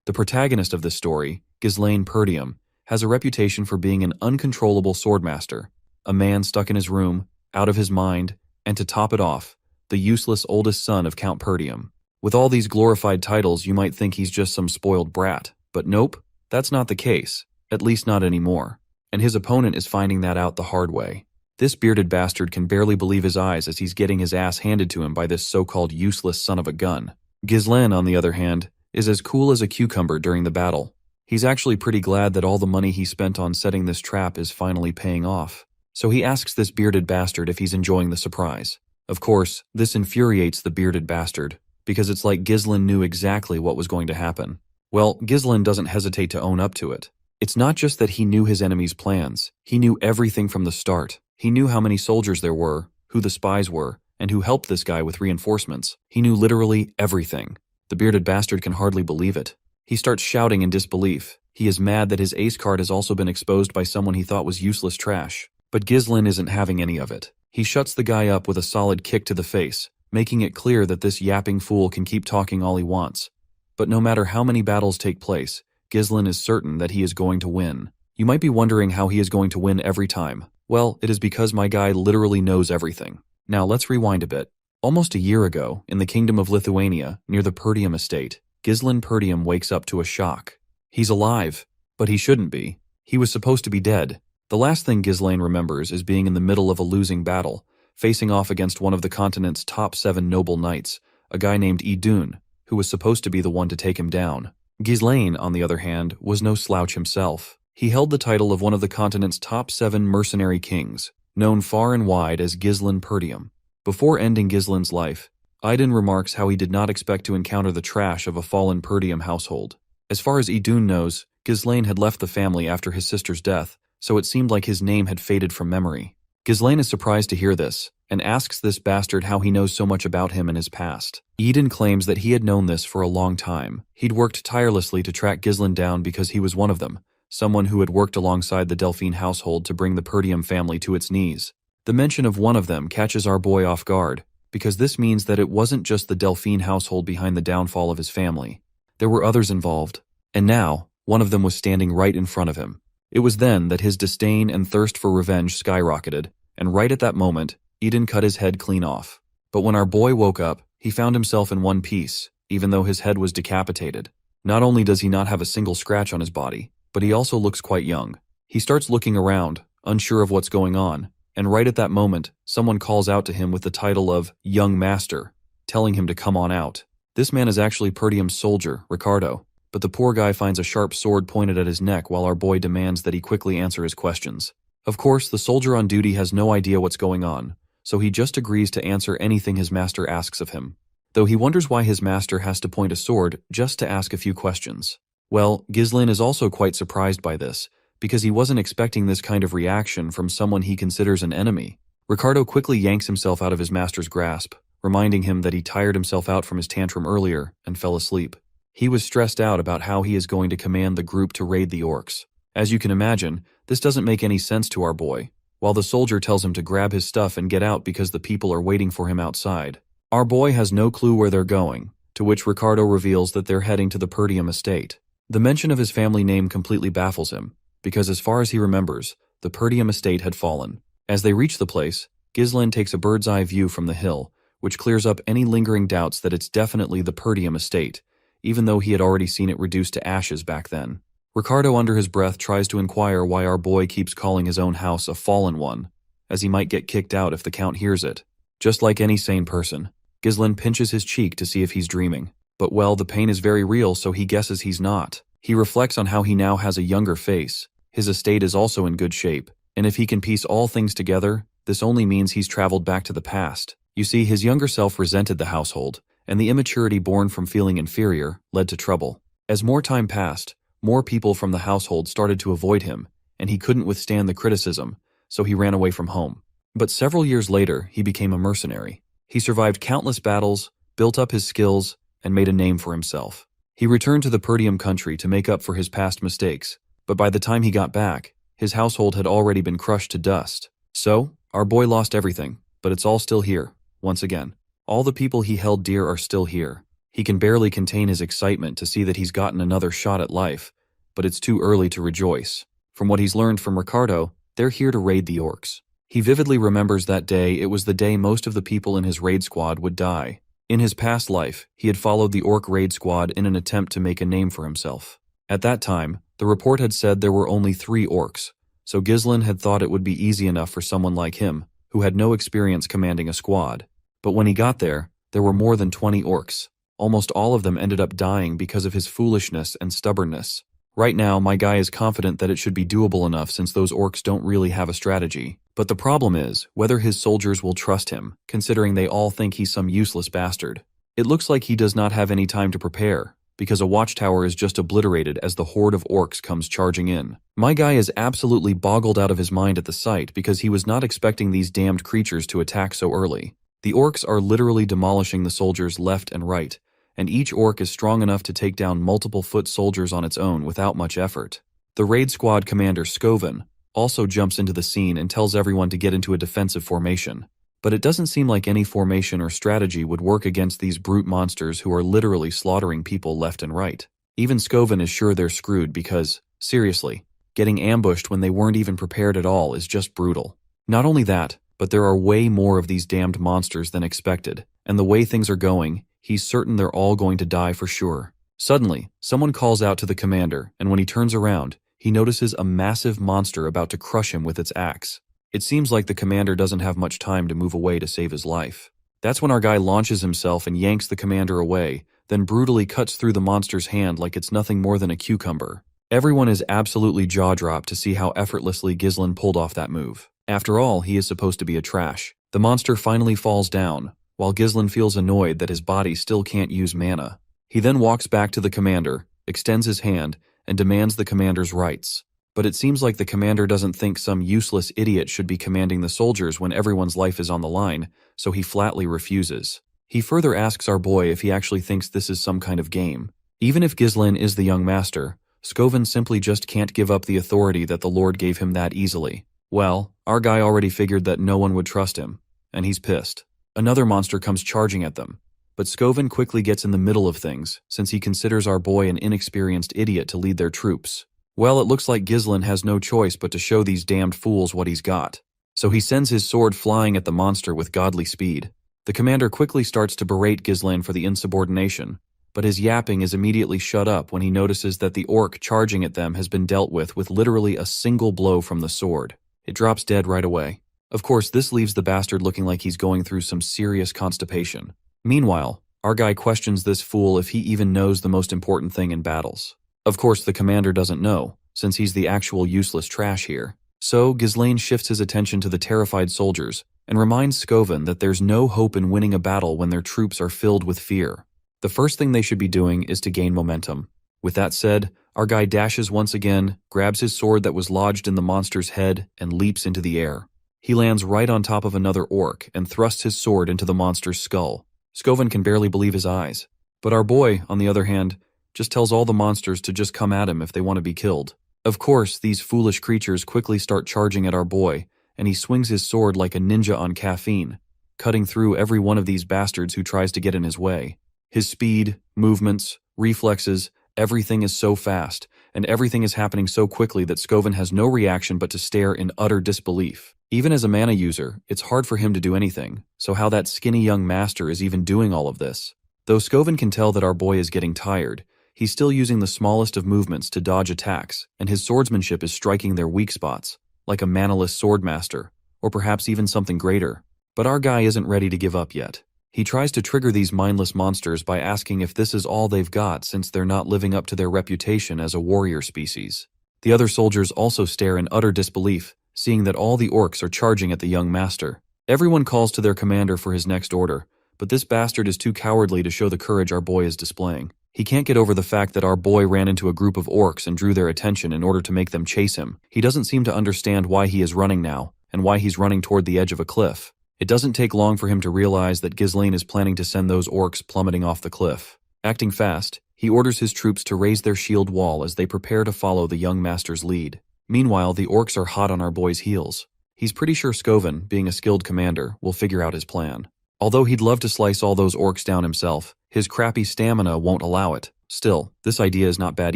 The protagonist of this story, Ghislaine Perdium, has a reputation for being an uncontrollable swordmaster, a man stuck in his room, out of his mind, and to top it off, the useless oldest son of Count Perdium. With all these glorified titles, you might think he's just some spoiled brat, but nope, that's not the case, at least not anymore. And his opponent is finding that out the hard way. This bearded bastard can barely believe his eyes as he's getting his ass handed to him by this so-called useless son of a gun. Ghislaine, on the other hand, is as cool as a cucumber during the battle. He's actually pretty glad that all the money he spent on setting this trap is finally paying off. So he asks this bearded bastard if he's enjoying the surprise. Of course, this infuriates the bearded bastard, because it's like Ghislaine knew exactly what was going to happen. Well, Ghislaine doesn't hesitate to own up to it. It's not just that he knew his enemy's plans, he knew everything from the start. He knew how many soldiers there were, who the spies were, and who helped this guy with reinforcements. He knew literally everything. The bearded bastard can hardly believe it. He starts shouting in disbelief. He is mad that his ace card has also been exposed by someone he thought was useless trash. But Ghislaine isn't having any of it. He shuts the guy up with a solid kick to the face, making it clear that this yapping fool can keep talking all he wants. But no matter how many battles take place, Ghislaine is certain that he is going to win. You might be wondering how he is going to win every time. Well, it is because my guy literally knows everything. Now let's rewind a bit. Almost a year ago, in the kingdom of Lithuania, near the Perdium estate, Ghislaine Perdium wakes up to a shock. He's alive, but he shouldn't be. He was supposed to be dead. The last thing Ghislaine remembers is being in the middle of a losing battle, facing off against one of the continent's top 7 noble knights, a guy named Idun, who was supposed to be the one to take him down. Ghislaine, on the other hand, was no slouch himself. He held the title of one of the continent's top 7 mercenary kings, known far and wide as Ghislaine Perdium. Before ending Ghislaine's life, Idun remarks how he did not expect to encounter the trash of a fallen Perdium household. As far as Idun knows, Ghislaine had left the family after his sister's death, so it seemed like his name had faded from memory. Ghislaine is surprised to hear this, and asks this bastard how he knows so much about him and his past. Idun claims that he had known this for a long time. He'd worked tirelessly to track Ghislaine down because he was one of them, someone who had worked alongside the Delphine household to bring the Perdium family to its knees. The mention of one of them catches our boy off guard, because this means that it wasn't just the Delphine household behind the downfall of his family. There were others involved, and now, one of them was standing right in front of him. It was then that his disdain and thirst for revenge skyrocketed, and right at that moment, Idun cut his head clean off. But when our boy woke up, he found himself in one piece, even though his head was decapitated. Not only does he not have a single scratch on his body, but he also looks quite young. He starts looking around, unsure of what's going on, and right at that moment, someone calls out to him with the title of Young Master, telling him to come on out. This man is actually Perdium's soldier, Ricardo, but the poor guy finds a sharp sword pointed at his neck while our boy demands that he quickly answer his questions. Of course, the soldier on duty has no idea what's going on, so he just agrees to answer anything his master asks of him, though he wonders why his master has to point a sword just to ask a few questions. Well, Ghislaine is also quite surprised by this, because he wasn't expecting this kind of reaction from someone he considers an enemy. Ricardo quickly yanks himself out of his master's grasp, reminding him that he tired himself out from his tantrum earlier and fell asleep. He was stressed out about how he is going to command the group to raid the orcs. As you can imagine, this doesn't make any sense to our boy, while the soldier tells him to grab his stuff and get out because the people are waiting for him outside. Our boy has no clue where they're going, to which Ricardo reveals that they're heading to the Perdium estate. The mention of his family name completely baffles him, because as far as he remembers, the Perdium estate had fallen. As they reach the place, Ghislaine takes a bird's eye view from the hill, which clears up any lingering doubts that it's definitely the Perdium estate, even though he had already seen it reduced to ashes back then. Ricardo under his breath tries to inquire why our boy keeps calling his own house a fallen one, as he might get kicked out if the Count hears it. Just like any sane person, Ghislaine pinches his cheek to see if he's dreaming. But well, the pain is very real, so he guesses he's not. He reflects on how he now has a younger face. His estate is also in good shape, and if he can piece all things together, this only means he's traveled back to the past. You see, his younger self resented the household, and the immaturity born from feeling inferior led to trouble. As more time passed, more people from the household started to avoid him, and he couldn't withstand the criticism, so he ran away from home. But several years later, he became a mercenary. He survived countless battles, built up his skills, and made a name for himself. He returned to the Perdium country to make up for his past mistakes, but by the time he got back, his household had already been crushed to dust. So, our boy lost everything, but it's all still here, once again. All the people he held dear are still here. He can barely contain his excitement to see that he's gotten another shot at life, but it's too early to rejoice. From what he's learned from Ricardo, they're here to raid the orcs. He vividly remembers that day. It was the day most of the people in his raid squad would die. In his past life, he had followed the orc raid squad in an attempt to make a name for himself. At that time, the report had said there were only 3 orcs, so Ghislain had thought it would be easy enough for someone like him, who had no experience commanding a squad. But when he got there were more than 20 orcs. Almost all of them ended up dying because of his foolishness and stubbornness. Right now, my guy is confident that it should be doable enough since those orcs don't really have a strategy. But the problem is whether his soldiers will trust him, considering they all think he's some useless bastard. It looks like he does not have any time to prepare, because a watchtower is just obliterated as the horde of orcs comes charging in. My guy is absolutely boggled out of his mind at the sight because he was not expecting these damned creatures to attack so early. The orcs are literally demolishing the soldiers left and right, and each orc is strong enough to take down multiple foot soldiers on its own without much effort. The raid squad commander Scoven also jumps into the scene and tells everyone to get into a defensive formation. But it doesn't seem like any formation or strategy would work against these brute monsters who are literally slaughtering people left and right. Even Scoven is sure they're screwed because, seriously, getting ambushed when they weren't even prepared at all is just brutal. Not only that, but there are way more of these damned monsters than expected, and the way things are going, he's certain they're all going to die for sure. Suddenly, someone calls out to the commander, and when he turns around, he notices a massive monster about to crush him with its axe. It seems like the commander doesn't have much time to move away to save his life. That's when our guy launches himself and yanks the commander away, then brutally cuts through the monster's hand like it's nothing more than a cucumber. Everyone is absolutely jaw-dropped to see how effortlessly Ghislain pulled off that move. After all, he is supposed to be a trash. The monster finally falls down, while Ghislain feels annoyed that his body still can't use mana. He then walks back to the commander, extends his hand, and demands the commander's rights. But it seems like the commander doesn't think some useless idiot should be commanding the soldiers when everyone's life is on the line, so he flatly refuses. He further asks our boy if he actually thinks this is some kind of game. Even if Ghislain is the young master, Scoven simply just can't give up the authority that the Lord gave him that easily. Well, our guy already figured that no one would trust him, and he's pissed. Another monster comes charging at them, but Scoven quickly gets in the middle of things since he considers our boy an inexperienced idiot to lead their troops. Well, it looks like Ghislain has no choice but to show these damned fools what he's got. So he sends his sword flying at the monster with godly speed. The commander quickly starts to berate Ghislain for the insubordination, but his yapping is immediately shut up when he notices that the orc charging at them has been dealt with literally a single blow from the sword. It drops dead right away. Of course, this leaves the bastard looking like he's going through some serious constipation. Meanwhile, our guy questions this fool if he even knows the most important thing in battles. Of course, the commander doesn't know, since he's the actual useless trash here. So, Ghislain shifts his attention to the terrified soldiers and reminds Scoven that there's no hope in winning a battle when their troops are filled with fear. The first thing they should be doing is to gain momentum. With that said, our guy dashes once again, grabs his sword that was lodged in the monster's head, and leaps into the air. He lands right on top of another orc and thrusts his sword into the monster's skull. Scoven can barely believe his eyes. But our boy, on the other hand, just tells all the monsters to just come at him if they want to be killed. Of course, these foolish creatures quickly start charging at our boy, and he swings his sword like a ninja on caffeine, cutting through every one of these bastards who tries to get in his way. His speed, movements, reflexes, everything is so fast, and everything is happening so quickly that Scoven has no reaction but to stare in utter disbelief. Even as a mana user, it's hard for him to do anything, so how that skinny young master is even doing all of this. Though Scoven can tell that our boy is getting tired, he's still using the smallest of movements to dodge attacks, and his swordsmanship is striking their weak spots, like a manaless swordmaster, or perhaps even something greater. But our guy isn't ready to give up yet. He tries to trigger these mindless monsters by asking if this is all they've got since they're not living up to their reputation as a warrior species. The other soldiers also stare in utter disbelief, seeing that all the orcs are charging at the young master. Everyone calls to their commander for his next order, but this bastard is too cowardly to show the courage our boy is displaying. He can't get over the fact that our boy ran into a group of orcs and drew their attention in order to make them chase him. He doesn't seem to understand why he is running now, and why he's running toward the edge of a cliff. It doesn't take long for him to realize that Ghislain is planning to send those orcs plummeting off the cliff. Acting fast, he orders his troops to raise their shield wall as they prepare to follow the young master's lead. Meanwhile, the orcs are hot on our boy's heels. He's pretty sure Scoven, being a skilled commander, will figure out his plan. Although he'd love to slice all those orcs down himself, his crappy stamina won't allow it. Still, this idea is not bad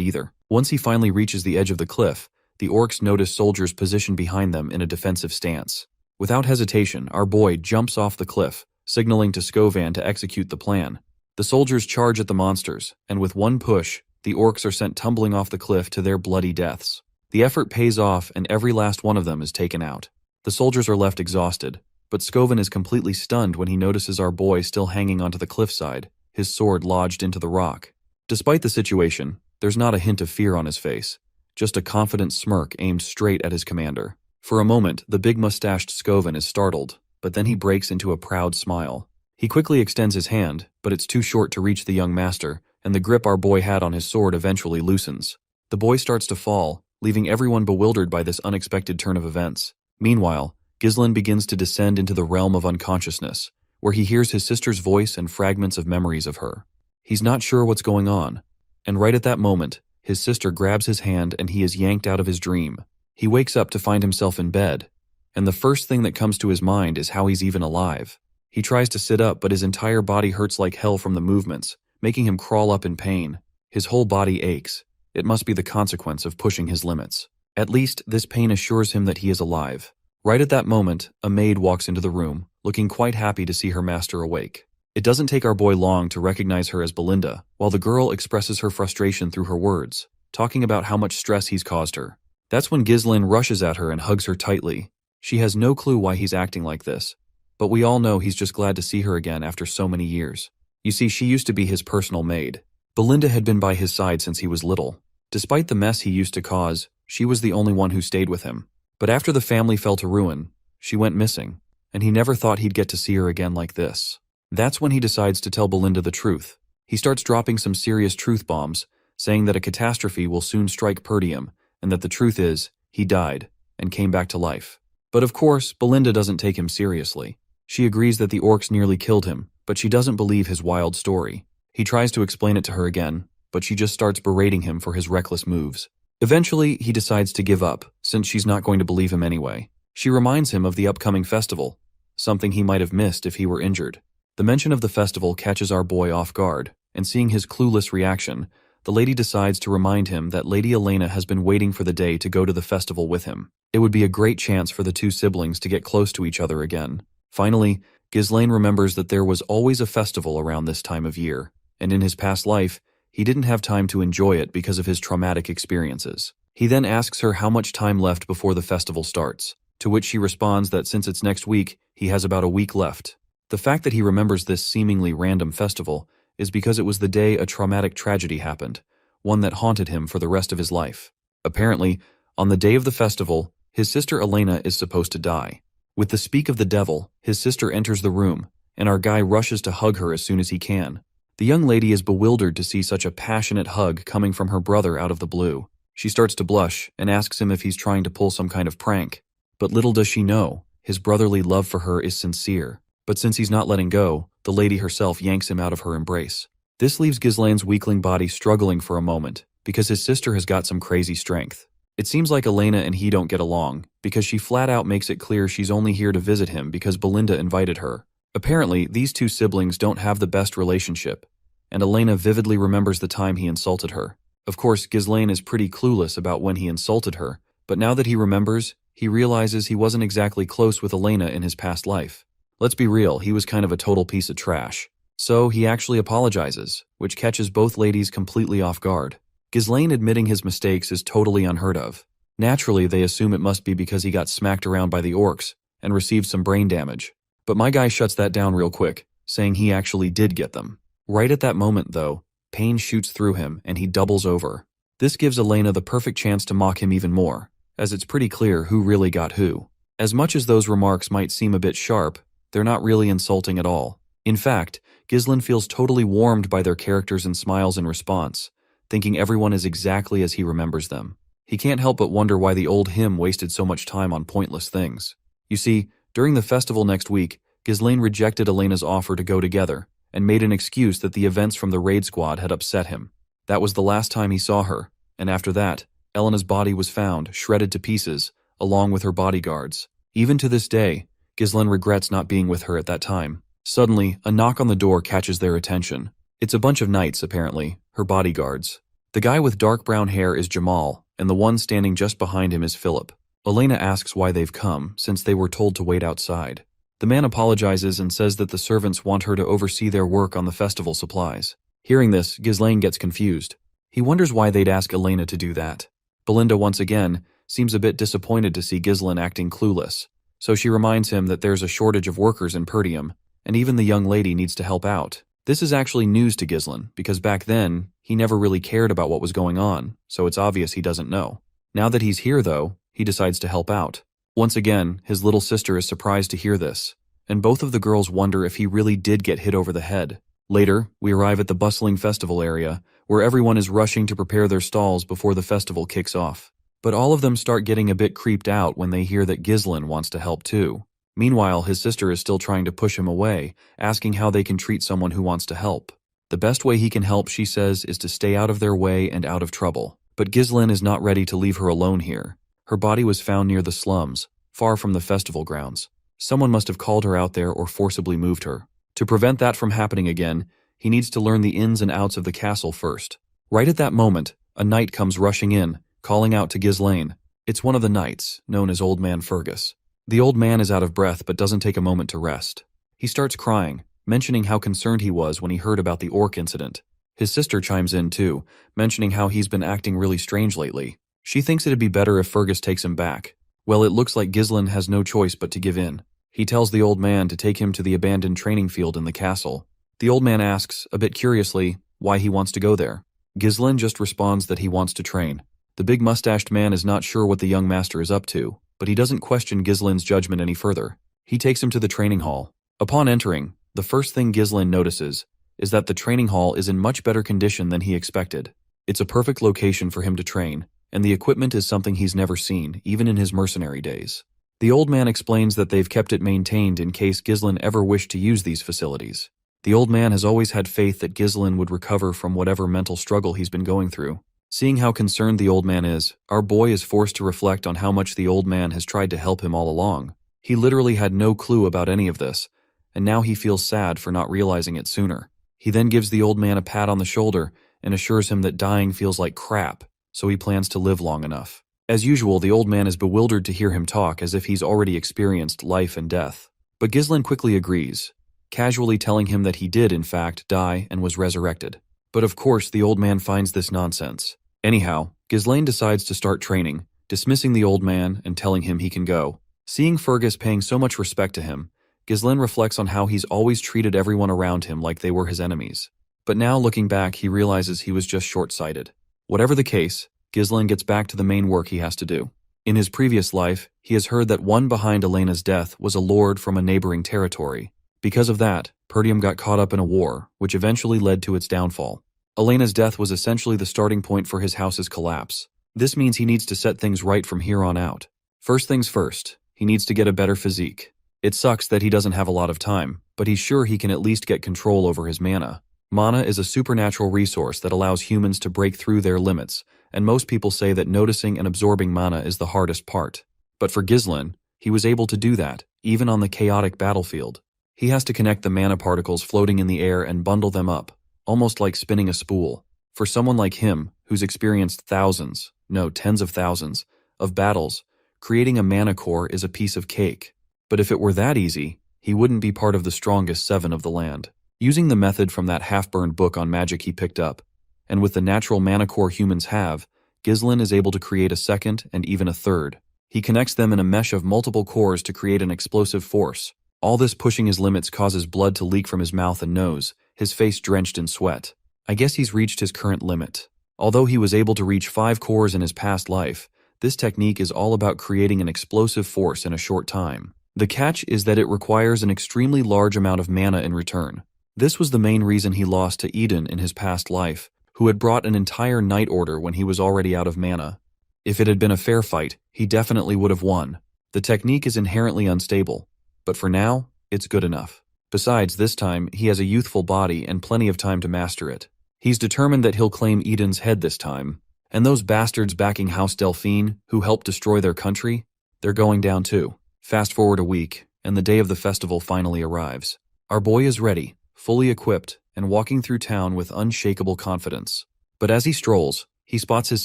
either. Once he finally reaches the edge of the cliff, the orcs notice soldiers positioned behind them in a defensive stance. Without hesitation, our boy jumps off the cliff, signaling to Skovan to execute the plan. The soldiers charge at the monsters, and with one push, the orcs are sent tumbling off the cliff to their bloody deaths. The effort pays off, and every last one of them is taken out. The soldiers are left exhausted, but Skovan is completely stunned when he notices our boy still hanging onto the cliffside, his sword lodged into the rock. Despite the situation, there's not a hint of fear on his face, just a confident smirk aimed straight at his commander. For a moment, the big-mustached Skovan is startled, but then he breaks into a proud smile. He quickly extends his hand, but it's too short to reach the young master, and the grip our boy had on his sword eventually loosens. The boy starts to fall, leaving everyone bewildered by this unexpected turn of events. Meanwhile, Ghislain begins to descend into the realm of unconsciousness, where he hears his sister's voice and fragments of memories of her. He's not sure what's going on, and right at that moment, his sister grabs his hand and he is yanked out of his dream. He wakes up to find himself in bed, and the first thing that comes to his mind is how he's even alive. He tries to sit up, but his entire body hurts like hell from the movements, making him crawl up in pain. His whole body aches. It must be the consequence of pushing his limits. At least, this pain assures him that he is alive. Right at that moment, a maid walks into the room, looking quite happy to see her master awake. It doesn't take our boy long to recognize her as Belinda, while the girl expresses her frustration through her words, talking about how much stress he's caused her. That's when Ghislain rushes at her and hugs her tightly. She has no clue why he's acting like this, but we all know he's just glad to see her again after so many years. You see, she used to be his personal maid. Belinda had been by his side since he was little. Despite the mess he used to cause, she was the only one who stayed with him. But after the family fell to ruin, she went missing, and he never thought he'd get to see her again like this. That's when he decides to tell Belinda the truth. He starts dropping some serious truth bombs, saying that a catastrophe will soon strike Perdium, and that the truth is, he died, and came back to life. But of course, Belinda doesn't take him seriously. She agrees that the orcs nearly killed him, but she doesn't believe his wild story. He tries to explain it to her again, but she just starts berating him for his reckless moves. Eventually, he decides to give up, since she's not going to believe him anyway. She reminds him of the upcoming festival, something he might have missed if he were injured. The mention of the festival catches our boy off guard, and seeing his clueless reaction, the lady decides to remind him that Lady Elena has been waiting for the day to go to the festival with him. It would be a great chance for the two siblings to get close to each other again. Finally, Ghislain remembers that there was always a festival around this time of year, and in his past life, he didn't have time to enjoy it because of his traumatic experiences. He then asks her how much time left before the festival starts, to which she responds that since it's next week, he has about a week left. The fact that he remembers this seemingly random festival is because it was the day a traumatic tragedy happened, one that haunted him for the rest of his life. Apparently, on the day of the festival, his sister Elena is supposed to die. With the speak of the devil, his sister enters the room, and our guy rushes to hug her as soon as he can. The young lady is bewildered to see such a passionate hug coming from her brother out of the blue. She starts to blush and asks him if he's trying to pull some kind of prank. But little does she know, his brotherly love for her is sincere. But since he's not letting go, the lady herself yanks him out of her embrace. This leaves Ghislain's weakling body struggling for a moment, because his sister has got some crazy strength. It seems like Elena and he don't get along, because she flat out makes it clear she's only here to visit him because Belinda invited her. Apparently, these two siblings don't have the best relationship, and Elena vividly remembers the time he insulted her. Of course, Ghislain is pretty clueless about when he insulted her, but now that he remembers, he realizes he wasn't exactly close with Elena in his past life. Let's be real, he was kind of a total piece of trash. So he actually apologizes, which catches both ladies completely off guard. Ghislain admitting his mistakes is totally unheard of. Naturally, they assume it must be because he got smacked around by the orcs and received some brain damage. But my guy shuts that down real quick, saying he actually did get them. Right at that moment, though, pain shoots through him and he doubles over. This gives Elena the perfect chance to mock him even more, as it's pretty clear who really got who. As much as those remarks might seem a bit sharp, they're not really insulting at all. In fact, Ghislain feels totally warmed by their characters and smiles in response, thinking everyone is exactly as he remembers them. He can't help but wonder why the old him wasted so much time on pointless things. You see, during the festival next week, Ghislain rejected Elena's offer to go together, and made an excuse that the events from the raid squad had upset him. That was the last time he saw her, and after that, Elena's body was found, shredded to pieces, along with her bodyguards. Even to this day, Ghislain regrets not being with her at that time. Suddenly, a knock on the door catches their attention. It's a bunch of knights, apparently, her bodyguards. The guy with dark brown hair is Jamal, and the one standing just behind him is Philip. Elena asks why they've come, since they were told to wait outside. The man apologizes and says that the servants want her to oversee their work on the festival supplies. Hearing this, Ghislaine gets confused. He wonders why they'd ask Elena to do that. Belinda, once again, seems a bit disappointed to see Ghislaine acting clueless, so she reminds him that there's a shortage of workers in Pertium, and even the young lady needs to help out. This is actually news to Ghislaine, because back then, he never really cared about what was going on, so it's obvious he doesn't know. Now that he's here, though, he decides to help out. Once again, his little sister is surprised to hear this, and both of the girls wonder if he really did get hit over the head. Later, we arrive at the bustling festival area, where everyone is rushing to prepare their stalls before the festival kicks off. But all of them start getting a bit creeped out when they hear that Ghislaine wants to help too. Meanwhile, his sister is still trying to push him away, asking how they can treat someone who wants to help. The best way he can help, she says, is to stay out of their way and out of trouble. But Ghislaine is not ready to leave her alone here. Her body was found near the slums, far from the festival grounds. Someone must have called her out there or forcibly moved her. To prevent that from happening again, he needs to learn the ins and outs of the castle first. Right at that moment, a knight comes rushing in, calling out to Ghislaine. It's one of the knights, known as Old Man Fergus. The old man is out of breath but doesn't take a moment to rest. He starts crying, mentioning how concerned he was when he heard about the orc incident. His sister chimes in too, mentioning how he's been acting really strange lately. She thinks it'd be better if Fergus takes him back. Well, it looks like Ghislaine has no choice but to give in. He tells the old man to take him to the abandoned training field in the castle. The old man asks, a bit curiously, why he wants to go there. Ghislaine just responds that he wants to train. The big mustached man is not sure what the young master is up to, but he doesn't question Ghislaine's judgment any further. He takes him to the training hall. Upon entering, the first thing Ghislaine notices is that the training hall is in much better condition than he expected. It's a perfect location for him to train, and the equipment is something he's never seen, even in his mercenary days. The old man explains that they've kept it maintained in case Ghislaine ever wished to use these facilities. The old man has always had faith that Ghislaine would recover from whatever mental struggle he's been going through. Seeing how concerned the old man is, our boy is forced to reflect on how much the old man has tried to help him all along. He literally had no clue about any of this, and now he feels sad for not realizing it sooner. He then gives the old man a pat on the shoulder and assures him that dying feels like crap, so he plans to live long enough. As usual, the old man is bewildered to hear him talk as if he's already experienced life and death. But Ghislaine quickly agrees, casually telling him that he did, in fact, die and was resurrected. But of course, the old man finds this nonsense. Anyhow, Ghislaine decides to start training, dismissing the old man and telling him he can go. Seeing Fergus paying so much respect to him, Ghislaine reflects on how he's always treated everyone around him like they were his enemies. But now, looking back, he realizes he was just short-sighted. Whatever the case, Ghislaine gets back to the main work he has to do. In his previous life, he has heard that one behind Elena's death was a lord from a neighboring territory. Because of that, Pertium got caught up in a war, which eventually led to its downfall. Elena's death was essentially the starting point for his house's collapse. This means he needs to set things right from here on out. First things first, he needs to get a better physique. It sucks that he doesn't have a lot of time, but he's sure he can at least get control over his mana. Mana is a supernatural resource that allows humans to break through their limits, and most people say that noticing and absorbing mana is the hardest part. But for Ghislaine, he was able to do that, even on the chaotic battlefield. He has to connect the mana particles floating in the air and bundle them up, almost like spinning a spool. For someone like him, who's experienced tens of thousands, of battles, creating a mana core is a piece of cake. But if it were that easy, he wouldn't be part of the strongest 7 of the land. Using the method from that half-burned book on magic he picked up, and with the natural mana core humans have, Ghislaine is able to create a second and even a third. He connects them in a mesh of multiple cores to create an explosive force. All this pushing his limits causes blood to leak from his mouth and nose, his face drenched in sweat. I guess he's reached his current limit. Although he was able to reach 5 cores in his past life, this technique is all about creating an explosive force in a short time. The catch is that it requires an extremely large amount of mana in return. This was the main reason he lost to Eden in his past life, who had brought an entire knight order when he was already out of mana. If it had been a fair fight, he definitely would have won. The technique is inherently unstable, but for now, it's good enough. Besides, this time, he has a youthful body and plenty of time to master it. He's determined that he'll claim Eden's head this time, and those bastards backing House Delphine, who helped destroy their country, they're going down too. Fast forward a week, and the day of the festival finally arrives. Our boy is ready, fully equipped, and walking through town with unshakable confidence. But as he strolls, he spots his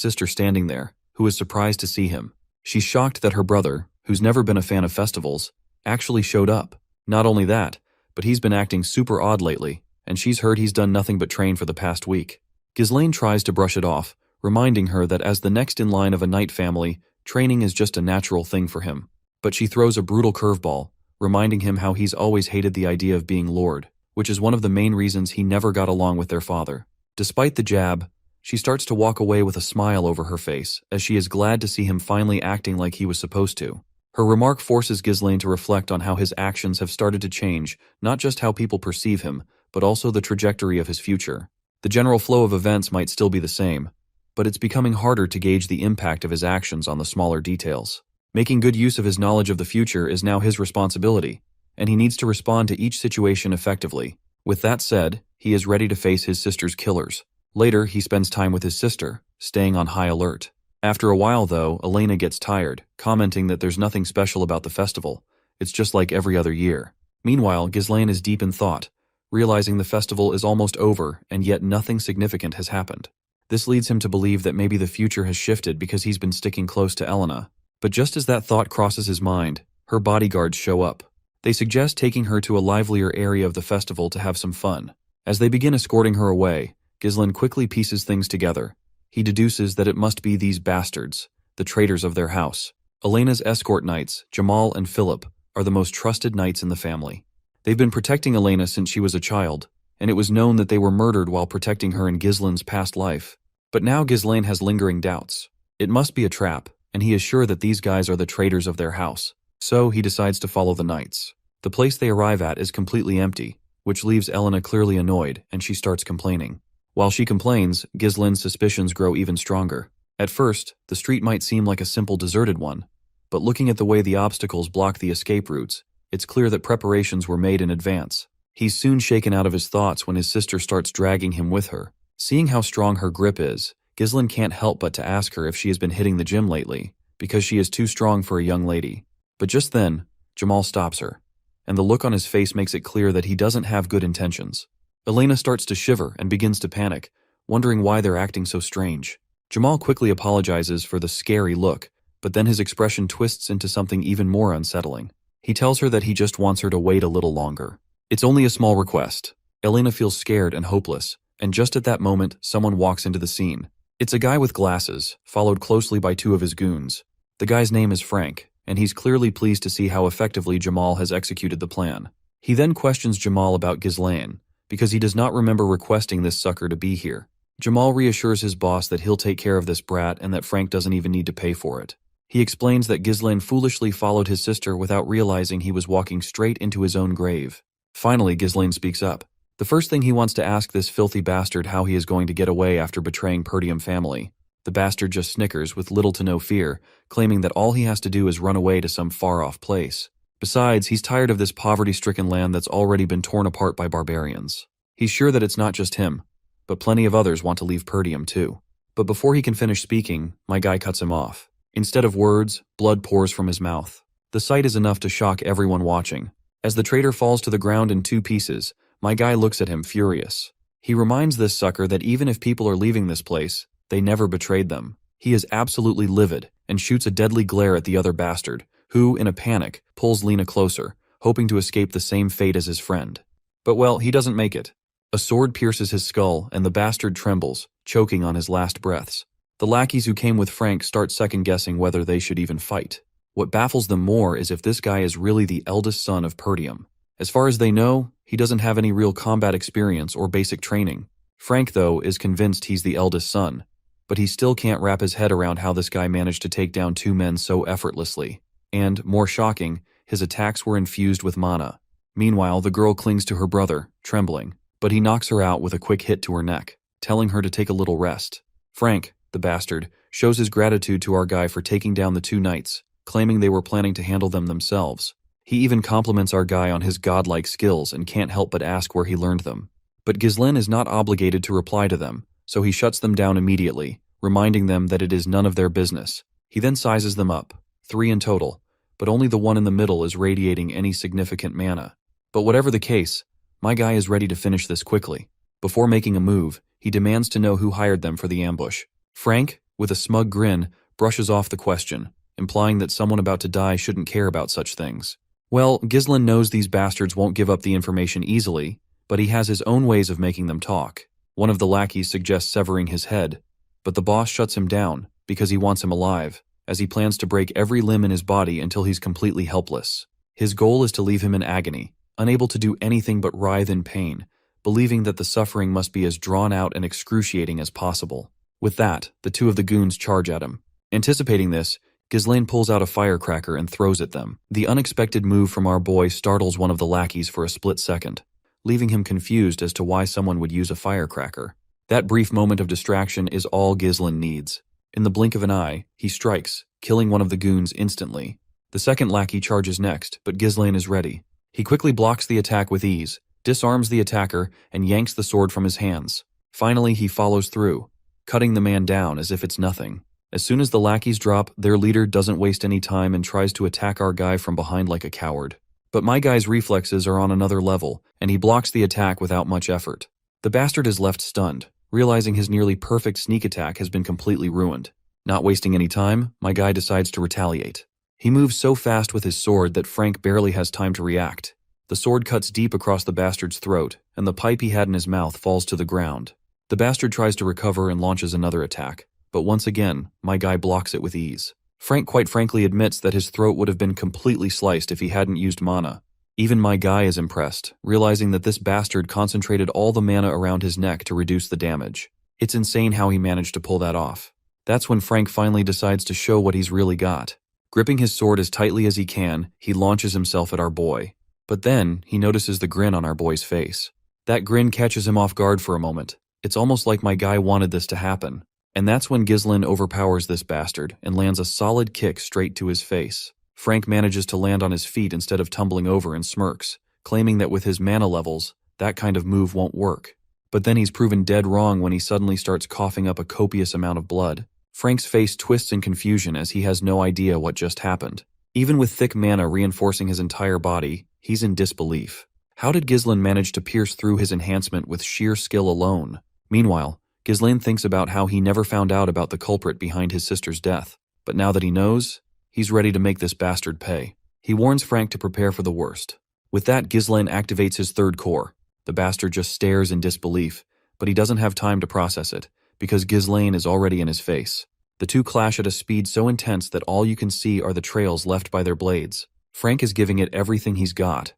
sister standing there, who is surprised to see him. She's shocked that her brother, who's never been a fan of festivals, actually showed up. Not only that, but he's been acting super odd lately, and she's heard he's done nothing but train for the past week. Ghislaine tries to brush it off, reminding her that as the next in line of a knight family, training is just a natural thing for him. But she throws a brutal curveball, reminding him how he's always hated the idea of being lord, which is one of the main reasons he never got along with their father. Despite the jab, she starts to walk away with a smile over her face, as she is glad to see him finally acting like he was supposed to. Her remark forces Ghislaine to reflect on how his actions have started to change, not just how people perceive him, but also the trajectory of his future. The general flow of events might still be the same, but it's becoming harder to gauge the impact of his actions on the smaller details. Making good use of his knowledge of the future is now his responsibility, and he needs to respond to each situation effectively. With that said, he is ready to face his sister's killers. Later, he spends time with his sister, staying on high alert. After a while, though, Elena gets tired, commenting that there's nothing special about the festival. It's just like every other year. Meanwhile, Ghislaine is deep in thought, realizing the festival is almost over and yet nothing significant has happened. This leads him to believe that maybe the future has shifted because he's been sticking close to Elena. But just as that thought crosses his mind, her bodyguards show up. They suggest taking her to a livelier area of the festival to have some fun. As they begin escorting her away, Ghislaine quickly pieces things together. He deduces that it must be these bastards, the traitors of their house. Elena's escort knights, Jamal and Philip, are the most trusted knights in the family. They've been protecting Elena since she was a child, and it was known that they were murdered while protecting her in Ghislaine's past life. But now Ghislaine has lingering doubts. It must be a trap, and he is sure that these guys are the traitors of their house. So he decides to follow the knights. The place they arrive at is completely empty, which leaves Elena clearly annoyed, and she starts complaining. While she complains, Ghislaine's suspicions grow even stronger. At first, the street might seem like a simple deserted one, but looking at the way the obstacles block the escape routes, it's clear that preparations were made in advance. He's soon shaken out of his thoughts when his sister starts dragging him with her. Seeing how strong her grip is, Ghislaine can't help but to ask her if she has been hitting the gym lately, because she is too strong for a young lady. But just then, Jamal stops her, and the look on his face makes it clear that he doesn't have good intentions. Elena starts to shiver and begins to panic, wondering why they're acting so strange. Jamal quickly apologizes for the scary look, but then his expression twists into something even more unsettling. He tells her that he just wants her to wait a little longer. It's only a small request. Elena feels scared and hopeless, and just at that moment, someone walks into the scene. It's a guy with glasses, followed closely by two of his goons. The guy's name is Frank, and he's clearly pleased to see how effectively Jamal has executed the plan. He then questions Jamal about Ghislaine, because he does not remember requesting this sucker to be here. Jamal reassures his boss that he'll take care of this brat and that Frank doesn't even need to pay for it. He explains that Ghislaine foolishly followed his sister without realizing he was walking straight into his own grave. Finally, Ghislaine speaks up. The first thing he wants to ask this filthy bastard how he is going to get away after betraying Perdium family. The bastard just snickers with little to no fear, claiming that all he has to do is run away to some far-off place. Besides, he's tired of this poverty-stricken land that's already been torn apart by barbarians. He's sure that it's not just him, but plenty of others want to leave Perdium too. But before he can finish speaking, my guy cuts him off. Instead of words, blood pours from his mouth. The sight is enough to shock everyone watching. As the traitor falls to the ground in two pieces, my guy looks at him furious. He reminds this sucker that even if people are leaving this place, they never betrayed them. He is absolutely livid and shoots a deadly glare at the other bastard, who, in a panic, pulls Lena closer, hoping to escape the same fate as his friend. But well, he doesn't make it. A sword pierces his skull and the bastard trembles, choking on his last breaths. The lackeys who came with Frank start second-guessing whether they should even fight. What baffles them more is if this guy is really the eldest son of Perdium. As far as they know, he doesn't have any real combat experience or basic training. Frank, though, is convinced he's the eldest son, but he still can't wrap his head around how this guy managed to take down two men so effortlessly. And, more shocking, his attacks were infused with mana. Meanwhile, the girl clings to her brother, trembling, but he knocks her out with a quick hit to her neck, telling her to take a little rest. Frank, the bastard, shows his gratitude to our guy for taking down the two knights, claiming they were planning to handle them themselves. He even compliments our guy on his godlike skills and can't help but ask where he learned them. But Ghislaine is not obligated to reply to them, so he shuts them down immediately, reminding them that it is none of their business. He then sizes them up, 3 in total, but only the one in the middle is radiating any significant mana. But whatever the case, My guy is ready to finish this quickly. Before making a move, he demands to know who hired them for the ambush. Frank, with a smug grin, brushes off the question, implying that someone about to die shouldn't care about such things. Well, Ghislain knows these bastards won't give up the information easily, but he has his own ways of making them talk. One of the lackeys suggests severing his head, but the boss shuts him down because he wants him alive, as he plans to break every limb in his body until he's completely helpless. His goal is to leave him in agony, unable to do anything but writhe in pain, believing that the suffering must be as drawn out and excruciating as possible. With that, the two of the goons charge at him. Anticipating this, Ghislain pulls out a firecracker and throws at them. The unexpected move from our boy startles one of the lackeys for a split second, leaving him confused as to why someone would use a firecracker. That brief moment of distraction is all Ghislain needs. In the blink of an eye, he strikes, killing one of the goons instantly. The second lackey charges next, but Ghislain is ready. He quickly blocks the attack with ease, disarms the attacker, and yanks the sword from his hands. Finally, he follows through, cutting the man down as if it's nothing. As soon as the lackeys drop, their leader doesn't waste any time and tries to attack our guy from behind like a coward. But my guy's reflexes are on another level, and he blocks the attack without much effort. The bastard is left stunned, realizing his nearly perfect sneak attack has been completely ruined. Not wasting any time, my guy decides to retaliate. He moves so fast with his sword that Frank barely has time to react. The sword cuts deep across the bastard's throat, and the pipe he had in his mouth falls to the ground. The bastard tries to recover and launches another attack, but once again, my guy blocks it with ease. Frank quite frankly admits that his throat would have been completely sliced if he hadn't used mana. Even my guy is impressed, realizing that this bastard concentrated all the mana around his neck to reduce the damage. It's insane how he managed to pull that off. That's when Frank finally decides to show what he's really got. Gripping his sword as tightly as he can, he launches himself at our boy. But then, he notices the grin on our boy's face. That grin catches him off guard for a moment. It's almost like my guy wanted this to happen. And that's when Ghislain overpowers this bastard and lands a solid kick straight to his face. Frank manages to land on his feet instead of tumbling over and smirks, claiming that with his mana levels, that kind of move won't work. But then he's proven dead wrong when he suddenly starts coughing up a copious amount of blood. Frank's face twists in confusion as he has no idea what just happened. Even with thick mana reinforcing his entire body, he's in disbelief. How did Ghislain manage to pierce through his enhancement with sheer skill alone? Meanwhile, Ghislain thinks about how he never found out about the culprit behind his sister's death. But now that he knows, he's ready to make this bastard pay. He warns Frank to prepare for the worst. With that, Ghislain activates his third core. The bastard just stares in disbelief, but he doesn't have time to process it, because Ghislain is already in his face. The two clash at a speed so intense that all you can see are the trails left by their blades. Frank is giving it everything he's got,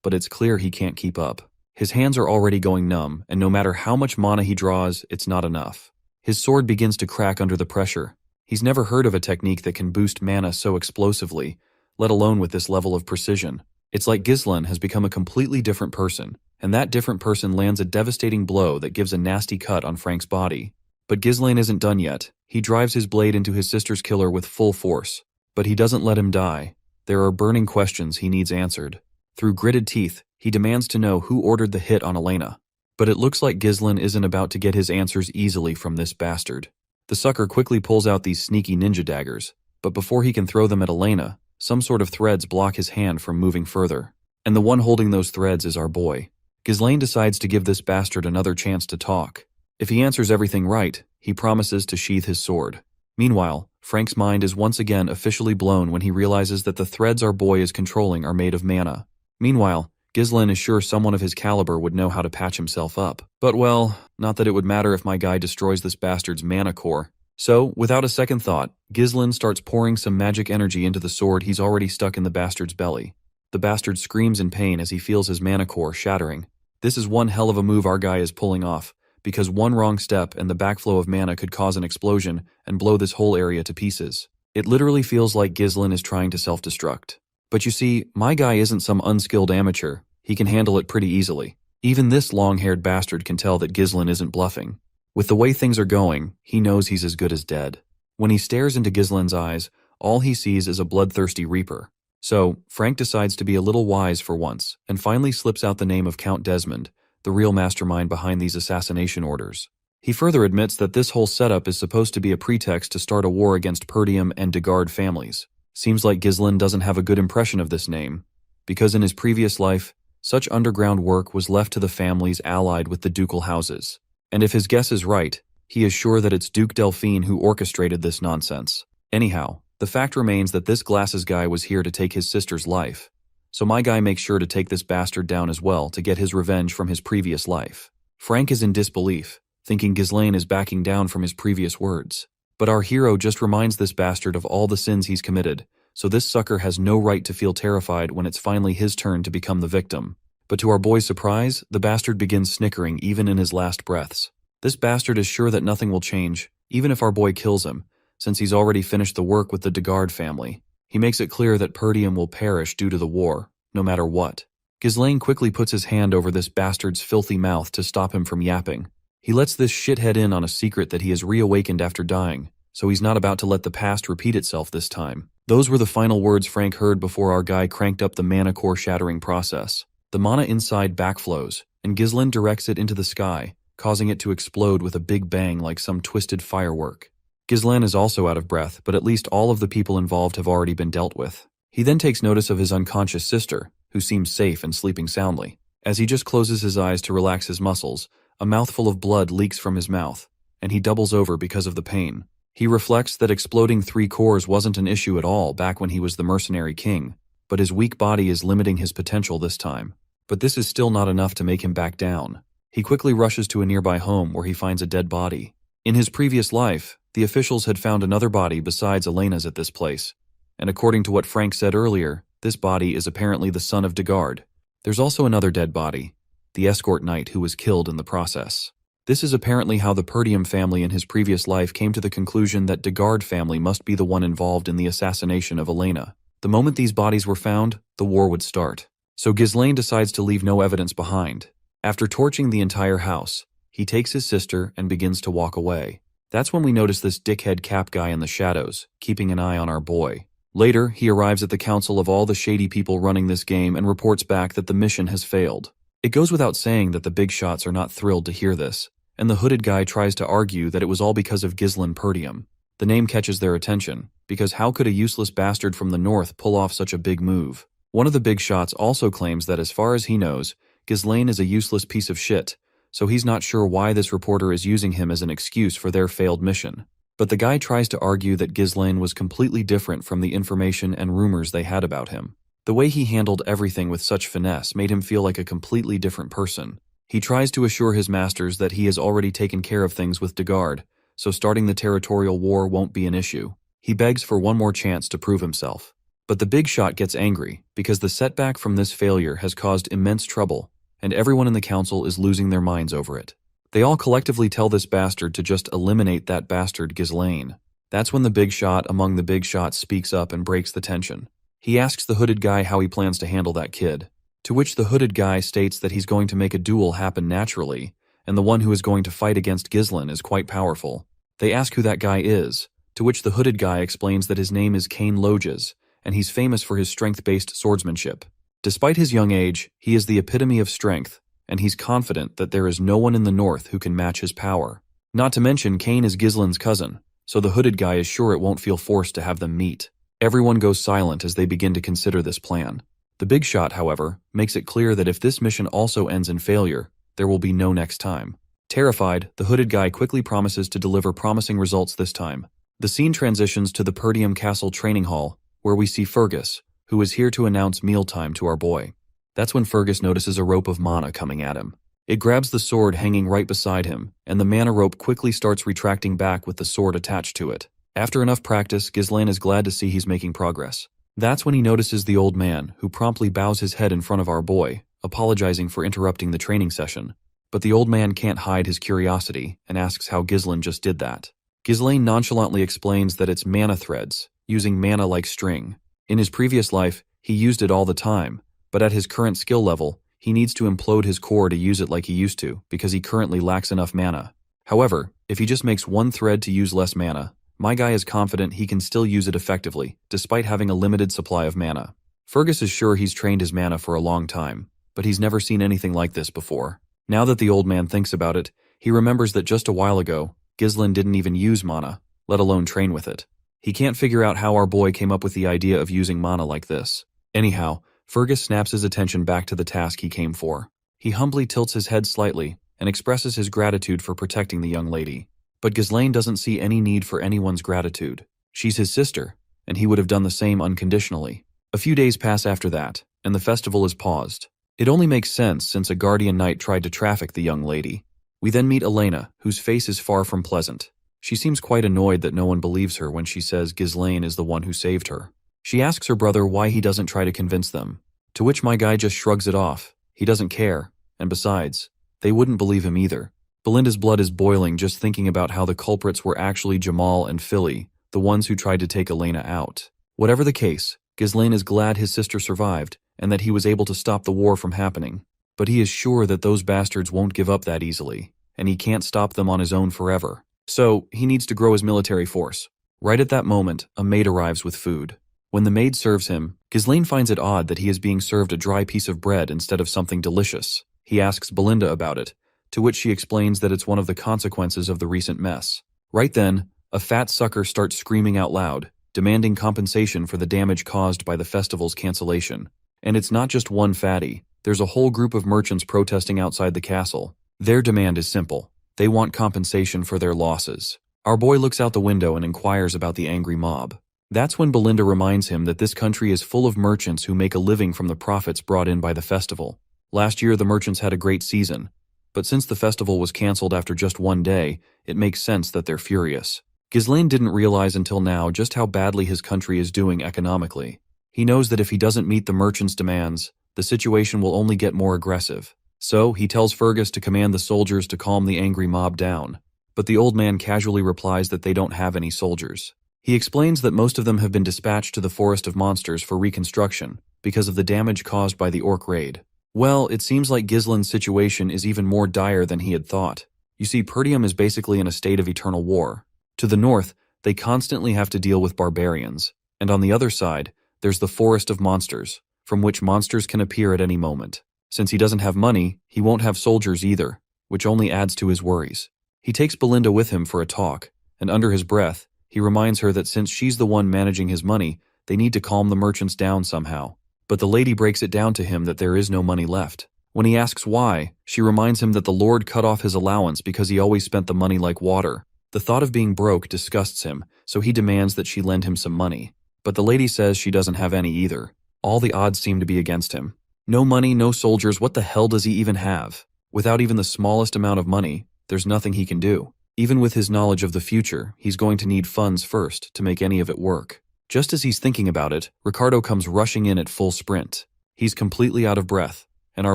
but it's clear he can't keep up. His hands are already going numb, and no matter how much mana he draws, it's not enough. His sword begins to crack under the pressure. He's never heard of a technique that can boost mana so explosively, let alone with this level of precision. It's like Ghislain has become a completely different person, and that different person lands a devastating blow that gives a nasty cut on Frank's body. But Ghislain isn't done yet. He drives his blade into his sister's killer with full force, but he doesn't let him die. There are burning questions he needs answered. Through gritted teeth, he demands to know who ordered the hit on Elena. But it looks like Ghislain isn't about to get his answers easily from this bastard. The sucker quickly pulls out these sneaky ninja daggers, but before he can throw them at Elena, some sort of threads block his hand from moving further. And the one holding those threads is our boy. Ghislain decides to give this bastard another chance to talk. If he answers everything right, he promises to sheath his sword. Meanwhile, Frank's mind is once again officially blown when he realizes that the threads our boy is controlling are made of mana. Meanwhile, Ghislain is sure someone of his caliber would know how to patch himself up. But well, not that it would matter if my guy destroys this bastard's mana core. So, without a second thought, Ghislain starts pouring some magic energy into the sword he's already stuck in the bastard's belly. The bastard screams in pain as he feels his mana core shattering. This is one hell of a move our guy is pulling off, because one wrong step and the backflow of mana could cause an explosion and blow this whole area to pieces. It literally feels like Ghislain is trying to self-destruct. But you see, my guy isn't some unskilled amateur. He can handle it pretty easily. Even this long-haired bastard can tell that Ghislain isn't bluffing. With the way things are going, he knows he's as good as dead. When he stares into Ghislain's eyes, all he sees is a bloodthirsty reaper. So, Frank decides to be a little wise for once, and finally slips out the name of Count Desmond, the real mastermind behind these assassination orders. He further admits that this whole setup is supposed to be a pretext to start a war against Perdium and Degard families. Seems like Ghislain doesn't have a good impression of this name, because in his previous life, Such underground work was left to the families allied with the ducal houses. And if his guess is right, he is sure that it's Duke Delphine who orchestrated this nonsense. Anyhow, the fact remains that this glasses guy was here to take his sister's life. So my guy makes sure to take this bastard down as well to get his revenge from his previous life. Frank is in disbelief, thinking Ghislaine is backing down from his previous words. But our hero just reminds this bastard of all the sins he's committed, so this sucker has no right to feel terrified when it's finally his turn to become the victim. But to our boy's surprise, the bastard begins snickering even in his last breaths. This bastard is sure that nothing will change, even if our boy kills him, since he's already finished the work with the Degard family. He makes it clear that Perdium will perish due to the war, no matter what. Ghislaine quickly puts his hand over this bastard's filthy mouth to stop him from yapping. He lets this shithead in on a secret that he has reawakened after dying, so he's not about to let the past repeat itself this time. Those were the final words Frank heard before our guy cranked up the mana core shattering process. The mana inside backflows, and Ghislaine directs it into the sky, causing it to explode with a big bang like some twisted firework. Ghislaine is also out of breath, but at least all of the people involved have already been dealt with. He then takes notice of his unconscious sister, who seems safe and sleeping soundly. As he just closes his eyes to relax his muscles, a mouthful of blood leaks from his mouth, and he doubles over because of the pain. He reflects that exploding 3 cores wasn't an issue at all back when he was the mercenary king, but his weak body is limiting his potential this time. But this is still not enough to make him back down. He quickly rushes to a nearby home where he finds a dead body. In his previous life, the officials had found another body besides Elena's at this place, and according to what Frank said earlier, this body is apparently the son of Degard. There's also another dead body, the escort knight who was killed in the process. This is apparently how the Perdium family in his previous life came to the conclusion that Degard family must be the one involved in the assassination of Elena. The moment these bodies were found, the war would start. So Ghislaine decides to leave no evidence behind. After torching the entire house, he takes his sister and begins to walk away. That's when we notice this dickhead cap guy in the shadows, keeping an eye on our boy. Later, he arrives at the council of all the shady people running this game and reports back that the mission has failed. It goes without saying that the big shots are not thrilled to hear this, and the hooded guy tries to argue that it was all because of Ghislaine Perdium. The name catches their attention, because how could a useless bastard from the north pull off such a big move? One of the big shots also claims that as far as he knows, Ghislaine is a useless piece of shit, so he's not sure why this reporter is using him as an excuse for their failed mission. But the guy tries to argue that Ghislaine was completely different from the information and rumors they had about him. The way he handled everything with such finesse made him feel like a completely different person. He tries to assure his masters that he has already taken care of things with Degard, so starting the territorial war won't be an issue. He begs for one more chance to prove himself. But the big shot gets angry, because the setback from this failure has caused immense trouble, and everyone in the council is losing their minds over it. They all collectively tell this bastard to just eliminate that bastard Ghislaine. That's when the big shot among the big shots speaks up and breaks the tension. He asks the hooded guy how he plans to handle that kid, to which the hooded guy states that he's going to make a duel happen naturally, and the one who is going to fight against Ghislaine is quite powerful. They ask who that guy is, to which the hooded guy explains that his name is Cain Loges, and he's famous for his strength-based swordsmanship. Despite his young age, he is the epitome of strength, and he's confident that there is no one in the north who can match his power. Not to mention Cain is Ghislaine's cousin, so the hooded guy is sure it won't feel forced to have them meet. Everyone goes silent as they begin to consider this plan. The big shot, however, makes it clear that if this mission also ends in failure, there will be no next time. Terrified, the hooded guy quickly promises to deliver promising results this time. The scene transitions to the Perdium Castle training hall, where we see Fergus, who is here to announce mealtime to our boy. That's when Fergus notices a rope of mana coming at him. It grabs the sword hanging right beside him, and the mana rope quickly starts retracting back with the sword attached to it. After enough practice, Ghislaine is glad to see he's making progress. That's when he notices the old man, who promptly bows his head in front of our boy, apologizing for interrupting the training session. But the old man can't hide his curiosity, and asks how Ghislaine just did that. Ghislaine nonchalantly explains that it's mana threads, using mana like string. In his previous life, he used it all the time, but at his current skill level, he needs to implode his core to use it like he used to, because he currently lacks enough mana. However, if he just makes one thread to use less mana, my guy is confident he can still use it effectively, despite having a limited supply of mana. Fergus is sure he's trained his mana for a long time, but he's never seen anything like this before. Now that the old man thinks about it, he remembers that just a while ago, Ghislaine didn't even use mana, let alone train with it. He can't figure out how our boy came up with the idea of using mana like this. Anyhow, Fergus snaps his attention back to the task he came for. He humbly tilts his head slightly and expresses his gratitude for protecting the young lady. But Ghislaine doesn't see any need for anyone's gratitude. She's his sister, and he would have done the same unconditionally. A few days pass after that, and the festival is paused. It only makes sense since a guardian knight tried to traffic the young lady. We then meet Elena, whose face is far from pleasant. She seems quite annoyed that no one believes her when she says Ghislaine is the one who saved her. She asks her brother why he doesn't try to convince them, to which my guy just shrugs it off. He doesn't care, and besides, they wouldn't believe him either. Belinda's blood is boiling just thinking about how the culprits were actually Jamal and Philly, the ones who tried to take Elena out. Whatever the case, Ghislaine is glad his sister survived and that he was able to stop the war from happening. But he is sure that those bastards won't give up that easily, and he can't stop them on his own forever. So, he needs to grow his military force. Right at that moment, a maid arrives with food. When the maid serves him, Ghislaine finds it odd that he is being served a dry piece of bread instead of something delicious. He asks Belinda about it, to which she explains that it's one of the consequences of the recent mess. Right then, a fat sucker starts screaming out loud, demanding compensation for the damage caused by the festival's cancellation. And it's not just one fatty. There's a whole group of merchants protesting outside the castle. Their demand is simple. They want compensation for their losses. Our boy looks out the window and inquires about the angry mob. That's when Belinda reminds him that this country is full of merchants who make a living from the profits brought in by the festival. Last year the merchants had a great season, but since the festival was cancelled after just one day, it makes sense that they're furious. Ghislaine didn't realize until now just how badly his country is doing economically. He knows that if he doesn't meet the merchants' demands, the situation will only get more aggressive. So, he tells Fergus to command the soldiers to calm the angry mob down. But the old man casually replies that they don't have any soldiers. He explains that most of them have been dispatched to the Forest of Monsters for reconstruction because of the damage caused by the orc raid. Well, it seems like Ghislaine's situation is even more dire than he had thought. You see, Perdium is basically in a state of eternal war. To the north, they constantly have to deal with barbarians, and on the other side, there's the Forest of Monsters, from which monsters can appear at any moment. Since he doesn't have money, he won't have soldiers either, which only adds to his worries. He takes Belinda with him for a talk, and under his breath, he reminds her that since she's the one managing his money, they need to calm the merchants down somehow. But the lady breaks it down to him that there is no money left. When he asks why, she reminds him that the Lord cut off his allowance because he always spent the money like water. The thought of being broke disgusts him, so he demands that she lend him some money. But the lady says she doesn't have any either. All the odds seem to be against him. No money, no soldiers, what the hell does he even have? Without even the smallest amount of money, there's nothing he can do. Even with his knowledge of the future, he's going to need funds first to make any of it work. Just as he's thinking about it, Ricardo comes rushing in at full sprint. He's completely out of breath, and our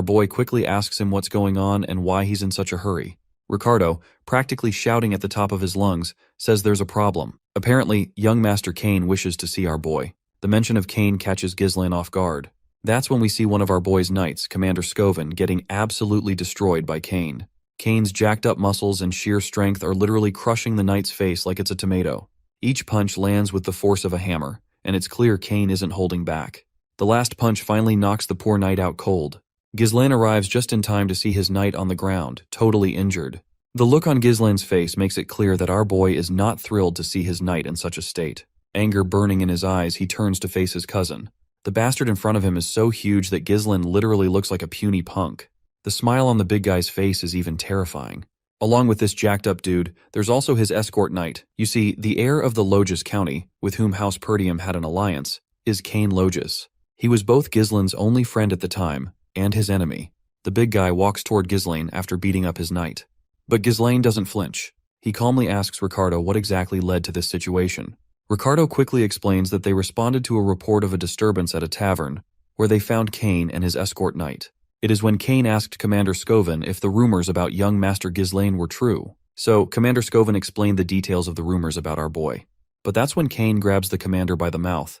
boy quickly asks him what's going on and why he's in such a hurry. Ricardo, practically shouting at the top of his lungs, says there's a problem. Apparently, young Master Cain wishes to see our boy. The mention of Cain catches Ghislaine off guard. That's when we see one of our boy's knights, Commander Scoven, getting absolutely destroyed by Cain. Cain's jacked up muscles and sheer strength are literally crushing the knight's face like it's a tomato. Each punch lands with the force of a hammer, and it's clear Cain isn't holding back. The last punch finally knocks the poor knight out cold. Ghislaine arrives just in time to see his knight on the ground, totally injured. The look on Ghislaine's face makes it clear that our boy is not thrilled to see his knight in such a state. Anger burning in his eyes, he turns to face his cousin. The bastard in front of him is so huge that Ghislaine literally looks like a puny punk. The smile on the big guy's face is even terrifying. Along with this jacked up dude, there's also his escort knight. You see, the heir of the Logis County, with whom House Perdium had an alliance, is Cain Logis. He was both Ghislaine's only friend at the time, and his enemy. The big guy walks toward Ghislaine after beating up his knight. But Ghislaine doesn't flinch. He calmly asks Ricardo what exactly led to this situation. Ricardo quickly explains that they responded to a report of a disturbance at a tavern, where they found Cain and his escort knight. It is when Cain asked Commander Scoven if the rumors about young Master Ghislaine were true. So, Commander Scoven explained the details of the rumors about our boy. But that's when Cain grabs the commander by the mouth,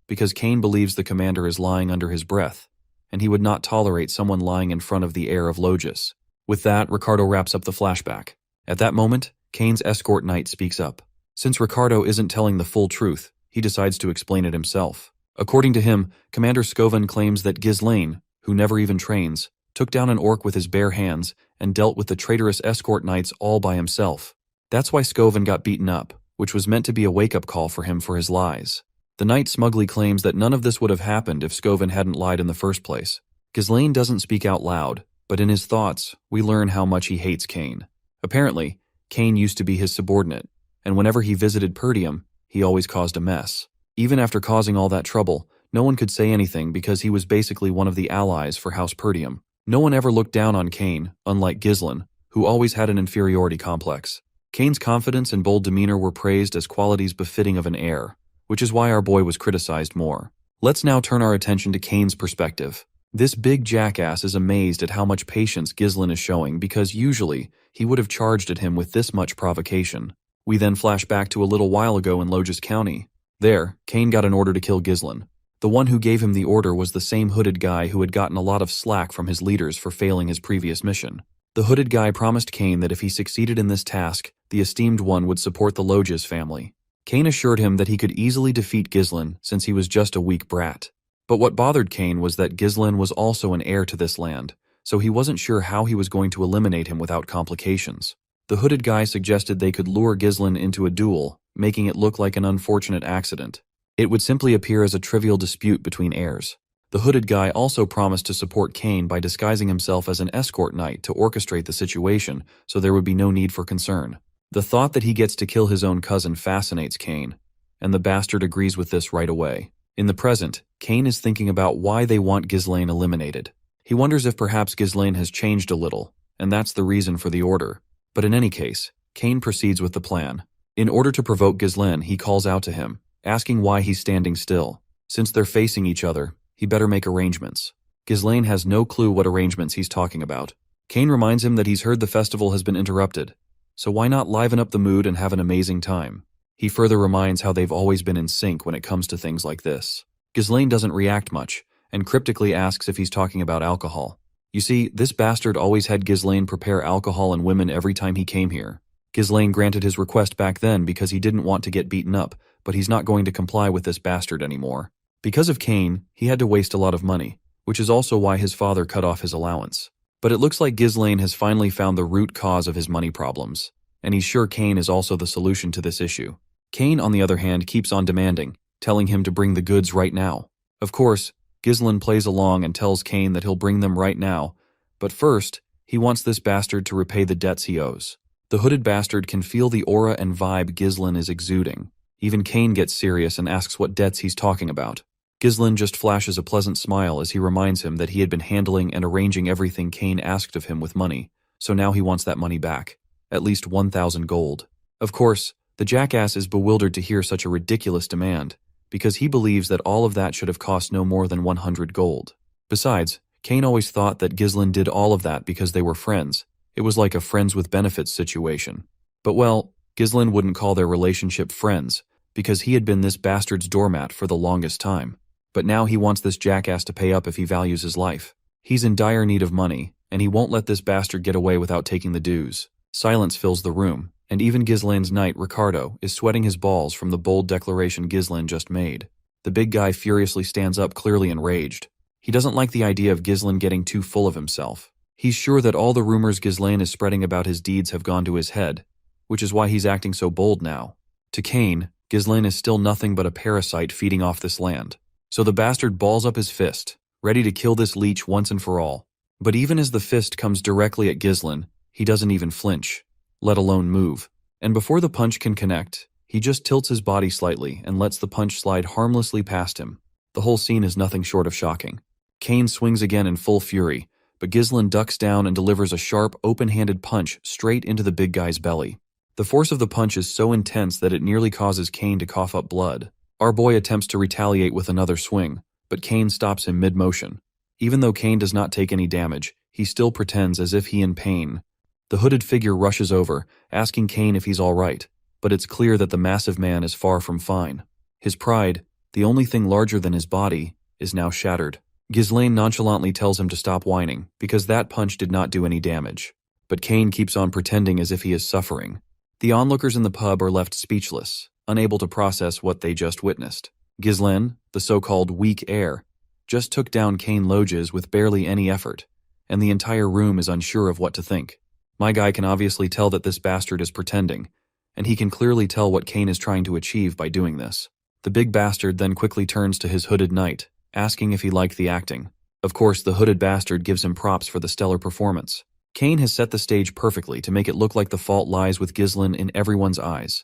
because Cain believes the commander is lying under his breath, and he would not tolerate someone lying in front of the heir of Logis. With that, Ricardo wraps up the flashback. At that moment, Cain's escort knight speaks up. Since Ricardo isn't telling the full truth, he decides to explain it himself. According to him, Commander Scoven claims that Ghislaine, who never even trains, took down an orc with his bare hands and dealt with the traitorous escort knights all by himself. That's why Scoven got beaten up, which was meant to be a wake-up call for him for his lies. The knight smugly claims that none of this would have happened if Scoven hadn't lied in the first place. Ghislaine doesn't speak out loud, but in his thoughts, we learn how much he hates Cain. Apparently, Cain used to be his subordinate, and whenever he visited Perdium, he always caused a mess. Even after causing all that trouble, no one could say anything because he was basically one of the allies for House Perdium. No one ever looked down on Cain, unlike Ghislaine, who always had an inferiority complex. Cain's confidence and bold demeanor were praised as qualities befitting of an heir, which is why our boy was criticized more. Let's now turn our attention to Cain's perspective. This big jackass is amazed at how much patience Ghislaine is showing because usually he would have charged at him with this much provocation. We then flash back to a little while ago in Logis County. There, Cain got an order to kill Ghislaine. The one who gave him the order was the same hooded guy who had gotten a lot of slack from his leaders for failing his previous mission. The hooded guy promised Cain that if he succeeded in this task, the esteemed one would support the Logis family. Cain assured him that he could easily defeat Ghislaine since he was just a weak brat. But what bothered Cain was that Ghislaine was also an heir to this land, so he wasn't sure how he was going to eliminate him without complications. The hooded guy suggested they could lure Ghislaine into a duel, making it look like an unfortunate accident. It would simply appear as a trivial dispute between heirs. The hooded guy also promised to support Cain by disguising himself as an escort knight to orchestrate the situation so there would be no need for concern. The thought that he gets to kill his own cousin fascinates Cain, and the bastard agrees with this right away. In the present, Cain is thinking about why they want Ghislaine eliminated. He wonders if perhaps Ghislaine has changed a little, and that's the reason for the order. But in any case, Cain proceeds with the plan. In order to provoke Ghislaine, he calls out to him, asking why he's standing still. Since they're facing each other, he better make arrangements. Ghislaine has no clue what arrangements he's talking about. Cain reminds him that he's heard the festival has been interrupted, so why not liven up the mood and have an amazing time? He further reminds how they've always been in sync when it comes to things like this. Ghislaine doesn't react much, and cryptically asks if he's talking about alcohol. You see, this bastard always had Ghislaine prepare alcohol and women every time he came here. Ghislaine granted his request back then because he didn't want to get beaten up, but he's not going to comply with this bastard anymore. Because of Cain, he had to waste a lot of money, which is also why his father cut off his allowance. But it looks like Ghislaine has finally found the root cause of his money problems, and he's sure Cain is also the solution to this issue. Cain, on the other hand, keeps on demanding, telling him to bring the goods right now. Of course, Ghislaine plays along and tells Cain that he'll bring them right now, but first, he wants this bastard to repay the debts he owes. The hooded bastard can feel the aura and vibe Ghislaine is exuding. Even Cain gets serious and asks what debts he's talking about. Ghislaine just flashes a pleasant smile as he reminds him that he had been handling and arranging everything Cain asked of him with money, so now he wants that money back. At least 1,000 gold. Of course, the jackass is bewildered to hear such a ridiculous demand, because he believes that all of that should have cost no more than 100 gold. Besides, Cain always thought that Ghislaine did all of that because they were friends. It was like a friends with benefits situation. But well, Ghislaine wouldn't call their relationship friends, because he had been this bastard's doormat for the longest time. But now he wants this jackass to pay up if he values his life. He's in dire need of money, and he won't let this bastard get away without taking the dues. Silence fills the room, and even Ghislaine's knight, Ricardo, is sweating his balls from the bold declaration Ghislaine just made. The big guy furiously stands up, clearly enraged. He doesn't like the idea of Ghislaine getting too full of himself. He's sure that all the rumors Ghislaine is spreading about his deeds have gone to his head, which is why he's acting so bold now. To Cain, Ghislaine is still nothing but a parasite feeding off this land. So the bastard balls up his fist, ready to kill this leech once and for all. But even as the fist comes directly at Ghislaine, he doesn't even flinch, let alone move. And before the punch can connect, he just tilts his body slightly and lets the punch slide harmlessly past him. The whole scene is nothing short of shocking. Cain swings again in full fury, but Ghislaine ducks down and delivers a sharp, open-handed punch straight into the big guy's belly. The force of the punch is so intense that it nearly causes Cain to cough up blood. Our boy attempts to retaliate with another swing, but Cain stops him mid-motion. Even though Cain does not take any damage, he still pretends as if he in pain. The hooded figure rushes over, asking Cain if he's all right, but it's clear that the massive man is far from fine. His pride, the only thing larger than his body, is now shattered. Ghislaine nonchalantly tells him to stop whining, because that punch did not do any damage. But Cain keeps on pretending as if he is suffering. The onlookers in the pub are left speechless, unable to process what they just witnessed. Ghislaine, the so-called weak heir, just took down Cain Logis with barely any effort, and the entire room is unsure of what to think. My guy can obviously tell that this bastard is pretending, and he can clearly tell what Cain is trying to achieve by doing this. The big bastard then quickly turns to his hooded knight, asking if he liked the acting. Of course, the hooded bastard gives him props for the stellar performance. Cain has set the stage perfectly to make it look like the fault lies with Ghislain in everyone's eyes.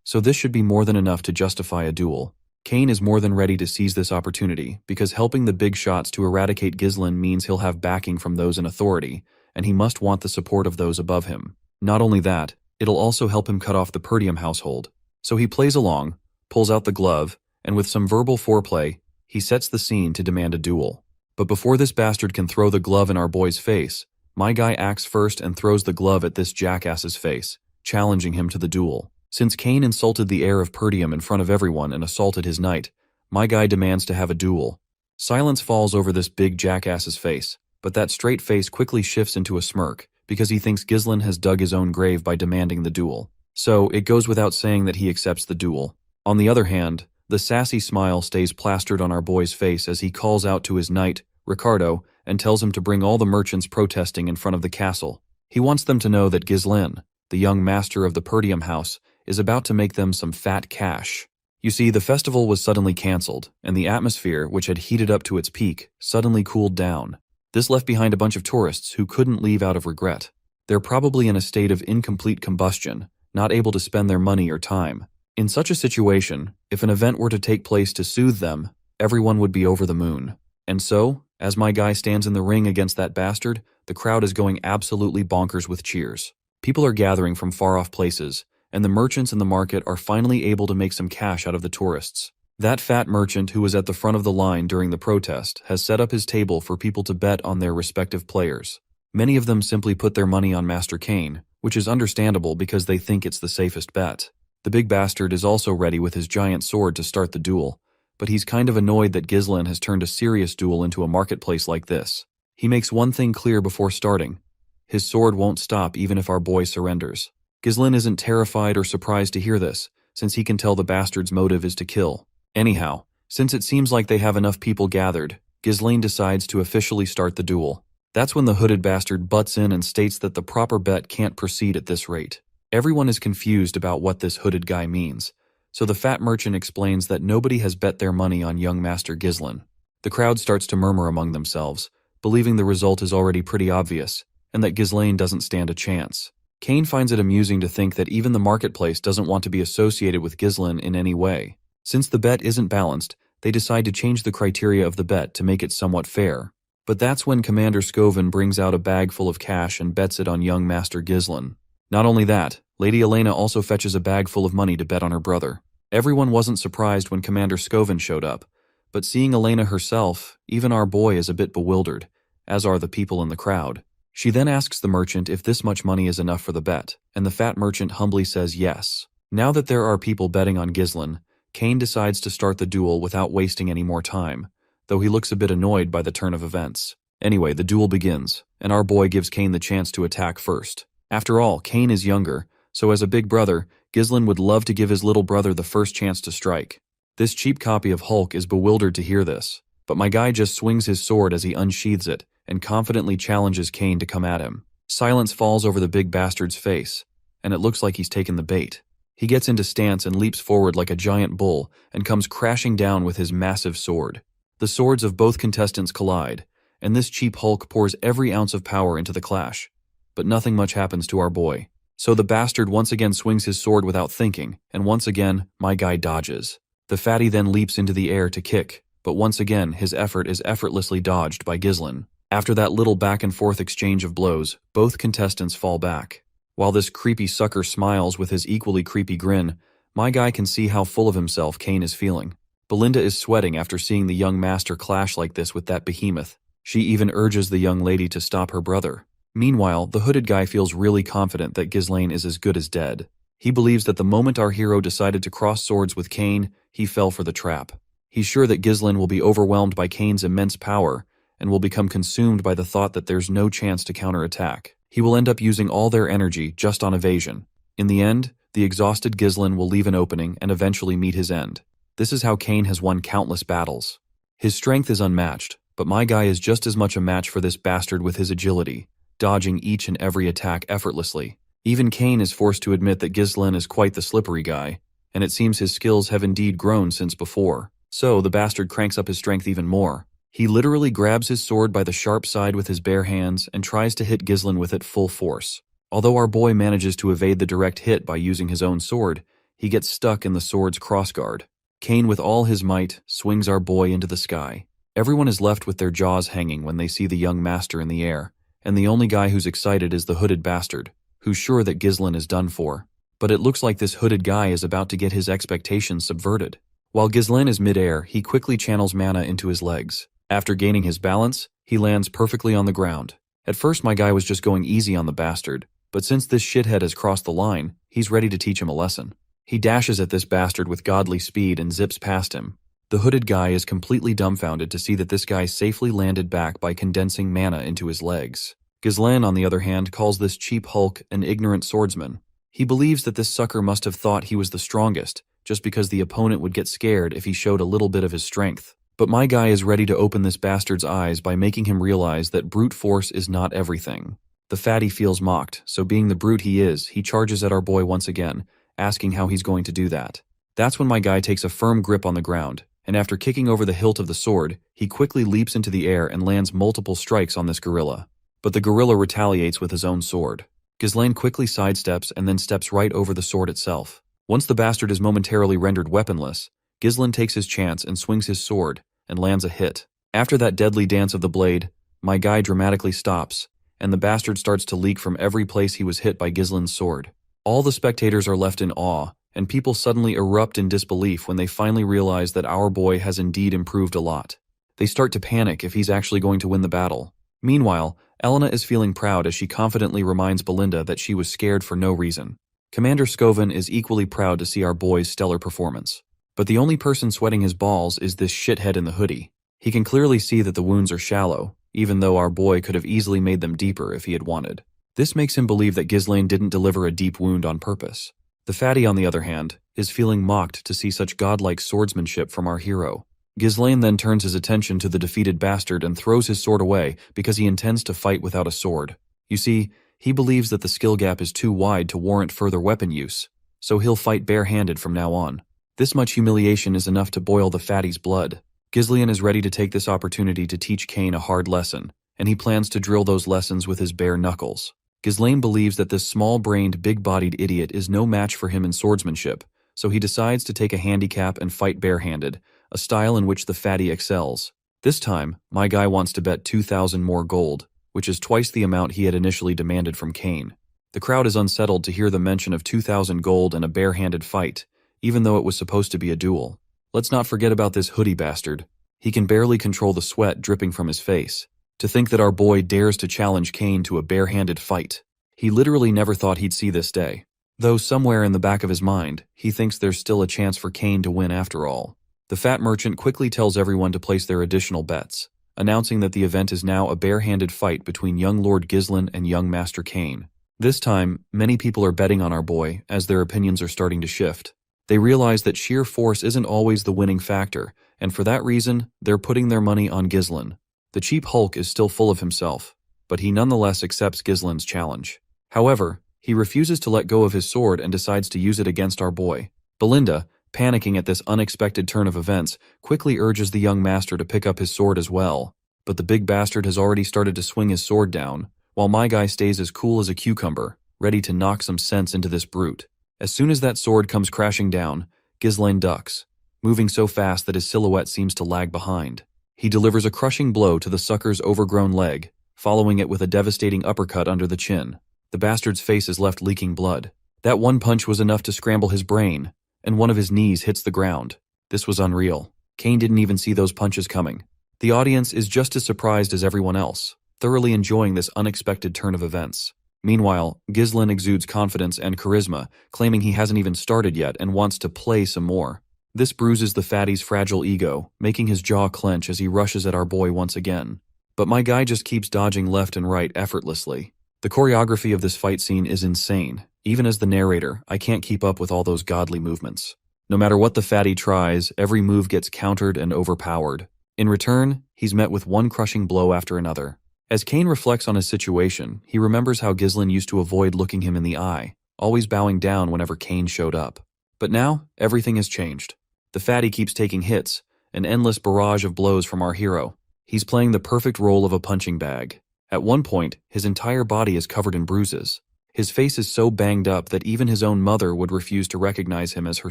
So this should be more than enough to justify a duel. Cain is more than ready to seize this opportunity, because helping the big shots to eradicate Ghislain means he'll have backing from those in authority, and he must want the support of those above him. Not only that, it'll also help him cut off the Perdium household. So he plays along, pulls out the glove, and with some verbal foreplay, he sets the scene to demand a duel. But before this bastard can throw the glove in our boy's face, my guy acts first and throws the glove at this jackass's face, challenging him to the duel. Since Cain insulted the heir of Perdium in front of everyone and assaulted his knight, my guy demands to have a duel. Silence falls over this big jackass's face, but that straight face quickly shifts into a smirk, because he thinks Ghislain has dug his own grave by demanding the duel. So, it goes without saying that he accepts the duel. On the other hand, the sassy smile stays plastered on our boy's face as he calls out to his knight, Ricardo, and tells him to bring all the merchants protesting in front of the castle. He wants them to know that Ghislain, the young master of the Perdium house, is about to make them some fat cash. You see, the festival was suddenly cancelled, and the atmosphere, which had heated up to its peak, suddenly cooled down. This left behind a bunch of tourists who couldn't leave out of regret. They're probably in a state of incomplete combustion, not able to spend their money or time. In such a situation, if an event were to take place to soothe them, everyone would be over the moon. And so, as my guy stands in the ring against that bastard, the crowd is going absolutely bonkers with cheers. People are gathering from far-off places, and the merchants in the market are finally able to make some cash out of the tourists. That fat merchant who was at the front of the line during the protest has set up his table for people to bet on their respective players. Many of them simply put their money on Master Cain, which is understandable because they think it's the safest bet. The big bastard is also ready with his giant sword to start the duel, but he's kind of annoyed that Ghislain has turned a serious duel into a marketplace like this. He makes one thing clear before starting. His sword won't stop even if our boy surrenders. Ghislain isn't terrified or surprised to hear this, since he can tell the bastard's motive is to kill. Anyhow, since it seems like they have enough people gathered, Ghislain decides to officially start the duel. That's when the hooded bastard butts in and states that the proper bet can't proceed at this rate. Everyone is confused about what this hooded guy means, so the fat merchant explains that nobody has bet their money on young Master Ghislain. The crowd starts to murmur among themselves, believing the result is already pretty obvious, and that Ghislain doesn't stand a chance. Cain finds it amusing to think that even the marketplace doesn't want to be associated with Ghislain in any way. Since the bet isn't balanced, they decide to change the criteria of the bet to make it somewhat fair. But that's when Commander Scoven brings out a bag full of cash and bets it on young Master Ghislain. Not only that, Lady Elena also fetches a bag full of money to bet on her brother. Everyone wasn't surprised when Commander Scoven showed up, but seeing Elena herself, even our boy is a bit bewildered, as are the people in the crowd. She then asks the merchant if this much money is enough for the bet, and the fat merchant humbly says yes. Now that there are people betting on Ghislain, Cain decides to start the duel without wasting any more time, though he looks a bit annoyed by the turn of events. Anyway, the duel begins, and our boy gives Cain the chance to attack first. After all, Cain is younger, so as a big brother, Ghislain would love to give his little brother the first chance to strike. This cheap copy of Hulk is bewildered to hear this, but my guy just swings his sword as he unsheathes it, and confidently challenges Cain to come at him. Silence falls over the big bastard's face, and it looks like he's taken the bait. He gets into stance and leaps forward like a giant bull, and comes crashing down with his massive sword. The swords of both contestants collide, and this cheap Hulk pours every ounce of power into the clash. But nothing much happens to our boy. So the bastard once again swings his sword without thinking, and once again, my guy dodges. The fatty then leaps into the air to kick, but once again, his effort is effortlessly dodged by Ghislain. After that little back-and-forth exchange of blows, both contestants fall back. While this creepy sucker smiles with his equally creepy grin, my guy can see how full of himself Cain is feeling. Belinda is sweating after seeing the young master clash like this with that behemoth. She even urges the young lady to stop her brother. Meanwhile, the hooded guy feels really confident that Ghislain is as good as dead. He believes that the moment our hero decided to cross swords with Cain, he fell for the trap. He's sure that Ghislain will be overwhelmed by Cain's immense power, and will become consumed by the thought that there's no chance to counterattack. He will end up using all their energy just on evasion. In the end, the exhausted Ghislain will leave an opening and eventually meet his end. This is how Cain has won countless battles. His strength is unmatched, but my guy is just as much a match for this bastard with his agility, dodging each and every attack effortlessly. Even Cain is forced to admit that Ghislain is quite the slippery guy. and it seems his skills have indeed grown since before. So the bastard cranks up his strength even more. He literally grabs his sword by the sharp side with his bare hands and tries to hit Ghislain with it full force. Although our boy manages to evade the direct hit by using his own sword, he gets stuck in the sword's crossguard. Cain, with all his might, swings our boy into the sky. Everyone is left with their jaws hanging when they see the young master in the air, and the only guy who's excited is the hooded bastard, who's sure that Ghislain is done for. But it looks like this hooded guy is about to get his expectations subverted. While Ghislain is mid-air, he quickly channels mana into his legs. After gaining his balance, he lands perfectly on the ground. At first my guy was just going easy on the bastard, but since this shithead has crossed the line, he's ready to teach him a lesson. He dashes at this bastard with godly speed and zips past him. The hooded guy is completely dumbfounded to see that this guy safely landed back by condensing mana into his legs. Ghislain, on the other hand, calls this cheap hulk an ignorant swordsman. He believes that this sucker must have thought he was the strongest, just because the opponent would get scared if he showed a little bit of his strength. But my guy is ready to open this bastard's eyes by making him realize that brute force is not everything. The fatty feels mocked, so being the brute he is, he charges at our boy once again, asking how he's going to do that. That's when my guy takes a firm grip on the ground, and after kicking over the hilt of the sword, he quickly leaps into the air and lands multiple strikes on this gorilla. But the gorilla retaliates with his own sword. Ghislain quickly sidesteps and then steps right over the sword itself. Once the bastard is momentarily rendered weaponless, Ghislain takes his chance and swings his sword, and lands a hit. After that deadly dance of the blade, my guy dramatically stops, and the bastard starts to leak from every place he was hit by Ghislain's sword. All the spectators are left in awe, and people suddenly erupt in disbelief when they finally realize that our boy has indeed improved a lot. They start to panic if he's actually going to win the battle. Meanwhile, Elena is feeling proud as she confidently reminds Belinda that she was scared for no reason. Commander Scoven is equally proud to see our boy's stellar performance. But the only person sweating his balls is this shithead in the hoodie. He can clearly see that the wounds are shallow, even though our boy could have easily made them deeper if he had wanted. This makes him believe that Ghislain didn't deliver a deep wound on purpose. The fatty, on the other hand, is feeling mocked to see such godlike swordsmanship from our hero. Ghislain then turns his attention to the defeated bastard and throws his sword away because he intends to fight without a sword. You see, he believes that the skill gap is too wide to warrant further weapon use, so he'll fight barehanded from now on. This much humiliation is enough to boil the fatty's blood. Ghislain is ready to take this opportunity to teach Cain a hard lesson, and he plans to drill those lessons with his bare knuckles. Ghislain believes that this small-brained, big-bodied idiot is no match for him in swordsmanship, so he decides to take a handicap and fight barehanded, a style in which the fatty excels. This time, my guy wants to bet 2,000 more gold, which is twice the amount he had initially demanded from Cain. The crowd is unsettled to hear the mention of 2,000 gold and a barehanded fight, even though it was supposed to be a duel. Let's not forget about this hoodie bastard. He can barely control the sweat dripping from his face. To think that our boy dares to challenge Cain to a barehanded fight. He literally never thought he'd see this day. Though somewhere in the back of his mind, he thinks there's still a chance for Cain to win after all. The fat merchant quickly tells everyone to place their additional bets, announcing that the event is now a barehanded fight between young Lord Ghislain and young Master Cain. This time, many people are betting on our boy, as their opinions are starting to shift. They realize that sheer force isn't always the winning factor, and for that reason, they're putting their money on Ghislain. The cheap hulk is still full of himself, but he nonetheless accepts Ghislain's challenge. However, he refuses to let go of his sword and decides to use it against our boy. Belinda, panicking at this unexpected turn of events, quickly urges the young master to pick up his sword as well. But the big bastard has already started to swing his sword down, while my guy stays as cool as a cucumber, ready to knock some sense into this brute. As soon as that sword comes crashing down, Ghislain ducks, moving so fast that his silhouette seems to lag behind. He delivers a crushing blow to the sucker's overgrown leg, following it with a devastating uppercut under the chin. The bastard's face is left leaking blood. That one punch was enough to scramble his brain, and one of his knees hits the ground. This was unreal. Cain didn't even see those punches coming. The audience is just as surprised as everyone else, thoroughly enjoying this unexpected turn of events. Meanwhile, Ghislain exudes confidence and charisma, claiming he hasn't even started yet and wants to play some more. This bruises the fatty's fragile ego, making his jaw clench as he rushes at our boy once again. But my guy just keeps dodging left and right effortlessly. The choreography of this fight scene is insane. Even as the narrator, I can't keep up with all those godly movements. No matter what the fatty tries, every move gets countered and overpowered. In return, he's met with one crushing blow after another. As Cain reflects on his situation, he remembers how Ghislain used to avoid looking him in the eye, always bowing down whenever Cain showed up. But now, everything has changed. The fatty keeps taking hits, an endless barrage of blows from our hero. He's playing the perfect role of a punching bag. At one point, his entire body is covered in bruises. His face is so banged up that even his own mother would refuse to recognize him as her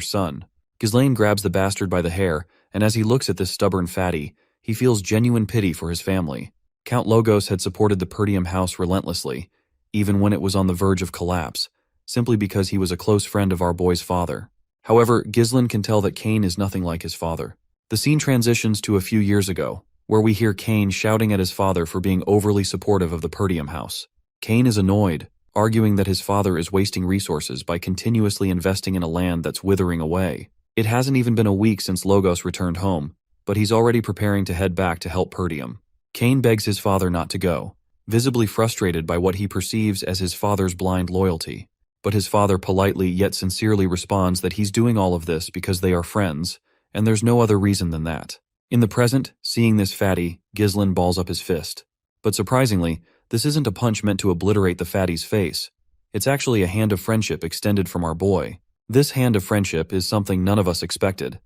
son. Ghislaine grabs the bastard by the hair, and as he looks at this stubborn fatty, he feels genuine pity for his family. Count Logos had supported the Perdium house relentlessly, even when it was on the verge of collapse, simply because he was a close friend of our boy's father. However, Ghislaine can tell that Cain is nothing like his father. The scene transitions to a few years ago, where we hear Cain shouting at his father for being overly supportive of the Perdium house. Cain is annoyed, arguing that his father is wasting resources by continuously investing in a land that's withering away. It hasn't even been a week since Logos returned home, but he's already preparing to head back to help Perdium. Cain begs his father not to go, visibly frustrated by what he perceives as his father's blind loyalty. But his father politely yet sincerely responds that he's doing all of this because they are friends, and there's no other reason than that. In the present, seeing this fatty, Ghislaine balls up his fist. But surprisingly, this isn't a punch meant to obliterate the fatty's face. It's actually a hand of friendship extended from our boy. This hand of friendship is something none of us expected.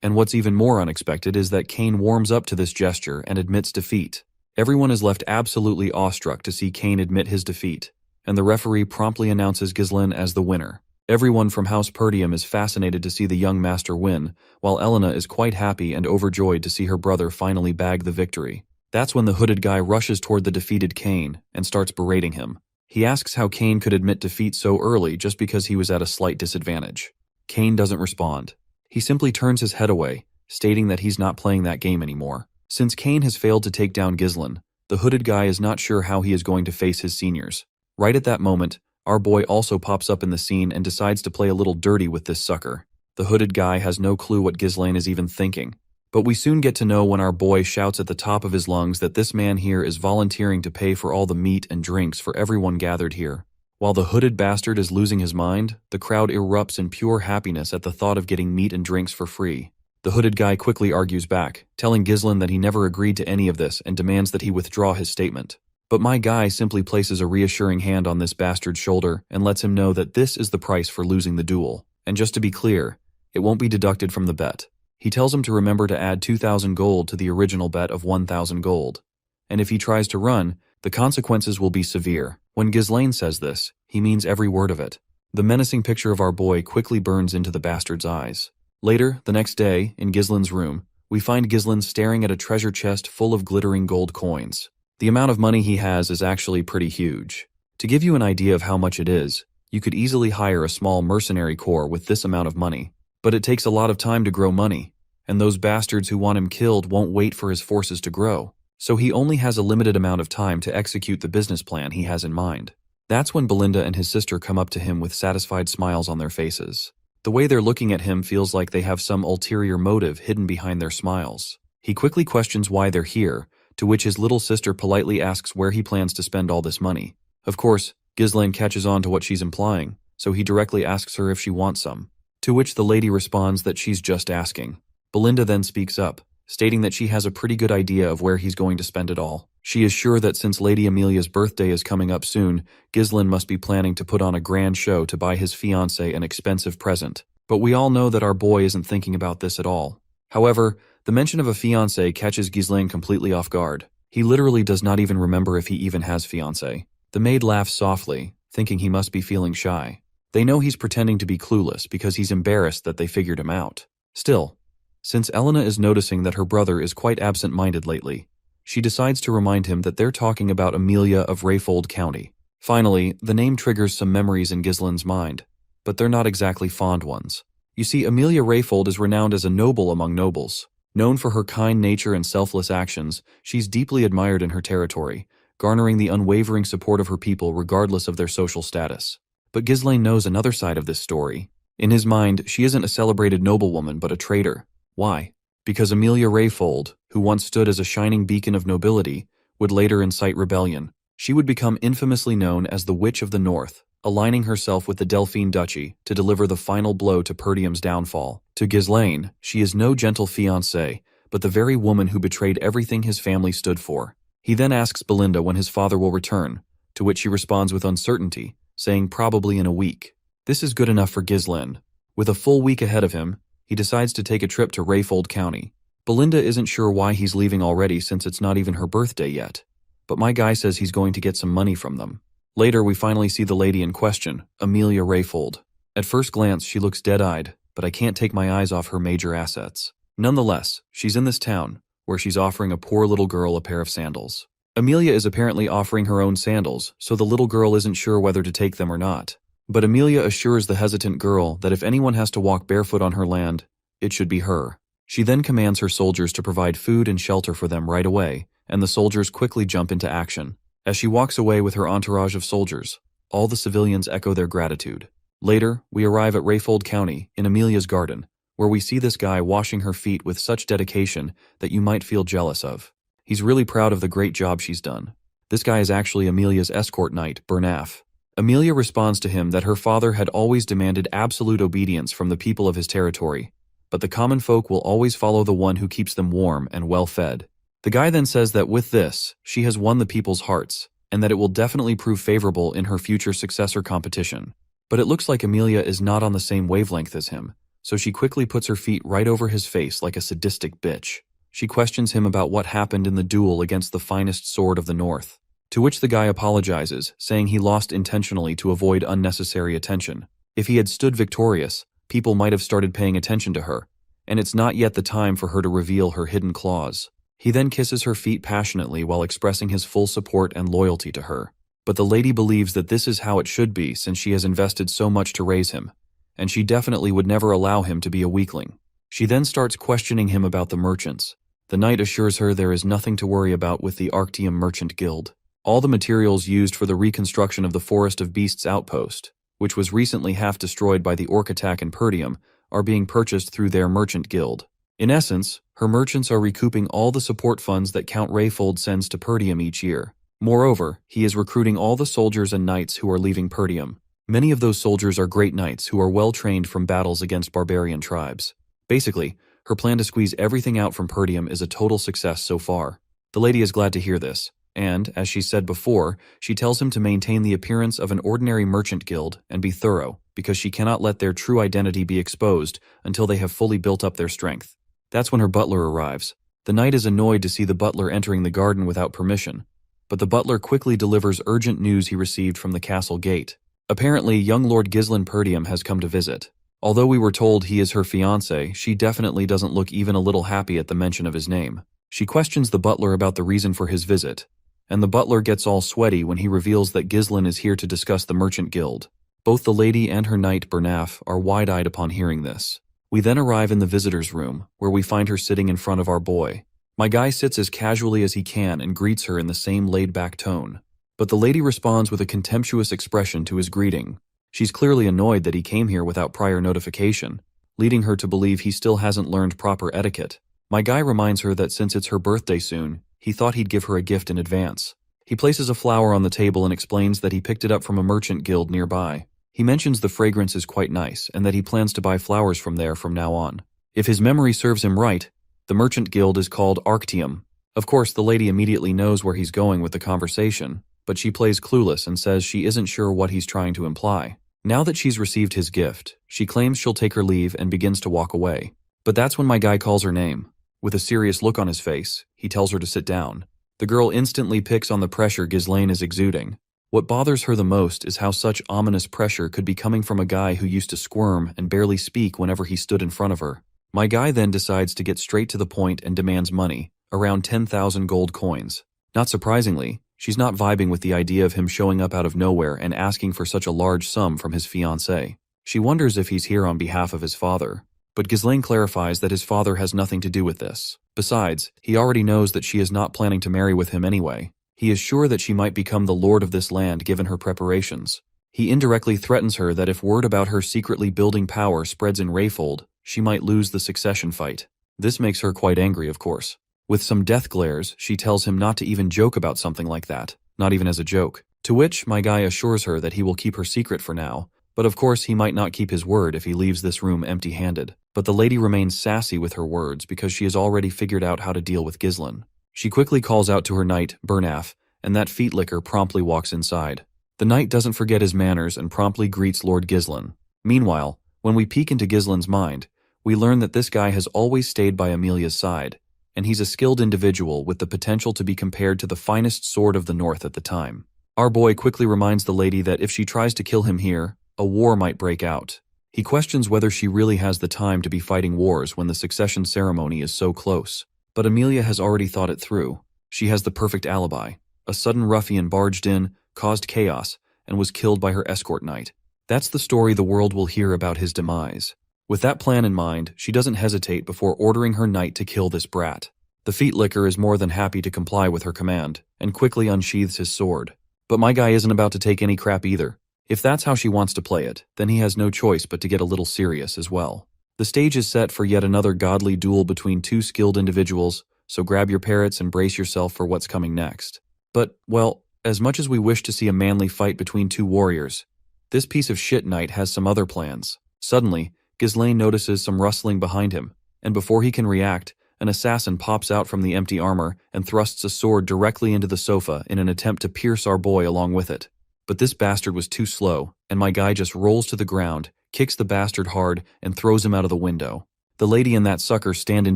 And what's even more unexpected is that Cain warms up to this gesture and admits defeat. Everyone is left absolutely awestruck to see Cain admit his defeat, and the referee promptly announces Ghislaine as the winner. Everyone from House Perdium is fascinated to see the young master win, while Elena is quite happy and overjoyed to see her brother finally bag the victory. That's when the hooded guy rushes toward the defeated Cain and starts berating him. He asks how Cain could admit defeat so early just because he was at a slight disadvantage. Cain doesn't respond. He simply turns his head away, stating that he's not playing that game anymore. Since Cain has failed to take down Ghislaine, the hooded guy is not sure how he is going to face his seniors. Right at that moment, our boy also pops up in the scene and decides to play a little dirty with this sucker. The hooded guy has no clue what Ghislaine is even thinking. But we soon get to know when our boy shouts at the top of his lungs that this man here is volunteering to pay for all the meat and drinks for everyone gathered here. While the hooded bastard is losing his mind, the crowd erupts in pure happiness at the thought of getting meat and drinks for free. The hooded guy quickly argues back, telling Ghislaine that he never agreed to any of this and demands that he withdraw his statement. But my guy simply places a reassuring hand on this bastard's shoulder and lets him know that this is the price for losing the duel. And just to be clear, it won't be deducted from the bet. He tells him to remember to add 2,000 gold to the original bet of 1,000 gold. And if he tries to run, the consequences will be severe. When Ghislaine says this, he means every word of it. The menacing picture of our boy quickly burns into the bastard's eyes. Later, the next day, in Ghislaine's room, we find Ghislaine staring at a treasure chest full of glittering gold coins. The amount of money he has is actually pretty huge. To give you an idea of how much it is, you could easily hire a small mercenary corps with this amount of money. But it takes a lot of time to grow money, and those bastards who want him killed won't wait for his forces to grow. So he only has a limited amount of time to execute the business plan he has in mind. That's when Belinda and his sister come up to him with satisfied smiles on their faces. The way they're looking at him feels like they have some ulterior motive hidden behind their smiles. He quickly questions why they're here, to which his little sister politely asks where he plans to spend all this money. Of course, Ghislaine catches on to what she's implying, so he directly asks her if she wants some, to which the lady responds that she's just asking. Belinda then speaks up, stating that she has a pretty good idea of where he's going to spend it all. She is sure that since Lady Amelia's birthday is coming up soon, Ghislaine must be planning to put on a grand show to buy his fiancée an expensive present. But we all know that our boy isn't thinking about this at all. However, the mention of a fiancé catches Ghislaine completely off guard. He literally does not even remember if he even has fiancé. The maid laughs softly, thinking he must be feeling shy. They know he's pretending to be clueless because he's embarrassed that they figured him out. Still, since Elena is noticing that her brother is quite absent-minded lately, she decides to remind him that they're talking about Amelia of Rayfold County. Finally, the name triggers some memories in Ghislaine's mind, but they're not exactly fond ones. You see, Amelia Rayfold is renowned as a noble among nobles. Known for her kind nature and selfless actions, she's deeply admired in her territory, garnering the unwavering support of her people regardless of their social status. But Ghislaine knows another side of this story. In his mind, she isn't a celebrated noblewoman but a traitor. Why? Because Amelia Rayfold, who once stood as a shining beacon of nobility, would later incite rebellion. She would become infamously known as the Witch of the North, aligning herself with the Delphine Duchy to deliver the final blow to Perdium's downfall. To Ghislaine, she is no gentle fiancée, but the very woman who betrayed everything his family stood for. He then asks Belinda when his father will return, to which she responds with uncertainty, saying probably in a week. This is good enough for Ghislaine, With a full week ahead of him, he decides to take a trip to Rayfold County. Belinda isn't sure why he's leaving already since it's not even her birthday yet, but my guy says he's going to get some money from them. Later, we finally see the lady in question, Amelia Rayfold. At first glance, she looks dead-eyed, but I can't take my eyes off her major assets. Nonetheless, she's in this town, where she's offering a poor little girl a pair of sandals. Amelia is apparently offering her own sandals, so the little girl isn't sure whether to take them or not. But Amelia assures the hesitant girl that if anyone has to walk barefoot on her land, it should be her. She then commands her soldiers to provide food and shelter for them right away, and the soldiers quickly jump into action. As she walks away with her entourage of soldiers, all the civilians echo their gratitude. Later, we arrive at Rayfold County, in Amelia's garden, where we see this guy washing her feet with such dedication that you might feel jealous of. He's really proud of the great job she's done. This guy is actually Amelia's escort knight, Bernaf. Amelia responds to him that her father had always demanded absolute obedience from the people of his territory, but the common folk will always follow the one who keeps them warm and well-fed. The guy then says that with this, she has won the people's hearts, and that it will definitely prove favorable in her future successor competition. But it looks like Amelia is not on the same wavelength as him, so she quickly puts her feet right over his face like a sadistic bitch. She questions him about what happened in the duel against the finest sword of the North, to which the guy apologizes, saying he lost intentionally to avoid unnecessary attention. If he had stood victorious, people might have started paying attention to her, and it's not yet the time for her to reveal her hidden claws. He then kisses her feet passionately while expressing his full support and loyalty to her. But the lady believes that this is how it should be since she has invested so much to raise him, and she definitely would never allow him to be a weakling. She then starts questioning him about the merchants. The knight assures her there is nothing to worry about with the Arctium Merchant Guild. All the materials used for the reconstruction of the Forest of Beasts outpost, which was recently half destroyed by the orc attack in Perdium, are being purchased through their merchant guild. In essence, her merchants are recouping all the support funds that Count Rayfold sends to Perdium each year. Moreover, he is recruiting all the soldiers and knights who are leaving Perdium. Many of those soldiers are great knights who are well trained from battles against barbarian tribes. Basically, her plan to squeeze everything out from Perdium is a total success so far. The lady is glad to hear this, and, as she said before, she tells him to maintain the appearance of an ordinary merchant guild and be thorough, because she cannot let their true identity be exposed until they have fully built up their strength. That's when her butler arrives. The knight is annoyed to see the butler entering the garden without permission, but the butler quickly delivers urgent news he received from the castle gate. Apparently, young Lord Ghislain Perdium has come to visit. Although we were told he is her fiancé, she definitely doesn't look even a little happy at the mention of his name. She questions the butler about the reason for his visit, and the butler gets all sweaty when he reveals that Ghislain is here to discuss the merchant guild. Both the lady and her knight Bernaf are wide-eyed upon hearing this. We then arrive in the visitor's room, where we find her sitting in front of our boy. My guy sits as casually as he can and greets her in the same laid-back tone. But the lady responds with a contemptuous expression to his greeting. She's clearly annoyed that he came here without prior notification, leading her to believe he still hasn't learned proper etiquette. My guy reminds her that since it's her birthday soon, he thought he'd give her a gift in advance. He places a flower on the table and explains that he picked it up from a merchant guild nearby. He mentions the fragrance is quite nice and that he plans to buy flowers from there from now on. If his memory serves him right, the merchant guild is called Arctium. Of course, the lady immediately knows where he's going with the conversation, but she plays clueless and says she isn't sure what he's trying to imply. Now that she's received his gift, she claims she'll take her leave and begins to walk away. But that's when my guy calls her name. With a serious look on his face, he tells her to sit down. The girl instantly picks on the pressure Ghislain is exuding. What bothers her the most is how such ominous pressure could be coming from a guy who used to squirm and barely speak whenever he stood in front of her. My guy then decides to get straight to the point and demands money, around 10,000 gold coins. Not surprisingly, she's not vibing with the idea of him showing up out of nowhere and asking for such a large sum from his fiancée. She wonders if he's here on behalf of his father, but Ghislain clarifies that his father has nothing to do with this. Besides, he already knows that she is not planning to marry with him anyway. He is sure that she might become the lord of this land given her preparations. He indirectly threatens her that if word about her secretly building power spreads in Rayfold, she might lose the succession fight. This makes her quite angry, of course. With some death glares, she tells him not to even joke about something like that, not even as a joke. To which my guy assures her that he will keep her secret for now, but of course he might not keep his word if he leaves this room empty-handed. But the lady remains sassy with her words because she has already figured out how to deal with Ghislain. She quickly calls out to her knight, Bernaf, and that feet licker promptly walks inside. The knight doesn't forget his manners and promptly greets Lord Ghislain. Meanwhile, When we peek into Ghislaine's mind, we learn that this guy has always stayed by Amelia's side, and he's a skilled individual with the potential to be compared to the finest sword of the North at the time. Our boy quickly reminds the lady that if she tries to kill him here, a war might break out. He questions whether she really has the time to be fighting wars when the succession ceremony is so close. But Amelia has already thought it through. She has the perfect alibi. A sudden ruffian barged in, caused chaos, and was killed by her escort knight. That's the story the world will hear about his demise. With that plan in mind, she doesn't hesitate before ordering her knight to kill this brat. The feet licker is more than happy to comply with her command, and quickly unsheathes his sword. But my guy isn't about to take any crap either. If that's how she wants to play it, then he has no choice but to get a little serious as well. The stage is set for yet another godly duel between two skilled individuals, so grab your parrots and brace yourself for what's coming next. But, well, as much as we wish to see a manly fight between two warriors, this piece of shit knight has some other plans. Suddenly, Ghislaine notices some rustling behind him, and before he can react, an assassin pops out from the empty armor and thrusts a sword directly into the sofa in an attempt to pierce our boy along with it. But this bastard was too slow, and my guy just rolls to the ground, kicks the bastard hard, and throws him out of the window. The lady and that sucker stand in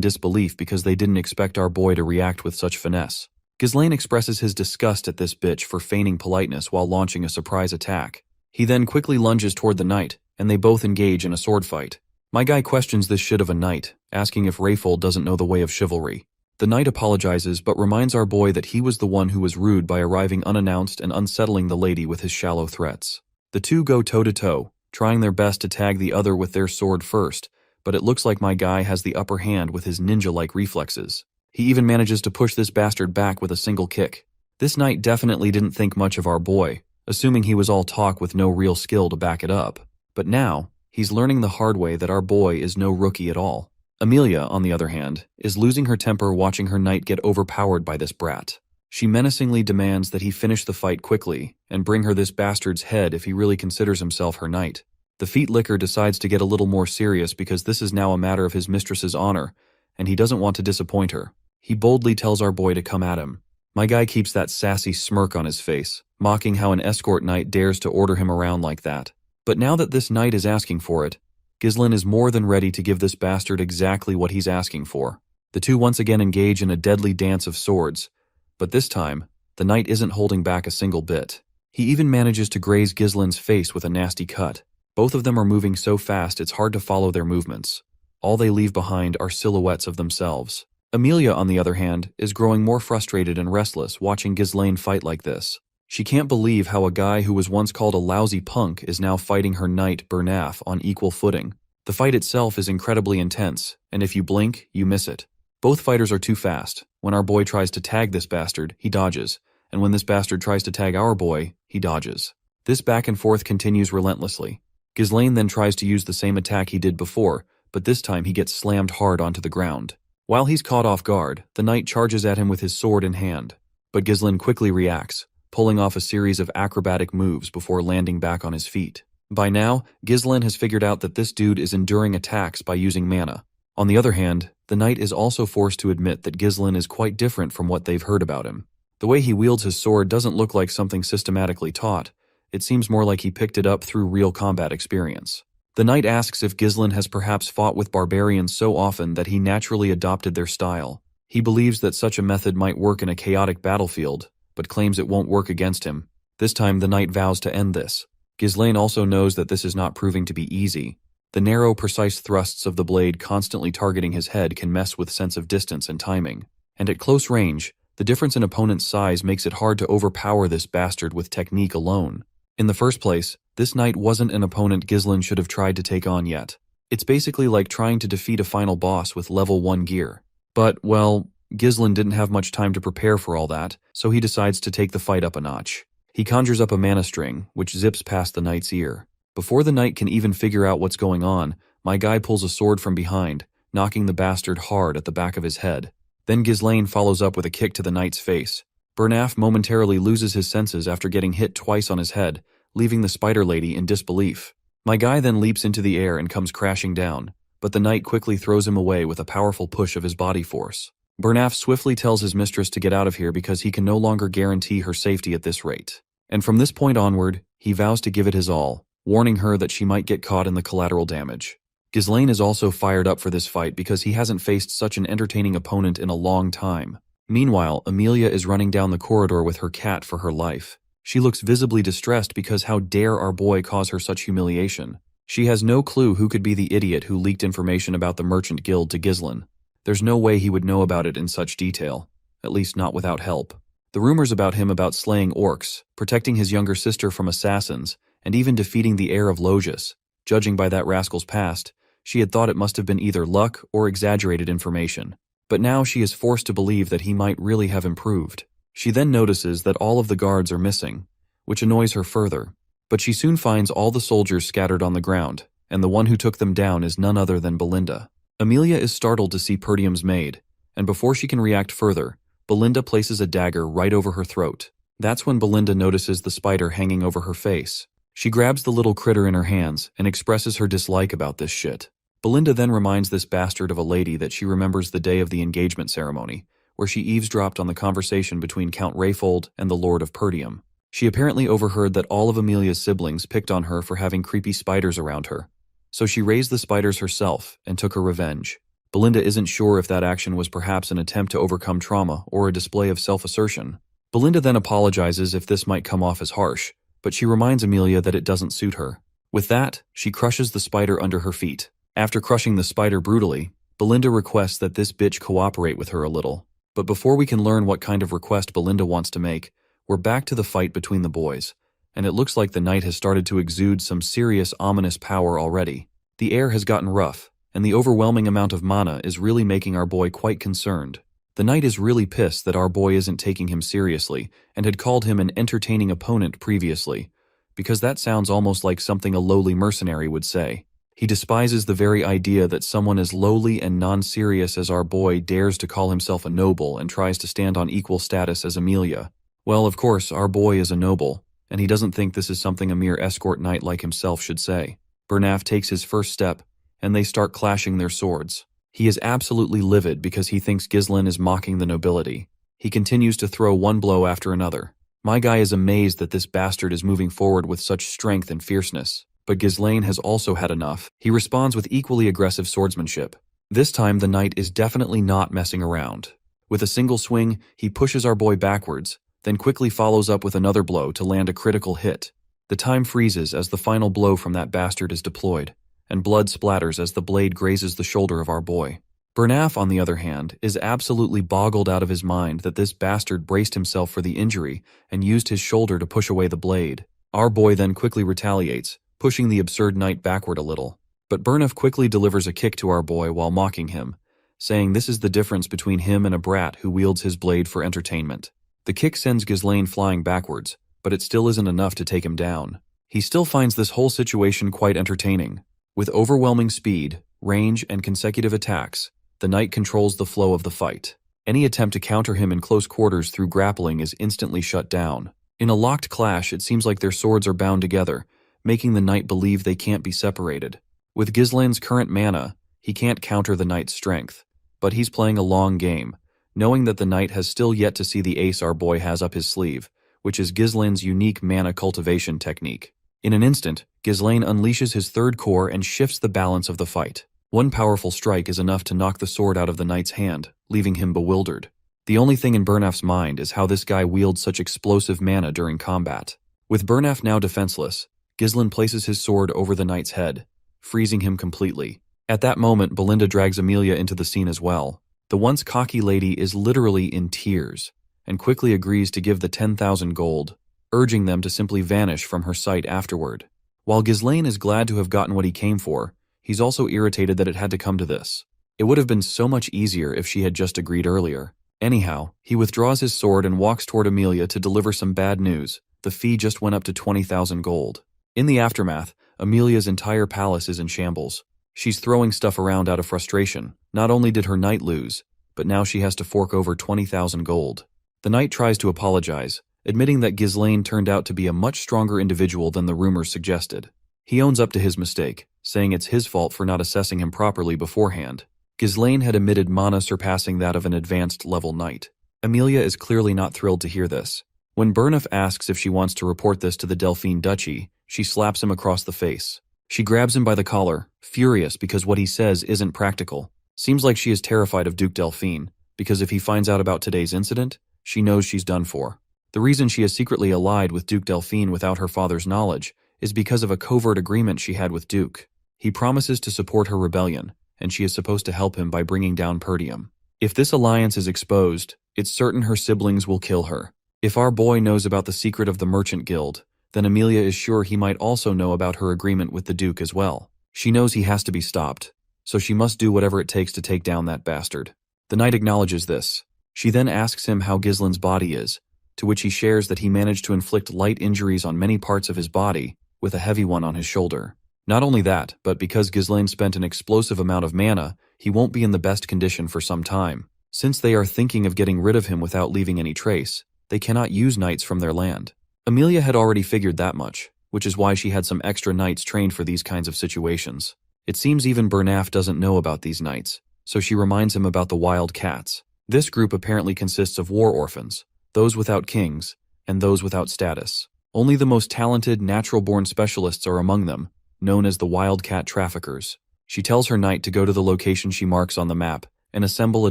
disbelief because they didn't expect our boy to react with such finesse. Ghislaine expresses his disgust at this bitch for feigning politeness while launching a surprise attack. He then quickly lunges toward the knight, and they both engage in a sword fight. My guy questions this shit of a knight, asking if Rayful doesn't know the way of chivalry. The knight apologizes but reminds our boy that he was the one who was rude by arriving unannounced and unsettling the lady with his shallow threats. The two go toe-to-toe, trying their best to tag the other with their sword first, but it looks like my guy has the upper hand with his ninja-like reflexes. He even manages to push this bastard back with a single kick. This knight definitely didn't think much of our boy, assuming he was all talk with no real skill to back it up. But now, he's learning the hard way that our boy is no rookie at all. Amelia, on the other hand, is losing her temper watching her knight get overpowered by this brat. She menacingly demands that he finish the fight quickly and bring her this bastard's head if he really considers himself her knight. The feet licker decides to get a little more serious because this is now a matter of his mistress's honor, and he doesn't want to disappoint her. He boldly tells our boy to come at him. My guy keeps that sassy smirk on his face, mocking how an escort knight dares to order him around like that. But now that this knight is asking for it, Ghislaine is more than ready to give this bastard exactly what he's asking for. The two once again engage in a deadly dance of swords, but this time, the knight isn't holding back a single bit. He even manages to graze Ghislaine's face with a nasty cut. Both of them are moving so fast it's hard to follow their movements. All they leave behind are silhouettes of themselves. Amelia, on the other hand, is growing more frustrated and restless watching Ghislaine fight like this. She can't believe how a guy who was once called a lousy punk is now fighting her knight, Bernaf, on equal footing. The fight itself is incredibly intense, and if you blink, you miss it. Both fighters are too fast. When our boy tries to tag this bastard, he dodges, and when this bastard tries to tag our boy, he dodges. This back and forth continues relentlessly. Ghislaine then tries to use the same attack he did before, but this time he gets slammed hard onto the ground. While he's caught off guard, the knight charges at him with his sword in hand, but Ghislaine quickly reacts, pulling off a series of acrobatic moves before landing back on his feet. By now, Ghislaine has figured out that this dude is enduring attacks by using mana. On the other hand, the knight is also forced to admit that Ghislaine is quite different from what they've heard about him. The way he wields his sword doesn't look like something systematically taught. It seems more like he picked it up through real combat experience. The knight asks if Ghislaine has perhaps fought with barbarians so often that he naturally adopted their style. He believes that such a method might work in a chaotic battlefield, but claims it won't work against him. This time the knight vows to end this. Ghislaine also knows that this is not proving to be easy. The narrow, precise thrusts of the blade constantly targeting his head can mess with sense of distance and timing. And at close range, the difference in opponent's size makes it hard to overpower this bastard with technique alone. In the first place, this knight wasn't an opponent Ghislaine should have tried to take on yet. It's basically like trying to defeat a final boss with level 1 gear. But, well, Ghislaine didn't have much time to prepare for all that, so he decides to take the fight up a notch. He conjures up a mana string, which zips past the knight's ear. Before the knight can even figure out what's going on, my guy pulls a sword from behind, knocking the bastard hard at the back of his head. Then Ghislaine follows up with a kick to the knight's face. Bernaf momentarily loses his senses after getting hit twice on his head, leaving the spider lady in disbelief. My guy then leaps into the air and comes crashing down, but the knight quickly throws him away with a powerful push of his body force. Bernaf swiftly tells his mistress to get out of here because he can no longer guarantee her safety at this rate. And from this point onward, he vows to give it his all, warning her that she might get caught in the collateral damage. Ghislaine is also fired up for this fight because he hasn't faced such an entertaining opponent in a long time. Meanwhile, Amelia is running down the corridor with her cat for her life. She looks visibly distressed because how dare our boy cause her such humiliation. She has no clue who could be the idiot who leaked information about the Merchant Guild to Ghislaine. There's no way he would know about it in such detail, at least not without help. The rumors about him about slaying orcs, protecting his younger sister from assassins, and even defeating the heir of Logius, judging by that rascal's past, she had thought it must have been either luck or exaggerated information. But now she is forced to believe that he might really have improved. She then notices that all of the guards are missing, which annoys her further. But she soon finds all the soldiers scattered on the ground, and the one who took them down is none other than Belinda. Amelia is startled to see Perdium's maid, and before she can react further, Belinda places a dagger right over her throat. That's when Belinda notices the spider hanging over her face. She grabs the little critter in her hands and expresses her dislike about this shit. Belinda then reminds this bastard of a lady that she remembers the day of the engagement ceremony, where she eavesdropped on the conversation between Count Rayfold and the Lord of Perdium. She apparently overheard that all of Amelia's siblings picked on her for having creepy spiders around her, so she raised the spiders herself and took her revenge. Belinda isn't sure if that action was perhaps an attempt to overcome trauma or a display of self-assertion. Belinda then apologizes if this might come off as harsh, but she reminds Amelia that it doesn't suit her. With that, she crushes the spider under her feet. After crushing the spider brutally, Belinda requests that this bitch cooperate with her a little. But before we can learn what kind of request Belinda wants to make, we're back to the fight between the boys, and it looks like the knight has started to exude some serious ominous power already. The air has gotten rough, and the overwhelming amount of mana is really making our boy quite concerned. The knight is really pissed that our boy isn't taking him seriously and had called him an entertaining opponent previously, because that sounds almost like something a lowly mercenary would say. He despises the very idea that someone as lowly and non-serious as our boy dares to call himself a noble and tries to stand on equal status as Amelia. Well, of course, our boy is a noble, and he doesn't think this is something a mere escort knight like himself should say. Bernaf takes his first step, and they start clashing their swords. He is absolutely livid because he thinks Ghislaine is mocking the nobility. He continues to throw one blow after another. My guy is amazed that this bastard is moving forward with such strength and fierceness. But Ghislaine has also had enough. He responds with equally aggressive swordsmanship. This time the knight is definitely not messing around. With a single swing, he pushes our boy backwards, then quickly follows up with another blow to land a critical hit. The time freezes as the final blow from that bastard is deployed, and blood splatters as the blade grazes the shoulder of our boy. Bernaf, on the other hand, is absolutely boggled out of his mind that this bastard braced himself for the injury and used his shoulder to push away the blade. Our boy then quickly retaliates, pushing the absurd knight backward a little. But Bernaf quickly delivers a kick to our boy while mocking him, saying this is the difference between him and a brat who wields his blade for entertainment. The kick sends Ghislaine flying backwards, but it still isn't enough to take him down. He still finds this whole situation quite entertaining. With overwhelming speed, range, and consecutive attacks, the knight controls the flow of the fight. Any attempt to counter him in close quarters through grappling is instantly shut down. In a locked clash, it seems like their swords are bound together, making the knight believe they can't be separated. With Ghislaine's current mana, he can't counter the knight's strength, but he's playing a long game, knowing that the knight has still yet to see the ace our boy has up his sleeve, which is Ghislaine's unique mana cultivation technique. In an instant, Ghislaine unleashes his third core and shifts the balance of the fight. One powerful strike is enough to knock the sword out of the knight's hand, leaving him bewildered. The only thing in Bernaf's mind is how this guy wields such explosive mana during combat. With Bernaf now defenseless, Ghislaine places his sword over the knight's head, freezing him completely. At that moment, Belinda drags Amelia into the scene as well. The once cocky lady is literally in tears, and quickly agrees to give the 10,000 gold, urging them to simply vanish from her sight afterward. While Ghislaine is glad to have gotten what he came for, he's also irritated that it had to come to this. It would have been so much easier if she had just agreed earlier. Anyhow, he withdraws his sword and walks toward Amelia to deliver some bad news. The fee just went up to 20,000 gold. In the aftermath, Amelia's entire palace is in shambles. She's throwing stuff around out of frustration. Not only did her knight lose, but now she has to fork over 20,000 gold. The knight tries to apologize, admitting that Ghislaine turned out to be a much stronger individual than the rumors suggested. He owns up to his mistake, saying it's his fault for not assessing him properly beforehand. Ghislaine had emitted mana surpassing that of an advanced level knight. Amelia is clearly not thrilled to hear this. When Bernaf asks if she wants to report this to the Delphine Duchy, She slaps him across the face. She grabs him by the collar, furious because what he says isn't practical. Seems like she is terrified of Duke Delphine, because if he finds out about today's incident, she knows she's done for. The reason she is secretly allied with Duke Delphine without her father's knowledge is because of a covert agreement she had with Duke. He promises to support her rebellion, and she is supposed to help him by bringing down Perdium. If this alliance is exposed, it's certain her siblings will kill her. If our boy knows about the secret of the Merchant Guild, then Amelia is sure he might also know about her agreement with the Duke as well. She knows he has to be stopped, so she must do whatever it takes to take down that bastard. The knight acknowledges this. She then asks him how Gislin's body is, to which he shares that he managed to inflict light injuries on many parts of his body, with a heavy one on his shoulder. Not only that, but because Ghislaine spent an explosive amount of mana, he won't be in the best condition for some time. Since they are thinking of getting rid of him without leaving any trace, they cannot use knights from their land. Amelia had already figured that much, which is why she had some extra knights trained for these kinds of situations. It seems even Bernaf doesn't know about these knights, so she reminds him about the wild cats. This group apparently consists of war orphans, those without kings, and those without status. Only the most talented, natural-born specialists are among them, known as the wildcat traffickers. She tells her knight to go to the location she marks on the map and assemble a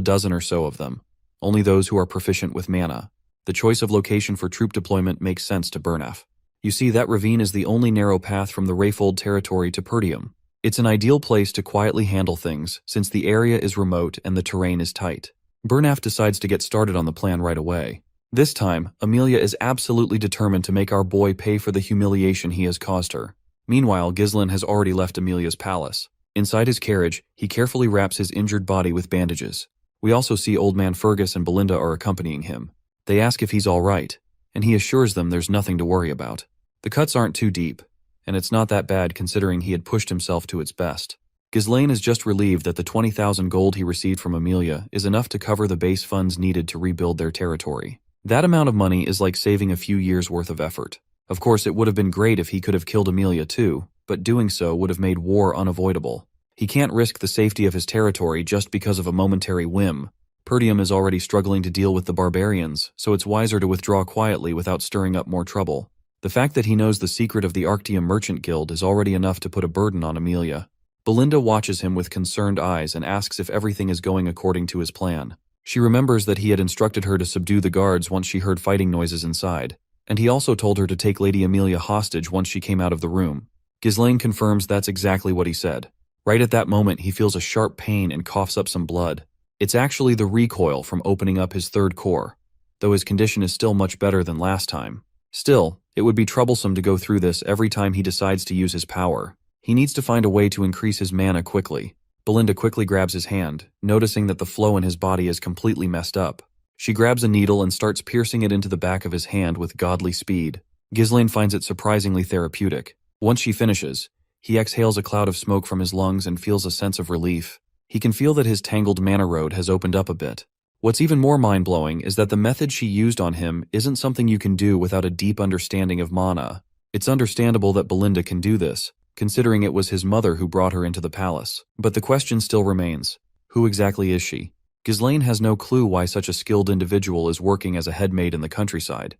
dozen or so of them, only those who are proficient with mana. The choice of location for troop deployment makes sense to Bernaf. You see, that ravine is the only narrow path from the Rayfold territory to Perdium. It's an ideal place to quietly handle things, since the area is remote and the terrain is tight. Bernaf decides to get started on the plan right away. This time, Amelia is absolutely determined to make our boy pay for the humiliation he has caused her. Meanwhile, Ghislain has already left Amelia's palace. Inside his carriage, he carefully wraps his injured body with bandages. We also see Old Man Fergus and Belinda are accompanying him. They ask if he's all right, and he assures them there's nothing to worry about. The cuts aren't too deep, and it's not that bad considering he had pushed himself to its best. Ghislain is just relieved that the 20,000 gold he received from Amelia is enough to cover the base funds needed to rebuild their territory. That amount of money is like saving a few years' worth of effort. Of course, it would have been great if he could have killed Amelia too, but doing so would have made war unavoidable. He can't risk the safety of his territory just because of a momentary whim. Perdium is already struggling to deal with the barbarians, so it's wiser to withdraw quietly without stirring up more trouble. The fact that he knows the secret of the Arctium Merchant Guild is already enough to put a burden on Amelia. Belinda watches him with concerned eyes and asks if everything is going according to his plan. She remembers that he had instructed her to subdue the guards once she heard fighting noises inside, and he also told her to take Lady Amelia hostage once she came out of the room. Ghislain confirms that's exactly what he said. Right at that moment, he feels a sharp pain and coughs up some blood. It's actually the recoil from opening up his third core, though his condition is still much better than last time. Still, it would be troublesome to go through this every time he decides to use his power. He needs to find a way to increase his mana quickly. Belinda quickly grabs his hand, noticing that the flow in his body is completely messed up. She grabs a needle and starts piercing it into the back of his hand with godly speed. Ghislain finds it surprisingly therapeutic. Once she finishes, he exhales a cloud of smoke from his lungs and feels a sense of relief. He can feel that his tangled mana road has opened up a bit. What's even more mind-blowing is that the method she used on him isn't something you can do without a deep understanding of mana. It's understandable that Belinda can do this, considering it was his mother who brought her into the palace. But the question still remains, who exactly is she? Ghislain has no clue why such a skilled individual is working as a headmaid in the countryside,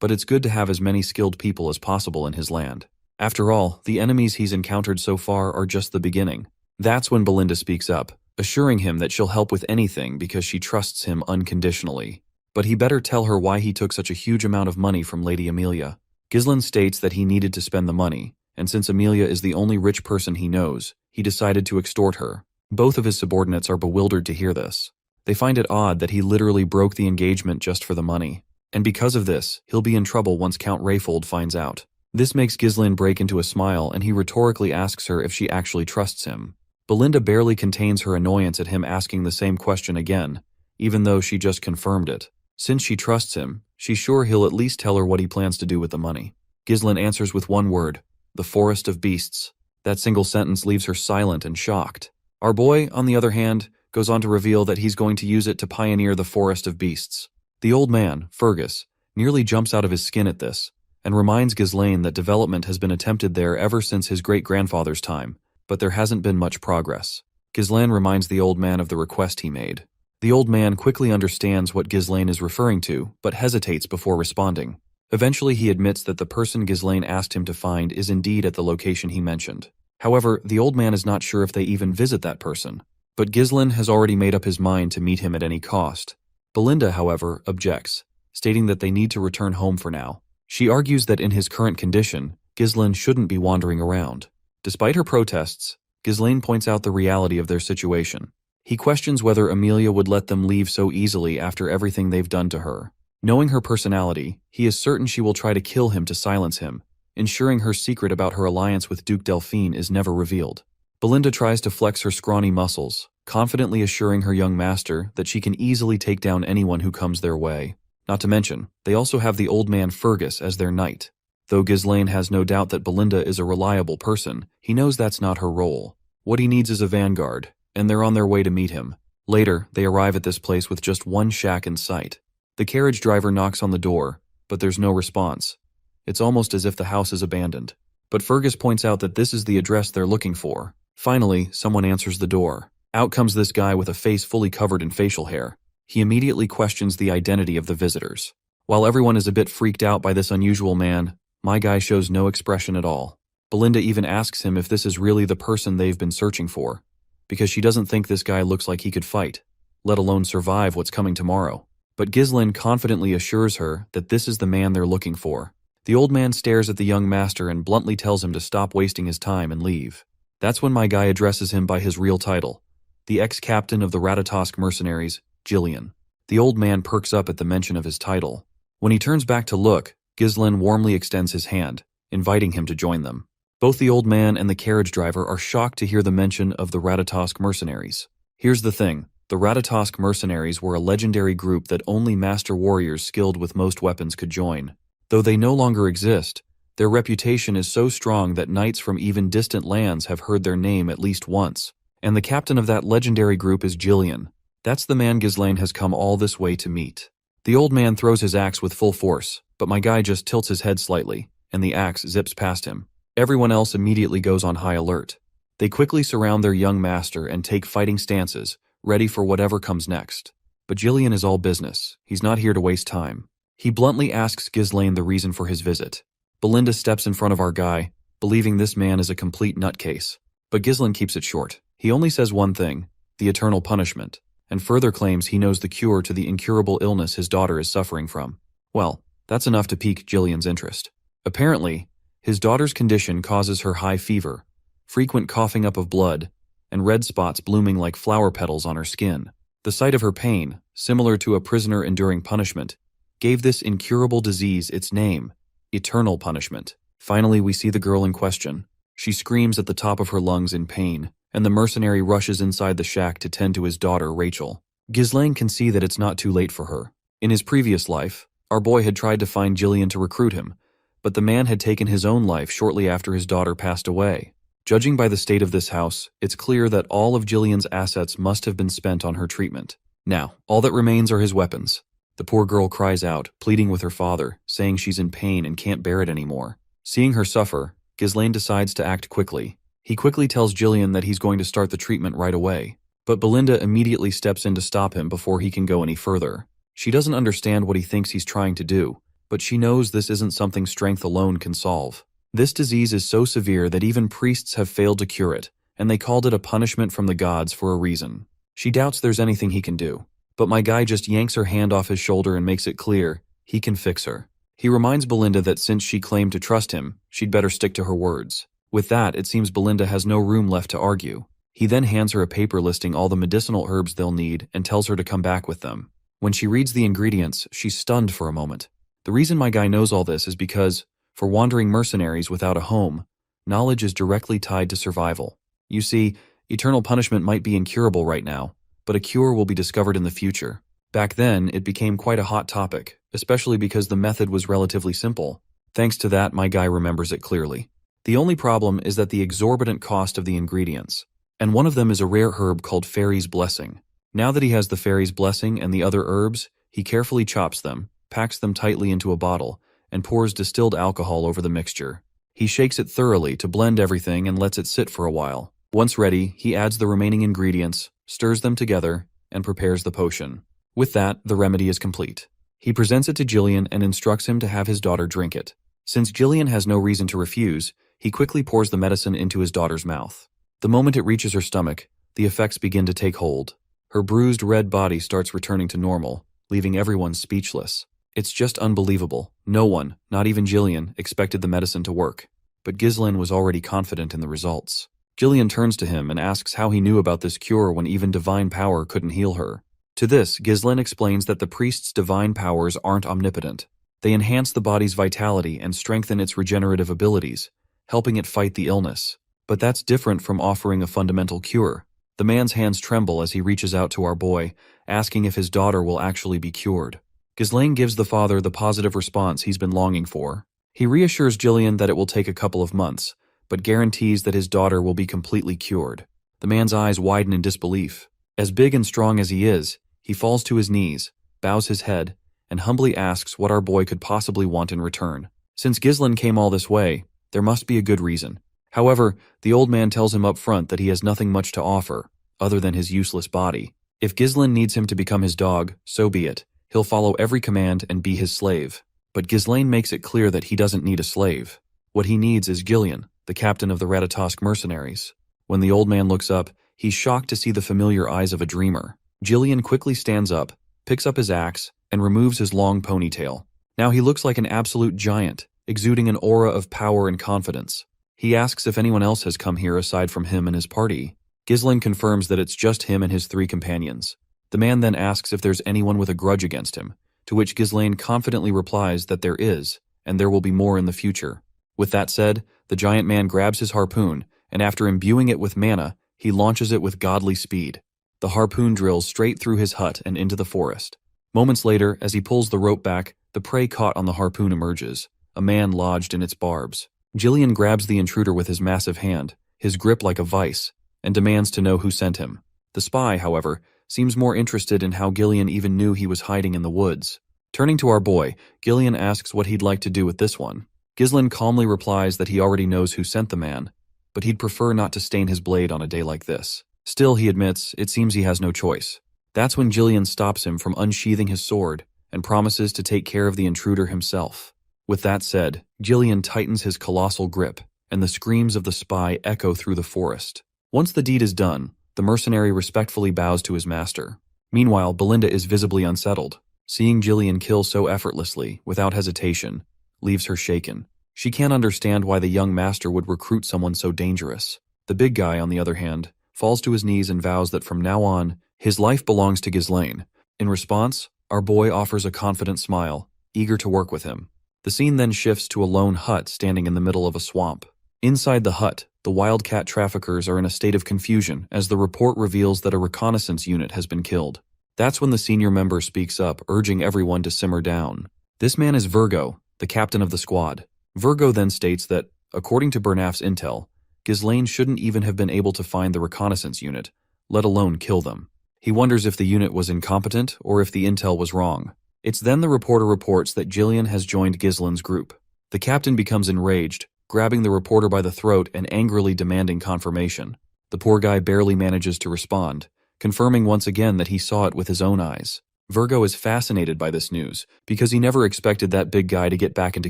but it's good to have as many skilled people as possible in his land. After all, the enemies he's encountered so far are just the beginning. That's when Belinda speaks up, assuring him that she'll help with anything because she trusts him unconditionally. But he better tell her why he took such a huge amount of money from Lady Amelia. Ghislain states that he needed to spend the money, and since Amelia is the only rich person he knows, he decided to extort her. Both of his subordinates are bewildered to hear this. They find it odd that he literally broke the engagement just for the money. And because of this, he'll be in trouble once Count Rayfold finds out. This makes Ghislain break into a smile, and he rhetorically asks her if she actually trusts him. Belinda barely contains her annoyance at him asking the same question again, even though she just confirmed it. Since she trusts him, she's sure he'll at least tell her what he plans to do with the money. Ghislain answers with one word: the forest of beasts. That single sentence leaves her silent and shocked. Our boy, on the other hand, goes on to reveal that he's going to use it to pioneer the forest of beasts. The old man, Fergus, nearly jumps out of his skin at this, and reminds Ghislain that development has been attempted there ever since his great-grandfather's time, but there hasn't been much progress. Ghislain reminds the old man of the request he made. The old man quickly understands what Ghislain is referring to, but hesitates before responding. Eventually he admits that the person Ghislaine asked him to find is indeed at the location he mentioned. However, the old man is not sure if they even visit that person. But Ghislaine has already made up his mind to meet him at any cost. Belinda, however, objects, stating that they need to return home for now. She argues that in his current condition, Ghislaine shouldn't be wandering around. Despite her protests, Ghislaine points out the reality of their situation. He questions whether Amelia would let them leave so easily after everything they've done to her. Knowing her personality, he is certain she will try to kill him to silence him, ensuring her secret about her alliance with Duke Delphine is never revealed. Belinda tries to flex her scrawny muscles, confidently assuring her young master that she can easily take down anyone who comes their way. Not to mention, they also have the old man Fergus as their knight. Though Ghislaine has no doubt that Belinda is a reliable person, he knows that's not her role. What he needs is a vanguard, and they're on their way to meet him. Later, they arrive at this place with just one shack in sight. The carriage driver knocks on the door, but there's no response. It's almost as if the house is abandoned. But Fergus points out that this is the address they're looking for. Finally, someone answers the door. Out comes this guy with a face fully covered in facial hair. He immediately questions the identity of the visitors. While everyone is a bit freaked out by this unusual man, my guy shows no expression at all. Belinda even asks him if this is really the person they've been searching for, because she doesn't think this guy looks like he could fight, let alone survive what's coming tomorrow. But Ghislaine confidently assures her that this is the man they're looking for. The old man stares at the young master and bluntly tells him to stop wasting his time and leave. That's when my guy addresses him by his real title, the ex-captain of the Regressed Mercenaries, Gillian. The old man perks up at the mention of his title. When he turns back to look, Ghislaine warmly extends his hand, inviting him to join them. Both the old man and the carriage driver are shocked to hear the mention of the Regressed Mercenaries. Here's the thing. The Regressed Mercenaries were a legendary group that only master warriors skilled with most weapons could join. Though they no longer exist, their reputation is so strong that knights from even distant lands have heard their name at least once. And the captain of that legendary group is Gillian. That's the man Ghislaine has come all this way to meet. The old man throws his axe with full force, but my guy just tilts his head slightly, and the axe zips past him. Everyone else immediately goes on high alert. They quickly surround their young master and take fighting stances, ready for whatever comes next. But Gillian is all business. He's not here to waste time. He bluntly asks Ghislaine the reason for his visit. Belinda steps in front of our guy, believing this man is a complete nutcase. But Ghislaine keeps it short. He only says one thing, the eternal punishment, and further claims he knows the cure to the incurable illness his daughter is suffering from. Well, that's enough to pique Gillian's interest. Apparently, his daughter's condition causes her high fever, frequent coughing up of blood, and red spots blooming like flower petals on her skin. The sight of her pain, similar to a prisoner enduring punishment, gave this incurable disease its name, eternal punishment. Finally, we see the girl in question. She screams at the top of her lungs in pain, and the mercenary rushes inside the shack to tend to his daughter, Rachel. Ghislaine can see that it's not too late for her. In his previous life, our boy had tried to find Gillian to recruit him, but the man had taken his own life shortly after his daughter passed away. Judging by the state of this house, it's clear that all of Gillian's assets must have been spent on her treatment. Now, all that remains are his weapons. The poor girl cries out, pleading with her father, saying she's in pain and can't bear it anymore. Seeing her suffer, Ghislaine decides to act quickly. He quickly tells Gillian that he's going to start the treatment right away, but Belinda immediately steps in to stop him before he can go any further. She doesn't understand what he thinks he's trying to do, but she knows this isn't something strength alone can solve. This disease is so severe that even priests have failed to cure it, and they called it a punishment from the gods for a reason. She doubts there's anything he can do, but my guy just yanks her hand off his shoulder and makes it clear he can fix her. He reminds Belinda that since she claimed to trust him, she'd better stick to her words. With that, it seems Belinda has no room left to argue. He then hands her a paper listing all the medicinal herbs they'll need and tells her to come back with them. When she reads the ingredients, she's stunned for a moment. The reason my guy knows all this is because, for wandering mercenaries without a home, knowledge is directly tied to survival. You see, eternal punishment might be incurable right now, but a cure will be discovered in the future. Back then, it became quite a hot topic, especially because the method was relatively simple. Thanks to that, my guy remembers it clearly. The only problem is that the exorbitant cost of the ingredients, and one of them is a rare herb called Fairy's Blessing. Now that he has the Fairy's Blessing and the other herbs, he carefully chops them, packs them tightly into a bottle, and pours distilled alcohol over the mixture. He shakes it thoroughly to blend everything and lets it sit for a while. Once ready, he adds the remaining ingredients, stirs them together, and prepares the potion. With that, the remedy is complete. He presents it to Jillian and instructs him to have his daughter drink it. Since Jillian has no reason to refuse, he quickly pours the medicine into his daughter's mouth. The moment it reaches her stomach, the effects begin to take hold. Her bruised red body starts returning to normal, leaving everyone speechless. It's just unbelievable. No one, not even Jillian, expected the medicine to work. But Ghislaine was already confident in the results. Jillian turns to him and asks how he knew about this cure when even divine power couldn't heal her. To this, Ghislaine explains that the priest's divine powers aren't omnipotent. They enhance the body's vitality and strengthen its regenerative abilities, helping it fight the illness. But that's different from offering a fundamental cure. The man's hands tremble as he reaches out to our boy, asking if his daughter will actually be cured. Ghislaine gives the father the positive response he's been longing for. He reassures Jillian that it will take a couple of months, but guarantees that his daughter will be completely cured. The man's eyes widen in disbelief. As big and strong as he is, he falls to his knees, bows his head, and humbly asks what our boy could possibly want in return. Since Ghislaine came all this way, there must be a good reason. However, the old man tells him up front that he has nothing much to offer, other than his useless body. If Ghislaine needs him to become his dog, so be it. He'll follow every command and be his slave. But Ghislaine makes it clear that he doesn't need a slave. What he needs is Gillian, the captain of the Regressed Mercenaries. When the old man looks up, he's shocked to see the familiar eyes of a dreamer. Gillian quickly stands up, picks up his axe, and removes his long ponytail. Now he looks like an absolute giant, exuding an aura of power and confidence. He asks if anyone else has come here aside from him and his party. Ghislaine confirms that it's just him and his 3 companions. The man then asks if there's anyone with a grudge against him, to which Ghislaine confidently replies that there is, and there will be more in the future. With that said, the giant man grabs his harpoon, and after imbuing it with mana, he launches it with godly speed. The harpoon drills straight through his hut and into the forest. Moments later, as he pulls the rope back, the prey caught on the harpoon emerges, a man lodged in its barbs. Jillian grabs the intruder with his massive hand, his grip like a vice, and demands to know who sent him. The spy, however, seems more interested in how Gillian even knew he was hiding in the woods. Turning to our boy, Gillian asks what he'd like to do with this one. Ghislaine calmly replies that he already knows who sent the man, but he'd prefer not to stain his blade on a day like this. Still, he admits, it seems he has no choice. That's when Gillian stops him from unsheathing his sword and promises to take care of the intruder himself. With that said, Gillian tightens his colossal grip, and the screams of the spy echo through the forest. Once the deed is done, the mercenary respectfully bows to his master. Meanwhile, Belinda is visibly unsettled. Seeing Gillian kill so effortlessly, without hesitation, leaves her shaken. She can't understand why the young master would recruit someone so dangerous. The big guy, on the other hand, falls to his knees and vows that from now on, his life belongs to Ghislaine. In response, our boy offers a confident smile, eager to work with him. The scene then shifts to a lone hut standing in the middle of a swamp. Inside the hut, the wildcat traffickers are in a state of confusion as the report reveals that a reconnaissance unit has been killed. That's when the senior member speaks up, urging everyone to simmer down. This man is Virgo, the captain of the squad. Virgo then states that, according to Bernaf's intel, Ghislaine shouldn't even have been able to find the reconnaissance unit, let alone kill them. He wonders if the unit was incompetent or if the intel was wrong. It's then the reporter reports that Gillian has joined Ghislaine's group. The captain becomes enraged, grabbing the reporter by the throat and angrily demanding confirmation. The poor guy barely manages to respond, confirming once again that he saw it with his own eyes. Virgo is fascinated by this news because he never expected that big guy to get back into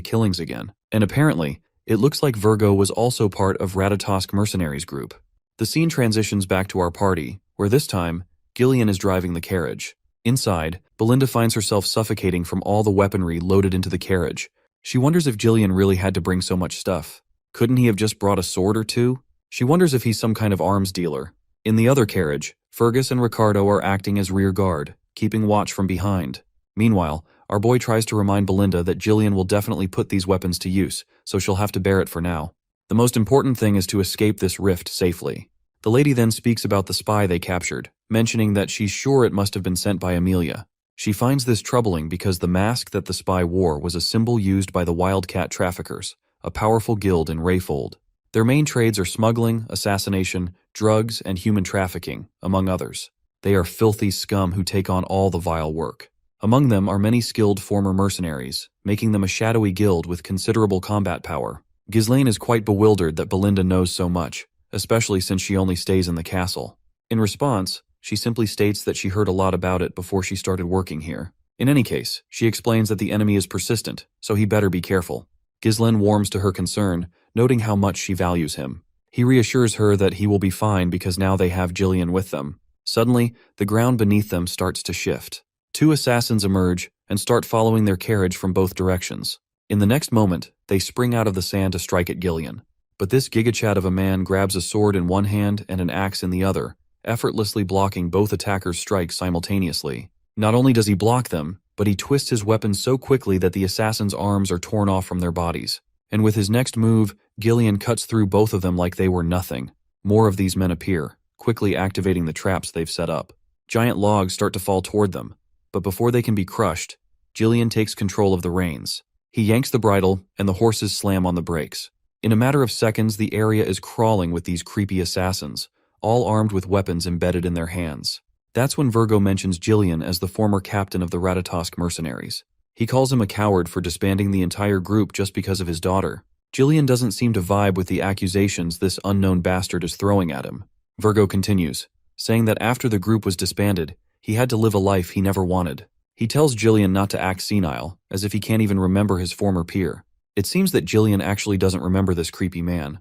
killings again. And apparently, it looks like Virgo was also part of Regressed Mercenary's group. The scene transitions back to our party, where this time, Gillian is driving the carriage. Inside, Belinda finds herself suffocating from all the weaponry loaded into the carriage. She wonders if Gillian really had to bring so much stuff. Couldn't he have just brought a sword or two? She wonders if he's some kind of arms dealer. In the other carriage, Fergus and Ricardo are acting as rear guard, keeping watch from behind. Meanwhile, our boy tries to remind Belinda that Gillian will definitely put these weapons to use, so she'll have to bear it for now. The most important thing is to escape this rift safely. The lady then speaks about the spy they captured, mentioning that she's sure it must have been sent by Amelia. She finds this troubling because the mask that the spy wore was a symbol used by the wildcat traffickers, a powerful guild in Rayfold. Their main trades are smuggling, assassination, drugs, and human trafficking, among others. They are filthy scum who take on all the vile work. Among them are many skilled former mercenaries, making them a shadowy guild with considerable combat power. Ghislaine is quite bewildered that Belinda knows so much, especially since she only stays in the castle. In response, she simply states that she heard a lot about it before she started working here. In any case, she explains that the enemy is persistent, so he better be careful. Ghislaine warms to her concern, noting how much she values him. He reassures her that he will be fine because now they have Jillian with them. Suddenly, the ground beneath them starts to shift. Two assassins emerge and start following their carriage from both directions. In the next moment, they spring out of the sand to strike at Gillian. But this gigachad of a man grabs a sword in one hand and an axe in the other, effortlessly blocking both attackers' strikes simultaneously. Not only does he block them, but he twists his weapon so quickly that the assassins' arms are torn off from their bodies. And with his next move, Gillian cuts through both of them like they were nothing. More of these men appear, quickly activating the traps they've set up. Giant logs start to fall toward them, but before they can be crushed, Gillian takes control of the reins. He yanks the bridle, and the horses slam on the brakes. In a matter of seconds, the area is crawling with these creepy assassins, all armed with weapons embedded in their hands. That's when Virgo mentions Gillian as the former captain of the Regressed Mercenaries. He calls him a coward for disbanding the entire group just because of his daughter. Gillian doesn't seem to vibe with the accusations this unknown bastard is throwing at him. Virgo continues, saying that after the group was disbanded, he had to live a life he never wanted. He tells Gillian not to act senile, as if he can't even remember his former peer. It seems that Gillian actually doesn't remember this creepy man.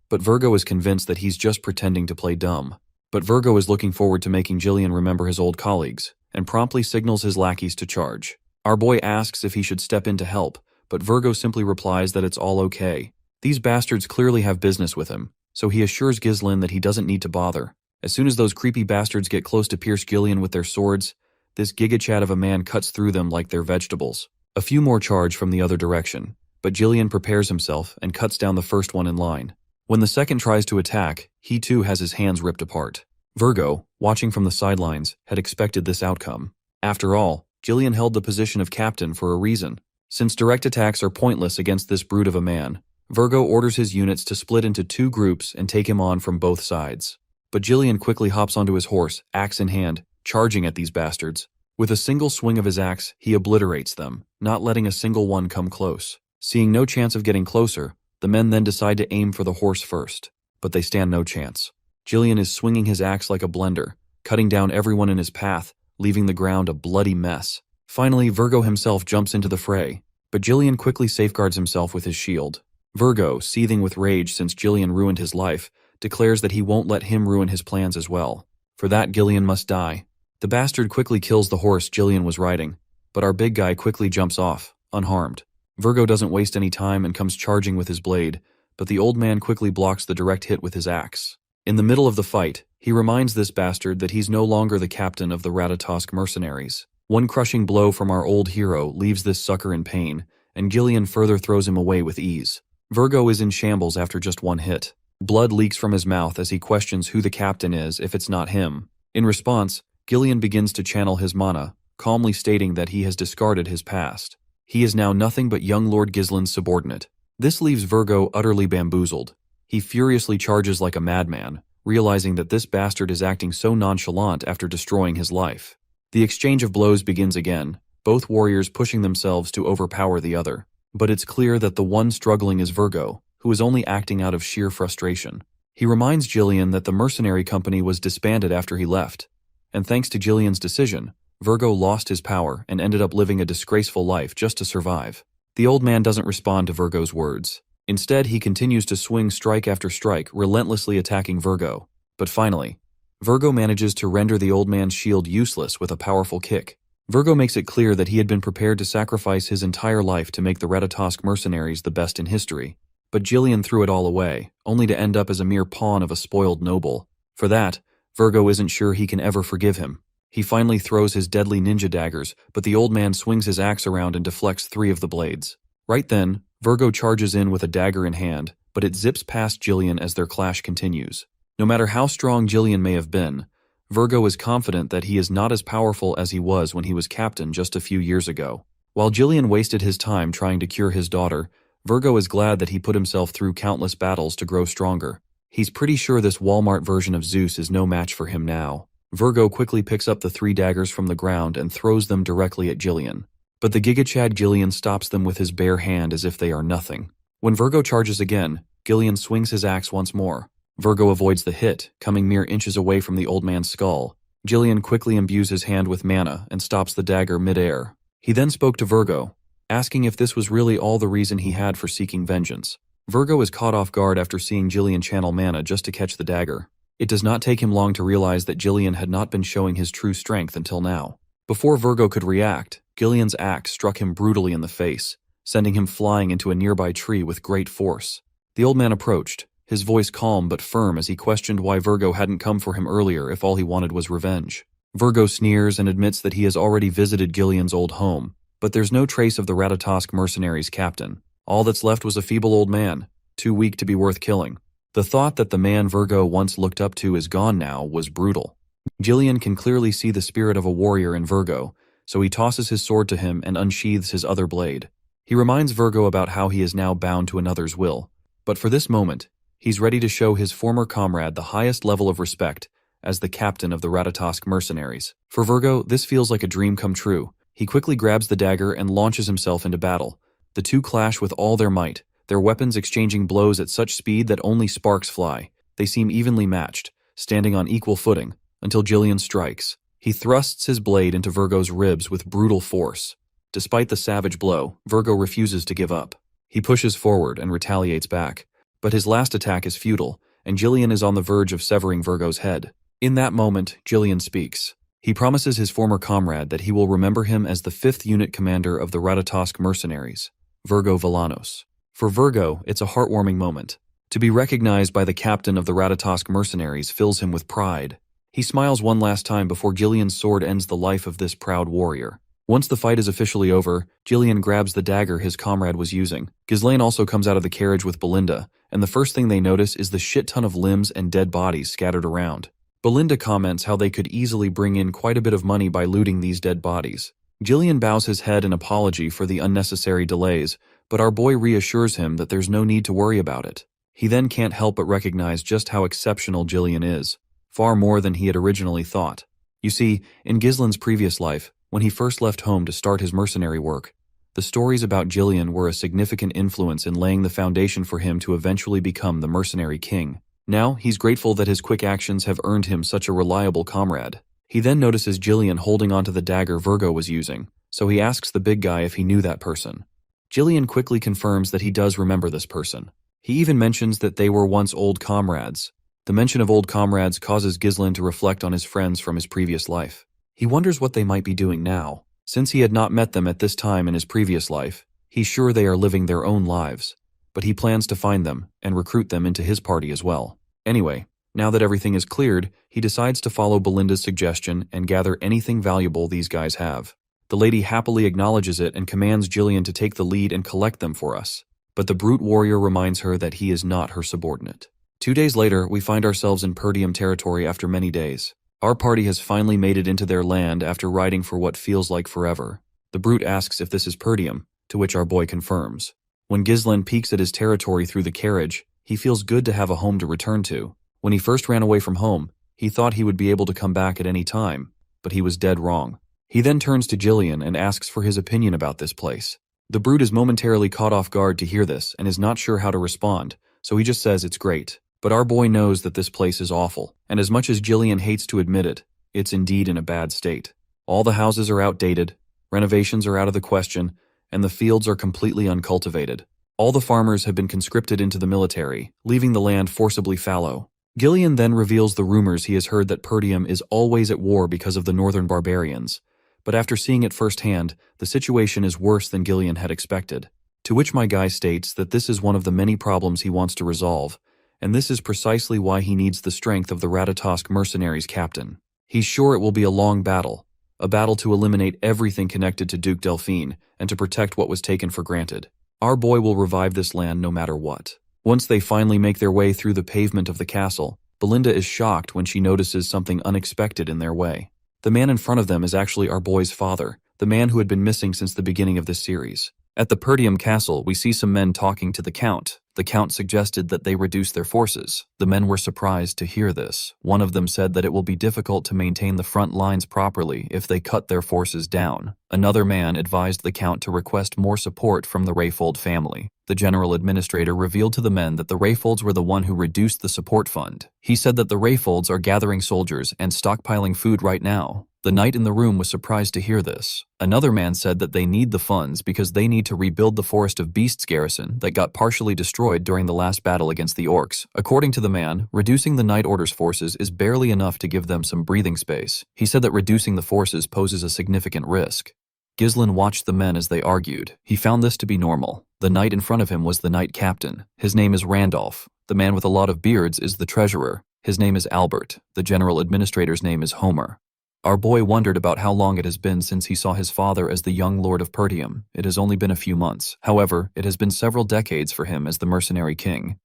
But Virgo is convinced that he's just pretending to play dumb. But Virgo is looking forward to making Gillian remember his old colleagues, and promptly signals his lackeys to charge. Our boy asks if he should step in to help, but Virgo simply replies that it's all okay. These bastards clearly have business with him, so he assures Ghislaine that he doesn't need to bother. As soon as those creepy bastards get close to pierce Gillian with their swords, this gigachad of a man cuts through them like they're vegetables. A few more charge from the other direction, but Gillian prepares himself and cuts down the first one in line. When the second tries to attack, he too has his hands ripped apart. Virgo, watching from the sidelines, had expected this outcome. After all, Gillian held the position of captain for a reason. Since direct attacks are pointless against this brute of a man, Virgo orders his units to split into two groups and take him on from both sides. But Gillian quickly hops onto his horse, axe in hand, charging at these bastards. With a single swing of his axe, he obliterates them, not letting a single one come close. Seeing no chance of getting closer, the men then decide to aim for the horse first, but they stand no chance. Gillian is swinging his axe like a blender, cutting down everyone in his path, leaving the ground a bloody mess. Finally, Virgo himself jumps into the fray, but Gillian quickly safeguards himself with his shield. Virgo, seething with rage since Gillian ruined his life, declares that he won't let him ruin his plans as well. For that, Gillian must die. The bastard quickly kills the horse Gillian was riding, but our big guy quickly jumps off, unharmed. Virgo doesn't waste any time and comes charging with his blade, but the old man quickly blocks the direct hit with his axe. In the middle of the fight, he reminds this bastard that he's no longer the captain of the Regressed Mercenaries. One crushing blow from our old hero leaves this sucker in pain, and Gillian further throws him away with ease. Virgo is in shambles after just one hit. Blood leaks from his mouth as he questions who the captain is if it's not him. In response, Gillian begins to channel his mana, calmly stating that he has discarded his past. He is now nothing but young Lord Ghislaine's subordinate. This leaves Virgo utterly bamboozled. He furiously charges like a madman, realizing that this bastard is acting so nonchalant after destroying his life. The exchange of blows begins again, both warriors pushing themselves to overpower the other. But it's clear that the one struggling is Virgo, who is only acting out of sheer frustration. He reminds Gillian that the mercenary company was disbanded after he left, and thanks to Gillian's decision, Virgo lost his power and ended up living a disgraceful life just to survive. The old man doesn't respond to Virgo's words. Instead, he continues to swing strike after strike, relentlessly attacking Virgo. But finally, Virgo manages to render the old man's shield useless with a powerful kick. Virgo makes it clear that he had been prepared to sacrifice his entire life to make the Regressed Mercenaries the best in history. But Gillian threw it all away, only to end up as a mere pawn of a spoiled noble. For that, Virgo isn't sure he can ever forgive him. He finally throws his deadly ninja daggers, but the old man swings his axe around and deflects 3 of the blades. Right then, Virgo charges in with a dagger in hand, but it zips past Gillian as their clash continues. No matter how strong Gillian may have been, Virgo is confident that he is not as powerful as he was when he was captain just a few years ago. While Gillian wasted his time trying to cure his daughter, Virgo is glad that he put himself through countless battles to grow stronger. He's pretty sure this Walmart version of Zeus is no match for him now. Virgo quickly picks up the 3 daggers from the ground and throws them directly at Gillian. But the gigachad Gillian stops them with his bare hand as if they are nothing. When Virgo charges again, Gillian swings his axe once more. Virgo avoids the hit, coming mere inches away from the old man's skull. Gillian quickly imbues his hand with mana and stops the dagger mid-air. He then spoke to Virgo, asking if this was really all the reason he had for seeking vengeance. Virgo is caught off guard after seeing Jillian channel mana just to catch the dagger. It does not take him long to realize that Jillian had not been showing his true strength until now. Before Virgo could react, Jillian's axe struck him brutally in the face, sending him flying into a nearby tree with great force. The old man approached, his voice calm but firm as he questioned why Virgo hadn't come for him earlier if all he wanted was revenge. Virgo sneers and admits that he has already visited Jillian's old home, but there's no trace of the Regressed Mercenary's captain. All that's left was a feeble old man, too weak to be worth killing. The thought that the man Virgo once looked up to is gone now was brutal. Jillian can clearly see the spirit of a warrior in Virgo, so he tosses his sword to him and unsheathes his other blade. He reminds Virgo about how he is now bound to another's will. But for this moment, he's ready to show his former comrade the highest level of respect as the captain of the Regressed Mercenaries. For Virgo, this feels like a dream come true. He quickly grabs the dagger and launches himself into battle. The two clash with all their might, their weapons exchanging blows at such speed that only sparks fly. They seem evenly matched, standing on equal footing, until Jillian strikes. He thrusts his blade into Virgo's ribs with brutal force. Despite the savage blow, Virgo refuses to give up. He pushes forward and retaliates back, but his last attack is futile, and Jillian is on the verge of severing Virgo's head. In that moment, Jillian speaks. He promises his former comrade that he will remember him as the 5th unit commander of the Regressed Mercenaries, Virgo Villanos. For Virgo, it's a heartwarming moment. To be recognized by the captain of the Regressed Mercenaries fills him with pride. He smiles one last time before Jillian's sword ends the life of this proud warrior. Once the fight is officially over, Jillian grabs the dagger his comrade was using. Ghislaine also comes out of the carriage with Belinda, and the first thing they notice is the shit ton of limbs and dead bodies scattered around. Belinda comments how they could easily bring in quite a bit of money by looting these dead bodies. Jillian bows his head in apology for the unnecessary delays, but our boy reassures him that there's no need to worry about it. He then can't help but recognize just how exceptional Jillian is, far more than he had originally thought. You see, in Ghislaine's previous life, when he first left home to start his mercenary work, the stories about Jillian were a significant influence in laying the foundation for him to eventually become the mercenary king. Now, he's grateful that his quick actions have earned him such a reliable comrade. He then notices Jillian holding onto the dagger Virgo was using, so he asks the big guy if he knew that person. Jillian quickly confirms that he does remember this person. He even mentions that they were once old comrades. The mention of old comrades causes Ghislaine to reflect on his friends from his previous life. He wonders what they might be doing now. Since he had not met them at this time in his previous life, he's sure they are living their own lives. But he plans to find them and recruit them into his party as well. Anyway, now that everything is cleared, he decides to follow Belinda's suggestion and gather anything valuable these guys have. The lady happily acknowledges it and commands Jillian to take the lead and collect them for us. But the brute warrior reminds her that he is not her subordinate. 2 days later, we find ourselves in Perdium territory after many days. Our party has finally made it into their land after riding for what feels like forever. The brute asks if this is Perdium, to which our boy confirms. When Ghislaine peeks at his territory through the carriage, he feels good to have a home to return to. When he first ran away from home, he thought he would be able to come back at any time, but he was dead wrong. He then turns to Jillian and asks for his opinion about this place. The brute is momentarily caught off guard to hear this and is not sure how to respond, so he just says it's great. But our boy knows that this place is awful, and as much as Jillian hates to admit it, it's indeed in a bad state. All the houses are outdated, renovations are out of the question, and the fields are completely uncultivated. All the farmers have been conscripted into the military, leaving the land forcibly fallow. Gillian then reveals the rumors he has heard that Perdium is always at war because of the northern barbarians, but after seeing it firsthand, the situation is worse than Gillian had expected. To which my guy states that this is one of the many problems he wants to resolve, and this is precisely why he needs the strength of the Regressed Mercenaries captain. He's sure it will be a long battle, a battle to eliminate everything connected to Duke Delphine and to protect what was taken for granted. Our boy will revive this land no matter what. Once they finally make their way through the pavement of the castle, Belinda is shocked when she notices something unexpected in their way. The man in front of them is actually our boy's father, the man who had been missing since the beginning of this series. At the Perdium castle, we see some men talking to the Count. The Count suggested that they reduce their forces. The men were surprised to hear this. One of them said that it will be difficult to maintain the front lines properly if they cut their forces down. Another man advised the Count to request more support from the Rayfold family. The general administrator revealed to the men that the Rayfolds were the one who reduced the support fund. He said that the Rayfolds are gathering soldiers and stockpiling food right now. The knight in the room was surprised to hear this. Another man said that they need the funds because they need to rebuild the Forest of Beasts garrison that got partially destroyed during the last battle against the orcs. According to the man, reducing the Night Order's forces is barely enough to give them some breathing space. He said that reducing the forces poses a significant risk. Ghislain watched the men as they argued. He found this to be normal. The knight in front of him was the knight captain. His name is Randolph. The man with a lot of beards is the treasurer. His name is Albert. The general administrator's name is Homer. Our boy wondered about how long it has been since he saw his father as the young lord of Pertium. It has only been a few months. However, it has been several decades for him as the mercenary king.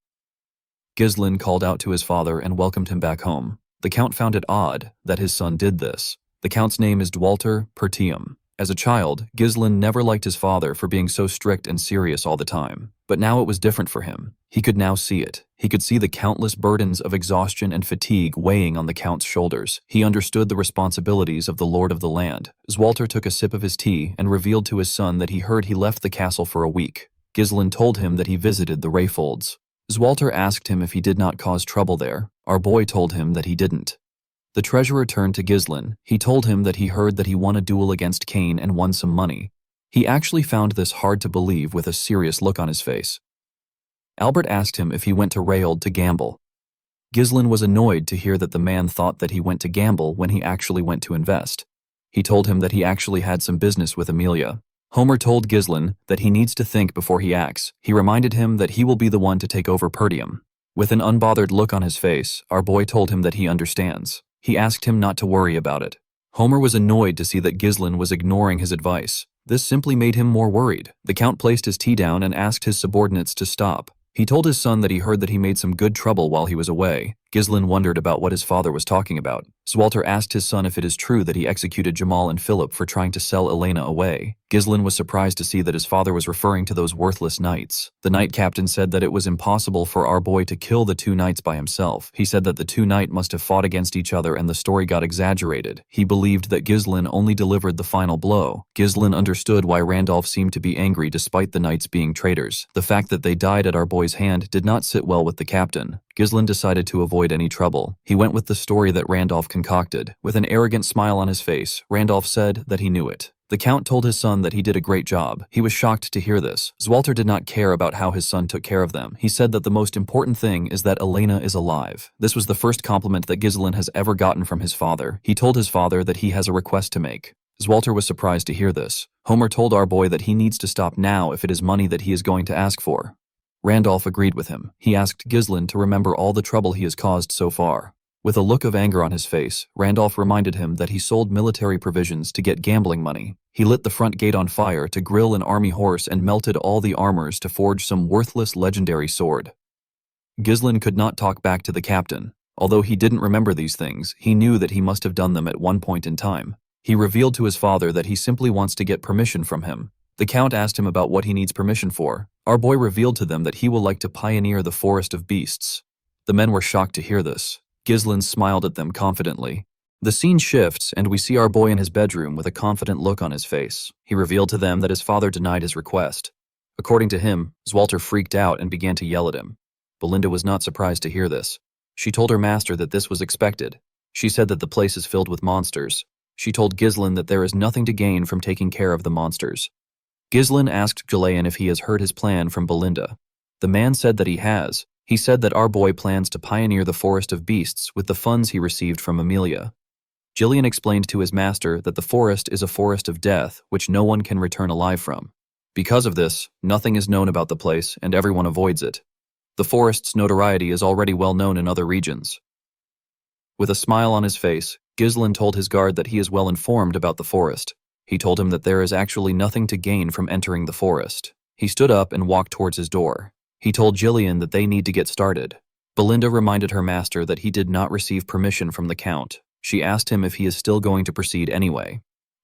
Ghislain called out to his father and welcomed him back home. The count found it odd that his son did this. The count's name is Walter Pertium. As a child, Ghislain never liked his father for being so strict and serious all the time. But now it was different for him. He could now see it. He could see the countless burdens of exhaustion and fatigue weighing on the count's shoulders. He understood the responsibilities of the lord of the land. As Walter took a sip of his tea and revealed to his son that he heard he left the castle for a week, Ghislain told him that he visited the Wraithfolds. As Walter asked him if he did not cause trouble there, our boy told him that he didn't. The treasurer turned to Ghislain. He told him that he heard that he won a duel against Cain and won some money. He actually found this hard to believe with a serious look on his face. Albert asked him if he went to Rayold to gamble. Ghislain was annoyed to hear that the man thought that he went to gamble when he actually went to invest. He told him that he actually had some business with Amelia. Homer told Ghislain that he needs to think before he acts. He reminded him that he will be the one to take over Pertium. With an unbothered look on his face, our boy told him that he understands. He asked him not to worry about it. Homer was annoyed to see that Ghislain was ignoring his advice. This simply made him more worried. The count placed his tea down and asked his subordinates to stop. He told his son that he heard that he made some good trouble while he was away. Ghislain wondered about what his father was talking about. So Walter asked his son if it is true that he executed Jamal and Philip for trying to sell Elena away. Ghislain was surprised to see that his father was referring to those worthless knights. The knight captain said that it was impossible for our boy to kill the two knights by himself. He said that the two knights must have fought against each other and the story got exaggerated. He believed that Ghislain only delivered the final blow. Ghislain understood why Randolph seemed to be angry despite the knights being traitors. The fact that they died at our boy's hand did not sit well with the captain. Ghislain decided to avoid any trouble. He went with the story that Randolph concocted. With an arrogant smile on his face, Randolph said that he knew it. The count told his son that he did a great job. He was shocked to hear this. Walter did not care about how his son took care of them. He said that the most important thing is that Elena is alive. This was the first compliment that Ghislain has ever gotten from his father. He told his father that he has a request to make. Walter was surprised to hear this. Homer told our boy that he needs to stop now if it is money that he is going to ask for. Randolph agreed with him. He asked Ghislain to remember all the trouble he has caused so far. With a look of anger on his face, Randolph reminded him that he sold military provisions to get gambling money. He lit the front gate on fire to grill an army horse and melted all the armors to forge some worthless legendary sword. Ghislain could not talk back to the captain. Although he didn't remember these things, he knew that he must have done them at one point in time. He revealed to his father that he simply wants to get permission from him. The count asked him about what he needs permission for. Our boy revealed to them that he will like to pioneer the Forest of Beasts. The men were shocked to hear this. Ghislain smiled at them confidently. The scene shifts, and we see our boy in his bedroom with a confident look on his face. He revealed to them that his father denied his request. According to him, Walter freaked out and began to yell at him. Belinda was not surprised to hear this. She told her master that this was expected. She said that the place is filled with monsters. She told Ghislain that there is nothing to gain from taking care of the monsters. Ghislain asked Jalayan if he has heard his plan from Belinda. The man said that he has. He said that our boy plans to pioneer the Forest of Beasts with the funds he received from Amelia. Jillian explained to his master that the forest is a forest of death which no one can return alive from. Because of this, nothing is known about the place and everyone avoids it. The forest's notoriety is already well known in other regions. With a smile on his face, Ghislain told his guard that he is well informed about the forest. He told him that there is actually nothing to gain from entering the forest. He stood up and walked towards his door. He told Jillian that they need to get started. Belinda reminded her master that he did not receive permission from the count. She asked him if he is still going to proceed anyway.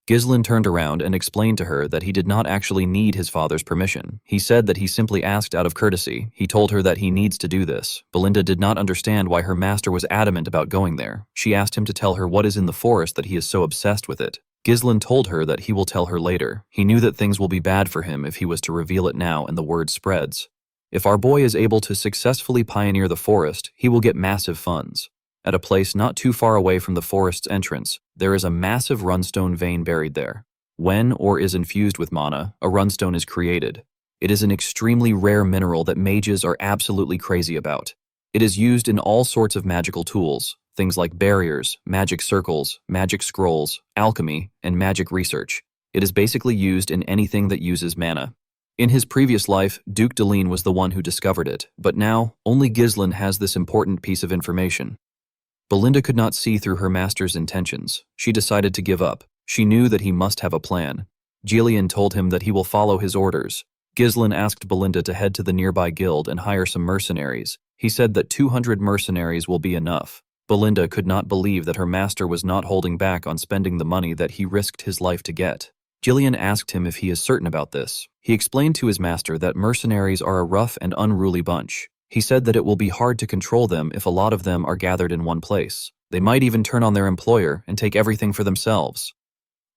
Ghislain turned around and explained to her that he did not actually need his father's permission. He said that he simply asked out of courtesy. He told her that he needs to do this. Belinda did not understand why her master was adamant about going there. She asked him to tell her what is in the forest that he is so obsessed with it. Ghislain told her that he will tell her later. He knew that things will be bad for him if he was to reveal it now and the word spreads. If our boy is able to successfully pioneer the forest, he will get massive funds. At a place not too far away from the forest's entrance, there is a massive runestone vein buried there. When or is infused with mana, a runestone is created. It is an extremely rare mineral that mages are absolutely crazy about. It is used in all sorts of magical tools, things like barriers, magic circles, magic scrolls, alchemy, and magic research. It is basically used in anything that uses mana. In his previous life, Duke Deline was the one who discovered it, but now, only Ghislain has this important piece of information. Belinda could not see through her master's intentions. She decided to give up. She knew that he must have a plan. Gillian told him that he will follow his orders. Ghislain asked Belinda to head to the nearby guild and hire some mercenaries. He said that 200 mercenaries will be enough. Belinda could not believe that her master was not holding back on spending the money that he risked his life to get. Gillian asked him if he is certain about this. He explained to his master that mercenaries are a rough and unruly bunch. He said that it will be hard to control them if a lot of them are gathered in one place. They might even turn on their employer and take everything for themselves.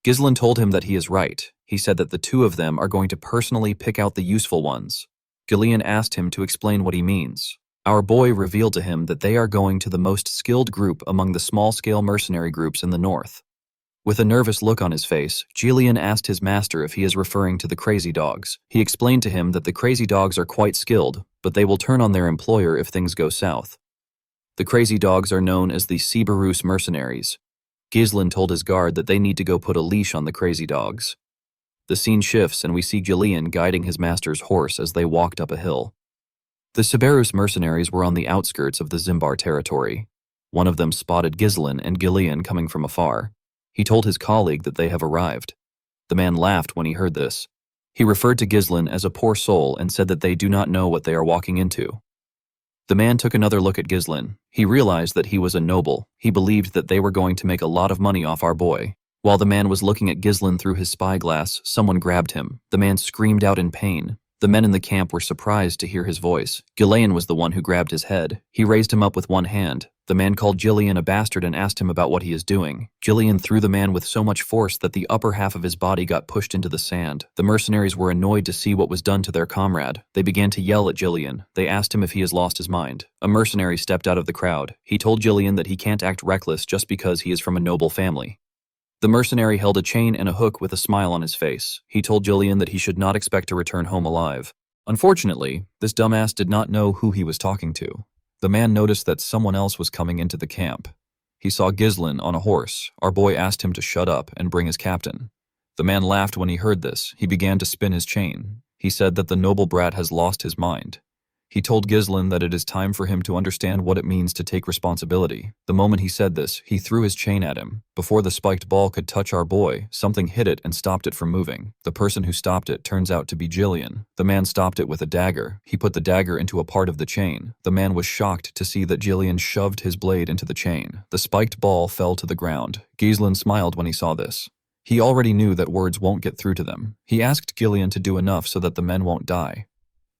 Ghislain told him that he is right. He said that the two of them are going to personally pick out the useful ones. Gillian asked him to explain what he means. Our boy revealed to him that they are going to the most skilled group among the small-scale mercenary groups in the north. With a nervous look on his face, Gillian asked his master if he is referring to the crazy dogs. He explained to him that the crazy dogs are quite skilled, but they will turn on their employer if things go south. The crazy dogs are known as the Regressed Mercenaries. Ghislain told his guard that they need to go put a leash on the crazy dogs. The scene shifts and we see Gillian guiding his master's horse as they walked up a hill. The Regressed Mercenaries were on the outskirts of the Zimbar territory. One of them spotted Ghislain and Gillian coming from afar. He told his colleague that they have arrived. The man laughed when he heard this. He referred to Ghislain as a poor soul and said that they do not know what they are walking into. The man took another look at Ghislain. He realized that he was a noble. He believed that they were going to make a lot of money off our boy. While the man was looking at Ghislain through his spyglass, someone grabbed him. The man screamed out in pain. The men in the camp were surprised to hear his voice. Ghislain was the one who grabbed his head. He raised him up with one hand. The man called Gillian a bastard and asked him about what he is doing. Gillian threw the man with so much force that the upper half of his body got pushed into the sand. The mercenaries were annoyed to see what was done to their comrade. They began to yell at Gillian. They asked him if he has lost his mind. A mercenary stepped out of the crowd. He told Gillian that he can't act reckless just because he is from a noble family. The mercenary held a chain and a hook with a smile on his face. He told Gillian that he should not expect to return home alive. Unfortunately, this dumbass did not know who he was talking to. The man noticed that someone else was coming into the camp. He saw Ghislain on a horse. Our boy asked him to shut up and bring his captain. The man laughed when he heard this. He began to spin his chain. He said that the noble brat has lost his mind. He told Ghislain that it is time for him to understand what it means to take responsibility. The moment he said this, he threw his chain at him. Before the spiked ball could touch our boy, something hit it and stopped it from moving. The person who stopped it turns out to be Gillian. The man stopped it with a dagger. He put the dagger into a part of the chain. The man was shocked to see that Gillian shoved his blade into the chain. The spiked ball fell to the ground. Ghislain smiled when he saw this. He already knew that words won't get through to them. He asked Gillian to do enough so that the men won't die.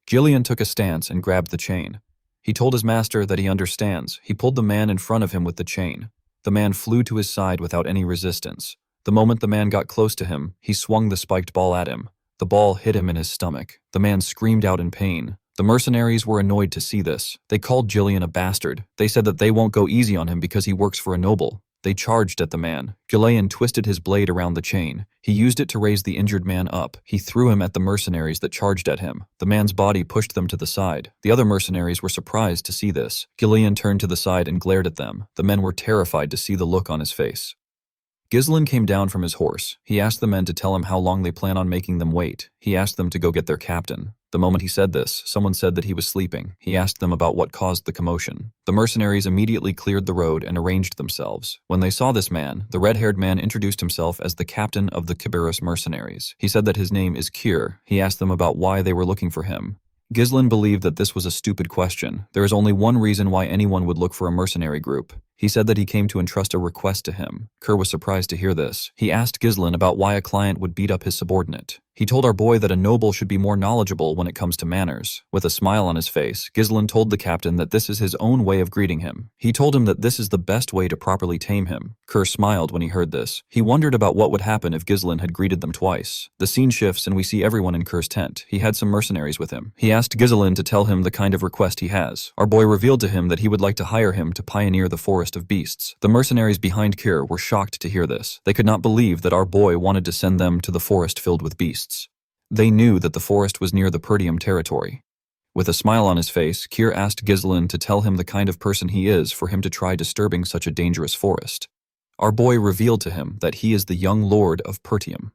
Gillian took a stance and grabbed the chain. He told his master that he understands. He pulled the man in front of him with the chain. The man flew to his side without any resistance. The moment the man got close to him, he swung the spiked ball at him. The ball hit him in his stomach. The man screamed out in pain. The mercenaries were annoyed to see this. They called Gillian a bastard. They said that they won't go easy on him because he works for a noble. They charged at the man. Gillian twisted his blade around the chain. He used it to raise the injured man up. He threw him at the mercenaries that charged at him. The man's body pushed them to the side. The other mercenaries were surprised to see this. Gillian turned to the side and glared at them. The men were terrified to see the look on his face. Ghislain came down from his horse. He asked the men to tell him how long they plan on making them wait. He asked them to go get their captain. The moment he said this, someone said that he was sleeping. He asked them about what caused the commotion. The mercenaries immediately cleared the road and arranged themselves. When they saw this man, the red-haired man introduced himself as the captain of the Regressed Mercenaries. He said that his name is Kyr. He asked them about why they were looking for him. Ghislain believed that this was a stupid question. There is only one reason why anyone would look for a mercenary group. He said that he came to entrust a request to him. Kyr was surprised to hear this. He asked Ghislain about why a client would beat up his subordinate. He told our boy that a noble should be more knowledgeable when it comes to manners. With a smile on his face, Ghislain told the captain that this is his own way of greeting him. He told him that this is the best way to properly tame him. Kerr smiled when he heard this. He wondered about what would happen if Ghislain had greeted them twice. The scene shifts and we see everyone in Kerr's tent. He had some mercenaries with him. He asked Ghislain to tell him the kind of request he has. Our boy revealed to him that he would like to hire him to pioneer the forest of beasts. The mercenaries behind Kerr were shocked to hear this. They could not believe that our boy wanted to send them to the forest filled with beasts. They knew that the forest was near the Perdium territory. With a smile on his face, Keir asked Ghislain to tell him the kind of person he is for him to try disturbing such a dangerous forest. Our boy revealed to him that he is the young lord of Pertium.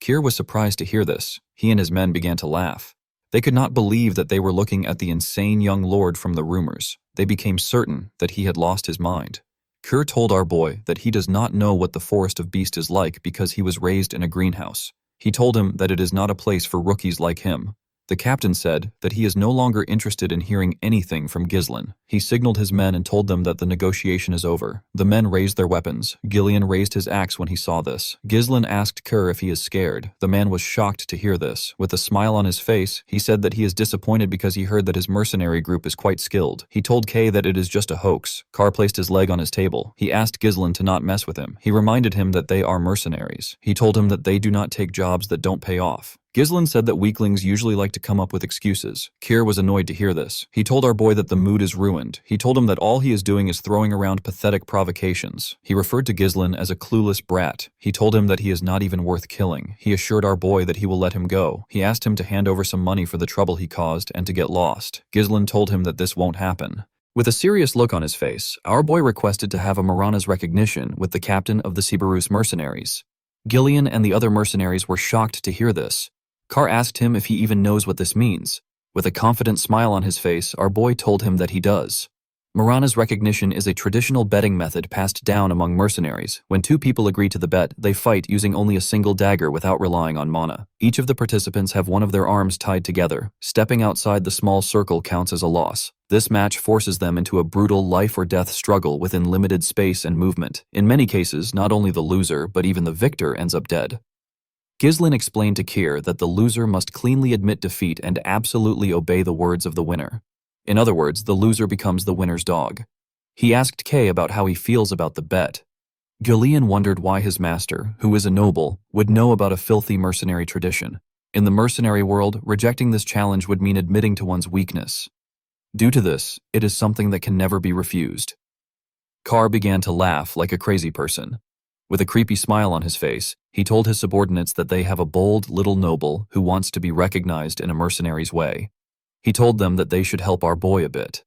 Keir was surprised to hear this. He and his men began to laugh. They could not believe that they were looking at the insane young lord from the rumors. They became certain that he had lost his mind. Keir told our boy that he does not know what the forest of beasts is like because he was raised in a greenhouse. He told him that it is not a place for rookies like him. The captain said that he is no longer interested in hearing anything from Ghislain. He signaled his men and told them that the negotiation is over. The men raised their weapons. Gillian raised his axe when he saw this. Ghislain asked Kerr if he is scared. The man was shocked to hear this. With a smile on his face, he said that he is disappointed because he heard that his mercenary group is quite skilled. He told Kay that it is just a hoax. Carr placed his leg on his table. He asked Ghislain to not mess with him. He reminded him that they are mercenaries. He told him that they do not take jobs that don't pay off. Ghislain said that weaklings usually like to come up with excuses. Keir was annoyed to hear this. He told our boy that the mood is ruined. He told him that all he is doing is throwing around pathetic provocations. He referred to Ghislain as a clueless brat. He told him that he is not even worth killing. He assured our boy that he will let him go. He asked him to hand over some money for the trouble he caused and to get lost. Ghislain told him that this won't happen. With a serious look on his face, our boy requested to have a Marana's recognition with the captain of the Regressed Mercenaries. Gillian and the other mercenaries were shocked to hear this. Carr asked him if he even knows what this means. With a confident smile on his face, our boy told him that he does. Marana's recognition is a traditional betting method passed down among mercenaries. When two people agree to the bet, they fight using only a single dagger without relying on mana. Each of the participants have one of their arms tied together. Stepping outside the small circle counts as a loss. This match forces them into a brutal life-or-death struggle within limited space and movement. In many cases, not only the loser, but even the victor ends up dead. Ghislain explained to Keir that the loser must cleanly admit defeat and absolutely obey the words of the winner. In other words, the loser becomes the winner's dog. He asked Kay about how he feels about the bet. Gillian wondered why his master, who is a noble, would know about a filthy mercenary tradition. In the mercenary world, rejecting this challenge would mean admitting to one's weakness. Due to this, it is something that can never be refused. Carr began to laugh like a crazy person. With a creepy smile on his face, he told his subordinates that they have a bold little noble who wants to be recognized in a mercenary's way. He told them that they should help our boy a bit.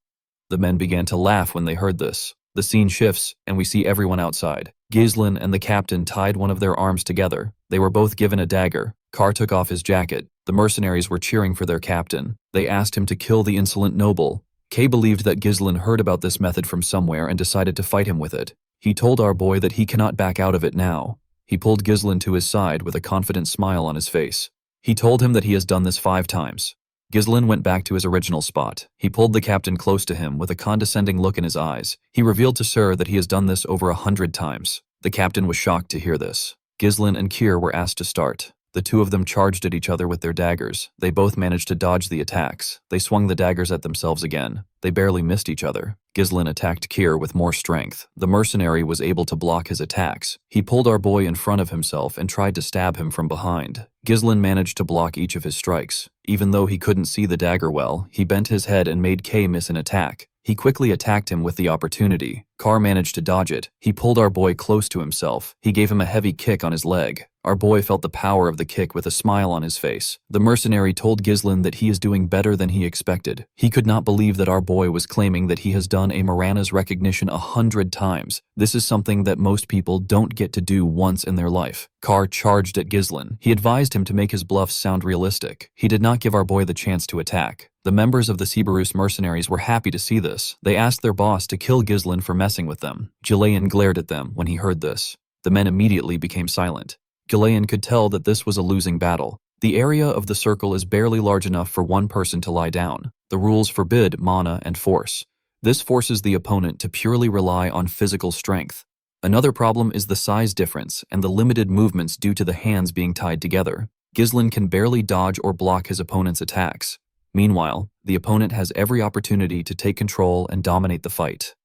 The men began to laugh when they heard this. The scene shifts, and we see everyone outside. Ghislain and the captain tied one of their arms together. They were both given a dagger. Carr took off his jacket. The mercenaries were cheering for their captain. They asked him to kill the insolent noble. Kay believed that Ghislain heard about this method from somewhere and decided to fight him with it. He told our boy that he cannot back out of it now. He pulled Ghislain to his side with a confident smile on his face. He told him that he has done this 5 times. Ghislain went back to his original spot. He pulled the captain close to him with a condescending look in his eyes. He revealed to Sir that he has done this over 100 times. The captain was shocked to hear this. Ghislain and Keir were asked to start. The two of them charged at each other with their daggers. They both managed to dodge the attacks. They swung the daggers at themselves again. They barely missed each other. Ghislain attacked Keir with more strength. The mercenary was able to block his attacks. He pulled our boy in front of himself and tried to stab him from behind. Ghislain managed to block each of his strikes. Even though he couldn't see the dagger well, he bent his head and made Kay miss an attack. He quickly attacked him with the opportunity. Carr managed to dodge it. He pulled our boy close to himself. He gave him a heavy kick on his leg. Our boy felt the power of the kick with a smile on his face. The mercenary told Ghislain that he is doing better than he expected. He could not believe that our boy was claiming that he has done a Marana's recognition 100 times. This is something that most people don't get to do once in their life. Carr charged at Ghislain. He advised him to make his bluffs sound realistic. He did not give our boy the chance to attack. The members of the Regressed Mercenaries were happy to see this. They asked their boss to kill Ghislain for messing with them. Gillian glared at them when he heard this. The men immediately became silent. Gillian could tell that this was a losing battle. The area of the circle is barely large enough for one person to lie down. The rules forbid mana and force. This forces the opponent to purely rely on physical strength. Another problem is the size difference and the limited movements due to the hands being tied together. Ghislain can barely dodge or block his opponent's attacks. Meanwhile, the opponent has every opportunity to take control and dominate the fight.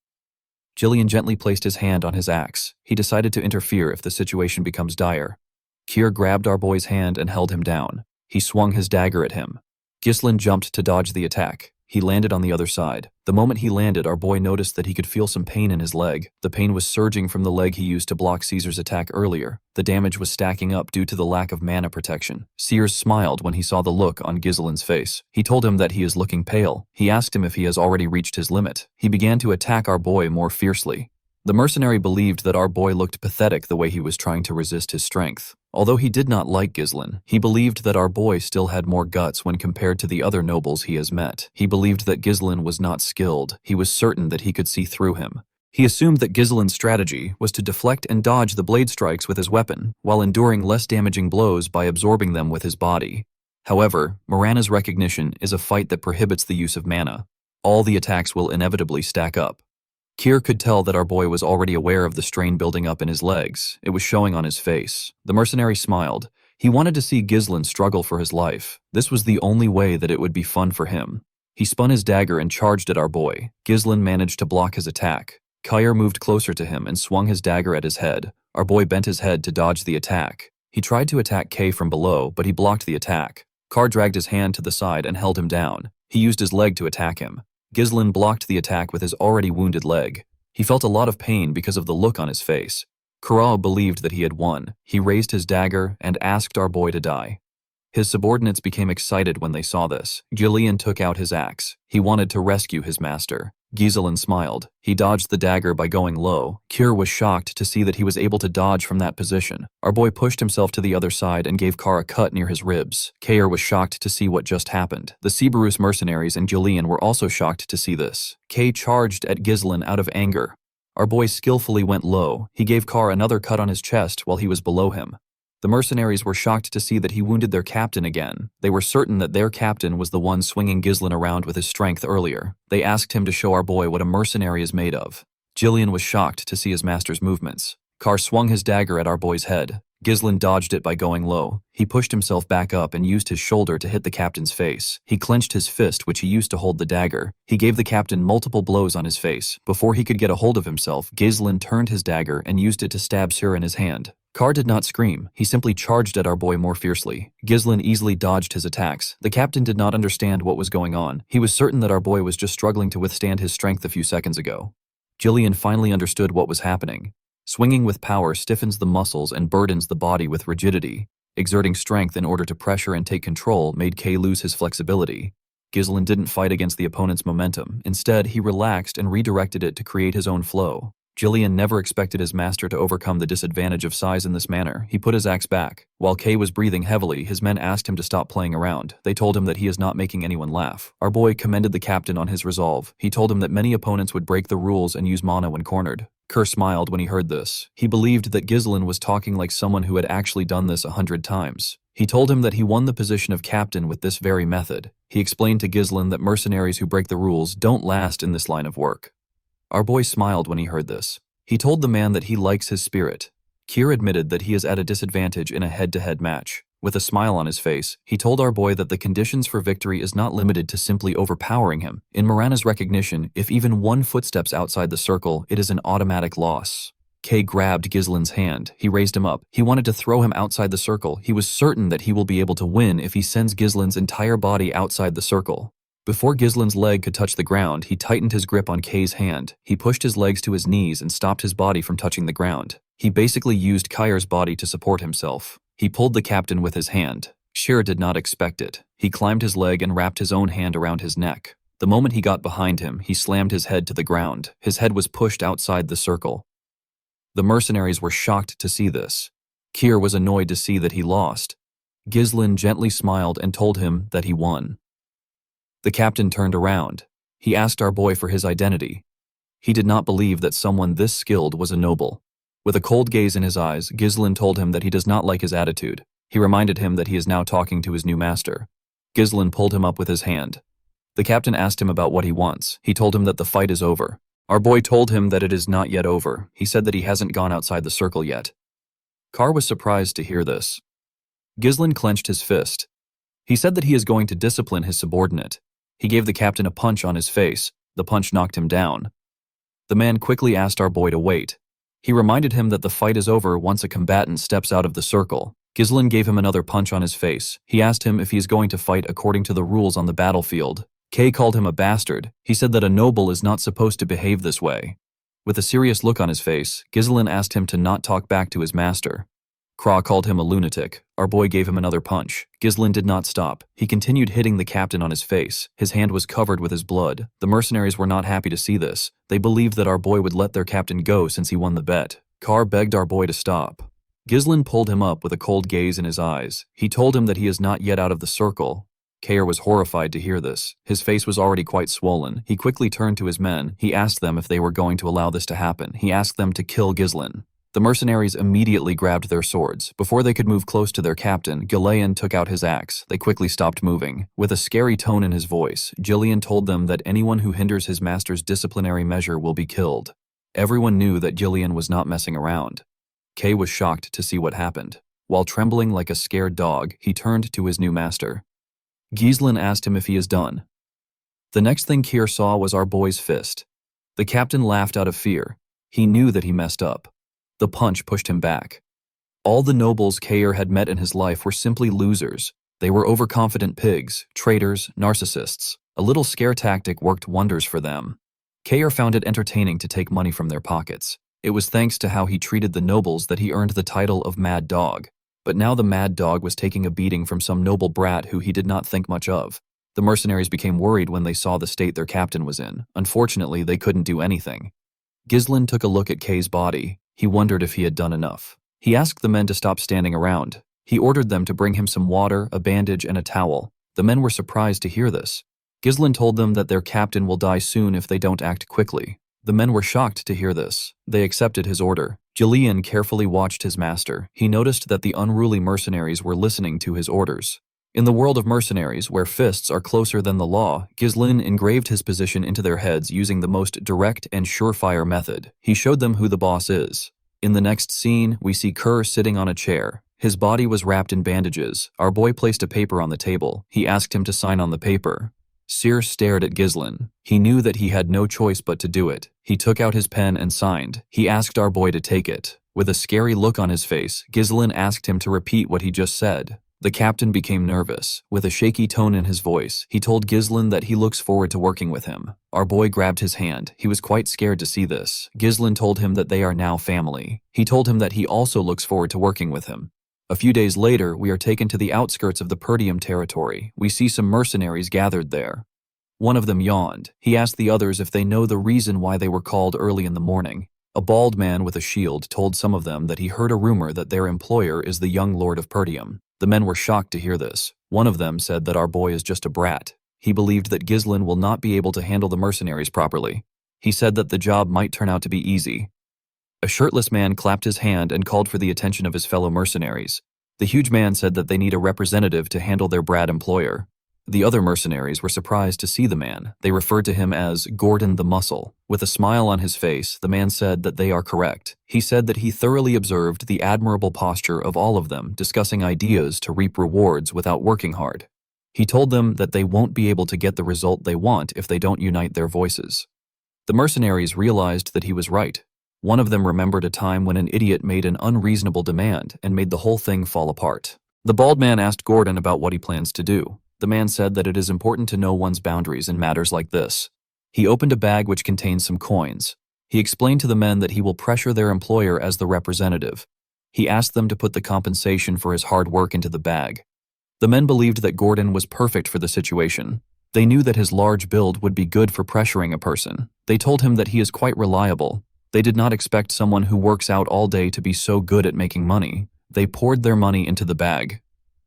Jillian gently placed his hand on his axe. He decided to interfere if the situation becomes dire. Kier grabbed our boy's hand and held him down. He swung his dagger at him. Ghislain jumped to dodge the attack. He landed on the other side. The moment he landed, our boy noticed that he could feel some pain in his leg. The pain was surging from the leg he used to block Caesar's attack earlier. The damage was stacking up due to the lack of mana protection. Sears smiled when he saw the look on Ghislain's face. He told him that he is looking pale. He asked him if he has already reached his limit. He began to attack our boy more fiercely. The mercenary believed that our boy looked pathetic the way he was trying to resist his strength. Although he did not like Ghislain, he believed that our boy still had more guts when compared to the other nobles he has met. He believed that Ghislain was not skilled. He was certain that he could see through him. He assumed that Ghislain's strategy was to deflect and dodge the blade strikes with his weapon, while enduring less damaging blows by absorbing them with his body. However, Mirana's recognition is a fight that prohibits the use of mana. All the attacks will inevitably stack up. Kier could tell that our boy was already aware of the strain building up in his legs. It was showing on his face. The mercenary smiled. He wanted to see Ghislain struggle for his life. This was the only way that it would be fun for him. He spun his dagger and charged at our boy. Ghislain managed to block his attack. Kier moved closer to him and swung his dagger at his head. Our boy bent his head to dodge the attack. He tried to attack Kay from below, but he blocked the attack. Kier dragged his hand to the side and held him down. He used his leg to attack him. Ghislain blocked the attack with his already wounded leg. He felt a lot of pain because of the look on his face. Kurao believed that he had won. He raised his dagger and asked our boy to die. His subordinates became excited when they saw this. Jillian took out his axe. He wanted to rescue his master. Ghislain smiled. He dodged the dagger by going low. Kier was shocked to see that he was able to dodge from that position. Our boy pushed himself to the other side and gave Kar a cut near his ribs. Kair was shocked to see what just happened. The Regressed mercenaries and Jillian were also shocked to see this. Kay charged at Ghislain out of anger. Our boy skillfully went low. He gave Kar another cut on his chest while he was below him. The mercenaries were shocked to see that he wounded their captain again. They were certain that their captain was the one swinging Ghislain around with his strength earlier. They asked him to show our boy what a mercenary is made of. Jillian was shocked to see his master's movements. Kar swung his dagger at our boy's head. Ghislain dodged it by going low. He pushed himself back up and used his shoulder to hit the captain's face. He clenched his fist, which he used to hold the dagger. He gave the captain multiple blows on his face. Before he could get a hold of himself, Ghislain turned his dagger and used it to stab Sura in his hand. Kar did not scream. He simply charged at our boy more fiercely. Ghislain easily dodged his attacks. The captain did not understand what was going on. He was certain that our boy was just struggling to withstand his strength a few seconds ago. Jillian finally understood what was happening. Swinging with power stiffens the muscles and burdens the body with rigidity. Exerting strength in order to pressure and take control made Kay lose his flexibility. Ghislain didn't fight against the opponent's momentum. Instead, he relaxed and redirected it to create his own flow. Jillian never expected his master to overcome the disadvantage of size in this manner. He put his axe back. While Kay was breathing heavily, his men asked him to stop playing around. They told him that he is not making anyone laugh. Our boy commended the captain on his resolve. He told him that many opponents would break the rules and use mana when cornered. Kerr smiled when he heard this. He believed that Ghislain was talking like someone who had actually done this 100 times. He told him that he won the position of captain with this very method. He explained to Ghislain that mercenaries who break the rules don't last in this line of work. Our boy smiled when he heard this. He told the man that he likes his spirit. Kier admitted that he is at a disadvantage in a head-to-head match. With a smile on his face, he told our boy that the conditions for victory is not limited to simply overpowering him. In Mirana's recognition, if even one footsteps outside the circle, it is an automatic loss. Kay grabbed Ghislain's hand. He raised him up. He wanted to throw him outside the circle. He was certain that he will be able to win if he sends Ghislain's entire body outside the circle. Before Ghislain's leg could touch the ground, he tightened his grip on Kay's hand. He pushed his legs to his knees and stopped his body from touching the ground. He basically used Kyr's body to support himself. He pulled the captain with his hand. Shir did not expect it. He climbed his leg and wrapped his own hand around his neck. The moment he got behind him, he slammed his head to the ground. His head was pushed outside the circle. The mercenaries were shocked to see this. Kier was annoyed to see that he lost. Ghislain gently smiled and told him that he won. The captain turned around. He asked our boy for his identity. He did not believe that someone this skilled was a noble. With a cold gaze in his eyes, Ghislain told him that he does not like his attitude. He reminded him that he is now talking to his new master. Ghislain pulled him up with his hand. The captain asked him about what he wants. He told him that the fight is over. Our boy told him that it is not yet over. He said that he hasn't gone outside the circle yet. Kar was surprised to hear this. Ghislain clenched his fist. He said that he is going to discipline his subordinate. He gave the captain a punch on his face. The punch knocked him down. The man quickly asked our boy to wait. He reminded him that the fight is over once a combatant steps out of the circle. Ghislain gave him another punch on his face. He asked him if he is going to fight according to the rules on the battlefield. Cain called him a bastard. He said that a noble is not supposed to behave this way. With a serious look on his face, Ghislain asked him to not talk back to his master. Craw called him a lunatic. Our boy gave him another punch. Ghislain did not stop. He continued hitting the captain on his face. His hand was covered with his blood. The mercenaries were not happy to see this. They believed that our boy would let their captain go since he won the bet. Carr begged our boy to stop. Ghislain pulled him up with a cold gaze in his eyes. He told him that he is not yet out of the circle. Cain was horrified to hear this. His face was already quite swollen. He quickly turned to his men. He asked them if they were going to allow this to happen. He asked them to kill Ghislain. The mercenaries immediately grabbed their swords. Before they could move close to their captain, Ghislain took out his axe. They quickly stopped moving. With a scary tone in his voice, Ghislain told them that anyone who hinders his master's disciplinary measure will be killed. Everyone knew that Ghislain was not messing around. Cain was shocked to see what happened. While trembling like a scared dog, he turned to his new master. Ghislain asked him if he is done. The next thing Cain saw was our boy's fist. The captain laughed out of fear. He knew that he messed up. The punch pushed him back. All the nobles Cain had met in his life were simply losers. They were overconfident pigs, traitors, narcissists. A little scare tactic worked wonders for them. Cain found it entertaining to take money from their pockets. It was thanks to how he treated the nobles that he earned the title of Mad Dog. But now the Mad Dog was taking a beating from some noble brat who he did not think much of. The mercenaries became worried when they saw the state their captain was in. Unfortunately, they couldn't do anything. Ghislain took a look at Cain's body. He wondered if he had done enough. He asked the men to stop standing around. He ordered them to bring him some water, a bandage, and a towel. The men were surprised to hear this. Ghislain told them that their captain will die soon if they don't act quickly. The men were shocked to hear this. They accepted his order. Ghislain carefully watched his master. He noticed that the unruly mercenaries were listening to his orders. In the world of mercenaries, where fists are closer than the law, Ghislain engraved his position into their heads using the most direct and surefire method. He showed them who the boss is. In the next scene, we see Kerr sitting on a chair. His body was wrapped in bandages. Our boy placed a paper on the table. He asked him to sign on the paper. Cyr stared at Ghislain. He knew that he had no choice but to do it. He took out his pen and signed. He asked our boy to take it. With a scary look on his face, Ghislain asked him to repeat what he just said. The captain became nervous. With a shaky tone in his voice, he told Ghislain that he looks forward to working with him. Our boy grabbed his hand. He was quite scared to see this. Ghislain told him that they are now family. He told him that he also looks forward to working with him. A few days later, we are taken to the outskirts of the Perdium territory. We see some mercenaries gathered there. One of them yawned. He asked the others if they know the reason why they were called early in the morning. A bald man with a shield told some of them that he heard a rumor that their employer is the young lord of Perdium. The men were shocked to hear this. One of them said that our boy is just a brat. He believed that Ghislain will not be able to handle the mercenaries properly. He said that the job might turn out to be easy. A shirtless man clapped his hand and called for the attention of his fellow mercenaries. The huge man said that they need a representative to handle their brat employer. The other mercenaries were surprised to see the man. They referred to him as Gordon the Muscle. With a smile on his face, the man said that they are correct. He said that he thoroughly observed the admirable posture of all of them, discussing ideas to reap rewards without working hard. He told them that they won't be able to get the result they want if they don't unite their voices. The mercenaries realized that he was right. One of them remembered a time when an idiot made an unreasonable demand and made the whole thing fall apart. The bald man asked Gordon about what he plans to do. The man said that it is important to know one's boundaries in matters like this. He opened a bag which contained some coins. He explained to the men that he will pressure their employer as the representative. He asked them to put the compensation for his hard work into the bag. The men believed that Gordon was perfect for the situation. They knew that his large build would be good for pressuring a person. They told him that he is quite reliable. They did not expect someone who works out all day to be so good at making money. They poured their money into the bag.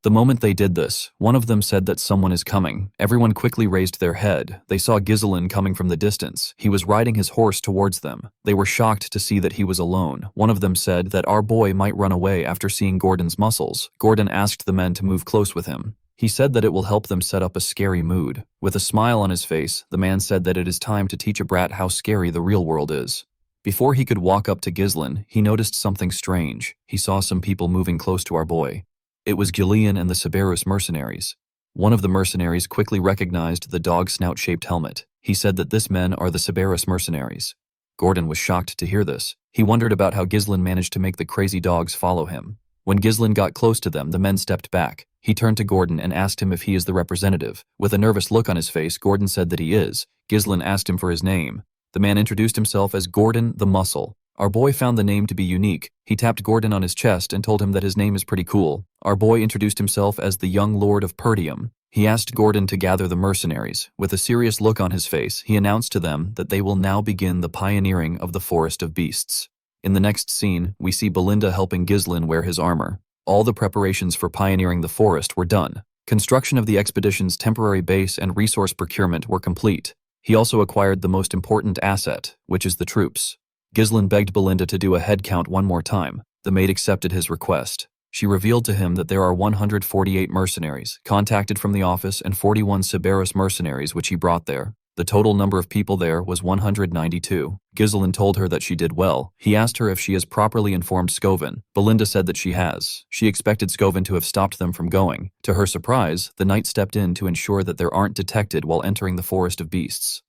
The moment they did this, one of them said that someone is coming. Everyone quickly raised their head. They saw Ghislain coming from the distance. He was riding his horse towards them. They were shocked to see that he was alone. One of them said that our boy might run away after seeing Gordon's muscles. Gordon asked the men to move close with him. He said that it will help them set up a scary mood. With a smile on his face, the man said that it is time to teach a brat how scary the real world is. Before he could walk up to Ghislain, he noticed something strange. He saw some people moving close to our boy. It was Gillian and the Regressed Mercenaries. One of the mercenaries quickly recognized the dog snout-shaped helmet. He said that this men are the Regressed Mercenaries. Gordon was shocked to hear this. He wondered about how Ghislain managed to make the crazy dogs follow him. When Ghislain got close to them, the men stepped back. He turned to Gordon and asked him if he is the representative. With a nervous look on his face, Gordon said that he is. Ghislain asked him for his name. The man introduced himself as Gordon the Muscle. Our boy found the name to be unique. He tapped Gordon on his chest and told him that his name is pretty cool. Our boy introduced himself as the young Lord of Perdium. He asked Gordon to gather the mercenaries. With a serious look on his face, he announced to them that they will now begin the pioneering of the Forest of Beasts. In the next scene, we see Belinda helping Ghislain wear his armor. All the preparations for pioneering the forest were done. Construction of the expedition's temporary base and resource procurement were complete. He also acquired the most important asset, which is the troops. Ghislain begged Belinda to do a head count one more time. The maid accepted his request. She revealed to him that there are 148 mercenaries contacted from the office and 41 Regressed mercenaries which he brought there. The total number of people there was 192. Ghislain told her that she did well. He asked her if she has properly informed Scoven. Belinda said that she has. She expected Scoven to have stopped them from going. To her surprise, the knight stepped in to ensure that they aren't detected while entering the Forest of Beasts.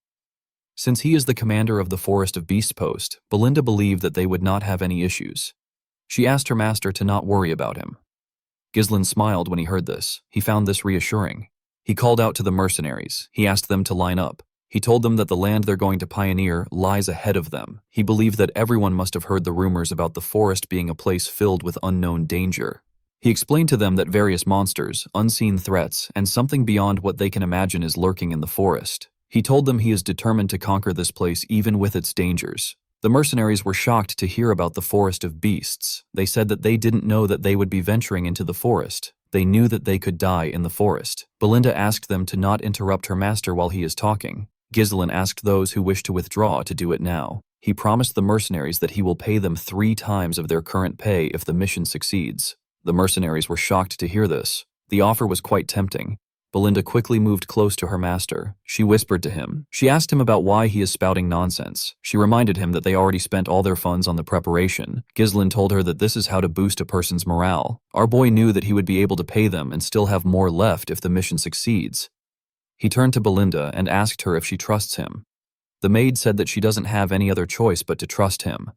Since he is the commander of the Forest of Beasts post, Belinda believed that they would not have any issues. She asked her master to not worry about him. Ghislain smiled when he heard this. He found this reassuring. He called out to the mercenaries. He asked them to line up. He told them that the land they're going to pioneer lies ahead of them. He believed that everyone must have heard the rumors about the forest being a place filled with unknown danger. He explained to them that various monsters, unseen threats, and something beyond what they can imagine is lurking in the forest. He told them he is determined to conquer this place even with its dangers. The mercenaries were shocked to hear about the Forest of Beasts. They said that they didn't know that they would be venturing into the forest. They knew that they could die in the forest. Belinda asked them to not interrupt her master while he is talking. Ghislain asked those who wish to withdraw to do it now. He promised the mercenaries that he will pay them 3 times of their current pay if the mission succeeds. The mercenaries were shocked to hear this. The offer was quite tempting. Belinda quickly moved close to her master. She whispered to him. She asked him about why he is spouting nonsense. She reminded him that they already spent all their funds on the preparation. Ghislain told her that this is how to boost a person's morale. Our boy knew that he would be able to pay them and still have more left if the mission succeeds. He turned to Belinda and asked her if she trusts him. The maid said that she doesn't have any other choice but to trust him.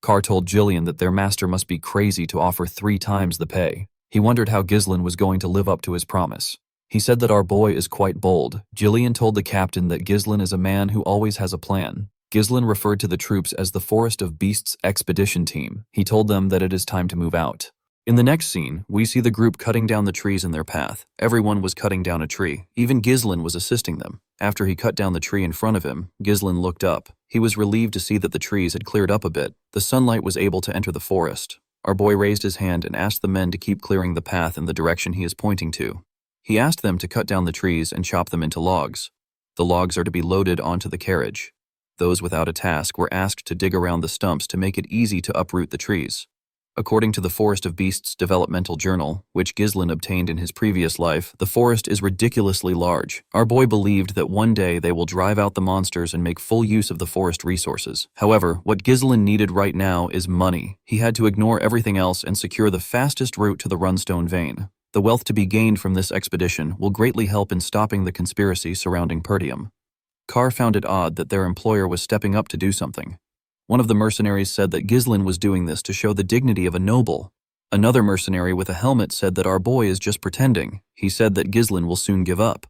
Carr told Gillian that their master must be crazy to offer 3 times the pay. He wondered how Ghislain was going to live up to his promise. He said that our boy is quite bold. Gillian told the captain that Ghislain is a man who always has a plan. Ghislain referred to the troops as the Forest of Beasts expedition team. He told them that it is time to move out. In the next scene, we see the group cutting down the trees in their path. Everyone was cutting down a tree. Even Ghislain was assisting them. After he cut down the tree in front of him, Ghislain looked up. He was relieved to see that the trees had cleared up a bit. The sunlight was able to enter the forest. Our boy raised his hand and asked the men to keep clearing the path in the direction he is pointing to. He asked them to cut down the trees and chop them into logs. The logs are to be loaded onto the carriage. Those without a task were asked to dig around the stumps to make it easy to uproot the trees. According to the Forest of Beasts developmental journal, which Ghislain obtained in his previous life, the forest is ridiculously large. Our boy believed that one day they will drive out the monsters and make full use of the forest resources. However, what Ghislain needed right now is money. He had to ignore everything else and secure the fastest route to the Runestone Vein. The wealth to be gained from this expedition will greatly help in stopping the conspiracy surrounding Perdium. Carr found it odd that their employer was stepping up to do something. One of the mercenaries said that Ghislain was doing this to show the dignity of a noble. Another mercenary with a helmet said that our boy is just pretending. He said that Ghislain will soon give up.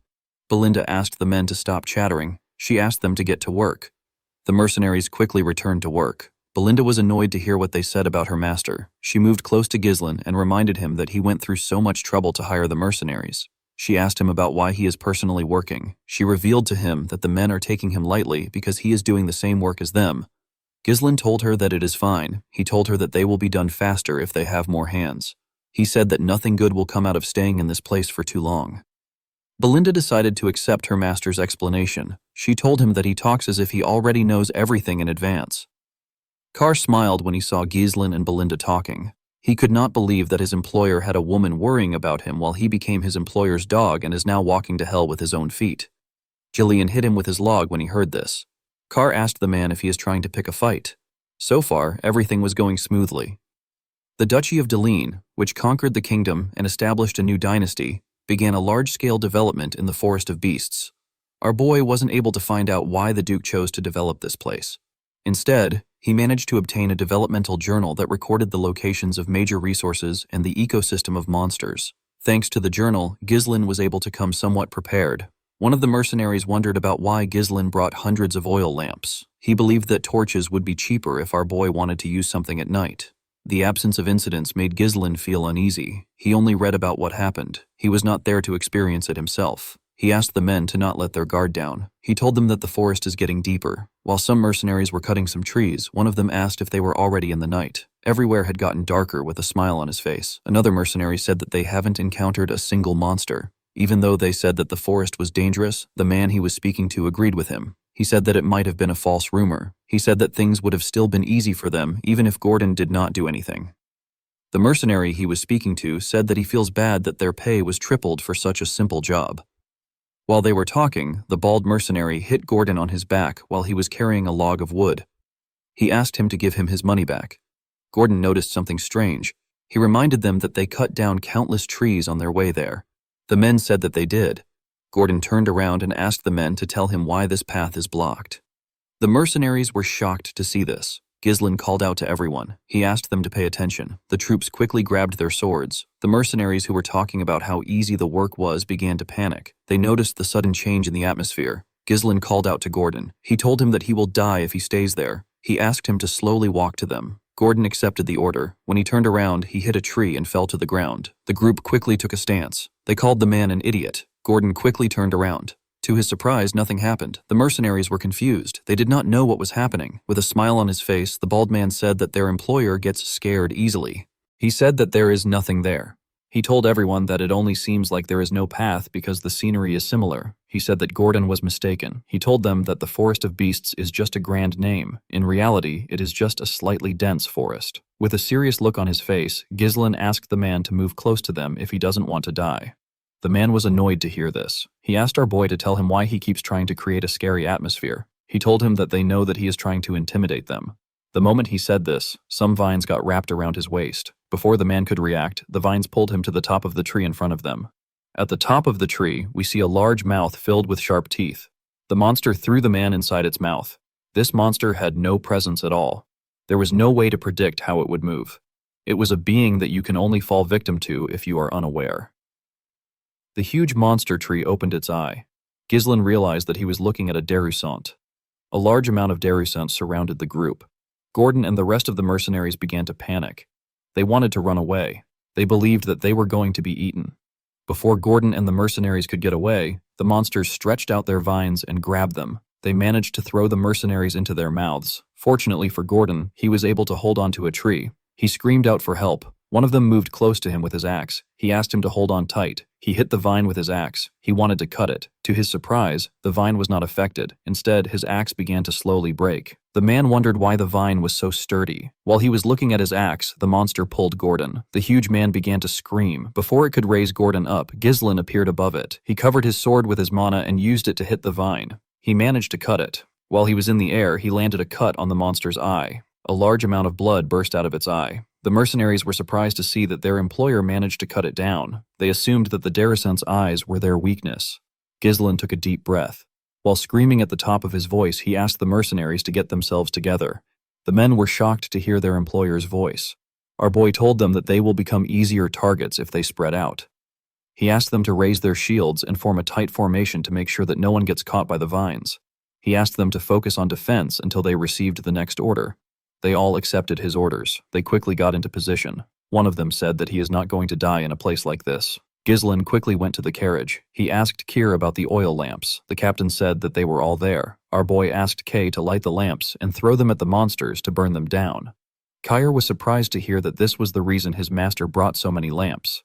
Belinda asked the men to stop chattering. She asked them to get to work. The mercenaries quickly returned to work. Belinda was annoyed to hear what they said about her master. She moved close to Ghislain and reminded him that he went through so much trouble to hire the mercenaries. She asked him about why he is personally working. She revealed to him that the men are taking him lightly because he is doing the same work as them. Ghislain told her that it is fine. He told her that they will be done faster if they have more hands. He said that nothing good will come out of staying in this place for too long. Belinda decided to accept her master's explanation. She told him that he talks as if he already knows everything in advance. Carr smiled when he saw Ghislain and Belinda talking. He could not believe that his employer had a woman worrying about him while he became his employer's dog and is now walking to hell with his own feet. Gillian hit him with his log when he heard this. Carr asked the man if he is trying to pick a fight. So far, everything was going smoothly. The Duchy of Deline, which conquered the kingdom and established a new dynasty, began a large-scale development in the Forest of Beasts. Our boy wasn't able to find out why the Duke chose to develop this place. Instead, he managed to obtain a developmental journal that recorded the locations of major resources and the ecosystem of monsters. Thanks to the journal, Ghislain was able to come somewhat prepared. One of the mercenaries wondered about why Ghislain brought hundreds of oil lamps. He believed that torches would be cheaper if our boy wanted to use something at night. The absence of incidents made Ghislain feel uneasy. He only read about what happened. He was not there to experience it himself. He asked the men to not let their guard down. He told them that the forest is getting deeper. While some mercenaries were cutting some trees, one of them asked if they were already in the night. Everywhere had gotten darker with a smile on his face. Another mercenary said that they haven't encountered a single monster. Even though they said that the forest was dangerous, the man he was speaking to agreed with him. He said that it might have been a false rumor. He said that things would have still been easy for them even if Gordon did not do anything. The mercenary he was speaking to said that he feels bad that their pay was tripled for such a simple job. While they were talking, the bald mercenary hit Gordon on his back while he was carrying a log of wood. He asked him to give him his money back. Gordon noticed something strange. He reminded them that they cut down countless trees on their way there. The men said that they did. Gordon turned around and asked the men to tell him why this path is blocked. The mercenaries were shocked to see this. Ghislain called out to everyone. He asked them to pay attention. The troops quickly grabbed their swords. The mercenaries who were talking about how easy the work was began to panic. They noticed the sudden change in the atmosphere. Ghislain called out to Gordon. He told him that he will die if he stays there. He asked him to slowly walk to them. Gordon accepted the order. When he turned around, he hit a tree and fell to the ground. The group quickly took a stance. They called the man an idiot. Gordon quickly turned around. To his surprise, nothing happened. The mercenaries were confused. They did not know what was happening. With a smile on his face, the bald man said that their employer gets scared easily. He said that there is nothing there. He told everyone that it only seems like there is no path because the scenery is similar. He said that Gordon was mistaken. He told them that the Forest of Beasts is just a grand name. In reality, it is just a slightly dense forest. With a serious look on his face, Ghislain asked the man to move close to them if he doesn't want to die. The man was annoyed to hear this. He asked our boy to tell him why he keeps trying to create a scary atmosphere. He told him that they know that he is trying to intimidate them. The moment he said this, some vines got wrapped around his waist. Before the man could react, the vines pulled him to the top of the tree in front of them. At the top of the tree, we see a large mouth filled with sharp teeth. The monster threw the man inside its mouth. This monster had no presence at all. There was no way to predict how it would move. It was a being that you can only fall victim to if you are unaware. The huge monster tree opened its eye. Ghislain realized that he was looking at a Derusant. A large amount of Derusants surrounded the group. Gordon and the rest of the mercenaries began to panic. They wanted to run away. They believed that they were going to be eaten. Before Gordon and the mercenaries could get away, the monsters stretched out their vines and grabbed them. They managed to throw the mercenaries into their mouths. Fortunately for Gordon, he was able to hold onto a tree. He screamed out for help. One of them moved close to him with his axe. He asked him to hold on tight. He hit the vine with his axe. He wanted to cut it. To his surprise, the vine was not affected. Instead, his axe began to slowly break. The man wondered why the vine was so sturdy. While he was looking at his axe, the monster pulled Gordon. The huge man began to scream. Before it could raise Gordon up, Ghislain appeared above it. He covered his sword with his mana and used it to hit the vine. He managed to cut it. While he was in the air, he landed a cut on the monster's eye. A large amount of blood burst out of its eye. The mercenaries were surprised to see that their employer managed to cut it down. They assumed that the Derusant's eyes were their weakness. Ghislain took a deep breath. While screaming at the top of his voice, he asked the mercenaries to get themselves together. The men were shocked to hear their employer's voice. Our boy told them that they will become easier targets if they spread out. He asked them to raise their shields and form a tight formation to make sure that no one gets caught by the vines. He asked them to focus on defense until they received the next order. They all accepted his orders. They quickly got into position. One of them said that he is not going to die in a place like this. Ghislain quickly went to the carriage. He asked Keir about the oil lamps. The captain said that they were all there. Our boy asked Kay to light the lamps and throw them at the monsters to burn them down. Keir was surprised to hear that this was the reason his master brought so many lamps.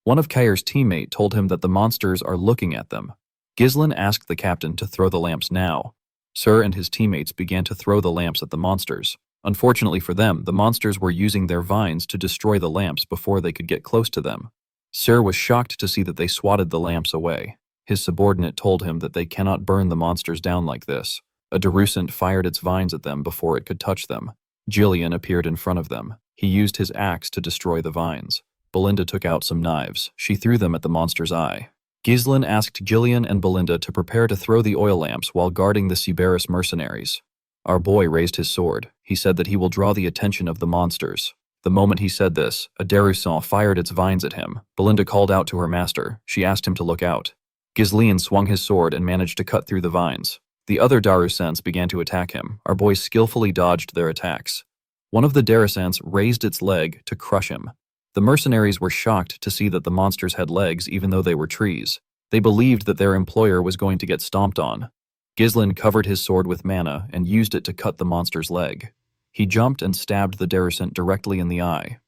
One of Keir's teammates told him that the monsters are looking at them. Ghislain asked the captain to throw the lamps now. Sir and his teammates began to throw the lamps at the monsters. Unfortunately for them, the monsters were using their vines to destroy the lamps before they could get close to them. Sir was shocked to see that they swatted the lamps away. His subordinate told him that they cannot burn the monsters down like this. A Derusant fired its vines at them before it could touch them. Jillian appeared in front of them. He used his axe to destroy the vines. Belinda took out some knives. She threw them at the monster's eye. Ghislain asked Gillian and Belinda to prepare to throw the oil lamps while guarding the Regressed Mercenaries. Our boy raised his sword. He said that he will draw the attention of the monsters. The moment he said this, a Darussan fired its vines at him. Belinda called out to her master. She asked him to look out. Ghislain swung his sword and managed to cut through the vines. The other Darussans began to attack him. Our boy skillfully dodged their attacks. One of the Darussans raised its leg to crush him. The mercenaries were shocked to see that the monsters had legs even though they were trees. They believed that their employer was going to get stomped on. Ghislain covered his sword with mana and used it to cut the monster's leg. He jumped and stabbed the Darussan directly in the eye.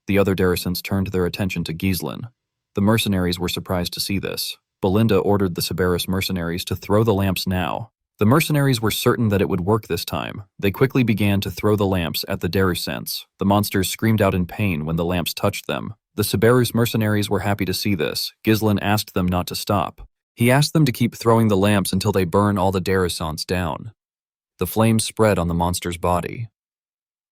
The other Darussans turned their attention to Ghislain. The mercenaries were surprised to see this. Belinda ordered the Regressed Mercenaries to throw the lamps now. The mercenaries were certain that it would work this time. They quickly began to throw the lamps at the Darussans. The monsters screamed out in pain when the lamps touched them. The Regressed Mercenaries were happy to see this. Ghislain asked them not to stop. He asked them to keep throwing the lamps until they burn all the Darussans down. The flames spread on the monster's body.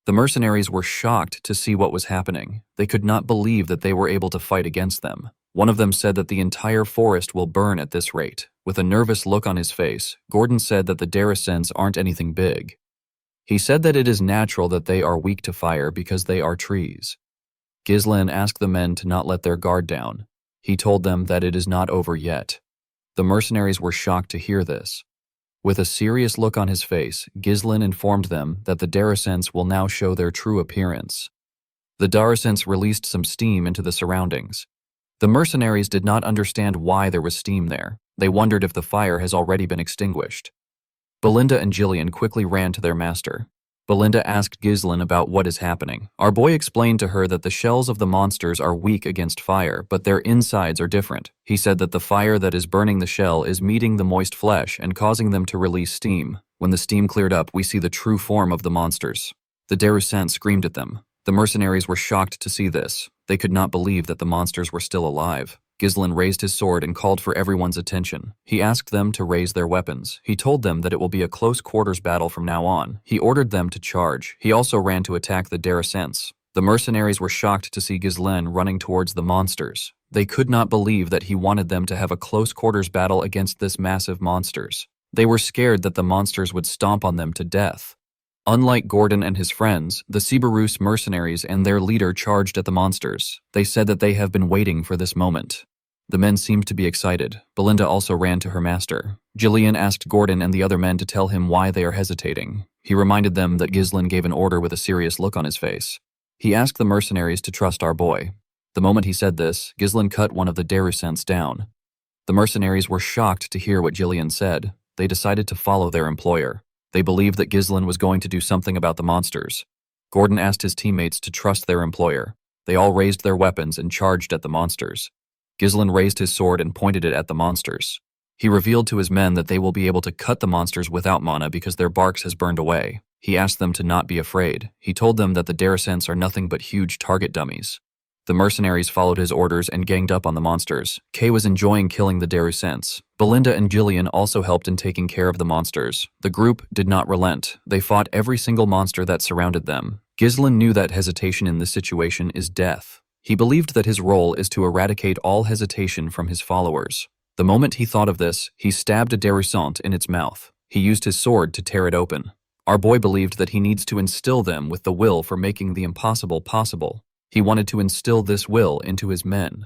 The mercenaries were shocked to see what was happening. They could not believe that they were able to fight against them. One of them said that the entire forest will burn at this rate. With a nervous look on his face, Gordon said that the Darussans aren't anything big. He said that it is natural that they are weak to fire because they are trees. Ghislain asked the men to not let their guard down. He told them that it is not over yet. The mercenaries were shocked to hear this. With a serious look on his face, Ghislain informed them that the Darussans will now show their true appearance. The Darussans released some steam into the surroundings. The mercenaries did not understand why there was steam there. They wondered if the fire has already been extinguished. Belinda and Gillian quickly ran to their master. Belinda asked Ghislain about what is happening. Our boy explained to her that the shells of the monsters are weak against fire, but their insides are different. He said that the fire that is burning the shell is meeting the moist flesh and causing them to release steam. When the steam cleared up, we see the true form of the monsters. The Darussan screamed at them. The mercenaries were shocked to see this. They could not believe that the monsters were still alive. Ghislain raised his sword and called for everyone's attention. He asked them to raise their weapons. He told them that it will be a close quarters battle from now on. He ordered them to charge. He also ran to attack the Darussans. The mercenaries were shocked to see Ghislain running towards the monsters. They could not believe that he wanted them to have a close quarters battle against this massive monsters. They were scared that the monsters would stomp on them to death. Unlike Gordon and his friends, the Regressed Mercenaries and their leader charged at the monsters. They said that they have been waiting for this moment. The men seemed to be excited. Belinda also ran to her master. Gillian asked Gordon and the other men to tell him why they are hesitating. He reminded them that Ghislain gave an order with a serious look on his face. He asked the mercenaries to trust our boy. The moment he said this, Ghislain cut one of the Darussans down. The mercenaries were shocked to hear what Gillian said. They decided to follow their employer. They believed that Ghislain was going to do something about the monsters. Gordon asked his teammates to trust their employer. They all raised their weapons and charged at the monsters. Ghislain raised his sword and pointed it at the monsters. He revealed to his men that they will be able to cut the monsters without mana because their barks has burned away. He asked them to not be afraid. He told them that the Darussans are nothing but huge target dummies. The mercenaries followed his orders and ganged up on the monsters. Kay was enjoying killing the Darussans. Belinda and Gillian also helped in taking care of the monsters. The group did not relent. They fought every single monster that surrounded them. Ghislain knew that hesitation in this situation is death. He believed that his role is to eradicate all hesitation from his followers. The moment he thought of this, he stabbed a Darussan in its mouth. He used his sword to tear it open. Our boy believed that he needs to instill them with the will for making the impossible possible. He wanted to instill this will into his men.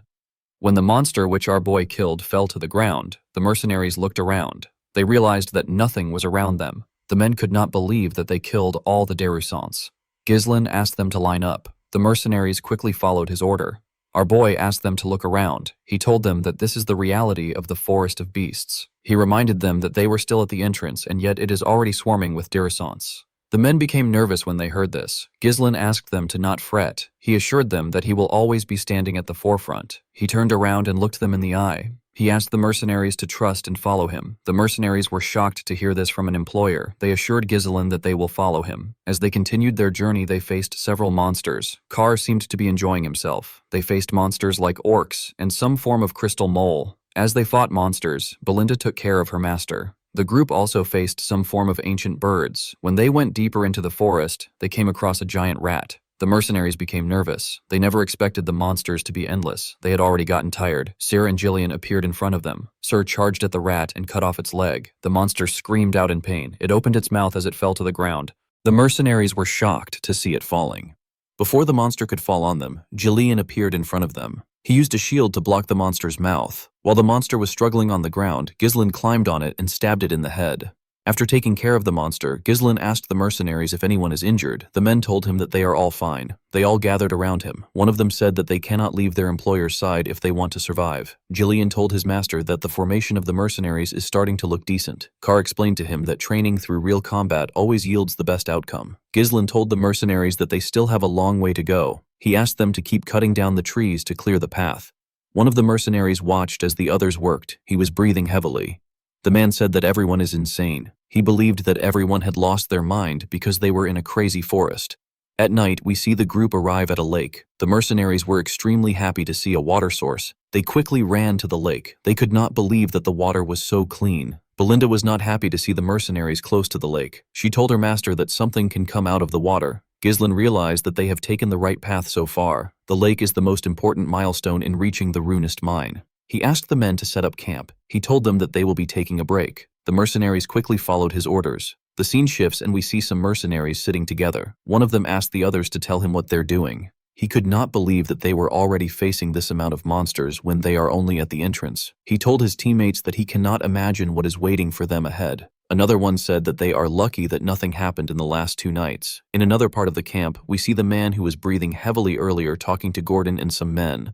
When the monster which our boy killed fell to the ground, the mercenaries looked around. They realized that nothing was around them. The men could not believe that they killed all the Darussans. Ghislain asked them to line up. The mercenaries quickly followed his order. Our boy asked them to look around. He told them that this is the reality of the forest of beasts. He reminded them that they were still at the entrance and yet it is already swarming with Darussans. The men became nervous when they heard this. Ghislain asked them to not fret. He assured them that he will always be standing at the forefront. He turned around and looked them in the eye. He asked the mercenaries to trust and follow him. The mercenaries were shocked to hear this from an employer. They assured Ghislain that they will follow him. As they continued their journey, they faced several monsters. Carr seemed to be enjoying himself. They faced monsters like orcs and some form of crystal mole. As they fought monsters, Belinda took care of her master. The group also faced some form of ancient birds. When they went deeper into the forest, they came across a giant rat. The mercenaries became nervous. They never expected the monsters to be endless. They had already gotten tired. Sir and Jillian appeared in front of them. Sir charged at the rat and cut off its leg. The monster screamed out in pain. It opened its mouth as it fell to the ground. The mercenaries were shocked to see it falling. Before the monster could fall on them, Jillian appeared in front of them. He used a shield to block the monster's mouth. While the monster was struggling on the ground, Ghislain climbed on it and stabbed it in the head. After taking care of the monster, Ghislain asked the mercenaries if anyone is injured. The men told him that they are all fine. They all gathered around him. One of them said that they cannot leave their employer's side if they want to survive. Jillian told his master that the formation of the mercenaries is starting to look decent. Carr explained to him that training through real combat always yields the best outcome. Ghislain told the mercenaries that they still have a long way to go. He asked them to keep cutting down the trees to clear the path. One of the mercenaries watched as the others worked. He was breathing heavily. The man said that everyone is insane. He believed that everyone had lost their mind because they were in a crazy forest. At night, we see the group arrive at a lake. The mercenaries were extremely happy to see a water source. They quickly ran to the lake. They could not believe that the water was so clean. Belinda was not happy to see the mercenaries close to the lake. She told her master that something can come out of the water. Ghislain realized that they have taken the right path so far. The lake is the most important milestone in reaching the runest mine. He asked the men to set up camp. He told them that they will be taking a break. The mercenaries quickly followed his orders. The scene shifts and we see some mercenaries sitting together. One of them asked the others to tell him what they're doing. He could not believe that they were already facing this amount of monsters when they are only at the entrance. He told his teammates that he cannot imagine what is waiting for them ahead. Another one said that they are lucky that nothing happened in the last 2 nights. In another part of the camp, we see the man who was breathing heavily earlier talking to Gordon and some men.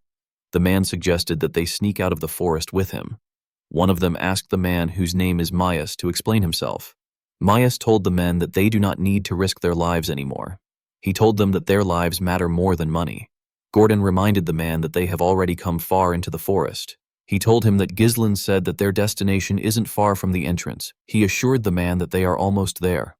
The man suggested that they sneak out of the forest with him. One of them asked the man, whose name is Myas, to explain himself. Myas told the men that they do not need to risk their lives anymore. He told them that their lives matter more than money. Gordon reminded the man that they have already come far into the forest. He told him that Ghislain said that their destination isn't far from the entrance. He assured the man that they are almost there.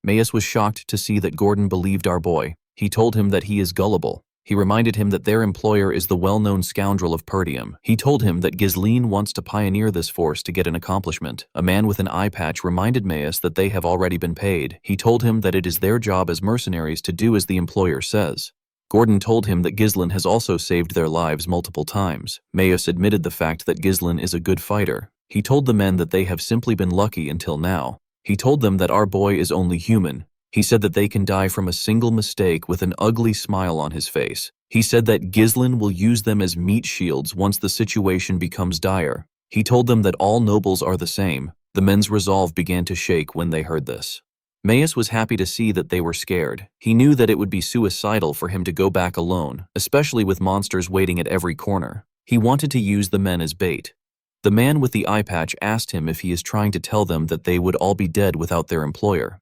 Myas was shocked to see that Gordon believed our boy. He told him that he is gullible. He reminded him that their employer is the well-known scoundrel of Perdium. He told him that Ghislain wants to pioneer this force to get an accomplishment. A man with an eye patch reminded Myas that they have already been paid. He told him that it is their job as mercenaries to do as the employer says. Gordon told him that Ghislain has also saved their lives multiple times. Myas admitted the fact that Ghislain is a good fighter. He told the men that they have simply been lucky until now. He told them that our boy is only human. He said that they can die from a single mistake with an ugly smile on his face. He said that Ghislain will use them as meat shields once the situation becomes dire. He told them that all nobles are the same. The men's resolve began to shake when they heard this. Myas was happy to see that they were scared. He knew that it would be suicidal for him to go back alone, especially with monsters waiting at every corner. He wanted to use the men as bait. The man with the eye patch asked him if he is trying to tell them that they would all be dead without their employer.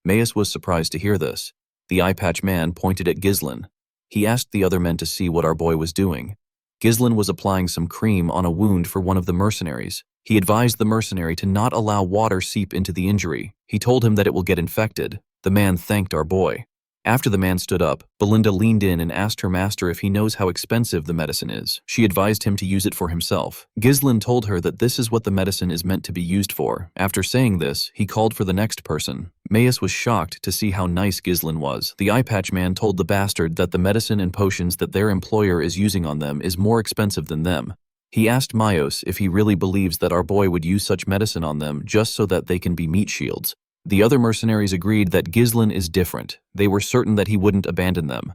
Myas was surprised to hear this. The eye patch man pointed at Ghislain. He asked the other men to see what our boy was doing. Ghislain was applying some cream on a wound for one of the mercenaries. He advised the mercenary to not allow water seep into the injury. He told him that it will get infected. The man thanked our boy. After the man stood up, Belinda leaned in and asked her master if he knows how expensive the medicine is. She advised him to use it for himself. Ghislain told her that this is what the medicine is meant to be used for. After saying this, he called for the next person. Myas was shocked to see how nice Ghislain was. The eye patch man told the bastard that the medicine and potions that their employer is using on them is more expensive than them. He asked Myos if he really believes that our boy would use such medicine on them just so that they can be meat shields. The other mercenaries agreed that Ghislain is different. They were certain that he wouldn't abandon them.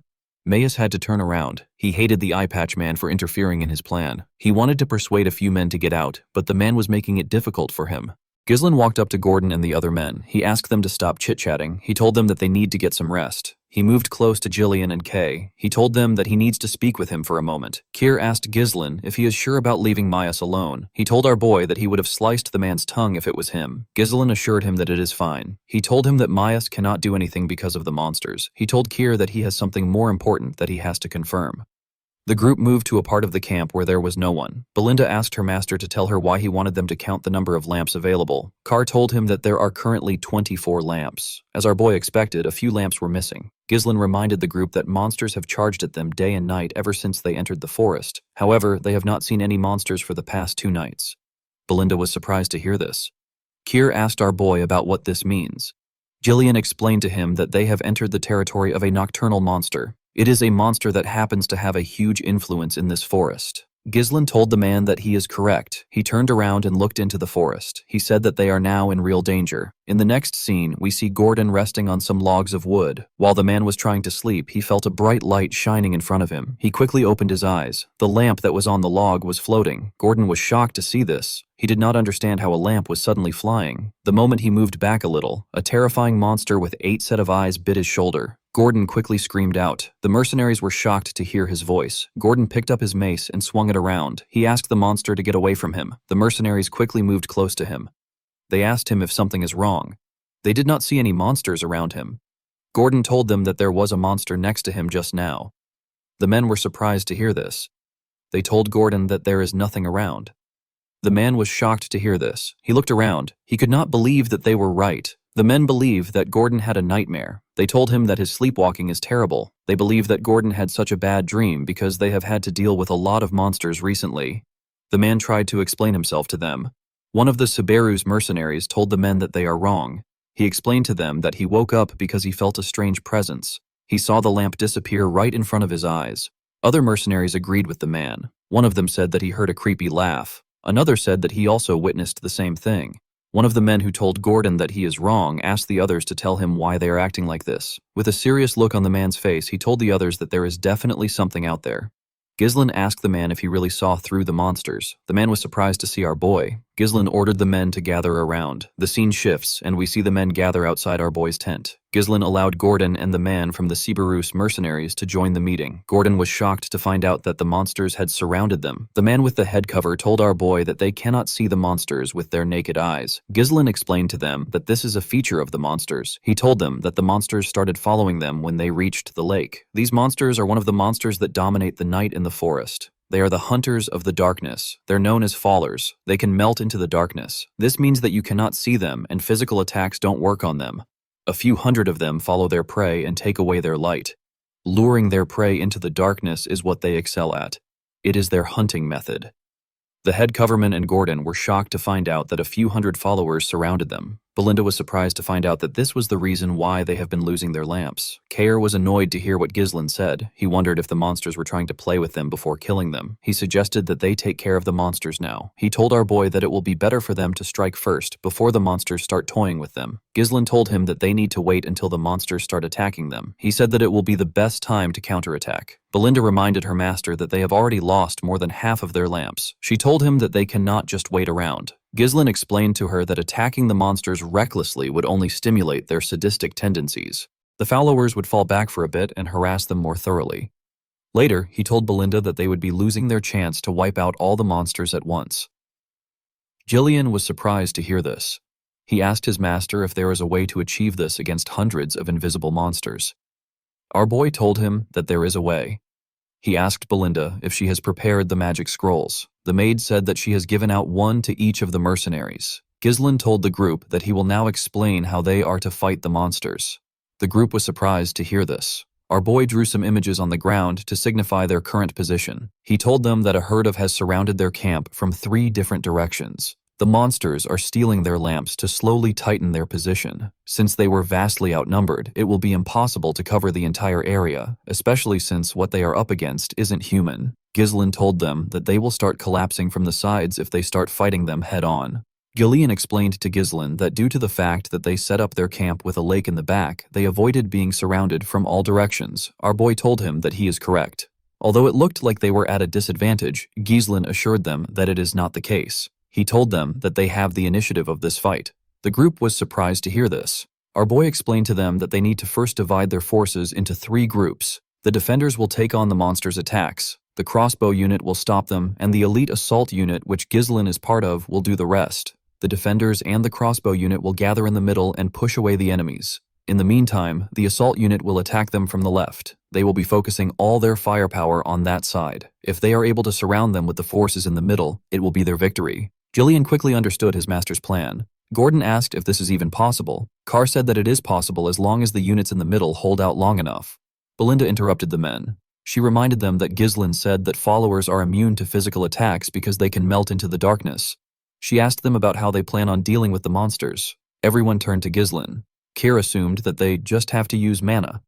Myas had to turn around. He hated the eye patch man for interfering in his plan. He wanted to persuade a few men to get out, but the man was making it difficult for him. Ghislain walked up to Gordon and the other men. He asked them to stop chit-chatting. He told them that they need to get some rest. He moved close to Jillian and Kay. He told them that he needs to speak with him for a moment. Keir asked Ghislain if he is sure about leaving Myas alone. He told our boy that he would have sliced the man's tongue if it was him. Ghislain assured him that it is fine. He told him that Myas cannot do anything because of the monsters. He told Keir that he has something more important that he has to confirm. The group moved to a part of the camp where there was no one. Belinda asked her master to tell her why he wanted them to count the number of lamps available. Carr told him that there are currently 24 lamps. As our boy expected, a few lamps were missing. Ghislain reminded the group that monsters have charged at them day and night ever since they entered the forest. However, they have not seen any monsters for the past 2 nights. Belinda was surprised to hear this. Keir asked our boy about what this means. Jillian explained to him that they have entered the territory of a nocturnal monster. It is a monster that happens to have a huge influence in this forest. Ghislain told the man that he is correct. He turned around and looked into the forest. He said that they are now in real danger. In the next scene, we see Gordon resting on some logs of wood. While the man was trying to sleep, he felt a bright light shining in front of him. He quickly opened his eyes. The lamp that was on the log was floating. Gordon was shocked to see this. He did not understand how a lamp was suddenly flying. The moment he moved back a little, a terrifying monster with 8 sets of eyes bit his shoulder. Gordon quickly screamed out. The mercenaries were shocked to hear his voice. Gordon picked up his mace and swung it around. He asked the monster to get away from him. The mercenaries quickly moved close to him. They asked him if something is wrong. They did not see any monsters around him. Gordon told them that there was a monster next to him just now. The men were surprised to hear this. They told Gordon that there is nothing around. The man was shocked to hear this. He looked around. He could not believe that they were right. The men believed that Gordon had a nightmare. They told him that his sleepwalking is terrible. They believe that Gordon had such a bad dream because they have had to deal with a lot of monsters recently. The man tried to explain himself to them. One of the Subaru's mercenaries told the men that they are wrong. He explained to them that he woke up because he felt a strange presence. He saw the lamp disappear right in front of his eyes. Other mercenaries agreed with the man. One of them said that he heard a creepy laugh. Another said that he also witnessed the same thing. One of the men who told Gordon that he is wrong asked the others to tell him why they are acting like this. With a serious look on the man's face, he told the others that there is definitely something out there. Ghislain asked the man if he really saw through the monsters. The man was surprised to see our boy. Ghislain ordered the men to gather around. The scene shifts, and we see the men gather outside our boy's tent. Ghislain allowed Gordon and the man from the Subaru's mercenaries to join the meeting. Gordon was shocked to find out that the monsters had surrounded them. The man with the head cover told our boy that they cannot see the monsters with their naked eyes. Ghislain explained to them that this is a feature of the monsters. He told them that the monsters started following them when they reached the lake. These monsters are one of the monsters that dominate the night in the forest. They are the hunters of the darkness. They're known as fallers. They can melt into the darkness. This means that you cannot see them and physical attacks don't work on them. A few hundred of them follow their prey and take away their light. Luring their prey into the darkness is what they excel at. It is their hunting method. The head coverman and Gordon were shocked to find out that a few hundred followers surrounded them. Belinda was surprised to find out that this was the reason why they have been losing their lamps. Cain was annoyed to hear what Ghislain said. He wondered if the monsters were trying to play with them before killing them. He suggested that they take care of the monsters now. He told our boy that it will be better for them to strike first before the monsters start toying with them. Ghislain told him that they need to wait until the monsters start attacking them. He said that it will be the best time to counterattack. Belinda reminded her master that they have already lost more than half of their lamps. She told him that they cannot just wait around. Ghislain explained to her that attacking the monsters recklessly would only stimulate their sadistic tendencies. The followers would fall back for a bit and harass them more thoroughly. Later, he told Belinda that they would be losing their chance to wipe out all the monsters at once. Gillian was surprised to hear this. He asked his master if there was a way to achieve this against hundreds of invisible monsters. Our boy told him that there is a way. He asked Belinda if she has prepared the magic scrolls. The maid said that she has given out one to each of the mercenaries. Ghislain told the group that he will now explain how they are to fight the monsters. The group was surprised to hear this. Our boy drew some images on the ground to signify their current position. He told them that a herd has surrounded their camp from 3 different directions. The monsters are stealing their lamps to slowly tighten their position. Since they were vastly outnumbered, it will be impossible to cover the entire area, especially since what they are up against isn't human. Ghislain told them that they will start collapsing from the sides if they start fighting them head-on. Gillian explained to Ghislain that due to the fact that they set up their camp with a lake in the back, they avoided being surrounded from all directions. Our boy told him that he is correct. Although it looked like they were at a disadvantage, Ghislain assured them that it is not the case. He told them that they have the initiative of this fight. The group was surprised to hear this. Our boy explained to them that they need to first divide their forces into 3 groups. The defenders will take on the monsters' attacks. The crossbow unit will stop them, and the elite assault unit, which Ghislain is part of, will do the rest. The defenders and the crossbow unit will gather in the middle and push away the enemies. In the meantime, the assault unit will attack them from the left. They will be focusing all their firepower on that side. If they are able to surround them with the forces in the middle, it will be their victory. Gillian quickly understood his master's plan. Gordon asked if this is even possible. Carr said that it is possible as long as the units in the middle hold out long enough. Belinda interrupted the men. She reminded them that Ghislain said that followers are immune to physical attacks because they can melt into the darkness. She asked them about how they plan on dealing with the monsters. Everyone turned to Ghislain. Keir assumed that they just have to use mana.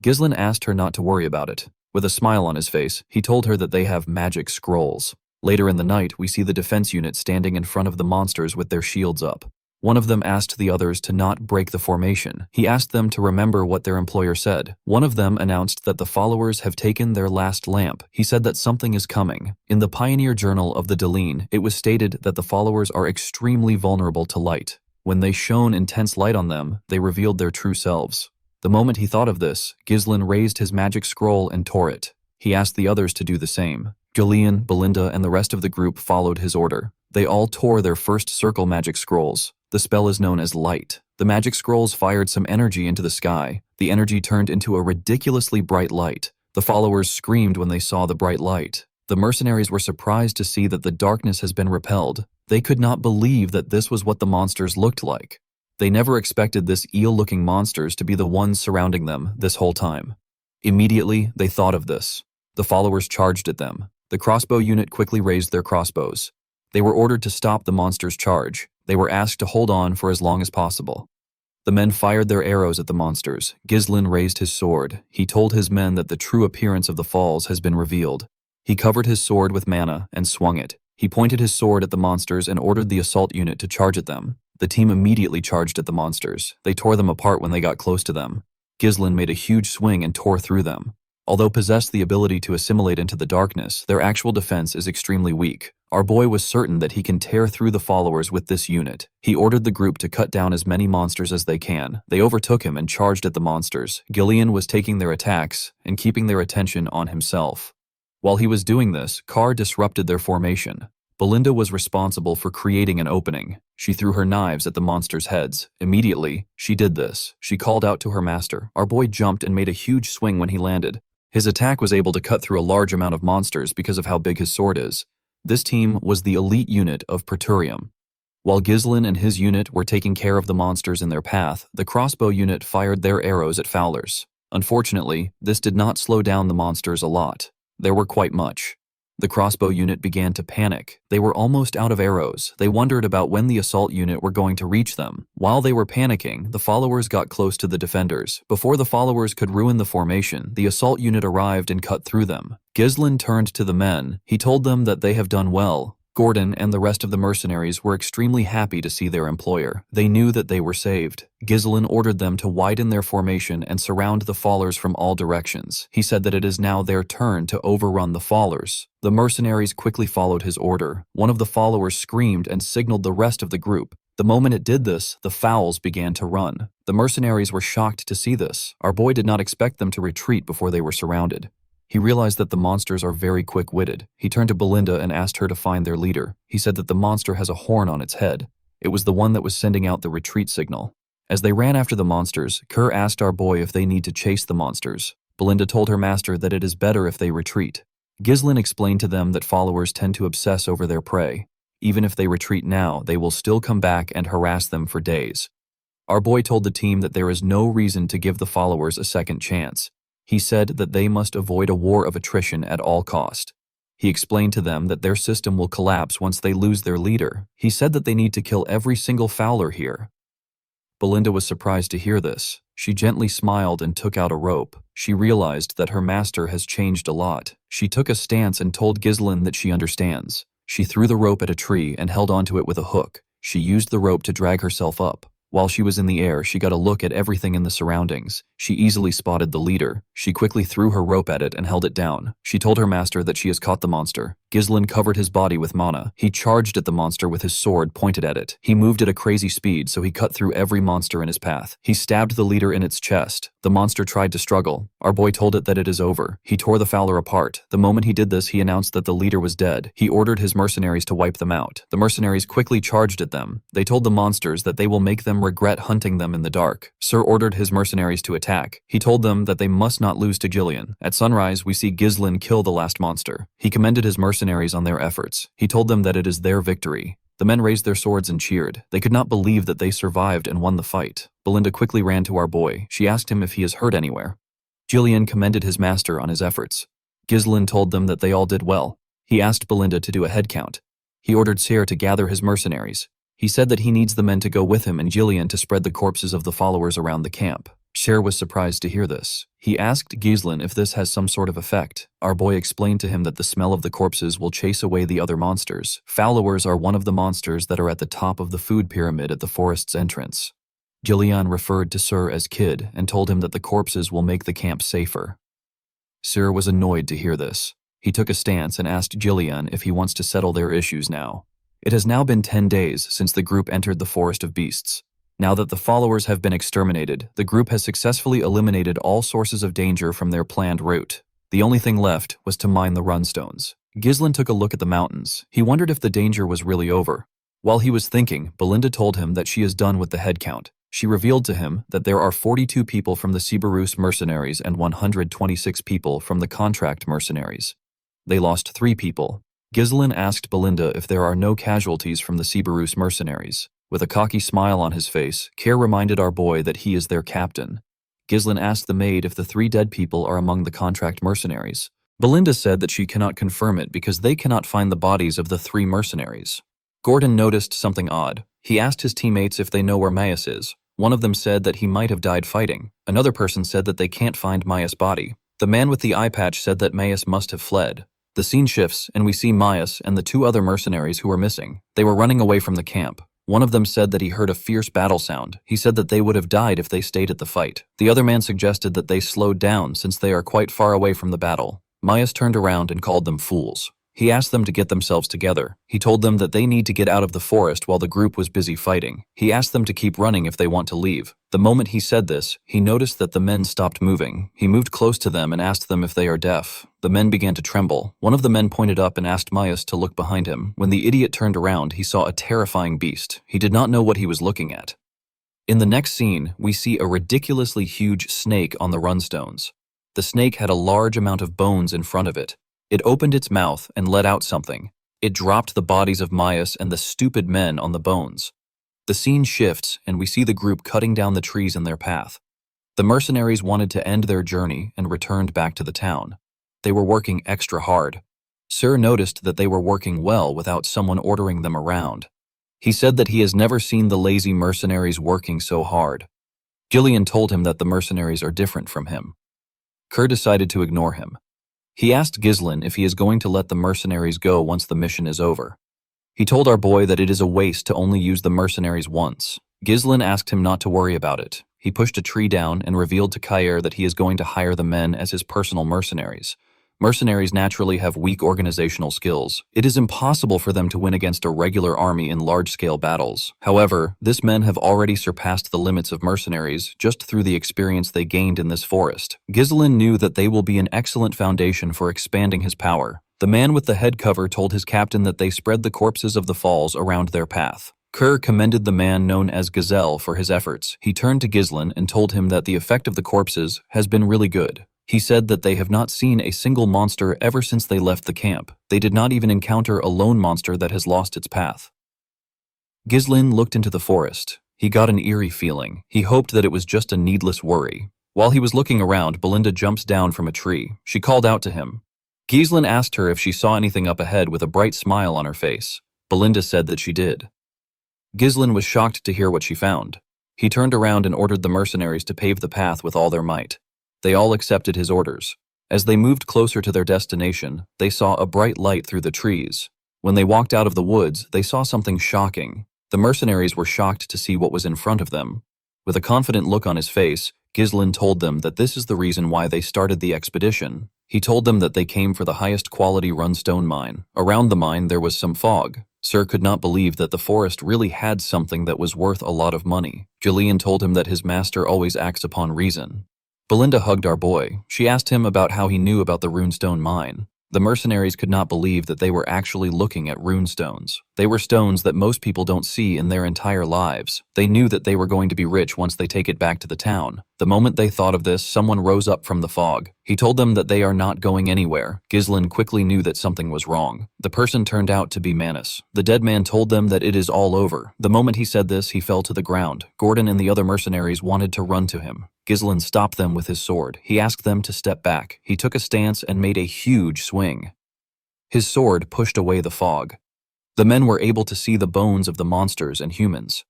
Ghislain asked her not to worry about it. With a smile on his face, he told her that they have magic scrolls. Later in the night, we see the defense unit standing in front of the monsters with their shields up. One of them asked the others to not break the formation. He asked them to remember what their employer said. One of them announced that the followers have taken their last lamp. He said that something is coming. In the Pioneer Journal of the Deline, it was stated that the followers are extremely vulnerable to light. When they shone intense light on them, they revealed their true selves. The moment he thought of this, Ghislain raised his magic scroll and tore it. He asked the others to do the same. Julian, Belinda, and the rest of the group followed his order. They all tore their first circle magic scrolls. The spell is known as Light. The magic scrolls fired some energy into the sky. The energy turned into a ridiculously bright light. The followers screamed when they saw the bright light. The mercenaries were surprised to see that the darkness has been repelled. They could not believe that this was what the monsters looked like. They never expected this eel-looking monsters to be the ones surrounding them this whole time. Immediately, they thought of this. The followers charged at them. The crossbow unit quickly raised their crossbows. They were ordered to stop the monsters' charge. They were asked to hold on for as long as possible. The men fired their arrows at the monsters. Ghislain raised his sword. He told his men that the true appearance of the falls has been revealed. He covered his sword with mana and swung it. He pointed his sword at the monsters and ordered the assault unit to charge at them. The team immediately charged at the monsters. They tore them apart when they got close to them. Ghislain made a huge swing and tore through them. Although possessed the ability to assimilate into the darkness, their actual defense is extremely weak. Our boy was certain that he can tear through the followers with this unit. He ordered the group to cut down as many monsters as they can. They overtook him and charged at the monsters. Gillian was taking their attacks and keeping their attention on himself. While he was doing this, Carr disrupted their formation. Belinda was responsible for creating an opening. She threw her knives at the monsters' heads. Immediately, she did this. She called out to her master. Our boy jumped and made a huge swing when he landed. His attack was able to cut through a large amount of monsters because of how big his sword is. This team was the elite unit of Praetorium. While Ghislain and his unit were taking care of the monsters in their path, the crossbow unit fired their arrows at Fowlers. Unfortunately, this did not slow down the monsters a lot. There were quite much. The crossbow unit began to panic. They were almost out of arrows. They wondered about when the assault unit were going to reach them. While they were panicking, the followers got close to the defenders. Before the followers could ruin the formation, the assault unit arrived and cut through them. Ghislain turned to the men. He told them that they have done well. Gordon and the rest of the mercenaries were extremely happy to see their employer. They knew that they were saved. Ghislain ordered them to widen their formation and surround the fallers from all directions. He said that it is now their turn to overrun the fallers. The mercenaries quickly followed his order. One of the followers screamed and signaled the rest of the group. The moment it did this, the fowls began to run. The mercenaries were shocked to see this. Our boy did not expect them to retreat before they were surrounded. He realized that the monsters are very quick-witted. He turned to Belinda and asked her to find their leader. He said that the monster has a horn on its head. It was the one that was sending out the retreat signal. As they ran after the monsters, Kerr asked our boy if they need to chase the monsters. Belinda told her master that it is better if they retreat. Ghislain explained to them that followers tend to obsess over their prey. Even if they retreat now, they will still come back and harass them for days. Our boy told the team that there is no reason to give the followers a second chance. He said that they must avoid a war of attrition at all cost. He explained to them that their system will collapse once they lose their leader. He said that they need to kill every single fowler here. Belinda was surprised to hear this. She gently smiled and took out a rope. She realized that her master has changed a lot. She took a stance and told Ghislain that she understands. She threw the rope at a tree and held onto it with a hook. She used the rope to drag herself up. While she was in the air, she got a look at everything in the surroundings. She easily spotted the leader. She quickly threw her rope at it and held it down. She told her master that she has caught the monster. Ghislain covered his body with mana. He charged at the monster with his sword pointed at it. He moved at a crazy speed, so he cut through every monster in his path. He stabbed the leader in its chest. The monster tried to struggle. Our boy told it that it is over. He tore the fowler apart. The moment he did this, he announced that the leader was dead. He ordered his mercenaries to wipe them out. The mercenaries quickly charged at them. They told the monsters that they will make them regret hunting them in the dark. Sir ordered his mercenaries to attack. He told them that they must not lose to Gillian. At sunrise, we see Ghislain kill the last monster. He commended his mercenaries on their efforts. He told them that it is their victory. The men raised their swords and cheered. They could not believe that they survived and won the fight. Belinda quickly ran to our boy. She asked him if he is hurt anywhere. Gillian commended his master on his efforts. Ghislain told them that they all did well. He asked Belinda to do a head count. He ordered Cyr to gather his mercenaries. He said that he needs the men to go with him and Gillian to spread the corpses of the followers around the camp. Cher was surprised to hear this. He asked Gislin if this has some sort of effect. Our boy explained to him that the smell of the corpses will chase away the other monsters. Followers are one of the monsters that are at the top of the food pyramid at the forest's entrance. Gillian referred to Sir as Kid and told him that the corpses will make the camp safer. Sir was annoyed to hear this. He took a stance and asked Gillian if he wants to settle their issues now. It has now been 10 days since the group entered the Forest of Beasts. Now that the followers have been exterminated, the group has successfully eliminated all sources of danger from their planned route. The only thing left was to mine the runstones. Gislin took a look at the mountains. He wondered if the danger was really over. While he was thinking, Belinda told him that she is done with the head count. She revealed to him that there are 42 people from the Regressed Mercenaries and 126 people from the Contract Mercenaries. They lost 3 people. Gislin asked Belinda if there are no casualties from the Regressed Mercenaries. With a cocky smile on his face, Care reminded our boy that he is their captain. Gislin asked the maid if the 3 dead people are among the Contract Mercenaries. Belinda said that she cannot confirm it because they cannot find the bodies of the 3 mercenaries. Gordon noticed something odd. He asked his teammates if they know where Maius is. One of them said that he might have died fighting. Another person said that they can't find Maius' body. The man with the eye patch said that Maius must have fled. The scene shifts, and we see Maius and the 2 other mercenaries who are missing. They were running away from the camp. One of them said that he heard a fierce battle sound. He said that they would have died if they stayed at the fight. The other man suggested that they slowed down since they are quite far away from the battle. Maius turned around and called them fools. He asked them to get themselves together. He told them that they need to get out of the forest while the group was busy fighting. He asked them to keep running if they want to leave. The moment he said this, he noticed that the men stopped moving. He moved close to them and asked them if they are deaf. The men began to tremble. One of the men pointed up and asked Maius to look behind him. When the idiot turned around, he saw a terrifying beast. He did not know what he was looking at. In the next scene, we see a ridiculously huge snake on the runstones. The snake had a large amount of bones in front of it. It opened its mouth and let out something. It dropped the bodies of Maius and the stupid men on the bones. The scene shifts, and we see the group cutting down the trees in their path. The mercenaries wanted to end their journey and returned back to the town. They were working extra hard. Sir noticed that they were working well without someone ordering them around. He said that he has never seen the lazy mercenaries working so hard. Gillian told him that the mercenaries are different from him. Kerr decided to ignore him. He asked Gislin if he is going to let the mercenaries go once the mission is over. He told our boy that it is a waste to only use the mercenaries once. Gislin asked him not to worry about it. He pushed a tree down and revealed to Kair that he is going to hire the men as his personal mercenaries. Mercenaries naturally have weak organizational skills. It is impossible for them to win against a regular army in large-scale battles. However, these men have already surpassed the limits of mercenaries just through the experience they gained in this forest. Gislin knew that they will be an excellent foundation for expanding his power. The man with the head cover told his captain that they spread the corpses of the falls around their path. Kerr commended the man known as Gazelle for his efforts. He turned to Gislin and told him that the effect of the corpses has been really good. He said that they have not seen a single monster ever since they left the camp. They did not even encounter a lone monster that has lost its path. Gislin looked into the forest. He got an eerie feeling. He hoped that it was just a needless worry. While he was looking around, Belinda jumps down from a tree. She called out to him. Gislin asked her if she saw anything up ahead with a bright smile on her face. Belinda said that she did. Gislin was shocked to hear what she found. He turned around and ordered the mercenaries to pave the path with all their might. They all accepted his orders. As they moved closer to their destination, they saw a bright light through the trees. When they walked out of the woods, they saw something shocking. The mercenaries were shocked to see what was in front of them. With a confident look on his face, Gislin told them that this is the reason why they started the expedition. He told them that they came for the highest quality runstone mine. Around the mine there was some fog. Sir could not believe that the forest really had something that was worth a lot of money. Gillian told him that his master always acts upon reason. Belinda hugged our boy. She asked him about how he knew about the runestone mine. The mercenaries could not believe that they were actually looking at runestones. They were stones that most people don't see in their entire lives. They knew that they were going to be rich once they take it back to the town. The moment they thought of this, someone rose up from the fog. He told them that they are not going anywhere. Gislin quickly knew that something was wrong. The person turned out to be Manus. The dead man told them that it is all over. The moment he said this, he fell to the ground. Gordon and the other mercenaries wanted to run to him. Gislin stopped them with his sword. He asked them to step back. He took a stance and made a huge swing. His sword pushed away the fog. The men were able to see the bones of the monsters and humans.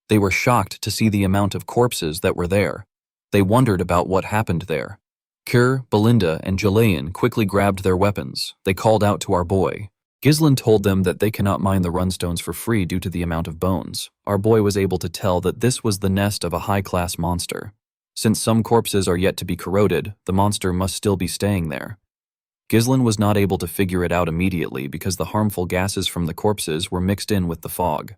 They were shocked to see the amount of corpses that were there. They wondered about what happened there. Kir, Belinda, and Jalayan quickly grabbed their weapons. They called out to our boy. Ghislain told them that they cannot mine the runstones for free due to the amount of bones. Our boy was able to tell that this was the nest of a high-class monster. Since some corpses are yet to be corroded, the monster must still be staying there. Ghislain was not able to figure it out immediately because the harmful gases from the corpses were mixed in with the fog.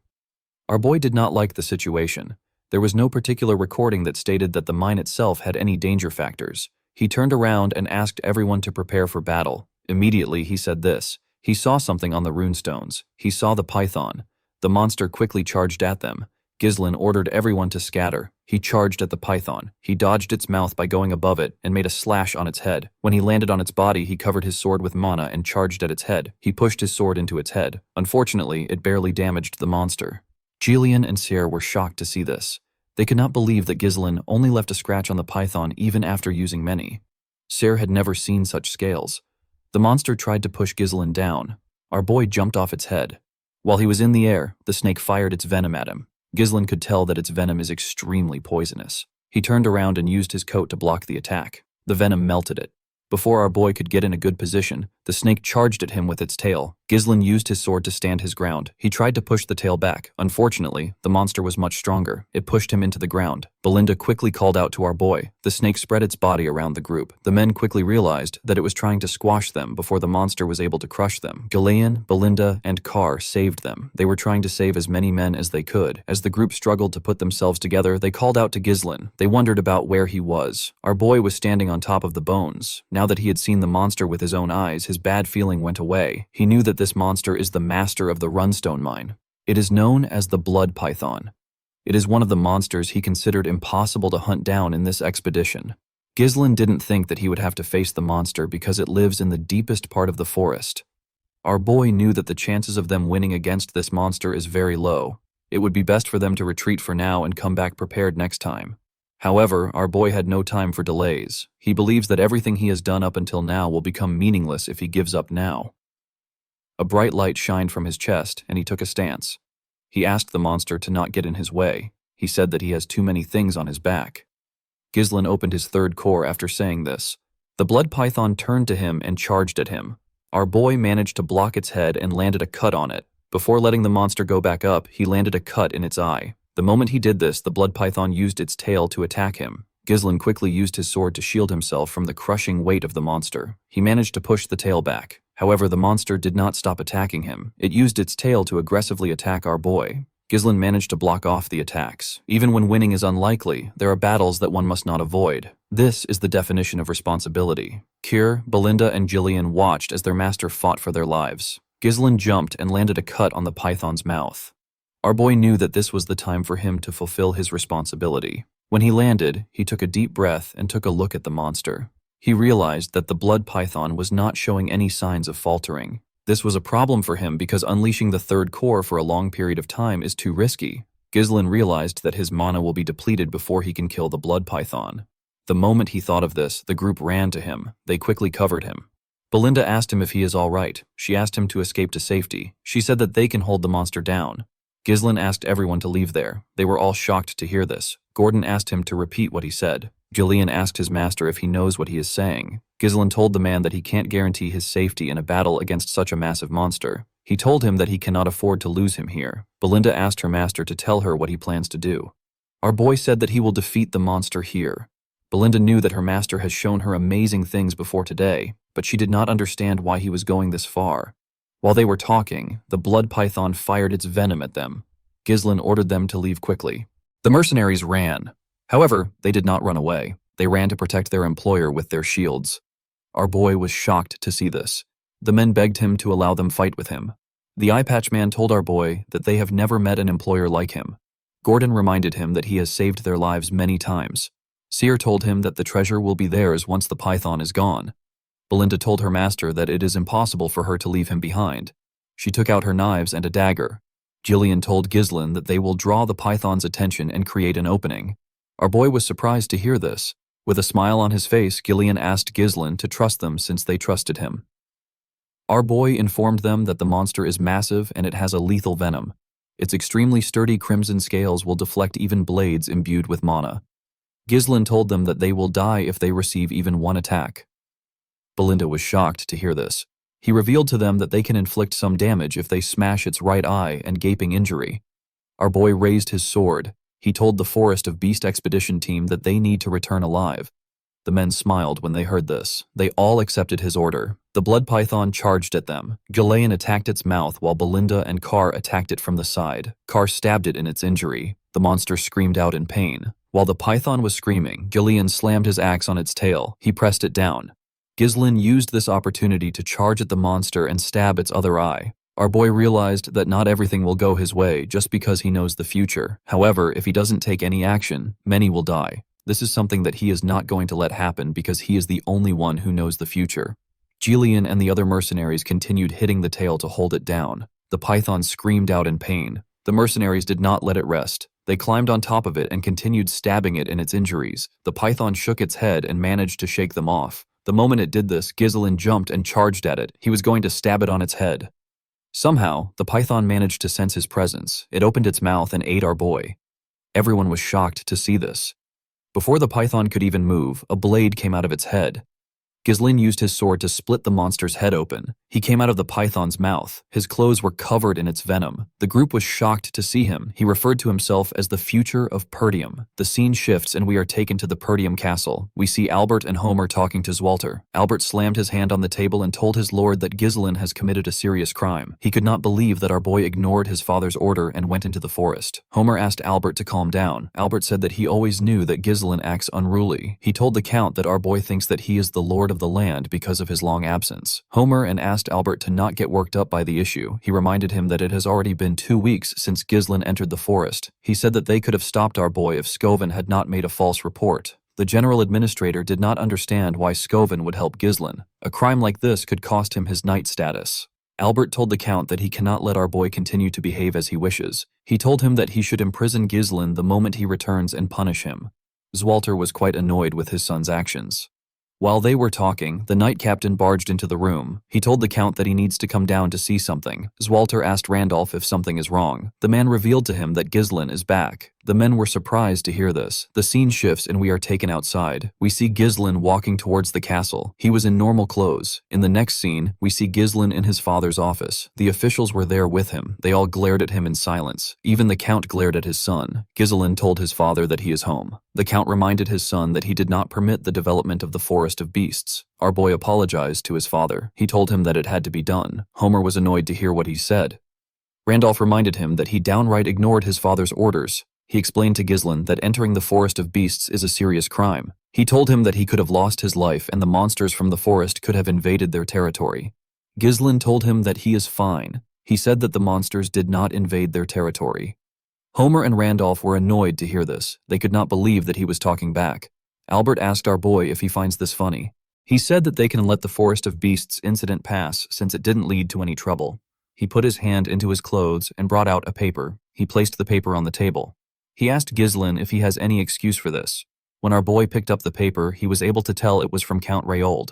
Our boy did not like the situation. There was no particular recording that stated that the mine itself had any danger factors. He turned around and asked everyone to prepare for battle. Immediately he said this. He saw something on the runestones. He saw the python. The monster quickly charged at them. Ghislain ordered everyone to scatter. He charged at the python. He dodged its mouth by going above it and made a slash on its head. When he landed on its body, he covered his sword with mana and charged at its head. He pushed his sword into its head. Unfortunately, it barely damaged the monster. Jillian and Sarah were shocked to see this. They could not believe that Ghislain only left a scratch on the python even after using many. Sarah had never seen such scales. The monster tried to push Ghislain down. Our boy jumped off its head. While he was in the air, the snake fired its venom at him. Ghislain could tell that its venom is extremely poisonous. He turned around and used his coat to block the attack. The venom melted it. Before our boy could get in a good position, the snake charged at him with its tail. Ghislain used his sword to stand his ground. He tried to push the tail back. Unfortunately, the monster was much stronger. It pushed him into the ground. Belinda quickly called out to our boy. The snake spread its body around the group. The men quickly realized that it was trying to squash them before the monster was able to crush them. Ghislain, Belinda, and Carr saved them. They were trying to save as many men as they could. As the group struggled to put themselves together, they called out to Ghislain. They wondered about where he was. Our boy was standing on top of the bones. Now that he had seen the monster with his own eyes, his bad feeling went away. He knew that this monster is the master of the runstone mine. It is known as the blood python. It is one of the monsters he considered impossible to hunt down in this expedition. Ghislain didn't think that he would have to face the monster because it lives in the deepest part of the forest. Our boy knew that the chances of them winning against this monster is very low. It would be best for them to retreat for now and come back prepared next time. However, our boy had no time for delays. He believes that everything he has done up until now will become meaningless if he gives up now. A bright light shined from his chest, and he took a stance. He asked the monster to not get in his way. He said that he has too many things on his back. Ghislain opened his third core after saying this. The blood python turned to him and charged at him. Our boy managed to block its head and landed a cut on it. Before letting the monster go back up, he landed a cut in its eye. The moment he did this, the blood python used its tail to attack him. Ghislain quickly used his sword to shield himself from the crushing weight of the monster. He managed to push the tail back. However, the monster did not stop attacking him. It used its tail to aggressively attack our boy. Ghislain managed to block off the attacks. Even when winning is unlikely, there are battles that one must not avoid. This is the definition of responsibility. Kir, Belinda, and Jillian watched as their master fought for their lives. Ghislain jumped and landed a cut on the python's mouth. Our boy knew that this was the time for him to fulfill his responsibility. When he landed, he took a deep breath and took a look at the monster. He realized that the blood python was not showing any signs of faltering. This was a problem for him because unleashing the third core for a long period of time is too risky. Ghislain realized that his mana will be depleted before he can kill the blood python. The moment he thought of this, the group ran to him. They quickly covered him. Belinda asked him if he is all right. She asked him to escape to safety. She said that they can hold the monster down. Ghislain asked everyone to leave there. They were all shocked to hear this. Gordon asked him to repeat what he said. Jillian asked his master if he knows what he is saying. Ghislain told the man that he can't guarantee his safety in a battle against such a massive monster. He told him that he cannot afford to lose him here. Belinda asked her master to tell her what he plans to do. Our boy said that he will defeat the monster here. Belinda knew that her master has shown her amazing things before today, but she did not understand why he was going this far. While they were talking, the blood python fired its venom at them. Ghislain ordered them to leave quickly. The mercenaries ran. However, they did not run away. They ran to protect their employer with their shields. Our boy was shocked to see this. The men begged him to allow them fight with him. The eye patch man told our boy that they have never met an employer like him. Gordon reminded him that he has saved their lives many times. Seer told him that the treasure will be theirs once the python is gone. Belinda told her master that it is impossible for her to leave him behind. She took out her knives and a dagger. Jillian told Ghislain that they will draw the python's attention and create an opening. Our boy was surprised to hear this. With a smile on his face, Gillian asked Ghislain to trust them since they trusted him. Our boy informed them that the monster is massive and it has a lethal venom. Its extremely sturdy crimson scales will deflect even blades imbued with mana. Ghislain told them that they will die if they receive even one attack. Belinda was shocked to hear this. He revealed to them that they can inflict some damage if they smash its right eye and gaping injury. Our boy raised his sword. He told the Forest of Beast expedition team that they need to return alive. The men smiled when they heard this. They all accepted his order. The blood python charged at them. Ghislain attacked its mouth while Belinda and Carr attacked it from the side. Carr stabbed it in its injury. The monster screamed out in pain. While the python was screaming, Ghislain slammed his axe on its tail. He pressed it down. Ghislain used this opportunity to charge at the monster and stab its other eye. Our boy realized that not everything will go his way just because he knows the future. However, if he doesn't take any action, many will die. This is something that he is not going to let happen because he is the only one who knows the future. Ghislain and the other mercenaries continued hitting the tail to hold it down. The python screamed out in pain. The mercenaries did not let it rest. They climbed on top of it and continued stabbing it in its injuries. The python shook its head and managed to shake them off. The moment it did this, Ghislain jumped and charged at it. He was going to stab it on its head. Somehow, the python managed to sense his presence. It opened its mouth and ate our boy. Everyone was shocked to see this. Before the python could even move, a blade came out of its head. Ghislain used his sword to split the monster's head open. He came out of the python's mouth. His clothes were covered in its venom. The group was shocked to see him. He referred to himself as the future of Perdium. The scene shifts and we are taken to the Perdium castle. We see Albert and Homer talking to Zwalter. Albert slammed his hand on the table and told his lord that Ghislain has committed a serious crime. He could not believe that our boy ignored his father's order and went into the forest. Homer asked Albert to calm down. Albert said that he always knew that Ghislain acts unruly. He told the count that our boy thinks that he is the lord of the land because of his long absence. Homer and asked Albert to not get worked up by the issue. He reminded him that it has already been 2 weeks since Ghislain entered the forest. He said that they could have stopped our boy if Scoven had not made a false report. The general administrator did not understand why Scoven would help Ghislain. A crime like this could cost him his knight status. Albert told the count that he cannot let our boy continue to behave as he wishes. He told him that he should imprison Ghislain the moment he returns and punish him. Zwalter was quite annoyed with his son's actions. While they were talking, the knight captain barged into the room. He told the count that he needs to come down to see something. Zwalter asked Randolph if something is wrong. The man revealed to him that Ghislain is back. The men were surprised to hear this. The scene shifts and we are taken outside. We see Ghislain walking towards the castle. He was in normal clothes. In the next scene, we see Ghislain in his father's office. The officials were there with him. They all glared at him in silence. Even the count glared at his son. Ghislain told his father that he is home. The count reminded his son that he did not permit the development of the Forest of Beasts. Our boy apologized to his father. He told him that it had to be done. Homer was annoyed to hear what he said. Randolph reminded him that he downright ignored his father's orders. He explained to Ghislain that entering the Forest of Beasts is a serious crime. He told him that he could have lost his life and the monsters from the forest could have invaded their territory. Ghislain told him that he is fine. He said that the monsters did not invade their territory. Homer and Randolph were annoyed to hear this. They could not believe that he was talking back. Albert asked our boy if he finds this funny. He said that they can let the Forest of Beasts incident pass since it didn't lead to any trouble. He put his hand into his clothes and brought out a paper. He placed the paper on the table. He asked Ghislain if he has any excuse for this. When our boy picked up the paper, he was able to tell it was from Count Rayold.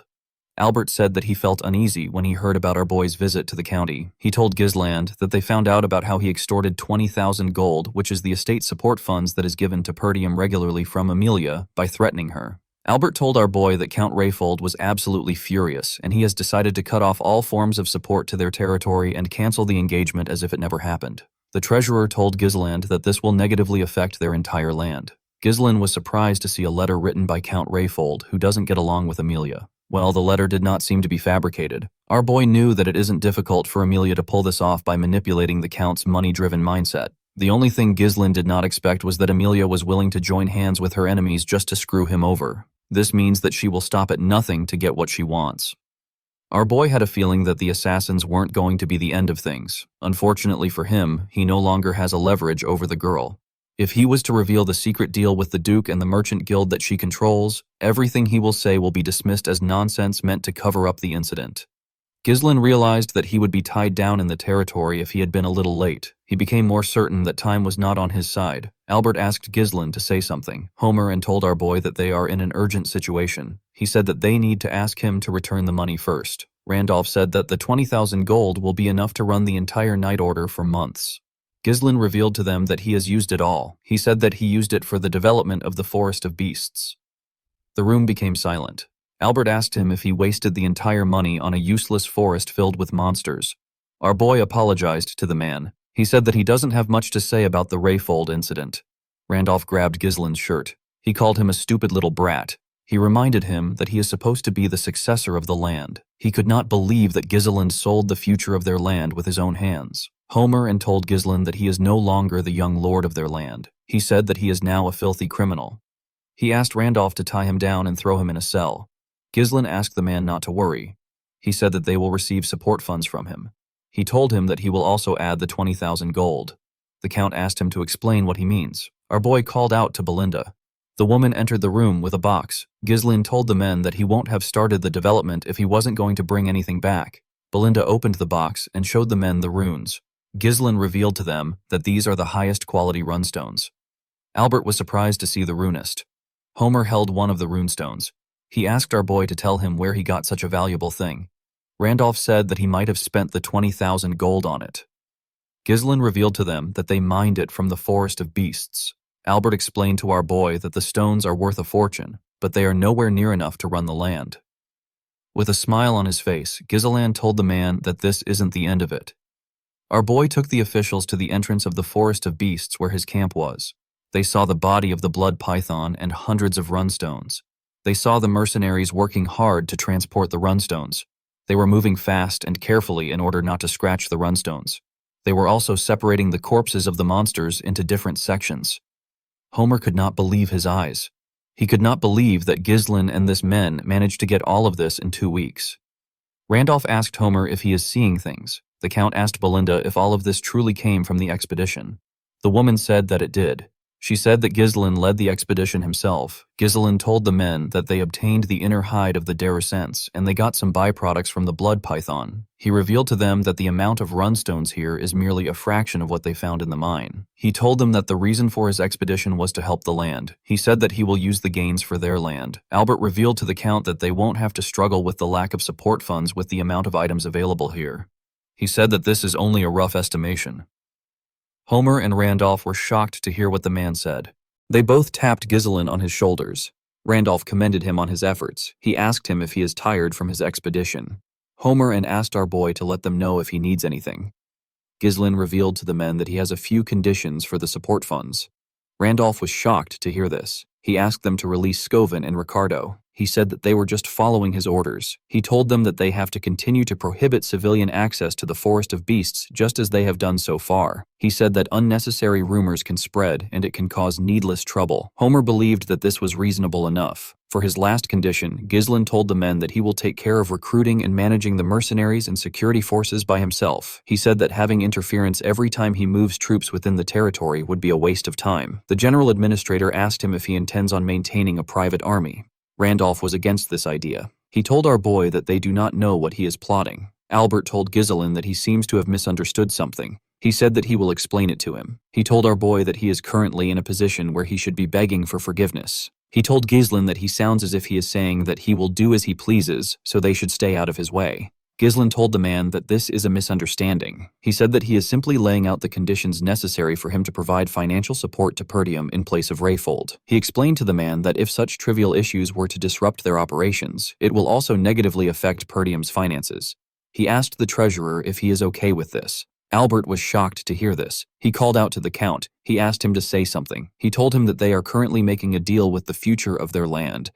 Albert said that he felt uneasy when he heard about our boy's visit to the county. He told Ghislain that they found out about how he extorted 20,000 gold, which is the estate support funds that is given to Perdium regularly from Amelia, by threatening her. Albert told our boy that Count Rayfold was absolutely furious, and he has decided to cut off all forms of support to their territory and cancel the engagement as if it never happened. The treasurer told Ghislain that this will negatively affect their entire land. Ghislain was surprised to see a letter written by Count Rayfold, who doesn't get along with Amelia. Well, the letter did not seem to be fabricated. Our boy knew that it isn't difficult for Amelia to pull this off by manipulating the Count's money-driven mindset. The only thing Ghislain did not expect was that Amelia was willing to join hands with her enemies just to screw him over. This means that she will stop at nothing to get what she wants. Our boy had a feeling that the assassins weren't going to be the end of things. Unfortunately for him, he no longer has a leverage over the girl. If he was to reveal the secret deal with the Duke and the merchant guild that she controls, everything he will say will be dismissed as nonsense meant to cover up the incident. Ghislain realized that he would be tied down in the territory if he had been a little late. He became more certain that time was not on his side. Albert asked Ghislain to say something. Homer and told our boy that they are in an urgent situation. He said that they need to ask him to return the money first. Randolph said that the 20,000 gold will be enough to run the entire night order for months. Ghislain revealed to them that he has used it all. He said that he used it for the development of the Forest of Beasts. The room became silent. Albert asked him if he wasted the entire money on a useless forest filled with monsters. Our boy apologized to the man. He said that he doesn't have much to say about the Rayfold incident. Randolph grabbed Ghislain's shirt. He called him a stupid little brat. He reminded him that he is supposed to be the successor of the land. He could not believe that Ghislain sold the future of their land with his own hands. Homer and told Ghislain that he is no longer the young lord of their land. He said that he is now a filthy criminal. He asked Randolph to tie him down and throw him in a cell. Ghislain asked the man not to worry. He said that they will receive support funds from him. He told him that he will also add the 20,000 gold. The Count asked him to explain what he means. Our boy called out to Belinda. The woman entered the room with a box. Ghislain told the men that he won't have started the development if he wasn't going to bring anything back. Belinda opened the box and showed the men the runes. Ghislain revealed to them that these are the highest quality runstones. Albert was surprised to see the runist. Homer held one of the runestones. He asked our boy to tell him where he got such a valuable thing. Randolph said that he might have spent the 20,000 gold on it. Ghislain revealed to them that they mined it from the Forest of Beasts. Albert explained to our boy that the stones are worth a fortune, but they are nowhere near enough to run the land. With a smile on his face, Ghislain told the man that this isn't the end of it. Our boy took the officials to the entrance of the Forest of Beasts where his camp was. They saw the body of the blood python and hundreds of runstones. They saw the mercenaries working hard to transport the runstones. They were moving fast and carefully in order not to scratch the runstones. They were also separating the corpses of the monsters into different sections. Homer could not believe his eyes. He could not believe that Ghislain and this men managed to get all of this in 2 weeks. Randolph asked Homer if he is seeing things. The Count asked Belinda if all of this truly came from the expedition. The woman said that it did. She said that Ghislain led the expedition himself. Ghislain told the men that they obtained the inner hide of the Darusents and they got some byproducts from the blood python. He revealed to them that the amount of runstones here is merely a fraction of what they found in the mine. He told them that the reason for his expedition was to help the land. He said that he will use the gains for their land. Albert revealed to the Count that they won't have to struggle with the lack of support funds with the amount of items available here. He said that this is only a rough estimation. Homer and Randolph were shocked to hear what the man said. They both tapped Ghislain on his shoulders. Randolph commended him on his efforts. He asked him if he is tired from his expedition. Homer and asked our boy to let them know if he needs anything. Ghislain revealed to the men that he has a few conditions for the support funds. Randolph was shocked to hear this. He asked them to release Scovin and Ricardo. He said that they were just following his orders. He told them that they have to continue to prohibit civilian access to the Forest of Beasts just as they have done so far. He said that unnecessary rumors can spread and it can cause needless trouble. Homer believed that this was reasonable enough. For his last condition, Ghislain told the men that he will take care of recruiting and managing the mercenaries and security forces by himself. He said that having interference every time he moves troops within the territory would be a waste of time. The general administrator asked him if he intends on maintaining a private army. Randolph was against this idea. He told our boy that they do not know what he is plotting. Albert told Ghislain that he seems to have misunderstood something. He said that he will explain it to him. He told our boy that he is currently in a position where he should be begging for forgiveness. He told Ghislain that he sounds as if he is saying that he will do as he pleases, so they should stay out of his way. Ghislain told the man that this is a misunderstanding. He said that he is simply laying out the conditions necessary for him to provide financial support to Perdium in place of Rayfold. He explained to the man that if such trivial issues were to disrupt their operations, it will also negatively affect Perdium's finances. He asked the treasurer if he is okay with this. Albert was shocked to hear this. He called out to the Count. He asked him to say something. He told him that they are currently making a deal with the future of their land.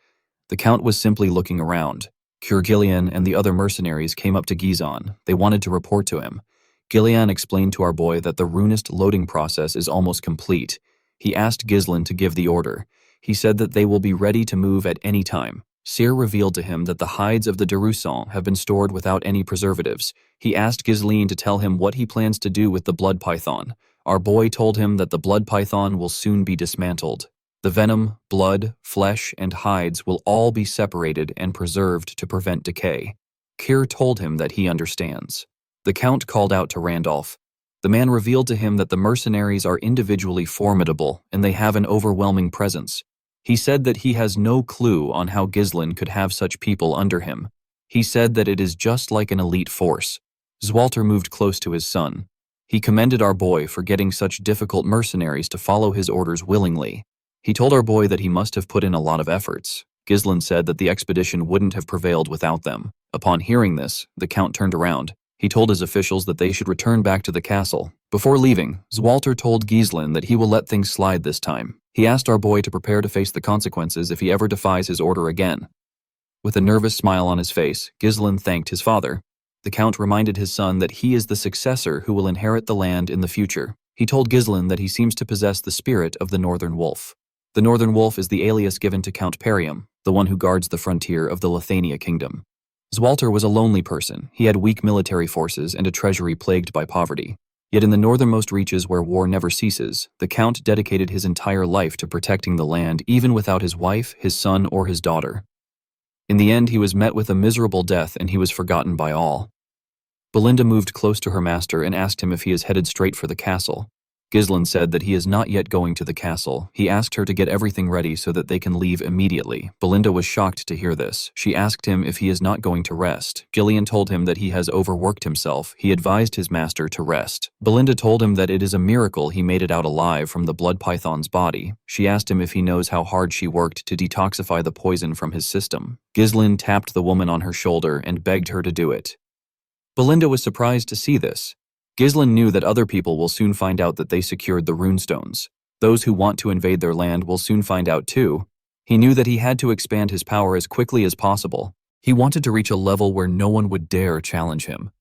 The Count was simply looking around. Gillian and the other mercenaries came up to Gizon. They wanted to report to him. Gillian explained to our boy that the runist loading process is almost complete. He asked Ghislain to give the order. He said that they will be ready to move at any time. Cyr revealed to him that the hides of the Darusants have been stored without any preservatives. He asked Ghislain to tell him what he plans to do with the blood python. Our boy told him that the blood python will soon be dismantled. The venom, blood, flesh, and hides will all be separated and preserved to prevent decay. Cyr told him that he understands. The Count called out to Randolph. The man revealed to him that the mercenaries are individually formidable and they have an overwhelming presence. He said that he has no clue on how Ghislain could have such people under him. He said that it is just like an elite force. Zwalter moved close to his son. He commended our boy for getting such difficult mercenaries to follow his orders willingly. He told our boy that he must have put in a lot of efforts. Ghislain said that the expedition wouldn't have prevailed without them. Upon hearing this, the Count turned around. He told his officials that they should return back to the castle. Before leaving, Zwalter told Ghislain that he will let things slide this time. He asked our boy to prepare to face the consequences if he ever defies his order again. With a nervous smile on his face, Ghislain thanked his father. The Count reminded his son that he is the successor who will inherit the land in the future. He told Ghislain that he seems to possess the spirit of the Northern Wolf. The Northern Wolf is the alias given to Count Perium, the one who guards the frontier of the Lithania kingdom. Zwalter was a lonely person. He had weak military forces and a treasury plagued by poverty. Yet in the northernmost reaches where war never ceases, the Count dedicated his entire life to protecting the land even without his wife, his son, or his daughter. In the end, he was met with a miserable death and he was forgotten by all. Belinda moved close to her master and asked him if he is headed straight for the castle. Ghislain said that he is not yet going to the castle. He asked her to get everything ready so that they can leave immediately. Belinda was shocked to hear this. She asked him if he is not going to rest. Gillian told him that he has overworked himself. He advised his master to rest. Belinda told him that it is a miracle he made it out alive from the blood python's body. She asked him if he knows how hard she worked to detoxify the poison from his system. Ghislain tapped the woman on her shoulder and begged her to do it. Belinda was surprised to see this. Ghislain knew that other people will soon find out that they secured the runestones. Those who want to invade their land will soon find out too. He knew that he had to expand his power as quickly as possible. He wanted to reach a level where no one would dare challenge him.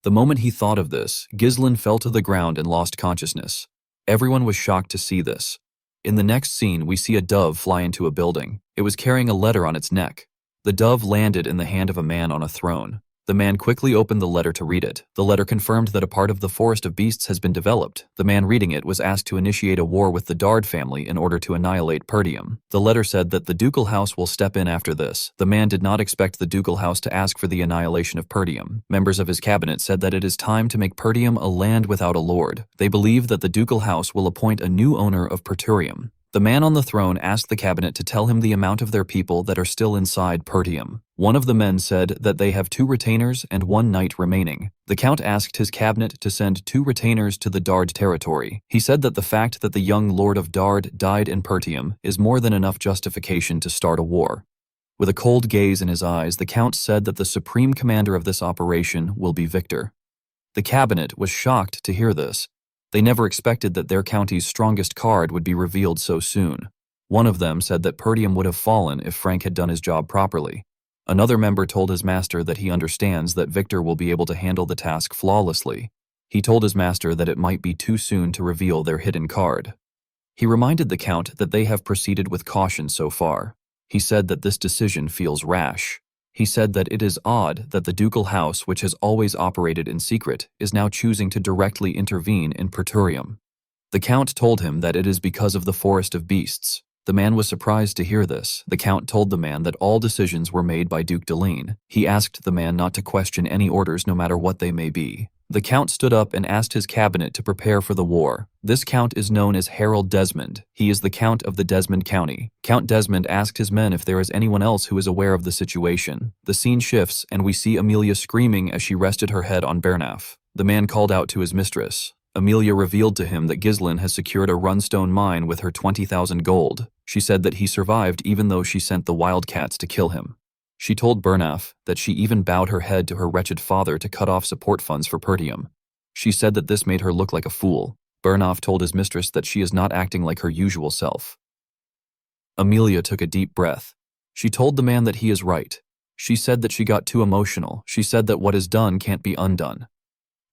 The moment he thought of this, Ghislain fell to the ground and lost consciousness. Everyone was shocked to see this. In the next scene, we see a dove fly into a building. It was carrying a letter on its neck. The dove landed in the hand of a man on a throne. The man quickly opened the letter to read it. The letter confirmed that a part of the Forest of Beasts has been developed. The man reading it was asked to initiate a war with the Dard family in order to annihilate Perdium. The letter said that the ducal house will step in after this. The man did not expect the ducal house to ask for the annihilation of Perdium. Members of his cabinet said that it is time to make Perdium a land without a lord. They believe that the ducal house will appoint a new owner of Perturium. The man on the throne asked the cabinet to tell him the amount of their people that are still inside Pertium. One of the men said that they have 2 retainers and 1 knight remaining. The Count asked his cabinet to send 2 retainers to the Dard territory. He said that the fact that the young Lord of Dard died in Pertium is more than enough justification to start a war. With a cold gaze in his eyes, the Count said that the supreme commander of this operation will be Victor. The cabinet was shocked to hear this. They never expected that their county's strongest card would be revealed so soon. One of them said that Pertium would have fallen if Frank had done his job properly. Another member told his master that he understands that Victor will be able to handle the task flawlessly. He told his master that it might be too soon to reveal their hidden card. He reminded the Count that they have proceeded with caution so far. He said that this decision feels rash. He said that it is odd that the ducal house, which has always operated in secret, is now choosing to directly intervene in Perturium. The Count told him that it is because of the Forest of Beasts. The man was surprised to hear this. The Count told the man that all decisions were made by Duke Deline. He asked the man not to question any orders no matter what they may be. The Count stood up and asked his cabinet to prepare for the war. This Count is known as Harold Desmond. He is the Count of the Desmond County. Count Desmond asked his men if there is anyone else who is aware of the situation. The scene shifts and we see Amelia screaming as she rested her head on Bernaf. The man called out to his mistress. Amelia revealed to him that Ghislain has secured a runestone mine with her 20,000 gold. She said that he survived even though she sent the wildcats to kill him. She told Bernaf that she even bowed her head to her wretched father to cut off support funds for Pertium. She said that this made her look like a fool. Bernaf told his mistress that she is not acting like her usual self. Amelia took a deep breath. She told the man that he is right. She said that she got too emotional. She said that what is done can't be undone.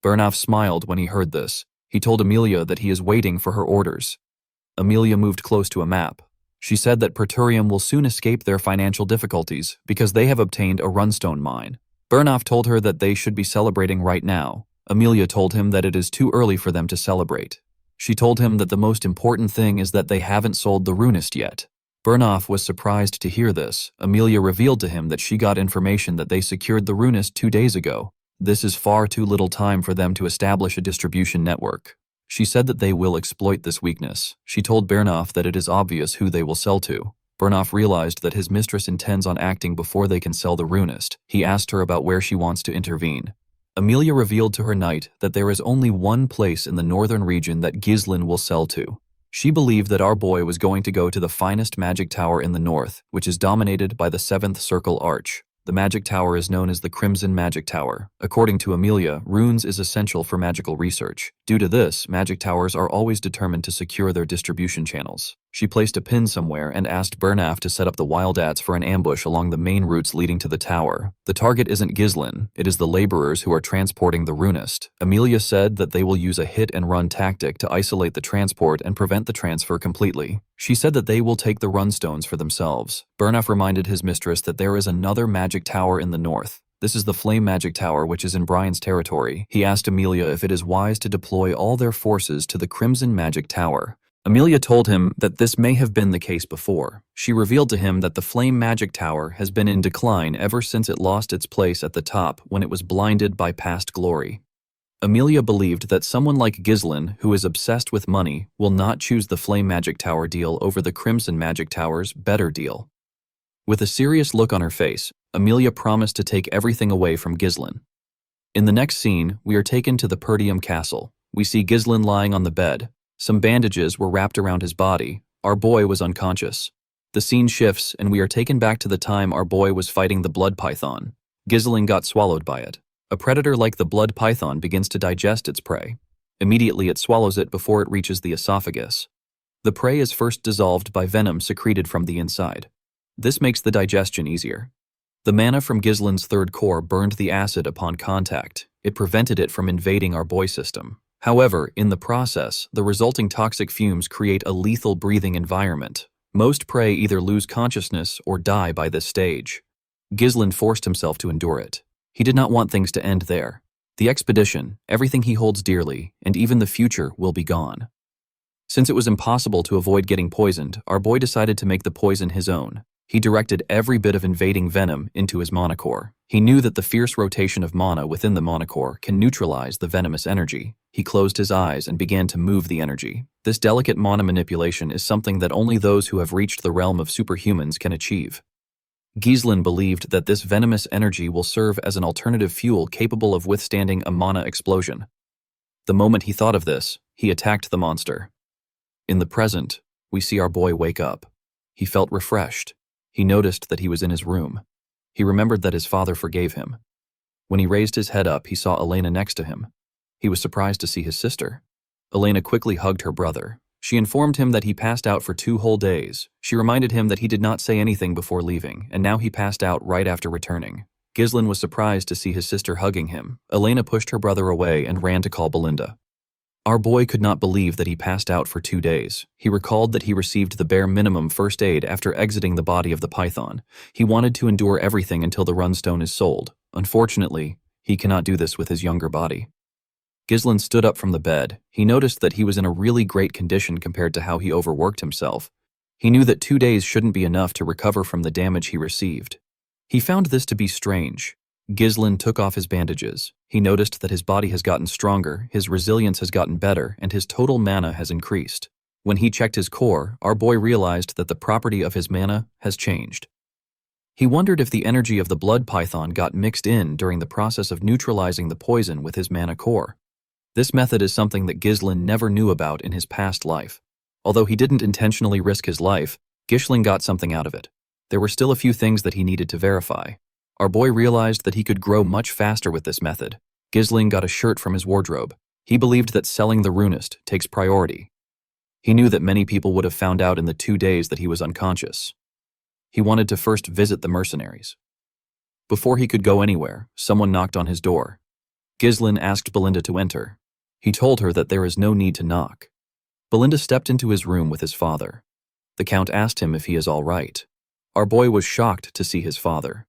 Bernaf smiled when he heard this. He told Amelia that he is waiting for her orders. Amelia moved close to a map. She said that Perturium will soon escape their financial difficulties because they have obtained a runestone mine. Bernaf told her that they should be celebrating right now. Amelia told him that it is too early for them to celebrate. She told him that the most important thing is that they haven't sold the runist yet. Bernaf was surprised to hear this. Amelia revealed to him that she got information that they secured the runist 2 days ago. This is far too little time for them to establish a distribution network. She said that they will exploit this weakness. She told Bernaf that it is obvious who they will sell to. Bernaf realized that his mistress intends on acting before they can sell the runist. He asked her about where she wants to intervene. Amelia revealed to her knight that there is only one place in the northern region that Ghislain will sell to. She believed that our boy was going to go to the finest magic tower in the north, which is dominated by the 7th Circle Arch. The magic tower is known as the Crimson Magic Tower. According to Amelia, runes is essential for magical research. Due to this, magic towers are always determined to secure their distribution channels. She placed a pin somewhere and asked Bernaf to set up the Wildats for an ambush along the main routes leading to the tower. The target isn't Ghislain, it is the laborers who are transporting the runist. Amelia said that they will use a hit-and-run tactic to isolate the transport and prevent the transfer completely. She said that they will take the runstones for themselves. Bernaf reminded his mistress that there is another magic tower in the north. This is the Flame Magic Tower, which is in Brian's territory. He asked Amelia if it is wise to deploy all their forces to the Crimson Magic Tower. Amelia told him that this may have been the case before. She revealed to him that the Flame Magic Tower has been in decline ever since it lost its place at the top when it was blinded by past glory. Amelia believed that someone like Ghislain, who is obsessed with money, will not choose the Flame Magic Tower deal over the Crimson Magic Tower's better deal. With a serious look on her face, Amelia promised to take everything away from Ghislain. In the next scene, we are taken to the Perdium Castle. We see Ghislain lying on the bed. Some bandages were wrapped around his body. Our boy was unconscious. The scene shifts, and we are taken back to the time our boy was fighting the blood python. Ghislain got swallowed by it. A predator like the blood python begins to digest its prey. Immediately it swallows it before it reaches the esophagus. The prey is first dissolved by venom secreted from the inside. This makes the digestion easier. The mana from Ghislain's third core burned the acid upon contact. It prevented it from invading our boy system. However, in the process, the resulting toxic fumes create a lethal breathing environment. Most prey either lose consciousness or die by this stage. Ghislain forced himself to endure it. He did not want things to end there. The expedition, everything he holds dearly, and even the future will be gone. Since it was impossible to avoid getting poisoned, our boy decided to make the poison his own. He directed every bit of invading venom into his mana core. He knew that the fierce rotation of mana within the mana core can neutralize the venomous energy. He closed his eyes and began to move the energy. This delicate mana manipulation is something that only those who have reached the realm of superhumans can achieve. Ghislain believed that this venomous energy will serve as an alternative fuel capable of withstanding a mana explosion. The moment he thought of this, he attacked the monster. In the present, we see our boy wake up. He felt refreshed. He noticed that he was in his room. He remembered that his father forgave him. When he raised his head up, he saw Elena next to him. He was surprised to see his sister. Elena quickly hugged her brother. She informed him that he passed out for 2 whole days. She reminded him that he did not say anything before leaving, and now he passed out right after returning. Ghislain was surprised to see his sister hugging him. Elena pushed her brother away and ran to call Belinda. Our boy could not believe that he passed out for 2 days. He recalled that he received the bare minimum first aid after exiting the body of the python. He wanted to endure everything until the runstone is sold. Unfortunately, he cannot do this with his younger body. Ghislain stood up from the bed. He noticed that he was in a really great condition compared to how he overworked himself. He knew that 2 days shouldn't be enough to recover from the damage he received. He found this to be strange. Ghislain took off his bandages. He noticed that his body has gotten stronger, his resilience has gotten better, and his total mana has increased. When he checked his core, our boy realized that the property of his mana has changed. He wondered if the energy of the blood python got mixed in during the process of neutralizing the poison with his mana core. This method is something that Ghislain never knew about in his past life. Although he didn't intentionally risk his life, Ghislain got something out of it. There were still a few things that he needed to verify. Our boy realized that he could grow much faster with this method. Ghislain got a shirt from his wardrobe. He believed that selling the runist takes priority. He knew that many people would have found out in the 2 days that he was unconscious. He wanted to first visit the mercenaries. Before he could go anywhere, someone knocked on his door. Ghislain asked Belinda to enter. He told her that there is no need to knock. Belinda stepped into his room with his father. The Count asked him if he is all right. Our boy was shocked to see his father.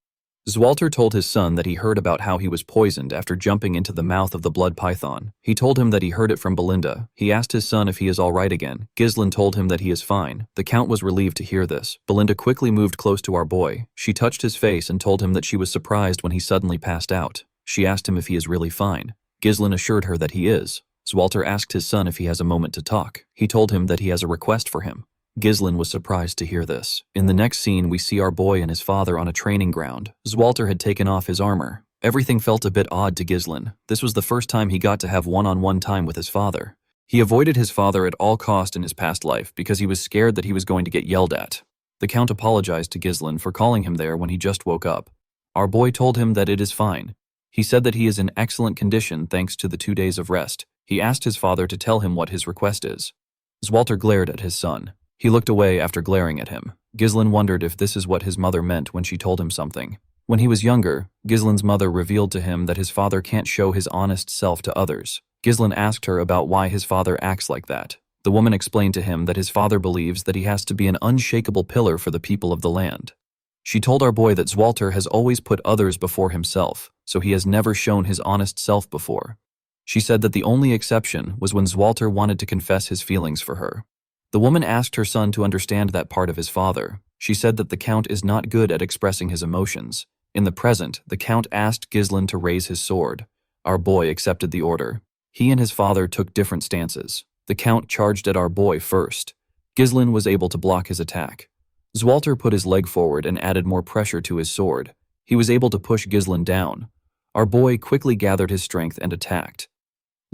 Zwalter told his son that he heard about how he was poisoned after jumping into the mouth of the blood python. He told him that he heard it from Belinda. He asked his son if he is all right again. Ghislain told him that he is fine. The Count was relieved to hear this. Belinda quickly moved close to our boy. She touched his face and told him that she was surprised when he suddenly passed out. She asked him if he is really fine. Ghislain assured her that he is. Zwalter asked his son if he has a moment to talk. He told him that he has a request for him. Ghislain was surprised to hear this. In the next scene, we see our boy and his father on a training ground. Zwalter had taken off his armor. Everything felt a bit odd to Ghislain. This was the first time he got to have one-on-one time with his father. He avoided his father at all cost in his past life because he was scared that he was going to get yelled at. The Count apologized to Ghislain for calling him there when he just woke up. Our boy told him that it is fine. He said that he is in excellent condition thanks to the 2 days of rest. He asked his father to tell him what his request is. Zwalter glared at his son. He looked away after glaring at him. Ghislain wondered if this is what his mother meant when she told him something. When he was younger, Ghislain's mother revealed to him that his father can't show his honest self to others. Ghislain asked her about why his father acts like that. The woman explained to him that his father believes that he has to be an unshakable pillar for the people of the land. She told our boy that Zwalter has always put others before himself, so he has never shown his honest self before. She said that the only exception was when Zwalter wanted to confess his feelings for her. The woman asked her son to understand that part of his father. She said that the Count is not good at expressing his emotions. In the present, the Count asked Ghislain to raise his sword. Our boy accepted the order. He and his father took different stances. The Count charged at our boy first. Ghislain was able to block his attack. Zwalter put his leg forward and added more pressure to his sword. He was able to push Ghislain down. Our boy quickly gathered his strength and attacked.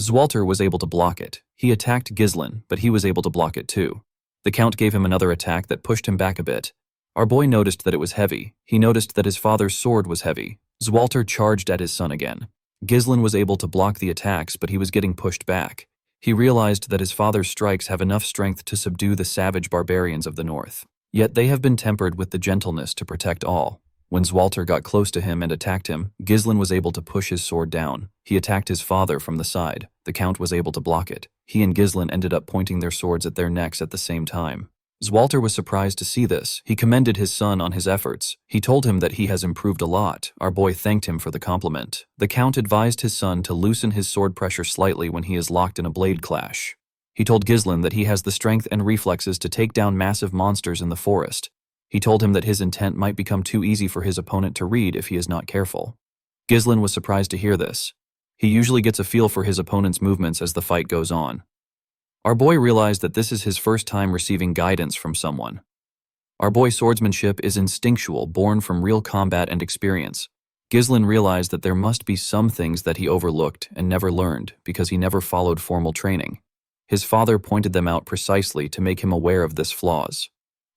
Zwalter was able to block it. He attacked Ghislain, but he was able to block it too. The Count gave him another attack that pushed him back a bit. Our boy noticed that it was heavy. He noticed that his father's sword was heavy. Zwalter charged at his son again. Ghislain was able to block the attacks, but he was getting pushed back. He realized that his father's strikes have enough strength to subdue the savage barbarians of the north. Yet they have been tempered with the gentleness to protect all. When Zwalter got close to him and attacked him, Ghislain was able to push his sword down. He attacked his father from the side. The Count was able to block it. He and Ghislain ended up pointing their swords at their necks at the same time. Zwalter was surprised to see this. He commended his son on his efforts. He told him that he has improved a lot. Our boy thanked him for the compliment. The Count advised his son to loosen his sword pressure slightly when he is locked in a blade clash. He told Ghislain that he has the strength and reflexes to take down massive monsters in the forest. He told him that his intent might become too easy for his opponent to read if he is not careful. Ghislain was surprised to hear this. He usually gets a feel for his opponent's movements as the fight goes on. Our boy realized that this is his first time receiving guidance from someone. Our boy's swordsmanship is instinctual, born from real combat and experience. Ghislain realized that there must be some things that he overlooked and never learned because he never followed formal training. His father pointed them out precisely to make him aware of this flaws.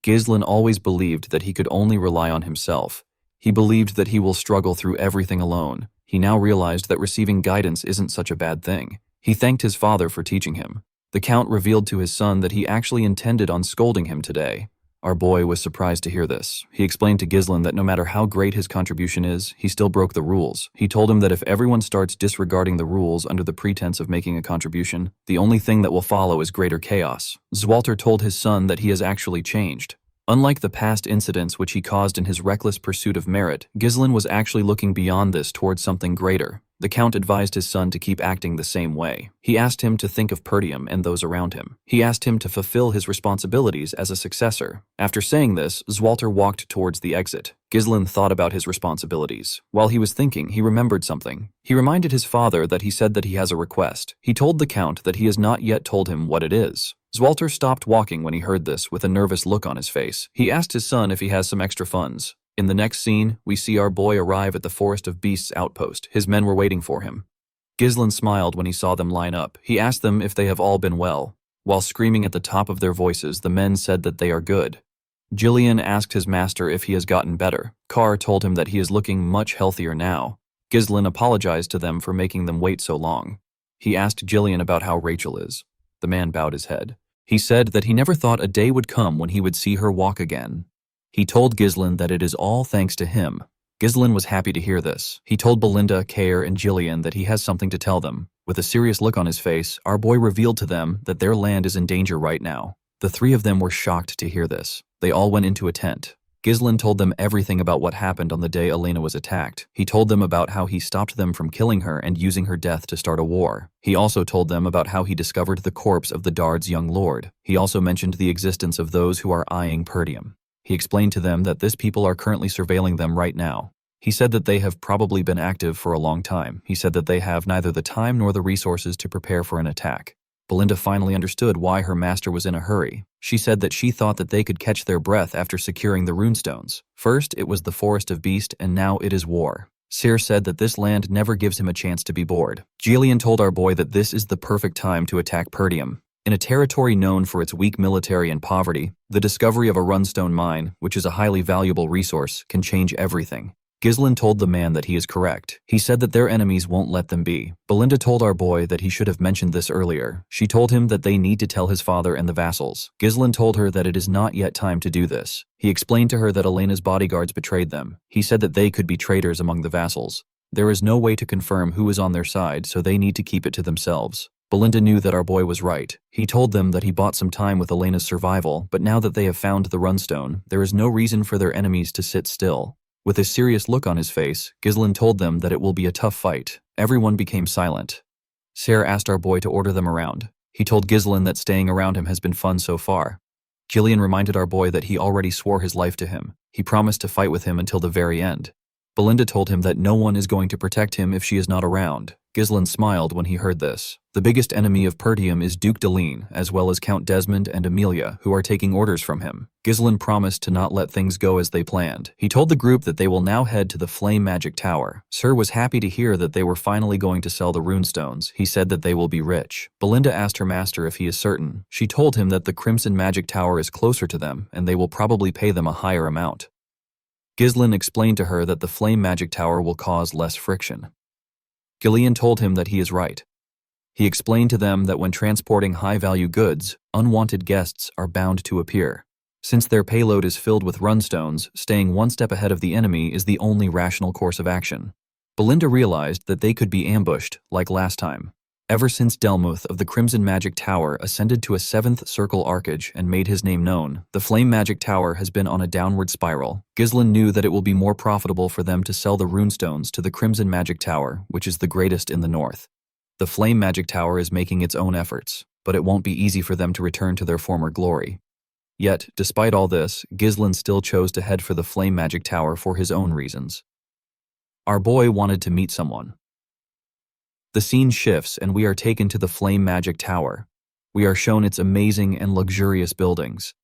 Ghislain always believed that he could only rely on himself. He believed that he will struggle through everything alone. He now realized that receiving guidance isn't such a bad thing. He thanked his father for teaching him. The Count revealed to his son that he actually intended on scolding him today. Our boy was surprised to hear this. He explained to Ghislain that no matter how great his contribution is, he still broke the rules. He told him that if everyone starts disregarding the rules under the pretense of making a contribution, the only thing that will follow is greater chaos. Zwalter told his son that he has actually changed. Unlike the past incidents which he caused in his reckless pursuit of merit, Ghislain was actually looking beyond this towards something greater. The Count advised his son to keep acting the same way. He asked him to think of Perdium and those around him. He asked him to fulfill his responsibilities as a successor. After saying this, Zwalter walked towards the exit. Ghislain thought about his responsibilities. While he was thinking, he remembered something. He reminded his father that he said that he has a request. He told the Count that he has not yet told him what it is. Zwalter stopped walking when he heard this with a nervous look on his face. He asked his son if he has some extra funds. In the next scene, we see our boy arrive at the Forest of Beasts outpost. His men were waiting for him. Ghislain smiled when he saw them line up. He asked them if they have all been well. While screaming at the top of their voices, the men said that they are good. Gillian asked his master if he has gotten better. Carr told him that he is looking much healthier now. Ghislain apologized to them for making them wait so long. He asked Gillian about how Rachel is. The man bowed his head. He said that he never thought a day would come when he would see her walk again. He told Ghislain that it is all thanks to him. Ghislain was happy to hear this. He told Belinda, Cain, and Gillian that he has something to tell them. With a serious look on his face, our boy revealed to them that their land is in danger right now. The three of them were shocked to hear this. They all went into a tent. Ghislain told them everything about what happened on the day Elena was attacked. He told them about how he stopped them from killing her and using her death to start a war. He also told them about how he discovered the corpse of the Dard's young lord. He also mentioned the existence of those who are eyeing Perdium. He explained to them that this people are currently surveilling them right now. He said that they have probably been active for a long time. He said that they have neither the time nor the resources to prepare for an attack. Belinda finally understood why her master was in a hurry. She said that she thought that they could catch their breath after securing the runestones. First, it was the Forest of Beast, and now it is war. Cyr said that this land never gives him a chance to be bored. Gillian told our boy that this is the perfect time to attack Perdium. In a territory known for its weak military and poverty, the discovery of a runestone mine, which is a highly valuable resource, can change everything. Ghislain told the man that he is correct. He said that their enemies won't let them be. Belinda told our boy that he should have mentioned this earlier. She told him that they need to tell his father and the vassals. Ghislain told her that it is not yet time to do this. He explained to her that Elena's bodyguards betrayed them. He said that they could be traitors among the vassals. There is no way to confirm who is on their side, so they need to keep it to themselves. Belinda knew that our boy was right. He told them that he bought some time with Elena's survival, but now that they have found the runestone, there is no reason for their enemies to sit still. With a serious look on his face, Ghislain told them that it will be a tough fight. Everyone became silent. Cyr asked our boy to order them around. He told Ghislain that staying around him has been fun so far. Gillian reminded our boy that he already swore his life to him. He promised to fight with him until the very end. Belinda told him that no one is going to protect him if she is not around. Ghislain smiled when he heard this. The biggest enemy of Perdium is Duke Deline, as well as Count Desmond and Amelia, who are taking orders from him. Ghislain promised to not let things go as they planned. He told the group that they will now head to the Flame Magic Tower. Cyr was happy to hear that they were finally going to sell the runestones. He said that they will be rich. Belinda asked her master if he is certain. She told him that the Crimson Magic Tower is closer to them, and they will probably pay them a higher amount. Ghislain explained to her that the Flame Magic Tower will cause less friction. Gillian told him that he is right. He explained to them that when transporting high-value goods, unwanted guests are bound to appear. Since their payload is filled with runstones, staying one step ahead of the enemy is the only rational course of action. Belinda realized that they could be ambushed, like last time. Ever since Delmuth of the Crimson Magic Tower ascended to a 7th circle arcage and made his name known, the Flame Magic Tower has been on a downward spiral. Ghislain knew that it will be more profitable for them to sell the runestones to the Crimson Magic Tower, which is the greatest in the north. The Flame Magic Tower is making its own efforts, but it won't be easy for them to return to their former glory. Yet, despite all this, Ghislain still chose to head for the Flame Magic Tower for his own reasons. Our boy wanted to meet someone. The scene shifts and we are taken to the Flame Magic Tower. We are shown its amazing and luxurious buildings.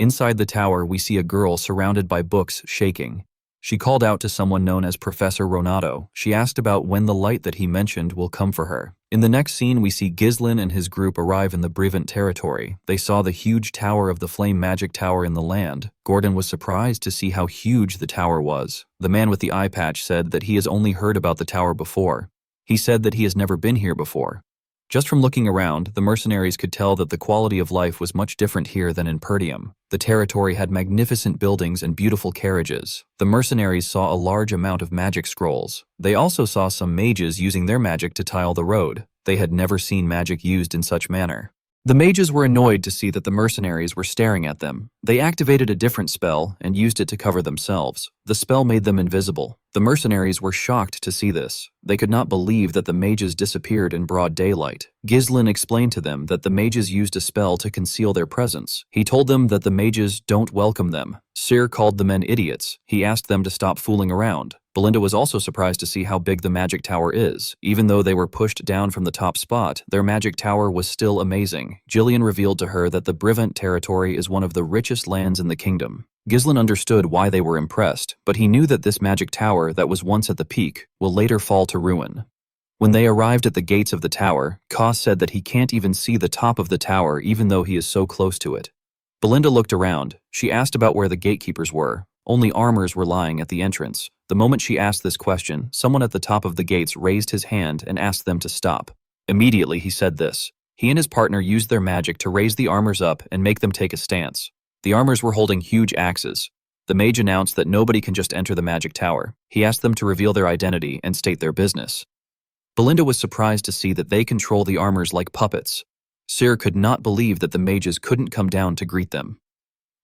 Inside the tower, we see a girl surrounded by books shaking. She called out to someone known as Professor Ronato. She asked about when the light that he mentioned will come for her. In the next scene, we see Ghislain and his group arrive in the Brevant territory. They saw the huge tower of the Flame Magic Tower in the land. Gordon was surprised to see how huge the tower was. The man with the eye patch said that he has only heard about the tower before. He said that he has never been here before. Just from looking around, the mercenaries could tell that the quality of life was much different here than in Perdium. The territory had magnificent buildings and beautiful carriages. The mercenaries saw a large amount of magic scrolls. They also saw some mages using their magic to tile the road. They had never seen magic used in such manner. The mages were annoyed to see that the mercenaries were staring at them. They activated a different spell and used it to cover themselves. The spell made them invisible. The mercenaries were shocked to see this. They could not believe that the mages disappeared in broad daylight. Ghislain explained to them that the mages used a spell to conceal their presence. He told them that the mages don't welcome them. Cyr called the men idiots. He asked them to stop fooling around. Belinda was also surprised to see how big the magic tower is. Even though they were pushed down from the top spot, their magic tower was still amazing. Gillian revealed to her that the Brevant territory is one of the richest lands in the kingdom. Ghislain understood why they were impressed, but he knew that this magic tower that was once at the peak will later fall to ruin. When they arrived at the gates of the tower, Koss said that he can't even see the top of the tower even though he is so close to it. Belinda looked around. She asked about where the gatekeepers were. Only armors were lying at the entrance. The moment she asked this question, someone at the top of the gates raised his hand and asked them to stop. Immediately he said this. He and his partner used their magic to raise the armors up and make them take a stance. The armors were holding huge axes. The mage announced that nobody can just enter the magic tower. He asked them to reveal their identity and state their business. Belinda was surprised to see that they control the armors like puppets. Cyr could not believe that the mages couldn't come down to greet them.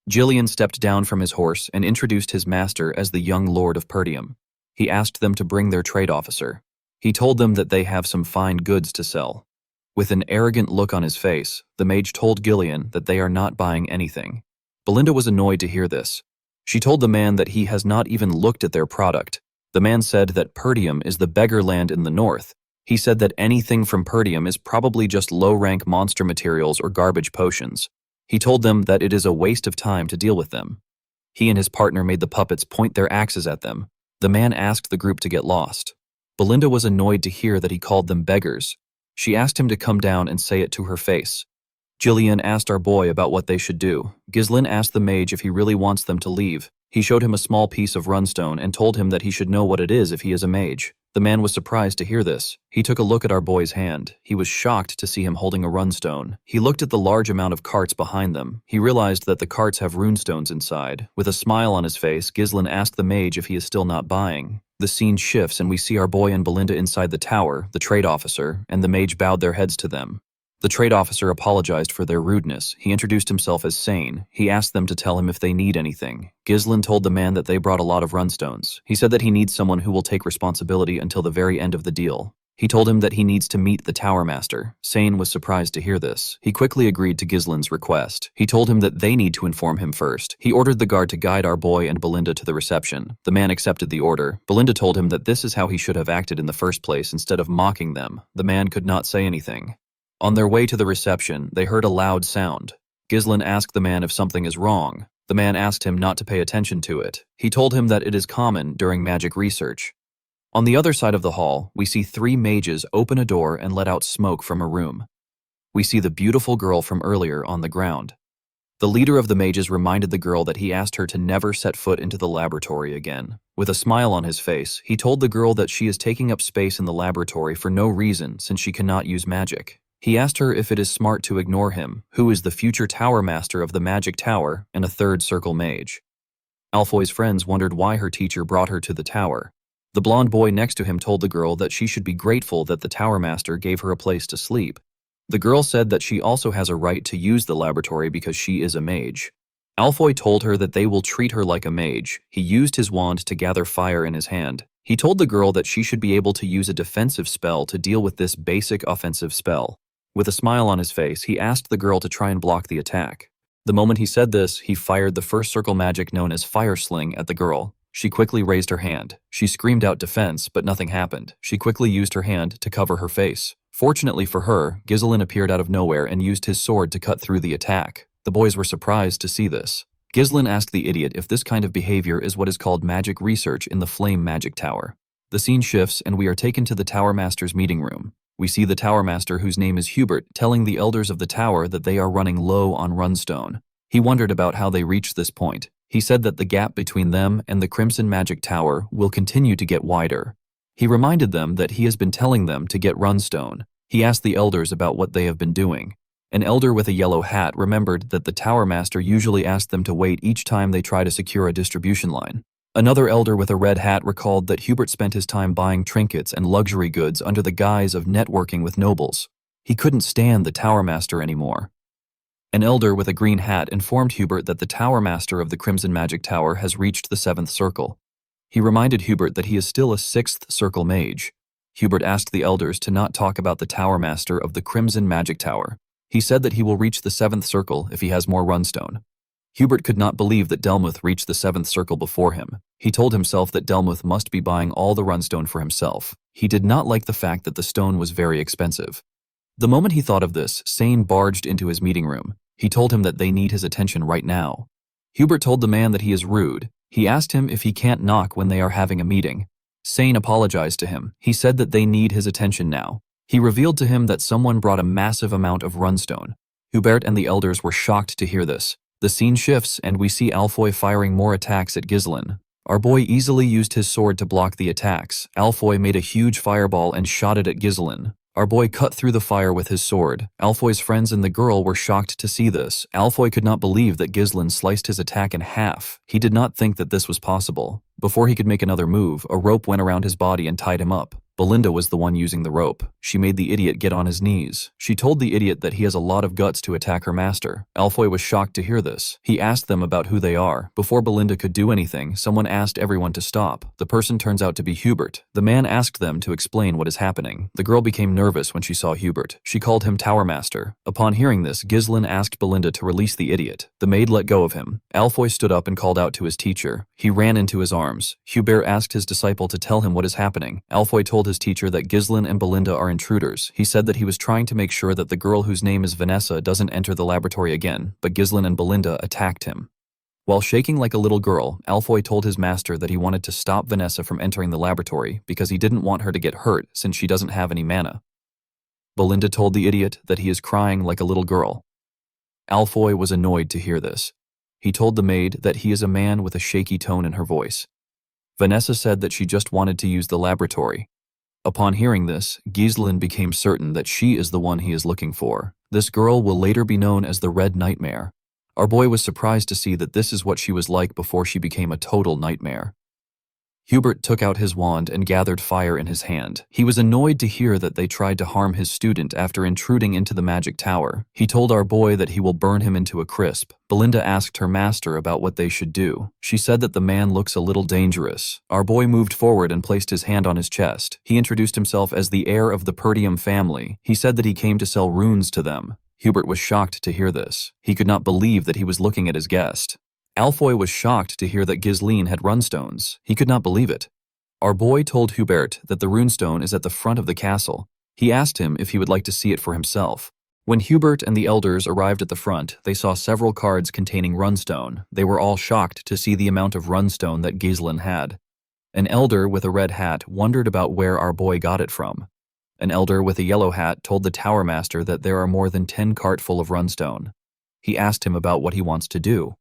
Gillian stepped down from his horse and introduced his master as the young lord of Perdium. He asked them to bring their trade officer. He told them that they have some fine goods to sell. With an arrogant look on his face, the mage told Gillian that they are not buying anything. Belinda was annoyed to hear this. She told the man that he has not even looked at their product. The man said that Perdium is the beggar land in the north. He said that anything from Perdium is probably just low-rank monster materials or garbage potions. He told them that it is a waste of time to deal with them. He and his partner made the puppets point their axes at them. The man asked the group to get lost. Belinda was annoyed to hear that he called them beggars. She asked him to come down and say it to her face. Jillian asked our boy about what they should do. Ghislain asked the mage if he really wants them to leave. He showed him a small piece of runestone and told him that he should know what it is if he is a mage. The man was surprised to hear this. He took a look at our boy's hand. He was shocked to see him holding a runestone. He looked at the large amount of carts behind them. He realized that the carts have runestones inside. With a smile on his face, Ghislain asked the mage if he is still not buying. The scene shifts and we see our boy and Belinda inside the tower, the trade officer, and the mage bowed their heads to them. The trade officer apologized for their rudeness. He introduced himself as Cain. He asked them to tell him if they need anything. Ghislain told the man that they brought a lot of runstones. He said that he needs someone who will take responsibility until the very end of the deal. He told him that he needs to meet the tower master. Cain was surprised to hear this. He quickly agreed to Ghislain's request. He told him that they need to inform him first. He ordered the guard to guide our boy and Belinda to the reception. The man accepted the order. Belinda told him that this is how he should have acted in the first place instead of mocking them. The man could not say anything. On their way to the reception, they heard a loud sound. Ghislain asked the man if something is wrong. The man asked him not to pay attention to it. He told him that it is common during magic research. On the other side of the hall, we see 3 mages open a door and let out smoke from a room. We see the beautiful girl from earlier on the ground. The leader of the mages reminded the girl that he asked her to never set foot into the laboratory again. With a smile on his face, he told the girl that she is taking up space in the laboratory for no reason since she cannot use magic. He asked her if it is smart to ignore him, who is the future tower master of the magic tower and a third circle mage. Alfoy's friends wondered why her teacher brought her to the tower. The blonde boy next to him told the girl that she should be grateful that the tower master gave her a place to sleep. The girl said that she also has a right to use the laboratory because she is a mage. Alfoy told her that they will treat her like a mage. He used his wand to gather fire in his hand. He told the girl that she should be able to use a defensive spell to deal with this basic offensive spell. With a smile on his face, he asked the girl to try and block the attack. The moment he said this, he fired the first circle magic known as Fire Sling at the girl. She quickly raised her hand. She screamed out defense, but nothing happened. She quickly used her hand to cover her face. Fortunately for her, Ghislain appeared out of nowhere and used his sword to cut through the attack. The boys were surprised to see this. Ghislain asked the idiot if this kind of behavior is what is called magic research in the Flame Magic Tower. The scene shifts and we are taken to the Tower Master's meeting room. We see the Tower Master, whose name is Hubert, telling the elders of the tower that they are running low on runestone. He wondered about how they reached this point. He said that the gap between them and the Crimson Magic Tower will continue to get wider. He reminded them that he has been telling them to get runestone. He asked the elders about what they have been doing. An elder with a yellow hat remembered that the Tower Master usually asked them to wait each time they try to secure a distribution line. Another elder with a red hat recalled that Hubert spent his time buying trinkets and luxury goods under the guise of networking with nobles. He couldn't stand the Tower Master anymore. An elder with a green hat informed Hubert that the Tower Master of the Crimson Magic Tower has reached the 7th circle. He reminded Hubert that he is still a 6th circle mage. Hubert asked the elders to not talk about the Tower Master of the Crimson Magic Tower. He said that he will reach the 7th circle if he has more runestone. Hubert could not believe that Delmuth reached the 7th circle before him. He told himself that Delmuth must be buying all the runestone for himself. He did not like the fact that the stone was very expensive. The moment he thought of this, Cain barged into his meeting room. He told him that they need his attention right now. Hubert told the man that he is rude. He asked him if he can't knock when they are having a meeting. Cain apologized to him. He said that they need his attention now. He revealed to him that someone brought a massive amount of runestone. Hubert and the elders were shocked to hear this. The scene shifts and we see Alfoy firing more attacks at Ghislain. Our boy easily used his sword to block the attacks. Alfoy made a huge fireball and shot it at Ghislain. Our boy cut through the fire with his sword. Alfoy's friends and the girl were shocked to see this. Alfoy could not believe that Ghislain sliced his attack in half. He did not think that this was possible. Before he could make another move, a rope went around his body and tied him up. Belinda was the one using the rope. She made the idiot get on his knees. She told the idiot that he has a lot of guts to attack her master. Alfoy was shocked to hear this. He asked them about who they are. Before Belinda could do anything, someone asked everyone to stop. The person turns out to be Hubert. The man asked them to explain what is happening. The girl became nervous when she saw Hubert. She called him Tower Master. Upon hearing this, Ghislain asked Belinda to release the idiot. The maid let go of him. Alfoy stood up and called out to his teacher. He ran into his arms. Hubert asked his disciple to tell him what is happening. Alfoy told his teacher that Ghislain and Belinda are intruders. He said that he was trying to make sure that the girl whose name is Vanessa doesn't enter the laboratory again, but Ghislain and Belinda attacked him. While shaking like a little girl, Alfoy told his master that he wanted to stop Vanessa from entering the laboratory because he didn't want her to get hurt since she doesn't have any mana. Belinda told the idiot that he is crying like a little girl. Alfoy was annoyed to hear this. He told the maid that he is a man with a shaky tone in her voice. Vanessa said that she just wanted to use the laboratory. Upon hearing this, Ghislain became certain that she is the one he is looking for. This girl will later be known as the Red Nightmare. Our boy was surprised to see that this is what she was like before she became a total nightmare. Hubert took out his wand and gathered fire in his hand. He was annoyed to hear that they tried to harm his student after intruding into the magic tower. He told our boy that he will burn him into a crisp. Belinda asked her master about what they should do. She said that the man looks a little dangerous. Our boy moved forward and placed his hand on his chest. He introduced himself as the heir of the Perdium family. He said that he came to sell runes to them. Hubert was shocked to hear this. He could not believe that he was looking at his guest. Alfoy was shocked to hear that Ghislain had runstones. He could not believe it. Our boy told Hubert that the runestone is at the front of the castle. He asked him if he would like to see it for himself. When Hubert and the elders arrived at the front, they saw several cards containing runestone. They were all shocked to see the amount of runestone that Ghislain had. An elder with a red hat wondered about where our boy got it from. An elder with a yellow hat told the tower master that there are more than 10 carts full of runestone. He asked him about what he wants to do.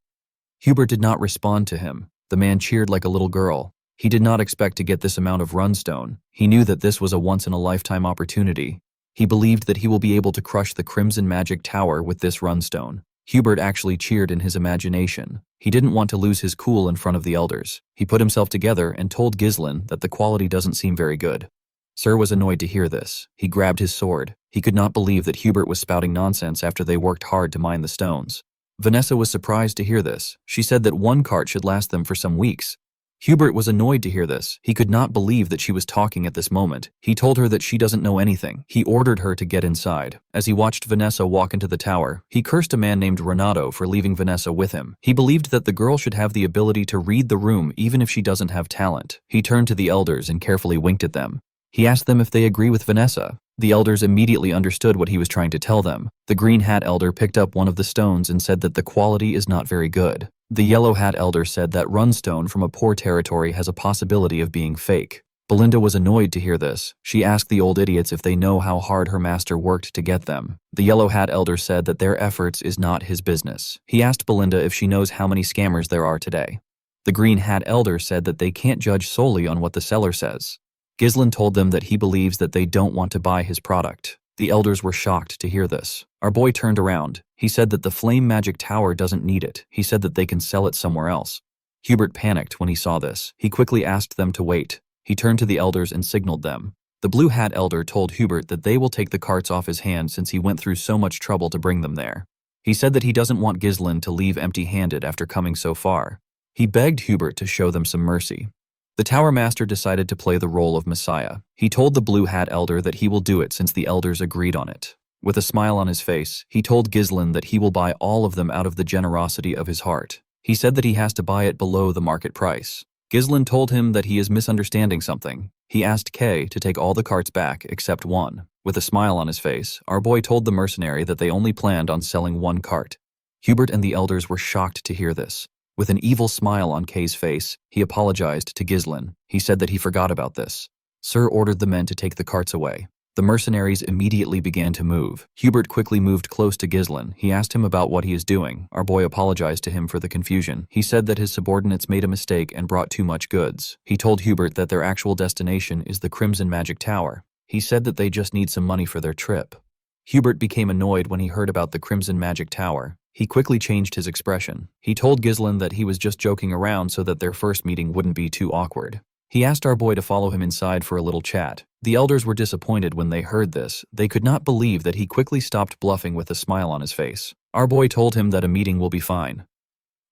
Hubert did not respond to him. The man cheered like a little girl. He did not expect to get this amount of runestone. He knew that this was a once-in-a-lifetime opportunity. He believed that he will be able to crush the Crimson Magic Tower with this runestone. Hubert actually cheered in his imagination. He didn't want to lose his cool in front of the elders. He put himself together and told Ghislain that the quality doesn't seem very good. Sir was annoyed to hear this. He grabbed his sword. He could not believe that Hubert was spouting nonsense after they worked hard to mine the stones. Vanessa was surprised to hear this. She said that one cart should last them for some weeks. Hubert was annoyed to hear this. He could not believe that she was talking at this moment. He told her that she doesn't know anything. He ordered her to get inside. As he watched Vanessa walk into the tower, he cursed a man named Renato for leaving Vanessa with him. He believed that the girl should have the ability to read the room even if she doesn't have talent. He turned to the elders and carefully winked at them. He asked them if they agree with Vanessa. The elders immediately understood what he was trying to tell them. The green hat elder picked up one of the stones and said that the quality is not very good. The yellow hat elder said that runestone from a poor territory has a possibility of being fake. Belinda was annoyed to hear this. She asked the old idiots if they know how hard her master worked to get them. The yellow hat elder said that their efforts is not his business. He asked Belinda if she knows how many scammers there are today. The green hat elder said that they can't judge solely on what the seller says. Ghislain told them that he believes that they don't want to buy his product. The elders were shocked to hear this. Our boy turned around. He said that the Flame Magic Tower doesn't need it. He said that they can sell it somewhere else. Hubert panicked when he saw this. He quickly asked them to wait. He turned to the elders and signaled them. The blue hat elder told Hubert that they will take the carts off his hand since he went through so much trouble to bring them there. He said that he doesn't want Ghislain to leave empty-handed after coming so far. He begged Hubert to show them some mercy. The Tower Master decided to play the role of Messiah. He told the Blue Hat Elder that he will do it since the elders agreed on it. With a smile on his face, he told Ghislain that he will buy all of them out of the generosity of his heart. He said that he has to buy it below the market price. Ghislain told him that he is misunderstanding something. He asked Kay to take all the carts back except one. With a smile on his face, our boy told the mercenary that they only planned on selling one cart. Hubert and the elders were shocked to hear this. With an evil smile on Kay's face, he apologized to Ghislain. He said that he forgot about this. Sir ordered the men to take the carts away. The mercenaries immediately began to move. Hubert quickly moved close to Ghislain. He asked him about what he is doing. Our boy apologized to him for the confusion. He said that his subordinates made a mistake and brought too much goods. He told Hubert that their actual destination is the Crimson Magic Tower. He said that they just need some money for their trip. Hubert became annoyed when he heard about the Crimson Magic Tower. He quickly changed his expression. He told Ghislain that he was just joking around so that their first meeting wouldn't be too awkward. He asked our boy to follow him inside for a little chat. The elders were disappointed when they heard this. They could not believe that he quickly stopped bluffing with a smile on his face. Our boy told him that a meeting will be fine.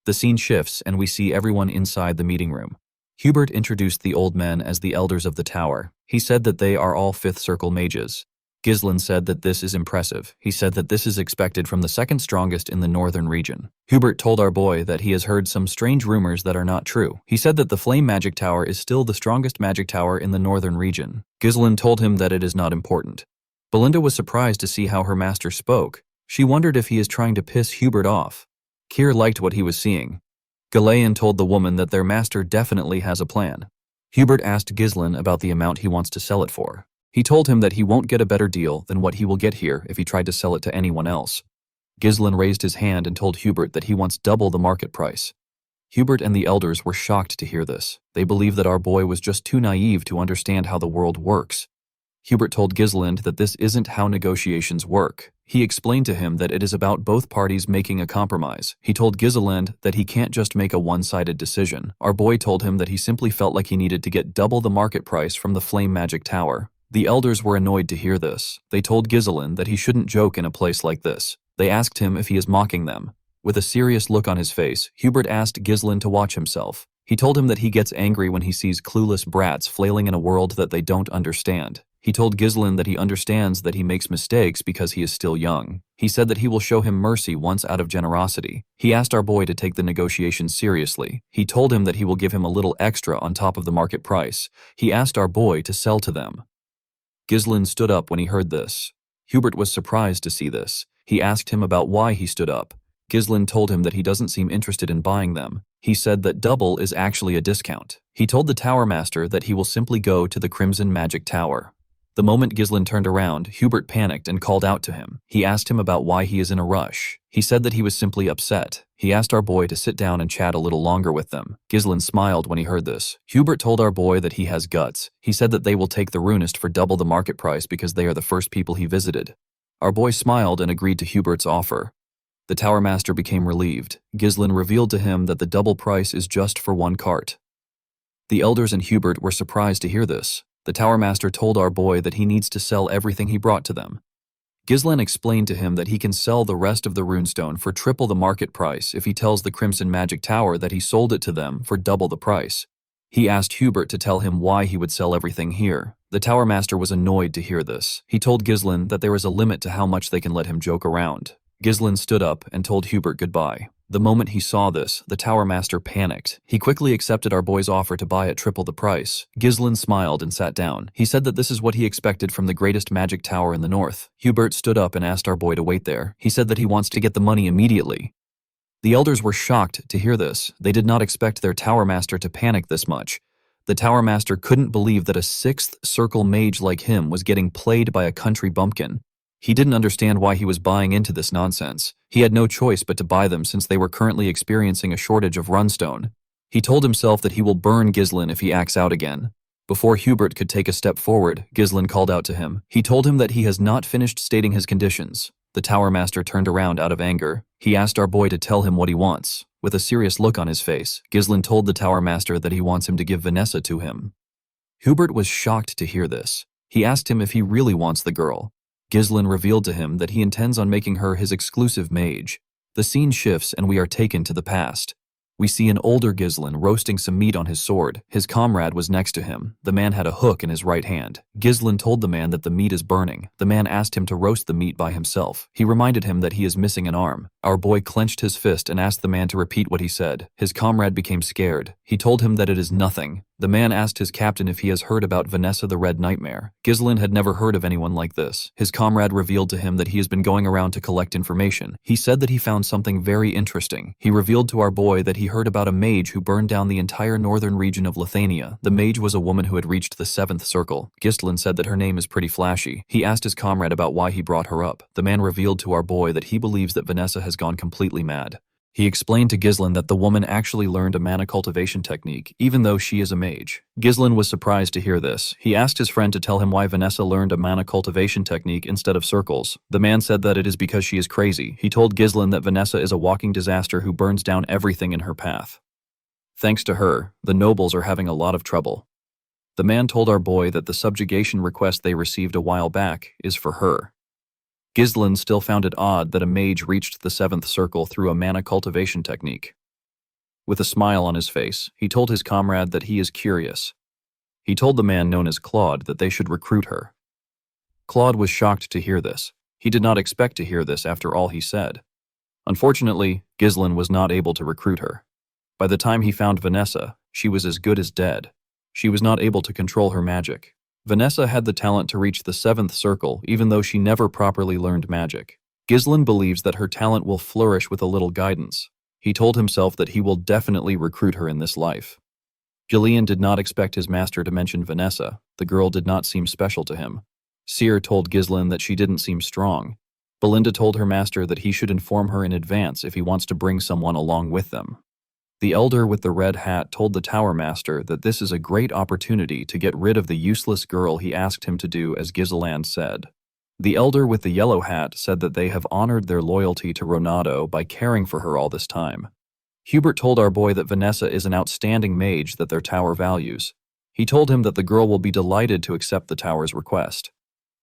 The scene shifts and we see everyone inside the meeting room. Hubert introduced the old men as the elders of the tower. He said that they are all fifth circle mages. Ghislain said that this is impressive. He said that this is expected from the second strongest in the northern region. Hubert told our boy that he has heard some strange rumors that are not true. He said that the Flame Magic Tower is still the strongest magic tower in the northern region. Ghislain told him that it is not important. Belinda was surprised to see how her master spoke. She wondered if he is trying to piss Hubert off. Keir liked what he was seeing. Ghislain told the woman that their master definitely has a plan. Hubert asked Ghislain about the amount he wants to sell it for. He told him that he won't get a better deal than what he will get here if he tried to sell it to anyone else. Ghislain raised his hand and told Hubert that he wants double the market price. Hubert and the elders were shocked to hear this. They believed that our boy was just too naive to understand how the world works. Hubert told Ghislain that this isn't how negotiations work. He explained to him that it is about both parties making a compromise. He told Ghislain that he can't just make a one-sided decision. Our boy told him that he simply felt like he needed to get double the market price from the Flame Magic Tower. The elders were annoyed to hear this. They told Ghislain that he shouldn't joke in a place like this. They asked him if he is mocking them. With a serious look on his face, Hubert asked Ghislain to watch himself. He told him that he gets angry when he sees clueless brats flailing in a world that they don't understand. He told Ghislain that he understands that he makes mistakes because he is still young. He said that he will show him mercy once out of generosity. He asked our boy to take the negotiations seriously. He told him that he will give him a little extra on top of the market price. He asked our boy to sell to them. Ghislain stood up when he heard this. Hubert was surprised to see this. He asked him about why he stood up. Ghislain told him that he doesn't seem interested in buying them. He said that double is actually a discount. He told the Tower Master that he will simply go to the Crimson Magic Tower. The moment Ghislain turned around, Hubert panicked and called out to him. He asked him about why he is in a rush. He said that he was simply upset. He asked our boy to sit down and chat a little longer with them. Ghislain smiled when he heard this. Hubert told our boy that he has guts. He said that they will take the runist for double the market price because they are the first people he visited. Our boy smiled and agreed to Hubert's offer. The Tower Master became relieved. Ghislain revealed to him that the double price is just for one cart. The elders and Hubert were surprised to hear this. The Tower Master told our boy that he needs to sell everything he brought to them. Ghislain explained to him that he can sell the rest of the runestone for triple the market price if he tells the Crimson Magic Tower that he sold it to them for double the price. He asked Hubert to tell him why he would sell everything here. The Tower Master was annoyed to hear this. He told Ghislain that there is a limit to how much they can let him joke around. Ghislain stood up and told Hubert goodbye. The moment he saw this, the Tower Master panicked. He quickly accepted our boy's offer to buy at triple the price. Ghislain smiled and sat down. He said that this is what he expected from the greatest magic tower in the north. Hubert stood up and asked our boy to wait there. He said that he wants to get the money immediately. The elders were shocked to hear this. They did not expect their Tower Master to panic this much. The Tower Master couldn't believe that a sixth circle mage like him was getting played by a country bumpkin. He didn't understand why he was buying into this nonsense. He had no choice but to buy them since they were currently experiencing a shortage of runestone. He told himself that he will burn Ghislain if he acts out again. Before Hubert could take a step forward, Ghislain called out to him. He told him that he has not finished stating his conditions. The Tower Master turned around out of anger. He asked our boy to tell him what he wants. With a serious look on his face, Ghislain told the Tower Master that he wants him to give Vanessa to him. Hubert was shocked to hear this. He asked him if he really wants the girl. Ghislain revealed to him that he intends on making her his exclusive mage. The scene shifts and we are taken to the past. We see an older Ghislain roasting some meat on his sword. His comrade was next to him. The man had a hook in his right hand. Ghislain told the man that the meat is burning. The man asked him to roast the meat by himself. He reminded him that he is missing an arm. Our boy clenched his fist and asked the man to repeat what he said. His comrade became scared. He told him that it is nothing. The man asked his captain if he has heard about Vanessa the Red Nightmare. Ghislain had never heard of anyone like this. His comrade revealed to him that he has been going around to collect information. He said that he found something very interesting. He revealed to our boy that he heard about a mage who burned down the entire northern region of Lithuania. The mage was a woman who had reached the 7th circle. Ghislain said that her name is pretty flashy. He asked his comrade about why he brought her up. The man revealed to our boy that he believes that Vanessa has gone completely mad. He explained to Ghislain that the woman actually learned a mana cultivation technique, even though she is a mage. Ghislain was surprised to hear this. He asked his friend to tell him why Vanessa learned a mana cultivation technique instead of circles. The man said that it is because she is crazy. He told Ghislain that Vanessa is a walking disaster who burns down everything in her path. Thanks to her, the nobles are having a lot of trouble. The man told our boy that the subjugation request they received a while back is for her. Ghislain still found it odd that a mage reached the 7th circle through a mana cultivation technique. With a smile on his face, he told his comrade that he is curious. He told the man known as Claude that they should recruit her. Claude was shocked to hear this. He did not expect to hear this after all he said. Unfortunately, Ghislain was not able to recruit her. By the time he found Vanessa, she was as good as dead. She was not able to control her magic. Vanessa had the talent to reach the 7th circle even though she never properly learned magic. Ghislain believes that her talent will flourish with a little guidance. He told himself that he will definitely recruit her in this life. Jillian did not expect his master to mention Vanessa. The girl did not seem special to him. Seer told Ghislain that she didn't seem strong. Belinda told her master that he should inform her in advance if he wants to bring someone along with them. The elder with the red hat told the tower master that this is a great opportunity to get rid of the useless girl he asked him to do as Ghislain said. The elder with the yellow hat said that they have honored their loyalty to Ronaldo by caring for her all this time. Hubert told our boy that Vanessa is an outstanding mage that their tower values. He told him that the girl will be delighted to accept the tower's request.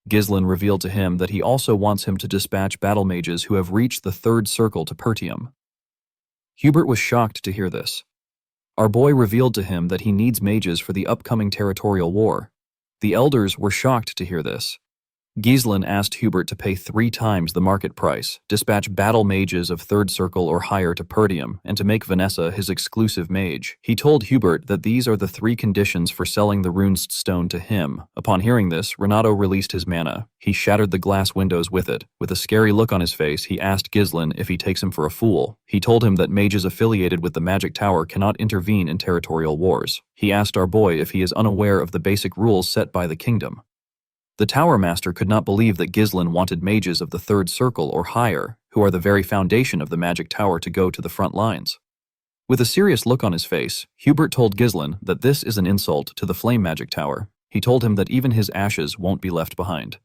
Ghislain revealed to him that he also wants him to dispatch battle mages who have reached the third circle to Pertium. Hubert was shocked to hear this. Our boy revealed to him that he needs mages for the upcoming territorial war. The elders were shocked to hear this. Ghislain asked Hubert to pay 3 times the market price, dispatch battle mages of third circle or higher to Pertium, and to make Vanessa his exclusive mage. He told Hubert that these are the 3 conditions for selling the runestone to him. Upon hearing this, Renato released his mana. He shattered the glass windows with it. With a scary look on his face, he asked Ghislain if he takes him for a fool. He told him that mages affiliated with the Magic Tower cannot intervene in territorial wars. He asked our boy if he is unaware of the basic rules set by the kingdom. The Tower Master could not believe that Ghislain wanted mages of the third circle or higher, who are the very foundation of the Magic Tower, to go to the front lines. With a serious look on his face, Hubert told Ghislain that this is an insult to the Flame Magic Tower. He told him that even his ashes won't be left behind.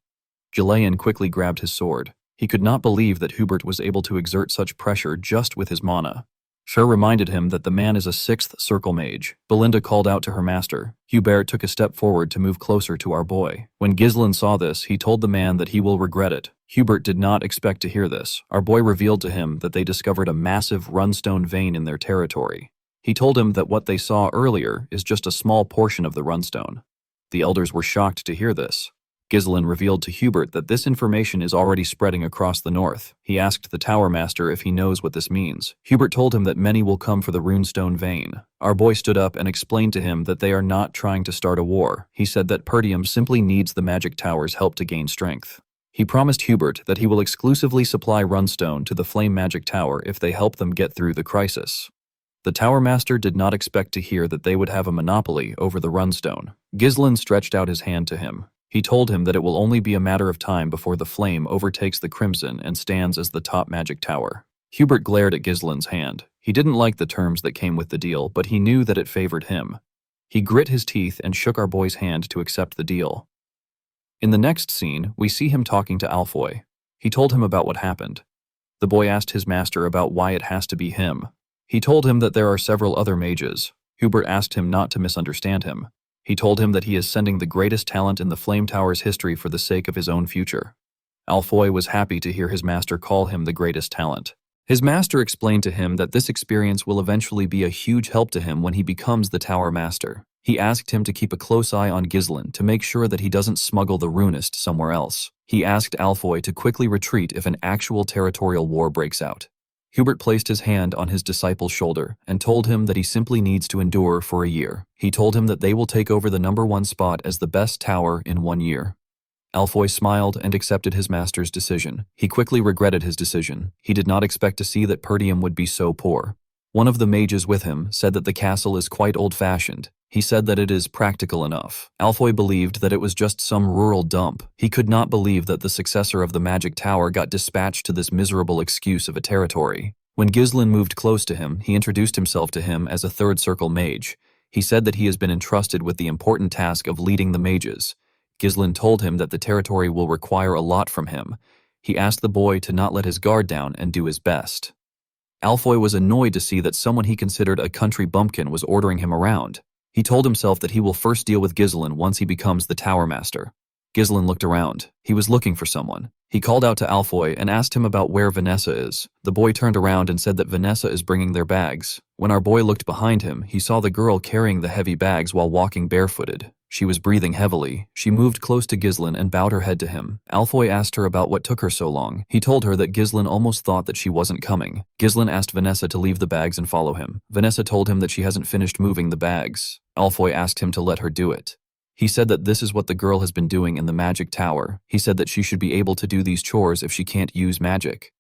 Jillian quickly grabbed his sword. He could not believe that Hubert was able to exert such pressure just with his mana. Cher reminded him that the man is a 6th circle mage. Belinda called out to her master. Hubert took a step forward to move closer to our boy. When Ghislain saw this, he told the man that he will regret it. Hubert did not expect to hear this. Our boy revealed to him that they discovered a massive runestone vein in their territory. He told him that what they saw earlier is just a small portion of the runestone. The elders were shocked to hear this. Ghislain revealed to Hubert that this information is already spreading across the north. He asked the Tower Master if he knows what this means. Hubert told him that many will come for the runestone vein. Our boy stood up and explained to him that they are not trying to start a war. He said that Pertium simply needs the Magic Tower's help to gain strength. He promised Hubert that he will exclusively supply runestone to the Flame Magic Tower if they help them get through the crisis. The Tower Master did not expect to hear that they would have a monopoly over the runestone. Ghislain stretched out his hand to him. He told him that it will only be a matter of time before the flame overtakes the crimson and stands as the top magic tower. Hubert glared at Ghislain's hand. He didn't like the terms that came with the deal, but he knew that it favored him. He grit his teeth and shook our boy's hand to accept the deal. In the next scene, we see him talking to Alfoy. He told him about what happened. The boy asked his master about why it has to be him. He told him that there are several other mages. Hubert asked him not to misunderstand him. He told him that he is sending the greatest talent in the Flame Tower's history for the sake of his own future. Alfoy was happy to hear his master call him the greatest talent. His master explained to him that this experience will eventually be a huge help to him when he becomes the Tower Master. He asked him to keep a close eye on Ghislain to make sure that he doesn't smuggle the runist somewhere else. He asked Alfoy to quickly retreat if an actual territorial war breaks out. Hubert placed his hand on his disciple's shoulder and told him that he simply needs to endure for a year. He told him that they will take over the #1 spot as the best tower in 1 year. Alfoy smiled and accepted his master's decision. He quickly regretted his decision. He did not expect to see that Pertium would be so poor. One of the mages with him said that the castle is quite old-fashioned. He said that it is practical enough. Alfoy believed that it was just some rural dump. He could not believe that the successor of the Magic Tower got dispatched to this miserable excuse of a territory. When Ghislain moved close to him, he introduced himself to him as a third circle mage. He said that he has been entrusted with the important task of leading the mages. Ghislain told him that the territory will require a lot from him. He asked the boy to not let his guard down and do his best. Alfoy was annoyed to see that someone he considered a country bumpkin was ordering him around. He told himself that he will first deal with Ghislain once he becomes the Tower Master. Ghislain looked around. He was looking for someone. He called out to Alfoy and asked him about where Vanessa is. The boy turned around and said that Vanessa is bringing their bags. When our boy looked behind him, he saw the girl carrying the heavy bags while walking barefooted. She was breathing heavily. She moved close to Ghislain and bowed her head to him. Alfoy asked her about what took her so long. He told her that Ghislain almost thought that she wasn't coming. Ghislain asked Vanessa to leave the bags and follow him. Vanessa told him that she hasn't finished moving the bags. Alfoy asked him to let her do it. He said that this is what the girl has been doing in the Magic Tower. He said that she should be able to do these chores if she can't use magic.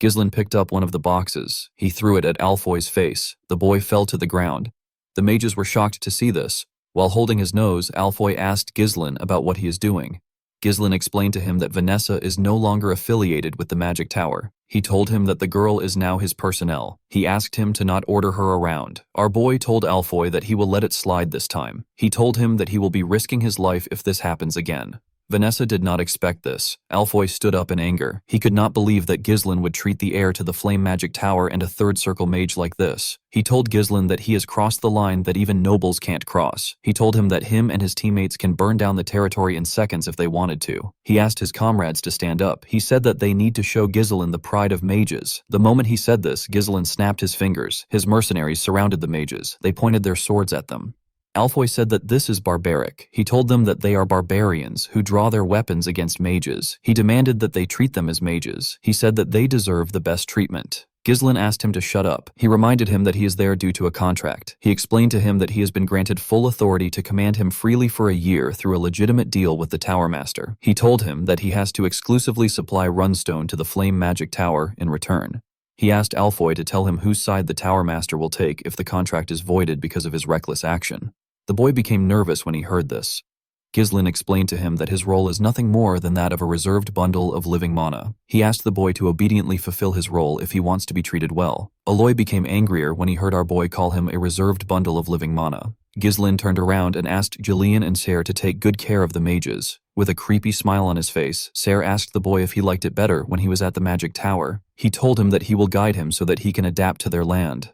Ghislain picked up one of the boxes. He threw it at Alfoy's face. The boy fell to the ground. The mages were shocked to see this. While holding his nose, Alfoy asked Ghislain about what he is doing. Ghislain explained to him that Vanessa is no longer affiliated with the magic tower. He told him that the girl is now his personnel. He asked him to not order her around. Our boy told Alfoy that he will let it slide this time. He told him that he will be risking his life if this happens again. Vanessa did not expect this. Alfoy stood up in anger. He could not believe that Ghislain would treat the heir to the flame magic tower and a third circle mage like this. He told Ghislain that he has crossed the line that even nobles can't cross. He told him that him and his teammates can burn down the territory in seconds if they wanted to. He asked his comrades to stand up. He said that they need to show Ghislain the pride of mages. The moment he said this, Ghislain snapped his fingers. His mercenaries surrounded the mages. They pointed their swords at them. Alfoy said that this is barbaric. He told them that they are barbarians who draw their weapons against mages. He demanded that they treat them as mages. He said that they deserve the best treatment. Ghislain asked him to shut up. He reminded him that he is there due to a contract. He explained to him that he has been granted full authority to command him freely for a year through a legitimate deal with the Tower Master. He told him that he has to exclusively supply runestone to the Flame Magic Tower in return. He asked Alfoy to tell him whose side the Tower Master will take if the contract is voided because of his reckless action. The boy became nervous when he heard this. Ghislain explained to him that his role is nothing more than that of a reserved bundle of living mana. He asked the boy to obediently fulfill his role if he wants to be treated well. Aloy became angrier when he heard our boy call him a reserved bundle of living mana. Ghislain turned around and asked Julian and Ser to take good care of the mages. With a creepy smile on his face, Ser asked the boy if he liked it better when he was at the magic tower. He told him that he will guide him so that he can adapt to their land.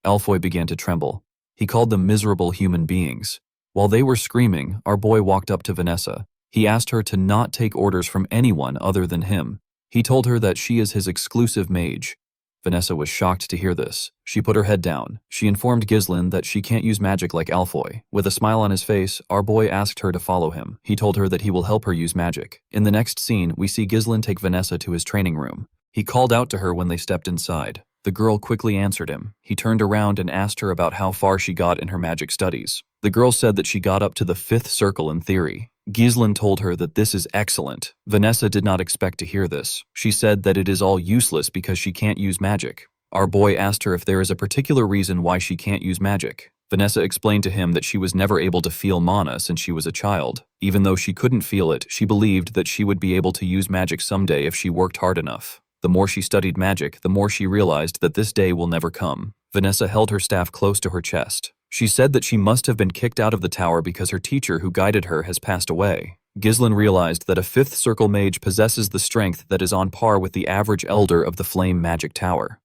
Alfoy began to tremble. He called them miserable human beings. While they were screaming, our boy walked up to Vanessa. He asked her to not take orders from anyone other than him. He told her that she is his exclusive mage. Vanessa was shocked to hear this. She put her head down. She informed Ghislain that she can't use magic like Alfoy. With a smile on his face, our boy asked her to follow him. He told her that he will help her use magic. In the next scene, we see Ghislain take Vanessa to his training room. He called out to her when they stepped inside. The girl quickly answered him. He turned around and asked her about how far she got in her magic studies. The girl said that she got up to the 5th circle in theory. Ghislain told her that this is excellent. Vanessa did not expect to hear this. She said that it is all useless because she can't use magic. Our boy asked her if there is a particular reason why she can't use magic. Vanessa explained to him that she was never able to feel mana since she was a child. Even though she couldn't feel it, she believed that she would be able to use magic someday if she worked hard enough. The more she studied magic, the more she realized that this day will never come. Vanessa held her staff close to her chest. She said that she must have been kicked out of the tower because her teacher who guided her has passed away. Ghislain realized that a 5th circle mage possesses the strength that is on par with the average elder of the Flame Magic Tower.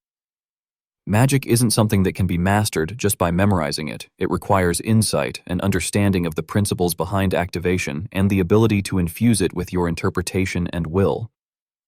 Magic isn't something that can be mastered just by memorizing it. It requires insight and understanding of the principles behind activation and the ability to infuse it with your interpretation and will.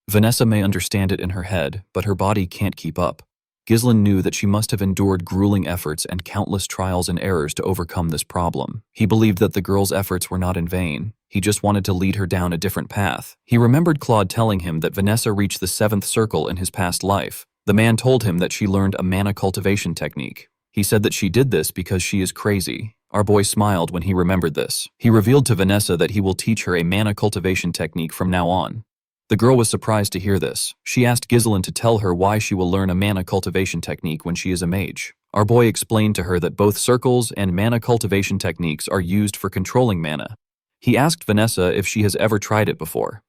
Vanessa may understand it in her head, but her body can't keep up. Ghislain knew that she must have endured grueling efforts and countless trials and errors to overcome this problem. He believed that the girl's efforts were not in vain. He just wanted to lead her down a different path. He remembered Claude telling him that Vanessa reached the 7th circle in his past life. The man told him that she learned a mana cultivation technique. He said that she did this because she is crazy. Our boy smiled when he remembered this. He revealed to Vanessa that he will teach her a mana cultivation technique from now on. The girl was surprised to hear this. She asked Ghislain to tell her why she will learn a mana cultivation technique when she is a mage. Our boy explained to her that both circles and mana cultivation techniques are used for controlling mana. He asked Vanessa if she has ever tried it before.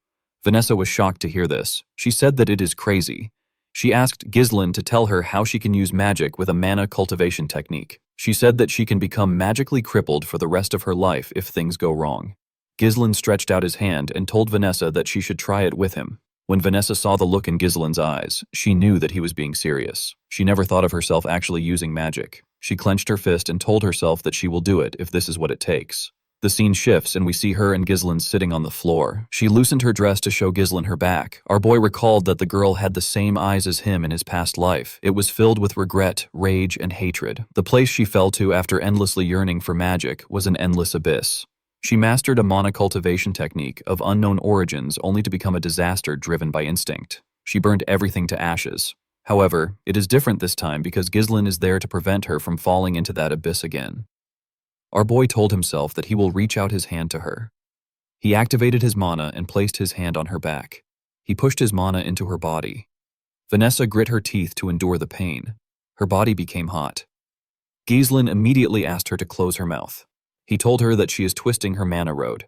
Vanessa was shocked to hear this. She said that it is crazy. She asked Ghislain to tell her how she can use magic with a mana cultivation technique. She said that she can become magically crippled for the rest of her life if things go wrong. Ghislain stretched out his hand and told Vanessa that she should try it with him. When Vanessa saw the look in Ghislain's eyes, she knew that he was being serious. She never thought of herself actually using magic. She clenched her fist and told herself that she will do it if this is what it takes. The scene shifts and we see her and Ghislain sitting on the floor. She loosened her dress to show Ghislain her back. Our boy recalled that the girl had the same eyes as him in his past life. It was filled with regret, rage, and hatred. The place she fell to after endlessly yearning for magic was an endless abyss. She mastered a mana cultivation technique of unknown origins only to become a disaster driven by instinct. She burned everything to ashes. However, it is different this time because Ghislain is there to prevent her from falling into that abyss again. Our boy told himself that he will reach out his hand to her. He activated his mana and placed his hand on her back. He pushed his mana into her body. Vanessa grit her teeth to endure the pain. Her body became hot. Ghislain immediately asked her to close her mouth. He told her that she is twisting her mana road.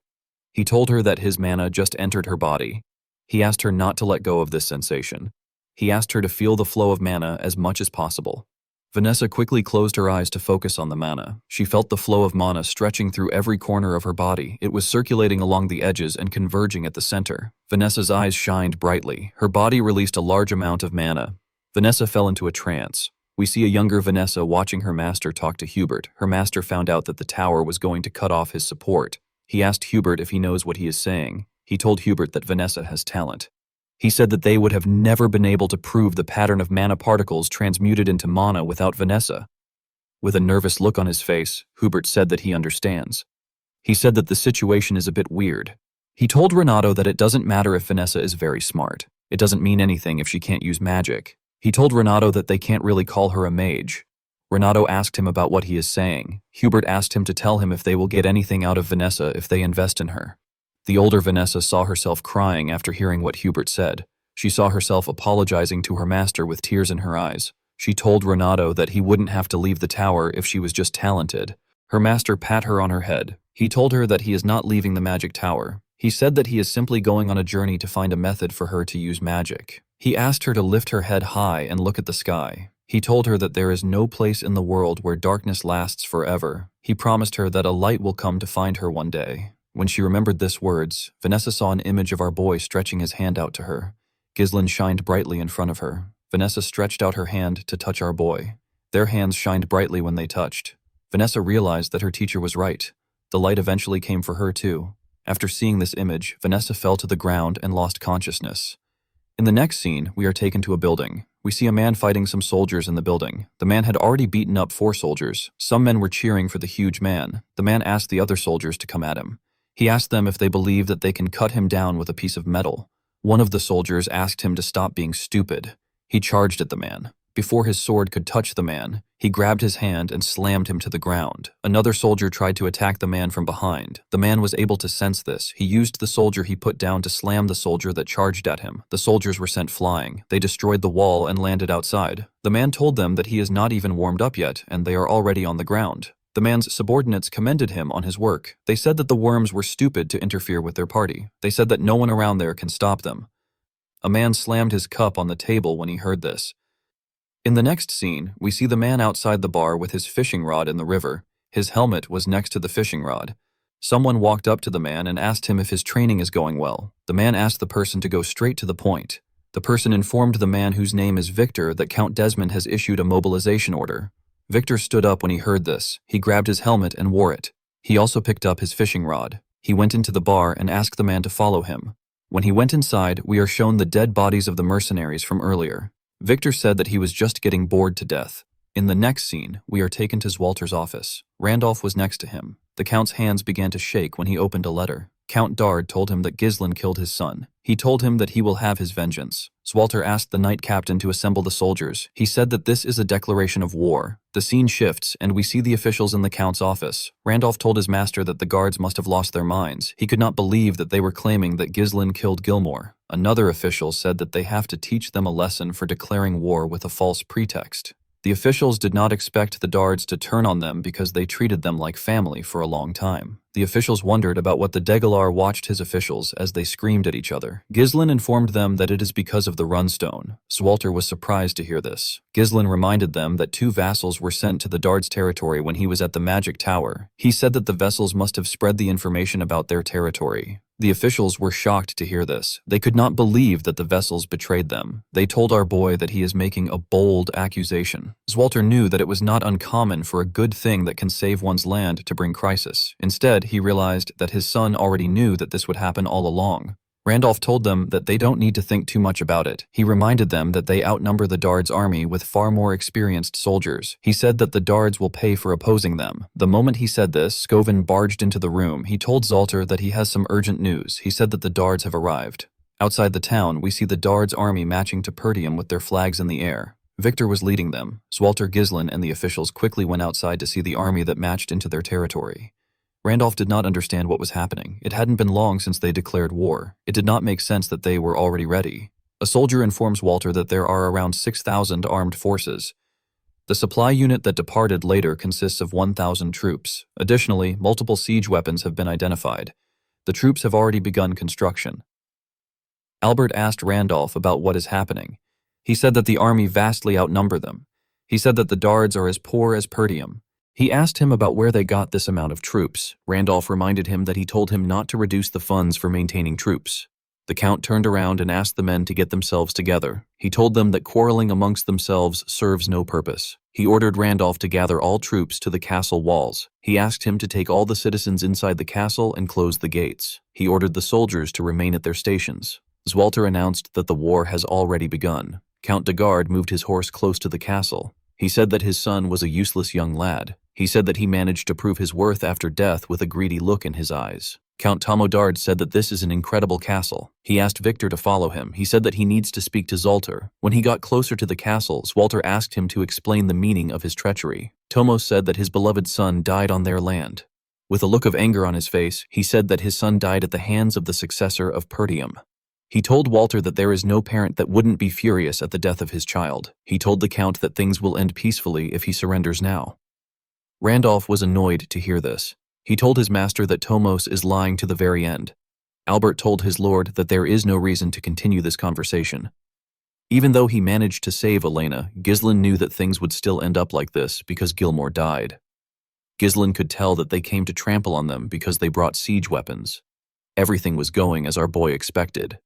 He told her that his mana just entered her body. He asked her not to let go of this sensation. He asked her to feel the flow of mana as much as possible. Vanessa quickly closed her eyes to focus on the mana. She felt the flow of mana stretching through every corner of her body. It was circulating along the edges and converging at the center. Vanessa's eyes shined brightly. Her body released a large amount of mana. Vanessa fell into a trance. We see a younger Vanessa watching her master talk to Hubert. Her master found out that the tower was going to cut off his support. He asked Hubert if he knows what he is saying. He told Hubert that Vanessa has talent. He said that they would have never been able to prove the pattern of mana particles transmuted into mana without Vanessa. With a nervous look on his face, Hubert said that he understands. He said that the situation is a bit weird. He told Renato that it doesn't matter if Vanessa is very smart. It doesn't mean anything if she can't use magic. He told Renato that they can't really call her a mage. Renato asked him about what he is saying. Hubert asked him to tell him if they will get anything out of Vanessa if they invest in her. The older Vanessa saw herself crying after hearing what Hubert said. She saw herself apologizing to her master with tears in her eyes. She told Renato that he wouldn't have to leave the tower if she was just talented. Her master pat her on her head. He told her that he is not leaving the magic tower. He said that he is simply going on a journey to find a method for her to use magic. He asked her to lift her head high and look at the sky. He told her that there is no place in the world where darkness lasts forever. He promised her that a light will come to find her one day. When she remembered this words, Vanessa saw an image of our boy stretching his hand out to her. Ghislain shined brightly in front of her. Vanessa stretched out her hand to touch our boy. Their hands shined brightly when they touched. Vanessa realized that her teacher was right. The light eventually came for her too. After seeing this image, Vanessa fell to the ground and lost consciousness. In the next scene, we are taken to a building. We see a man fighting some soldiers in the building. The man had already beaten up 4 soldiers. Some men were cheering for the huge man. The man asked the other soldiers to come at him. He asked them if they believe that they can cut him down with a piece of metal. One of the soldiers asked him to stop being stupid. He charged at the man. Before his sword could touch the man, he grabbed his hand and slammed him to the ground. Another soldier tried to attack the man from behind. The man was able to sense this. He used the soldier he put down to slam the soldier that charged at him. The soldiers were sent flying. They destroyed the wall and landed outside. The man told them that he is not even warmed up yet, and they are already on the ground. The man's subordinates commended him on his work. They said that the worms were stupid to interfere with their party. They said that no one around there can stop them. A man slammed his cup on the table when he heard this. In the next scene, we see the man outside the bar with his fishing rod in the river. His helmet was next to the fishing rod. Someone walked up to the man and asked him if his training is going well. The man asked the person to go straight to the point. The person informed the man whose name is Victor that Count Desmond has issued a mobilization order. Victor stood up when he heard this. He grabbed his helmet and wore it. He also picked up his fishing rod. He went into the bar and asked the man to follow him. When he went inside, we are shown the dead bodies of the mercenaries from earlier. Victor said that he was just getting bored to death. In the next scene, we are taken to Zwalter's office. Randolph was next to him. The Count's hands began to shake when he opened a letter. Count Dard told him that Ghislain killed his son. He told him that he will have his vengeance. Zwalter asked the knight captain to assemble the soldiers. He said that this is a declaration of war. The scene shifts, and we see the officials in the Count's office. Randolph told his master that the guards must have lost their minds. He could not believe that they were claiming that Ghislain killed Gilmore. Another official said that they have to teach them a lesson for declaring war with a false pretext. The officials did not expect the Dards to turn on them because they treated them like family for a long time. The officials wondered about what the Degalar watched his officials as they screamed at each other. Ghislain informed them that it is because of the runestone. Zwalter was surprised to hear this. Ghislain reminded them that 2 vassals were sent to the Dards' territory when he was at the Magic Tower. He said that the vessels must have spread the information about their territory. The officials were shocked to hear this. They could not believe that the vessels betrayed them. They told our boy that he is making a bold accusation. Zwalter knew that it was not uncommon for a good thing that can save one's land to bring crisis. Instead, he realized that his son already knew that this would happen all along. Randolph told them that they don't need to think too much about it. He reminded them that they outnumber the Dards' army with far more experienced soldiers. He said that the Dards will pay for opposing them. The moment he said this, Scoven barged into the room. He told Zwalter that he has some urgent news. He said that the Dards have arrived. Outside the town, we see the Dards' army marching to Pertium with their flags in the air. Victor was leading them. Zwalter, Ghislain, and the officials quickly went outside to see the army that marched into their territory. Randolph did not understand what was happening. It hadn't been long since they declared war. It did not make sense that they were already ready. A soldier informs Walter that there are around 6,000 armed forces. The supply unit that departed later consists of 1,000 troops. Additionally, multiple siege weapons have been identified. The troops have already begun construction. Albert asked Randolph about what is happening. He said that the army vastly outnumber them. He said that the Dards are as poor as Pertium. He asked him about where they got this amount of troops. Randolph reminded him that he told him not to reduce the funds for maintaining troops. The Count turned around and asked the men to get themselves together. He told them that quarreling amongst themselves serves no purpose. He ordered Randolph to gather all troops to the castle walls. He asked him to take all the citizens inside the castle and close the gates. He ordered the soldiers to remain at their stations. Walter announced that the war has already begun. Count de Garde moved his horse close to the castle. He said that his son was a useless young lad. He said that he managed to prove his worth after death with a greedy look in his eyes. Count Tamodard said that this is an incredible castle. He asked Victor to follow him. He said that he needs to speak to Zoltar. When he got closer to the castle, Walter asked him to explain the meaning of his treachery. Tomos said that his beloved son died on their land. With a look of anger on his face, he said that his son died at the hands of the successor of Pertium. He told Walter that there is no parent that wouldn't be furious at the death of his child. He told the Count that things will end peacefully if he surrenders now. Randolph was annoyed to hear this. He told his master that Tomos is lying to the very end. Albert told his lord that there is no reason to continue this conversation. Even though he managed to save Elena, Ghislain knew that things would still end up like this because Gilmore died. Ghislain could tell that they came to trample on them because they brought siege weapons. Everything was going as our boy expected.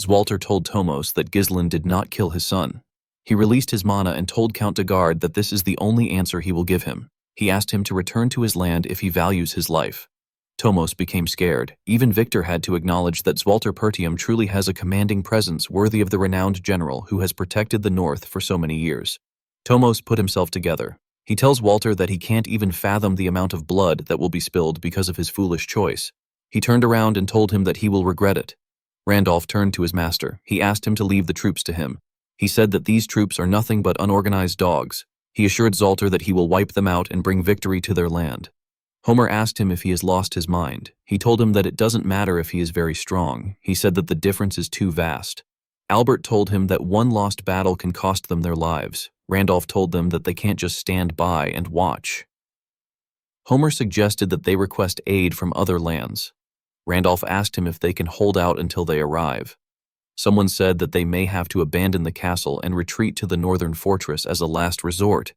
Walter told Tomos that Ghislain did not kill his son. He released his mana and told Count de Garde that this is the only answer he will give him. He asked him to return to his land if he values his life. Tomos became scared. Even Victor had to acknowledge that Walter Pertium truly has a commanding presence worthy of the renowned general who has protected the North for so many years. Tomos put himself together. He tells Walter that he can't even fathom the amount of blood that will be spilled because of his foolish choice. He turned around and told him that he will regret it. Randolph turned to his master. He asked him to leave the troops to him. He said that these troops are nothing but unorganized dogs. He assured Zoltar that he will wipe them out and bring victory to their land. Homer asked him if he has lost his mind. He told him that it doesn't matter if he is very strong. He said that the difference is too vast. Albert told him that one lost battle can cost them their lives. Randolph told them that they can't just stand by and watch. Homer suggested that they request aid from other lands. Randolph asked him if they can hold out until they arrive. Someone said that they may have to abandon the castle and retreat to the northern fortress as a last resort.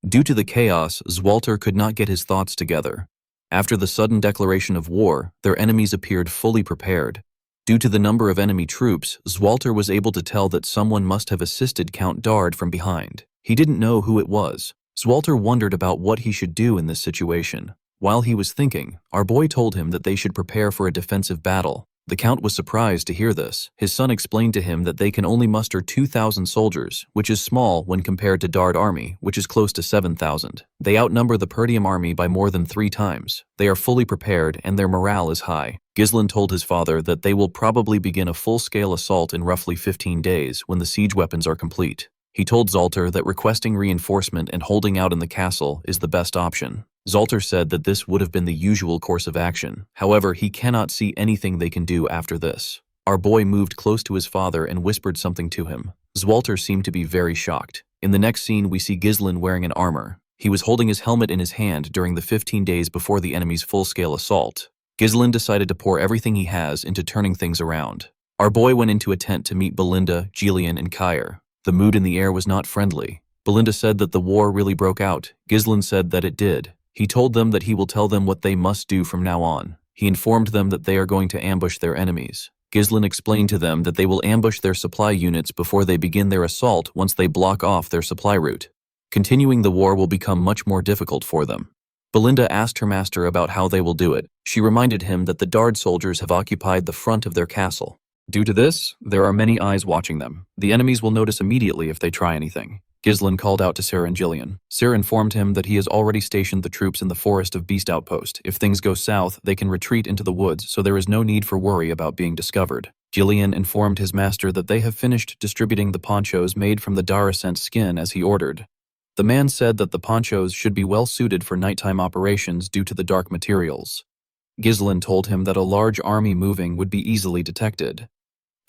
Due to the chaos, Walter could not get his thoughts together. After the sudden declaration of war, their enemies appeared fully prepared. Due to the number of enemy troops, Walter was able to tell that someone must have assisted Count Dard from behind. He didn't know who it was. Walter wondered about what he should do in this situation. While he was thinking, our boy told him that they should prepare for a defensive battle. The Count was surprised to hear this. His son explained to him that they can only muster 2,000 soldiers, which is small when compared to Dard army, which is close to 7,000. They outnumber the Pertium army by more than 3 times. They are fully prepared and their morale is high. Ghislain told his father that they will probably begin a full-scale assault in roughly 15 days when the siege weapons are complete. He told Zoltar that requesting reinforcement and holding out in the castle is the best option. Zoltar said that this would have been the usual course of action. However, he cannot see anything they can do after this. Our boy moved close to his father and whispered something to him. Zoltar seemed to be very shocked. In the next scene, we see Ghislain wearing an armor. He was holding his helmet in his hand during the 15 days before the enemy's full-scale assault. Ghislain decided to pour everything he has into turning things around. Our boy went into a tent to meet Belinda, Jillian, and Kair. The mood in the air was not friendly. Belinda said that the war really broke out. Ghislain said that it did. He told them that he will tell them what they must do from now on. He informed them that they are going to ambush their enemies. Ghislain explained to them that they will ambush their supply units before they begin their assault once they block off their supply route. Continuing the war will become much more difficult for them. Belinda asked her master about how they will do it. She reminded him that the Dard soldiers have occupied the front of their castle. Due to this, there are many eyes watching them. The enemies will notice immediately if they try anything. Ghislain called out to Sarah and Jillian. Sarah informed him that he has already stationed the troops in the forest of Beast Outpost. If things go south, they can retreat into the woods, so there is no need for worry about being discovered. Jillian informed his master that they have finished distributing the ponchos made from the Daracent skin as he ordered. The man said that the ponchos should be well suited for nighttime operations due to the dark materials. Ghislain told him that a large army moving would be easily detected.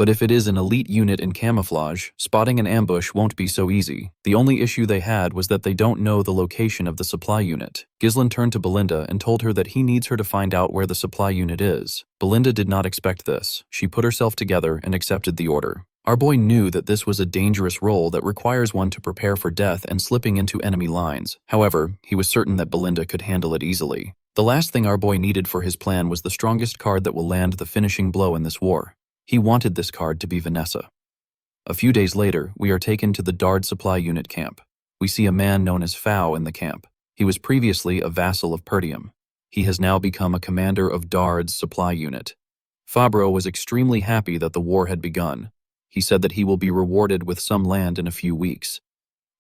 But if it is an elite unit in camouflage, spotting an ambush won't be so easy. The only issue they had was that they don't know the location of the supply unit. Ghislain turned to Belinda and told her that he needs her to find out where the supply unit is. Belinda did not expect this. She put herself together and accepted the order. Our boy knew that this was a dangerous role that requires one to prepare for death and slipping into enemy lines. However, he was certain that Belinda could handle it easily. The last thing our boy needed for his plan was the strongest card that will land the finishing blow in this war. He wanted this card to be Vanessa. A few days later, we are taken to the Dard supply unit camp. We see a man known as Fao in the camp. He was previously a vassal of Perdium. He has now become a commander of Dard's supply unit. Fabro was extremely happy that the war had begun. He said that he will be rewarded with some land in a few weeks.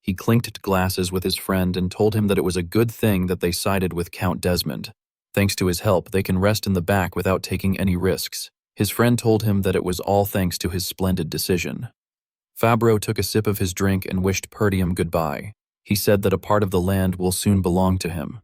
He clinked glasses with his friend and told him that it was a good thing that they sided with Count Desmond. Thanks to his help, they can rest in the back without taking any risks. His friend told him that it was all thanks to his splendid decision. Fabro took a sip of his drink and wished Perdium goodbye. He said that a part of the land will soon belong to him.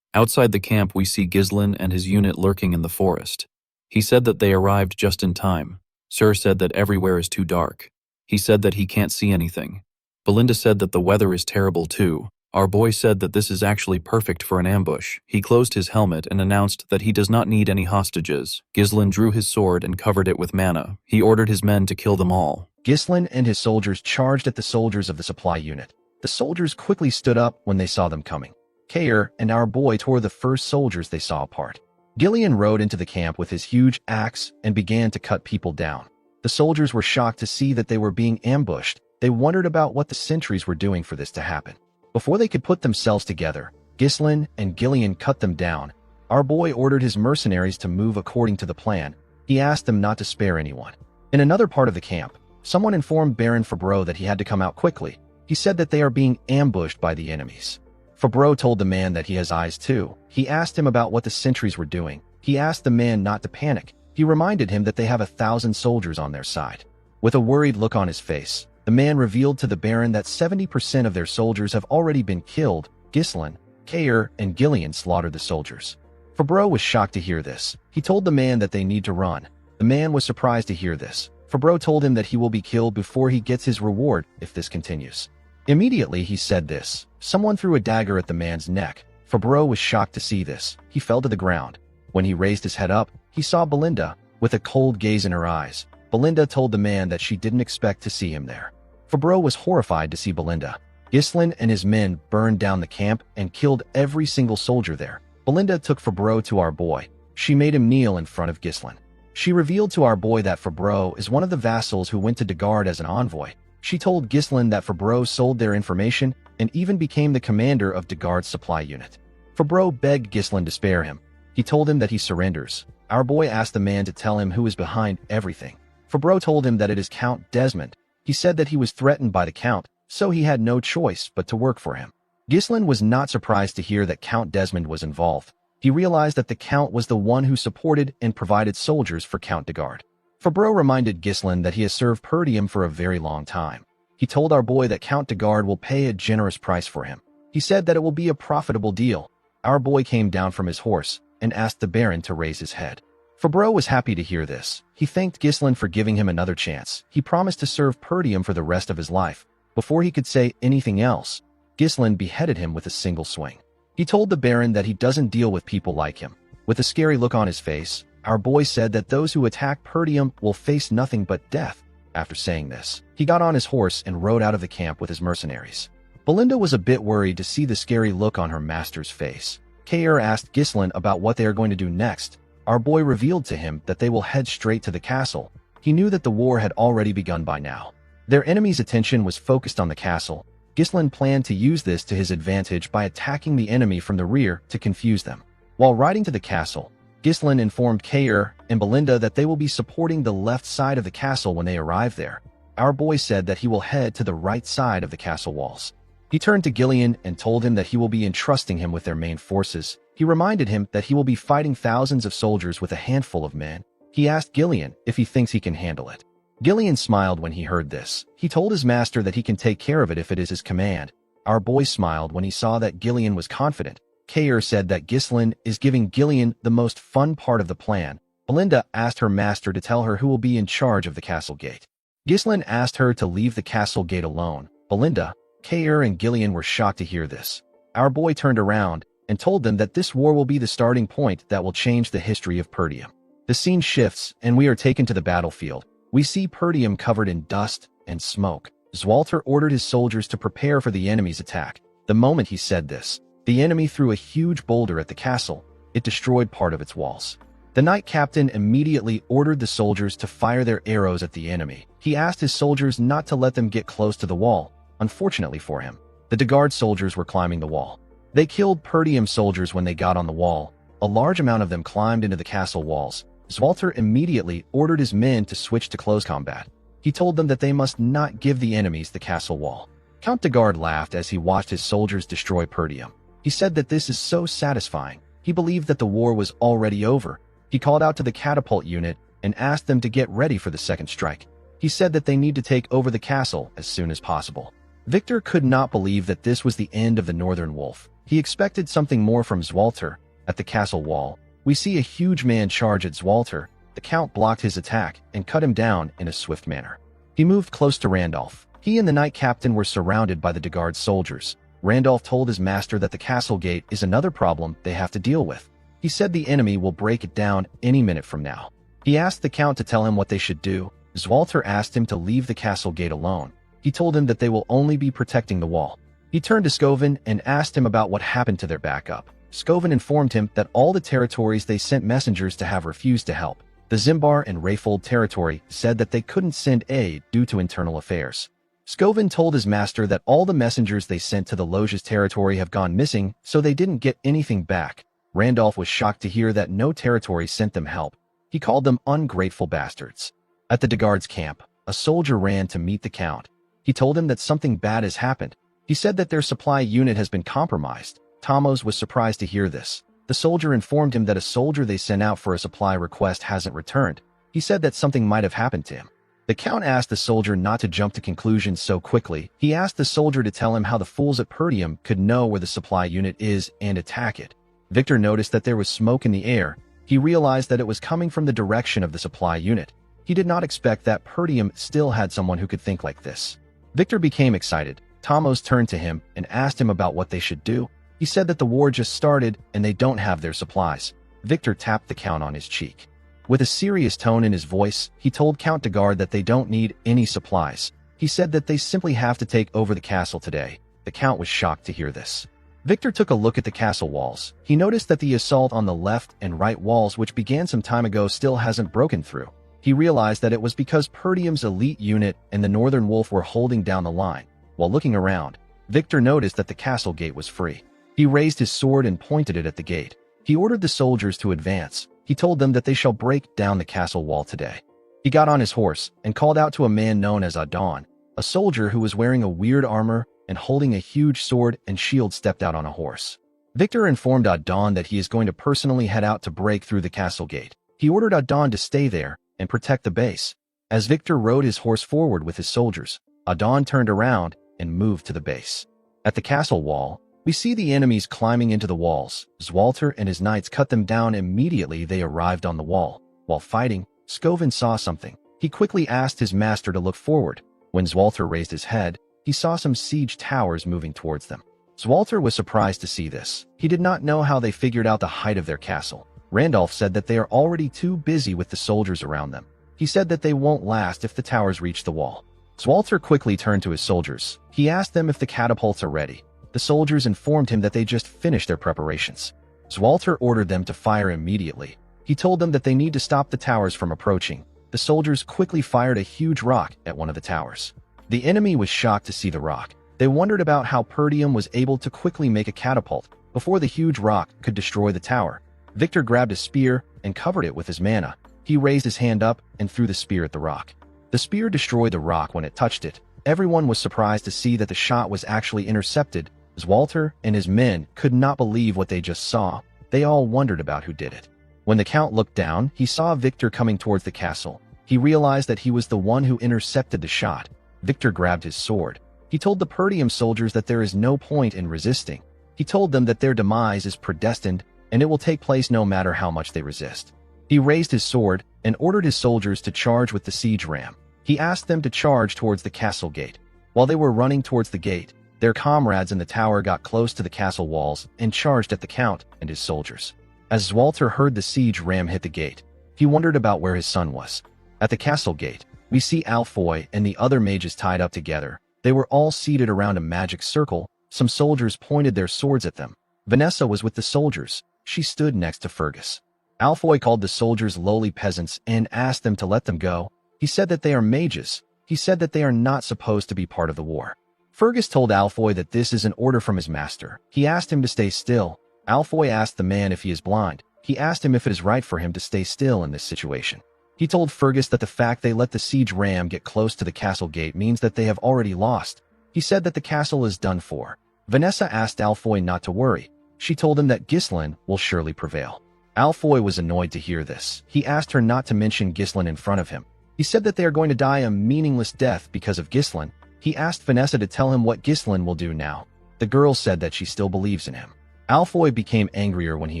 Outside the camp, we see Ghislain and his unit lurking in the forest. He said that they arrived just in time. Sir said that everywhere is too dark. He said that he can't see anything. Belinda said that the weather is terrible too. Our boy said that this is actually perfect for an ambush. He closed his helmet and announced that he does not need any hostages. Ghislain drew his sword and covered it with mana. He ordered his men to kill them all. Ghislain and his soldiers charged at the soldiers of the supply unit. The soldiers quickly stood up when they saw them coming. Cain and our boy tore the first soldiers they saw apart. Gillian rode into the camp with his huge axe and began to cut people down. The soldiers were shocked to see that they were being ambushed. They wondered about what the sentries were doing for this to happen. Before they could put themselves together, Ghislain and Gillian cut them down. Our boy ordered his mercenaries to move according to the plan. He asked them not to spare anyone. In another part of the camp, someone informed Baron Fabro that he had to come out quickly. He said that they are being ambushed by the enemies. Fabro told the man that he has eyes too. He asked him about what the sentries were doing. He asked the man not to panic. He reminded him that they have 1,000 soldiers on their side. With a worried look on his face, the man revealed to the Baron that 70% of their soldiers have already been killed. Ghislain, Cain, and Gillian slaughtered the soldiers. Fabro was shocked to hear this. He told the man that they need to run. The man was surprised to hear this. Fabro told him that he will be killed before he gets his reward if this continues. Immediately he said this. Someone threw a dagger at the man's neck. Fabro was shocked to see this. He fell to the ground. When he raised his head up, he saw Belinda, with a cold gaze in her eyes. Belinda told the man that she didn't expect to see him there. Fabro was horrified to see Belinda. Ghislain and his men burned down the camp and killed every single soldier there. Belinda took Fabro to our boy. She made him kneel in front of Ghislain. She revealed to our boy that Fabro is one of the vassals who went to Dagard as an envoy. She told Ghislain that Fabro sold their information and even became the commander of Dagard's supply unit. Fabro begged Ghislain to spare him. He told him that he surrenders. Our boy asked the man to tell him who is behind everything. Fabro told him that it is Count Desmond. He said that he was threatened by the Count, so he had no choice but to work for him. Ghislain was not surprised to hear that Count Desmond was involved. He realized that the Count was the one who supported and provided soldiers for Count Dagard. Fabro reminded Ghislain that he has served Perdium for a very long time. He told our boy that Count Dagard will pay a generous price for him. He said that it will be a profitable deal. Our boy came down from his horse and asked the Baron to raise his head. Fabro was happy to hear this. He thanked Ghislain for giving him another chance. He promised to serve Perdium for the rest of his life. Before he could say anything else, Ghislain beheaded him with a single swing. He told the Baron that he doesn't deal with people like him. With a scary look on his face, our boy said that those who attack Perdium will face nothing but death. After saying this, he got on his horse and rode out of the camp with his mercenaries. Belinda was a bit worried to see the scary look on her master's face. Cain asked Ghislain about what they are going to do next. Our boy revealed to him that they will head straight to the castle. He knew that the war had already begun by now. Their enemy's attention was focused on the castle. Ghislain planned to use this to his advantage by attacking the enemy from the rear to confuse them. While riding to the castle, Ghislain informed Cain and Belinda that they will be supporting the left side of the castle when they arrive there. Our boy said that he will head to the right side of the castle walls. He turned to Gillian and told him that he will be entrusting him with their main forces. He reminded him that he will be fighting thousands of soldiers with a handful of men. He asked Gillian if he thinks he can handle it. Gillian smiled when he heard this. He told his master that he can take care of it if it is his command. Our boy smiled when he saw that Gillian was confident. Cain said that Ghislain is giving Gillian the most fun part of the plan. Belinda asked her master to tell her who will be in charge of the castle gate. Ghislaine asked her to leave the castle gate alone. Belinda, Cain, and Gillian were shocked to hear this. Our boy turned around and told them that this war will be the starting point that will change the history of Perdium. The scene shifts, and we are taken to the battlefield. We see Perdium covered in dust and smoke. Zwalter ordered his soldiers to prepare for the enemy's attack. The moment he said this, the enemy threw a huge boulder at the castle. It destroyed part of its walls. The knight captain immediately ordered the soldiers to fire their arrows at the enemy. He asked his soldiers not to let them get close to the wall. Unfortunately for him, the Dagard soldiers were climbing the wall. They killed Perdium soldiers when they got on the wall. A large amount of them climbed into the castle walls. Zwalter immediately ordered his men to switch to close combat. He told them that they must not give the enemies the castle wall. Count Dagard laughed as he watched his soldiers destroy Perdium. He said that this is so satisfying. He believed that the war was already over. He called out to the catapult unit and asked them to get ready for the second strike. He said that they need to take over the castle as soon as possible. Victor could not believe that this was the end of the Northern Wolf. He expected something more from Zwalter. At the castle wall, we see a huge man charge at Zwalter. The Count blocked his attack and cut him down in a swift manner. He moved close to Randolph. He and the knight captain were surrounded by the Dagard soldiers. Randolph told his master that the castle gate is another problem they have to deal with. He said the enemy will break it down any minute from now. He asked the Count to tell him what they should do. Zwalter asked him to leave the castle gate alone. He told him that they will only be protecting the wall. He turned to Scoven and asked him about what happened to their backup. Scoven informed him that all the territories they sent messengers to have refused to help. The Zimbar and Rayfold territory said that they couldn't send aid due to internal affairs. Scoven told his master that all the messengers they sent to the Loges territory have gone missing, so they didn't get anything back. Randolph was shocked to hear that no territory sent them help. He called them ungrateful bastards. At the Dagard's camp, a soldier ran to meet the Count. He told him that something bad has happened. He said that their supply unit has been compromised. Tomos was surprised to hear this. The soldier informed him that a soldier they sent out for a supply request hasn't returned. He said that something might have happened to him. The Count asked the soldier not to jump to conclusions so quickly. He asked the soldier to tell him how the fools at Perdium could know where the supply unit is and attack it. Victor noticed that there was smoke in the air. He realized that it was coming from the direction of the supply unit. He did not expect that Perdium still had someone who could think like this. Victor became excited. Tomos turned to him and asked him about what they should do. He said that the war just started and they don't have their supplies. Victor tapped the Count on his cheek. With a serious tone in his voice, he told Count Dagard that they don't need any supplies. He said that they simply have to take over the castle today. The Count was shocked to hear this. Victor took a look at the castle walls. He noticed that the assault on the left and right walls, which began some time ago, still hasn't broken through. He realized that it was because Perdium's elite unit and the Northern Wolf were holding down the line. While looking around, Victor noticed that the castle gate was free. He raised his sword and pointed it at the gate. He ordered the soldiers to advance. He told them that they shall break down the castle wall today. He got on his horse and called out to a man known as Adon. A soldier who was wearing a weird armor and holding a huge sword and shield stepped out on a horse. Victor informed Adon that he is going to personally head out to break through the castle gate. He ordered Adon to stay there and protect the base. As Victor rode his horse forward with his soldiers, Adon turned around and moved to the base. At the castle wall, we see the enemies climbing into the walls. Zwalter and his knights cut them down immediately they arrived on the wall. While fighting, Scoven saw something. He quickly asked his master to look forward. When Zwalter raised his head, he saw some siege towers moving towards them. Zwalter was surprised to see this. He did not know how they figured out the height of their castle. Randolph said that they are already too busy with the soldiers around them. He said that they won't last if the towers reach the wall. Zwalter quickly turned to his soldiers. He asked them if the catapults are ready. The soldiers informed him that they just finished their preparations. Zwalter ordered them to fire immediately. He told them that they need to stop the towers from approaching. The soldiers quickly fired a huge rock at one of the towers. The enemy was shocked to see the rock. They wondered about how Perdium was able to quickly make a catapult before the huge rock could destroy the tower. Victor grabbed a spear and covered it with his mana. He raised his hand up and threw the spear at the rock. The spear destroyed the rock when it touched it. Everyone was surprised to see that the shot was actually intercepted. Zwalter and his men could not believe what they just saw. They all wondered about who did it. When the Count looked down, he saw Victor coming towards the castle. He realized that he was the one who intercepted the shot. Victor grabbed his sword. He told the Perdium soldiers that there is no point in resisting. He told them that their demise is predestined and it will take place no matter how much they resist. He raised his sword and ordered his soldiers to charge with the siege ram. He asked them to charge towards the castle gate. While they were running towards the gate, their comrades in the tower got close to the castle walls and charged at the count and his soldiers. As Walter heard the siege ram hit the gate, he wondered about where his son was. At the castle gate, we see Alfoy and the other mages tied up together. They were all seated around a magic circle. Some soldiers pointed their swords at them. Vanessa was with the soldiers. She stood next to Fergus. Alfoy called the soldiers lowly peasants and asked them to let them go. He said that they are mages. He said that they are not supposed to be part of the war. Fergus told Alfoy that this is an order from his master. He asked him to stay still. Alfoy asked the man if he is blind. He asked him if it is right for him to stay still in this situation. He told Fergus that the fact they let the siege ram get close to the castle gate means that they have already lost. He said that the castle is done for. Vanessa asked Alfoy not to worry. She told him that Ghislain will surely prevail. Alfoy was annoyed to hear this. He asked her not to mention Ghislain in front of him. He said that they are going to die a meaningless death because of Ghislain. He asked Vanessa to tell him what Ghislain will do now. The girl said that she still believes in him. Alfoy became angrier when he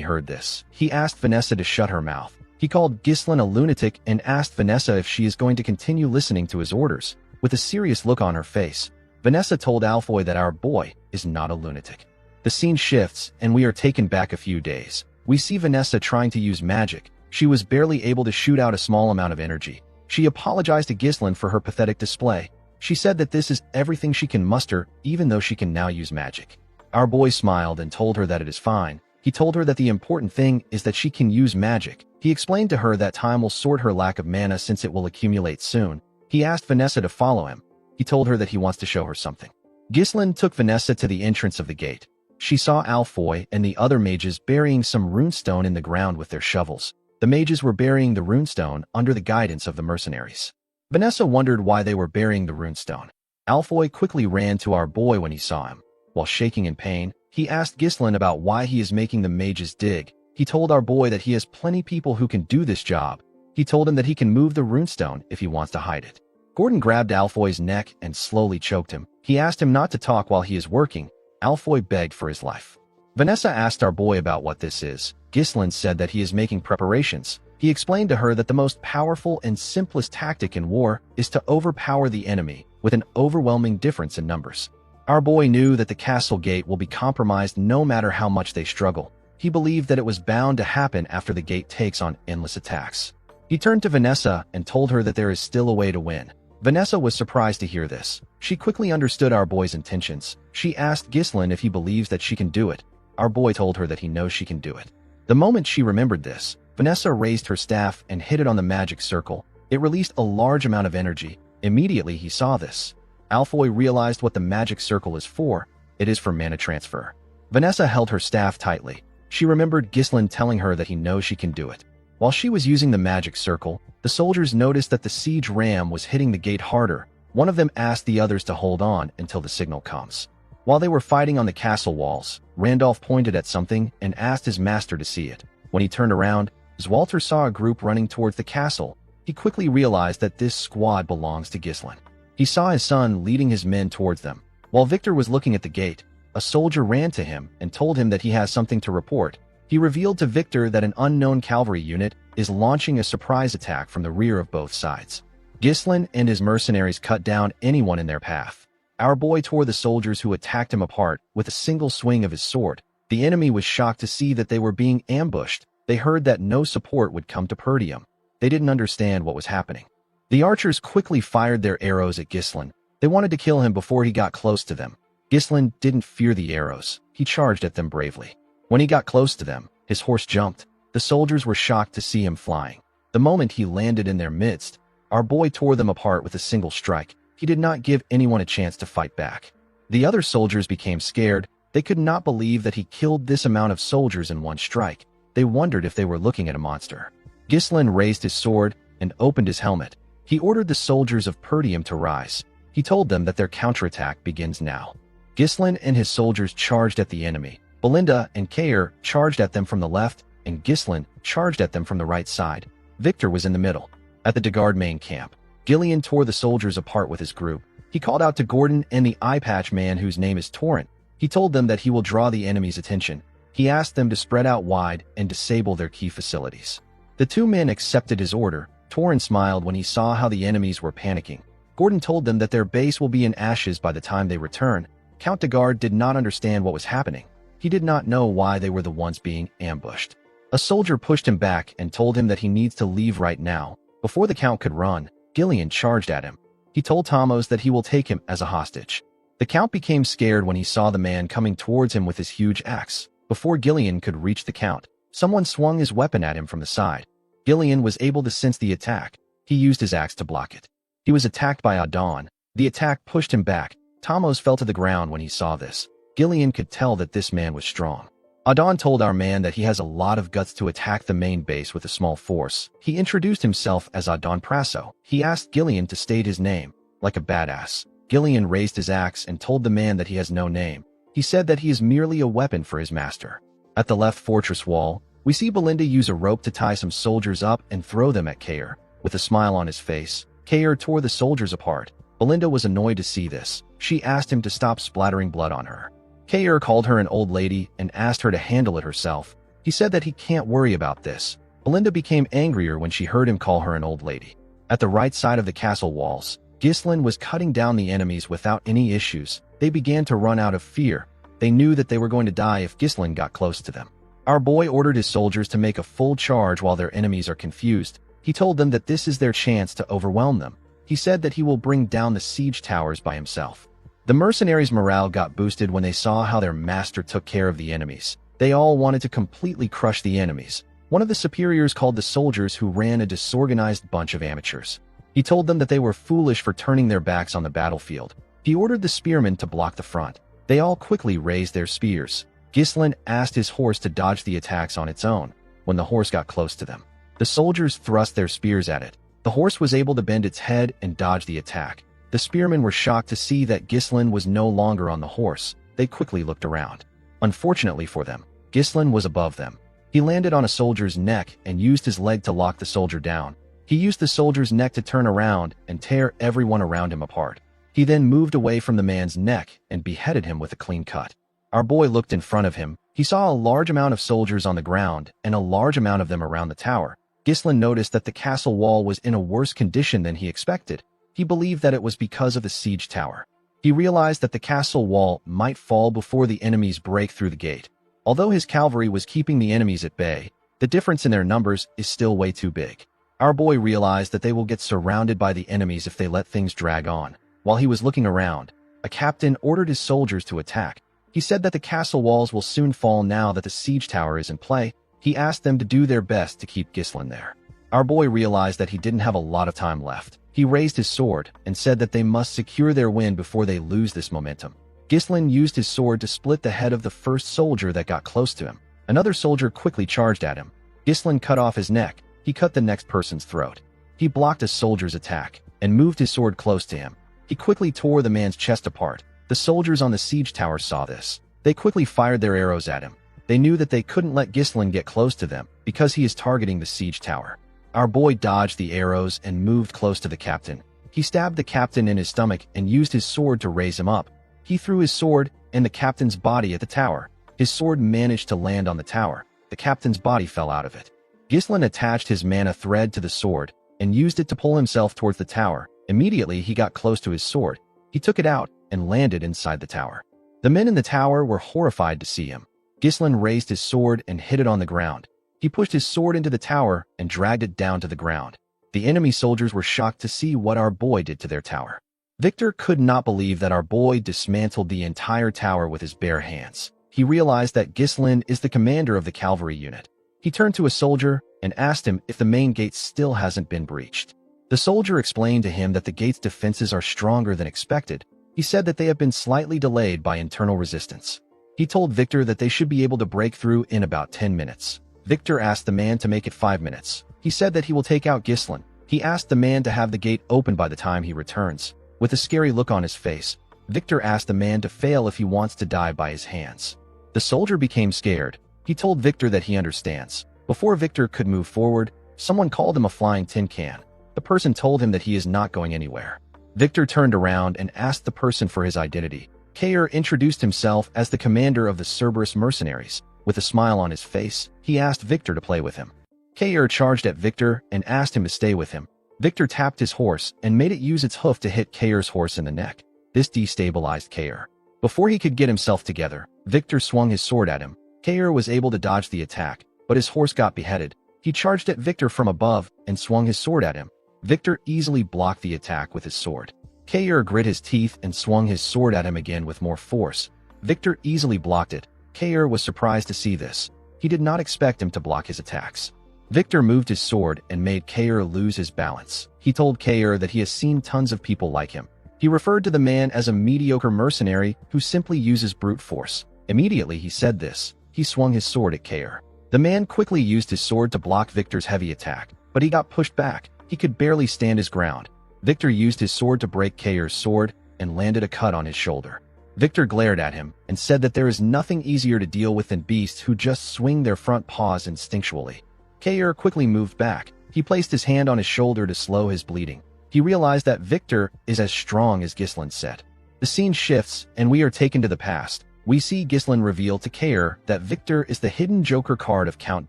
heard this. He asked Vanessa to shut her mouth. He called Ghislain a lunatic and asked Vanessa if she is going to continue listening to his orders. With a serious look on her face, Vanessa told Alfoy that our boy is not a lunatic. The scene shifts, and we are taken back a few days. We see Vanessa trying to use magic. She was barely able to shoot out a small amount of energy. She apologized to Ghislain for her pathetic display. She said that this is everything she can muster, even though she can now use magic. Our boy smiled and told her that it is fine. He told her that the important thing is that she can use magic. He explained to her that time will sort her lack of mana since it will accumulate soon. He asked Vanessa to follow him. He told her that he wants to show her something. Ghislain took Vanessa to the entrance of the gate. She saw Alfoy and the other mages burying some runestone in the ground with their shovels. The mages were burying the runestone under the guidance of the mercenaries. Vanessa wondered why they were burying the runestone. Alfoy quickly ran to our boy when he saw him. While shaking in pain, he asked Ghislain about why he is making the mages dig. He told our boy that he has plenty people who can do this job. He told him that he can move the runestone if he wants to hide it. Gordon grabbed Alfoy's neck and slowly choked him. He asked him not to talk while he is working. Alfoy begged for his life. Vanessa asked our boy about what this is. Ghislain said that he is making preparations. He explained to her that the most powerful and simplest tactic in war is to overpower the enemy with an overwhelming difference in numbers. Our boy knew that the castle gate will be compromised no matter how much they struggle. He believed that it was bound to happen after the gate takes on endless attacks. He turned to Vanessa and told her that there is still a way to win. Vanessa was surprised to hear this. She quickly understood our boy's intentions. She asked Ghislain if he believes that she can do it. Our boy told her that he knows she can do it. The moment she remembered this, Vanessa raised her staff and hit it on the magic circle. It released a large amount of energy. Immediately he saw this. Alfoy realized what the magic circle is for. It is for mana transfer. Vanessa held her staff tightly. She remembered Ghislain telling her that he knows she can do it. While she was using the magic circle, the soldiers noticed that the siege ram was hitting the gate harder. One of them asked the others to hold on until the signal comes. While they were fighting on the castle walls, Randolph pointed at something and asked his master to see it. When he turned around, Walter saw a group running towards the castle. He quickly realized that this squad belongs to Ghislain. He saw his son leading his men towards them. While Victor was looking at the gate, a soldier ran to him and told him that he has something to report. He revealed to Victor that an unknown cavalry unit is launching a surprise attack from the rear of both sides. Ghislain and his mercenaries cut down anyone in their path. Our boy tore the soldiers who attacked him apart with a single swing of his sword. The enemy was shocked to see that they were being ambushed. They heard that no support would come to Perdium. They didn't understand what was happening. The archers quickly fired their arrows at Ghislain. They wanted to kill him before he got close to them. Ghislain didn't fear the arrows. He charged at them bravely. When he got close to them, his horse jumped. The soldiers were shocked to see him flying. The moment he landed in their midst, our boy tore them apart with a single strike. He did not give anyone a chance to fight back. The other soldiers became scared. They could not believe that he killed this amount of soldiers in one strike. They wondered if they were looking at a monster. Ghislain raised his sword and opened his helmet. He ordered the soldiers of Perdium to rise. He told them that their counterattack begins now. Ghislain and his soldiers charged at the enemy. Belinda and Cain charged at them from the left, and Ghislain charged at them from the right side. Victor was in the middle. At the Dagard main camp, Gillian tore the soldiers apart with his group. He called out to Gordon and the eye patch man whose name is Torrent. He told them that he will draw the enemy's attention. He asked them to spread out wide and disable their key facilities. The two men accepted his order. Torin smiled when he saw how the enemies were panicking. Gordon told them that their base will be in ashes by the time they return. Count de Garde did not understand what was happening. He did not know why they were the ones being ambushed. A soldier pushed him back and told him that he needs to leave right now. Before the Count could run, Gillian charged at him. He told Thomas that he will take him as a hostage. The Count became scared when he saw the man coming towards him with his huge axe. Before Gillian could reach the Count, someone swung his weapon at him from the side. Gillian was able to sense the attack. He used his axe to block it. He was attacked by Adon. The attack pushed him back. Thomas fell to the ground when he saw this. Gillian could tell that this man was strong. Adon told our man that he has a lot of guts to attack the main base with a small force. He introduced himself as Adon Prasso. He asked Gillian to state his name, like a badass. Gillian raised his axe and told the man that he has no name. He said that he is merely a weapon for his master. At the left fortress wall, we see Belinda use a rope to tie some soldiers up and throw them at Cain. With a smile on his face, Cain tore the soldiers apart. Belinda was annoyed to see this. She asked him to stop splattering blood on her. Cain called her an old lady and asked her to handle it herself. He said that he can't worry about this. Belinda became angrier when she heard him call her an old lady. At the right side of the castle walls, Ghislain was cutting down the enemies without any issues. They began to run out of fear. They knew that they were going to die if Ghislain got close to them. Our boy ordered his soldiers to make a full charge while their enemies are confused. He told them that this is their chance to overwhelm them. He said that he will bring down the siege towers by himself. The mercenaries' morale got boosted when they saw how their master took care of the enemies. They all wanted to completely crush the enemies. One of the superiors called the soldiers who ran a disorganized bunch of amateurs. He told them that they were foolish for turning their backs on the battlefield. He ordered the spearmen to block the front. They all quickly raised their spears. Ghislain asked his horse to dodge the attacks on its own. When the horse got close to them, the soldiers thrust their spears at it. The horse was able to bend its head and dodge the attack. The spearmen were shocked to see that Ghislain was no longer on the horse. They quickly looked around. Unfortunately for them, Ghislain was above them. He landed on a soldier's neck and used his leg to lock the soldier down. He used the soldier's neck to turn around and tear everyone around him apart. He then moved away from the man's neck and beheaded him with a clean cut. Our boy looked in front of him. He saw a large amount of soldiers on the ground and a large amount of them around the tower. Ghislain noticed that the castle wall was in a worse condition than he expected. He believed that it was because of the siege tower. He realized that the castle wall might fall before the enemies break through the gate. Although his cavalry was keeping the enemies at bay, the difference in their numbers is still way too big. Our boy realized that they will get surrounded by the enemies if they let things drag on. While he was looking around, a captain ordered his soldiers to attack. He said that the castle walls will soon fall now that the siege tower is in play. He asked them to do their best to keep Ghislain there. Our boy realized that he didn't have a lot of time left. He raised his sword and said that they must secure their win before they lose this momentum. Ghislain used his sword to split the head of the first soldier that got close to him. Another soldier quickly charged at him. Ghislain cut off his neck. He cut the next person's throat. He blocked a soldier's attack and moved his sword close to him. He quickly tore the man's chest apart. The soldiers on the siege tower saw this. They quickly fired their arrows at him. They knew that they couldn't let Ghislain get close to them because he is targeting the siege tower. Our boy dodged the arrows and moved close to the captain. He stabbed the captain in his stomach and used his sword to raise him up. He threw his sword and the captain's body at the tower. His sword managed to land on the tower. The captain's body fell out of it. Ghislain attached his mana thread to the sword and used it to pull himself towards the tower. Immediately, he got close to his sword. He took it out and landed inside the tower. The men in the tower were horrified to see him. Ghislain raised his sword and hit it on the ground. He pushed his sword into the tower and dragged it down to the ground. The enemy soldiers were shocked to see what our boy did to their tower. Victor could not believe that our boy dismantled the entire tower with his bare hands. He realized that Ghislain is the commander of the cavalry unit. He turned to a soldier and asked him if the main gate still hasn't been breached. The soldier explained to him that the gate's defenses are stronger than expected. He said that they have been slightly delayed by internal resistance. He told Victor that they should be able to break through in about 10 minutes. Victor asked the man to make it 5 minutes. He said that he will take out Ghislain. He asked the man to have the gate open by the time he returns. With a scary look on his face, Victor asked the man to fail if he wants to die by his hands. The soldier became scared. He told Victor that he understands. Before Victor could move forward, someone called him a flying tin can. The person told him that he is not going anywhere. Victor turned around and asked the person for his identity. Cain introduced himself as the commander of the Regressed Mercenaries. With a smile on his face, he asked Victor to play with him. Cain charged at Victor and asked him to stay with him. Victor tapped his horse and made it use its hoof to hit Cain's horse in the neck. This destabilized Cain. Before he could get himself together, Victor swung his sword at him. Cain was able to dodge the attack, but his horse got beheaded. He charged at Victor from above and swung his sword at him. Victor easily blocked the attack with his sword. Cain grit his teeth and swung his sword at him again with more force. Victor easily blocked it. Cain was surprised to see this. He did not expect him to block his attacks. Victor moved his sword and made Cain lose his balance. He told Cain that he has seen tons of people like him. He referred to the man as a mediocre mercenary who simply uses brute force. Immediately he said this, he swung his sword at Cain. The man quickly used his sword to block Victor's heavy attack, but he got pushed back. He could barely stand his ground. Victor used his sword to break Cain's sword and landed a cut on his shoulder. Victor glared at him and said that there is nothing easier to deal with than beasts who just swing their front paws instinctually. Cain quickly moved back. He placed his hand on his shoulder to slow his bleeding. He realized that Victor is as strong as Ghislain said. The scene shifts, and we are taken to the past. We see Ghislain reveal to Cain that Victor is the hidden Joker card of Count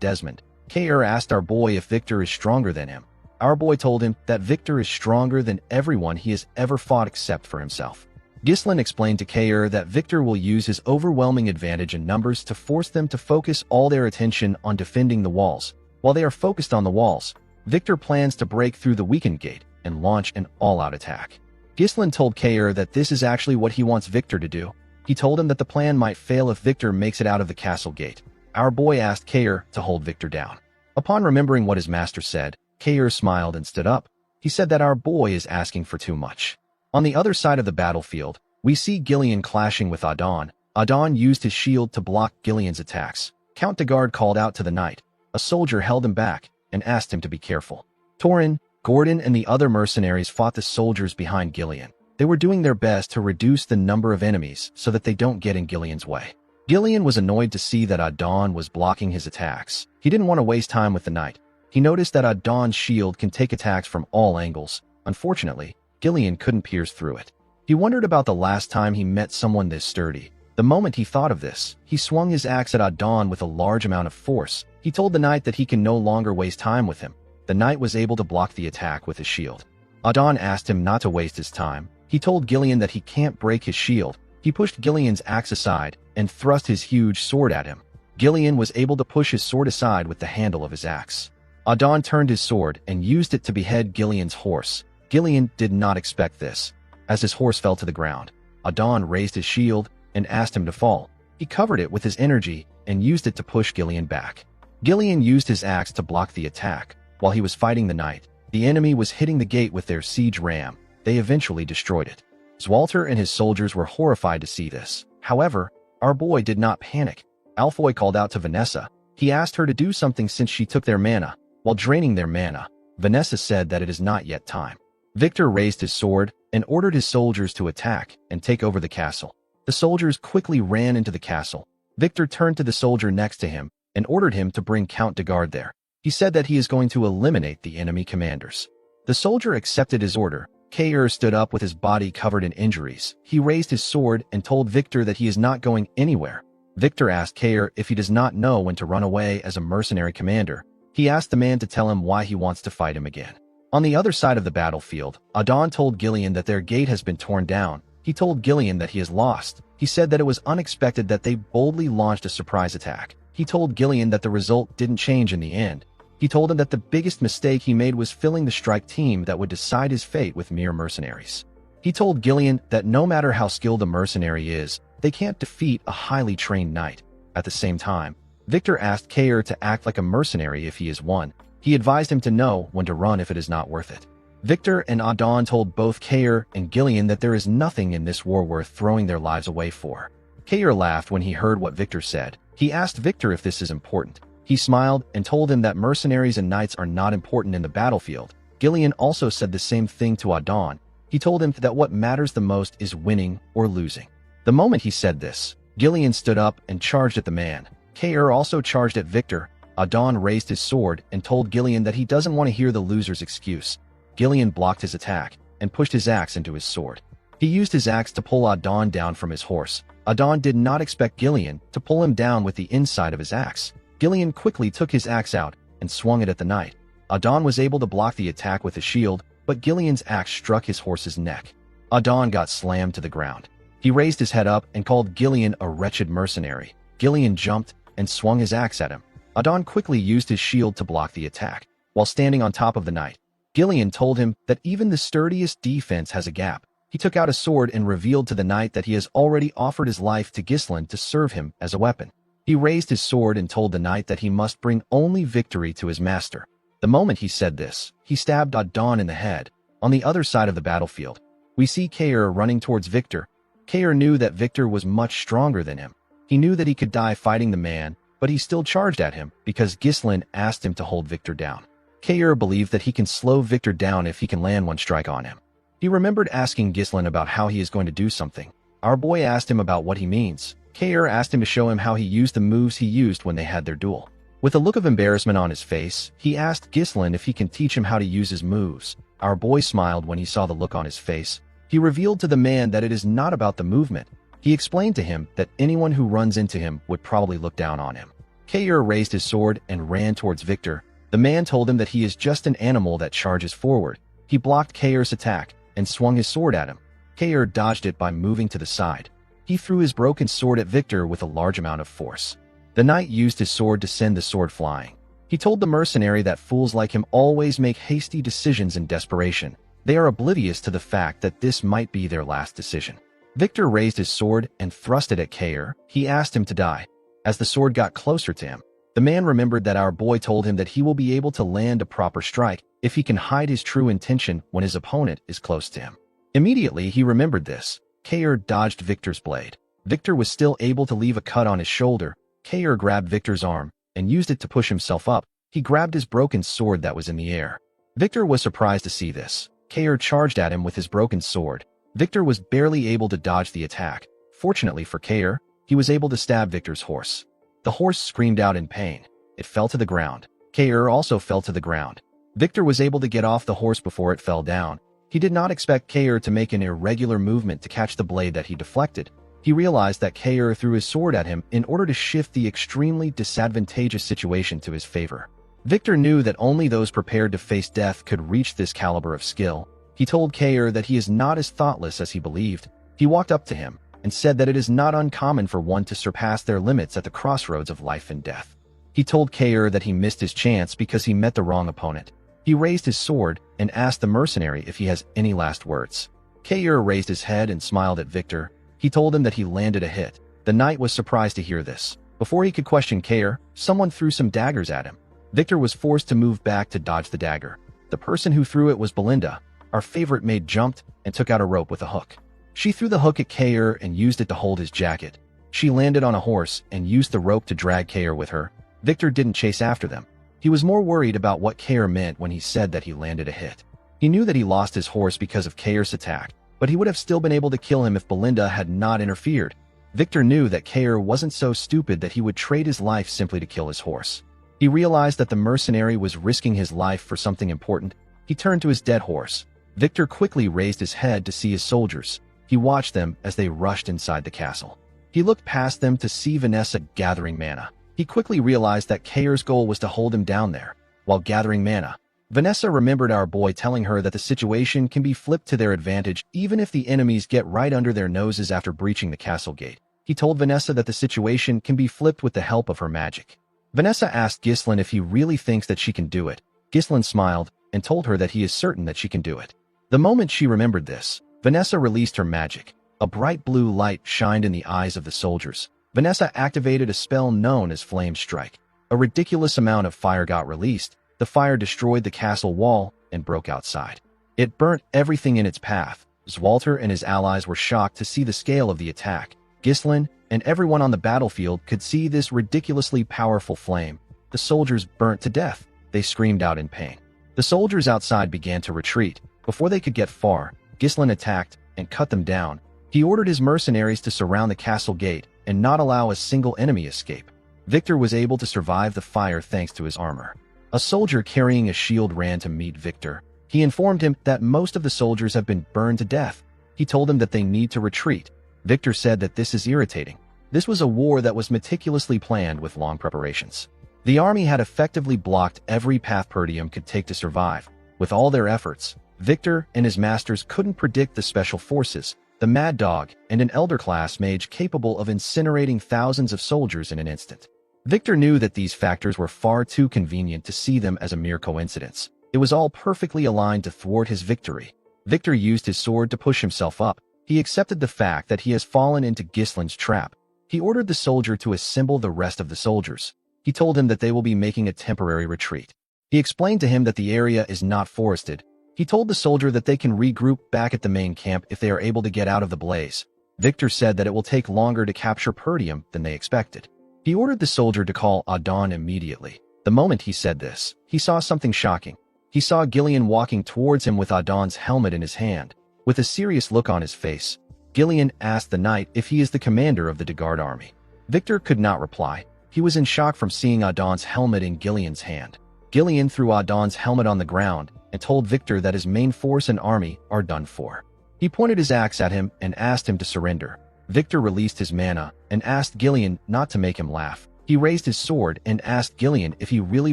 Desmond. Cain asked our boy if Victor is stronger than him. Our boy told him that Victor is stronger than everyone he has ever fought except for himself. Ghislain explained to Cain that Victor will use his overwhelming advantage in numbers to force them to focus all their attention on defending the walls. While they are focused on the walls, Victor plans to break through the weakened gate and launch an all-out attack. Ghislain told Cain that this is actually what he wants Victor to do. He told him that the plan might fail if Victor makes it out of the castle gate. Our boy asked Cain to hold Victor down. Upon remembering what his master said, Cain smiled and stood up. He said that our boy is asking for too much. On the other side of the battlefield, we see Gillian clashing with Adon. Adon used his shield to block Gillian's attacks. Count de Garde called out to the knight. A soldier held him back and asked him to be careful. Torin, Gordon, and the other mercenaries fought the soldiers behind Gillian. They were doing their best to reduce the number of enemies so that they don't get in Gillian's way. Gillian was annoyed to see that Adon was blocking his attacks. He didn't want to waste time with the knight. He noticed that Adon's shield can take attacks from all angles. Unfortunately, Gillian couldn't pierce through it. He wondered about the last time he met someone this sturdy. The moment he thought of this, he swung his axe at Adon with a large amount of force. He told the knight that he can no longer waste time with him. The knight was able to block the attack with his shield. Adon asked him not to waste his time. He told Gillian that he can't break his shield. He pushed Gillian's axe aside and thrust his huge sword at him. Gillian was able to push his sword aside with the handle of his axe. Adon turned his sword and used it to behead Gillian's horse. Gillian did not expect this. As his horse fell to the ground, Adon raised his shield and asked him to fall. He covered it with his energy and used it to push Gillian back. Gillian used his axe to block the attack. While he was fighting the knight, the enemy was hitting the gate with their siege ram. They eventually destroyed it. Zwalter and his soldiers were horrified to see this. However, our boy did not panic. Alfoy called out to Vanessa. He asked her to do something since she took their mana. While draining their mana, Vanessa said that it is not yet time. Victor raised his sword and ordered his soldiers to attack and take over the castle. The soldiers quickly ran into the castle. Victor turned to the soldier next to him and ordered him to bring Count de Garde there. He said that he is going to eliminate the enemy commanders. The soldier accepted his order. Cain stood up with his body covered in injuries. He raised his sword and told Victor that he is not going anywhere. Victor asked Cain if he does not know when to run away as a mercenary commander. He asked the man to tell him why he wants to fight him again. On the other side of the battlefield, Adon told Gillian that their gate has been torn down. He told Gillian that he is lost. He said that it was unexpected that they boldly launched a surprise attack. He told Gillian that the result didn't change in the end. He told him that the biggest mistake he made was filling the strike team that would decide his fate with mere mercenaries. He told Gillian that no matter how skilled a mercenary is, they can't defeat a highly trained knight. At the same time, Victor asked Cain to act like a mercenary if he is one. He advised him to know when to run if it is not worth it. Victor and Adon told both Cain and Gillian that there is nothing in this war worth throwing their lives away for. Cain laughed when he heard what Victor said. He asked Victor if this is important. He smiled and told him that mercenaries and knights are not important in the battlefield. Gillian also said the same thing to Adon. He told him that what matters the most is winning or losing. The moment he said this, Gillian stood up and charged at the man. Cain also charged at Victor. Adon raised his sword and told Gillian that he doesn't want to hear the loser's excuse. Gillian blocked his attack and pushed his axe into his sword. He used his axe to pull Adon down from his horse. Adon did not expect Gillian to pull him down with the inside of his axe. Gillian quickly took his axe out and swung it at the knight. Adon was able to block the attack with his shield, but Gillian's axe struck his horse's neck. Adon got slammed to the ground. He raised his head up and called Gillian a wretched mercenary. Gillian jumped and swung his axe at him. Adon quickly used his shield to block the attack. While standing on top of the knight, Gillian told him that even the sturdiest defense has a gap. He took out a sword and revealed to the knight that he has already offered his life to Ghislain to serve him as a weapon. He raised his sword and told the knight that he must bring only victory to his master. The moment he said this, he stabbed Adon in the head. On the other side of the battlefield, we see Cain running towards Victor. Cain knew that Victor was much stronger than him. He knew that he could die fighting the man, but he still charged at him because Ghislain asked him to hold Victor down. Cain believed that he can slow Victor down if he can land one strike on him. He remembered asking Ghislain about how he is going to do something. Our boy asked him about what he means. Cain asked him to show him how he used the moves he used when they had their duel. With a look of embarrassment on his face, he asked Ghislain if he can teach him how to use his moves. Our boy smiled when he saw the look on his face. He revealed to the man that it is not about the movement. He explained to him that anyone who runs into him would probably look down on him. Cain raised his sword and ran towards Victor. The man told him that he is just an animal that charges forward. He blocked Cain's attack and swung his sword at him. Cain dodged it by moving to the side. He threw his broken sword at Victor with a large amount of force. The knight used his sword to send the sword flying. He told the mercenary that fools like him always make hasty decisions in desperation. They are oblivious to the fact that this might be their last decision. Victor raised his sword and thrust it at Cain. He asked him to die. As the sword got closer to him, the man remembered that our boy told him that he will be able to land a proper strike if he can hide his true intention when his opponent is close to him. Immediately, he remembered this. Cain dodged Victor's blade. Victor was still able to leave a cut on his shoulder. Cain grabbed Victor's arm and used it to push himself up. He grabbed his broken sword that was in the air. Victor was surprised to see this. Cain charged at him with his broken sword. Victor was barely able to dodge the attack. Fortunately for Cain, he was able to stab Victor's horse. The horse screamed out in pain. It fell to the ground. Cain also fell to the ground. Victor was able to get off the horse before it fell down. He did not expect Cain to make an irregular movement to catch the blade that he deflected. He realized that Cain threw his sword at him in order to shift the extremely disadvantageous situation to his favor. Victor knew that only those prepared to face death could reach this caliber of skill. He told Cain that he is not as thoughtless as he believed. He walked up to him and said that it is not uncommon for one to surpass their limits at the crossroads of life and death. He told Cain that he missed his chance because he met the wrong opponent. He raised his sword and asked the mercenary if he has any last words. Cain raised his head and smiled at Victor. He told him that he landed a hit. The knight was surprised to hear this. Before he could question Cain, someone threw some daggers at him. Victor was forced to move back to dodge the dagger. The person who threw it was Belinda. Our favorite maid jumped and took out a rope with a hook. She threw the hook at Cain and used it to hold his jacket. She landed on a horse and used the rope to drag Cain with her. Victor didn't chase after them. He was more worried about what Cain meant when he said that he landed a hit. He knew that he lost his horse because of Cain's attack, but he would have still been able to kill him if Belinda had not interfered. Victor knew that Cain wasn't so stupid that he would trade his life simply to kill his horse. He realized that the mercenary was risking his life for something important. He turned to his dead horse. Victor quickly raised his head to see his soldiers. He watched them as they rushed inside the castle. He looked past them to see Vanessa gathering mana. He quickly realized that Cain's goal was to hold him down there. While gathering mana, Vanessa remembered our boy telling her that the situation can be flipped to their advantage even if the enemies get right under their noses after breaching the castle gate. He told Vanessa that the situation can be flipped with the help of her magic. Vanessa asked Ghislain if he really thinks that she can do it. Ghislain smiled and told her that he is certain that she can do it. The moment she remembered this, Vanessa released her magic. A bright blue light shined in the eyes of the soldiers. Vanessa activated a spell known as Flame Strike. A ridiculous amount of fire got released. The fire destroyed the castle wall and broke outside. It burnt everything in its path. Zwalter and his allies were shocked to see the scale of the attack. Ghislain and everyone on the battlefield could see this ridiculously powerful flame. The soldiers burnt to death. They screamed out in pain. The soldiers outside began to retreat. Before they could get far, Ghislain attacked and cut them down. He ordered his mercenaries to surround the castle gate and not allow a single enemy escape. Victor was able to survive the fire thanks to his armor. A soldier carrying a shield ran to meet Victor. He informed him that most of the soldiers have been burned to death. He told them that they need to retreat. Victor said that this is irritating. This was a war that was meticulously planned with long preparations. The army had effectively blocked every path Perdium could take to survive. With all their efforts, Victor and his masters couldn't predict the special forces, the Mad Dog, and an elder class mage capable of incinerating thousands of soldiers in an instant. Victor knew that these factors were far too convenient to see them as a mere coincidence. It was all perfectly aligned to thwart his victory. Victor used his sword to push himself up. He accepted the fact that he has fallen into Gislin's trap. He ordered the soldier to assemble the rest of the soldiers. He told him that they will be making a temporary retreat. He explained to him that the area is not forested. He told the soldier that they can regroup back at the main camp if they are able to get out of the blaze. Victor said that it will take longer to capture Perdium than they expected. He ordered the soldier to call Adon immediately. The moment he said this, he saw something shocking. He saw Gillian walking towards him with Adon's helmet in his hand. With a serious look on his face, Gillian asked the knight if he is the commander of the Dagard army. Victor could not reply. He was in shock from seeing Adon's helmet in Gillian's hand. Gillian threw Adon's helmet on the ground and told Victor that his main force and army are done for. He pointed his axe at him and asked him to surrender. Victor released his mana and asked Gillian not to make him laugh. He raised his sword and asked Gillian if he really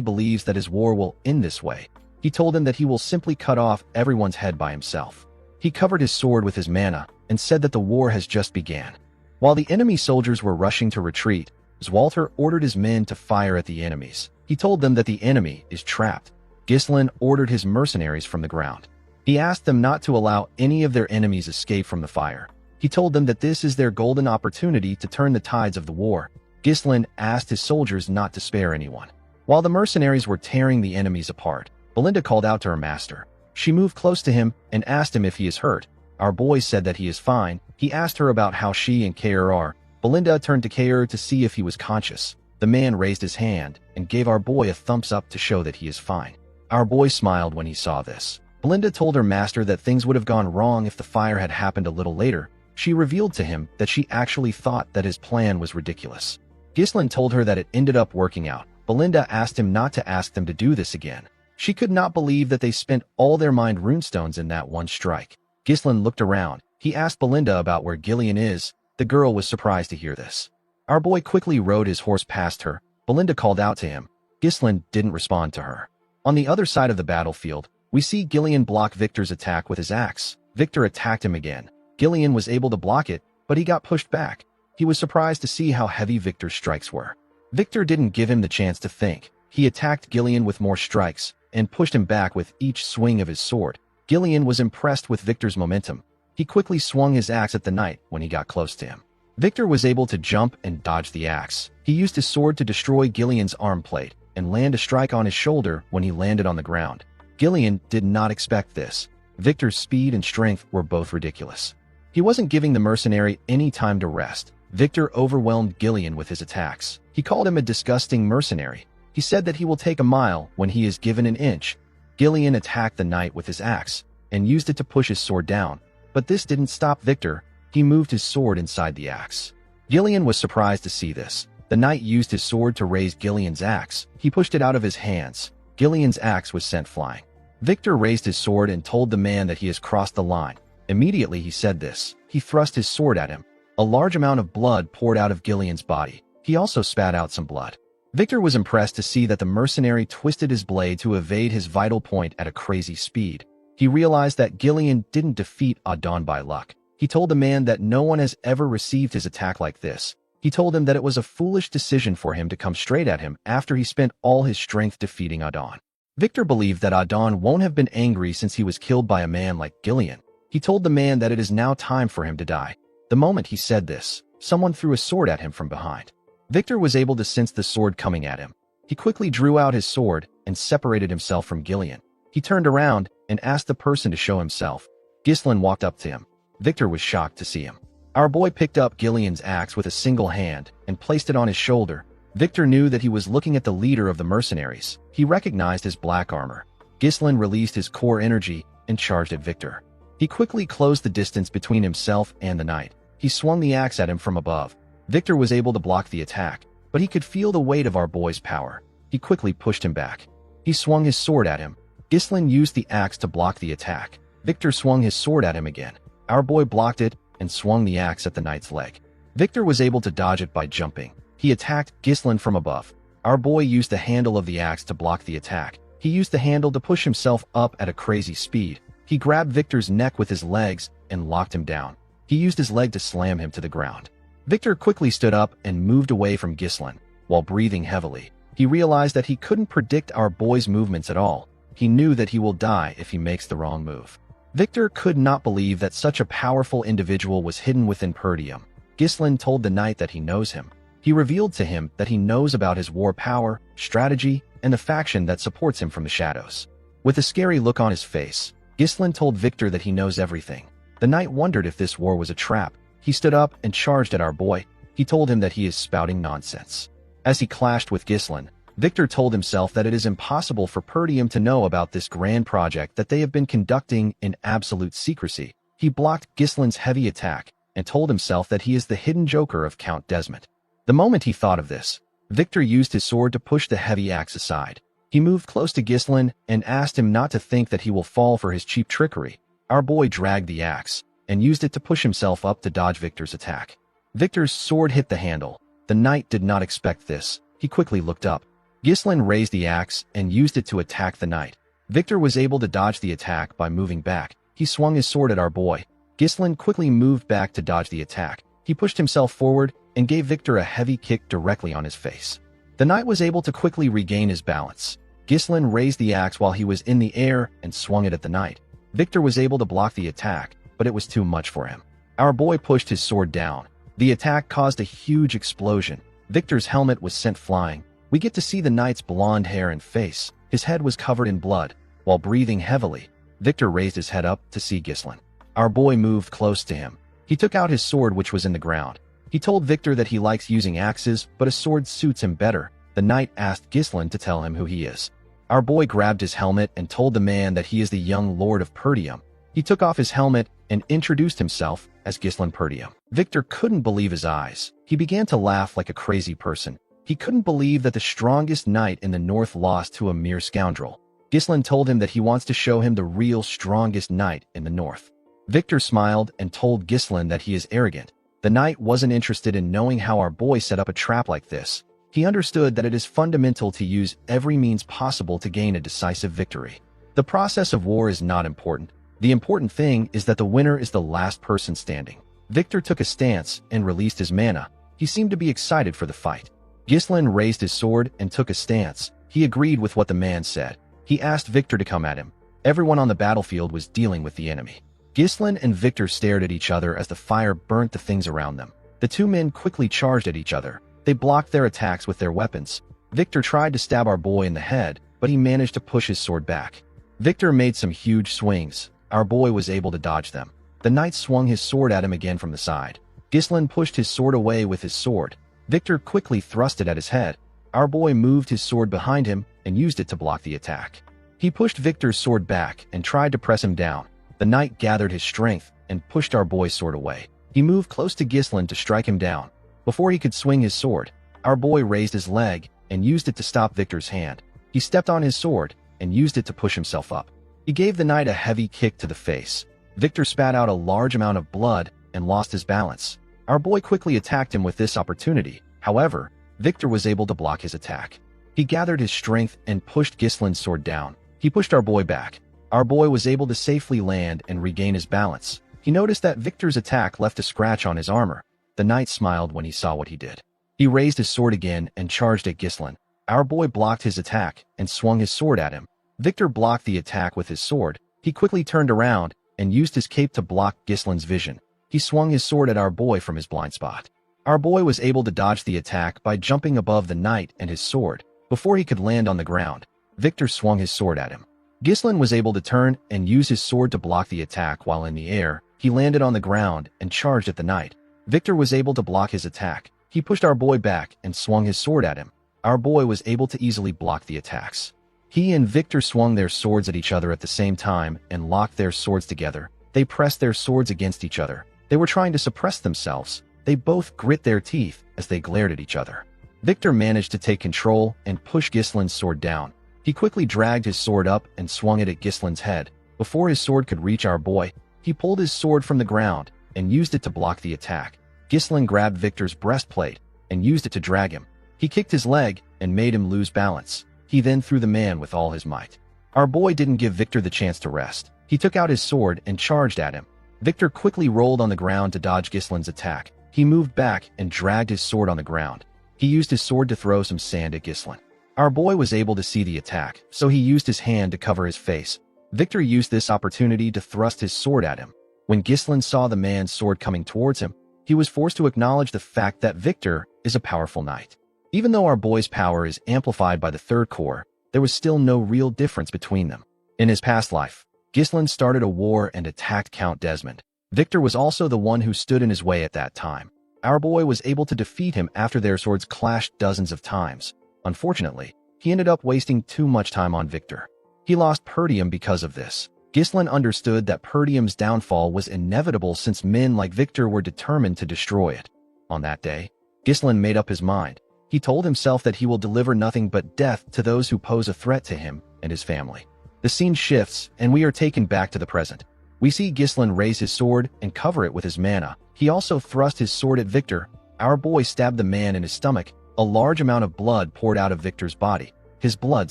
believes that his war will end this way. He told him that he will simply cut off everyone's head by himself. He covered his sword with his mana and said that the war has just began. While the enemy soldiers were rushing to retreat, Zwalter ordered his men to fire at the enemies. He told them that the enemy is trapped. Gislin ordered his mercenaries from the ground. He asked them not to allow any of their enemies escape from the fire. He told them that this is their golden opportunity to turn the tides of the war. Gislin asked his soldiers not to spare anyone. While the mercenaries were tearing the enemies apart, Belinda called out to her master. She moved close to him and asked him if he is hurt. Our boy said that he is fine. He asked her about how she and Kair are. Belinda turned to Kair to see if he was conscious. The man raised his hand and gave our boy a thumbs up to show that he is fine. Our boy smiled when he saw this. Belinda told her master that things would have gone wrong if the fire had happened a little later. She revealed to him that she actually thought that his plan was ridiculous. Gislin told her that it ended up working out. Belinda asked him not to ask them to do this again. She could not believe that they spent all their mind runestones in that one strike. Gislin looked around. He asked Belinda about where Gillian is. The girl was surprised to hear this. Our boy quickly rode his horse past her. Belinda called out to him. Gislin didn't respond to her. On the other side of the battlefield, we see Gillian block Victor's attack with his axe. Victor attacked him again. Gillian was able to block it, but he got pushed back. He was surprised to see how heavy Victor's strikes were. Victor didn't give him the chance to think. He attacked Gillian with more strikes and pushed him back with each swing of his sword. Gillian was impressed with Victor's momentum. He quickly swung his axe at the knight when he got close to him. Victor was able to jump and dodge the axe. He used his sword to destroy Gillian's arm plate and land a strike on his shoulder when he landed on the ground. Gillian did not expect this. Victor's speed and strength were both ridiculous. He wasn't giving the mercenary any time to rest. Victor overwhelmed Gillian with his attacks. He called him a disgusting mercenary. He said that he will take a mile when he is given an inch. Gillian attacked the knight with his axe and used it to push his sword down. But this didn't stop Victor. He moved his sword inside the axe. Gillian was surprised to see this. The knight used his sword to raise Gillian's axe. He pushed it out of his hands. Gillian's axe was sent flying. Victor raised his sword and told the man that he has crossed the line. Immediately he said this. He thrust his sword at him. A large amount of blood poured out of Gillian's body. He also spat out some blood. Victor was impressed to see that the mercenary twisted his blade to evade his vital point at a crazy speed. He realized that Gillian didn't defeat Adon by luck. He told the man that no one has ever received his attack like this. He told him that it was a foolish decision for him to come straight at him after he spent all his strength defeating Adon. Victor believed that Adon won't have been angry since he was killed by a man like Gillian. He told the man that it is now time for him to die. The moment he said this, someone threw a sword at him from behind. Victor was able to sense the sword coming at him. He quickly drew out his sword and separated himself from Gillian. He turned around and asked the person to show himself. Gislin walked up to him. Victor was shocked to see him. Our boy picked up Gillian's axe with a single hand and placed it on his shoulder. Victor knew that he was looking at the leader of the mercenaries. He recognized his black armor. Gislin released his core energy and charged at Victor. He quickly closed the distance between himself and the knight. He swung the axe at him from above. Victor was able to block the attack, but he could feel the weight of our boy's power. He quickly pushed him back. He swung his sword at him. Gislin used the axe to block the attack. Victor swung his sword at him again. Our boy blocked it and swung the axe at the knight's leg. Victor was able to dodge it by jumping. He attacked Gislin from above. Our boy used the handle of the axe to block the attack. He used the handle to push himself up at a crazy speed. He grabbed Victor's neck with his legs and locked him down. He used his leg to slam him to the ground. Victor quickly stood up and moved away from Ghislain, while breathing heavily. He realized that he couldn't predict our boy's movements at all. He knew that he will die if he makes the wrong move. Victor could not believe that such a powerful individual was hidden within Perdium. Ghislain told the knight that he knows him. He revealed to him that he knows about his war power, strategy, and the faction that supports him from the shadows. With a scary look on his face, Ghislain told Victor that he knows everything. The knight wondered if this war was a trap. He stood up and charged at our boy. He told him that he is spouting nonsense. As he clashed with Ghislain, Victor told himself that it is impossible for Perdium to know about this grand project that they have been conducting in absolute secrecy. He blocked Ghislain's heavy attack and told himself that he is the hidden joker of Count Desmond. The moment he thought of this, Victor used his sword to push the heavy axe aside. He moved close to Ghislain and asked him not to think that he will fall for his cheap trickery. Our boy dragged the axe and used it to push himself up to dodge Victor's attack. Victor's sword hit the handle. The knight did not expect this. He quickly looked up. Ghislain raised the axe and used it to attack the knight. Victor was able to dodge the attack by moving back. He swung his sword at our boy. Ghislain quickly moved back to dodge the attack. He pushed himself forward and gave Victor a heavy kick directly on his face. The knight was able to quickly regain his balance. Ghislain raised the axe while he was in the air and swung it at the knight. Victor was able to block the attack, but it was too much for him. Our boy pushed his sword down. The attack caused a huge explosion. Victor's helmet was sent flying. We get to see the knight's blonde hair and face. His head was covered in blood. While breathing heavily, Victor raised his head up to see Ghislain. Our boy moved close to him. He took out his sword, which was in the ground. He told Victor that he likes using axes, but a sword suits him better. The knight asked Ghislain to tell him who he is. Our boy grabbed his helmet and told the man that he is the young lord of Perdium. He took off his helmet and introduced himself as Ghislain Perdium. Victor couldn't believe his eyes. He began to laugh like a crazy person. He couldn't believe that the strongest knight in the north lost to a mere scoundrel. Ghislain told him that he wants to show him the real strongest knight in the north. Victor smiled and told Ghislain that he is arrogant. The knight wasn't interested in knowing how our boy set up a trap like this. He understood that it is fundamental to use every means possible to gain a decisive victory. The process of war is not important. The important thing is that the winner is the last person standing. Victor took a stance and released his mana. He seemed to be excited for the fight. Ghislain raised his sword and took a stance. He agreed with what the man said. He asked Victor to come at him. Everyone on the battlefield was dealing with the enemy. Ghislain and Victor stared at each other as the fire burnt the things around them. The two men quickly charged at each other. They blocked their attacks with their weapons. Victor tried to stab our boy in the head, but he managed to push his sword back. Victor made some huge swings. Our boy was able to dodge them. The knight swung his sword at him again from the side. Ghislain pushed his sword away with his sword. Victor quickly thrust it at his head. Our boy moved his sword behind him and used it to block the attack. He pushed Victor's sword back and tried to press him down. The knight gathered his strength and pushed our boy's sword away. He moved close to Ghislain to strike him down. Before he could swing his sword, our boy raised his leg and used it to stop Victor's hand. He stepped on his sword and used it to push himself up. He gave the knight a heavy kick to the face. Victor spat out a large amount of blood and lost his balance. Our boy quickly attacked him with this opportunity. However, Victor was able to block his attack. He gathered his strength and pushed Ghislain's sword down. He pushed our boy back. Our boy was able to safely land and regain his balance. He noticed that Victor's attack left a scratch on his armor. The knight smiled when he saw what he did. He raised his sword again and charged at Ghislain. Our boy blocked his attack and swung his sword at him. Victor blocked the attack with his sword. He quickly turned around and used his cape to block Ghislain's vision. He swung his sword at our boy from his blind spot. Our boy was able to dodge the attack by jumping above the knight and his sword. Before he could land on the ground, Victor swung his sword at him. Ghislain was able to turn and use his sword to block the attack while in the air. He landed on the ground and charged at the knight. Victor was able to block his attack. He pushed our boy back and swung his sword at him. Our boy was able to easily block the attacks. He and Victor swung their swords at each other at the same time and locked their swords together. They pressed their swords against each other. They were trying to suppress themselves. They both grit their teeth as they glared at each other. Victor managed to take control and push Ghislain's sword down. He quickly dragged his sword up and swung it at Ghislain's head. Before his sword could reach our boy, he pulled his sword from the ground and used it to block the attack. Ghislain grabbed Victor's breastplate and used it to drag him. He kicked his leg and made him lose balance. He then threw the man with all his might. Our boy didn't give Victor the chance to rest. He took out his sword and charged at him. Victor quickly rolled on the ground to dodge Gislin's attack. He moved back and dragged his sword on the ground. He used his sword to throw some sand at Gislin. Our boy was able to see the attack, so he used his hand to cover his face. Victor used this opportunity to thrust his sword at him. When Gislin saw the man's sword coming towards him, he was forced to acknowledge the fact that Victor is a powerful knight. Even though our boy's power is amplified by the third core, there was still no real difference between them. In his past life, Gislin started a war and attacked Count Desmond. Victor was also the one who stood in his way at that time. Our boy was able to defeat him after their swords clashed dozens of times. Unfortunately, he ended up wasting too much time on Victor. He lost Perdium because of this. Gislin understood that Perdium's downfall was inevitable since men like Victor were determined to destroy it. On that day, Gislin made up his mind. He told himself that he will deliver nothing but death to those who pose a threat to him and his family. The scene shifts, and we are taken back to the present. We see Gislin raise his sword and cover it with his mana. He also thrust his sword at Victor. Our boy stabbed the man in his stomach. A large amount of blood poured out of Victor's body. His blood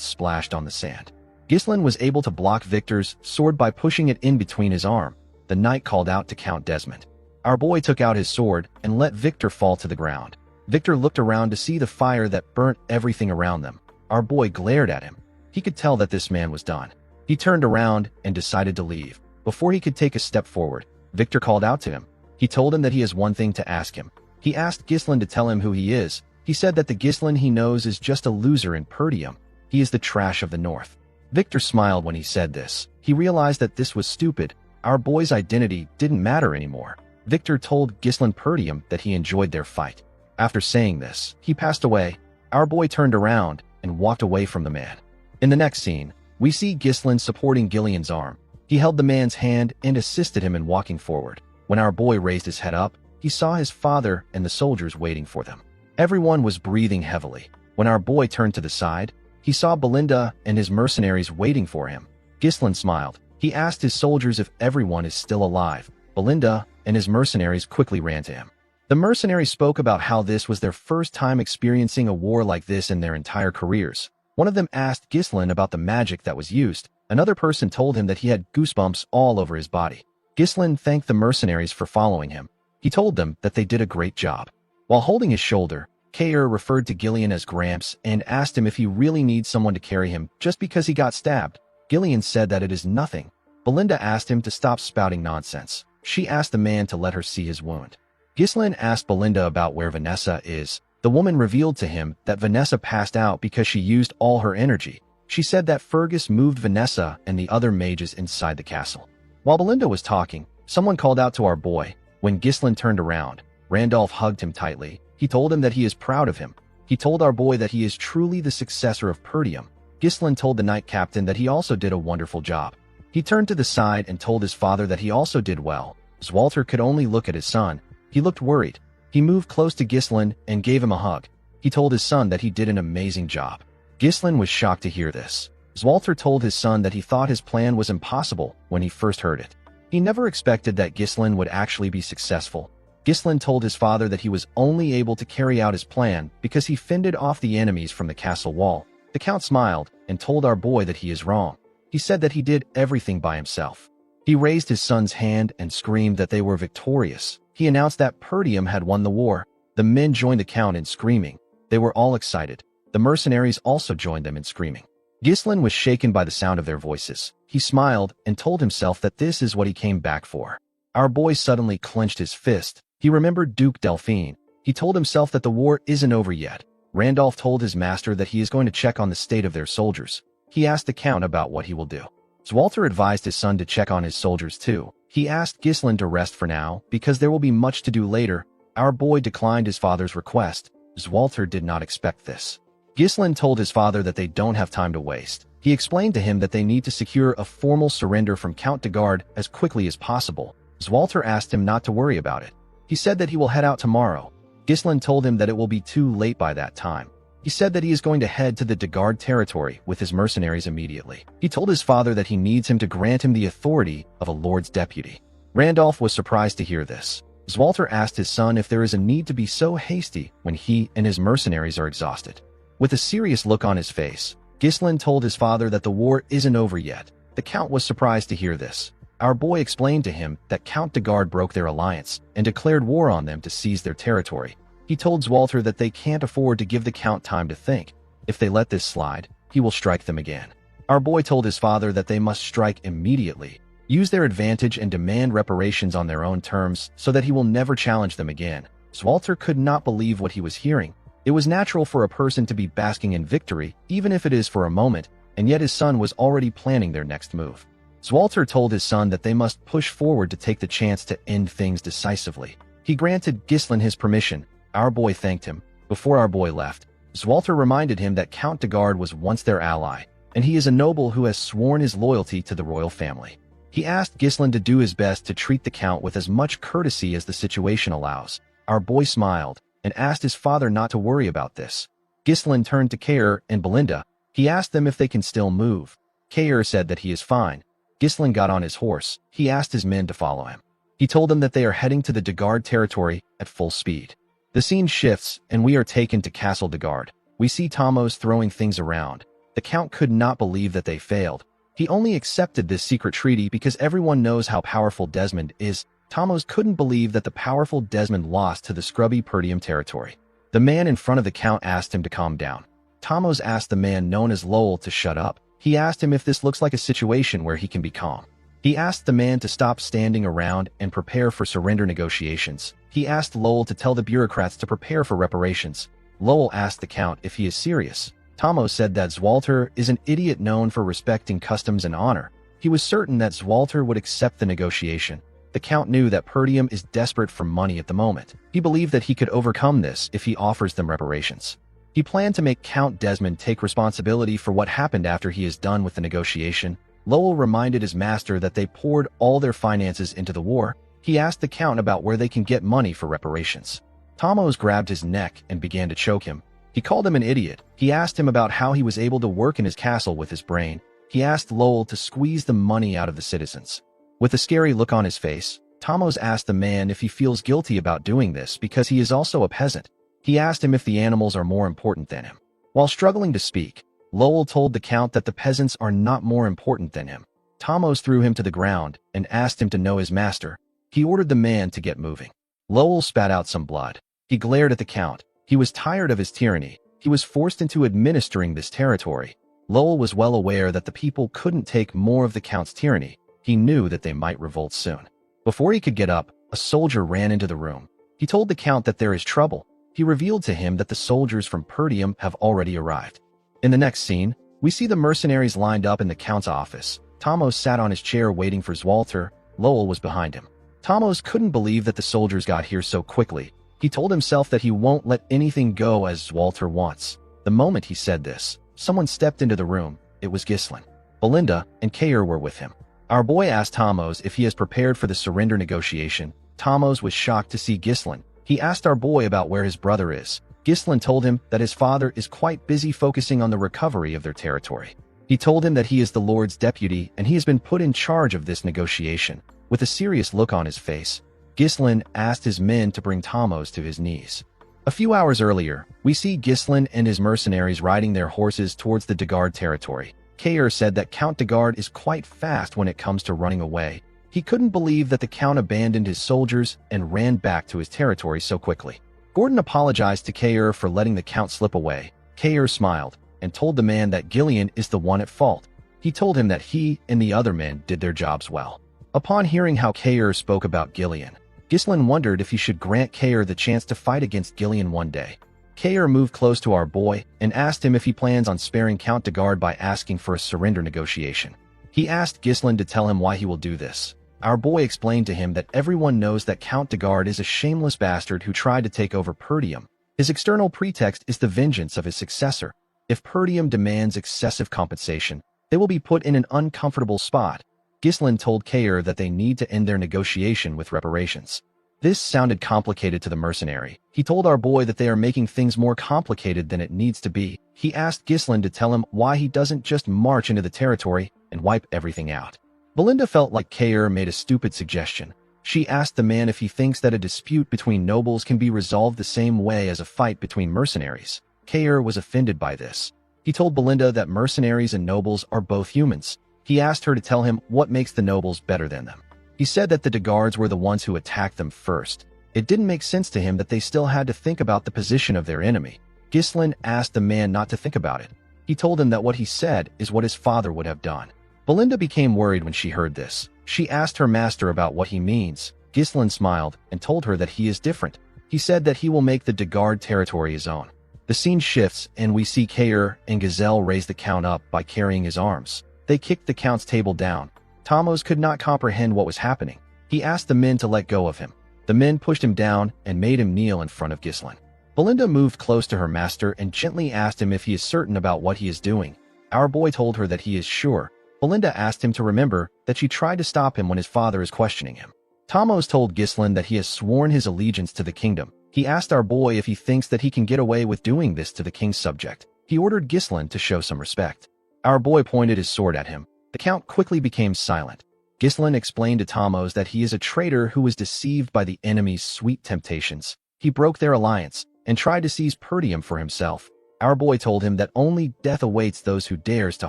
splashed on the sand. Gislin was able to block Victor's sword by pushing it in between his arm. The knight called out to Count Desmond. Our boy took out his sword and let Victor fall to the ground. Victor looked around to see the fire that burnt everything around them. Our boy glared at him. He could tell that this man was done. He turned around and decided to leave. Before he could take a step forward, Victor called out to him. He told him that he has one thing to ask him. He asked Gislin to tell him who he is. He said that the Gislin he knows is just a loser in Perdium. He is the trash of the North. Victor smiled when he said this. He realized that this was stupid. Our boy's identity didn't matter anymore. Victor told Gislin Perdium that he enjoyed their fight. After saying this, he passed away. Our boy turned around and walked away from the man. In the next scene, we see Gislin supporting Gillian's arm. He held the man's hand and assisted him in walking forward. When our boy raised his head up, he saw his father and the soldiers waiting for them. Everyone was breathing heavily. When our boy turned to the side, he saw Belinda and his mercenaries waiting for him. Gislin smiled. He asked his soldiers if everyone is still alive. Belinda and his mercenaries quickly ran to him. The mercenaries spoke about how this was their first time experiencing a war like this in their entire careers. One of them asked Gislin about the magic that was used. Another person told him that he had goosebumps all over his body. Gislin thanked the mercenaries for following him. He told them that they did a great job. While holding his shoulder, Cain referred to Gillian as Gramps and asked him if he really needs someone to carry him just because he got stabbed. Gillian said that it is nothing. Belinda asked him to stop spouting nonsense. She asked the man to let her see his wound. Gislin asked Belinda about where Vanessa is. The woman revealed to him that Vanessa passed out because she used all her energy. She said that Fergus moved Vanessa and the other mages inside the castle. While Belinda was talking, someone called out to our boy. When Gislin turned around, Randolph hugged him tightly. He told him that he is proud of him. He told our boy that he is truly the successor of Perdium. Gislin told the knight captain that he also did a wonderful job. He turned to the side and told his father that he also did well. Zwalter could only look at his son. He looked worried. He moved close to Gislin and gave him a hug. He told his son that he did an amazing job. Gislin was shocked to hear this. Zwalter told his son that he thought his plan was impossible when he first heard it. He never expected that Gislin would actually be successful. Gislin told his father that he was only able to carry out his plan because he fended off the enemies from the castle wall. The count smiled and told our boy that he is wrong. He said that he did everything by himself. He raised his son's hand and screamed that they were victorious. He announced that Perdium had won the war. The men joined the count in screaming. They were all excited. The mercenaries also joined them in screaming. Gislin was shaken by the sound of their voices. He smiled and told himself that this is what he came back for. Our boy suddenly clenched his fist. He remembered Duke Delphine. He told himself that the war isn't over yet. Randolph told his master that he is going to check on the state of their soldiers. He asked the count about what he will do. Zwalter advised his son to check on his soldiers too. He asked Gislin to rest for now because there will be much to do later. Our boy declined his father's request. Zwalter did not expect this. Gislin told his father that they don't have time to waste. He explained to him that they need to secure a formal surrender from Count de Garde as quickly as possible. Zwalter asked him not to worry about it. He said that he will head out tomorrow. Gislin told him that it will be too late by that time. He said that he is going to head to the de Garde territory with his mercenaries immediately. He told his father that he needs him to grant him the authority of a lord's deputy. Randolph was surprised to hear this. Zwalter asked his son if there is a need to be so hasty when he and his mercenaries are exhausted. With a serious look on his face, Ghislain told his father that the war isn't over yet. The Count was surprised to hear this. Our boy explained to him that Count de Garde broke their alliance and declared war on them to seize their territory. He told Zwalter that they can't afford to give the Count time to think. If they let this slide, he will strike them again. Our boy told his father that they must strike immediately, use their advantage and demand reparations on their own terms so that he will never challenge them again. Zwalter could not believe what he was hearing. It was natural for a person to be basking in victory, even if it is for a moment, and yet his son was already planning their next move. Zwalter told his son that they must push forward to take the chance to end things decisively. He granted Ghislain his permission. Our boy thanked him. Before our boy left, Zwalter reminded him that Count de Garde was once their ally, and he is a noble who has sworn his loyalty to the royal family. He asked Ghislain to do his best to treat the Count with as much courtesy as the situation allows. Our boy smiled and asked his father not to worry about this. Ghislain turned to Cain and Belinda. He asked them if they can still move. Cain said that he is fine. Ghislain got on his horse. He asked his men to follow him. He told them that they are heading to the de Garde territory at full speed. The scene shifts, and we are taken to Castle de Garde. We see Thamos throwing things around. The Count could not believe that they failed. He only accepted this secret treaty because everyone knows how powerful Desmond is. Thamos couldn't believe that the powerful Desmond lost to the scrubby Perdium territory. The man in front of the Count asked him to calm down. Thamos asked the man known as Lowell to shut up. He asked him if this looks like a situation where he can be calm. He asked the man to stop standing around and prepare for surrender negotiations. He asked Lowell to tell the bureaucrats to prepare for reparations. Lowell asked the Count if he is serious. Thamos said that Zwalter is an idiot known for respecting customs and honor. He was certain that Zwalter would accept the negotiation. The Count knew that Perdium is desperate for money at the moment. He believed that he could overcome this if he offers them reparations. He planned to make Count Desmond take responsibility for what happened after he is done with the negotiation. Lowell reminded his master that they poured all their finances into the war. He asked the Count about where they can get money for reparations. Thamos grabbed his neck and began to choke him. He called him an idiot. He asked him about how he was able to work in his castle with his brain. He asked Lowell to squeeze the money out of the citizens. With a scary look on his face, Thamos asked the man if he feels guilty about doing this because he is also a peasant. He asked him if the animals are more important than him. While struggling to speak, Lowell told the Count that the peasants are not more important than him. Thamos threw him to the ground and asked him to know his master. He ordered the man to get moving. Lowell spat out some blood. He glared at the Count. He was tired of his tyranny. He was forced into administering this territory. Lowell was well aware that the people couldn't take more of the Count's tyranny. He knew that they might revolt soon. Before he could get up, a soldier ran into the room. He told the Count that there is trouble. He revealed to him that the soldiers from Perdium have already arrived. In the next scene, we see the mercenaries lined up in the Count's office. Thamos sat on his chair waiting for Zwalter. Lowell was behind him. Thamos couldn't believe that the soldiers got here so quickly. He told himself that he won't let anything go as Zwalter wants. The moment he said this, someone stepped into the room. It was Ghislain. Belinda and Cain were with him. Our boy asked Thamos if he is prepared for the surrender negotiation. Thamos was shocked to see Ghislain. He asked our boy about where his brother is. Ghislain told him that his father is quite busy focusing on the recovery of their territory. He told him that he is the Lord's deputy and he has been put in charge of this negotiation. With a serious look on his face, Ghislain asked his men to bring Thamos to his knees. A few hours earlier, we see Ghislain and his mercenaries riding their horses towards the de Garde territory. Cain said that Count de Garde is quite fast when it comes to running away. He couldn't believe that the Count abandoned his soldiers and ran back to his territory so quickly. Gordon apologized to Cain for letting the Count slip away. Cain smiled and told the man that Gillian is the one at fault. He told him that he and the other men did their jobs well. Upon hearing how Cain spoke about Gillian, Ghislain wondered if he should grant Cain the chance to fight against Gillian one day. Cain moved close to our boy and asked him if he plans on sparing Count de Garde by asking for a surrender negotiation. He asked Ghislain to tell him why he will do this. Our boy explained to him that everyone knows that Count de Garde is a shameless bastard who tried to take over Perdium. His external pretext is the vengeance of his successor. If Perdium demands excessive compensation, they will be put in an uncomfortable spot. Ghislain told Cain that they need to end their negotiation with reparations. This sounded complicated to the mercenary. He told our boy that they are making things more complicated than it needs to be. He asked Ghislain to tell him why he doesn't just march into the territory and wipe everything out. Belinda felt like Cain made a stupid suggestion. She asked the man if he thinks that a dispute between nobles can be resolved the same way as a fight between mercenaries. Cain was offended by this. He told Belinda that mercenaries and nobles are both humans. He asked her to tell him what makes the nobles better than them. He said that the Daguards were the ones who attacked them first. It didn't make sense to him that they still had to think about the position of their enemy. Ghislain asked the man not to think about it. He told him that what he said is what his father would have done. Belinda became worried when she heard this. She asked her master about what he means. Ghislain smiled and told her that he is different. He said that he will make the Daguard territory his own. The scene shifts and we see Cain and Gazelle raise the Count up by carrying his arms. They kicked the Count's table down. Thamos could not comprehend what was happening. He asked the men to let go of him. The men pushed him down and made him kneel in front of Ghislain. Belinda moved close to her master and gently asked him if he is certain about what he is doing. Our boy told her that he is sure. Belinda asked him to remember that she tried to stop him when his father is questioning him. Thamos told Ghislain that he has sworn his allegiance to the kingdom. He asked our boy if he thinks that he can get away with doing this to the king's subject. He ordered Ghislain to show some respect. Our boy pointed his sword at him. The Count quickly became silent. Ghislain explained to Thamos that he is a traitor who was deceived by the enemy's sweet temptations. He broke their alliance and tried to seize Perdium for himself. Our boy told him that only death awaits those who dares to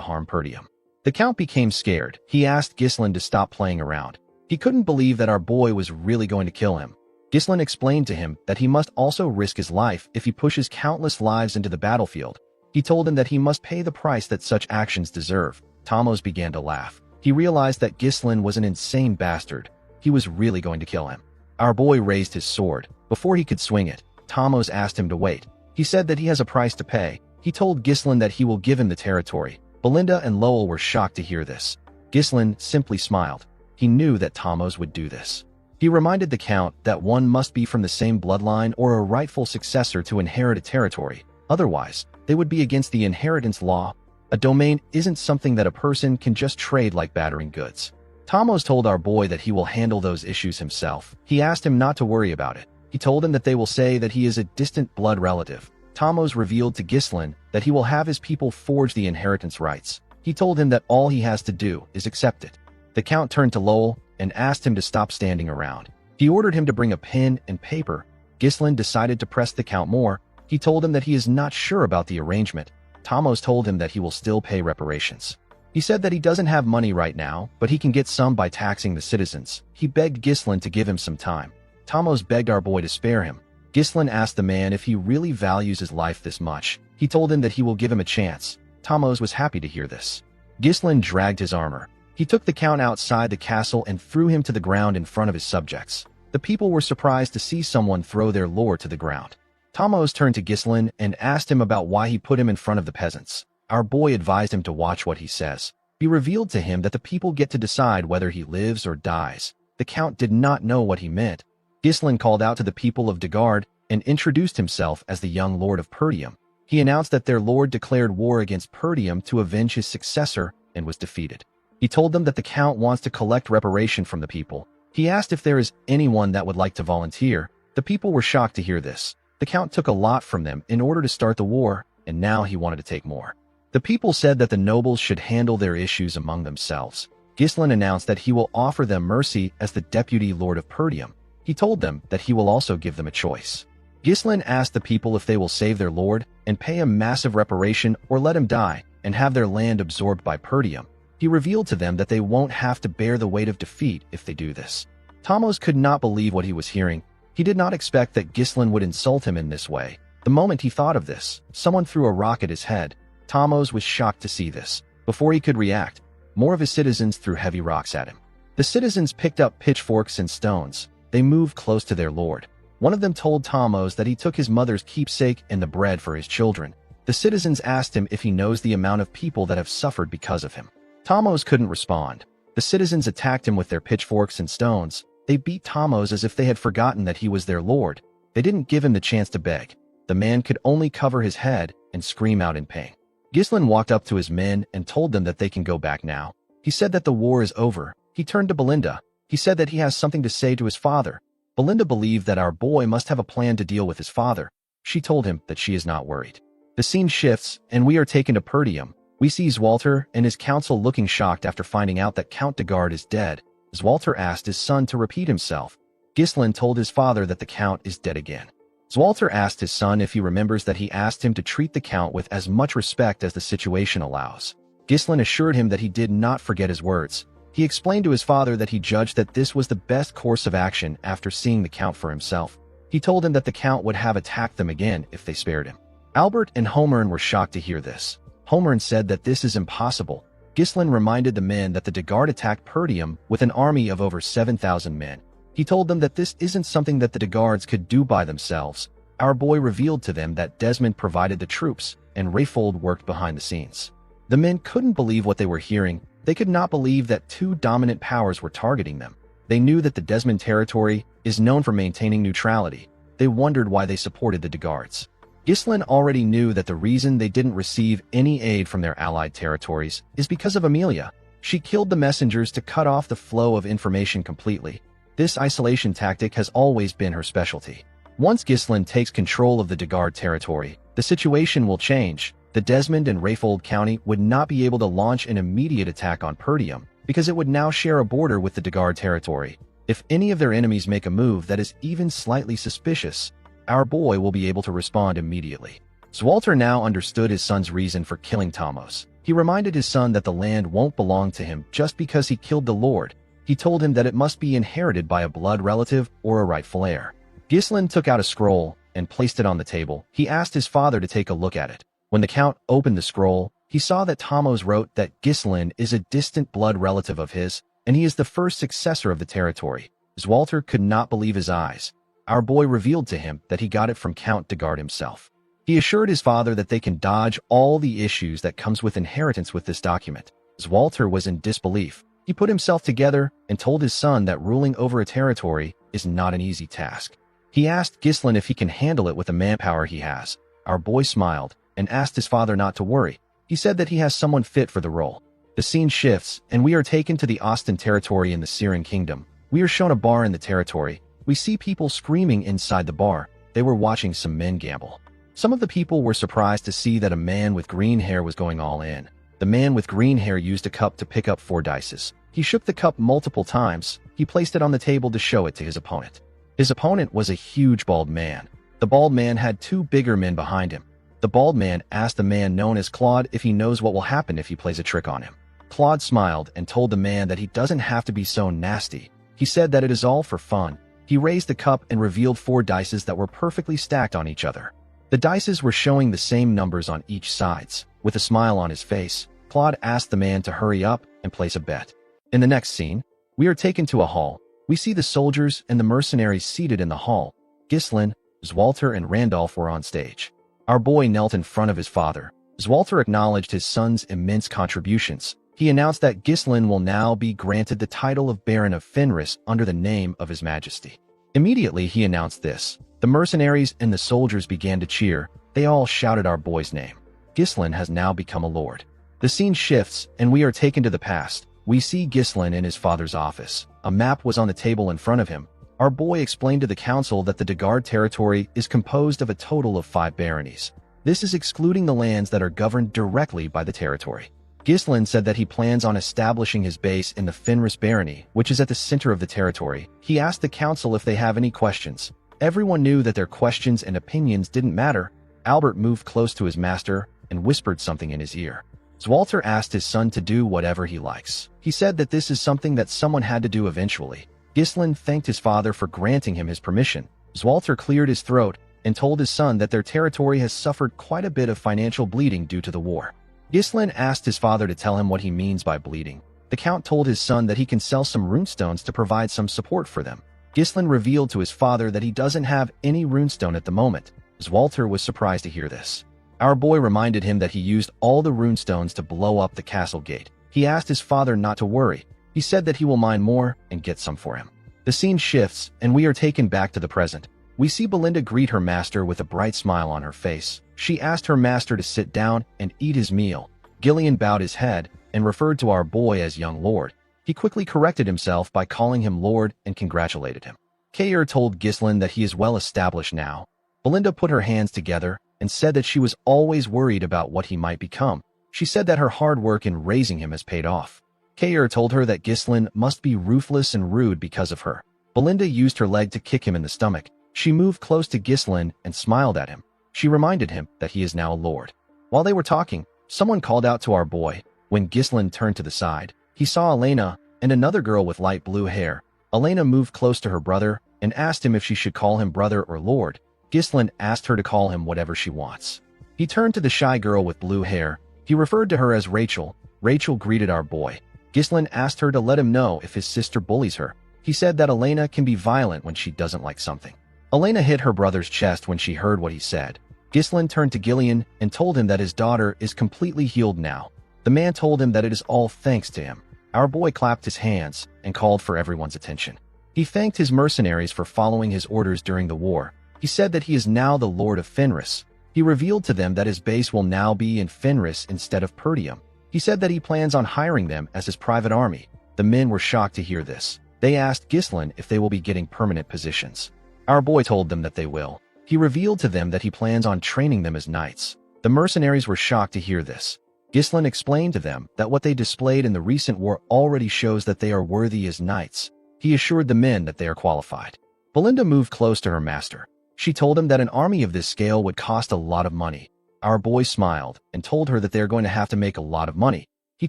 harm Perdium. The Count became scared. He asked Ghislain to stop playing around. He couldn't believe that our boy was really going to kill him. Ghislain explained to him that he must also risk his life if he pushes countless lives into the battlefield. He told him that he must pay the price that such actions deserve. Thamos began to laugh. He realized that Ghislain was an insane bastard. He was really going to kill him. Our boy raised his sword. Before he could swing it, Thamos asked him to wait. He said that he has a price to pay. He told Ghislain that he will give him the territory. Belinda and Lowell were shocked to hear this. Ghislain simply smiled. He knew that Thamos would do this. He reminded the Count that one must be from the same bloodline or a rightful successor to inherit a territory. Otherwise, they would be against the inheritance law. A domain isn't something that a person can just trade like battering goods. Thamos told our boy that he will handle those issues himself. He asked him not to worry about it. He told him that they will say that he is a distant blood relative. Thamos revealed to Ghislain that he will have his people forge the inheritance rights. He told him that all he has to do is accept it. The Count turned to Lowell and asked him to stop standing around. He ordered him to bring a pen and paper. Ghislain decided to press the Count more. He told him that he is not sure about the arrangement. Thamos told him that he will still pay reparations. He said that he doesn't have money right now, but he can get some by taxing the citizens. He begged Ghislain to give him some time. Thamos begged our boy to spare him. Ghislain asked the man if he really values his life this much. He told him that he will give him a chance. Thamos was happy to hear this. Ghislain dragged his armor. He took the Count outside the castle and threw him to the ground in front of his subjects. The people were surprised to see someone throw their lord to the ground. Thamos turned to Ghislain and asked him about why he put him in front of the peasants. Our boy advised him to watch what he says. He revealed to him that the people get to decide whether he lives or dies. The Count did not know what he meant. Ghislain called out to the people of Daguard and introduced himself as the young lord of Perdium. He announced that their lord declared war against Perdium to avenge his successor and was defeated. He told them that the Count wants to collect reparation from the people. He asked if there is anyone that would like to volunteer. The people were shocked to hear this. The Count took a lot from them in order to start the war, and now he wanted to take more. The people said that the nobles should handle their issues among themselves. Ghislain announced that he will offer them mercy as the deputy lord of Perdium. He told them that he will also give them a choice. Ghislain asked the people if they will save their lord and pay a massive reparation or let him die and have their land absorbed by Perdium. He revealed to them that they won't have to bear the weight of defeat if they do this. Thamos could not believe what he was hearing. He did not expect that Ghislain would insult him in this way. The moment he thought of this, someone threw a rock at his head. Thamos was shocked to see this. Before he could react, more of his citizens threw heavy rocks at him. The citizens picked up pitchforks and stones. They moved close to their lord. One of them told Thamos that he took his mother's keepsake and the bread for his children. The citizens asked him if he knows the amount of people that have suffered because of him. Thamos couldn't respond. The citizens attacked him with their pitchforks and stones. They beat Thamos as if they had forgotten that he was their lord. They didn't give him the chance to beg. The man could only cover his head and scream out in pain. Ghislain walked up to his men and told them that they can go back now. He said that the war is over. He turned to Belinda. He said that he has something to say to his father. Belinda believed that our boy must have a plan to deal with his father. She told him that she is not worried. The scene shifts, and we are taken to Perdium. We see Zwalter and his council looking shocked after finding out that Count Daguard is dead. Zwalter asked his son to repeat himself. Ghislain told his father that the Count is dead again. Zwalter asked his son if he remembers that he asked him to treat the Count with as much respect as the situation allows. Ghislain assured him that he did not forget his words. He explained to his father that he judged that this was the best course of action after seeing the Count for himself. He told him that the Count would have attacked them again if they spared him. Albert and Homern were shocked to hear this. Homern said that this is impossible. Ghislain reminded the men that the Dagard attacked Perdium with an army of over 7,000 men. He told them that this isn't something that the Dagards could do by themselves. Our boy revealed to them that Desmond provided the troops, and Rayfold worked behind the scenes. The men couldn't believe what they were hearing. They could not believe that two dominant powers were targeting them. They knew that the Desmond territory is known for maintaining neutrality. They wondered why they supported the Dagards. Ghislain already knew that the reason they didn't receive any aid from their allied territories is because of Amelia. She killed the messengers to cut off the flow of information completely. This isolation tactic has always been her specialty. Once Ghislain takes control of the Dagard territory, the situation will change. The Desmond and Rayfold County would not be able to launch an immediate attack on Perdium because it would now share a border with the Dagard territory. If any of their enemies make a move that is even slightly suspicious, our boy will be able to respond immediately. Zwalter now understood his son's reason for killing Tomos. He reminded his son that the land won't belong to him just because he killed the Lord. He told him that it must be inherited by a blood relative or a rightful heir. Ghislain took out a scroll and placed it on the table. He asked his father to take a look at it. When the Count opened the scroll, he saw that Tomos wrote that Ghislain is a distant blood relative of his, and he is the first successor of the territory. Zwalter could not believe his eyes. Our boy revealed to him that he got it from Count Dagard himself. He assured his father that they can dodge all the issues that comes with inheritance with this document. Zwalter was in disbelief. He put himself together and told his son that ruling over a territory is not an easy task. He asked Ghislain if he can handle it with the manpower he has. Our boy smiled and asked his father not to worry. He said that he has someone fit for the role. The scene shifts, and we are taken to the Austin territory in the Syrian kingdom. We are shown a bar in the territory. We see people screaming inside the bar. They were watching some men gamble. Some of the people were surprised to see that a man with green hair was going all in. The man with green hair used a cup to pick up 4 dice. He shook the cup multiple times. He placed it on the table to show it to his opponent. His opponent was a huge bald man. The bald man had 2 bigger men behind him. The bald man asked the man known as Claude if he knows what will happen if he plays a trick on him. Claude smiled and told the man that he doesn't have to be so nasty. He said that it is all for fun. He raised the cup and revealed 4 dice that were perfectly stacked on each other. The dice were showing the same numbers on each sides. With a smile on his face, Claude asked the man to hurry up and place a bet. In the next scene, we are taken to a hall. We see the soldiers and the mercenaries seated in the hall. Ghislain, Zwalter, and Randolph were on stage. Our boy knelt in front of his father. Zwalter acknowledged his son's immense contributions. He announced that Ghislain will now be granted the title of Baron of Fenris under the name of His Majesty. Immediately he announced this. The mercenaries and the soldiers began to cheer. They all shouted our boy's name. Ghislain has now become a lord. The scene shifts, and we are taken to the past. We see Ghislain in his father's office. A map was on the table in front of him. Our boy explained to the council that the Dagard territory is composed of a total of 5 baronies. This is excluding the lands that are governed directly by the territory. Ghislain said that he plans on establishing his base in the Fenris barony, which is at the center of the territory. He asked the council if they have any questions. Everyone knew that their questions and opinions didn't matter. Albert moved close to his master and whispered something in his ear. Zwalter asked his son to do whatever he likes. He said that this is something that someone had to do eventually. Ghislain thanked his father for granting him his permission. Zwalter cleared his throat and told his son that their territory has suffered quite a bit of financial bleeding due to the war. Ghislain asked his father to tell him what he means by bleeding. The Count told his son that he can sell some runestones to provide some support for them. Ghislain revealed to his father that he doesn't have any runestone at the moment. Zwalter was surprised to hear this. Our boy reminded him that he used all the runestones to blow up the castle gate. He asked his father not to worry. He said that he will mine more and get some for him. The scene shifts, and we are taken back to the present. We see Belinda greet her master with a bright smile on her face. She asked her master to sit down and eat his meal. Gillian bowed his head and referred to our boy as young lord. He quickly corrected himself by calling him lord and congratulated him. Cain told Ghislain that he is well established now. Belinda put her hands together and said that she was always worried about what he might become. She said that her hard work in raising him has paid off. Cain told her that Ghislain must be ruthless and rude because of her. Belinda used her leg to kick him in the stomach. She moved close to Ghislain and smiled at him. She reminded him that he is now a lord. While they were talking, someone called out to our boy. When Ghislain turned to the side, he saw Elena and another girl with light blue hair. Elena moved close to her brother and asked him if she should call him brother or lord. Ghislain asked her to call him whatever she wants. He turned to the shy girl with blue hair. He referred to her as Rachel. Rachel greeted our boy. Ghislain asked her to let him know if his sister bullies her. He said that Elena can be violent when she doesn't like something. Elena hit her brother's chest when she heard what he said. Ghislain turned to Gillian and told him that his daughter is completely healed now. The man told him that it is all thanks to him. Our boy clapped his hands and called for everyone's attention. He thanked his mercenaries for following his orders during the war. He said that he is now the Lord of Fenris. He revealed to them that his base will now be in Fenris instead of Perdium. He said that he plans on hiring them as his private army. The men were shocked to hear this. They asked Ghislain if they will be getting permanent positions. Our boy told them that they will. He revealed to them that he plans on training them as knights. The mercenaries were shocked to hear this. Ghislain explained to them that what they displayed in the recent war already shows that they are worthy as knights. He assured the men that they are qualified. Belinda moved close to her master. She told him that an army of this scale would cost a lot of money. Our boy smiled and told her that they are going to have to make a lot of money. He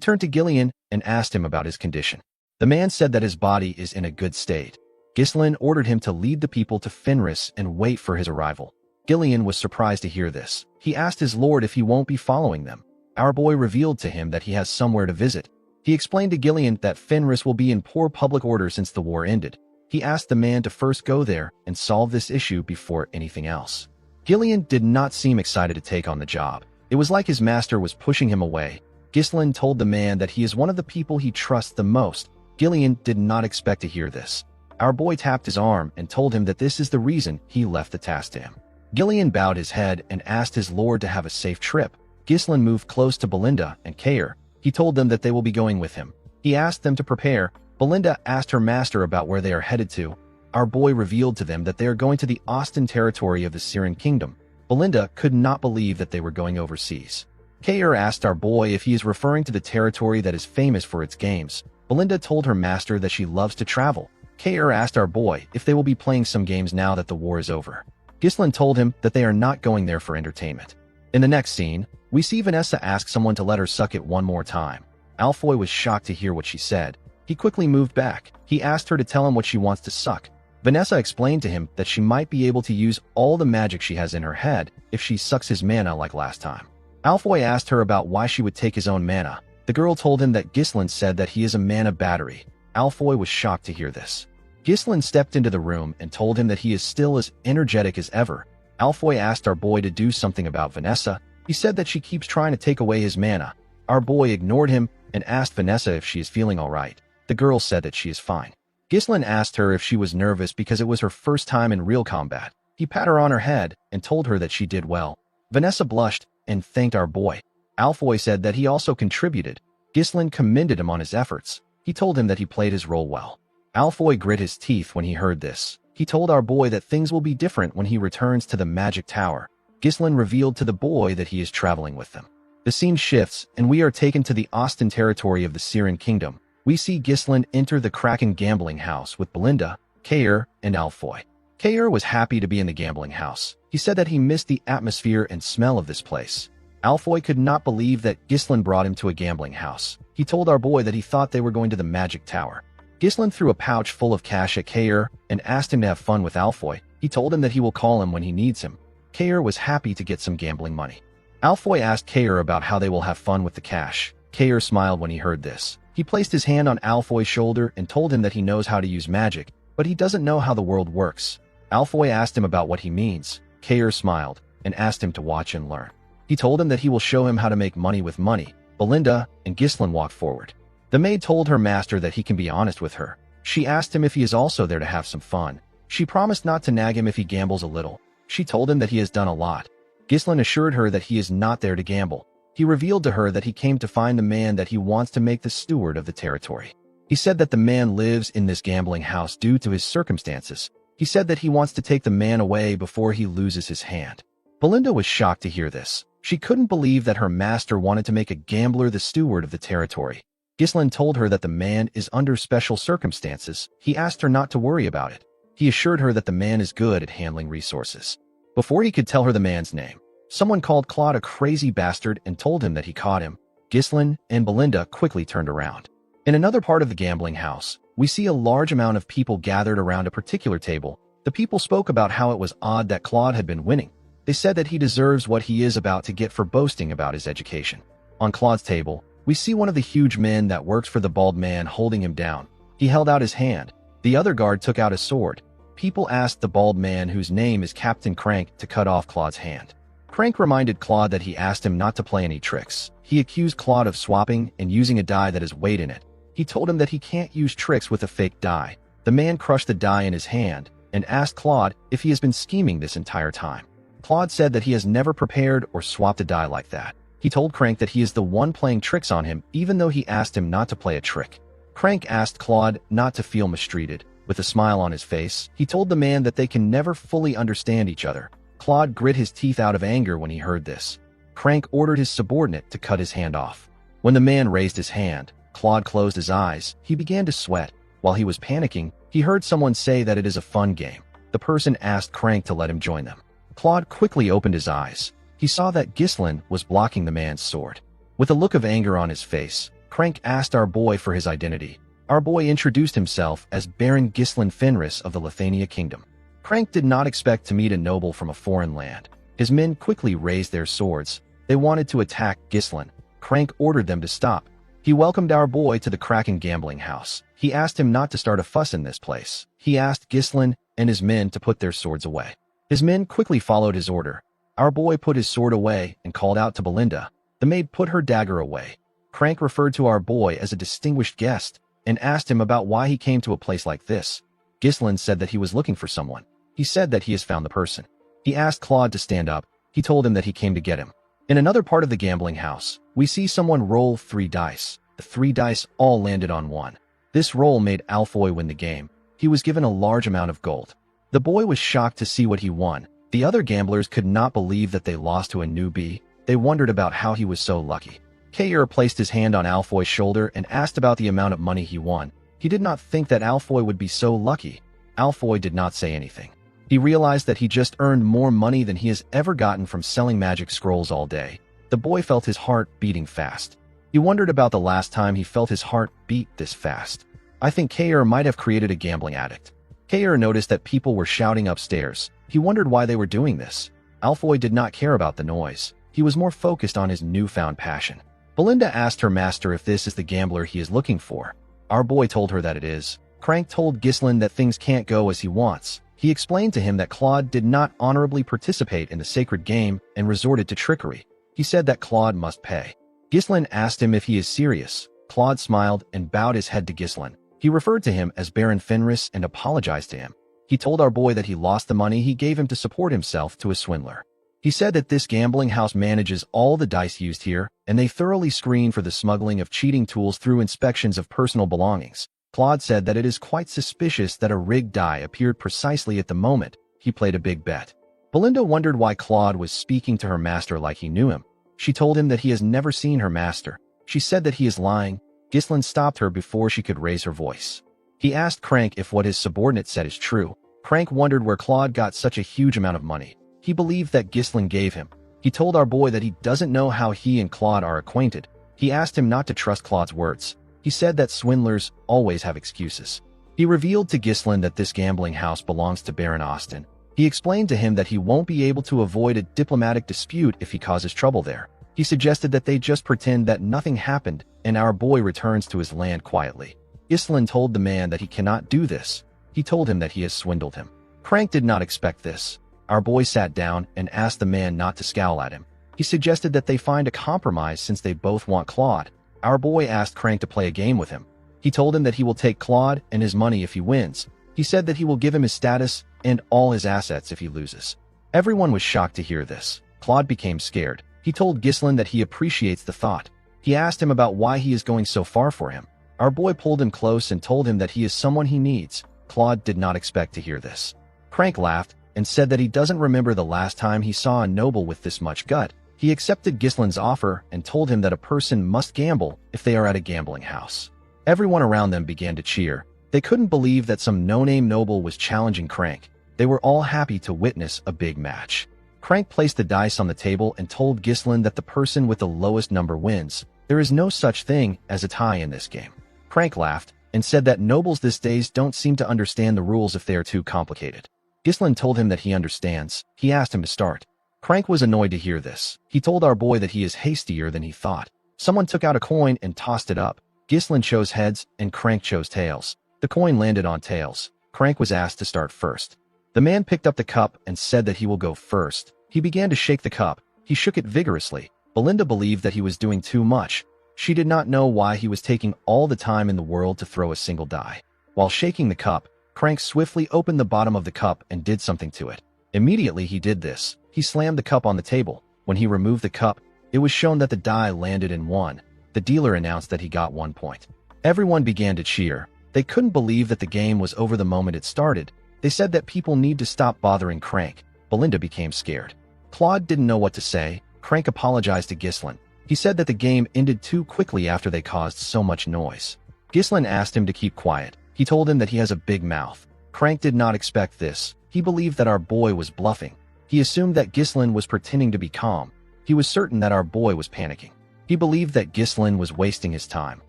turned to Gillian and asked him about his condition. The man said that his body is in a good state. Ghislain ordered him to lead the people to Fenris and wait for his arrival. Gillian was surprised to hear this. He asked his lord if he won't be following them. Our boy revealed to him that he has somewhere to visit. He explained to Gillian that Fenris will be in poor public order since the war ended. He asked the man to first go there and solve this issue before anything else. Gillian did not seem excited to take on the job. It was like his master was pushing him away. Ghislain told the man that he is one of the people he trusts the most. Gillian did not expect to hear this. Our boy tapped his arm and told him that this is the reason he left the task to him. Gillian bowed his head and asked his lord to have a safe trip. Ghislain moved close to Belinda and Cain. He told them that they will be going with him. He asked them to prepare. Belinda asked her master about where they are headed to. Our boy revealed to them that they are going to the Austin territory of the Syrian kingdom. Belinda could not believe that they were going overseas. Cain asked our boy if he is referring to the territory that is famous for its games. Belinda told her master that she loves to travel. Cain asked our boy if they will be playing some games now that the war is over. Ghislain told him that they are not going there for entertainment. In the next scene, we see Vanessa ask someone to let her suck it one more time. Alfoy was shocked to hear what she said. He quickly moved back. He asked her to tell him what she wants to suck. Vanessa explained to him that she might be able to use all the magic she has in her head if she sucks his mana like last time. Alfoy asked her about why she would take his own mana. The girl told him that Ghislain said that he is a mana battery. Alfoy was shocked to hear this. Ghislain stepped into the room and told him that he is still as energetic as ever. Alfoy asked our boy to do something about Vanessa. He said that she keeps trying to take away his mana. Our boy ignored him and asked Vanessa if she is feeling alright. The girl said that she is fine. Ghislain asked her if she was nervous because it was her first time in real combat. He pat her on her head and told her that she did well. Vanessa blushed and thanked our boy. Alfoy said that he also contributed. Ghislain commended him on his efforts. He told him that he played his role well. Alfoy grit his teeth when he heard this. He told our boy that things will be different when he returns to the magic tower. Ghislain revealed to the boy that he is traveling with them. The scene shifts and we are taken to the Austin territory of the Syrian kingdom. We see Ghislain enter the Kraken gambling house with Belinda, Cain, and Alfoy. Cain was happy to be in the gambling house. He said that he missed the atmosphere and smell of this place. Alfoy could not believe that Ghislain brought him to a gambling house. He told our boy that he thought they were going to the magic tower. Ghislain threw a pouch full of cash at Cain and asked him to have fun with Alfoy. He told him that he will call him when he needs him. Cain was happy to get some gambling money. Alfoy asked Cain about how they will have fun with the cash. Cain smiled when he heard this. He placed his hand on Alfoy's shoulder and told him that he knows how to use magic, but he doesn't know how the world works. Alfoy asked him about what he means. Cain smiled and asked him to watch and learn. He told him that he will show him how to make money with money. Belinda and Ghislain walked forward. The maid told her master that he can be honest with her. She asked him if he is also there to have some fun. She promised not to nag him if he gambles a little. She told him that he has done a lot. Ghislain assured her that he is not there to gamble. He revealed to her that he came to find the man that he wants to make the steward of the territory. He said that the man lives in this gambling house due to his circumstances. He said that he wants to take the man away before he loses his hand. Belinda was shocked to hear this. She couldn't believe that her master wanted to make a gambler the steward of the territory. Ghislain told her that the man is under special circumstances. He asked her not to worry about it. He assured her that the man is good at handling resources. Before he could tell her the man's name, someone called Claude a crazy bastard and told him that he caught him. Ghislaine and Belinda quickly turned around. In another part of the gambling house, we see a large amount of people gathered around a particular table. The people spoke about how it was odd that Claude had been winning. They said that he deserves what he is about to get for boasting about his education. On Claude's table, we see one of the huge men that works for the bald man holding him down. He held out his hand. The other guard took out a sword. People asked the bald man, whose name is Captain Crank, to cut off Claude's hand. Crank reminded Claude that he asked him not to play any tricks. He accused Claude of swapping and using a die that has weight in it. He told him that he can't use tricks with a fake die. The man crushed the die in his hand and asked Claude if he has been scheming this entire time. Claude said that he has never prepared or swapped a die like that. He told Crank that he is the one playing tricks on him, even though he asked him not to play a trick. Crank asked Claude not to feel mistreated. With a smile on his face, he told the man that they can never fully understand each other. Claude grit his teeth out of anger when he heard this. Crank ordered his subordinate to cut his hand off. When the man raised his hand, Claude closed his eyes. He began to sweat. While he was panicking, he heard someone say that it is a fun game. The person asked Crank to let him join them. Claude quickly opened his eyes. He saw that Ghislaine was blocking the man's sword. With a look of anger on his face, Crank asked our boy for his identity. Our boy introduced himself as Baron Ghislaine Fenris of the Lithania Kingdom. Crank did not expect to meet a noble from a foreign land. His men quickly raised their swords. They wanted to attack Ghislaine. Crank ordered them to stop. He welcomed our boy to the Kraken gambling house. He asked him not to start a fuss in this place. He asked Ghislaine and his men to put their swords away. His men quickly followed his order. Our boy put his sword away and called out to Belinda. The maid put her dagger away. Crank referred to our boy as a distinguished guest and asked him about why he came to a place like this. Ghislaine said that he was looking for someone. He said that he has found the person. He asked Claude to stand up. He told him that he came to get him. In another part of the gambling house, we see someone roll 3 dice. The 3 dice all landed on 1. This roll made Alfoy win the game. He was given a large amount of gold. The boy was shocked to see what he won. The other gamblers could not believe that they lost to a newbie. They wondered about how he was so lucky. Cain placed his hand on Alfoy's shoulder and asked about the amount of money he won. He did not think that Alfoy would be so lucky. Alfoy did not say anything. He realized that he just earned more money than he has ever gotten from selling magic scrolls all day. The boy felt his heart beating fast. He wondered about the last time he felt his heart beat this fast. I think Cain might have created a gambling addict. Cain noticed that people were shouting upstairs. He wondered why they were doing this. Alfoy did not care about the noise. He was more focused on his newfound passion. Belinda asked her master if this is the gambler he is looking for. Our boy told her that it is. Crank told Ghislaine that things can't go as he wants. He explained to him that Claude did not honorably participate in the sacred game and resorted to trickery. He said that Claude must pay. Ghislaine asked him if he is serious. Claude smiled and bowed his head to Ghislaine. He referred to him as Baron Fenris and apologized to him. He told our boy that he lost the money he gave him to support himself to a swindler. He said that this gambling house manages all the dice used here, and they thoroughly screen for the smuggling of cheating tools through inspections of personal belongings. Claude said that it is quite suspicious that a rigged die appeared precisely at the moment he played a big bet. Belinda wondered why Claude was speaking to her master like he knew him. She told him that he has never seen her master. She said that he is lying. Ghislaine stopped her before she could raise her voice. He asked Crank if what his subordinate said is true. Crank wondered where Claude got such a huge amount of money. He believed that Ghislaine gave him. He told our boy that he doesn't know how he and Claude are acquainted. He asked him not to trust Claude's words. He said that swindlers always have excuses. He revealed to Ghislaine that this gambling house belongs to Baron Austin. He explained to him that he won't be able to avoid a diplomatic dispute if he causes trouble there. He suggested that they just pretend that nothing happened and our boy returns to his land quietly. Ghislaine told the man that he cannot do this. He told him that he has swindled him. Crank did not expect this. Our boy sat down and asked the man not to scowl at him. He suggested that they find a compromise since they both want Claude. Our boy asked Crank to play a game with him. He told him that he will take Claude and his money if he wins. He said that he will give him his status and all his assets if he loses. Everyone was shocked to hear this. Claude became scared. He told Ghislaine that he appreciates the thought. He asked him about why he is going so far for him. Our boy pulled him close and told him that he is someone he needs. Claude did not expect to hear this. Crank laughed and said that he doesn't remember the last time he saw a noble with this much gut. He accepted Ghislaine's offer and told him that a person must gamble if they are at a gambling house. Everyone around them began to cheer. They couldn't believe that some no-name noble was challenging Crank. They were all happy to witness a big match. Crank placed the dice on the table and told Ghislain that the person with the lowest number wins. There is no such thing as a tie in this game. Crank laughed and said that nobles these days don't seem to understand the rules if they are too complicated. Ghislain told him that he understands. He asked him to start. Crank was annoyed to hear this. He told our boy that he is hastier than he thought. Someone took out a coin and tossed it up. Ghislain chose heads and Crank chose tails. The coin landed on tails. Crank was asked to start first. The man picked up the cup and said that he will go first. He began to shake the cup. He shook it vigorously. Belinda believed that he was doing too much. She did not know why he was taking all the time in the world to throw a single die. While shaking the cup, Crank swiftly opened the bottom of the cup and did something to it. Immediately he did this. He slammed the cup on the table. When he removed the cup, it was shown that the die landed in 1. The dealer announced that he got 1 point. Everyone began to cheer. They couldn't believe that the game was over the moment it started. They said that people need to stop bothering Crank. Belinda became scared. Claude didn't know what to say. Crank apologized to Ghislain. He said that the game ended too quickly after they caused so much noise. Ghislain asked him to keep quiet. He told him that he has a big mouth. Crank did not expect this. He believed that our boy was bluffing. He assumed that Ghislain was pretending to be calm. He was certain that our boy was panicking. He believed that Ghislain was wasting his time.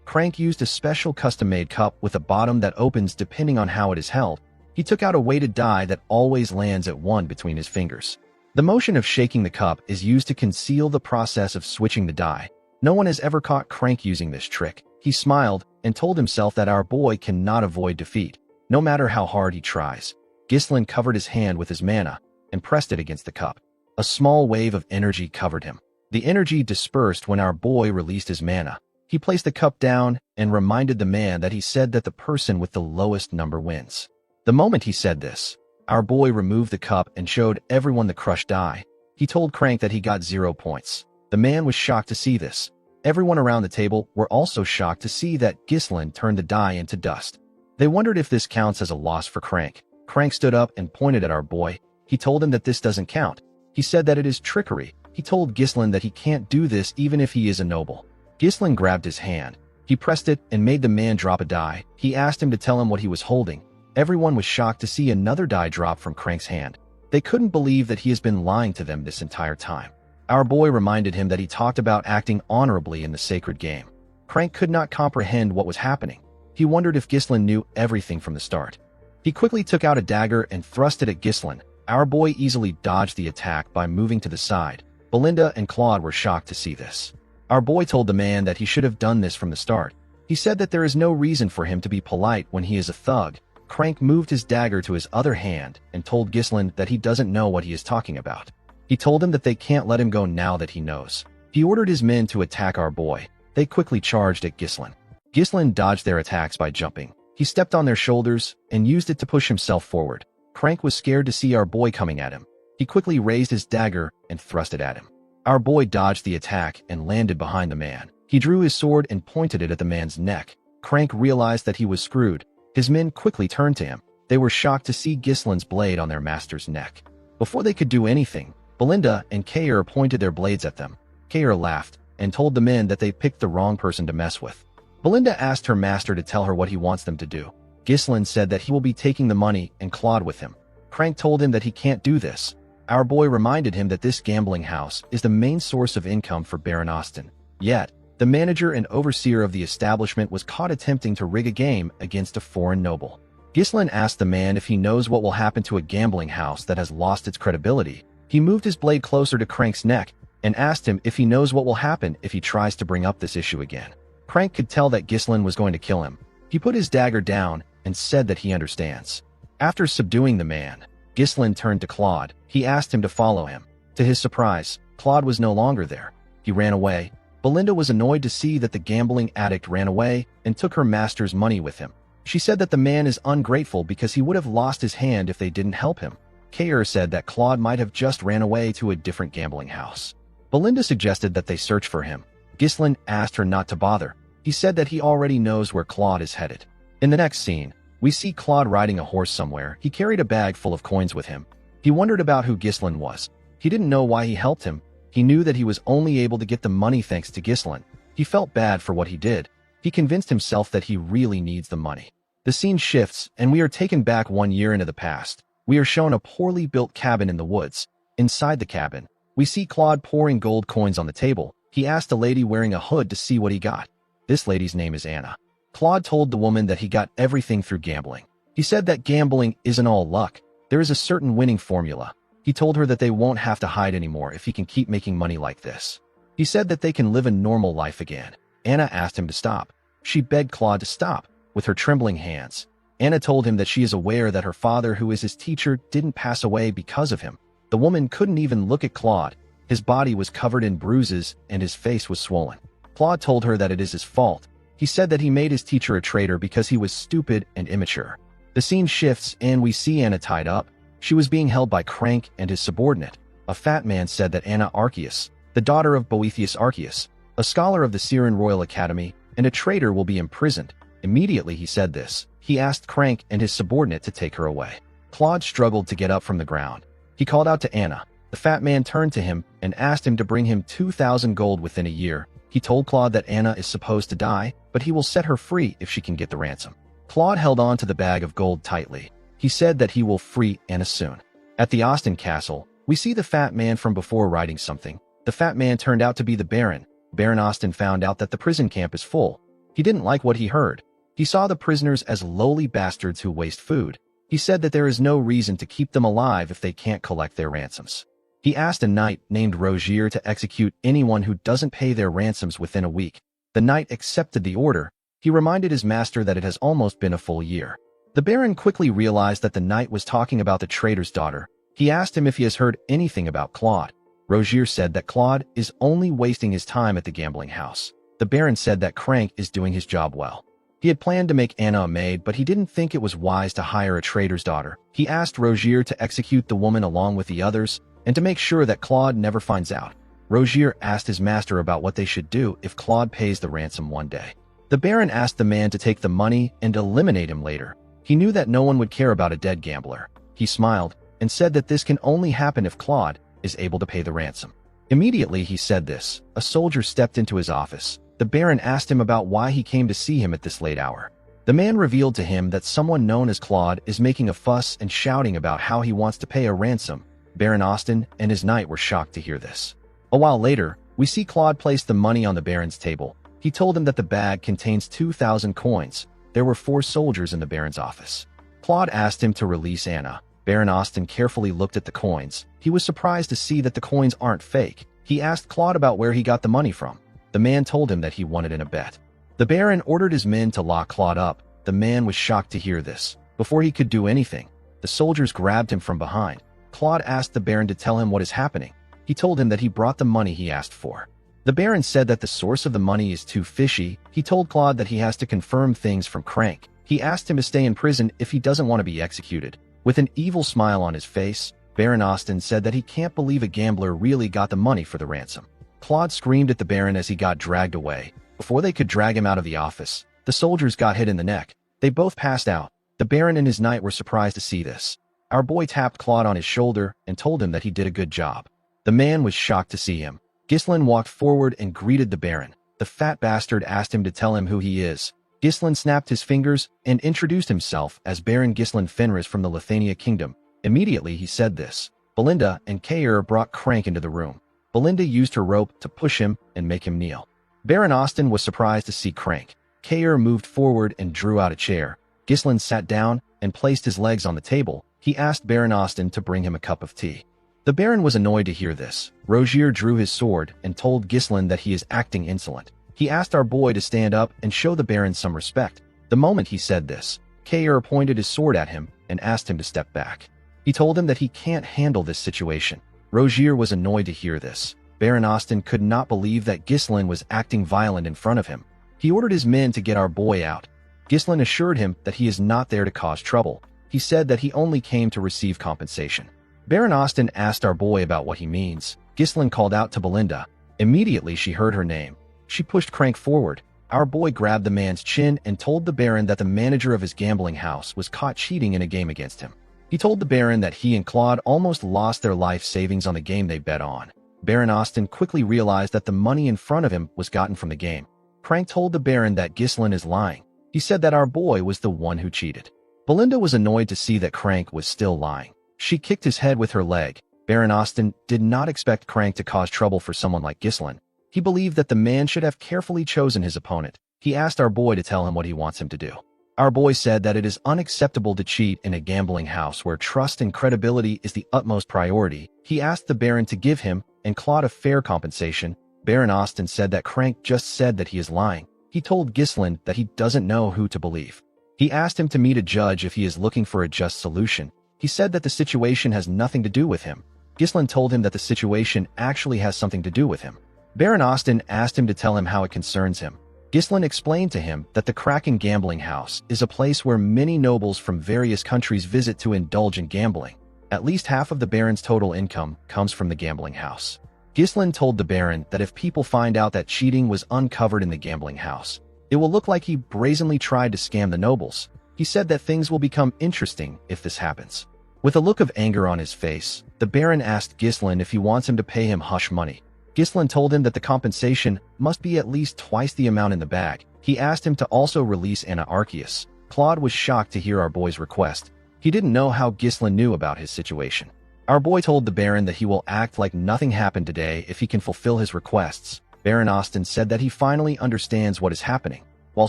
Crank used a special custom-made cup with a bottom that opens depending on how it is held. He took out a weighted die that always lands at 1 between his fingers. The motion of shaking the cup is used to conceal the process of switching the die. No one has ever caught Crank using this trick. He smiled and told himself that our boy cannot avoid defeat, no matter how hard he tries. Ghislain covered his hand with his mana and pressed it against the cup. A small wave of energy covered him. The energy dispersed when our boy released his mana. He placed the cup down and reminded the man that he said that the person with the lowest number wins. The moment he said this, our boy removed the cup and showed everyone the crushed die. He told Crank that he got 0 points. The man was shocked to see this. Everyone around the table were also shocked to see that Ghislain turned the die into dust. They wondered if this counts as a loss for Crank. Crank stood up and pointed at our boy. He told him that this doesn't count. He said that it is trickery. He told Ghislain that he can't do this even if he is a noble. Ghislain grabbed his hand. He pressed it and made the man drop a die. He asked him to tell him what he was holding. Everyone was shocked to see another die drop from Crank's hand. They couldn't believe that he has been lying to them this entire time. Our boy reminded him that he talked about acting honorably in the sacred game. Crank could not comprehend what was happening. He wondered if Ghislain knew everything from the start. He quickly took out a dagger and thrust it at Ghislain. Our boy easily dodged the attack by moving to the side. Belinda and Claude were shocked to see this. Our boy told the man that he should have done this from the start. He said that there is no reason for him to be polite when he is a thug. Crank moved his dagger to his other hand and told Ghislain that he doesn't know what he is talking about. He told him that they can't let him go now that he knows. He ordered his men to attack our boy. They quickly charged at Ghislain. Ghislain dodged their attacks by jumping. He stepped on their shoulders and used it to push himself forward. Crank was scared to see our boy coming at him. He quickly raised his dagger and thrust it at him. Our boy dodged the attack and landed behind the man. He drew his sword and pointed it at the man's neck. Crank realized that he was screwed. His men quickly turned to him. They were shocked to see Ghislain's blade on their master's neck. Before they could do anything, Belinda and Cain pointed their blades at them. Cain laughed and told the men that they picked the wrong person to mess with. Belinda asked her master to tell her what he wants them to do. Ghislain said that he will be taking the money and Claude with him. Crank told him that he can't do this. Our boy reminded him that this gambling house is the main source of income for Baron Austin. Yet, the manager and overseer of the establishment was caught attempting to rig a game against a foreign noble. Ghislain asked the man if he knows what will happen to a gambling house that has lost its credibility. He moved his blade closer to Crank's neck and asked him if he knows what will happen if he tries to bring up this issue again. Crank could tell that Ghislain was going to kill him. He put his dagger down and said that he understands. After subduing the man, Ghislain turned to Claude. He asked him to follow him. To his surprise, Claude was no longer there. He ran away. Belinda was annoyed to see that the gambling addict ran away and took her master's money with him. She said that the man is ungrateful because he would have lost his hand if they didn't help him. Cain said that Claude might have just ran away to a different gambling house. Belinda suggested that they search for him. Ghislain asked her not to bother. He said that he already knows where Claude is headed. In the next scene, we see Claude riding a horse somewhere. He carried a bag full of coins with him. He wondered about who Ghislain was. He didn't know why he helped him. He knew that he was only able to get the money thanks to Ghislain. He felt bad for what he did. He convinced himself that he really needs the money. The scene shifts, and we are taken back 1 year into the past. We are shown a poorly built cabin in the woods. Inside the cabin, we see Claude pouring gold coins on the table. He asked a lady wearing a hood to see what he got. This lady's name is Anna. Claude told the woman that he got everything through gambling. He said that gambling isn't all luck. There is a certain winning formula. He told her that they won't have to hide anymore if he can keep making money like this. He said that they can live a normal life again. Anna asked him to stop. She begged Claude to stop with her trembling hands. Anna told him that she is aware that her father, who is his teacher, didn't pass away because of him. The woman couldn't even look at Claude. His body was covered in bruises and his face was swollen. Claude told her that it is his fault. He said that he made his teacher a traitor because he was stupid and immature. The scene shifts and we see Anna tied up. She was being held by Crank and his subordinate. A fat man said that Anna Arceus, the daughter of Boethius Arceus, a scholar of the Syrian Royal Academy, and a traitor, will be imprisoned. Immediately he said this, he asked Crank and his subordinate to take her away. Claude struggled to get up from the ground. He called out to Anna. The fat man turned to him and asked him to bring him 2,000 gold within a year. He told Claude that Anna is supposed to die, but he will set her free if she can get the ransom. Claude held on to the bag of gold tightly. He said that he will free Anna soon. At the Austin castle, we see the fat man from before writing something. The fat man turned out to be the Baron. Baron Austin found out that the prison camp is full. He didn't like what he heard. He saw the prisoners as lowly bastards who waste food. He said that there is no reason to keep them alive if they can't collect their ransoms. He asked a knight named Rogier to execute anyone who doesn't pay their ransoms within a week. The knight accepted the order. He reminded his master that it has almost been a full year. The Baron quickly realized that the knight was talking about the traitor's daughter. He asked him if he has heard anything about Claude. Rogier said that Claude is only wasting his time at the gambling house. The Baron said that Crank is doing his job well. He had planned to make Anna a maid, but he didn't think it was wise to hire a traitor's daughter. He asked Rogier to execute the woman along with the others, and to make sure that Claude never finds out. Rogier asked his master about what they should do if Claude pays the ransom one day. The Baron asked the man to take the money and eliminate him later. He knew that no one would care about a dead gambler. He smiled and said that this can only happen if Claude is able to pay the ransom. Immediately he said this, a soldier stepped into his office. The Baron asked him about why he came to see him at this late hour. The man revealed to him that someone known as Claude is making a fuss and shouting about how he wants to pay a ransom. Baron Austin and his knight were shocked to hear this. A while later, we see Claude place the money on the Baron's table. He told him that the bag contains 2,000 coins. There were 4 soldiers in the Baron's office. Claude asked him to release Anna. Baron Austin carefully looked at the coins. He was surprised to see that the coins aren't fake. He asked Claude about where he got the money from. The man told him that he won it in a bet. The Baron ordered his men to lock Claude up. The man was shocked to hear this. Before he could do anything, the soldiers grabbed him from behind. Claude asked the Baron to tell him what is happening. He told him that he brought the money he asked for. The Baron said that the source of the money is too fishy. He told Claude that he has to confirm things from Crank. He asked him to stay in prison if he doesn't want to be executed. With an evil smile on his face, Baron Austin said that he can't believe a gambler really got the money for the ransom. Claude screamed at the Baron as he got dragged away. Before they could drag him out of the office, the soldiers got hit in the neck. They both passed out. The Baron and his knight were surprised to see this. Our boy tapped Claude on his shoulder and told him that he did a good job. The man was shocked to see him. Ghislain walked forward and greeted the Baron. The fat bastard asked him to tell him who he is. Ghislain snapped his fingers and introduced himself as Baron Ghislain Fenris from the Lithania Kingdom. Immediately he said this. Belinda and Cain brought Crank into the room. Belinda used her rope to push him and make him kneel. Baron Austin was surprised to see Crank. Cain moved forward and drew out a chair. Ghislain sat down and placed his legs on the table. He asked Baron Austin to bring him a cup of tea. The Baron was annoyed to hear this. Rogier drew his sword and told Ghislain that he is acting insolent. He asked our boy to stand up and show the Baron some respect. The moment he said this, Cain pointed his sword at him and asked him to step back. He told him that he can't handle this situation. Rogier was annoyed to hear this. Baron Austin could not believe that Ghislain was acting violent in front of him. He ordered his men to get our boy out. Ghislain assured him that he is not there to cause trouble. He said that he only came to receive compensation. Baron Austin asked our boy about what he means. Ghislain called out to Belinda. Immediately she heard her name. She pushed Crank forward. Our boy grabbed the man's chin and told the Baron that the manager of his gambling house was caught cheating in a game against him. He told the Baron that he and Claude almost lost their life savings on the game they bet on. Baron Austin quickly realized that the money in front of him was gotten from the game. Crank told the Baron that Ghislain is lying. He said that our boy was the one who cheated. Belinda was annoyed to see that Crank was still lying. She kicked his head with her leg. Baron Austin did not expect Crank to cause trouble for someone like Ghislain. He believed that the man should have carefully chosen his opponent. He asked our boy to tell him what he wants him to do. Our boy said that it is unacceptable to cheat in a gambling house where trust and credibility is the utmost priority. He asked the Baron to give him and Claude a fair compensation. Baron Austin said that Crank just said that he is lying. He told Ghislain that he doesn't know who to believe. He asked him to meet a judge if he is looking for a just solution. He said that the situation has nothing to do with him. Ghislain told him that the situation actually has something to do with him. Baron Austin asked him to tell him how it concerns him. Ghislain explained to him that the Kraken Gambling House is a place where many nobles from various countries visit to indulge in gambling. At least half of the Baron's total income comes from the gambling house. Ghislain told the Baron that if people find out that cheating was uncovered in the gambling house, it will look like he brazenly tried to scam the nobles. He said that things will become interesting if this happens. With a look of anger on his face, the Baron asked Ghislain if he wants him to pay him hush money. Ghislain told him that the compensation must be at least twice the amount in the bag. He asked him to also release Anna Arceus. Claude was shocked to hear our boy's request. He didn't know how Ghislain knew about his situation. Our boy told the Baron that he will act like nothing happened today if he can fulfill his requests. Baron Austin said that he finally understands what is happening. While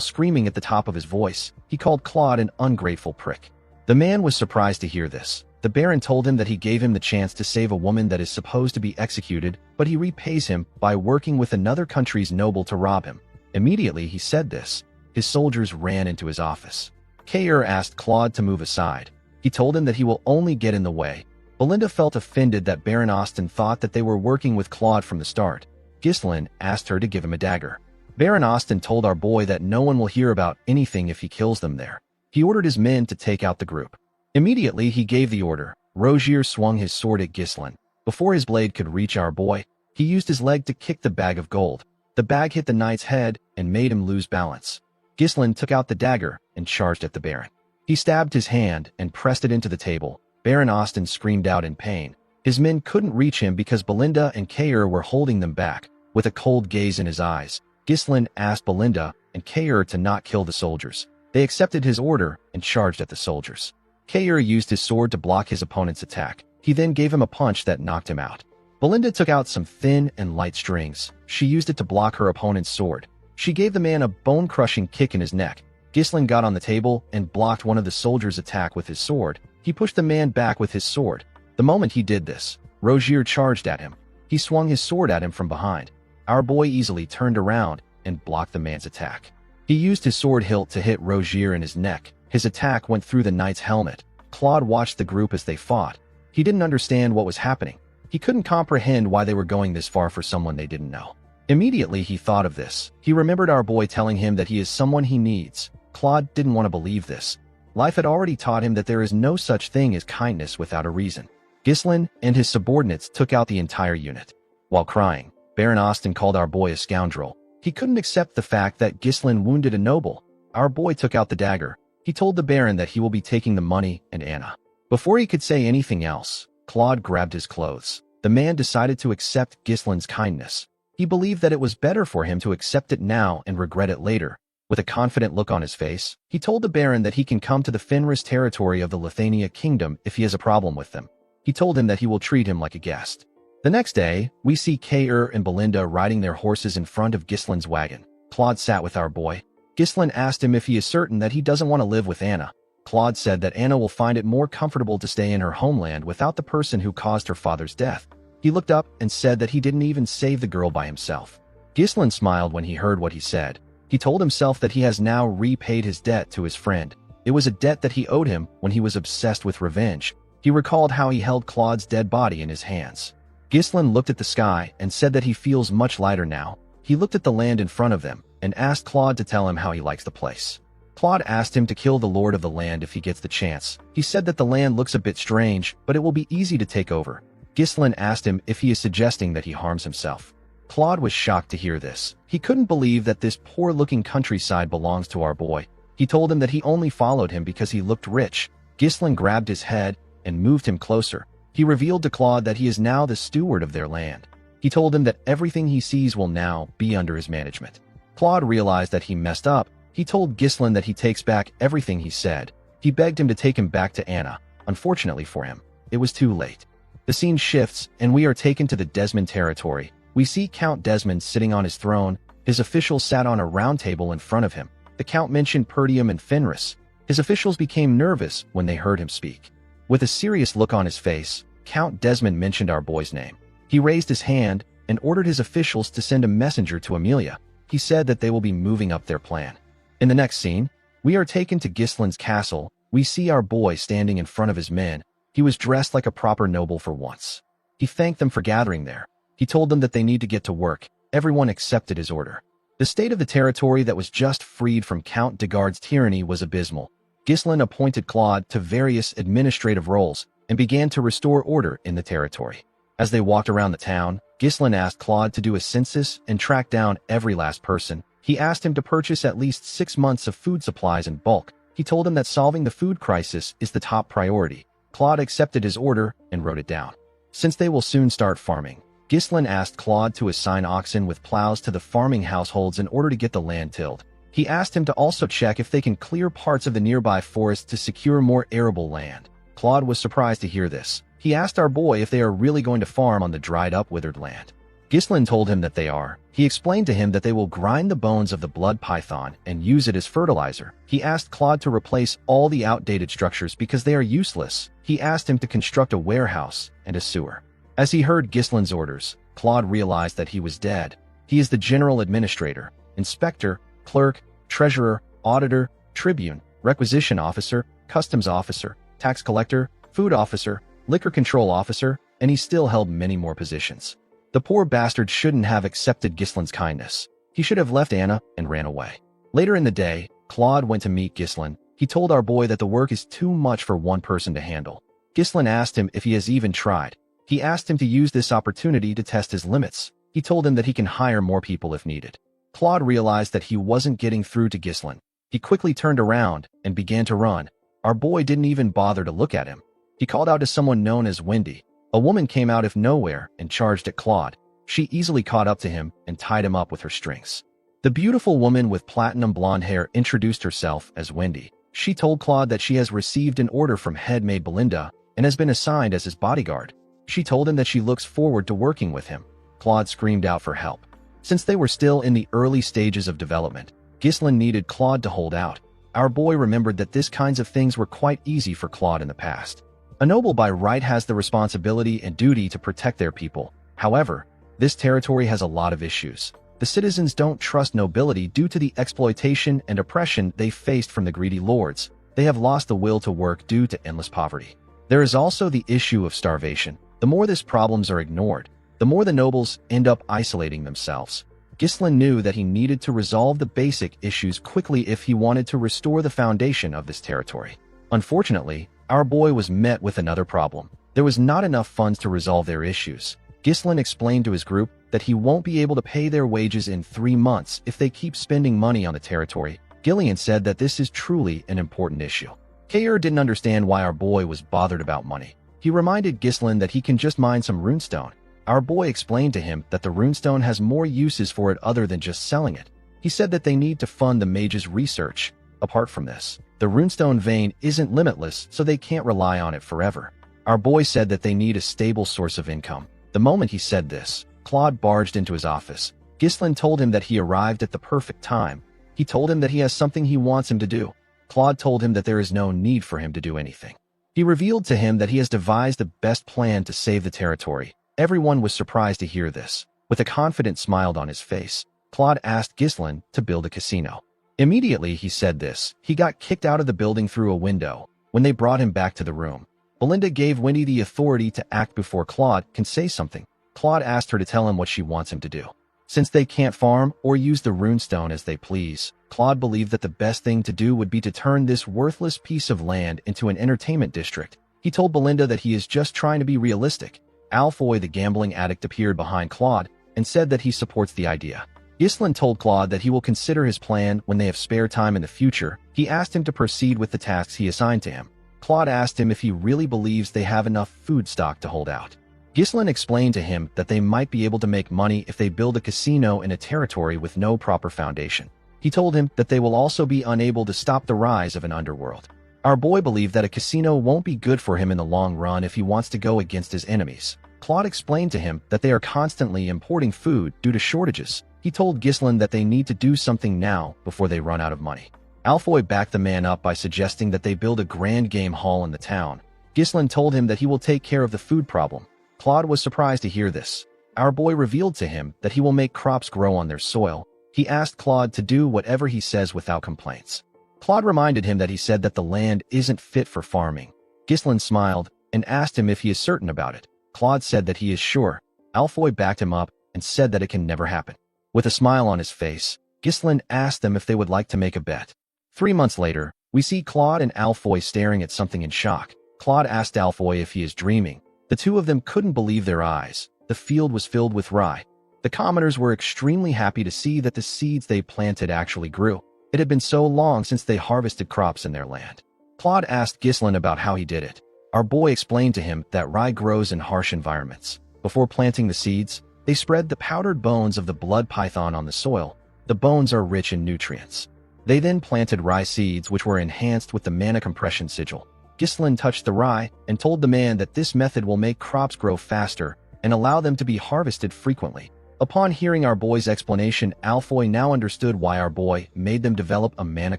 screaming at the top of his voice, he called Claude an ungrateful prick. The man was surprised to hear this. The Baron told him that he gave him the chance to save a woman that is supposed to be executed, but he repays him by working with another country's noble to rob him. Immediately he said this, his soldiers ran into his office. Cain asked Claude to move aside. He told him that he will only get in the way. Belinda felt offended that Baron Austin thought that they were working with Claude from the start. Ghislain asked her to give him a dagger. Baron Austin told our boy that no one will hear about anything if he kills them there. He ordered his men to take out the group. Immediately he gave the order. Rogier swung his sword at Ghislain. Before his blade could reach our boy, he used his leg to kick the bag of gold. The bag hit the knight's head and made him lose balance. Ghislain took out the dagger and charged at the Baron. He stabbed his hand and pressed it into the table. Baron Austin screamed out in pain. His men couldn't reach him because Belinda and Cain were holding them back. With a cold gaze in his eyes, Ghislain asked Belinda and Cain to not kill the soldiers. They accepted his order and charged at the soldiers. Cain used his sword to block his opponent's attack. He then gave him a punch that knocked him out. Belinda took out some thin and light strings. She used it to block her opponent's sword. She gave the man a bone-crushing kick in his neck. Ghislain got on the table and blocked one of the soldiers' attack with his sword. He pushed the man back with his sword. The moment he did this, Rogier charged at him. He swung his sword at him from behind. Our boy easily turned around and blocked the man's attack. He used his sword hilt to hit Rogier in his neck. His attack went through the knight's helmet. Claude watched the group as they fought. He didn't understand what was happening. He couldn't comprehend why they were going this far for someone they didn't know. Immediately he thought of this. He remembered our boy telling him that he is someone he needs. Claude didn't want to believe this. Life had already taught him that there is no such thing as kindness without a reason. Ghislain and his subordinates took out the entire unit. While crying, Baron Austin called our boy a scoundrel. He couldn't accept the fact that Ghislain wounded a noble. Our boy took out the dagger. He told the Baron that he will be taking the money and Anna. Before he could say anything else, Claude grabbed his clothes. The man decided to accept Ghislain's kindness. He believed that it was better for him to accept it now and regret it later. With a confident look on his face, he told the Baron that he can come to the Fenris territory of the Lithania kingdom if he has a problem with them. He told him that he will treat him like a guest. The next day, we see Cain and Belinda riding their horses in front of Ghislain's wagon. Claude sat with our boy. Ghislain asked him if he is certain that he doesn't want to live with Anna. Claude said that Anna will find it more comfortable to stay in her homeland without the person who caused her father's death. He looked up and said that he didn't even save the girl by himself. Ghislain smiled when he heard what he said. He told himself that he has now repaid his debt to his friend. It was a debt that he owed him when he was obsessed with revenge. He recalled how he held Claude's dead body in his hands. Ghislain looked at the sky and said that he feels much lighter now. He looked at the land in front of them and asked Claude to tell him how he likes the place. Claude asked him to kill the lord of the land if he gets the chance. He said that the land looks a bit strange, but it will be easy to take over. Ghislain asked him if he is suggesting that he harms himself. Claude was shocked to hear this. He couldn't believe that this poor-looking countryside belongs to our boy. He told him that he only followed him because he looked rich. Ghislain grabbed his head and moved him closer. He revealed to Claude that he is now the steward of their land. He told him that everything he sees will now be under his management. Claude realized that he messed up. He told Ghislain that he takes back everything he said. He begged him to take him back to Anna. Unfortunately for him, it was too late. The scene shifts, and we are taken to the Desmond territory. We see Count Desmond sitting on his throne. His officials sat on a round table in front of him. The Count mentioned Perdium and Fenris. His officials became nervous when they heard him speak. With a serious look on his face, Count Desmond mentioned our boy's name. He raised his hand and ordered his officials to send a messenger to Amelia. He said that they will be moving up their plan. In the next scene, we are taken to Ghislain's castle. We see our boy standing in front of his men. He was dressed like a proper noble for once. He thanked them for gathering there. He told them that they need to get to work. Everyone accepted his order. The state of the territory that was just freed from Count Degard's tyranny was abysmal. Ghislain appointed Claude to various administrative roles and began to restore order in the territory. As they walked around the town, Ghislain asked Claude to do a census and track down every last person. He asked him to purchase at least 6 months of food supplies in bulk. He told him that solving the food crisis is the top priority. Claude accepted his order and wrote it down. Since they will soon start farming, Ghislain asked Claude to assign oxen with plows to the farming households in order to get the land tilled. He asked him to also check if they can clear parts of the nearby forest to secure more arable land. Claude was surprised to hear this. He asked our boy if they are really going to farm on the dried-up, withered land. Ghislain told him that they are. He explained to him that they will grind the bones of the blood python and use it as fertilizer. He asked Claude to replace all the outdated structures because they are useless. He asked him to construct a warehouse and a sewer. As he heard Ghislain's orders, Claude realized that he was dead. He is the general administrator, inspector, clerk, treasurer, auditor, tribune, requisition officer, customs officer, tax collector, food officer, liquor control officer, and he still held many more positions. The poor bastard shouldn't have accepted Ghislain's kindness. He should have left Anna and ran away. Later in the day, Claude went to meet Ghislain. He told our boy that the work is too much for one person to handle. Ghislain asked him if he has even tried. He asked him to use this opportunity to test his limits. He told him that he can hire more people if needed. Claude realized that he wasn't getting through to Ghislain. He quickly turned around and began to run. Our boy didn't even bother to look at him. He called out to someone known as Wendy. A woman came out of nowhere and charged at Claude. She easily caught up to him and tied him up with her strings. The beautiful woman with platinum blonde hair introduced herself as Wendy. She told Claude that she has received an order from head maid Belinda and has been assigned as his bodyguard. She told him that she looks forward to working with him. Claude screamed out for help. Since they were still in the early stages of development, Ghislain needed Claude to hold out. Our boy remembered that these kinds of things were quite easy for Claude in the past. A noble by right has the responsibility and duty to protect their people. However, this territory has a lot of issues. The citizens don't trust nobility due to the exploitation and oppression they faced from the greedy lords. They have lost the will to work due to endless poverty. There is also the issue of starvation. The more these problems are ignored, the more the nobles end up isolating themselves. Ghislain knew that he needed to resolve the basic issues quickly if he wanted to restore the foundation of this territory. Unfortunately, our boy was met with another problem. There was not enough funds to resolve their issues. Ghislain explained to his group that he won't be able to pay their wages in 3 months if they keep spending money on the territory. Gillian said that this is truly an important issue. Cain didn't understand why our boy was bothered about money. He reminded Ghislain that he can just mine some runestone. Our boy explained to him that the runestone has more uses for it other than just selling it. He said that they need to fund the mage's research. Apart from this, the runestone vein isn't limitless, so they can't rely on it forever. Our boy said that they need a stable source of income. The moment he said this, Claude barged into his office. Ghislain told him that he arrived at the perfect time. He told him that he has something he wants him to do. Claude told him that there is no need for him to do anything. He revealed to him that he has devised the best plan to save the territory. Everyone was surprised to hear this. With a confident smile on his face, Claude asked Ghislain to build a casino. Immediately he said this, he got kicked out of the building through a window. When they brought him back to the room, Belinda gave Wendy the authority to act before Claude can say something. Claude asked her to tell him what she wants him to do. Since they can't farm or use the runestone as they please, Claude believed that the best thing to do would be to turn this worthless piece of land into an entertainment district. He told Belinda that he is just trying to be realistic. Alfoy, the gambling addict, appeared behind Claude and said that he supports the idea. Ghislain told Claude that he will consider his plan when they have spare time in the future. He asked him to proceed with the tasks he assigned to him. Claude asked him if he really believes they have enough food stock to hold out. Ghislain explained to him that they might be able to make money if they build a casino in a territory with no proper foundation. He He told him that they will also be unable to stop the rise of an underworld. Our boy believed that a casino won't be good for him in the long run if he wants to go against his enemies. Claude explained to him that they are constantly importing food due to shortages. He told Ghislain that they need to do something now before they run out of money. Alfoy backed the man up by suggesting that they build a grand game hall in the town. Ghislain told him that he will take care of the food problem. Claude was surprised to hear this. Our boy revealed to him that he will make crops grow on their soil. He asked Claude to do whatever he says without complaints. Claude reminded him that he said that the land isn't fit for farming. Ghislain smiled and asked him if he is certain about it. Claude said that he is sure. Alfoy backed him up and said that it can never happen. With a smile on his face, Ghislain asked them if they would like to make a bet. 3 months later, we see Claude and Alfoy staring at something in shock. Claude asked Alfoy if he is dreaming. The two of them couldn't believe their eyes. The field was filled with rye. The commoners were extremely happy to see that the seeds they planted actually grew. It had been so long since they harvested crops in their land. Claude asked Ghislain about how he did it. Our boy explained to him that rye grows in harsh environments. Before planting the seeds, they spread the powdered bones of the blood python on the soil. The bones are rich in nutrients. They then planted rye seeds which were enhanced with the mana compression sigil. Ghislain touched the rye and told the man that this method will make crops grow faster and allow them to be harvested frequently. Upon hearing our boy's explanation, Alfoy now understood why our boy made them develop a mana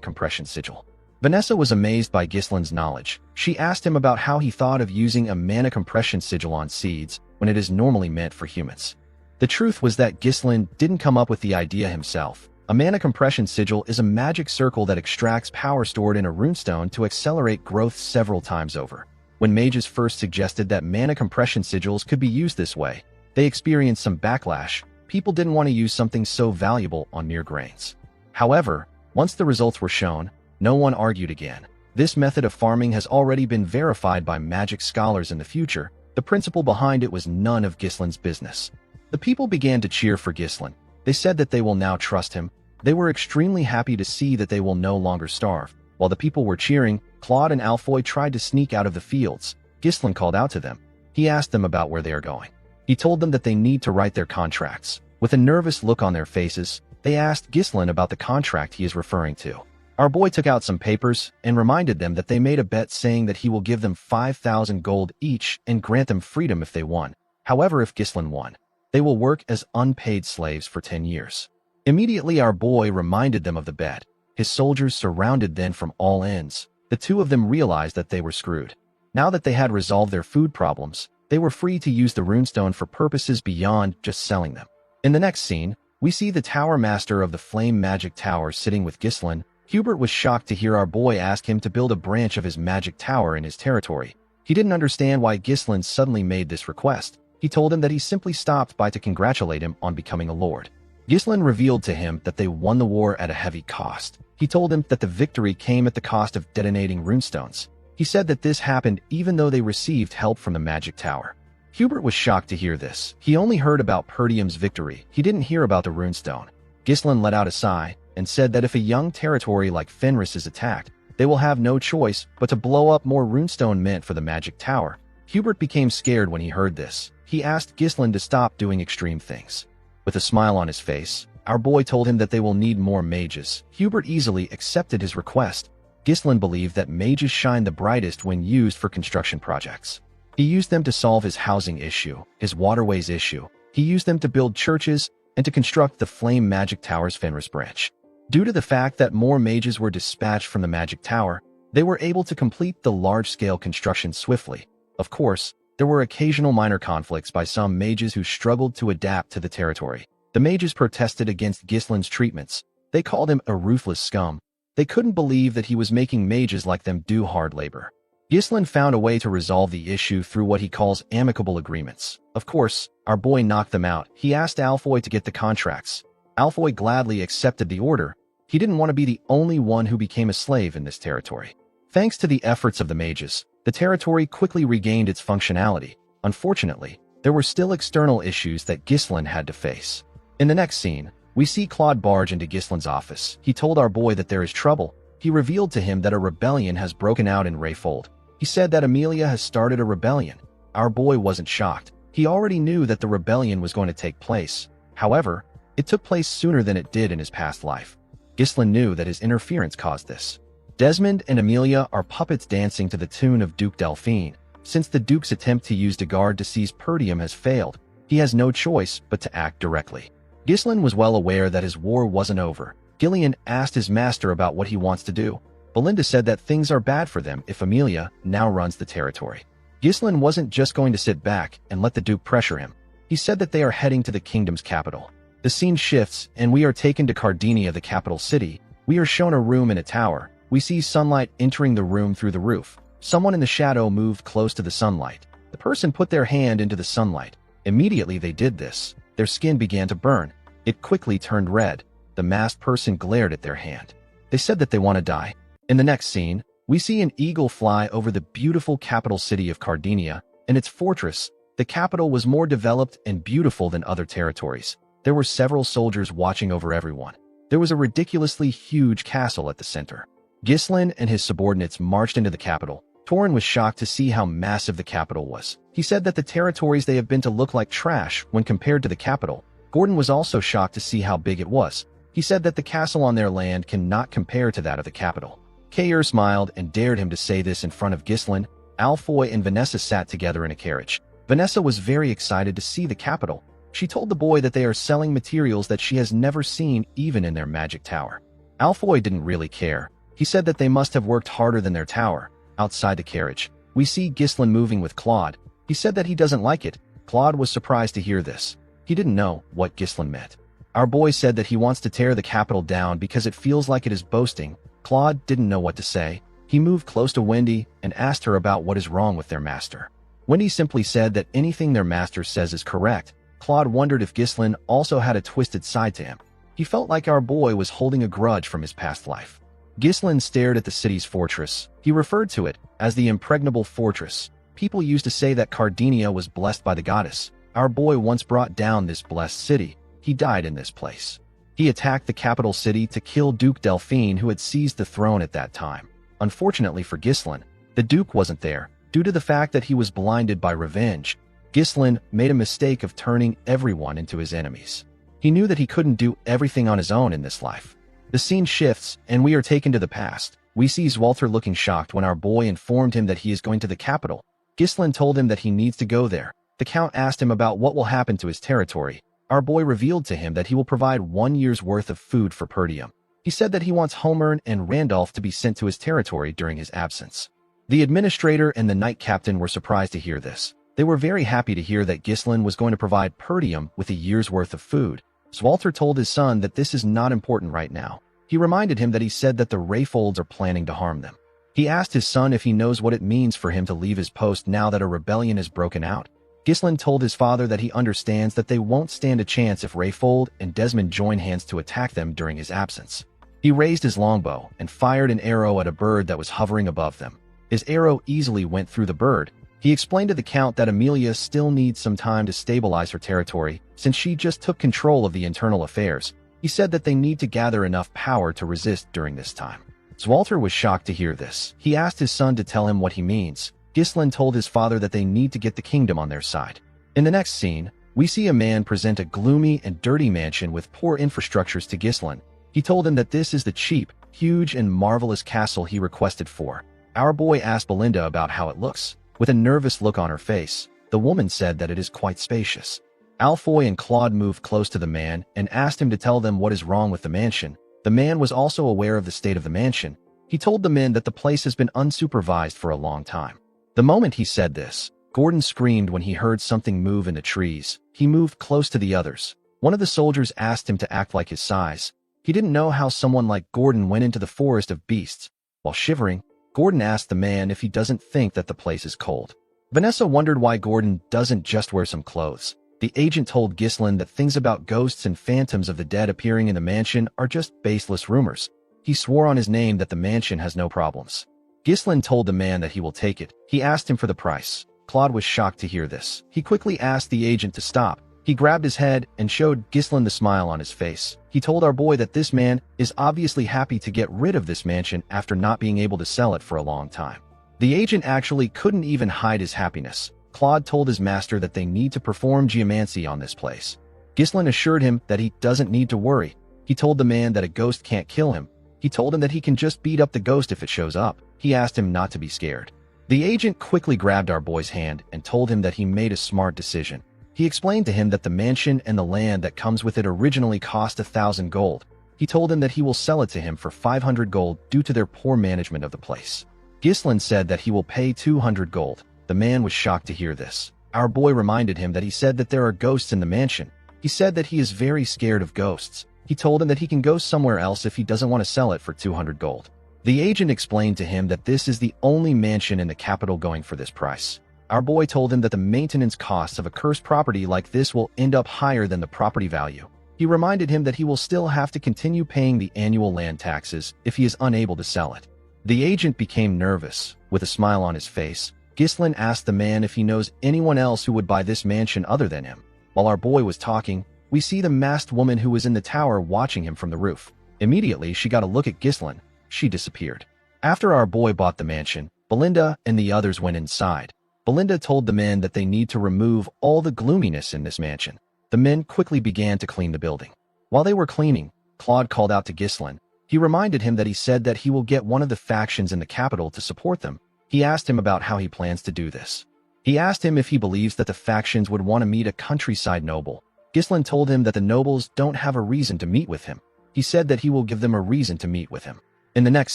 compression sigil. Vanessa was amazed by Ghislain's knowledge. She asked him about how he thought of using a mana compression sigil on seeds when it is normally meant for humans. The truth was that Ghislain didn't come up with the idea himself. A mana compression sigil is a magic circle that extracts power stored in a runestone to accelerate growth several times over. When mages first suggested that mana compression sigils could be used this way, they experienced some backlash. People didn't want to use something so valuable on mere grains. However, once the results were shown, no one argued again. This method of farming has already been verified by magic scholars in the future. The principle behind it was none of Ghislain's business. The people began to cheer for Ghislain. They said that they will now trust him. They were extremely happy to see that they will no longer starve. While the people were cheering, Claude and Alfoy tried to sneak out of the fields. Ghislain called out to them. He asked them about where they are going. He told them that they need to write their contracts. With a nervous look on their faces, they asked Ghislain about the contract he is referring to. Our boy took out some papers and reminded them that they made a bet saying that he will give them 5,000 gold each and grant them freedom if they won. However, if Ghislain won, they will work as unpaid slaves for 10 years. Immediately, our boy reminded them of the bet. His soldiers surrounded them from all ends. The two of them realized that they were screwed. Now that they had resolved their food problems, they were free to use the runestone for purposes beyond just selling them. In the next scene, we see the tower master of the flame magic tower sitting with Ghislain. Hubert was shocked to hear our boy ask him to build a branch of his magic tower in his territory. He didn't understand why Ghislain suddenly made this request. He told him that he simply stopped by to congratulate him on becoming a lord. Ghislain revealed to him that they won the war at a heavy cost. He told him that the victory came at the cost of detonating runestones. He said that this happened even though they received help from the magic tower. Hubert was shocked to hear this. He only heard about Perdium's victory. He didn't hear about the runestone. Ghislain let out a sigh and said that if a young territory like Fenris is attacked, they will have no choice but to blow up more runestone meant for the magic tower. Hubert became scared when he heard this. He asked Ghislain to stop doing extreme things. With a smile on his face, our boy told him that they will need more mages. Hubert easily accepted his request. Ghislain believed that mages shine the brightest when used for construction projects. He used them to solve his housing issue, his waterways issue. He used them to build churches and to construct the Flame Magic Tower's Fenris branch. Due to the fact that more mages were dispatched from the Magic Tower, they were able to complete the large-scale construction swiftly. Of course, there were occasional minor conflicts by some mages who struggled to adapt to the territory. The mages protested against Ghislain's treatments. They called him a ruthless scum. They couldn't believe that he was making mages like them do hard labor. Ghislain found a way to resolve the issue through what he calls amicable agreements. Of course, our boy knocked them out. He asked Alfoy to get the contracts. Alfoy gladly accepted the order. He didn't want to be the only one who became a slave in this territory. Thanks to the efforts of the mages, the territory quickly regained its functionality. Unfortunately, there were still external issues that Ghislain had to face. In the next scene, we see Claude barge into Ghislain's office. He told our boy that there is trouble. He revealed to him that a rebellion has broken out in Rayfold. He said that Amelia has started a rebellion. Our boy wasn't shocked. He already knew that the rebellion was going to take place. However, it took place sooner than it did in his past life. Ghislain knew that his interference caused this. Desmond and Amelia are puppets dancing to the tune of Duke Delphine. Since the Duke's attempt to use Degard to seize Perdium has failed, he has no choice but to act directly. Ghislain was well aware that his war wasn't over. Gillian asked his master about what he wants to do. Belinda said that things are bad for them if Amelia now runs the territory. Ghislain wasn't just going to sit back and let the Duke pressure him. He said that they are heading to the kingdom's capital. The scene shifts, and we are taken to Cardinia, the capital city. We are shown a room in a tower. We see sunlight entering the room through the roof. Someone in the shadow moved close to the sunlight. The person put their hand into the sunlight. Immediately they did this, their skin began to burn. It quickly turned red. The masked person glared at their hand. They said that they want to die. In the next scene, we see an eagle fly over the beautiful capital city of Cardinia and its fortress. The capital was more developed and beautiful than other territories. There were several soldiers watching over everyone. There was a ridiculously huge castle at the center. Ghislain and his subordinates marched into the capital. Torin was shocked to see how massive the capital was. He said that the territories they have been to look like trash when compared to the capital. Gordon was also shocked to see how big it was. He said that the castle on their land cannot compare to that of the capital. Cain smiled and dared him to say this in front of Ghislain. Alfoy and Vanessa sat together in a carriage. Vanessa was very excited to see the capital. She told the boy that they are selling materials that she has never seen even in their magic tower. Alfoy didn't really care. He said that they must have worked harder than their tower. Outside the carriage, we see Ghislain moving with Claude. He said that he doesn't like it. Claude was surprised to hear this. He didn't know what Ghislain meant. Our boy said that he wants to tear the capital down because it feels like it is boasting. Claude didn't know what to say. He moved close to Wendy and asked her about what is wrong with their master. Wendy simply said that anything their master says is correct. Claude wondered if Ghislain also had a twisted side to him. He felt like our boy was holding a grudge from his past life. Ghislain stared at the city's fortress. He referred to it as the impregnable fortress. People used to say that Cardinia was blessed by the goddess. Our boy once brought down this blessed city. He died in this place. He attacked the capital city to kill Duke Delphine, who had seized the throne at that time. Unfortunately for Ghislain, the Duke wasn't there, due to the fact that he was blinded by revenge. Ghislain made a mistake of turning everyone into his enemies. He knew that he couldn't do everything on his own in this life. The scene shifts, and we are taken to the past. We see Zwalter looking shocked when our boy informed him that he is going to the capital. Ghislain told him that he needs to go there. The Count asked him about what will happen to his territory. Our boy revealed to him that he will provide 1 year's worth of food for Perdium. He said that he wants Homern and Randolph to be sent to his territory during his absence. The administrator and the knight captain were surprised to hear this. They were very happy to hear that Ghislain was going to provide Perdium with a year's worth of food. Zwalter told his son that this is not important right now. He reminded him that he said that the Rayfolds are planning to harm them. He asked his son if he knows what it means for him to leave his post now that a rebellion has broken out. Ghislain told his father that he understands that they won't stand a chance if Rayfold and Desmond join hands to attack them during his absence. He raised his longbow and fired an arrow at a bird that was hovering above them. His arrow easily went through the bird. He explained to the Count that Amelia still needs some time to stabilize her territory since she just took control of the internal affairs. He said that they need to gather enough power to resist during this time. Zwalter was shocked to hear this. He asked his son to tell him what he means. Ghislain told his father that they need to get the kingdom on their side. In the next scene, we see a man present a gloomy and dirty mansion with poor infrastructures to Ghislain. He told him that this is the cheap, huge, and marvelous castle he requested for. Our boy asked Belinda about how it looks. With a nervous look on her face, the woman said that it is quite spacious. Alfoy and Claude moved close to the man and asked him to tell them what is wrong with the mansion. The man was also aware of the state of the mansion. He told the men that the place has been unsupervised for a long time. The moment he said this, Gordon screamed when he heard something move in the trees. He moved close to the others. One of the soldiers asked him to act like his size. He didn't know how someone like Gordon went into the forest of beasts. While shivering, Gordon asked the man if he doesn't think that the place is cold. Vanessa wondered why Gordon doesn't just wear some clothes. The agent told Ghislain that things about ghosts and phantoms of the dead appearing in the mansion are just baseless rumors. He swore on his name that the mansion has no problems. Ghislain told the man that he will take it. He asked him for the price. Claude was shocked to hear this. He quickly asked the agent to stop. He grabbed his head and showed Ghislain the smile on his face. He told our boy that this man is obviously happy to get rid of this mansion after not being able to sell it for a long time. The agent actually couldn't even hide his happiness. Claude told his master that they need to perform geomancy on this place. Ghislain assured him that he doesn't need to worry. He told the man that a ghost can't kill him. He told him that he can just beat up the ghost if it shows up. He asked him not to be scared. The agent quickly grabbed our boy's hand and told him that he made a smart decision. He explained to him that the mansion and the land that comes with it originally cost 1,000 gold. He told him that he will sell it to him for 500 gold due to their poor management of the place. Ghislain said that he will pay 200 gold. The man was shocked to hear this. Our boy reminded him that he said that there are ghosts in the mansion. He said that he is very scared of ghosts. He told him that he can go somewhere else if he doesn't want to sell it for 200 gold. The agent explained to him that this is the only mansion in the capital going for this price. Our boy told him that the maintenance costs of a cursed property like this will end up higher than the property value. He reminded him that he will still have to continue paying the annual land taxes if he is unable to sell it. The agent became nervous. With a smile on his face, Ghislain asked the man if he knows anyone else who would buy this mansion other than him. While our boy was talking, we see the masked woman who was in the tower watching him from the roof. Immediately, she got a look at Ghislain. She disappeared. After our boy bought the mansion, Belinda and the others went inside. Belinda told the men that they need to remove all the gloominess in this mansion. The men quickly began to clean the building. While they were cleaning, Claude called out to Ghislain. He reminded him that he said that he will get one of the factions in the capital to support them. He asked him about how he plans to do this. He asked him if he believes that the factions would want to meet a countryside noble. Ghislain told him that the nobles don't have a reason to meet with him. He said that he will give them a reason to meet with him. In the next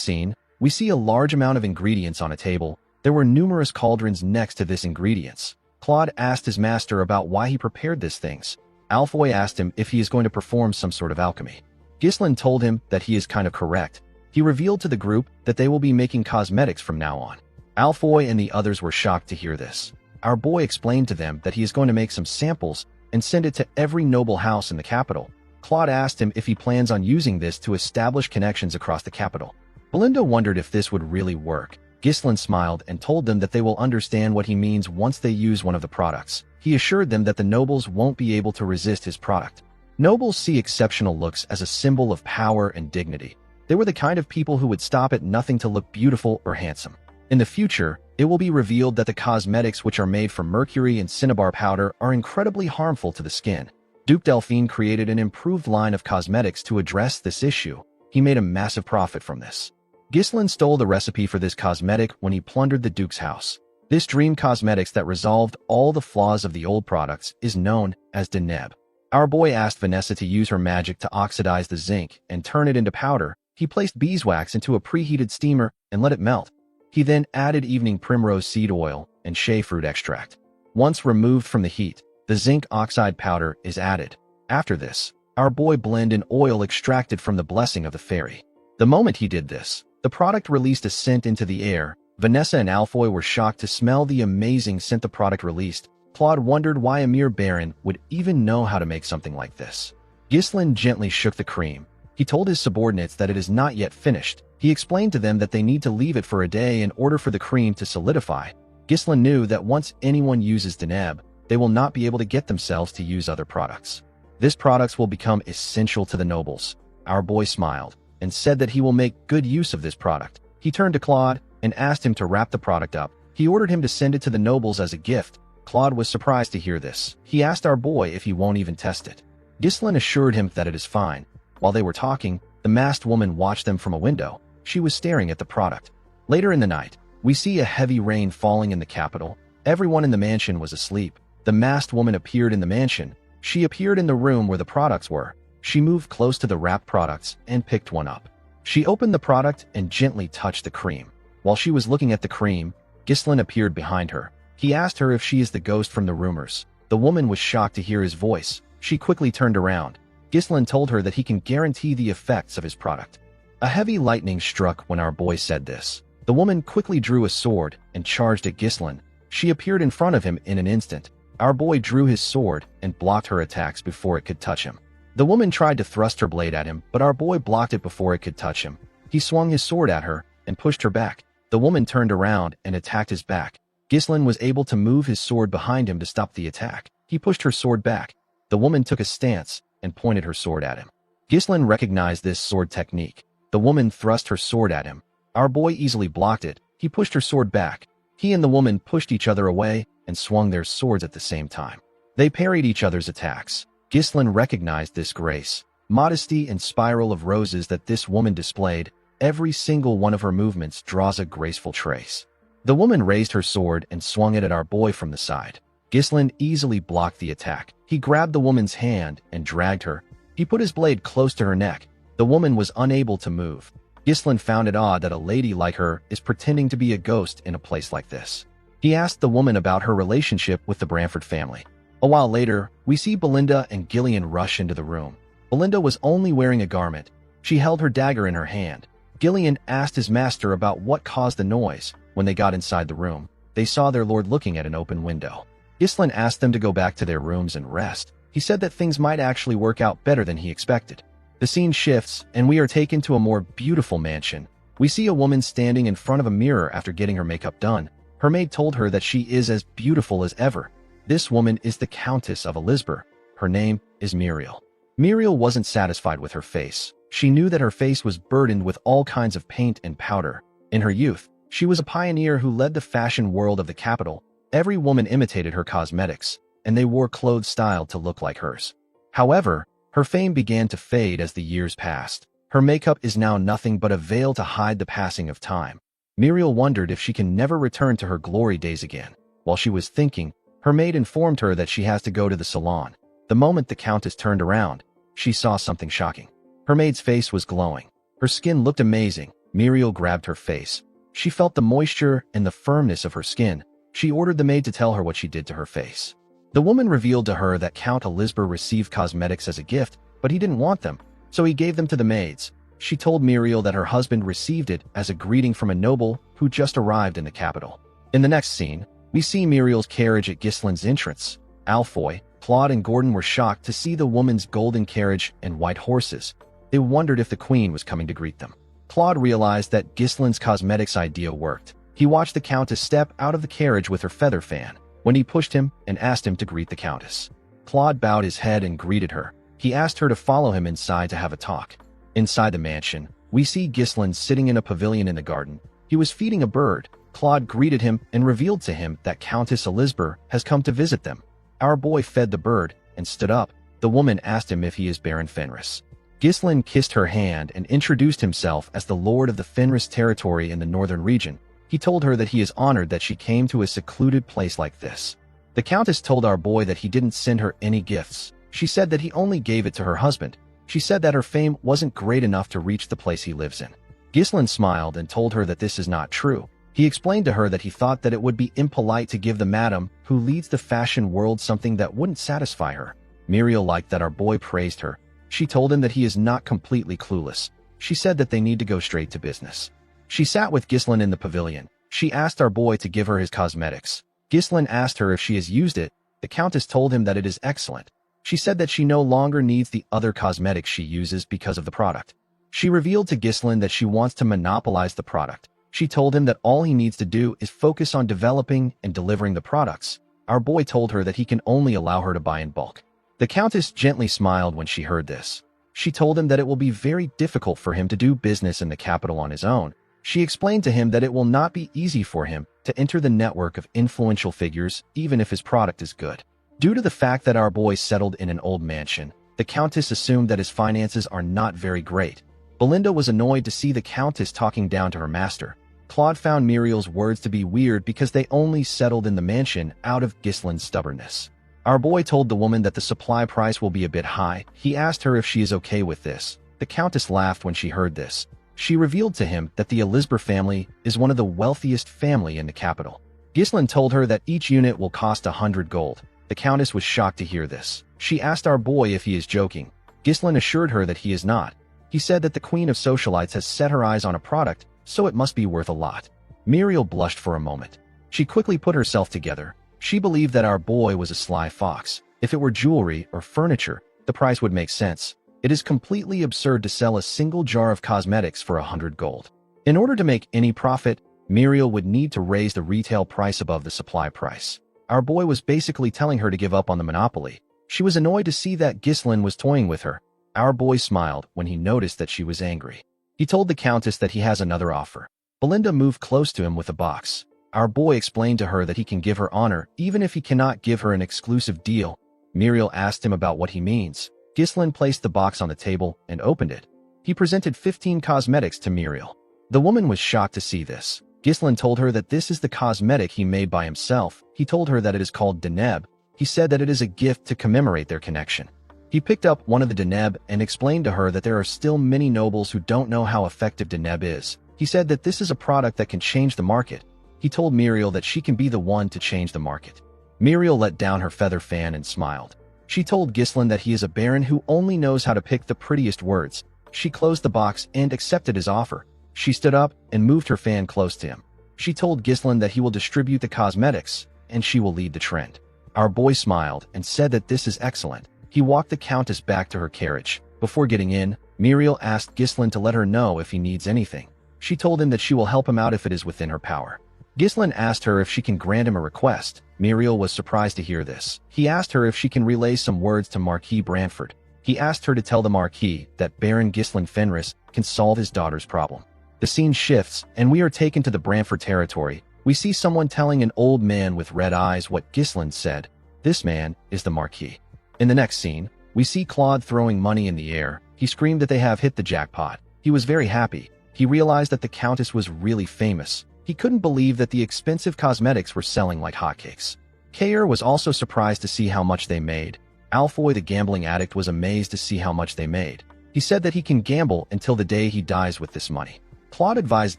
scene, we see a large amount of ingredients on a table. There were numerous cauldrons next to this ingredients. Claude asked his master about why he prepared these things. Alfoy asked him if he is going to perform some sort of alchemy. Ghislain told him that he is kind of correct. He revealed to the group that they will be making cosmetics from now on. Alfoy and the others were shocked to hear this. Our boy explained to them that he is going to make some samples and send it to every noble house in the capital. Claude asked him if he plans on using this to establish connections across the capital. Belinda wondered if this would really work. Ghislain smiled and told them that they will understand what he means once they use one of the products. He assured them that the nobles won't be able to resist his product. Nobles see exceptional looks as a symbol of power and dignity. They were the kind of people who would stop at nothing to look beautiful or handsome. In the future, it will be revealed that the cosmetics which are made from mercury and cinnabar powder are incredibly harmful to the skin. Duke Delphine created an improved line of cosmetics to address this issue. He made a massive profit from this. Ghislain stole the recipe for this cosmetic when he plundered the Duke's house. This dream cosmetics that resolved all the flaws of the old products is known as Deneb. Our boy asked Vanessa to use her magic to oxidize the zinc and turn it into powder. He placed beeswax into a preheated steamer and let it melt. He then added evening primrose seed oil and shea fruit extract. Once removed from the heat, the zinc oxide powder is added. After this, our boy blended an oil extracted from the blessing of the fairy. The moment he did this, the product released a scent into the air. Vanessa and Alfoy were shocked to smell the amazing scent the product released. Claude wondered why a mere baron would even know how to make something like this. Ghislain gently shook the cream. He told his subordinates that it is not yet finished. He explained to them that they need to leave it for a day in order for the cream to solidify. Ghislain knew that once anyone uses Deneb, they will not be able to get themselves to use other products. This products will become essential to the nobles. Our boy smiled and said that he will make good use of this product. He turned to Claude and asked him to wrap the product up. He ordered him to send it to the nobles as a gift. Claude was surprised to hear this. He asked our boy if he won't even test it. Ghislain assured him that it is fine. While they were talking, the masked woman watched them from a window. She was staring at the product. Later in the night, we see a heavy rain falling in the capital. Everyone in the mansion was asleep. The masked woman appeared in the mansion. She appeared in the room where the products were. She moved close to the wrapped products and picked one up. She opened the product and gently touched the cream. While she was looking at the cream, Ghislain appeared behind her. He asked her if she is the ghost from the rumors. The woman was shocked to hear his voice. She quickly turned around. Ghislain told her that he can guarantee the effects of his product. A heavy lightning struck when our boy said this. The woman quickly drew a sword and charged at Ghislain. She appeared in front of him in an instant. Our boy drew his sword and blocked her attacks before it could touch him. The woman tried to thrust her blade at him, but our boy blocked it before it could touch him. He swung his sword at her and pushed her back. The woman turned around and attacked his back. Ghislain was able to move his sword behind him to stop the attack. He pushed her sword back. The woman took a stance and pointed her sword at him. Ghislain recognized this sword technique. The woman thrust her sword at him. Our boy easily blocked it. He pushed her sword back. He and the woman pushed each other away and swung their swords at the same time. They parried each other's attacks. Ghislain recognized this grace. modesty and spiral of roses that this woman displayed. Every single one of her movements draws a graceful trace. The woman raised her sword and swung it at our boy from the side. Ghislain easily blocked the attack. He grabbed the woman's hand and dragged her. He put his blade close to her neck. The woman was unable to move. Ghislain found it odd that a lady like her is pretending to be a ghost in a place like this. He asked the woman about her relationship with the Bramford family. A while later, we see Belinda and Gillian rush into the room. Belinda was only wearing a garment. She held her dagger in her hand. Gillian asked his master about what caused the noise. When they got inside the room, they saw their lord looking at an open window. Ghislain asked them to go back to their rooms and rest. He said that things might actually work out better than he expected. The scene shifts, and we are taken to a more beautiful mansion. We see a woman standing in front of a mirror after getting her makeup done. Her maid told her that she is as beautiful as ever. This woman is the Countess of Elisber. Her name is Muriel. Muriel wasn't satisfied with her face. She knew that her face was burdened with all kinds of paint and powder. In her youth, she was a pioneer who led the fashion world of the capital. Every woman imitated her cosmetics, and they wore clothes styled to look like hers. However, her fame began to fade as the years passed. Her makeup is now nothing but a veil to hide the passing of time. Muriel wondered if she can never return to her glory days again. While she was thinking, her maid informed her that she has to go to the salon. The moment the Countess turned around, she saw something shocking. Her maid's face was glowing. Her skin looked amazing. Muriel grabbed her face. She felt the moisture and the firmness of her skin. She ordered the maid to tell her what she did to her face. The woman revealed to her that Count Elisber received cosmetics as a gift, but he didn't want them, so he gave them to the maids. She told Muriel that her husband received it as a greeting from a noble who just arrived in the capital. In the next scene, we see Muriel's carriage at Ghislain's entrance. Alfoy, Claude, and Gordon were shocked to see the woman's golden carriage and white horses. They wondered if the queen was coming to greet them. Claude realized that Ghislain's cosmetics idea worked. He watched the Countess step out of the carriage with her feather fan, when he pushed him and asked him to greet the Countess. Claude bowed his head and greeted her. He asked her to follow him inside to have a talk. Inside the mansion, we see Ghislain sitting in a pavilion in the garden. He was feeding a bird. Claude greeted him and revealed to him that Countess Elisber has come to visit them. Our boy fed the bird and stood up. The woman asked him if he is Baron Fenris. Ghislain kissed her hand and introduced himself as the lord of the Fenris territory in the northern region. He told her that he is honored that she came to a secluded place like this. The Countess told our boy that he didn't send her any gifts. She said that he only gave it to her husband. She said that her fame wasn't great enough to reach the place he lives in. Ghislain smiled and told her that this is not true. He explained to her that he thought that it would be impolite to give the madam who leads the fashion world something that wouldn't satisfy her. Muriel liked that our boy praised her. She told him that he is not completely clueless. She said that they need to go straight to business. She sat with Ghislain in the pavilion. She asked our boy to give her his cosmetics. Ghislain asked her if she has used it. The Countess told him that it is excellent. She said that she no longer needs the other cosmetics she uses because of the product. She revealed to Ghislain that she wants to monopolize the product. She told him that all he needs to do is focus on developing and delivering the products. Our boy told her that he can only allow her to buy in bulk. The Countess gently smiled when she heard this. She told him that it will be very difficult for him to do business in the capital on his own. She explained to him that it will not be easy for him to enter the network of influential figures even if his product is good. Due to the fact that our boy settled in an old mansion, the Countess assumed that his finances are not very great. Belinda was annoyed to see the Countess talking down to her master. Claude found Muriel's words to be weird because they only settled in the mansion out of Ghislain's stubbornness. Our boy told the woman that the supply price will be a bit high. He asked her if she is okay with this. The Countess laughed when she heard this. She revealed to him that the Elisber family is one of the wealthiest family in the capital. Ghislain told her that each unit will cost 100 gold. The Countess was shocked to hear this. She asked our boy if he is joking. Ghislain assured her that he is not. He said that the Queen of Socialites has set her eyes on a product, so it must be worth a lot. Muriel blushed for a moment. She quickly put herself together. She believed that our boy was a sly fox. If it were jewelry or furniture, the price would make sense. It is completely absurd to sell a single jar of cosmetics for 100 gold. In order to make any profit, Muriel would need to raise the retail price above the supply price. Our boy was basically telling her to give up on the monopoly. She was annoyed to see that Ghislain was toying with her. Our boy smiled when he noticed that she was angry. He told the Countess that he has another offer. Belinda moved close to him with a box. Our boy explained to her that he can give her honor even if he cannot give her an exclusive deal. Muriel asked him about what he means. Ghislain placed the box on the table and opened it. He presented 15 cosmetics to Muriel. The woman was shocked to see this. Ghislain told her that this is the cosmetic he made by himself. He told her that it is called Deneb. He said that it is a gift to commemorate their connection. He picked up one of the Deneb and explained to her that there are still many nobles who don't know how effective Deneb is. He said that this is a product that can change the market. He told Muriel that she can be the one to change the market. Muriel let down her feather fan and smiled. She told Ghislain that he is a baron who only knows how to pick the prettiest words. She closed the box and accepted his offer. She stood up and moved her fan close to him. She told Ghislain that he will distribute the cosmetics and she will lead the trend. Our boy smiled and said that this is excellent. He walked the countess back to her carriage. Before getting in, Muriel asked Ghislain to let her know if he needs anything. She told him that she will help him out if it is within her power. Ghislain asked her if she can grant him a request. Muriel was surprised to hear this. He asked her if she can relay some words to Marquis Branford. He asked her to tell the Marquis that Baron Ghislain Fenris can solve his daughter's problem. The scene shifts, and we are taken to the Branford territory. We see someone telling an old man with red eyes what Ghislain said. This man is the Marquis. In the next scene, we see Claude throwing money in the air. He screamed that they have hit the jackpot. He was very happy. He realized that the Countess was really famous. He couldn't believe that the expensive cosmetics were selling like hotcakes. Cain was also surprised to see how much they made. Alfoy the gambling addict was amazed to see how much they made. He said that he can gamble until the day he dies with this money. Claude advised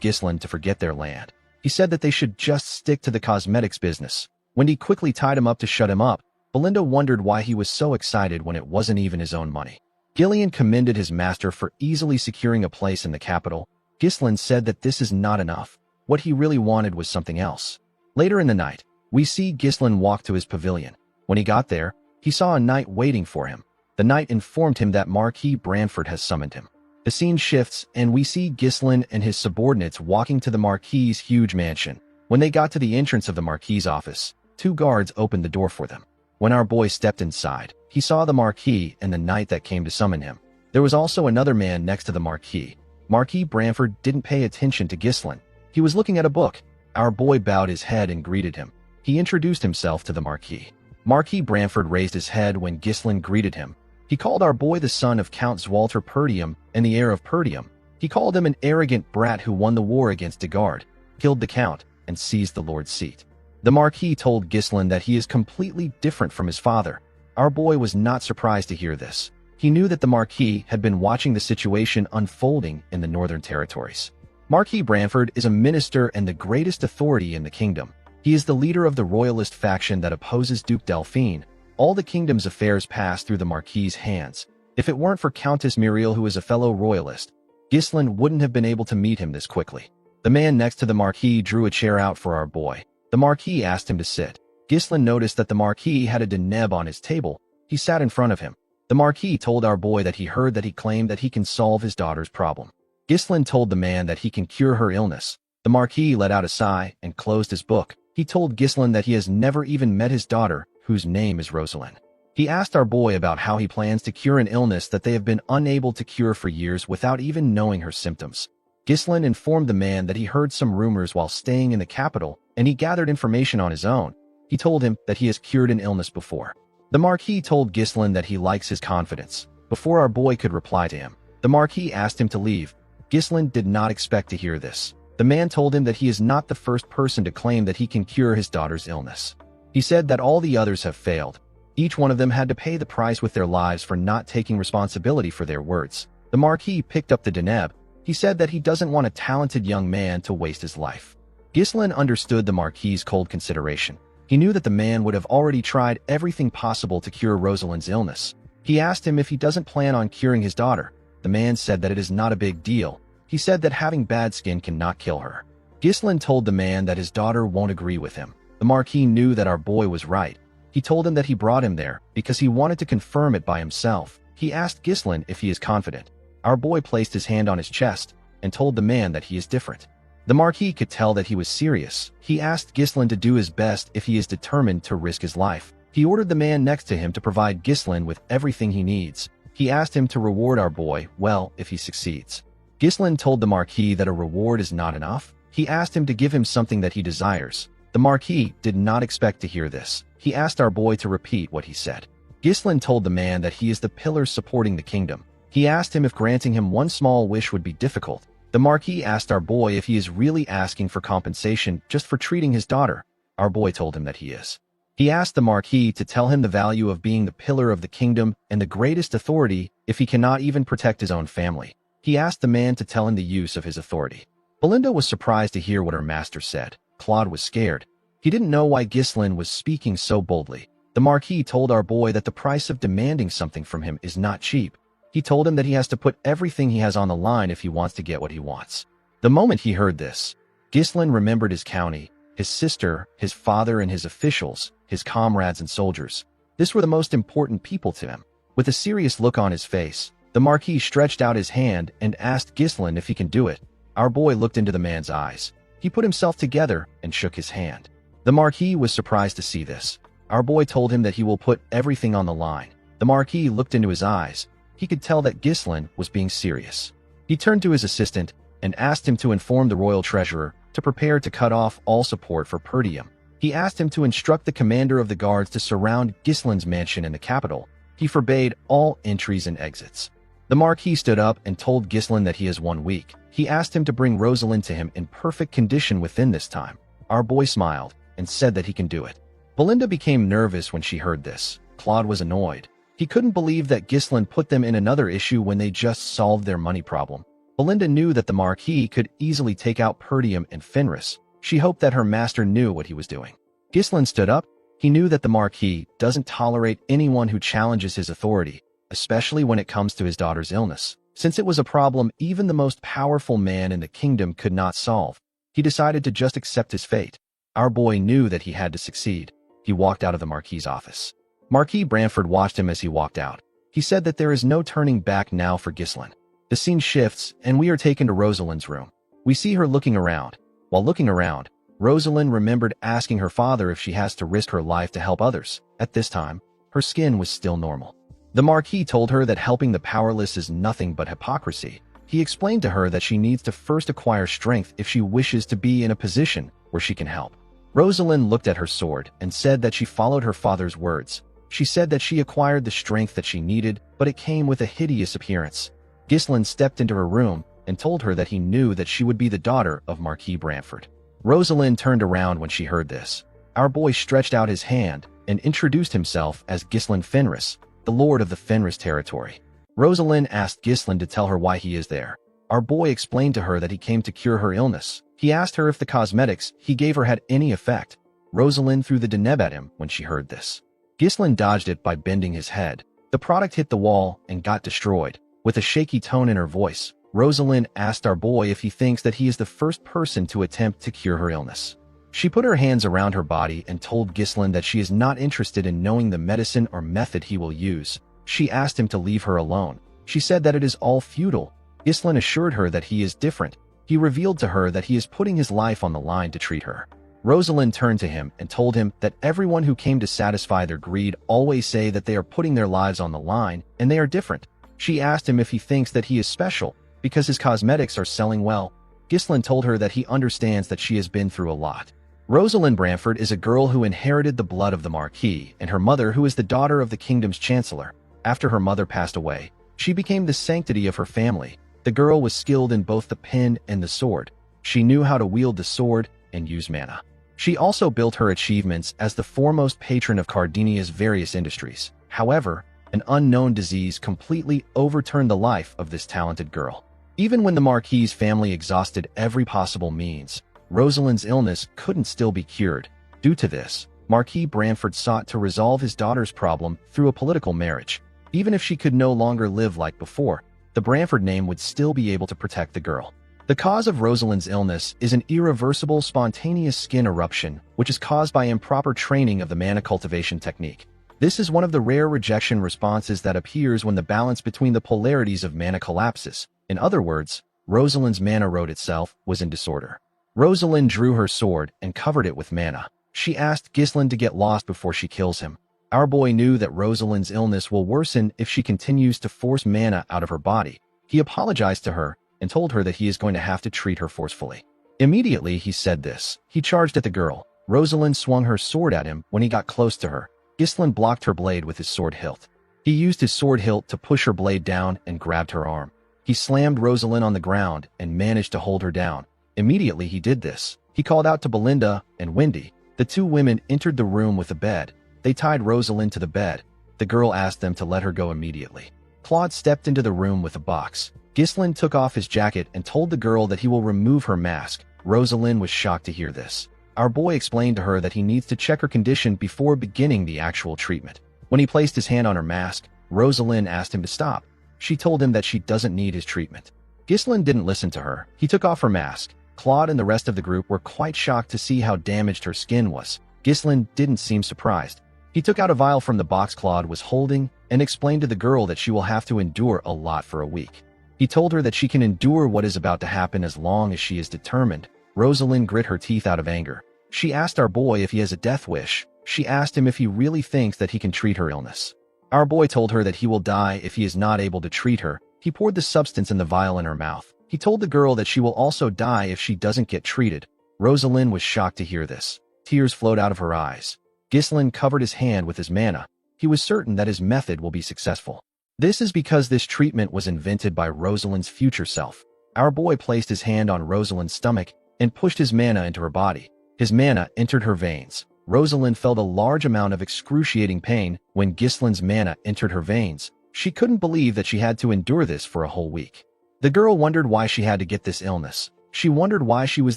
Ghislain to forget their land. He said that they should just stick to the cosmetics business. Wendy quickly tied him up to shut him up. Belinda wondered why he was so excited when it wasn't even his own money. Gillian commended his master for easily securing a place in the capital. Ghislain said that this is not enough. What he really wanted was something else. Later in the night, we see Ghislain walk to his pavilion. When he got there, he saw a knight waiting for him. The knight informed him that Marquis Branford has summoned him. The scene shifts, and we see Ghislain and his subordinates walking to the Marquis's huge mansion. When they got to the entrance of the Marquis's office, 2 guards opened the door for them. When our boy stepped inside, he saw the Marquis and the knight that came to summon him. There was also another man next to the Marquis. Marquis Branford didn't pay attention to Ghislain. He was looking at a book. Our boy bowed his head and greeted him. He introduced himself to the Marquis. Marquis Branford raised his head when Ghislain greeted him. He called our boy the son of Count Zwalter Perdium and the heir of Perdium. He called him an arrogant brat who won the war against Degard, killed the count, and seized the lord's seat. The Marquis told Ghislain that he is completely different from his father. Our boy was not surprised to hear this. He knew that the Marquis had been watching the situation unfolding in the Northern Territories. Marquis Branford is a minister and the greatest authority in the kingdom. He is the leader of the royalist faction that opposes Duke Delphine. All the kingdom's affairs pass through the Marquis's hands. If it weren't for Countess Muriel, who is a fellow royalist, Ghislain wouldn't have been able to meet him this quickly. The man next to the Marquis drew a chair out for our boy. The Marquis asked him to sit. Ghislain noticed that the Marquis had a Deneb on his table. He sat in front of him. The Marquis told our boy that he heard that he claimed that he can solve his daughter's problem. Ghislain told the man that he can cure her illness. The Marquis let out a sigh and closed his book. He told Ghislain that he has never even met his daughter, whose name is Rosalind. He asked our boy about how he plans to cure an illness that they have been unable to cure for years without even knowing her symptoms. Ghislain informed the man that he heard some rumors while staying in the capital, and he gathered information on his own. He told him that he has cured an illness before. The Marquis told Ghislain that he likes his confidence. Before our boy could reply to him, the Marquis asked him to leave. Ghislain did not expect to hear this. The man told him that he is not the first person to claim that he can cure his daughter's illness. He said that all the others have failed. Each one of them had to pay the price with their lives for not taking responsibility for their words. The Marquis picked up the Deneb. He said that he doesn't want a talented young man to waste his life. Ghislain understood the Marquis's cold consideration. He knew that the man would have already tried everything possible to cure Rosalind's illness. He asked him if he doesn't plan on curing his daughter. The man said that it is not a big deal. He said that having bad skin cannot kill her. Ghislain told the man that his daughter won't agree with him. The Marquis knew that our boy was right. He told him that he brought him there because he wanted to confirm it by himself. He asked Ghislain if he is confident. Our boy placed his hand on his chest and told the man that he is different. The Marquis could tell that he was serious. He asked Ghislain to do his best if he is determined to risk his life. He ordered the man next to him to provide Ghislain with everything he needs. He asked him to reward our boy well if he succeeds. Ghislain told the Marquis that a reward is not enough. He asked him to give him something that he desires. The Marquis did not expect to hear this. He asked our boy to repeat what he said. Ghislain told the man that he is the pillar supporting the kingdom. He asked him if granting him one small wish would be difficult. The Marquis asked our boy if he is really asking for compensation just for treating his daughter. Our boy told him that he is. He asked the Marquis to tell him the value of being the pillar of the kingdom and the greatest authority if he cannot even protect his own family. He asked the man to tell him the use of his authority. Belinda was surprised to hear what her master said. Claude was scared. He didn't know why Ghislain was speaking so boldly. The Marquis told our boy that the price of demanding something from him is not cheap. He told him that he has to put everything he has on the line if he wants to get what he wants. The moment he heard this, Ghislain remembered his county, his sister, his father and his officials, his comrades and soldiers. This were the most important people to him. With a serious look on his face, the Marquis stretched out his hand and asked Ghislain if he can do it. Our boy looked into the man's eyes. He put himself together and shook his hand. The Marquis was surprised to see this. Our boy told him that he will put everything on the line. The Marquis looked into his eyes. He could tell that Ghislain was being serious. He turned to his assistant and asked him to inform the royal treasurer to prepare to cut off all support for Perdium. He asked him to instruct the commander of the guards to surround Ghislain's mansion in the capital. He forbade all entries and exits. The Marquis stood up and told Ghislain that he has 1 week. He asked him to bring Rosalind to him in perfect condition within this time. Our boy smiled and said that he can do it. Belinda became nervous when she heard this. Claude was annoyed. He couldn't believe that Ghislain put them in another issue when they just solved their money problem. Belinda knew that the Marquis could easily take out Perdium and Fenris. She hoped that her master knew what he was doing. Ghislain stood up. He knew that the Marquis doesn't tolerate anyone who challenges his authority, especially when it comes to his daughter's illness. Since it was a problem even the most powerful man in the kingdom could not solve, he decided to just accept his fate. Our boy knew that he had to succeed. He walked out of the Marquis' office. Marquis Branford watched him as he walked out. He said that there is no turning back now for Ghislain. The scene shifts, and we are taken to Rosalind's room. We see her looking around. While looking around, Rosalind remembered asking her father if she has to risk her life to help others. At this time, her skin was still normal. The Marquis told her that helping the powerless is nothing but hypocrisy. He explained to her that she needs to first acquire strength if she wishes to be in a position where she can help. Rosalind looked at her sword and said that she followed her father's words. She said that she acquired the strength that she needed, but it came with a hideous appearance. Ghislain stepped into her room and told her that he knew that she would be the daughter of Marquis Branford. Rosalind turned around when she heard this. Our boy stretched out his hand and introduced himself as Ghislain Fenris, the lord of the Fenris territory. Rosalind asked Ghislain to tell her why he is there. Our boy explained to her that he came to cure her illness. He asked her if the cosmetics he gave her had any effect. Rosalind threw the deneb at him when she heard this. Ghislain dodged it by bending his head. The product hit the wall and got destroyed. With a shaky tone in her voice, Rosalind asked our boy if he thinks that he is the first person to attempt to cure her illness. She put her hands around her body and told Ghislain that she is not interested in knowing the medicine or method he will use. She asked him to leave her alone. She said that it is all futile. Ghislain assured her that he is different. He revealed to her that he is putting his life on the line to treat her. Rosalind turned to him and told him that everyone who came to satisfy their greed always say that they are putting their lives on the line and they are different. She asked him if he thinks that he is special because his cosmetics are selling well. Ghislain told her that he understands that she has been through a lot. Rosalind Branford is a girl who inherited the blood of the Marquis and her mother, who is the daughter of the kingdom's chancellor. After her mother passed away, she became the sanctity of her family. The girl was skilled in both the pen and the sword. She knew how to wield the sword and use mana. She also built her achievements as the foremost patron of Cardinia's various industries. However, an unknown disease completely overturned the life of this talented girl. Even when the Marquis' family exhausted every possible means, Rosalind's illness couldn't still be cured. Due to this, Marquis Branford sought to resolve his daughter's problem through a political marriage. Even if she could no longer live like before, the Branford name would still be able to protect the girl. The cause of Rosalind's illness is an irreversible spontaneous skin eruption, which is caused by improper training of the mana cultivation technique. This is one of the rare rejection responses that appears when the balance between the polarities of mana collapses. In other words, Rosalind's mana road itself was in disorder. Rosalind drew her sword and covered it with mana. She asked Ghislain to get lost before she kills him. Our boy knew that Rosalind's illness will worsen if she continues to force mana out of her body. He apologized to her and told her that he is going to have to treat her forcefully. Immediately he said this, he charged at the girl. Rosalind swung her sword at him when he got close to her. Ghislain blocked her blade with his sword hilt. He used his sword hilt to push her blade down and grabbed her arm. He slammed Rosalind on the ground and managed to hold her down. Immediately he did this, he called out to Belinda and Wendy. The two women entered the room with a bed. They tied Rosalind to the bed. The girl asked them to let her go immediately. Claude stepped into the room with a box. Ghislain took off his jacket and told the girl that he will remove her mask. Rosalind was shocked to hear this. Our boy explained to her that he needs to check her condition before beginning the actual treatment. When he placed his hand on her mask, Rosalind asked him to stop. She told him that she doesn't need his treatment. Ghislain didn't listen to her. He took off her mask. Claude and the rest of the group were quite shocked to see how damaged her skin was. Ghislain didn't seem surprised. He took out a vial from the box Claude was holding and explained to the girl that she will have to endure a lot for a week. He told her that she can endure what is about to happen as long as she is determined. Rosalind grit her teeth out of anger. She asked our boy if he has a death wish. She asked him if he really thinks that he can treat her illness. Our boy told her that he will die if he is not able to treat her. He poured the substance in the vial in her mouth. He told the girl that she will also die if she doesn't get treated. Rosalind was shocked to hear this. Tears flowed out of her eyes. Ghislain covered his hand with his mana. He was certain that his method will be successful. This is because this treatment was invented by Rosalind's future self. Our boy placed his hand on Rosalind's stomach and pushed his mana into her body. His mana entered her veins. Rosalind felt a large amount of excruciating pain when Ghislain's mana entered her veins. She couldn't believe that she had to endure this for a whole week. The girl wondered why she had to get this illness. She wondered why she was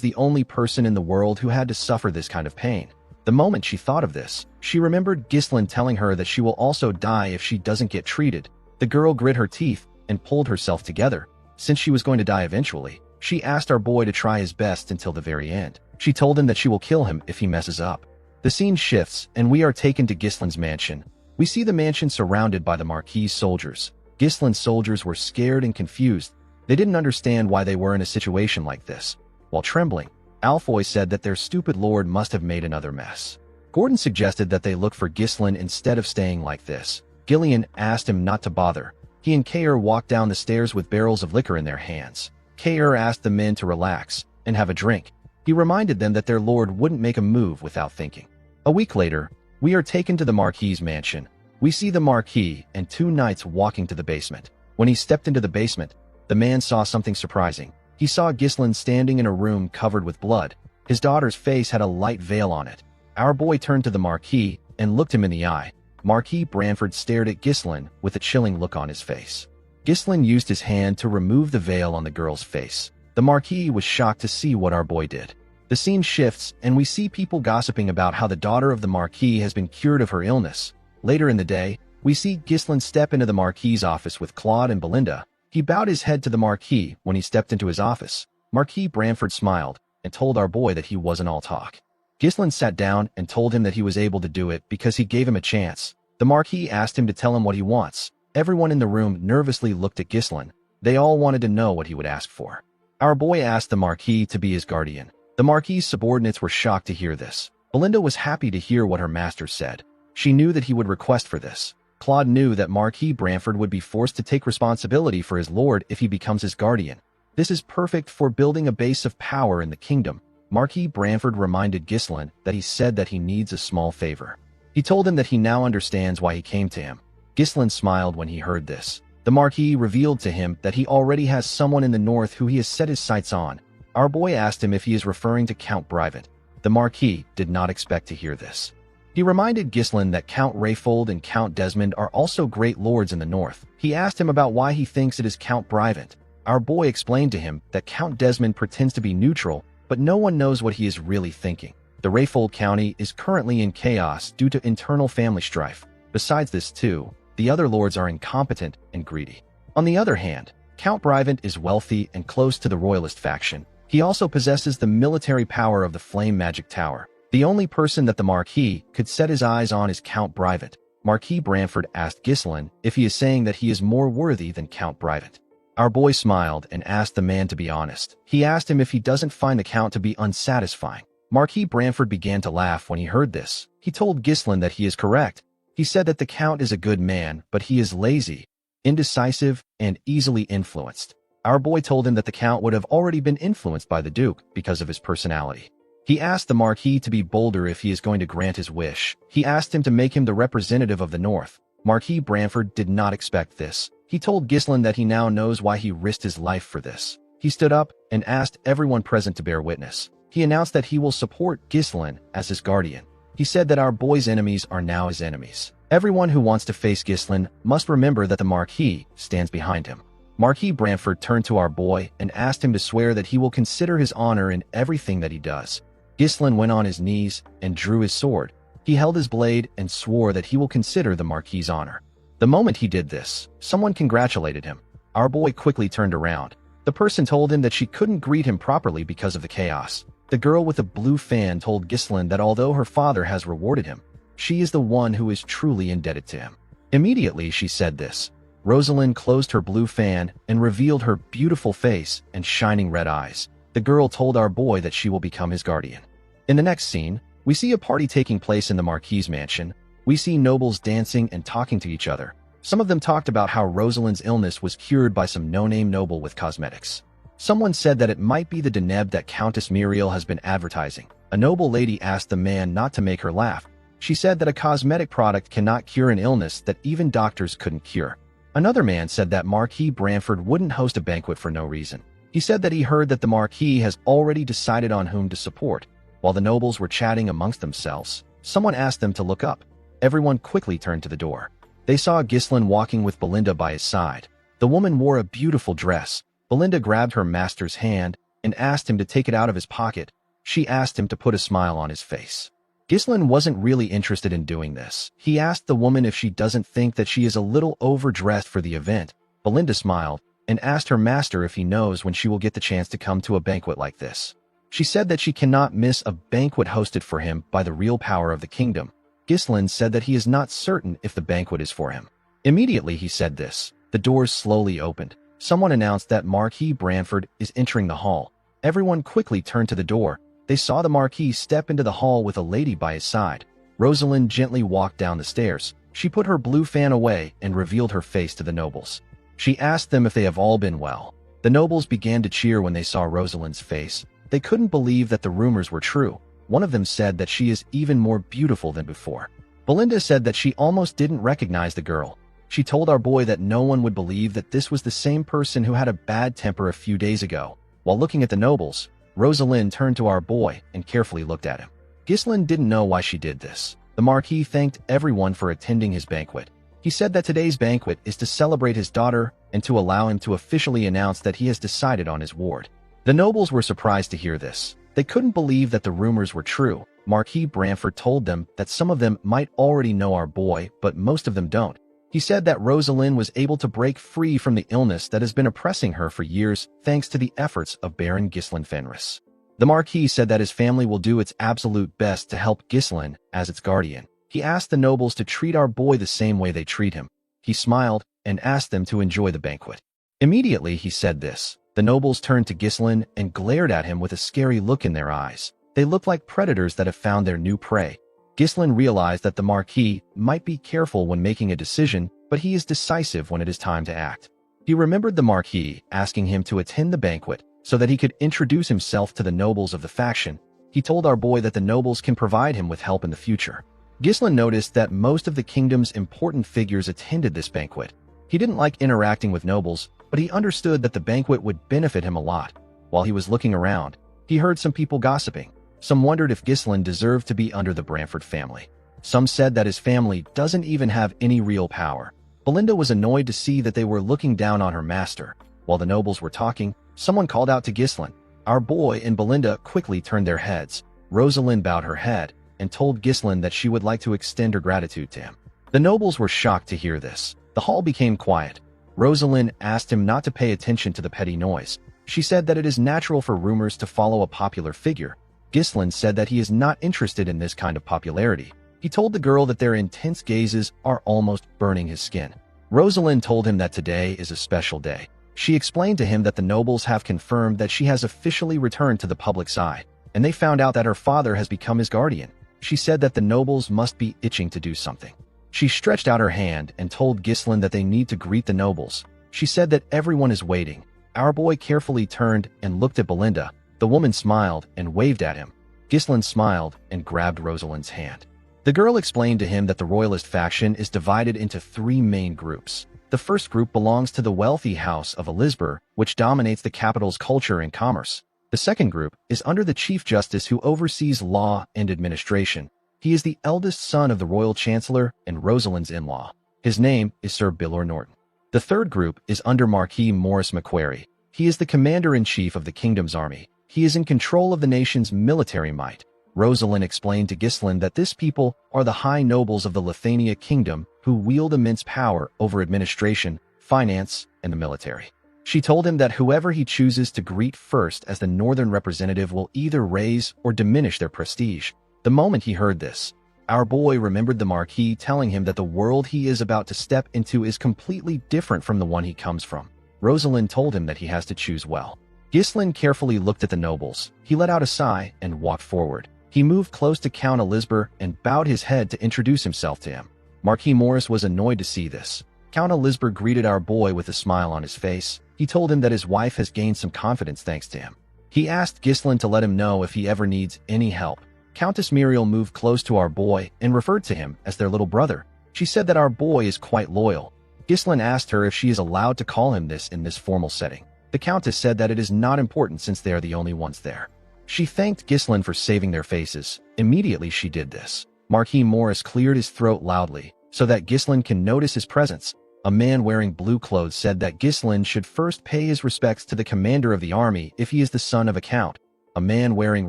the only person in the world who had to suffer this kind of pain. The moment she thought of this, she remembered Ghislain telling her that she will also die if she doesn't get treated. The girl grit her teeth and pulled herself together. Since she was going to die eventually, she asked our boy to try his best until the very end. She told him that she will kill him if he messes up. The scene shifts, and we are taken to Ghislain's mansion. We see the mansion surrounded by the Marquis's soldiers. Ghislain's soldiers were scared and confused. They didn't understand why they were in a situation like this. While trembling, Alfoy said that their stupid lord must have made another mess. Gordon suggested that they look for Ghislain instead of staying like this. Gillian asked him not to bother. He and Cain walked down the stairs with barrels of liquor in their hands. Cain asked the men to relax and have a drink. He reminded them that their lord wouldn't make a move without thinking. A week later, we are taken to the Marquis's mansion. We see the Marquis and two knights walking to the basement. When he stepped into the basement, the man saw something surprising. He saw Ghislain standing in a room covered with blood. His daughter's face had a light veil on it. Our boy turned to the Marquis and looked him in the eye. Marquis Branford stared at Ghislain with a chilling look on his face. Ghislain used his hand to remove the veil on the girl's face. The Marquis was shocked to see what our boy did. The scene shifts, and we see people gossiping about how the daughter of the Marquis has been cured of her illness. Later in the day, we see Ghislain step into the Marquis's office with Claude and Belinda. He bowed his head to the Marquis when he stepped into his office. Marquis Branford smiled and told our boy that he wasn't all talk. Ghislain sat down and told him that he was able to do it because he gave him a chance. The Marquis asked him to tell him what he wants. Everyone in the room nervously looked at Ghislain. They all wanted to know what he would ask for. Our boy asked the Marquis to be his guardian. The Marquis's subordinates were shocked to hear this. Belinda was happy to hear what her master said. She knew that he would request for this. Claude knew that Marquis Branford would be forced to take responsibility for his lord if he becomes his guardian. This is perfect for building a base of power in the kingdom. Marquis Branford reminded Ghislain that he said that he needs a small favor. He told him that he now understands why he came to him. Ghislain smiled when he heard this. The Marquis revealed to him that he already has someone in the north who he has set his sights on. Our boy asked him if he is referring to Count Brivant. The Marquis did not expect to hear this. He reminded Ghislain that Count Rayfold and Count Desmond are also great lords in the north. He asked him about why he thinks it is Count Brivant. Our boy explained to him that Count Desmond pretends to be neutral, but no one knows what he is really thinking. The Rayfold County is currently in chaos due to internal family strife. Besides this too, the other lords are incompetent and greedy. On the other hand, Count Brivant is wealthy and close to the royalist faction. He also possesses the military power of the Flame Magic Tower. The only person that the Marquis could set his eyes on is Count Brivant. Marquis Branford asked Ghislain if he is saying that he is more worthy than Count Brivant. Our boy smiled and asked the man to be honest. He asked him if he doesn't find the Count to be unsatisfying. Marquis Branford began to laugh when he heard this. He told Ghislain that he is correct. He said that the Count is a good man, but he is lazy, indecisive, and easily influenced. Our boy told him that the Count would have already been influenced by the Duke because of his personality. He asked the Marquis to be bolder if he is going to grant his wish. He asked him to make him the representative of the North. Marquis Branford did not expect this. He told Ghislain that he now knows why he risked his life for this. He stood up and asked everyone present to bear witness. He announced that he will support Ghislain as his guardian. He said that our boy's enemies are now his enemies. Everyone who wants to face Ghislain must remember that the Marquis stands behind him. Marquis Branford turned to our boy and asked him to swear that he will consider his honor in everything that he does. Ghislain went on his knees and drew his sword. He held his blade and swore that he will consider the Marquis' honor. The moment he did this, someone congratulated him. Our boy quickly turned around. The person told him that she couldn't greet him properly because of the chaos. The girl with the blue fan told Ghislain that although her father has rewarded him, she is the one who is truly indebted to him. Immediately she said this. Rosalind closed her blue fan and revealed her beautiful face and shining red eyes. The girl told our boy that she will become his guardian. In the next scene, we see a party taking place in the Marquis' mansion. We see nobles dancing and talking to each other. Some of them talked about how Rosalind's illness was cured by some no-name noble with cosmetics. Someone said that it might be the Deneb that Countess Muriel has been advertising. A noble lady asked the man not to make her laugh. She said that a cosmetic product cannot cure an illness that even doctors couldn't cure. Another man said that Marquis Branford wouldn't host a banquet for no reason. He said that he heard that the Marquis has already decided on whom to support. While the nobles were chatting amongst themselves, someone asked them to look up. Everyone quickly turned to the door. They saw Ghislain walking with Belinda by his side. The woman wore a beautiful dress. Belinda grabbed her master's hand and asked him to take it out of his pocket. She asked him to put a smile on his face. Ghislain wasn't really interested in doing this. He asked the woman if she doesn't think that she is a little overdressed for the event. Belinda smiled and asked her master if he knows when she will get the chance to come to a banquet like this. She said that she cannot miss a banquet hosted for him by the real power of the kingdom. Ghislain said that he is not certain if the banquet is for him. Immediately he said this. The doors slowly opened. Someone announced that Marquis Branford is entering the hall. Everyone quickly turned to the door. They saw the Marquis step into the hall with a lady by his side. Rosalind gently walked down the stairs. She put her blue fan away and revealed her face to the nobles. She asked them if they have all been well. The nobles began to cheer when they saw Rosalind's face. They couldn't believe that the rumors were true. One of them said that she is even more beautiful than before. Belinda said that she almost didn't recognize the girl. She told our boy that no one would believe that this was the same person who had a bad temper a few days ago. While looking at the nobles, Rosalind turned to our boy and carefully looked at him. Ghislain didn't know why she did this. The Marquis thanked everyone for attending his banquet. He said that today's banquet is to celebrate his daughter and to allow him to officially announce that he has decided on his ward. The nobles were surprised to hear this. They couldn't believe that the rumors were true. Marquis Branford told them that some of them might already know our boy, but most of them don't. He said that Rosalind was able to break free from the illness that has been oppressing her for years thanks to the efforts of Baron Ghislain Fenris. The Marquis said that his family will do its absolute best to help Ghislain as its guardian. He asked the nobles to treat our boy the same way they treat him. He smiled and asked them to enjoy the banquet. Immediately he said this. The nobles turned to Ghislain and glared at him with a scary look in their eyes. They looked like predators that have found their new prey. Ghislain realized that the Marquis might be careful when making a decision, but he is decisive when it is time to act. He remembered the Marquis asking him to attend the banquet so that he could introduce himself to the nobles of the faction. He told our boy that the nobles can provide him with help in the future. Ghislain noticed that most of the kingdom's important figures attended this banquet. He didn't like interacting with nobles, but he understood that the banquet would benefit him a lot. While he was looking around, he heard some people gossiping. Some wondered if Ghislain deserved to be under the Branford family. Some said that his family doesn't even have any real power. Belinda was annoyed to see that they were looking down on her master. While the nobles were talking, someone called out to Ghislain. Our boy and Belinda quickly turned their heads. Rosalind bowed her head and told Ghislain that she would like to extend her gratitude to him. The nobles were shocked to hear this. The hall became quiet. Rosalind asked him not to pay attention to the petty noise. She said that it is natural for rumors to follow a popular figure. Ghislain said that he is not interested in this kind of popularity. He told the girl that their intense gazes are almost burning his skin. Rosalind told him that today is a special day. She explained to him that the nobles have confirmed that she has officially returned to the public's eye, and they found out that her father has become his guardian. She said that the nobles must be itching to do something. She stretched out her hand and told Ghislain that they need to greet the nobles. She said that everyone is waiting. Our boy carefully turned and looked at Belinda. The woman smiled and waved at him. Ghislain smiled and grabbed Rosalind's hand. The girl explained to him that the royalist faction is divided into 3 main groups. The first group belongs to the wealthy house of Elizabeth, which dominates the capital's culture and commerce. The second group is under the Chief Justice, who oversees law and administration. He is the eldest son of the royal chancellor and Rosalind's in-law. His name is Sir Bilor Norton. The third group is under Marquis Morris Macquarie. He is the commander-in-chief of the kingdom's army. He is in control of the nation's military might. Rosalind explained to Ghislain that this people are the high nobles of the Lithania kingdom who wield immense power over administration, finance, and the military. She told him that whoever he chooses to greet first as the northern representative will either raise or diminish their prestige. The moment he heard this, our boy remembered the Marquis telling him that the world he is about to step into is completely different from the one he comes from. Rosalind told him that he has to choose well. Ghislain carefully looked at the nobles. He let out a sigh and walked forward. He moved close to Count Elizabeth and bowed his head to introduce himself to him. Marquis Morris was annoyed to see this. Count Elizabeth greeted our boy with a smile on his face. He told him that his wife has gained some confidence thanks to him. He asked Ghislain to let him know if he ever needs any help. Countess Muriel moved close to our boy and referred to him as their little brother. She said that our boy is quite loyal. Ghislain asked her if she is allowed to call him this in this formal setting. The Countess said that it is not important since they are the only ones there. She thanked Ghislain for saving their faces. Immediately she did this. Marquis Morris cleared his throat loudly so that Ghislain can notice his presence. A man wearing blue clothes said that Ghislain should first pay his respects to the commander of the army if he is the son of a count. A man wearing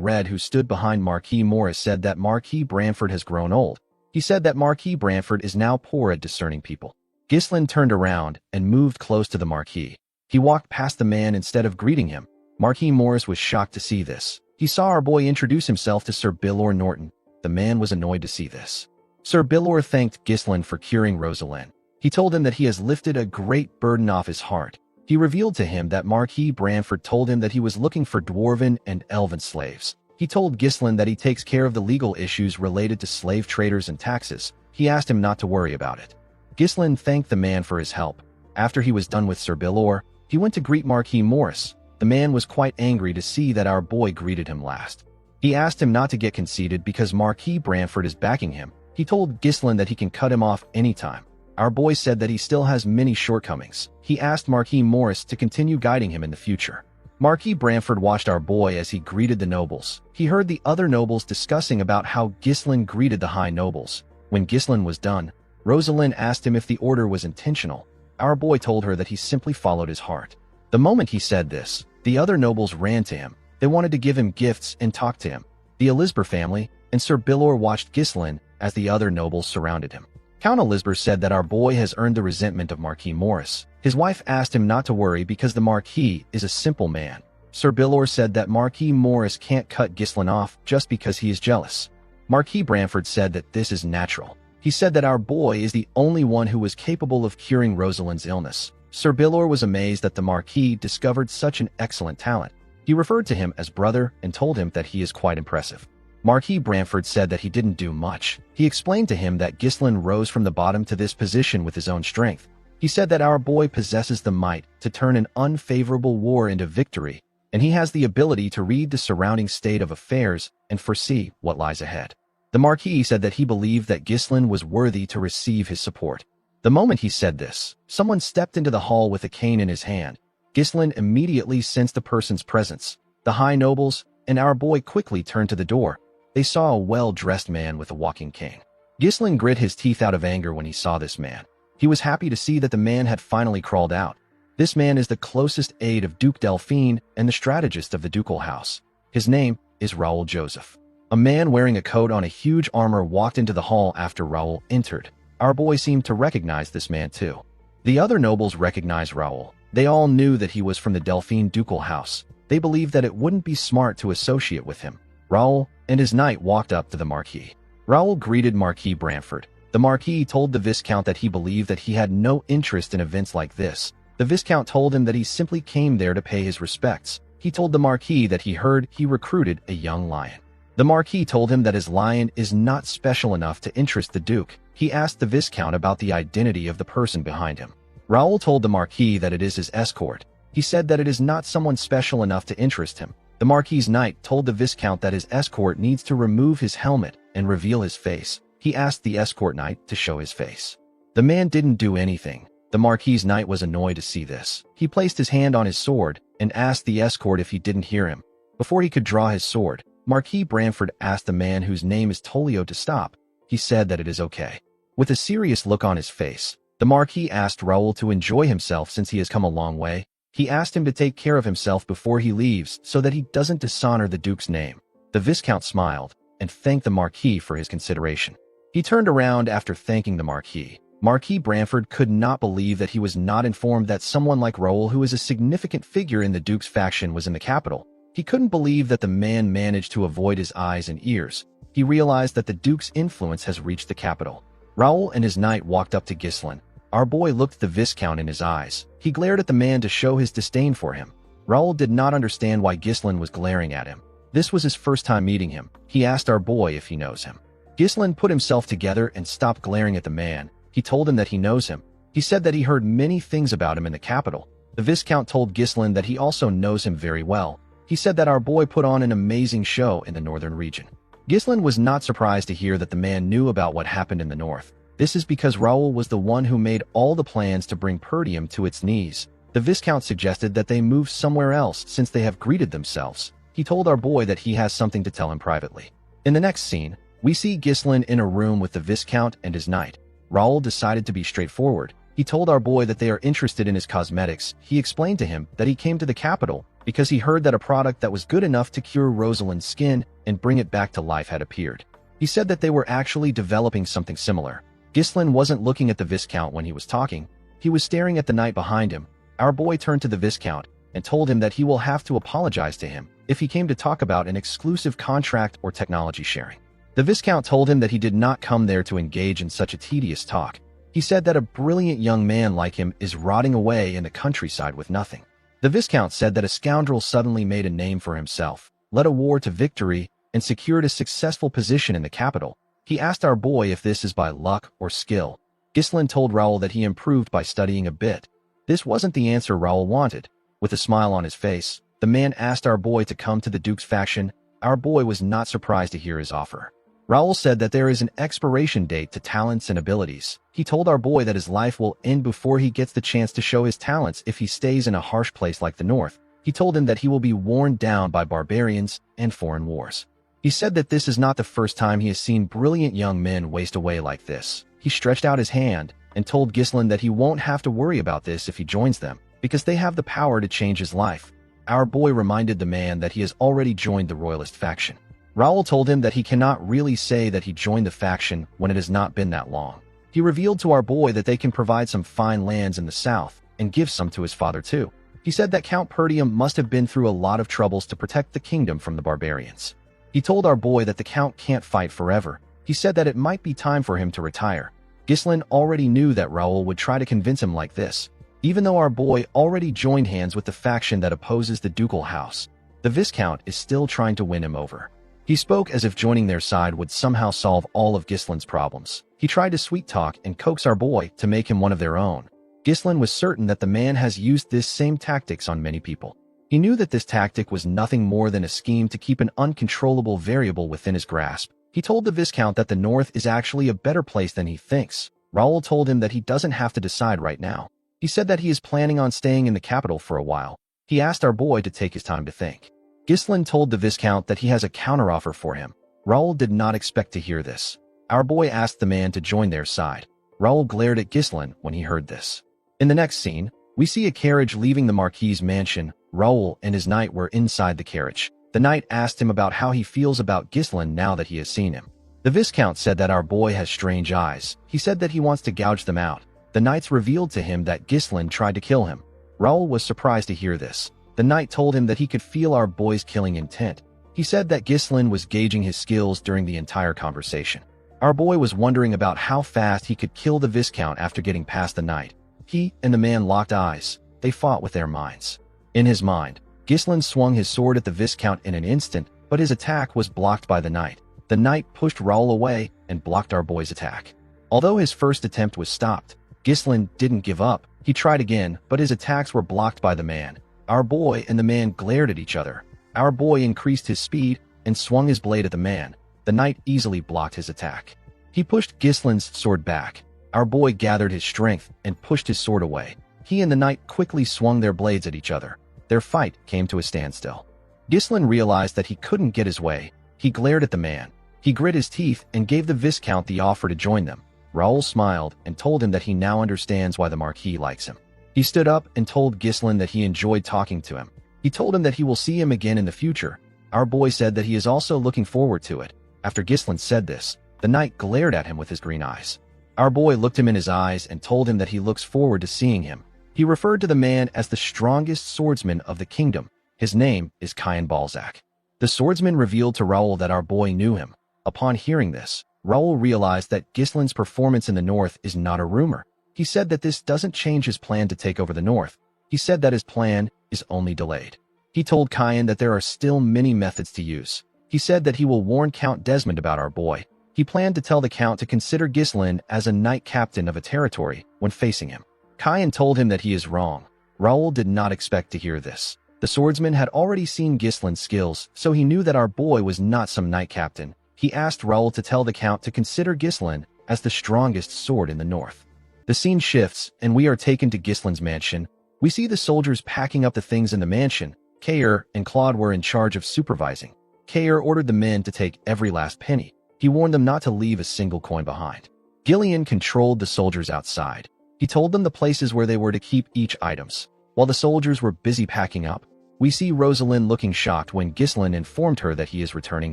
red who stood behind Marquis Morris said that Marquis Branford has grown old. He said that Marquis Branford is now poor at discerning people. Ghislain turned around and moved close to the Marquis. He walked past the man instead of greeting him. Marquis Morris was shocked to see this. He saw our boy introduce himself to Sir Bilor Norton. The man was annoyed to see this. Sir Bilor thanked Ghislain for curing Rosalind. He told him that he has lifted a great burden off his heart. He revealed to him that Marquis Branford told him that he was looking for Dwarven and Elven slaves. He told Ghislain that he takes care of the legal issues related to slave traders and taxes. He asked him not to worry about it. Ghislain thanked the man for his help. After he was done with Sir Bilor, he went to greet Marquis Morris. The man was quite angry to see that our boy greeted him last. He asked him not to get conceited because Marquis Branford is backing him. He told Ghislain that he can cut him off anytime. Our boy said that he still has many shortcomings. He asked Marquis Morris to continue guiding him in the future. Marquis Branford watched our boy as he greeted the nobles. He heard the other nobles discussing about how Ghislain greeted the high nobles. When Ghislain was done, Rosalind asked him if the order was intentional. Our boy told her that he simply followed his heart. The moment he said this, the other nobles ran to him. They wanted to give him gifts and talk to him. The Elizabeth family and Sir Bilor watched Ghislain as the other nobles surrounded him. Count Elizabeth said that our boy has earned the resentment of Marquis Morris. His wife asked him not to worry because the Marquis is a simple man. Sir Bilor said that Marquis Morris can't cut Ghislain off just because he is jealous. Marquis Branford said that this is natural. He said that our boy is the only one who was capable of curing Rosalind's illness. Sir Bilor was amazed that the Marquis discovered such an excellent talent. He referred to him as brother and told him that he is quite impressive. Marquis Branford said that he didn't do much. He explained to him that Ghislain rose from the bottom to this position with his own strength. He said that our boy possesses the might to turn an unfavorable war into victory, and he has the ability to read the surrounding state of affairs and foresee what lies ahead. The Marquis said that he believed that Ghislain was worthy to receive his support. The moment he said this, someone stepped into the hall with a cane in his hand. Ghislain immediately sensed the person's presence. The high nobles and our boy quickly turned to the door. They saw a well-dressed man with a walking cane. Ghislain grit his teeth out of anger when he saw this man. He was happy to see that the man had finally crawled out. This man is the closest aide of Duke Delphine and the strategist of the ducal house. His name is Raoul Joseph. A man wearing a coat on a huge armor walked into the hall after Raoul entered. Our boy seemed to recognize this man too. The other nobles recognized Raoul. They all knew that he was from the Delphine ducal house. They believed that it wouldn't be smart to associate with him. Raoul and his knight walked up to the Marquis. Raoul greeted Marquis Branford. The Marquis told the Viscount that he believed that he had no interest in events like this. The Viscount told him that he simply came there to pay his respects. He told the Marquis that he heard he recruited a young lion. The Marquis told him that his lion is not special enough to interest the Duke. He asked the Viscount about the identity of the person behind him. Raoul told the Marquis that it is his escort. He said that it is not someone special enough to interest him. The Marquis Knight told the Viscount that his escort needs to remove his helmet and reveal his face. He asked the escort knight to show his face. The man didn't do anything. The Marquis Knight was annoyed to see this. He placed his hand on his sword and asked the escort if he didn't hear him. Before he could draw his sword, Marquis Branford asked the man whose name is Tolio to stop. He said that it is okay. With a serious look on his face, the Marquis asked Raoul to enjoy himself since he has come a long way. He asked him to take care of himself before he leaves so that he doesn't dishonor the Duke's name. The Viscount smiled and thanked the Marquis for his consideration. He turned around after thanking the Marquis. Marquis Branford could not believe that he was not informed that someone like Raoul, who is a significant figure in the Duke's faction, was in the capital. He couldn't believe that the man managed to avoid his eyes and ears. He realized that the Duke's influence has reached the capital. Raoul and his knight walked up to Ghislain. Our boy looked the Viscount in his eyes. He glared at the man to show his disdain for him. Raoul did not understand why Ghislain was glaring at him. This was his first time meeting him. He asked our boy if he knows him. Ghislain put himself together and stopped glaring at the man. He told him that he knows him. He said that he heard many things about him in the capital. The Viscount told Ghislain that he also knows him very well. He said that our boy put on an amazing show in the northern region. Ghislain was not surprised to hear that the man knew about what happened in the north. This is because Raoul was the one who made all the plans to bring Perdium to its knees. The Viscount suggested that they move somewhere else since they have greeted themselves. He told our boy that he has something to tell him privately. In the next scene, we see Ghislain in a room with the Viscount and his knight. Raoul decided to be straightforward. He told our boy that they are interested in his cosmetics. He explained to him that he came to the capital because he heard that a product that was good enough to cure Rosalind's skin and bring it back to life had appeared. He said that they were actually developing something similar. Ghislain wasn't looking at the Viscount when he was talking. He was staring at the knight behind him. Our boy turned to the Viscount and told him that he will have to apologize to him if he came to talk about an exclusive contract or technology sharing. The Viscount told him that he did not come there to engage in such a tedious talk. He said that a brilliant young man like him is rotting away in the countryside with nothing. The Viscount said that a scoundrel suddenly made a name for himself, led a war to victory, and secured a successful position in the capital. He asked our boy if this is by luck or skill. Ghislain told Raoul that he improved by studying a bit. This wasn't the answer Raoul wanted. With a smile on his face, the man asked our boy to come to the Duke's faction. Our boy was not surprised to hear his offer. Raoul said that there is an expiration date to talents and abilities. He told our boy that his life will end before he gets the chance to show his talents if he stays in a harsh place like the North. He told him that he will be worn down by barbarians and foreign wars. He said that this is not the first time he has seen brilliant young men waste away like this. He stretched out his hand and told Ghislain that he won't have to worry about this if he joins them, because they have the power to change his life. Our boy reminded the man that he has already joined the Royalist faction. Raoul told him that he cannot really say that he joined the faction when it has not been that long. He revealed to our boy that they can provide some fine lands in the south and give some to his father too. He said that Count Perdium must have been through a lot of troubles to protect the kingdom from the barbarians. He told our boy that the Count can't fight forever. He said that it might be time for him to retire. Ghislain already knew that Raoul would try to convince him like this. Even though our boy already joined hands with the faction that opposes the ducal house, the Viscount is still trying to win him over. He spoke as if joining their side would somehow solve all of Ghislain's problems. He tried to sweet-talk and coax our boy to make him one of their own. Ghislain was certain that the man has used this same tactics on many people. He knew that this tactic was nothing more than a scheme to keep an uncontrollable variable within his grasp. He told the Viscount that the North is actually a better place than he thinks. Raoul told him that he doesn't have to decide right now. He said that he is planning on staying in the capital for a while. He asked our boy to take his time to think. Ghislain told the Viscount that he has a counteroffer for him. Raoul did not expect to hear this. Our boy asked the man to join their side. Raoul glared at Ghislain when he heard this. In the next scene, we see a carriage leaving the Marquis' mansion. Raoul and his knight were inside the carriage. The knight asked him about how he feels about Ghislain now that he has seen him. The Viscount said that our boy has strange eyes. He said that he wants to gouge them out. The knights revealed to him that Ghislain tried to kill him. Raoul was surprised to hear this. The knight told him that he could feel our boy's killing intent. He said that Ghislain was gauging his skills during the entire conversation. Our boy was wondering about how fast he could kill the Viscount after getting past the knight. He and the man locked eyes. They fought with their minds. In his mind, Ghislain swung his sword at the Viscount in an instant, but his attack was blocked by the knight. The knight pushed Raoul away and blocked our boy's attack. Although his first attempt was stopped, Ghislain didn't give up. He tried again, but his attacks were blocked by the man. Our boy and the man glared at each other. Our boy increased his speed and swung his blade at the man. The knight easily blocked his attack. He pushed Gislin's sword back. Our boy gathered his strength and pushed his sword away. He and the knight quickly swung their blades at each other. Their fight came to a standstill. Gislin realized that he couldn't get his way. He glared at the man. He grit his teeth and gave the Viscount the offer to join them. Raoul smiled and told him that he now understands why the Marquis likes him. He stood up and told Gislin that he enjoyed talking to him. He told him that he will see him again in the future. Our boy said that he is also looking forward to it. After Gislin said this, the knight glared at him with his green eyes. Our boy looked him in his eyes and told him that he looks forward to seeing him. He referred to the man as the strongest swordsman of the kingdom. His name is Cain Balzac. The swordsman revealed to Raoul that our boy knew him. Upon hearing this, Raoul realized that Gislin's performance in the north is not a rumor. He said that this doesn't change his plan to take over the north. He said that his plan is only delayed. He told Cain that there are still many methods to use. He said that he will warn Count Desmond about our boy. He planned to tell the Count to consider Gislin as a knight captain of a territory when facing him. Cain told him that he is wrong. Raoul did not expect to hear this. The swordsman had already seen Gislin's skills, so he knew that our boy was not some knight captain. He asked Raoul to tell the Count to consider Gislin as the strongest sword in the north. The scene shifts, and we are taken to Gislin's mansion. We see the soldiers packing up the things in the mansion. Cain and Claude were in charge of supervising. Cain ordered the men to take every last penny. He warned them not to leave a single coin behind. Gillian controlled the soldiers outside. He told them the places where they were to keep each items. While the soldiers were busy packing up, we see Rosalind looking shocked when Gislin informed her that he is returning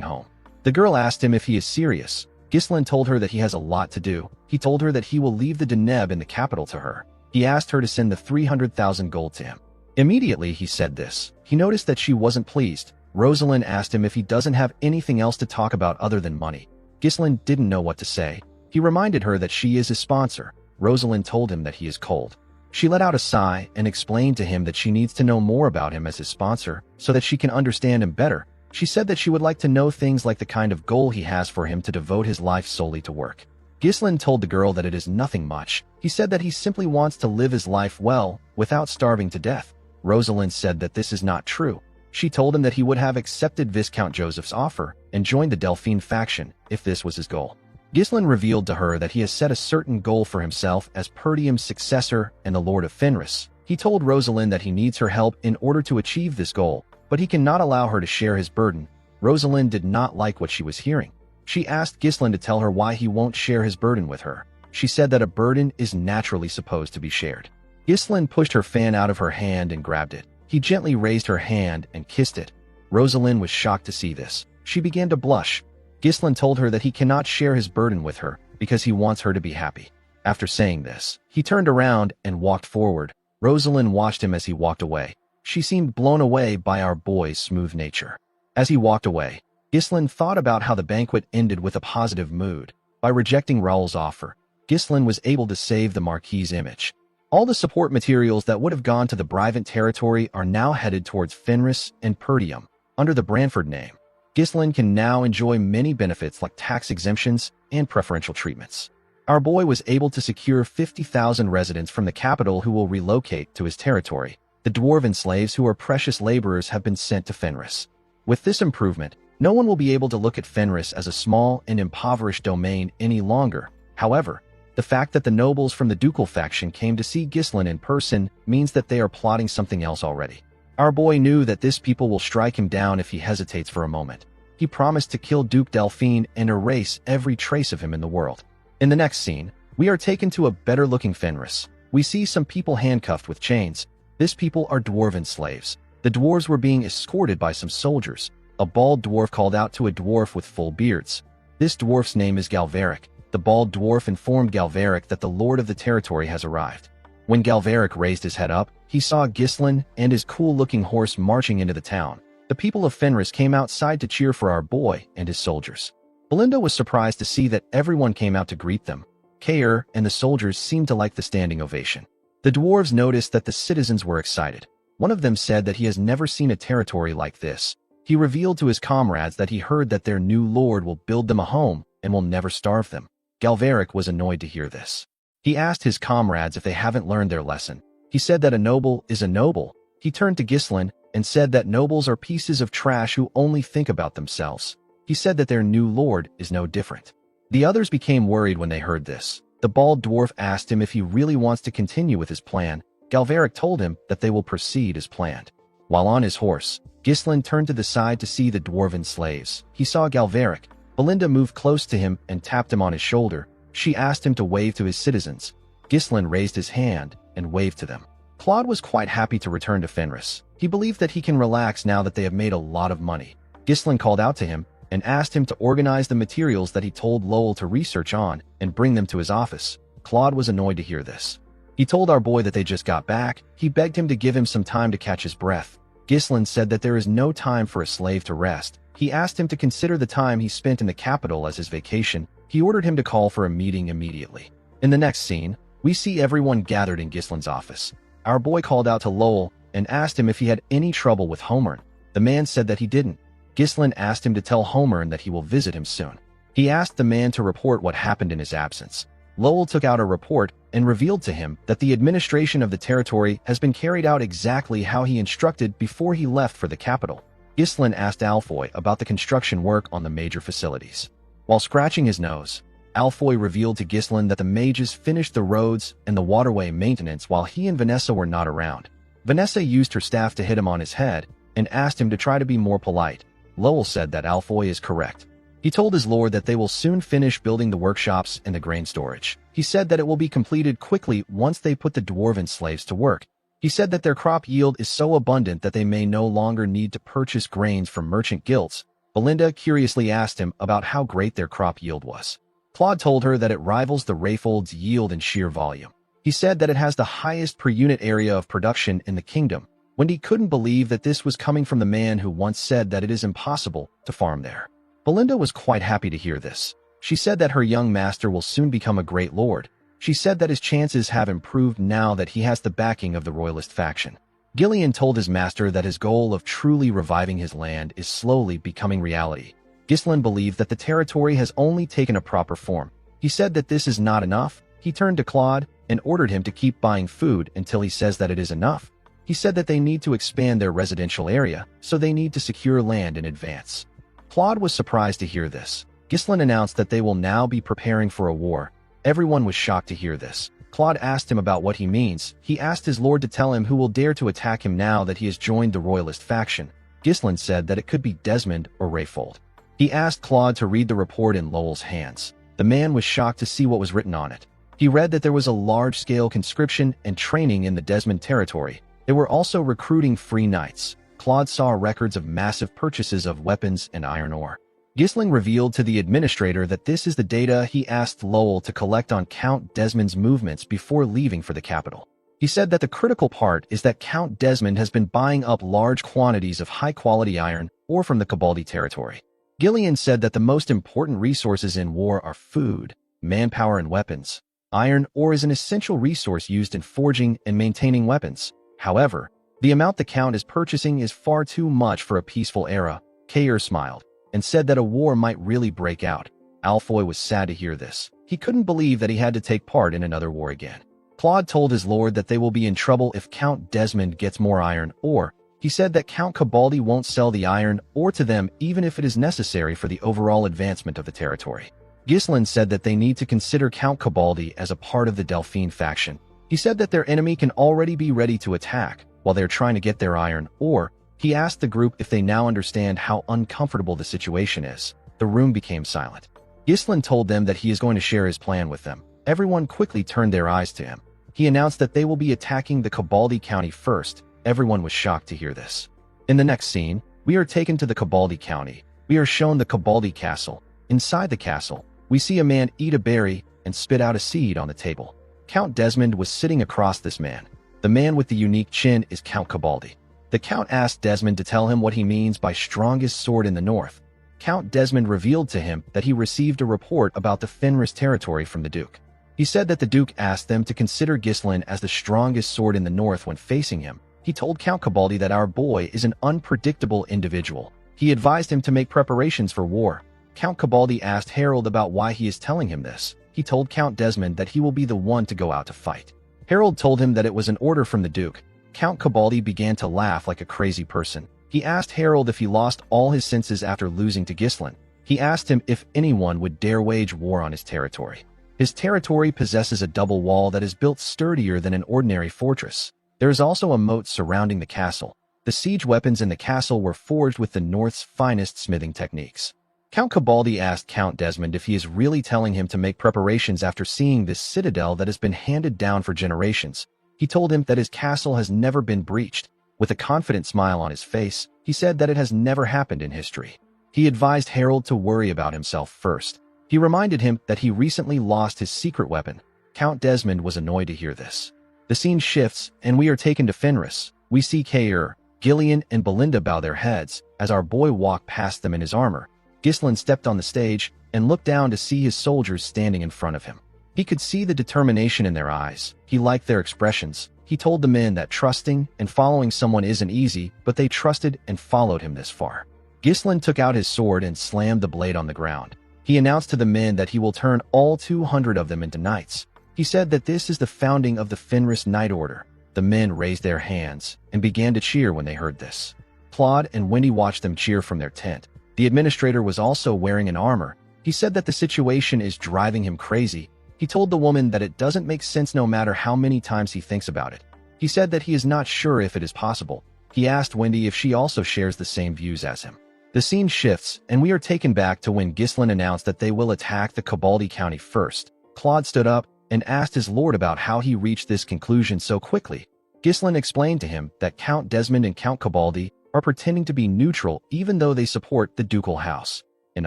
home. The girl asked him if he is serious. Gislin told her that he has a lot to do. He told her that he will leave the Deneb in the capital to her. He asked her to send the 300,000 gold to him. Immediately he said this. He noticed that she wasn't pleased. Rosalind asked him if he doesn't have anything else to talk about other than money. Gislin didn't know what to say. He reminded her that she is his sponsor. Rosalind told him that he is cold. She let out a sigh and explained to him that she needs to know more about him as his sponsor so that she can understand him better. She said that she would like to know things like the kind of goal he has for him to devote his life solely to work. Gislin told the girl that it is nothing much. He said that he simply wants to live his life well without starving to death. Rosalind said that this is not true. She told him that he would have accepted Viscount Joseph's offer and joined the Delphine faction if this was his goal. Gislin revealed to her that he has set a certain goal for himself as Perdium's successor and the Lord of Fenris. He told Rosalind that he needs her help in order to achieve this goal, but he cannot allow her to share his burden. Rosalind did not like what she was hearing. She asked Gislin to tell her why he won't share his burden with her. She said that a burden is naturally supposed to be shared. Gislin pushed her fan out of her hand and grabbed it. He gently raised her hand and kissed it. Rosalind was shocked to see this. She began to blush. Gislin told her that he cannot share his burden with her because he wants her to be happy. After saying this, he turned around and walked forward. Rosalind watched him as he walked away. She seemed blown away by our boy's smooth nature. As he walked away, Gislin thought about how the banquet ended with a positive mood. By rejecting Raoul's offer, Gislin was able to save the Marquis's image. All the support materials that would have gone to the Brivant territory are now headed towards Fenris and Perdium. Under the Branford name, Gislin can now enjoy many benefits like tax exemptions and preferential treatments. Our boy was able to secure 50,000 residents from the capital who will relocate to his territory. The Dwarven slaves who are precious laborers have been sent to Fenris. With this improvement, no one will be able to look at Fenris as a small and impoverished domain any longer. However, the fact that the nobles from the ducal faction came to see Gislin in person means that they are plotting something else already. Our boy knew that this people will strike him down if he hesitates for a moment. He promised to kill Duke Delphine and erase every trace of him in the world. In the next scene, we are taken to a better-looking Fenris. We see some people handcuffed with chains. These people are Dwarven slaves. The dwarves were being escorted by some soldiers. A bald dwarf called out to a dwarf with full beards. This dwarf's name is Galveric. The bald dwarf informed Galveric that the lord of the territory has arrived. When Galveric raised his head up, he saw Gislin and his cool-looking horse marching into the town. The people of Fenris came outside to cheer for our boy and his soldiers. Belinda was surprised to see that everyone came out to greet them. Cain and the soldiers seemed to like the standing ovation. The dwarves noticed that the citizens were excited. One of them said that he has never seen a territory like this. He revealed to his comrades that he heard that their new lord will build them a home and will never starve them. Galveric was annoyed to hear this. He asked his comrades if they haven't learned their lesson. He said that a noble is a noble. He turned to Gislin and said that nobles are pieces of trash who only think about themselves. He said that their new lord is no different. The others became worried when they heard this. The bald dwarf asked him if he really wants to continue with his plan. Galveric told him that they will proceed as planned. While on his horse, Ghislain turned to the side to see the dwarven slaves. He saw Galveric. Belinda moved close to him and tapped him on his shoulder. She asked him to wave to his citizens. Ghislain raised his hand and waved to them. Claude was quite happy to return to Fenris. He believed that he can relax now that they have made a lot of money. Ghislain called out to him and asked him to organize the materials that he told Lowell to research on and bring them to his office. Claude was annoyed to hear this. He told our boy that they just got back. He begged him to give him some time to catch his breath. Ghislain said that there is no time for a slave to rest. He asked him to consider the time he spent in the capital as his vacation. He ordered him to call for a meeting immediately. In the next scene, we see everyone gathered in Ghislain's office. Our boy called out to Lowell and asked him if he had any trouble with Homern. The man said that he didn't. Ghislain asked him to tell Homern that he will visit him soon. He asked the man to report what happened in his absence. Lowell took out a report and revealed to him that the administration of the territory has been carried out exactly how he instructed before he left for the capital. Ghislain asked Alfoy about the construction work on the major facilities. While scratching his nose, Alfoy revealed to Ghislain that the mages finished the roads and the waterway maintenance while he and Vanessa were not around. Vanessa used her staff to hit him on his head and asked him to try to be more polite. Lowell said that Alfoy is correct. He told his lord that they will soon finish building the workshops and the grain storage. He said that it will be completed quickly once they put the dwarven slaves to work. He said that their crop yield is so abundant that they may no longer need to purchase grains from merchant guilds. Belinda curiously asked him about how great their crop yield was. Claude told her that it rivals the Rayfold's yield in sheer volume. He said that it has the highest per unit area of production in the kingdom. Wendy couldn't believe that this was coming from the man who once said that it is impossible to farm there. Belinda was quite happy to hear this. She said that her young master will soon become a great lord. She said that his chances have improved now that he has the backing of the royalist faction. Gillian told his master that his goal of truly reviving his land is slowly becoming reality. Ghislain believed that the territory has only taken a proper form. He said that this is not enough. He turned to Claude and ordered him to keep buying food until he says that it is enough. He said that they need to expand their residential area, so they need to secure land in advance. Claude was surprised to hear this. Ghislain announced that they will now be preparing for a war. Everyone was shocked to hear this. Claude asked him about what he means. He asked his lord to tell him who will dare to attack him now that he has joined the royalist faction. Ghislain said that it could be Desmond or Rayfold. He asked Claude to read the report in Lowell's hands. The man was shocked to see what was written on it. He read that there was a large-scale conscription and training in the Desmond territory. They were also recruiting free knights. Claude saw records of massive purchases of weapons and iron ore. Ghislain revealed to the administrator that this is the data he asked Lowell to collect on Count Desmond's movements before leaving for the capital. He said that the critical part is that Count Desmond has been buying up large quantities of high-quality iron ore from the Cabaldi territory. Gillian said that the most important resources in war are food, manpower, and weapons. Iron ore is an essential resource used in forging and maintaining weapons. However, the amount the Count is purchasing is far too much for a peaceful era. Cain smiled and said that a war might really break out. Alfoy was sad to hear this. He couldn't believe that he had to take part in another war again. Claude told his lord that they will be in trouble if Count Desmond gets more iron ore. He said that Count Cabaldi won't sell the iron ore to them even if it is necessary for the overall advancement of the territory. Ghislain said that they need to consider Count Cabaldi as a part of the Delphine faction. He said that their enemy can already be ready to attack while they're trying to get their iron ore. He asked the group if they now understand how uncomfortable the situation is. The room became silent. Ghislain told them that he is going to share his plan with them. Everyone quickly turned their eyes to him. He announced that they will be attacking the Cabaldi County first. Everyone was shocked to hear this. In the next scene, we are taken to the Cabaldi County. We are shown the Cabaldi Castle. Inside the castle, we see a man eat a berry and spit out a seed on the table. Count Desmond was sitting across this man. The man with the unique chin is Count Cabaldi. The Count asked Desmond to tell him what he means by strongest sword in the north. Count Desmond revealed to him that he received a report about the Fenris territory from the Duke. He said that the Duke asked them to consider Ghislain as the strongest sword in the north when facing him. He told Count Cabaldi that our boy is an unpredictable individual. He advised him to make preparations for war. Count Cabaldi asked Harold about why he is telling him this. He told Count Desmond that he will be the one to go out to fight. Harold told him that it was an order from the Duke. Count Cabaldi began to laugh like a crazy person. He asked Harold if he lost all his senses after losing to Ghislain. He asked him if anyone would dare wage war on his territory. His territory possesses a double wall that is built sturdier than an ordinary fortress. There is also a moat surrounding the castle. The siege weapons in the castle were forged with the North's finest smithing techniques. Count Cabaldi asked Count Desmond if he is really telling him to make preparations after seeing this citadel that has been handed down for generations. He told him that his castle has never been breached. With a confident smile on his face, he said that it has never happened in history. He advised Harold to worry about himself first. He reminded him that he recently lost his secret weapon. Count Desmond was annoyed to hear this. The scene shifts, and we are taken to Fenris. We see Cain, Gillian, and Belinda bow their heads as our boy walked past them in his armor. Ghislain stepped on the stage and looked down to see his soldiers standing in front of him. He could see the determination in their eyes. He liked their expressions. He told the men that trusting and following someone isn't easy, but they trusted and followed him this far. Ghislain took out his sword and slammed the blade on the ground. He announced to the men that he will turn all 200 of them into knights. He said that this is the founding of the Fenris Knight Order. The men raised their hands and began to cheer when they heard this. Claude and Wendy watched them cheer from their tent. The administrator was also wearing an armor. He said that the situation is driving him crazy. He told the woman that it doesn't make sense no matter how many times he thinks about it. He said that he is not sure if it is possible. He asked Wendy if she also shares the same views as him. The scene shifts, and we are taken back to when Ghislain announced that they will attack the Cabaldi County first. Claude stood up and asked his lord about how he reached this conclusion so quickly. Ghislain explained to him that Count Desmond and Count Cabaldi are pretending to be neutral even though they support the ducal house. In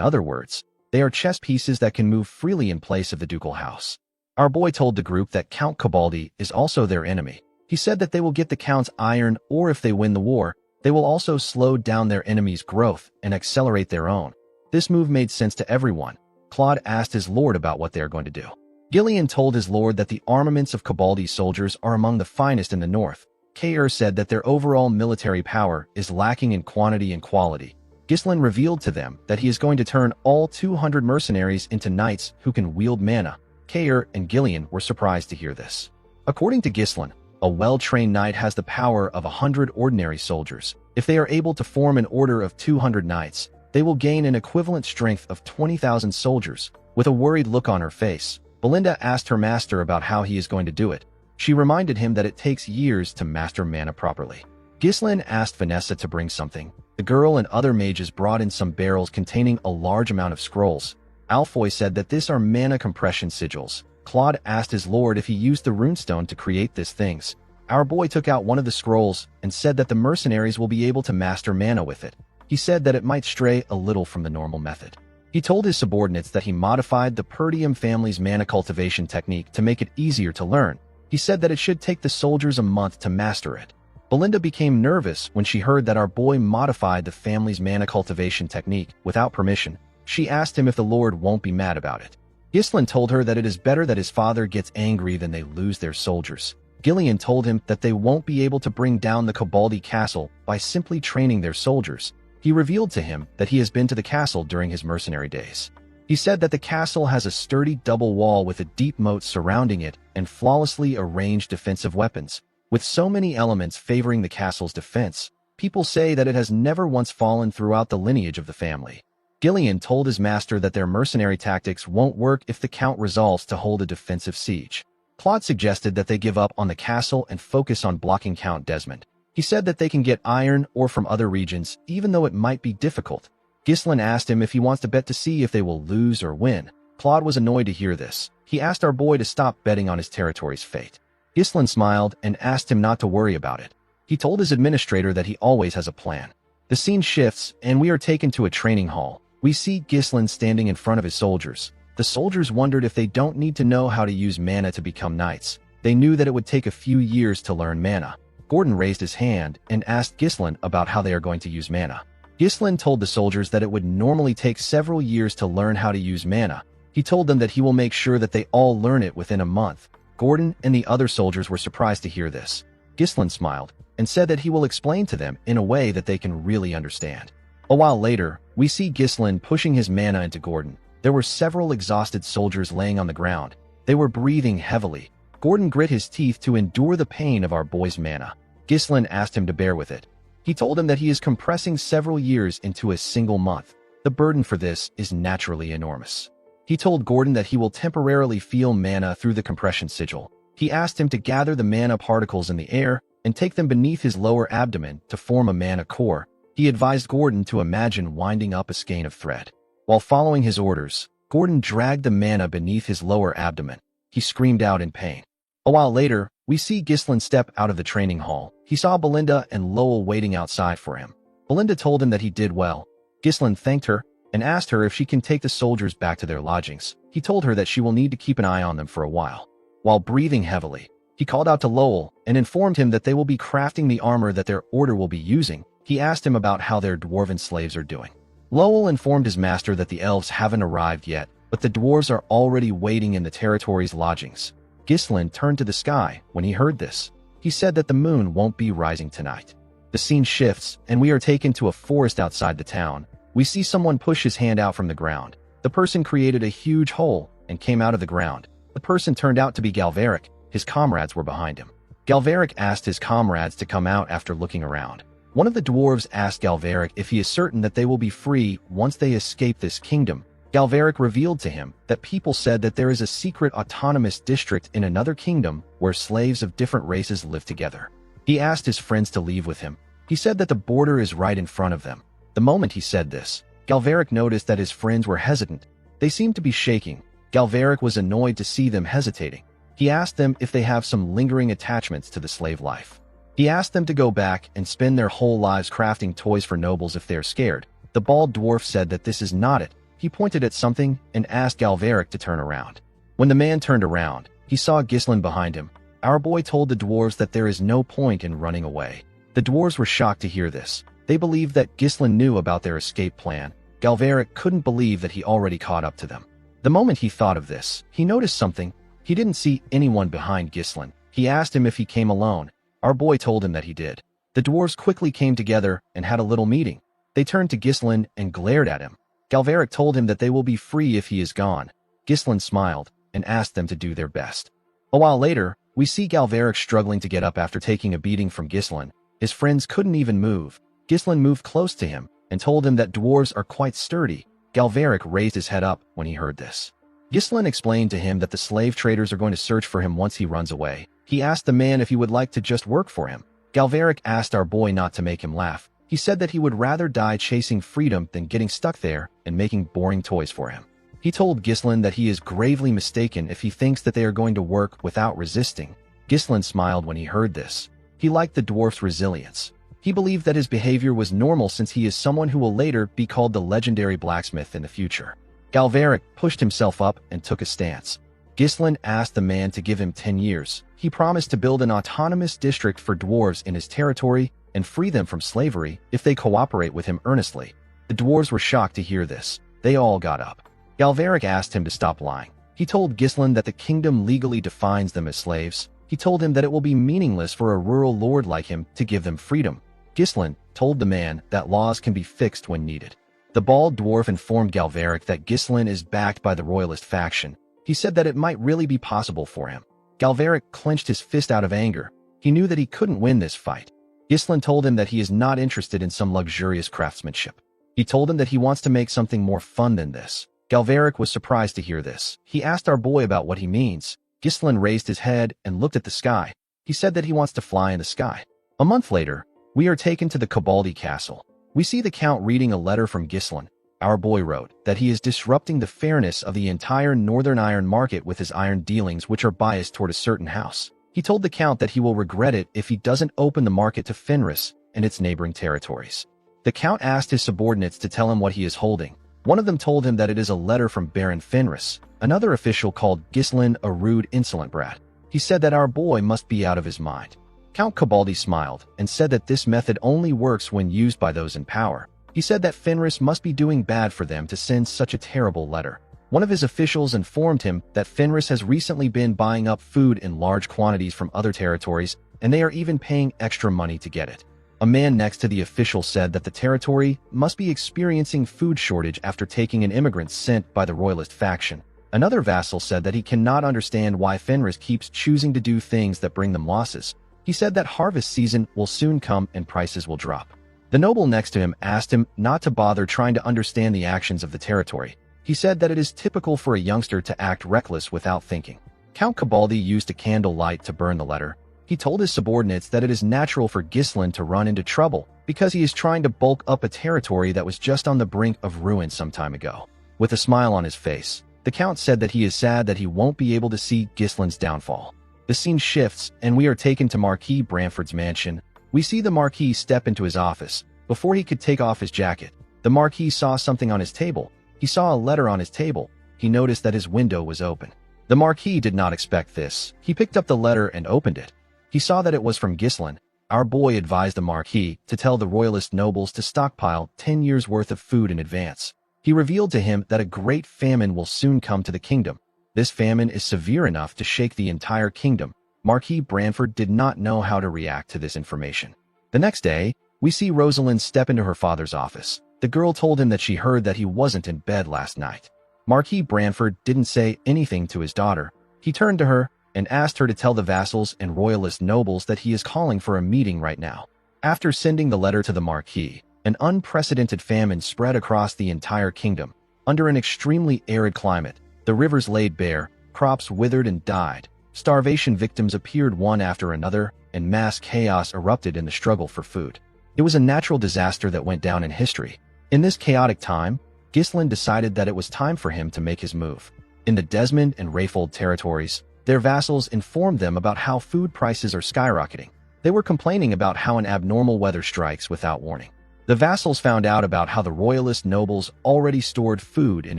other words, they are chess pieces that can move freely in place of the ducal house. Our boy told the group that Count Cabaldi is also their enemy. He said that they will get the Count's iron, or if they win the war, they will also slow down their enemy's growth and accelerate their own. This move made sense to everyone. Claude asked his lord about what they are going to do. Gillian told his lord that the armaments of Cabaldi's soldiers are among the finest in the north. Cain said that their overall military power is lacking in quantity and quality. Ghislain revealed to them that he is going to turn all 200 mercenaries into knights who can wield mana. Cain and Gillian were surprised to hear this. According to Ghislain, a well-trained knight has the power of 100 ordinary soldiers. If they are able to form an order of 200 knights, they will gain an equivalent strength of 20,000 soldiers. With a worried look on her face, Belinda asked her master about how he is going to do it. She reminded him that it takes years to master mana properly. Ghislain asked Vanessa to bring something. The girl and other mages brought in some barrels containing a large amount of scrolls. Alfoy said that these are mana compression sigils. Claude asked his lord if he used the runestone to create these things. Our boy took out one of the scrolls and said that the mercenaries will be able to master mana with it. He said that it might stray a little from the normal method. He told his subordinates that he modified the Perdium family's mana cultivation technique to make it easier to learn. He said that it should take the soldiers a month to master it. Belinda became nervous when she heard that our boy modified the family's mana cultivation technique without permission. She asked him if the lord won't be mad about it. Ghislain told her that it is better that his father gets angry than they lose their soldiers. Gillian told him that they won't be able to bring down the Cabaldi castle by simply training their soldiers. He revealed to him that he has been to the castle during his mercenary days. He said that the castle has a sturdy double wall with a deep moat surrounding it and flawlessly arranged defensive weapons. With so many elements favoring the castle's defense, people say that it has never once fallen throughout the lineage of the family. Gillian told his master that their mercenary tactics won't work if the Count resolves to hold a defensive siege. Claude suggested that they give up on the castle and focus on blocking Count Desmond. He said that they can get iron ore from other regions, even though it might be difficult. Ghislain asked him if he wants to bet to see if they will lose or win. Claude was annoyed to hear this. He asked our boy to stop betting on his territory's fate. Ghislain smiled and asked him not to worry about it. He told his administrator that he always has a plan. The scene shifts, and we are taken to a training hall. We see Ghislain standing in front of his soldiers. The soldiers wondered if they don't need to know how to use mana to become knights. They knew that it would take a few years to learn mana. Gordon raised his hand and asked Ghislain about how they are going to use mana. Ghislain told the soldiers that it would normally take several years to learn how to use mana. He told them that he will make sure that they all learn it within a month. Gordon and the other soldiers were surprised to hear this. Ghislain smiled and said that he will explain to them in a way that they can really understand. A while later, we see Ghislain pushing his mana into Gordon. There were several exhausted soldiers laying on the ground. They were breathing heavily. Gordon grit his teeth to endure the pain of our boy's mana. Ghislain asked him to bear with it. He told him that he is compressing several years into a single month. The burden for this is naturally enormous. He told Gordon that he will temporarily feel mana through the compression sigil. He asked him to gather the mana particles in the air and take them beneath his lower abdomen to form a mana core. He advised Gordon to imagine winding up a skein of thread. While following his orders, Gordon dragged the mana beneath his lower abdomen. He screamed out in pain. A while later, we see Ghislain step out of the training hall. He saw Belinda and Lowell waiting outside for him. Belinda told him that he did well. Ghislain thanked her and asked her if she can take the soldiers back to their lodgings. He told her that she will need to keep an eye on them for a while. While breathing heavily, he called out to Lowell and informed him that they will be crafting the armor that their order will be using. He asked him about how their dwarven slaves are doing. Lowell informed his master that the elves haven't arrived yet, but the dwarves are already waiting in the territory's lodgings. Ghislain turned to the sky when he heard this. He said that the moon won't be rising tonight. The scene shifts, and we are taken to a forest outside the town. We see someone push his hand out from the ground. The person created a huge hole and came out of the ground. The person turned out to be Galveric. His comrades were behind him. Galveric asked his comrades to come out after looking around. One of the dwarves asked Galveric if he is certain that they will be free once they escape this kingdom. Galveric revealed to him that people said that there is a secret autonomous district in another kingdom where slaves of different races live together. He asked his friends to leave with him. He said that the border is right in front of them. The moment he said this, Galveric noticed that his friends were hesitant. They seemed to be shaking. Galveric was annoyed to see them hesitating. He asked them if they have some lingering attachments to the slave life. He asked them to go back and spend their whole lives crafting toys for nobles if they're scared. The bald dwarf said that this is not it. He pointed at something and asked Galveric to turn around. When the man turned around, he saw Ghislain behind him. Our boy told the dwarves that there is no point in running away. The dwarves were shocked to hear this. They believed that Ghislain knew about their escape plan. Galveric couldn't believe that he already caught up to them. The moment he thought of this, he noticed something. He didn't see anyone behind Ghislain. He asked him if he came alone. Our boy told him that he did. The dwarves quickly came together and had a little meeting. They turned to Ghislain and glared at him. Galveric told him that they will be free if he is gone. Ghislain smiled and asked them to do their best. A while later, we see Galveric struggling to get up after taking a beating from Ghislain. His friends couldn't even move. Ghislain moved close to him and told him that dwarves are quite sturdy. Galveric raised his head up when he heard this. Ghislain explained to him that the slave traders are going to search for him once he runs away. He asked the man if he would like to just work for him. Galveric asked our boy not to make him laugh. He said that he would rather die chasing freedom than getting stuck there and making boring toys for him. He told Ghislain that he is gravely mistaken if he thinks that they are going to work without resisting. Ghislain smiled when he heard this. He liked the dwarf's resilience. He believed that his behavior was normal since he is someone who will later be called the legendary blacksmith in the future. Galveric pushed himself up and took a stance. Ghislain asked the man to give him 10 years. He promised to build an autonomous district for dwarves in his territory and free them from slavery if they cooperate with him earnestly. The dwarves were shocked to hear this. They all got up. Galveric asked him to stop lying. He told Ghislain that the kingdom legally defines them as slaves. He told him that it will be meaningless for a rural lord like him to give them freedom. Ghislain told the man that laws can be fixed when needed. The bald dwarf informed Galveric that Ghislain is backed by the royalist faction. He said that it might really be possible for him. Galveric clenched his fist out of anger. He knew that he couldn't win this fight. Ghislain told him that he is not interested in some luxurious craftsmanship. He told him that he wants to make something more fun than this. Galveric was surprised to hear this. He asked our boy about what he means. Ghislain raised his head and looked at the sky. He said that he wants to fly in the sky. A month later, we are taken to the Cabaldi castle. We see the count reading a letter from Ghislain. Our boy wrote that he is disrupting the fairness of the entire northern iron market with his iron dealings, which are biased toward a certain house. He told the count that he will regret it if he doesn't open the market to Fenris and its neighboring territories. The count asked his subordinates to tell him what he is holding. One of them told him that it is a letter from Baron Fenris. Another official called Ghislain a rude, insolent brat. He said that our boy must be out of his mind. Count Cabaldi smiled and said that this method only works when used by those in power. He said that Fenris must be doing bad for them to send such a terrible letter. One of his officials informed him that Fenris has recently been buying up food in large quantities from other territories, and they are even paying extra money to get it. A man next to the official said that the territory must be experiencing food shortage after taking in immigrants sent by the royalist faction. Another vassal said that he cannot understand why Fenris keeps choosing to do things that bring them losses. He said that harvest season will soon come and prices will drop. The noble next to him asked him not to bother trying to understand the actions of the territory. He said that it is typical for a youngster to act reckless without thinking. Count Cabaldi used a candle light to burn the letter. He told his subordinates that it is natural for Ghislain to run into trouble because he is trying to bulk up a territory that was just on the brink of ruin some time ago. With a smile on his face, the Count said that he is sad that he won't be able to see Ghislain's downfall. The scene shifts, and we are taken to Marquis Branford's mansion. We see the Marquis step into his office. Before he could take off his jacket, the Marquis saw something on his table. He saw a letter on his table. He noticed that his window was open. The Marquis did not expect this. He picked up the letter and opened it. He saw that it was from Ghislain. Our boy advised the Marquis to tell the royalist nobles to stockpile 10 years' worth of food in advance. He revealed to him that a great famine will soon come to the kingdom. This famine is severe enough to shake the entire kingdom. Marquis Branford did not know how to react to this information. The next day, we see Rosalind step into her father's office. The girl told him that she heard that he wasn't in bed last night. Marquis Branford didn't say anything to his daughter. He turned to her and asked her to tell the vassals and royalist nobles that he is calling for a meeting right now. After sending the letter to the Marquis, an unprecedented famine spread across the entire kingdom. Under an extremely arid climate, the rivers laid bare, crops withered and died. Starvation victims appeared one after another, and mass chaos erupted in the struggle for food. It was a natural disaster that went down in history. In this chaotic time, Ghislain decided that it was time for him to make his move. In the Desmond and Rayfold territories, their vassals informed them about how food prices are skyrocketing. They were complaining about how an abnormal weather strikes without warning. The vassals found out about how the royalist nobles already stored food in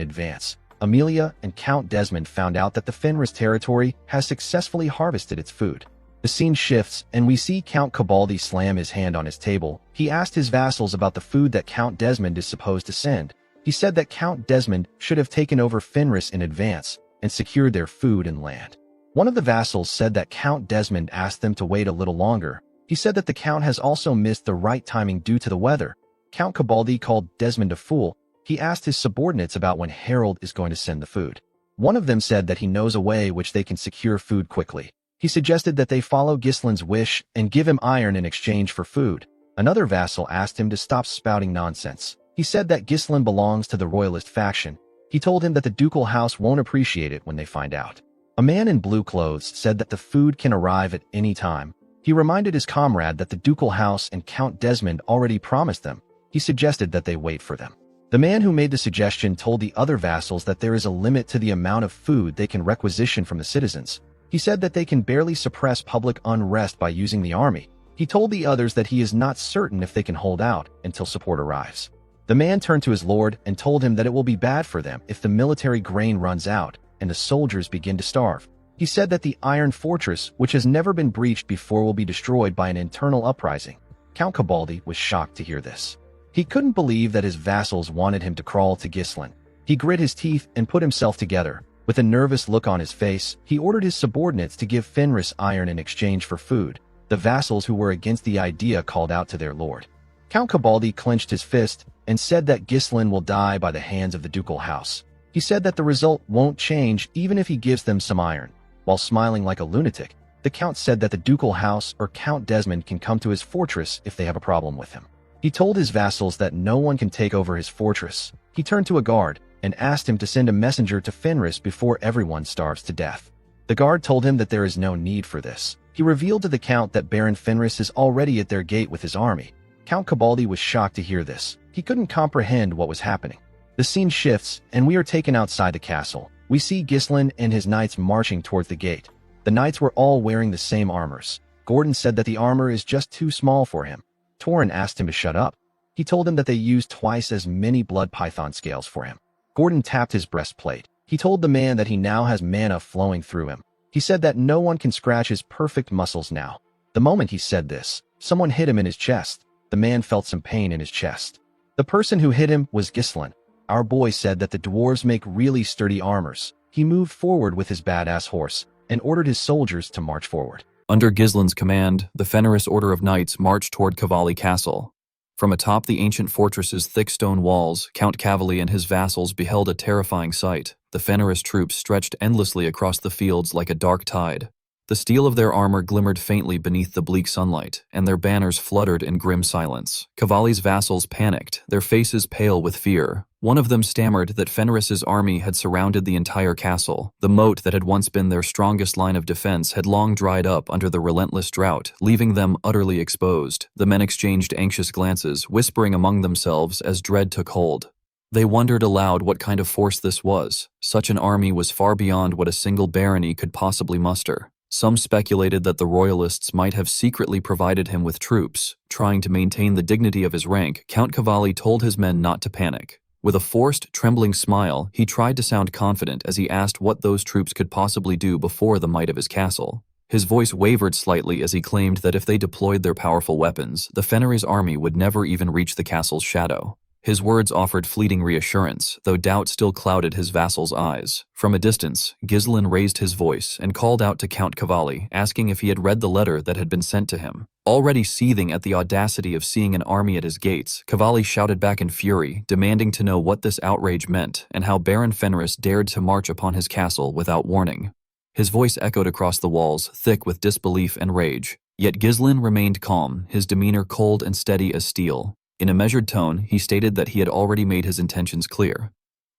advance. Amelia and Count Desmond found out that the Fenris territory has successfully harvested its food. The scene shifts, and we see Count Cabaldi slam his hand on his table. He asked his vassals about the food that Count Desmond is supposed to send. He said that Count Desmond should have taken over Fenris in advance and secured their food and land. One of the vassals said that Count Desmond asked them to wait a little longer. He said that the Count has also missed the right timing due to the weather. Count Cabaldi called Desmond a fool. He asked his subordinates about when Harold is going to send the food. One of them said that he knows a way which they can secure food quickly. He suggested that they follow Ghislain's wish and give him iron in exchange for food. Another vassal asked him to stop spouting nonsense. He said that Ghislain belongs to the royalist faction. He told him that the ducal house won't appreciate it when they find out. A man in blue clothes said that the food can arrive at any time. He reminded his comrade that the ducal house and Count Desmond already promised them. He suggested that they wait for them. The man who made the suggestion told the other vassals that there is a limit to the amount of food they can requisition from the citizens. He said that they can barely suppress public unrest by using the army. He told the others that he is not certain if they can hold out until support arrives. The man turned to his lord and told him that it will be bad for them if the military grain runs out and the soldiers begin to starve. He said that the Iron Fortress, which has never been breached before, will be destroyed by an internal uprising. Count Cabaldi was shocked to hear this. He couldn't believe that his vassals wanted him to crawl to Ghislain. He grit his teeth and put himself together. With a nervous look on his face, he ordered his subordinates to give Fenris iron in exchange for food. The vassals who were against the idea called out to their lord. Count Cabaldi clenched his fist and said that Ghislain will die by the hands of the ducal house. He said that the result won't change even if he gives them some iron. While smiling like a lunatic, the Count said that the ducal house or Count Desmond can come to his fortress if they have a problem with him. He told his vassals that no one can take over his fortress. He turned to a guard and asked him to send a messenger to Fenris before everyone starves to death. The guard told him that there is no need for this. He revealed to the Count that Baron Fenris is already at their gate with his army. Count Cabaldi was shocked to hear this. He couldn't comprehend what was happening. The scene shifts, and we are taken outside the castle. We see Ghislain and his knights marching towards the gate. The knights were all wearing the same armors. Gordon said that the armor is just too small for him. Torin asked him to shut up. He told him that they used twice as many blood python scales for him. Gordon tapped his breastplate. He told the man that he now has mana flowing through him. He said that no one can scratch his perfect muscles now. The moment he said this, someone hit him in his chest. The man felt some pain in his chest. The person who hit him was Ghislain. Our boy said that the dwarves make really sturdy armors. He moved forward with his badass horse and ordered his soldiers to march forward. Under Ghislain's command, the Fenris Order of Knights marched toward Cavalli Castle. From atop the ancient fortress's thick stone walls, Count Cavalli and his vassals beheld a terrifying sight. The Fenris troops stretched endlessly across the fields like a dark tide. The steel of their armor glimmered faintly beneath the bleak sunlight, and their banners fluttered in grim silence. Cavalli's vassals panicked, their faces pale with fear. One of them stammered that Fenris's army had surrounded the entire castle. The moat that had once been their strongest line of defense had long dried up under the relentless drought, leaving them utterly exposed. The men exchanged anxious glances, whispering among themselves as dread took hold. They wondered aloud what kind of force this was. Such an army was far beyond what a single barony could possibly muster. Some speculated that the royalists might have secretly provided him with troops. Trying to maintain the dignity of his rank, Count Cavalli told his men not to panic. With a forced, trembling smile, he tried to sound confident as he asked what those troops could possibly do before the might of his castle. His voice wavered slightly as he claimed that if they deployed their powerful weapons, the Fenris army would never even reach the castle's shadow. His words offered fleeting reassurance, though doubt still clouded his vassal's eyes. From a distance, Ghislain raised his voice and called out to Count Cavalli, asking if he had read the letter that had been sent to him. Already seething at the audacity of seeing an army at his gates, Cavalli shouted back in fury, demanding to know what this outrage meant and how Baron Fenris dared to march upon his castle without warning. His voice echoed across the walls, thick with disbelief and rage. Yet Ghislain remained calm, his demeanor cold and steady as steel. In a measured tone, he stated that he had already made his intentions clear.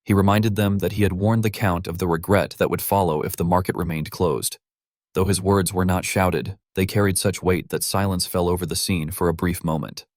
He reminded them that he had warned the Count of the regret that would follow if the market remained closed. Though his words were not shouted, they carried such weight that silence fell over the scene for a brief moment.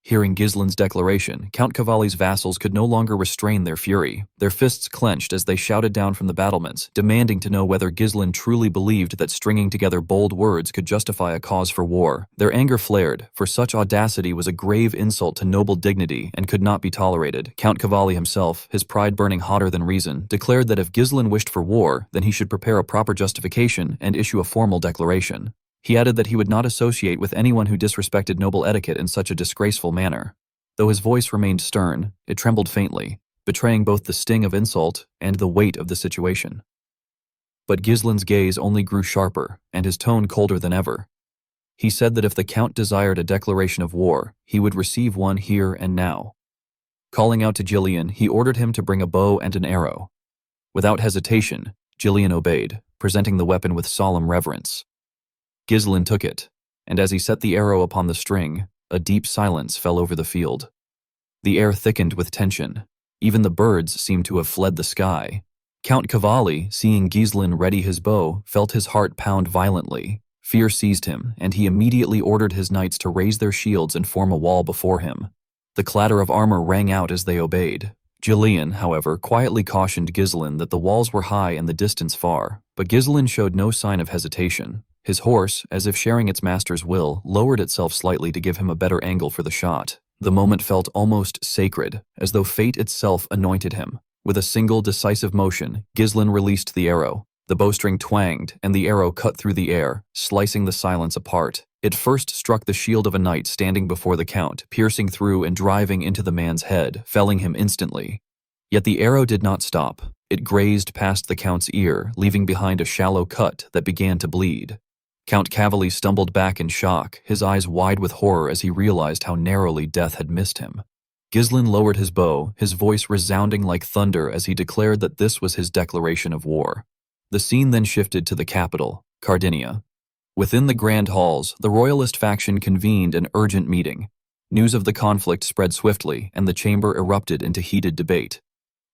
Hearing Ghislain's declaration, Count Cavalli's vassals could no longer restrain their fury. Their fists clenched as they shouted down from the battlements, demanding to know whether Ghislain truly believed that stringing together bold words could justify a cause for war. Their anger flared, for such audacity was a grave insult to noble dignity and could not be tolerated. Count Cavalli himself, his pride burning hotter than reason, declared that if Ghislain wished for war, then he should prepare a proper justification and issue a formal declaration. He added that he would not associate with anyone who disrespected noble etiquette in such a disgraceful manner. Though his voice remained stern, it trembled faintly, betraying both the sting of insult and the weight of the situation. But Ghislain's gaze only grew sharper, and his tone colder than ever. He said that if the Count desired a declaration of war, he would receive one here and now. Calling out to Gillian, he ordered him to bring a bow and an arrow. Without hesitation, Gillian obeyed, presenting the weapon with solemn reverence. Ghislain took it, and as he set the arrow upon the string, a deep silence fell over the field. The air thickened with tension. Even the birds seemed to have fled the sky. Count Cavalli, seeing Ghislain ready his bow, felt his heart pound violently. Fear seized him, and he immediately ordered his knights to raise their shields and form a wall before him. The clatter of armor rang out as they obeyed. Gillian, however, quietly cautioned Ghislain that the walls were high and the distance far, but Ghislain showed no sign of hesitation. His horse, as if sharing its master's will, lowered itself slightly to give him a better angle for the shot. The moment felt almost sacred, as though fate itself anointed him. With a single decisive motion, Ghislain released the arrow. The bowstring twanged, and the arrow cut through the air, slicing the silence apart. It first struck the shield of a knight standing before the Count, piercing through and driving into the man's head, felling him instantly. Yet the arrow did not stop. It grazed past the Count's ear, leaving behind a shallow cut that began to bleed. Count Cavalli stumbled back in shock, his eyes wide with horror as he realized how narrowly death had missed him. Ghislain lowered his bow, his voice resounding like thunder as he declared that this was his declaration of war. The scene then shifted to the capital, Cardinia. Within the grand halls, the royalist faction convened an urgent meeting. News of the conflict spread swiftly, and the chamber erupted into heated debate.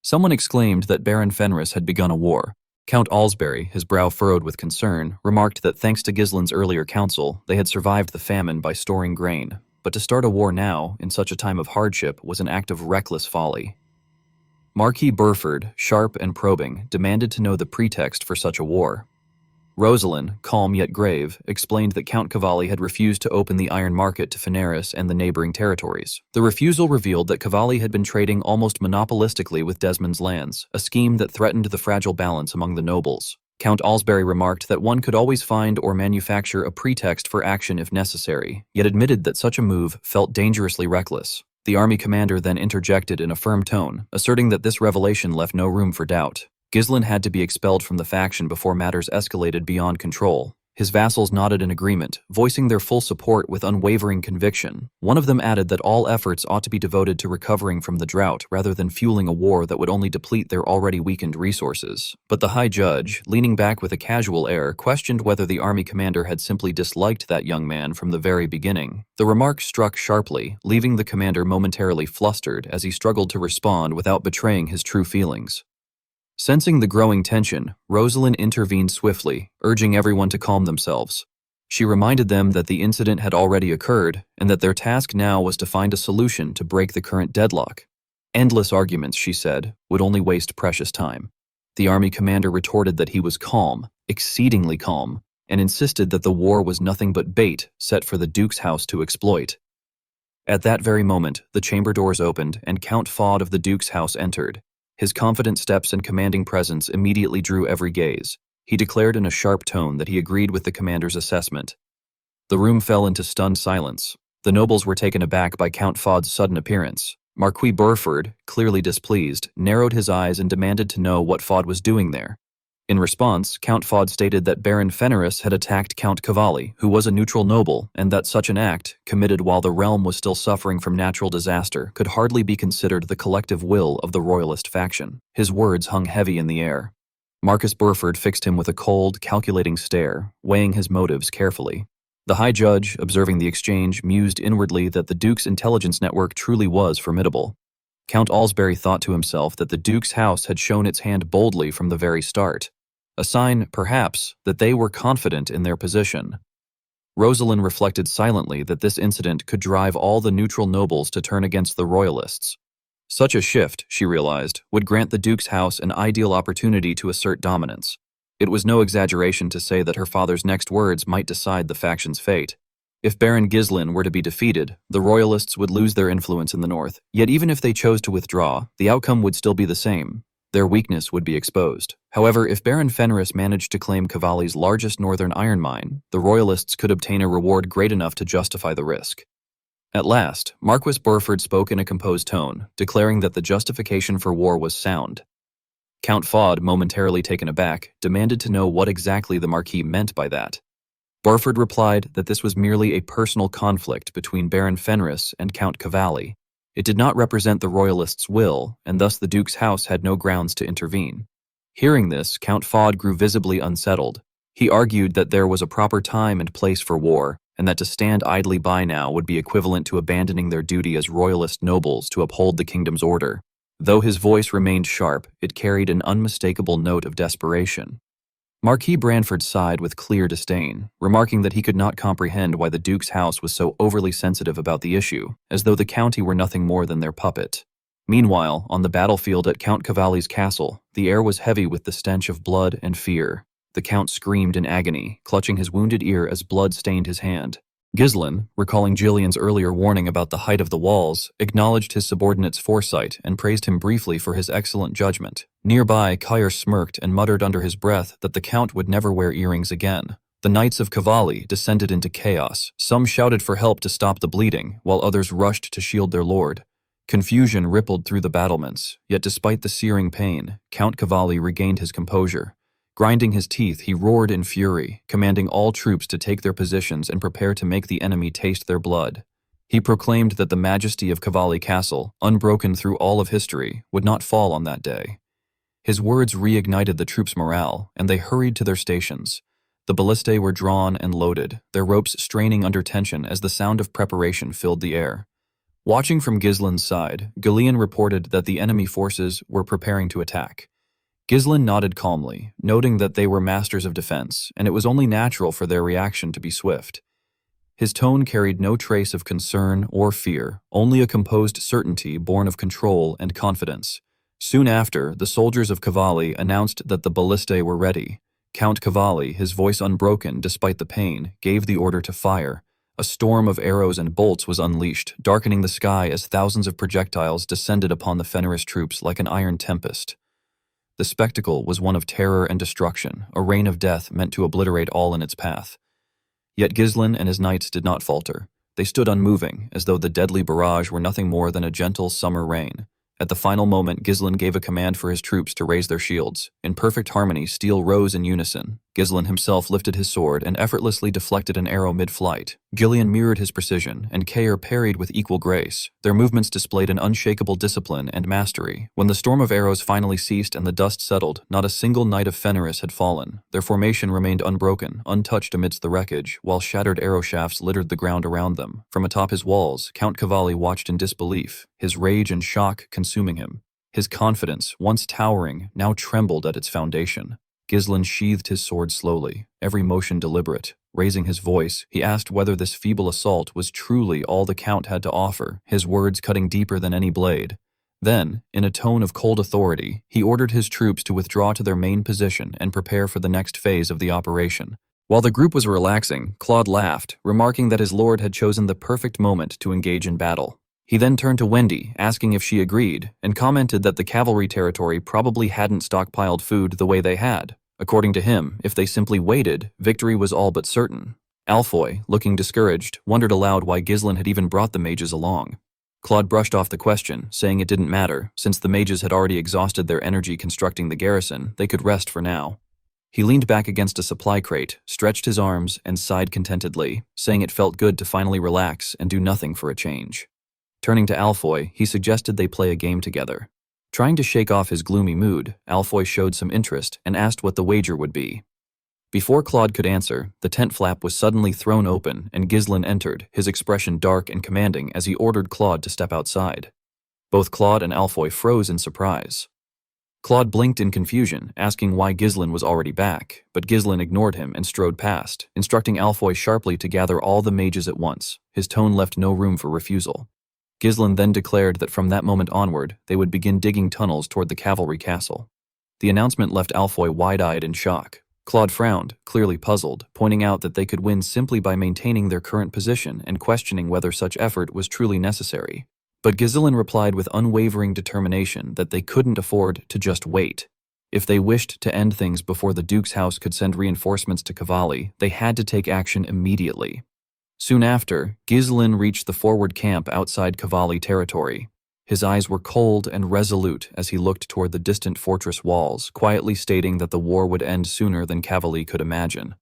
Someone exclaimed that Baron Fenris had begun a war. Count Alsbury, his brow furrowed with concern, remarked that thanks to Ghislain's earlier counsel, they had survived the famine by storing grain. But to start a war now, in such a time of hardship, was an act of reckless folly. Marquis Burford, sharp and probing, demanded to know the pretext for such a war. Rosalind, calm yet grave, explained that Count Cavalli had refused to open the iron market to Fenris and the neighboring territories. The refusal revealed that Cavalli had been trading almost monopolistically with Desmond's lands, a scheme that threatened the fragile balance among the nobles. Count Alsbury remarked that one could always find or manufacture a pretext for action if necessary, yet admitted that such a move felt dangerously reckless. The army commander then interjected in a firm tone, asserting that this revelation left no room for doubt. Ghislain had to be expelled from the faction before matters escalated beyond control. His vassals nodded in agreement, voicing their full support with unwavering conviction. One of them added that all efforts ought to be devoted to recovering from the drought rather than fueling a war that would only deplete their already weakened resources. But the High Judge, leaning back with a casual air, questioned whether the army commander had simply disliked that young man from the very beginning. The remark struck sharply, leaving the commander momentarily flustered as he struggled to respond without betraying his true feelings. Sensing the growing tension, Rosalind intervened swiftly, urging everyone to calm themselves. She reminded them that the incident had already occurred and that their task now was to find a solution to break the current deadlock. Endless arguments, she said, would only waste precious time. The army commander retorted that he was calm, exceedingly calm, and insisted that the war was nothing but bait set for the Duke's house to exploit. At that very moment, the chamber doors opened and Count Fod of the Duke's house entered. His confident steps and commanding presence immediately drew every gaze. He declared in a sharp tone that he agreed with the commander's assessment. The room fell into stunned silence. The nobles were taken aback by Count Fod's sudden appearance. Marquis Burford, clearly displeased, narrowed his eyes and demanded to know what Fod was doing there. In response, Count Fod stated that Baron Fenris had attacked Count Cavalli, who was a neutral noble, and that such an act, committed while the realm was still suffering from natural disaster, could hardly be considered the collective will of the royalist faction. His words hung heavy in the air. Marcus Burford fixed him with a cold, calculating stare, weighing his motives carefully. The High Judge, observing the exchange, mused inwardly that the Duke's intelligence network truly was formidable. Count Alsbury thought to himself that the Duke's house had shown its hand boldly from the very start. A sign, perhaps, that they were confident in their position. Rosalind reflected silently that this incident could drive all the neutral nobles to turn against the royalists. Such a shift, she realized, would grant the Duke's house an ideal opportunity to assert dominance. It was no exaggeration to say that her father's next words might decide the faction's fate. If Baron Ghislain were to be defeated, the royalists would lose their influence in the north, yet even if they chose to withdraw, the outcome would still be the same. Their weakness would be exposed. However, if Baron Fenris managed to claim Cavalli's largest northern iron mine, the royalists could obtain a reward great enough to justify the risk. At last, Marquis Burford spoke in a composed tone, declaring that the justification for war was sound. Count Fod, momentarily taken aback, demanded to know what exactly the Marquis meant by that. Burford replied that this was merely a personal conflict between Baron Fenris and Count Cavalli. It did not represent the royalists' will, and thus the Duke's house had no grounds to intervene. Hearing this, Count Fod grew visibly unsettled. He argued that there was a proper time and place for war, and that to stand idly by now would be equivalent to abandoning their duty as royalist nobles to uphold the kingdom's order. Though his voice remained sharp, it carried an unmistakable note of desperation. Marquis Branford sighed with clear disdain, remarking that he could not comprehend why the Duke's house was so overly sensitive about the issue, as though the county were nothing more than their puppet. Meanwhile, on the battlefield at Count Cavalli's castle, the air was heavy with the stench of blood and fear. The Count screamed in agony, clutching his wounded ear as blood stained his hand. Ghislain, recalling Gillian's earlier warning about the height of the walls, acknowledged his subordinate's foresight and praised him briefly for his excellent judgment. Nearby, Cair smirked and muttered under his breath that the Count would never wear earrings again. The Knights of Cavalli descended into chaos. Some shouted for help to stop the bleeding, while others rushed to shield their lord. Confusion rippled through the battlements, yet despite the searing pain, Count Cavalli regained his composure. Grinding his teeth, he roared in fury, commanding all troops to take their positions and prepare to make the enemy taste their blood. He proclaimed that the majesty of Cavalli Castle, unbroken through all of history, would not fall on that day. His words reignited the troops' morale, and they hurried to their stations. The ballistae were drawn and loaded, their ropes straining under tension as the sound of preparation filled the air. Watching from Ghislain's side, Gillian reported that the enemy forces were preparing to attack. Ghislain nodded calmly, noting that they were masters of defense, and it was only natural for their reaction to be swift. His tone carried no trace of concern or fear, only a composed certainty born of control and confidence. Soon after, the soldiers of Cavalli announced that the ballistae were ready. Count Cavalli, his voice unbroken despite the pain, gave the order to fire. A storm of arrows and bolts was unleashed, darkening the sky as thousands of projectiles descended upon the Fenris troops like an iron tempest. The spectacle was one of terror and destruction, a rain of death meant to obliterate all in its path. Yet Ghislain and his knights did not falter. They stood unmoving, as though the deadly barrage were nothing more than a gentle summer rain. At the final moment, Ghislain gave a command for his troops to raise their shields. In perfect harmony, steel rose in unison. Ghislain himself lifted his sword and effortlessly deflected an arrow mid-flight. Gillian mirrored his precision, and Cain parried with equal grace. Their movements displayed an unshakable discipline and mastery. When the storm of arrows finally ceased and the dust settled, not a single knight of Fenris had fallen. Their formation remained unbroken, untouched amidst the wreckage, while shattered arrow shafts littered the ground around them. From atop his walls, Count Cavalli watched in disbelief, his rage and shock consuming him. His confidence, once towering, now trembled at its foundation. Ghislain sheathed his sword slowly, every motion deliberate. Raising his voice, he asked whether this feeble assault was truly all the Count had to offer, his words cutting deeper than any blade. Then, in a tone of cold authority, he ordered his troops to withdraw to their main position and prepare for the next phase of the operation. While the group was relaxing, Claude laughed, remarking that his lord had chosen the perfect moment to engage in battle. He then turned to Wendy, asking if she agreed, and commented that the cavalry territory probably hadn't stockpiled food the way they had. According to him, if they simply waited, victory was all but certain. Alfoy, looking discouraged, wondered aloud why Ghislain had even brought the mages along. Claude brushed off the question, saying it didn't matter. Since the mages had already exhausted their energy constructing the garrison, they could rest for now. He leaned back against a supply crate, stretched his arms, and sighed contentedly, saying it felt good to finally relax and do nothing for a change. Turning to Alfoy, he suggested they play a game together. Trying to shake off his gloomy mood, Alfoy showed some interest and asked what the wager would be. Before Claude could answer, the tent flap was suddenly thrown open and Ghislain entered, his expression dark and commanding as he ordered Claude to step outside. Both Claude and Alfoy froze in surprise. Claude blinked in confusion, asking why Ghislain was already back, but Ghislain ignored him and strode past, instructing Alfoy sharply to gather all the mages at once. His tone left no room for refusal. Ghislain then declared that from that moment onward, they would begin digging tunnels toward the cavalry castle. The announcement left Alfoy wide-eyed in shock. Claude frowned, clearly puzzled, pointing out that they could win simply by maintaining their current position and questioning whether such effort was truly necessary. But Ghislain replied with unwavering determination that they couldn't afford to just wait. If they wished to end things before the Duke's house could send reinforcements to Cavalli, they had to take action immediately. Soon after, Ghislain reached the forward camp outside Cavalli territory. His eyes were cold and resolute as he looked toward the distant fortress walls, quietly stating that the war would end sooner than Cavalli could imagine.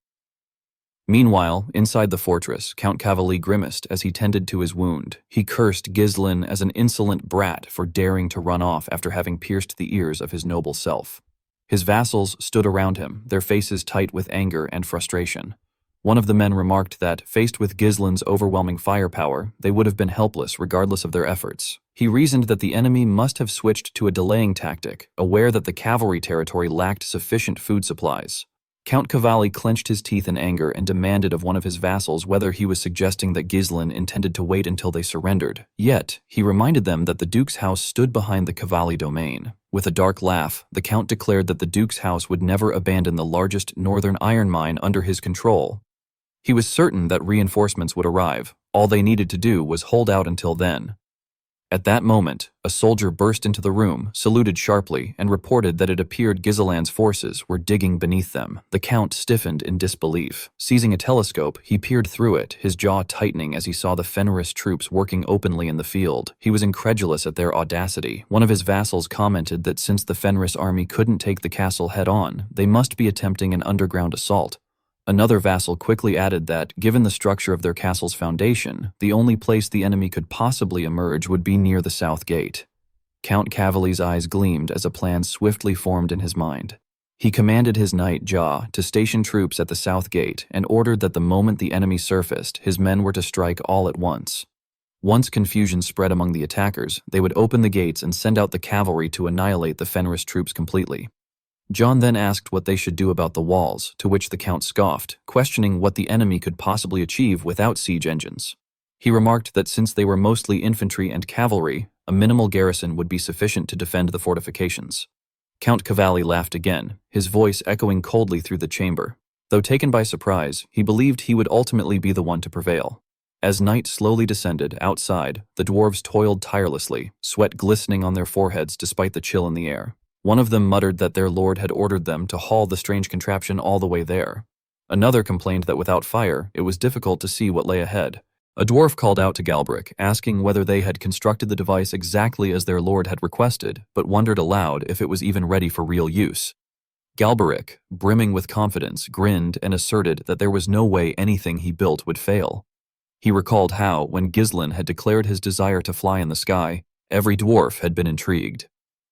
Meanwhile, inside the fortress, Count Cavalli grimaced as he tended to his wound. He cursed Ghislain as an insolent brat for daring to run off after having pierced the ears of his noble self. His vassals stood around him, their faces tight with anger and frustration. One of the men remarked that, faced with Ghislain's overwhelming firepower, they would have been helpless regardless of their efforts. He reasoned that the enemy must have switched to a delaying tactic, aware that the cavalry territory lacked sufficient food supplies. Count Cavalli clenched his teeth in anger and demanded of one of his vassals whether he was suggesting that Ghislain intended to wait until they surrendered. Yet, he reminded them that the Duke's house stood behind the Cavalli domain. With a dark laugh, the Count declared that the Duke's house would never abandon the largest northern iron mine under his control. He was certain that reinforcements would arrive. All they needed to do was hold out until then. At that moment, a soldier burst into the room, saluted sharply, and reported that it appeared Ghislain's forces were digging beneath them. The Count stiffened in disbelief. Seizing a telescope, he peered through it, his jaw tightening as he saw the Fenris troops working openly in the field. He was incredulous at their audacity. One of his vassals commented that since the Fenris army couldn't take the castle head-on, they must be attempting an underground assault. Another vassal quickly added that, given the structure of their castle's foundation, the only place the enemy could possibly emerge would be near the south gate. Count Cavalli's eyes gleamed as a plan swiftly formed in his mind. He commanded his knight, Ja, to station troops at the south gate and ordered that the moment the enemy surfaced, his men were to strike all at once. Once confusion spread among the attackers, they would open the gates and send out the cavalry to annihilate the Fenris troops completely. John then asked what they should do about the walls, to which the Count scoffed, questioning what the enemy could possibly achieve without siege engines. He remarked that since they were mostly infantry and cavalry, a minimal garrison would be sufficient to defend the fortifications. Count Cavalli laughed again, his voice echoing coldly through the chamber. Though taken by surprise, he believed he would ultimately be the one to prevail. As night slowly descended, outside, the dwarves toiled tirelessly, sweat glistening on their foreheads despite the chill in the air. One of them muttered that their lord had ordered them to haul the strange contraption all the way there. Another complained that without fire, it was difficult to see what lay ahead. A dwarf called out to Galbraith, asking whether they had constructed the device exactly as their lord had requested, but wondered aloud if it was even ready for real use. Galberic, brimming with confidence, grinned and asserted that there was no way anything he built would fail. He recalled how, when Ghislain had declared his desire to fly in the sky, every dwarf had been intrigued.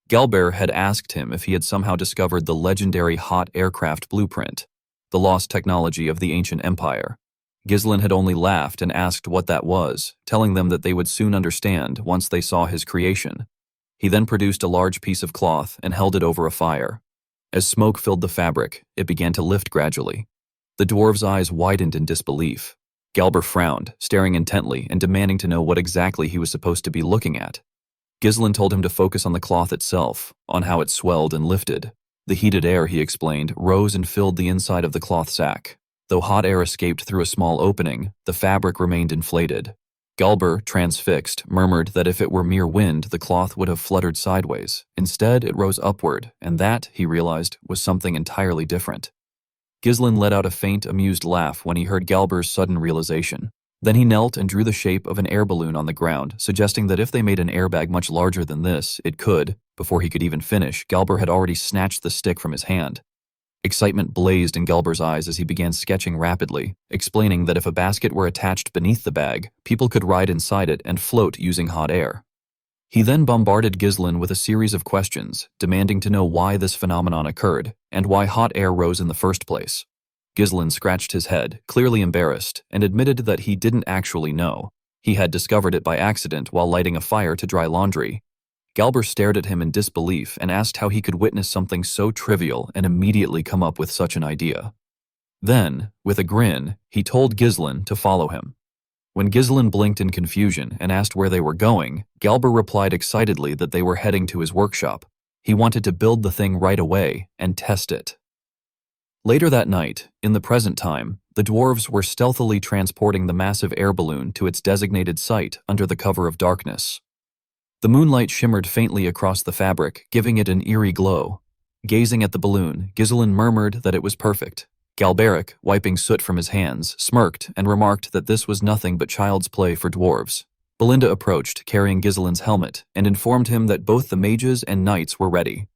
Galber had asked him if he had somehow discovered the legendary hot aircraft blueprint, the lost technology of the ancient empire. Ghislain had only laughed and asked what that was, telling them that they would soon understand once they saw his creation. He then produced a large piece of cloth and held it over a fire. As smoke filled the fabric, it began to lift gradually. The dwarf's eyes widened in disbelief. Galber frowned, staring intently and demanding to know what exactly he was supposed to be looking at. Ghislain told him to focus on the cloth itself, on how it swelled and lifted. The heated air, he explained, rose and filled the inside of the cloth sack. Though hot air escaped through a small opening, the fabric remained inflated. Galber, transfixed, murmured that if it were mere wind, the cloth would have fluttered sideways. Instead, it rose upward, and that, he realized, was something entirely different. Ghislain let out a faint, amused laugh when he heard Galber's sudden realization. Then he knelt and drew the shape of an air balloon on the ground, suggesting that if they made an airbag much larger than this, it could. Before he could even finish, Galber had already snatched the stick from his hand. Excitement blazed in Galber's eyes as he began sketching rapidly, explaining that if a basket were attached beneath the bag, people could ride inside it and float using hot air. He then bombarded Ghislain with a series of questions, demanding to know why this phenomenon occurred, and why hot air rose in the first place. Ghislain scratched his head, clearly embarrassed, and admitted that he didn't actually know. He had discovered it by accident while lighting a fire to dry laundry. Galber stared at him in disbelief and asked how he could witness something so trivial and immediately come up with such an idea. Then, with a grin, he told Ghislain to follow him. When Ghislain blinked in confusion and asked where they were going, Galber replied excitedly that they were heading to his workshop. He wanted to build the thing right away and test it. Later that night, in the present time, the dwarves were stealthily transporting the massive air balloon to its designated site under the cover of darkness. The moonlight shimmered faintly across the fabric, giving it an eerie glow. Gazing at the balloon, Ghislain murmured that it was perfect. Galberic, wiping soot from his hands, smirked and remarked that this was nothing but child's play for dwarves. Belinda approached, carrying Ghislain's helmet, and informed him that both the mages and knights were ready.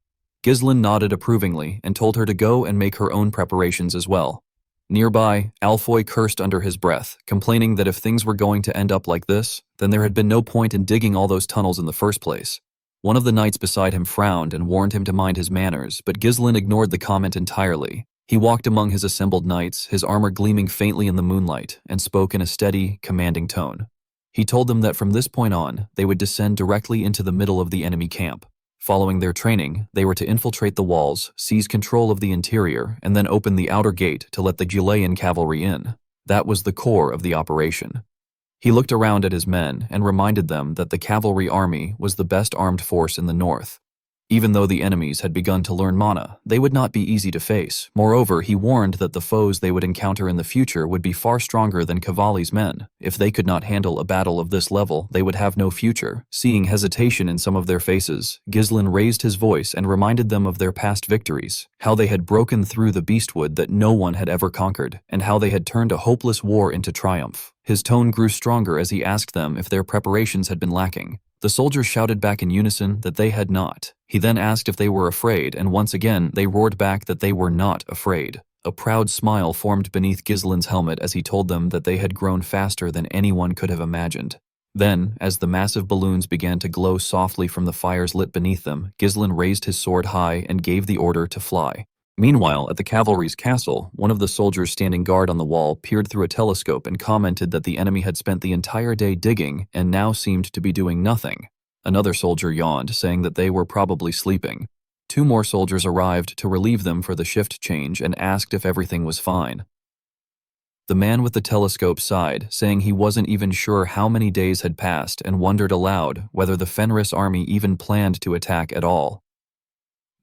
Ghislain nodded approvingly and told her to go and make her own preparations as well. Nearby, Alfoy cursed under his breath, complaining that if things were going to end up like this, then there had been no point in digging all those tunnels in the first place. One of the knights beside him frowned and warned him to mind his manners, but Ghislain ignored the comment entirely. He walked among his assembled knights, his armor gleaming faintly in the moonlight, and spoke in a steady, commanding tone. He told them that from this point on, they would descend directly into the middle of the enemy camp. Following their training, they were to infiltrate the walls, seize control of the interior, and then open the outer gate to let the Ghilean cavalry in. That was the core of the operation. He looked around at his men and reminded them that the cavalry army was the best armed force in the north. Even though the enemies had begun to learn mana, they would not be easy to face. Moreover, he warned that the foes they would encounter in the future would be far stronger than Cavalli's men. If they could not handle a battle of this level, they would have no future. Seeing hesitation in some of their faces, Ghislain raised his voice and reminded them of their past victories, how they had broken through the beastwood that no one had ever conquered, and how they had turned a hopeless war into triumph. His tone grew stronger as he asked them if their preparations had been lacking. The soldiers shouted back in unison that they had not. He then asked if they were afraid, and once again they roared back that they were not afraid. A proud smile formed beneath Ghislain's helmet as he told them that they had grown faster than anyone could have imagined. Then, as the massive balloons began to glow softly from the fires lit beneath them, Ghislain raised his sword high and gave the order to fly. Meanwhile, at the cavalry's castle, one of the soldiers standing guard on the wall peered through a telescope and commented that the enemy had spent the entire day digging and now seemed to be doing nothing. Another soldier yawned, saying that they were probably sleeping. 2 more soldiers arrived to relieve them for the shift change and asked if everything was fine. The man with the telescope sighed, saying he wasn't even sure how many days had passed and wondered aloud whether the Fenris army even planned to attack at all.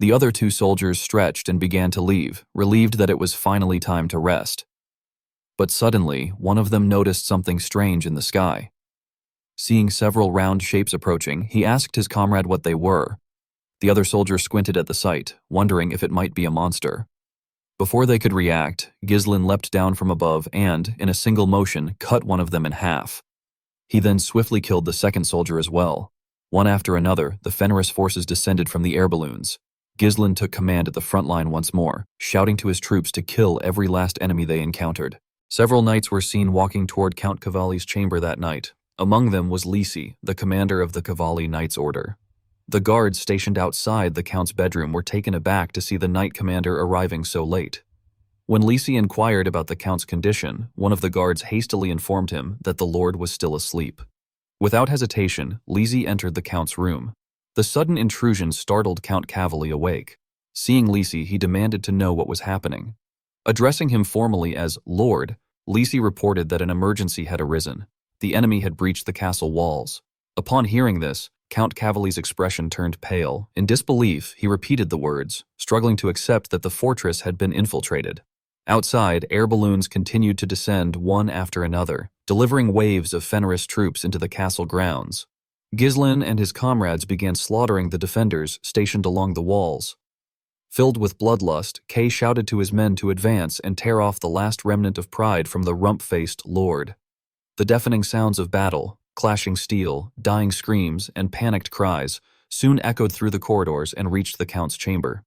The other 2 soldiers stretched and began to leave, relieved that it was finally time to rest. But suddenly, one of them noticed something strange in the sky. Seeing several round shapes approaching, he asked his comrade what they were. The other soldier squinted at the sight, wondering if it might be a monster. Before they could react, Ghislain leapt down from above and, in a single motion, cut one of them in half. He then swiftly killed the second soldier as well. One after another, the Fenris forces descended from the air balloons. Ghislain took command at the front line once more, shouting to his troops to kill every last enemy they encountered. Several knights were seen walking toward Count Cavalli's chamber that night. Among them was Lisi, the commander of the Cavalli Knights Order. The guards stationed outside the Count's bedroom were taken aback to see the knight commander arriving so late. When Lisi inquired about the Count's condition, one of the guards hastily informed him that the Lord was still asleep. Without hesitation, Lisi entered the Count's room. The sudden intrusion startled Count Cavalli awake. Seeing Lisi, he demanded to know what was happening. Addressing him formally as Lord, Lisi reported that an emergency had arisen. The enemy had breached the castle walls. Upon hearing this, Count Cavalli's expression turned pale. In disbelief, he repeated the words, struggling to accept that the fortress had been infiltrated. Outside, air balloons continued to descend one after another, delivering waves of Fenris troops into the castle grounds. Ghislain and his comrades began slaughtering the defenders stationed along the walls. Filled with bloodlust, Cain shouted to his men to advance and tear off the last remnant of pride from the rump-faced lord. The deafening sounds of battle, clashing steel, dying screams, and panicked cries soon echoed through the corridors and reached the Count's chamber.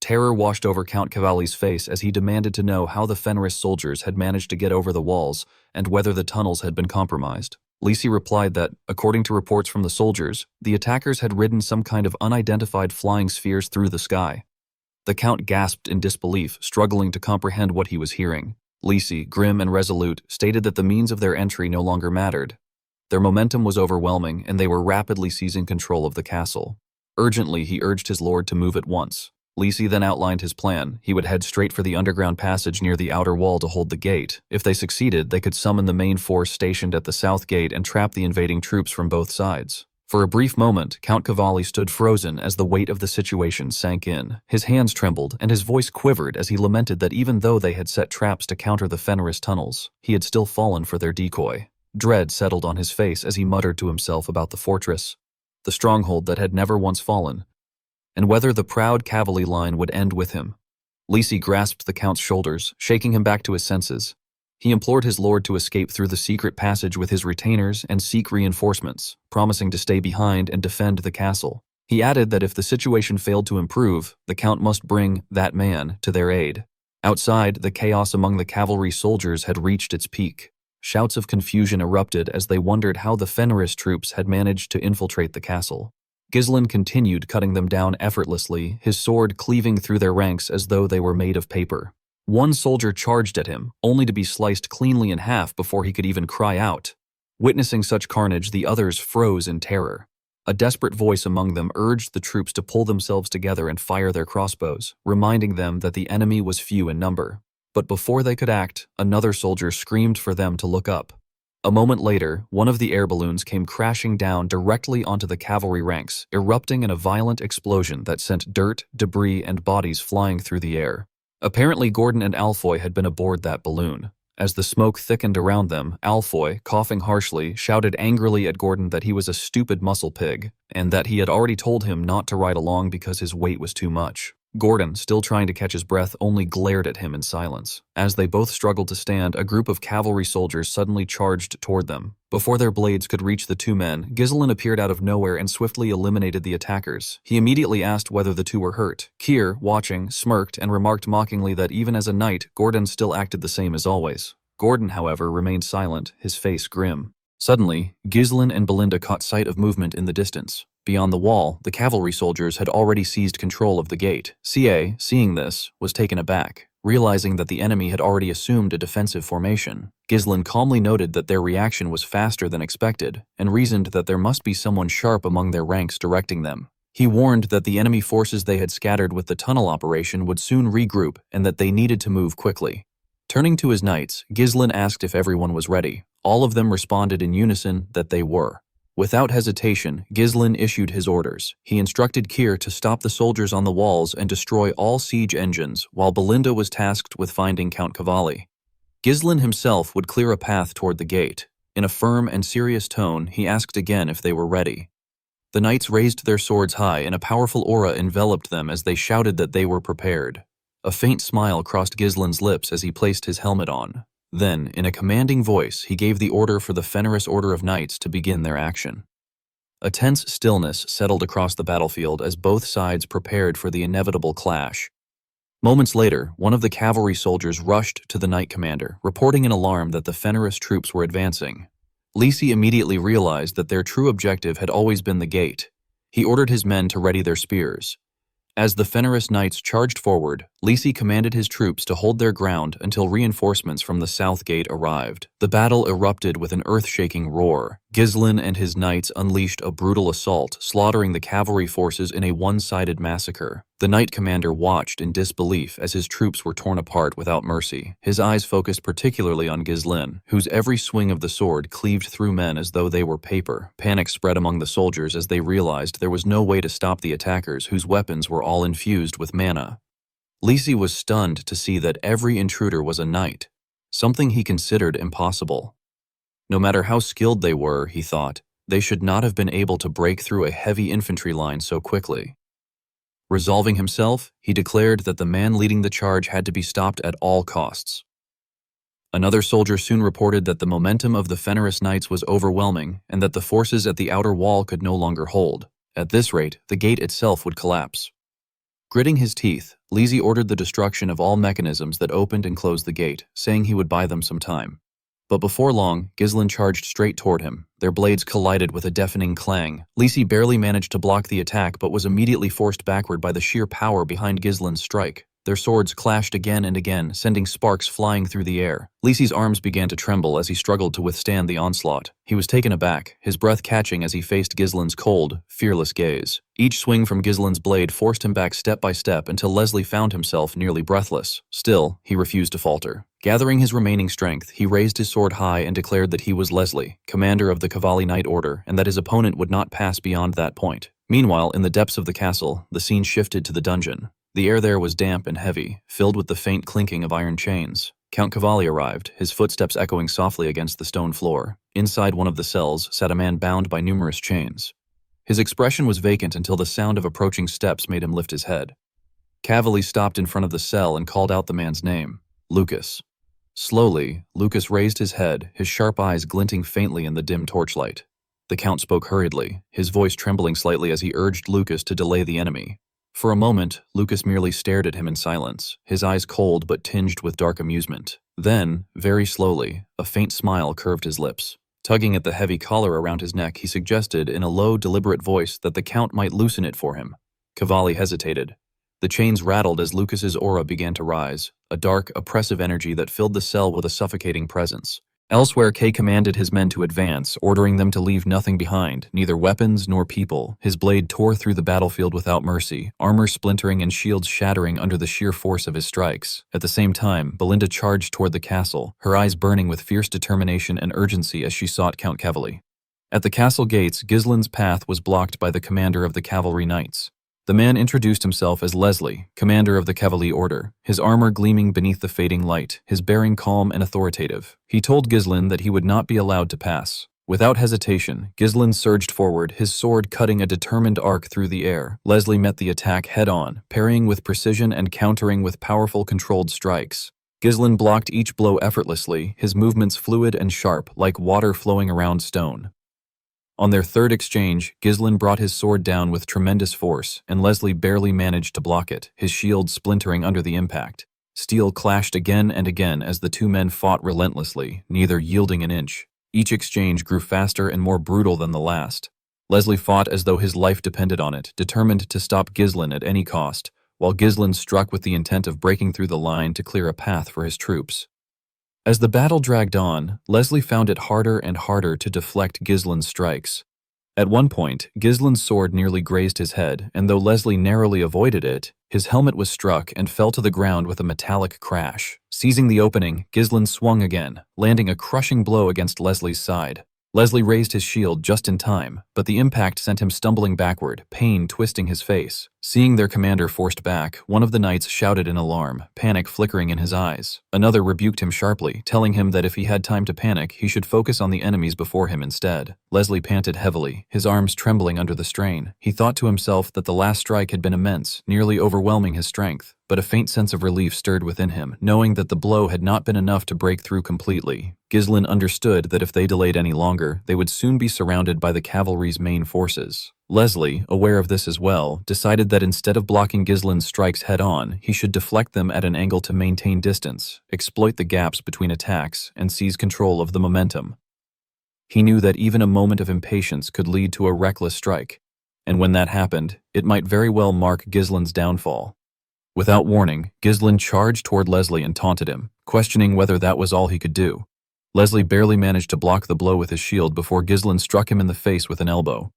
Terror washed over Count Cavalli's face as he demanded to know how the Fenris soldiers had managed to get over the walls and whether the tunnels had been compromised. Lisi replied that, according to reports from the soldiers, the attackers had ridden some kind of unidentified flying spheres through the sky. The Count gasped in disbelief, struggling to comprehend what he was hearing. Lisi, grim and resolute, stated that the means of their entry no longer mattered. Their momentum was overwhelming, and they were rapidly seizing control of the castle. Urgently, he urged his lord to move at once. Lisi then outlined his plan. He would head straight for the underground passage near the outer wall to hold the gate. If they succeeded, they could summon the main force stationed at the south gate and trap the invading troops from both sides. For a brief moment, Count Cavalli stood frozen as the weight of the situation sank in. His hands trembled, and his voice quivered as he lamented that even though they had set traps to counter the Fenris tunnels, he had still fallen for their decoy. Dread settled on his face as he muttered to himself about the fortress, the stronghold that had never once fallen, and whether the proud cavalry line would end with him. Lisi grasped the Count's shoulders, shaking him back to his senses. He implored his lord to escape through the secret passage with his retainers and seek reinforcements, promising to stay behind and defend the castle. He added that if the situation failed to improve, the Count must bring that man to their aid. Outside, the chaos among the cavalry soldiers had reached its peak. Shouts of confusion erupted as they wondered how the Fenris troops had managed to infiltrate the castle. Ghislain continued cutting them down effortlessly, his sword cleaving through their ranks as though they were made of paper. One soldier charged at him, only to be sliced cleanly in half before he could even cry out. Witnessing such carnage, the others froze in terror. A desperate voice among them urged the troops to pull themselves together and fire their crossbows, reminding them that the enemy was few in number. But before they could act, another soldier screamed for them to look up. A moment later, one of the air balloons came crashing down directly onto the cavalry ranks, erupting in a violent explosion that sent dirt, debris, and bodies flying through the air. Apparently, Gordon and Alfoy had been aboard that balloon. As the smoke thickened around them, Alfoy, coughing harshly, shouted angrily at Gordon that he was a stupid muscle pig, and that he had already told him not to ride along because his weight was too much. Gordon, still trying to catch his breath, only glared at him in silence. As they both struggled to stand, a group of cavalry soldiers suddenly charged toward them. Before their blades could reach the two men, Ghislain appeared out of nowhere and swiftly eliminated the attackers. He immediately asked whether the two were hurt. Keir, watching, smirked and remarked mockingly that even as a knight, Gordon still acted the same as always. Gordon, however, remained silent, his face grim. Suddenly, Ghislain and Belinda caught sight of movement in the distance. Beyond the wall, the cavalry soldiers had already seized control of the gate. CA, seeing this, was taken aback. Realizing that the enemy had already assumed a defensive formation, Ghislain calmly noted that their reaction was faster than expected, and reasoned that there must be someone sharp among their ranks directing them. He warned that the enemy forces they had scattered with the tunnel operation would soon regroup and that they needed to move quickly. Turning to his knights, Ghislain asked if everyone was ready. All of them responded in unison that they were. Without hesitation, Ghislain issued his orders. He instructed Keir to stop the soldiers on the walls and destroy all siege engines, while Belinda was tasked with finding Count Cavalli. Ghislain himself would clear a path toward the gate. In a firm and serious tone, he asked again if they were ready. The knights raised their swords high, and a powerful aura enveloped them as they shouted that they were prepared. A faint smile crossed Ghislain's lips as he placed his helmet on. Then, in a commanding voice, he gave the order for the Fenris Order of Knights to begin their action. A tense stillness settled across the battlefield as both sides prepared for the inevitable clash. Moments later, one of the cavalry soldiers rushed to the knight commander, reporting an alarm that the Fenris troops were advancing. Lisi immediately realized that their true objective had always been the gate. He ordered his men to ready their spears. As the Fenris knights charged forward, Lisi commanded his troops to hold their ground until reinforcements from the south gate arrived. The battle erupted with an earth-shaking roar. Ghislain and his knights unleashed a brutal assault, slaughtering the cavalry forces in a one-sided massacre. The knight commander watched in disbelief as his troops were torn apart without mercy. His eyes focused particularly on Ghislain, whose every swing of the sword cleaved through men as though they were paper. Panic spread among the soldiers as they realized there was no way to stop the attackers whose weapons were all infused with mana. Lisi was stunned to see that every intruder was a knight, something he considered impossible. No matter how skilled they were, he thought, they should not have been able to break through a heavy infantry line so quickly. Resolving himself, he declared that the man leading the charge had to be stopped at all costs. Another soldier soon reported that the momentum of the Fenris Knights was overwhelming and that the forces at the outer wall could no longer hold. At this rate, the gate itself would collapse. Gritting his teeth, Lisi ordered the destruction of all mechanisms that opened and closed the gate, saying he would buy them some time. But before long, Ghislain charged straight toward him. Their blades collided with a deafening clang. Lisi barely managed to block the attack but was immediately forced backward by the sheer power behind Ghislain's strike. Their swords clashed again and again, sending sparks flying through the air. Lisi's arms began to tremble as he struggled to withstand the onslaught. He was taken aback, his breath catching as he faced Ghislain's cold, fearless gaze. Each swing from Ghislain's blade forced him back step by step until Leslie found himself nearly breathless. Still, he refused to falter. Gathering his remaining strength, he raised his sword high and declared that he was Leslie, commander of the Cavalli Knight Order, and that his opponent would not pass beyond that point. Meanwhile, in the depths of the castle, the scene shifted to the dungeon. The air there was damp and heavy, filled with the faint clinking of iron chains. Count Cavalli arrived, his footsteps echoing softly against the stone floor. Inside one of the cells sat a man bound by numerous chains. His expression was vacant until the sound of approaching steps made him lift his head. Cavalli stopped in front of the cell and called out the man's name, Lucas. Slowly, Lucas raised his head, his sharp eyes glinting faintly in the dim torchlight. The Count spoke hurriedly, his voice trembling slightly as he urged Lucas to delay the enemy. For a moment, Lucas merely stared at him in silence, his eyes cold but tinged with dark amusement. Then, very slowly, a faint smile curved his lips. Tugging at the heavy collar around his neck, he suggested in a low, deliberate voice that the Count might loosen it for him. Cavalli hesitated. The chains rattled as Lucas's aura began to rise, a dark, oppressive energy that filled the cell with a suffocating presence. Elsewhere, Kay commanded his men to advance, ordering them to leave nothing behind, neither weapons nor people. His blade tore through the battlefield without mercy, armor splintering and shields shattering under the sheer force of his strikes. At the same time, Belinda charged toward the castle, her eyes burning with fierce determination and urgency as she sought Count Cavalli. At the castle gates, Ghislain's path was blocked by the commander of the cavalry knights. The man introduced himself as Leslie, commander of the Cavalli Order, his armor gleaming beneath the fading light, his bearing calm and authoritative. He told Ghislain that he would not be allowed to pass. Without hesitation, Ghislain surged forward, his sword cutting a determined arc through the air. Leslie met the attack head-on, parrying with precision and countering with powerful controlled strikes. Ghislain blocked each blow effortlessly, his movements fluid and sharp, like water flowing around stone. On their third exchange, Ghislain brought his sword down with tremendous force, and Leslie barely managed to block it, his shield splintering under the impact. Steel clashed again and again as the two men fought relentlessly, neither yielding an inch. Each exchange grew faster and more brutal than the last. Leslie fought as though his life depended on it, determined to stop Ghislain at any cost, while Ghislain struck with the intent of breaking through the line to clear a path for his troops. As the battle dragged on, Leslie found it harder and harder to deflect Ghislain's strikes. At one point, Ghislain's sword nearly grazed his head, and though Leslie narrowly avoided it, his helmet was struck and fell to the ground with a metallic crash. Seizing the opening, Ghislain swung again, landing a crushing blow against Leslie's side. Leslie raised his shield just in time, but the impact sent him stumbling backward, pain twisting his face. Seeing their commander forced back, one of the knights shouted in alarm, panic flickering in his eyes. Another rebuked him sharply, telling him that if he had time to panic, he should focus on the enemies before him instead. Leslie panted heavily, his arms trembling under the strain. He thought to himself that the last strike had been immense, nearly overwhelming his strength. but a faint sense of relief stirred within him, knowing that the blow had not been enough to break through completely. Ghislain understood that if they delayed any longer, they would soon be surrounded by the cavalry's main forces. Leslie, aware of this as well, decided that instead of blocking Ghislain's strikes head-on, he should deflect them at an angle to maintain distance, exploit the gaps between attacks, and seize control of the momentum. He knew that even a moment of impatience could lead to a reckless strike, and when that happened, it might very well mark Ghislain's downfall. Without warning, Ghislain charged toward Leslie and taunted him, questioning whether that was all he could do. Leslie barely managed to block the blow with his shield before Ghislain struck him in the face with an elbow.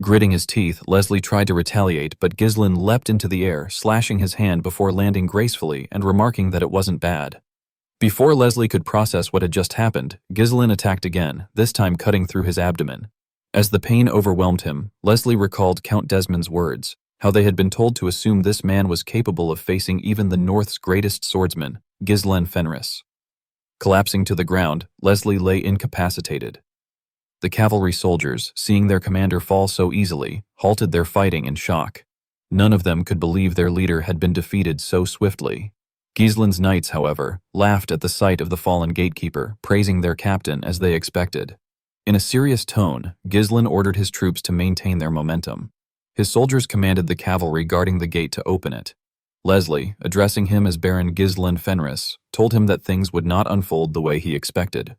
Gritting his teeth, Leslie tried to retaliate, but Ghislain leapt into the air, slashing his hand before landing gracefully and remarking that it wasn't bad. Before Leslie could process what had just happened, Ghislain attacked again, this time cutting through his abdomen. As the pain overwhelmed him, Leslie recalled Count Desmond's words, how they had been told to assume this man was capable of facing even the North's greatest swordsman, Ghislain Fenris. Collapsing to the ground, Leslie lay incapacitated. The cavalry soldiers, seeing their commander fall so easily, halted their fighting in shock. None of them could believe their leader had been defeated so swiftly. Ghislain's knights, however, laughed at the sight of the fallen gatekeeper, praising their captain as they expected. In a serious tone, Ghislain ordered his troops to maintain their momentum. His soldiers commanded the cavalry guarding the gate to open it. Leslie, addressing him as Baron Ghislain Fenris, told him that things would not unfold the way he expected.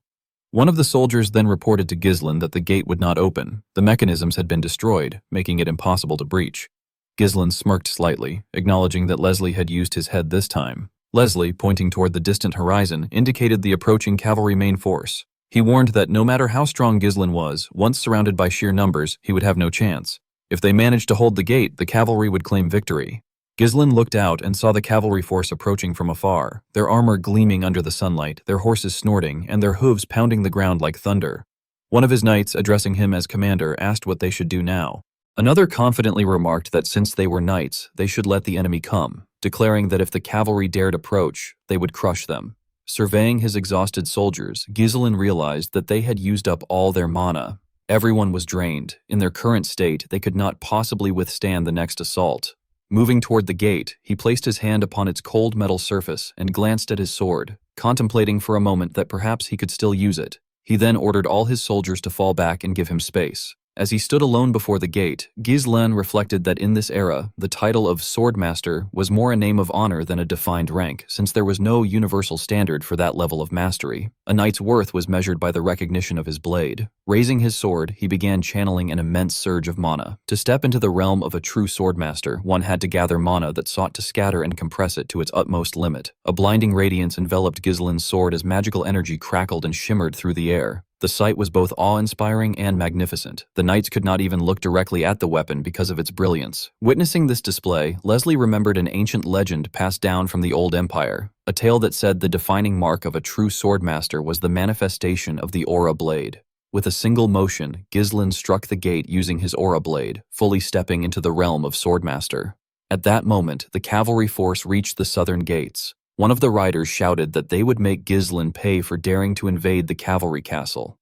One of the soldiers then reported to Ghislain that the gate would not open. The mechanisms had been destroyed, making it impossible to breach. Ghislain smirked slightly, acknowledging that Leslie had used his head this time. Leslie, pointing toward the distant horizon, indicated the approaching cavalry main force. He warned that no matter how strong Ghislain was, once surrounded by sheer numbers, he would have no chance. If they managed to hold the gate, the cavalry would claim victory. Ghislain looked out and saw the cavalry force approaching from afar, their armor gleaming under the sunlight, their horses snorting, and their hooves pounding the ground like thunder. One of his knights, addressing him as commander, asked what they should do now. Another confidently remarked that since they were knights, they should let the enemy come, declaring that if the cavalry dared approach, they would crush them. Surveying his exhausted soldiers, Ghislain realized that they had used up all their mana. Everyone was drained. In their current state, they could not possibly withstand the next assault. Moving toward the gate, he placed his hand upon its cold metal surface and glanced at his sword, contemplating for a moment that perhaps he could still use it. He then ordered all his soldiers to fall back and give him space. As he stood alone before the gate, Ghislain reflected that in this era, the title of swordmaster was more a name of honor than a defined rank, since there was no universal standard for that level of mastery. A knight's worth was measured by the recognition of his blade. Raising his sword, he began channeling an immense surge of mana. To step into the realm of a true swordmaster, one had to gather mana that sought to scatter and compress it to its utmost limit. A blinding radiance enveloped Ghislain's sword as magical energy crackled and shimmered through the air. The sight was both awe-inspiring and magnificent. The knights could not even look directly at the weapon because of its brilliance. Witnessing this display, Leslie remembered an ancient legend passed down from the Old Empire, a tale that said the defining mark of a true swordmaster was the manifestation of the aura blade. With a single motion, Ghislain struck the gate using his aura blade, fully stepping into the realm of swordmaster. At that moment, the cavalry force reached the southern gates. One of the riders shouted that they would make Ghislain pay for daring to invade the cavalry castle.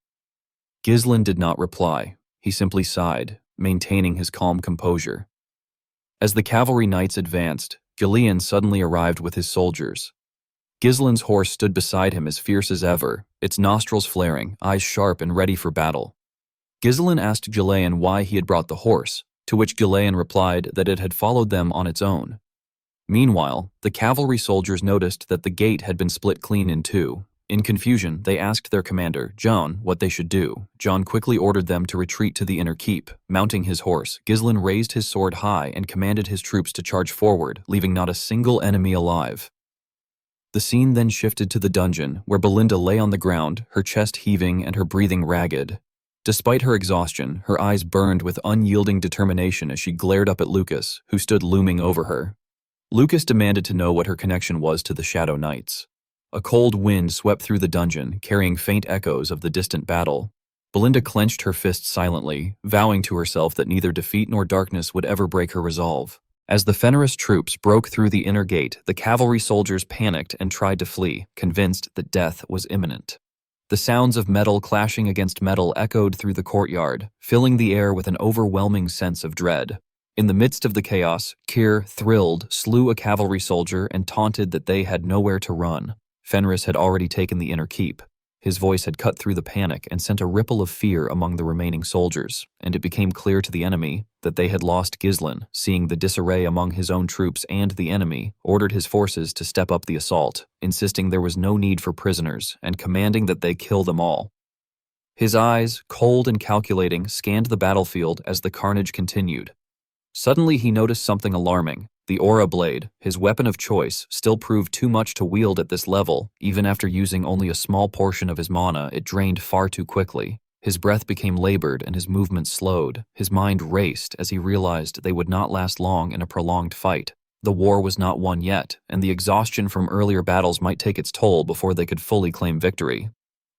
Ghislain did not reply. He simply sighed, maintaining his calm composure. As the cavalry knights advanced, Ghislain suddenly arrived with his soldiers. Ghislain's horse stood beside him as fierce as ever, its nostrils flaring, eyes sharp and ready for battle. Ghislain asked Ghislain why he had brought the horse, to which Ghislain replied that it had followed them on its own. Meanwhile, the cavalry soldiers noticed that the gate had been split clean in two. In confusion, they asked their commander, John, what they should do. John quickly ordered them to retreat to the inner keep. Mounting his horse, Ghislain raised his sword high and commanded his troops to charge forward, leaving not a single enemy alive. The scene then shifted to the dungeon, where Belinda lay on the ground, her chest heaving and her breathing ragged. Despite her exhaustion, her eyes burned with unyielding determination as she glared up at Lucas, who stood looming over her. Lucas demanded to know what her connection was to the Shadow Knights. A cold wind swept through the dungeon, carrying faint echoes of the distant battle. Belinda clenched her fists silently, vowing to herself that neither defeat nor darkness would ever break her resolve. As the Fenris troops broke through the inner gate, the cavalry soldiers panicked and tried to flee, convinced that death was imminent. The sounds of metal clashing against metal echoed through the courtyard, filling the air with an overwhelming sense of dread. In the midst of the chaos, Kyr, thrilled, slew a cavalry soldier and taunted that they had nowhere to run. Fenris had already taken the inner keep. His voice had cut through the panic and sent a ripple of fear among the remaining soldiers, and it became clear to the enemy that they had lost Ghislain. Seeing the disarray among his own troops and the enemy, ordered his forces to step up the assault, insisting there was no need for prisoners and commanding that they kill them all. His eyes, cold and calculating, scanned the battlefield as the carnage continued. Suddenly he noticed something alarming. The aura blade, his weapon of choice, still proved too much to wield at this level. Even after using only a small portion of his mana, it drained far too quickly. His breath became labored and his movements slowed. His mind raced as he realized they would not last long in a prolonged fight. The war was not won yet, and the exhaustion from earlier battles might take its toll before they could fully claim victory.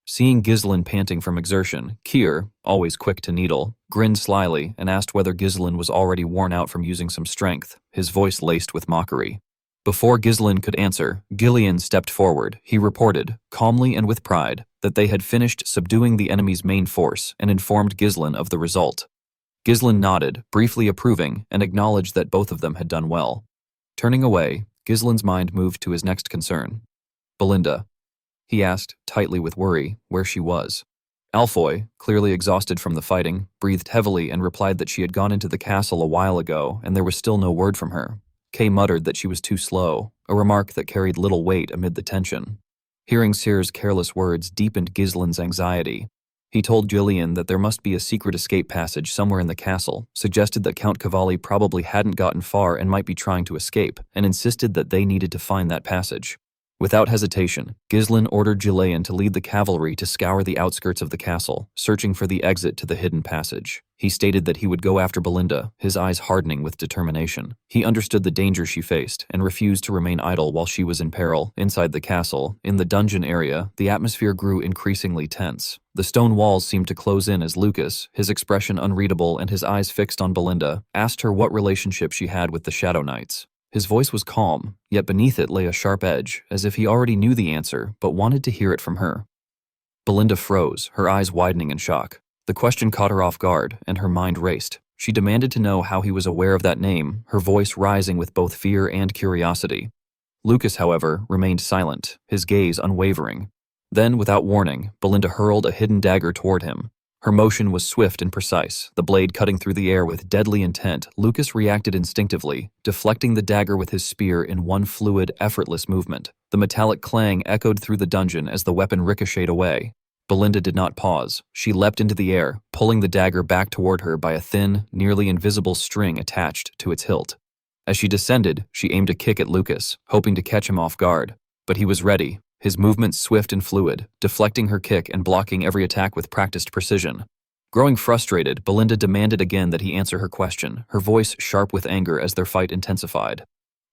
Seeing Ghislain panting from exertion, Kyr, always quick to needle, grinned slyly and asked whether Ghislain was already worn out from using some strength, his voice laced with mockery. Before Ghislain could answer, Gillian stepped forward. He reported, calmly and with pride, that they had finished subduing the enemy's main force and informed Ghislain of the result. Ghislain nodded, briefly approving, and acknowledged that both of them had done well. Turning away, Ghislain's mind moved to his next concern. Belinda. He asked, tightly with worry, where she was. Alfoy, clearly exhausted from the fighting, breathed heavily and replied that she had gone into the castle a while ago and there was still no word from her. Kay muttered that she was too slow, a remark that carried little weight amid the tension. Hearing Cyr's careless words deepened Ghislain's anxiety. He told Gillian that there must be a secret escape passage somewhere in the castle, suggested that Count Cavalli probably hadn't gotten far and might be trying to escape, and insisted that they needed to find that passage. Without hesitation, Ghislain ordered Gillian to lead the cavalry to scour the outskirts of the castle, searching for the exit to the hidden passage. He stated that he would go after Belinda, his eyes hardening with determination. He understood the danger she faced and refused to remain idle while she was in peril. Inside the castle, in the dungeon area, the atmosphere grew increasingly tense. The stone walls seemed to close in as Lucas, his expression unreadable and his eyes fixed on Belinda, asked her what relationship she had with the Shadow Knights. His voice was calm, yet beneath it lay a sharp edge, as if he already knew the answer, but wanted to hear it from her. Belinda froze, her eyes widening in shock. The question caught her off guard, and her mind raced. She demanded to know how he was aware of that name, her voice rising with both fear and curiosity. Lucas, however, remained silent, his gaze unwavering. Then, without warning, Belinda hurled a hidden dagger toward him. Her motion was swift and precise, the blade cutting through the air with deadly intent. Lucas reacted instinctively, deflecting the dagger with his spear in one fluid, effortless movement. The metallic clang echoed through the dungeon as the weapon ricocheted away. Belinda did not pause. She leapt into the air, pulling the dagger back toward her by a thin, nearly invisible string attached to its hilt. As she descended, she aimed a kick at Lucas, hoping to catch him off guard. But he was ready. His movements swift and fluid, deflecting her kick and blocking every attack with practiced precision. Growing frustrated, Belinda demanded again that he answer her question, her voice sharp with anger as their fight intensified.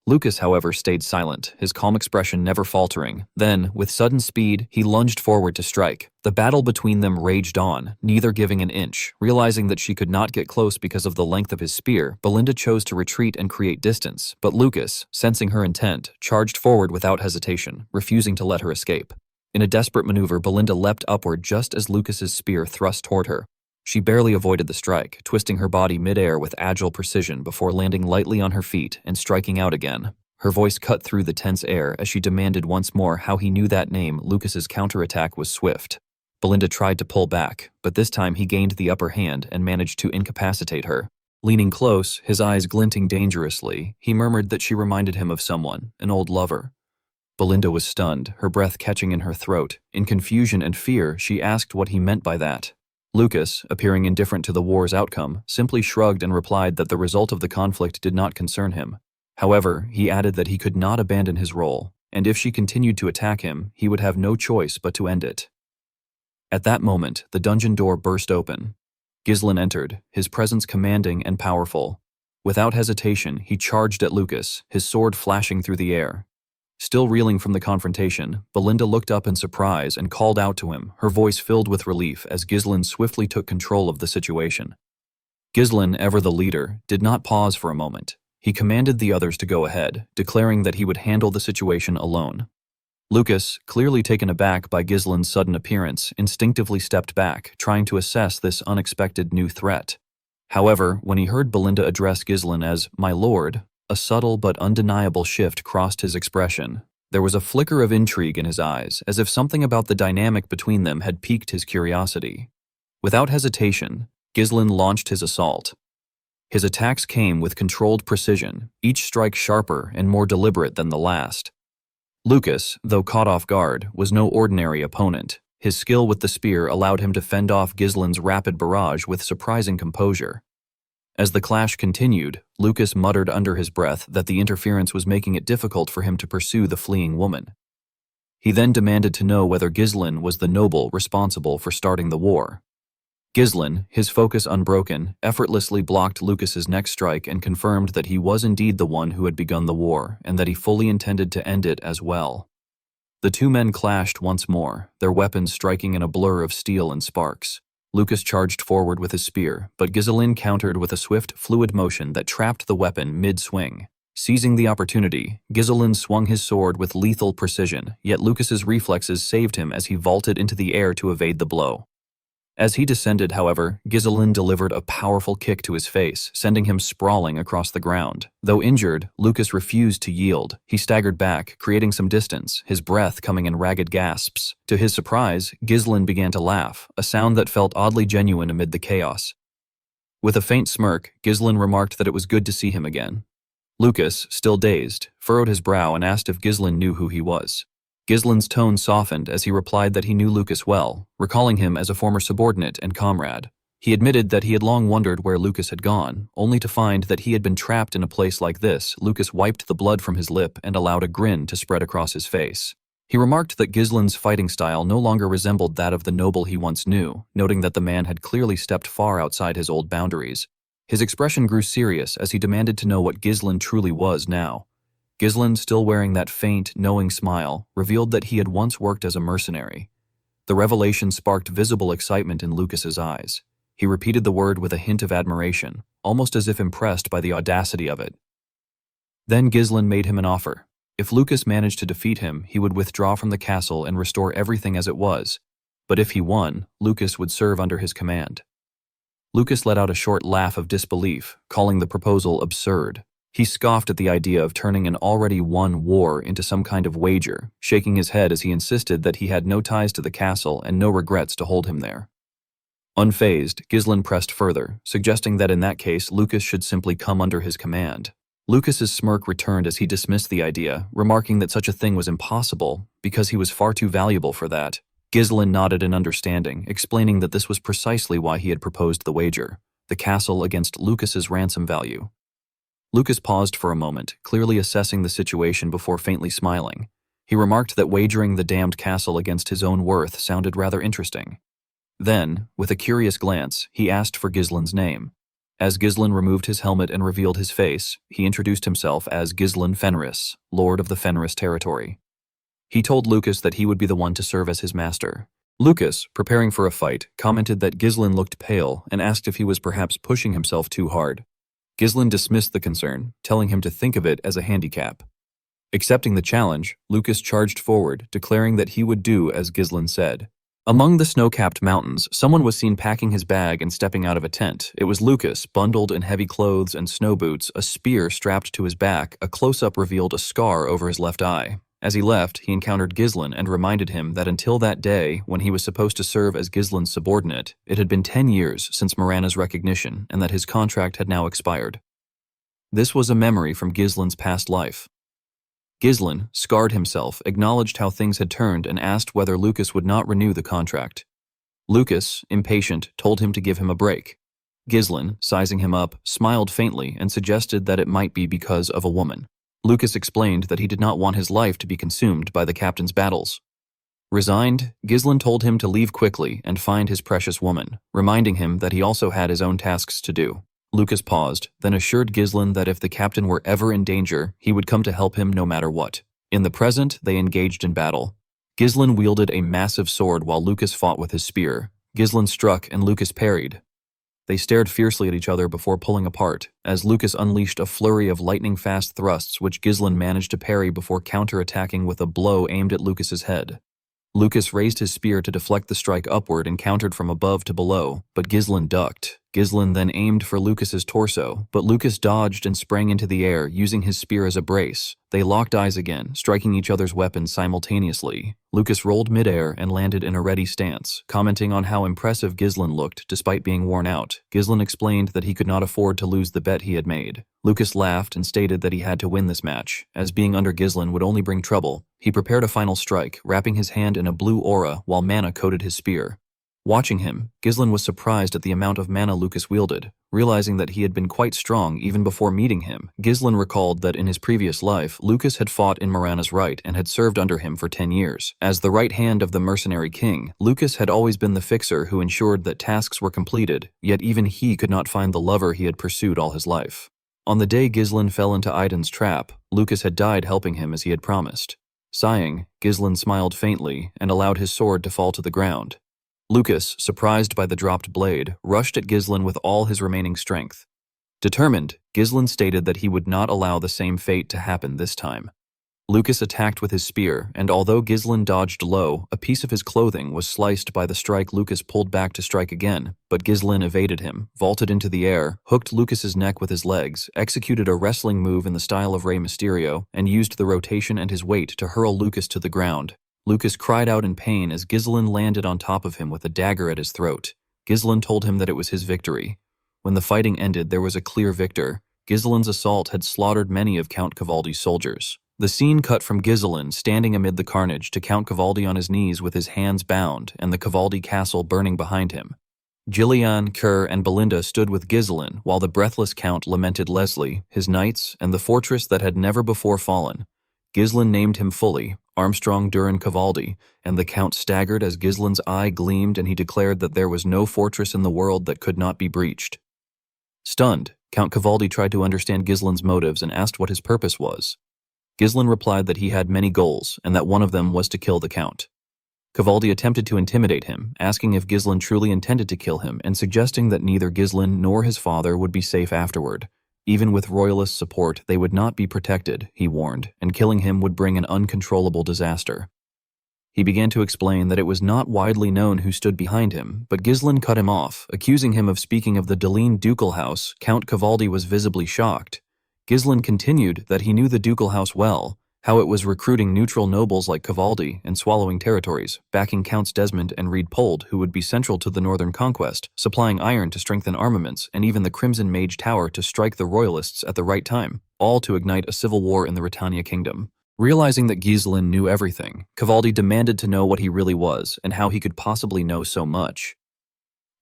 Lucas, however, stayed silent, his calm expression never faltering. Then, with sudden speed, he lunged forward to strike. The battle between them raged on, neither giving an inch. Realizing that she could not get close because of the length of his spear, Belinda chose to retreat and create distance. But Lucas, sensing her intent, charged forward without hesitation, refusing to let her escape. In a desperate maneuver, Belinda leapt upward just as Lucas's spear thrust toward her. She barely avoided the strike, twisting her body mid-air with agile precision before landing lightly on her feet and striking out again. Her voice cut through the tense air as she demanded once more how he knew that name. Lucas's counterattack was swift. Belinda tried to pull back, but this time he gained the upper hand and managed to incapacitate her. Leaning close, his eyes glinting dangerously, he murmured that she reminded him of someone, an old lover. Belinda was stunned, her breath catching in her throat. In confusion and fear, she asked what he meant by that. Lucas, appearing indifferent to the war's outcome, simply shrugged and replied that the result of the conflict did not concern him. However, he added that he could not abandon his role, and if she continued to attack him, he would have no choice but to end it. At that moment, the dungeon door burst open. Ghislain entered, his presence commanding and powerful. Without hesitation, he charged at Lucas, his sword flashing through the air. Still reeling from the confrontation, Belinda looked up in surprise and called out to him, her voice filled with relief as Ghislain swiftly took control of the situation. Ghislain, ever the leader, did not pause for a moment. He commanded the others to go ahead, declaring that he would handle the situation alone. Lucas, clearly taken aback by Ghislain's sudden appearance, instinctively stepped back, trying to assess this unexpected new threat. However, when he heard Belinda address Ghislain as "my lord," a subtle but undeniable shift crossed his expression. There was a flicker of intrigue in his eyes, as if something about the dynamic between them had piqued his curiosity. Without hesitation, Ghislain launched his assault. His attacks came with controlled precision, each strike sharper and more deliberate than the last. Lucas, though caught off guard, was no ordinary opponent. His skill with the spear allowed him to fend off Ghislain's rapid barrage with surprising composure. As the clash continued, Lucas muttered under his breath that the interference was making it difficult for him to pursue the fleeing woman. He then demanded to know whether Ghislain was the noble responsible for starting the war. Ghislain, his focus unbroken, effortlessly blocked Lucas's next strike and confirmed that he was indeed the one who had begun the war, and that he fully intended to end it as well. The two men clashed once more, their weapons striking in a blur of steel and sparks. Lucas charged forward with his spear, but Ghislain countered with a swift, fluid motion that trapped the weapon mid-swing. Seizing the opportunity, Ghislain swung his sword with lethal precision, yet Lucas's reflexes saved him as he vaulted into the air to evade the blow. As he descended, however, Ghislain delivered a powerful kick to his face, sending him sprawling across the ground. Though injured, Lucas refused to yield. He staggered back, creating some distance, his breath coming in ragged gasps. To his surprise, Ghislain began to laugh, a sound that felt oddly genuine amid the chaos. With a faint smirk, Ghislain remarked that it was good to see him again. Lucas, still dazed, furrowed his brow and asked if Ghislain knew who he was. Ghislain's tone softened as he replied that he knew Lucas well, recalling him as a former subordinate and comrade. He admitted that he had long wondered where Lucas had gone, only to find that he had been trapped in a place like this. Lucas wiped the blood from his lip and allowed a grin to spread across his face. He remarked that Ghislain's fighting style no longer resembled that of the noble he once knew, noting that the man had clearly stepped far outside his old boundaries. His expression grew serious as he demanded to know what Ghislain truly was now. Ghislain, still wearing that faint, knowing smile, revealed that he had once worked as a mercenary. The revelation sparked visible excitement in Lucas's eyes. He repeated the word with a hint of admiration, almost as if impressed by the audacity of it. Then Ghislain made him an offer. If Lucas managed to defeat him, he would withdraw from the castle and restore everything as it was. But if he won, Lucas would serve under his command. Lucas let out a short laugh of disbelief, calling the proposal absurd. He scoffed at the idea of turning an already won war into some kind of wager, shaking his head as he insisted that he had no ties to the castle and no regrets to hold him there. Unfazed, Ghislain pressed further, suggesting that in that case Lucas should simply come under his command. Lucas's smirk returned as he dismissed the idea, remarking that such a thing was impossible because he was far too valuable for that. Ghislain nodded in understanding, explaining that this was precisely why he had proposed the wager, the castle against Lucas's ransom value. Lucas paused for a moment, clearly assessing the situation before faintly smiling. He remarked that wagering the damned castle against his own worth sounded rather interesting. Then, with a curious glance, he asked for Ghislain's name. As Ghislain removed his helmet and revealed his face, he introduced himself as Ghislain Fenris, Lord of the Fenris territory. He told Lucas that he would be the one to serve as his master. Lucas, preparing for a fight, commented that Ghislain looked pale and asked if he was perhaps pushing himself too hard. Ghislain dismissed the concern, telling him to think of it as a handicap. Accepting the challenge, Lucas charged forward, declaring that he would do as Ghislain said. Among the snow-capped mountains, someone was seen packing his bag and stepping out of a tent. It was Lucas, bundled in heavy clothes and snow boots, a spear strapped to his back. A close-up revealed a scar over his left eye. As he left, he encountered Ghislain and reminded him that until that day, when he was supposed to serve as Ghislain's subordinate, it had been 10 years since Morana's recognition and that his contract had now expired. This was a memory from Ghislain's past life. Ghislain, scarred himself, acknowledged how things had turned and asked whether Lucas would not renew the contract. Lucas, impatient, told him to give him a break. Ghislain, sizing him up, smiled faintly and suggested that it might be because of a woman. Lucas explained that he did not want his life to be consumed by the captain's battles. Resigned, Ghislain told him to leave quickly and find his precious woman, reminding him that he also had his own tasks to do. Lucas paused, then assured Ghislain that if the captain were ever in danger, he would come to help him no matter what. In the present, they engaged in battle. Ghislain wielded a massive sword while Lucas fought with his spear. Ghislain struck and Lucas parried. They stared fiercely at each other before pulling apart, as Lucas unleashed a flurry of lightning-fast thrusts which Ghislain managed to parry before counter-attacking with a blow aimed at Lucas's head. Lucas raised his spear to deflect the strike upward and countered from above to below, but Ghislain ducked. Ghislain then aimed for Lucas's torso, but Lucas dodged and sprang into the air, using his spear as a brace. They locked eyes again, striking each other's weapons simultaneously. Lucas rolled midair and landed in a ready stance, commenting on how impressive Ghislain looked despite being worn out. Ghislain explained that he could not afford to lose the bet he had made. Lucas laughed and stated that he had to win this match, as being under Ghislain would only bring trouble. He prepared a final strike, wrapping his hand in a blue aura while mana coated his spear. Watching him, Ghislain was surprised at the amount of mana Lucas wielded. Realizing that he had been quite strong even before meeting him, Ghislain recalled that in his previous life, Lucas had fought in Morana's right and had served under him for 10 years. As the right hand of the mercenary king, Lucas had always been the fixer who ensured that tasks were completed, yet even he could not find the lover he had pursued all his life. On the day Ghislain fell into Aiden's trap, Lucas had died helping him as he had promised. Sighing, Ghislain smiled faintly and allowed his sword to fall to the ground. Lucas, surprised by the dropped blade, rushed at Ghislain with all his remaining strength. Determined, Ghislain stated that he would not allow the same fate to happen this time. Lucas attacked with his spear, and although Ghislain dodged low, a piece of his clothing was sliced by the strike. Lucas pulled back to strike again, but Ghislain evaded him, vaulted into the air, hooked Lucas's neck with his legs, executed a wrestling move in the style of Rey Mysterio, and used the rotation and his weight to hurl Lucas to the ground. Lucas cried out in pain as Ghislain landed on top of him with a dagger at his throat. Ghislain told him that it was his victory. When the fighting ended, there was a clear victor. Ghislain's assault had slaughtered many of Count Cavaldi's soldiers. The scene cut from Ghislain standing amid the carnage to Count Cavaldi on his knees with his hands bound and the Cavaldi castle burning behind him. Gillian, Kerr, and Belinda stood with Ghislain while the breathless Count lamented Leslie, his knights, and the fortress that had never before fallen. Ghislain named him fully, Armstrong Durin Cavaldi, and the Count staggered as Ghislain's eye gleamed and he declared that there was no fortress in the world that could not be breached. Stunned, Count Cavaldi tried to understand Ghislain's motives and asked what his purpose was. Ghislain replied that he had many goals and that one of them was to kill the Count. Cavaldi attempted to intimidate him, asking if Ghislain truly intended to kill him and suggesting that neither Ghislain nor his father would be safe afterward. Even with royalist support, they would not be protected, he warned, and killing him would bring an uncontrollable disaster. He began to explain that it was not widely known who stood behind him, but Ghislain cut him off, accusing him of speaking of the Deline ducal house. Count Cavaldi was visibly shocked. Ghislain continued that he knew the ducal house well, how it was recruiting neutral nobles like Cavaldi and swallowing territories, backing Counts Desmond and Riedpold, who would be central to the northern conquest, supplying iron to strengthen armaments, and even the Crimson Mage Tower to strike the royalists at the right time, all to ignite a civil war in the Britannia kingdom. Realizing that Ghislain knew everything, Cavaldi demanded to know what he really was and how he could possibly know so much.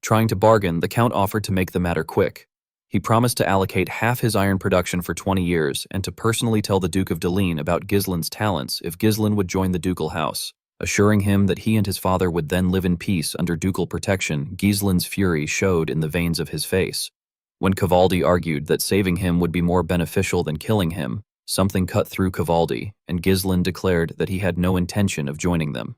Trying to bargain, the Count offered to make the matter quick. He promised to allocate half his iron production for 20 years and to personally tell the Duke of Deline about Ghislain's talents if Ghislain would join the ducal house. Assuring him that he and his father would then live in peace under ducal protection, Ghislain's fury showed in the veins of his face. When Cavaldi argued that saving him would be more beneficial than killing him, something cut through Cavaldi, and Ghislain declared that he had no intention of joining them.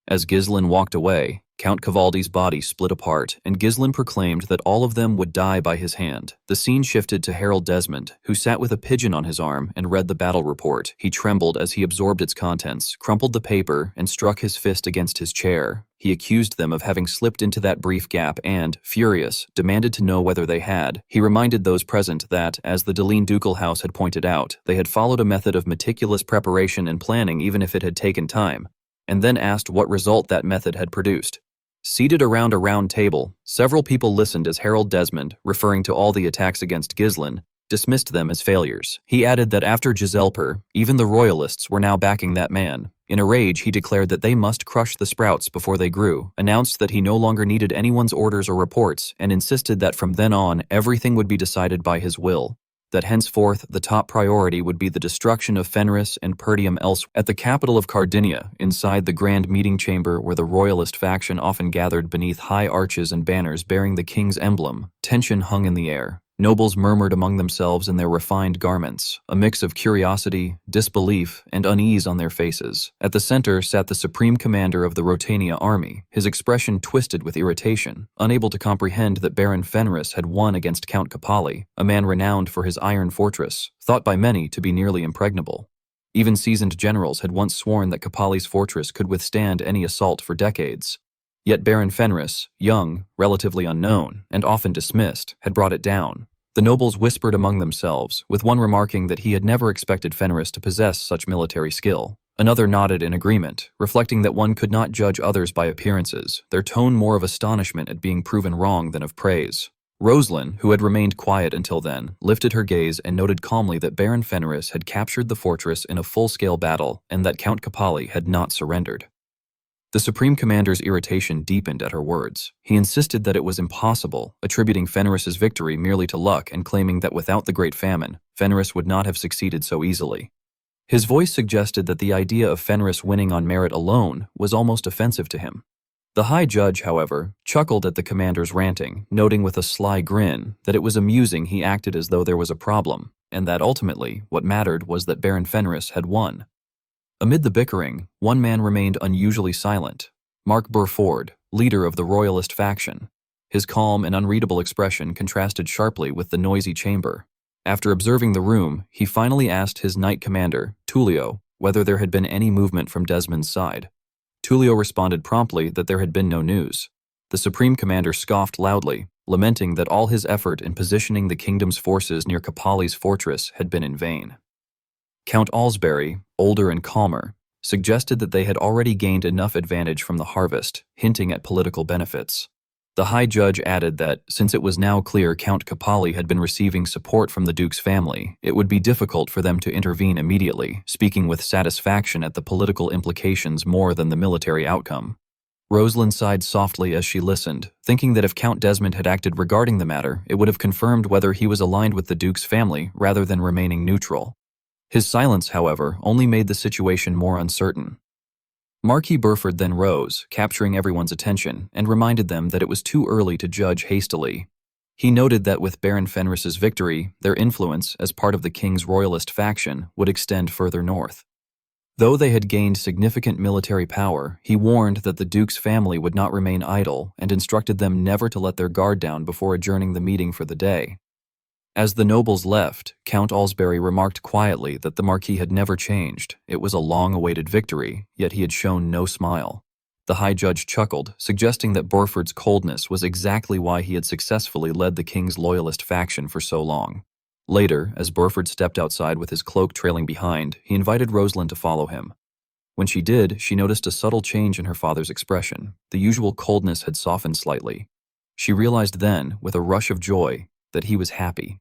As Ghislain walked away, Count Cavaldi's body split apart, and Ghislain proclaimed that all of them would die by his hand. The scene shifted to Harold Desmond, who sat with a pigeon on his arm and read the battle report. He trembled as he absorbed its contents, crumpled the paper, and struck his fist against his chair. He accused them of having slipped into that brief gap and, furious, demanded to know whether they had. He reminded those present that, as the Deline ducal house had pointed out, they had followed a method of meticulous preparation and planning even if it had taken time, and then asked what result that method had produced. Seated around a round table, several people listened as Harold Desmond, referring to all the attacks against Ghislain, dismissed them as failures. He added that after Giselper, even the royalists were now backing that man. In a rage, he declared that they must crush the sprouts before they grew, announced that he no longer needed anyone's orders or reports, and insisted that from then on, everything would be decided by his will. That henceforth the top priority would be the destruction of Fenris and Perdium elsewhere. At the capital of Cardinia, inside the grand meeting chamber where the royalist faction often gathered beneath high arches and banners bearing the king's emblem, tension hung in the air. Nobles murmured among themselves in their refined garments, a mix of curiosity, disbelief, and unease on their faces. At the center sat the supreme commander of the Rotania army, his expression twisted with irritation, unable to comprehend that Baron Fenris had won against Count Capali, a man renowned for his iron fortress, thought by many to be nearly impregnable. Even seasoned generals had once sworn that Capali's fortress could withstand any assault for decades. Yet Baron Fenris, young, relatively unknown, and often dismissed, had brought it down. The nobles whispered among themselves, with one remarking that he had never expected Fenris to possess such military skill. Another nodded in agreement, reflecting that one could not judge others by appearances, their tone more of astonishment at being proven wrong than of praise. Rosalind, who had remained quiet until then, lifted her gaze and noted calmly that Baron Fenris had captured the fortress in a full-scale battle and that Count Capali had not surrendered. The Supreme Commander's irritation deepened at her words. He insisted that it was impossible, attributing Fenris's victory merely to luck and claiming that without the Great Famine, Fenris would not have succeeded so easily. His voice suggested that the idea of Fenris winning on merit alone was almost offensive to him. The High Judge, however, chuckled at the commander's ranting, noting with a sly grin that it was amusing he acted as though there was a problem, and that ultimately what mattered was that Baron Fenris had won. Amid the bickering, one man remained unusually silent, Mark Burford, leader of the Royalist faction. His calm and unreadable expression contrasted sharply with the noisy chamber. After observing the room, he finally asked his knight commander, Tullio, whether there had been any movement from Desmond's side. Tullio responded promptly that there had been no news. The Supreme Commander scoffed loudly, lamenting that all his effort in positioning the kingdom's forces near Capali's fortress had been in vain. Count Alsbury, older and calmer, suggested that they had already gained enough advantage from the harvest, hinting at political benefits. The High Judge added that, since it was now clear Count Capali had been receiving support from the Duke's family, it would be difficult for them to intervene immediately, speaking with satisfaction at the political implications more than the military outcome. Rosalind sighed softly as she listened, thinking that if Count Desmond had acted regarding the matter, it would have confirmed whether he was aligned with the Duke's family rather than remaining neutral. His silence, however, only made the situation more uncertain. Marquis Burford then rose, capturing everyone's attention, and reminded them that it was too early to judge hastily. He noted that with Baron Fenris's victory, their influence, as part of the king's royalist faction, would extend further north. Though they had gained significant military power, he warned that the Duke's family would not remain idle and instructed them never to let their guard down before adjourning the meeting for the day. As the nobles left, Count Alsbury remarked quietly that the Marquis had never changed. It was a long-awaited victory, yet he had shown no smile. The High Judge chuckled, suggesting that Burford's coldness was exactly why he had successfully led the king's loyalist faction for so long. Later, as Burford stepped outside with his cloak trailing behind, he invited Rosalind to follow him. When she did, she noticed a subtle change in her father's expression. The usual coldness had softened slightly. She realized then, with a rush of joy, that he was happy.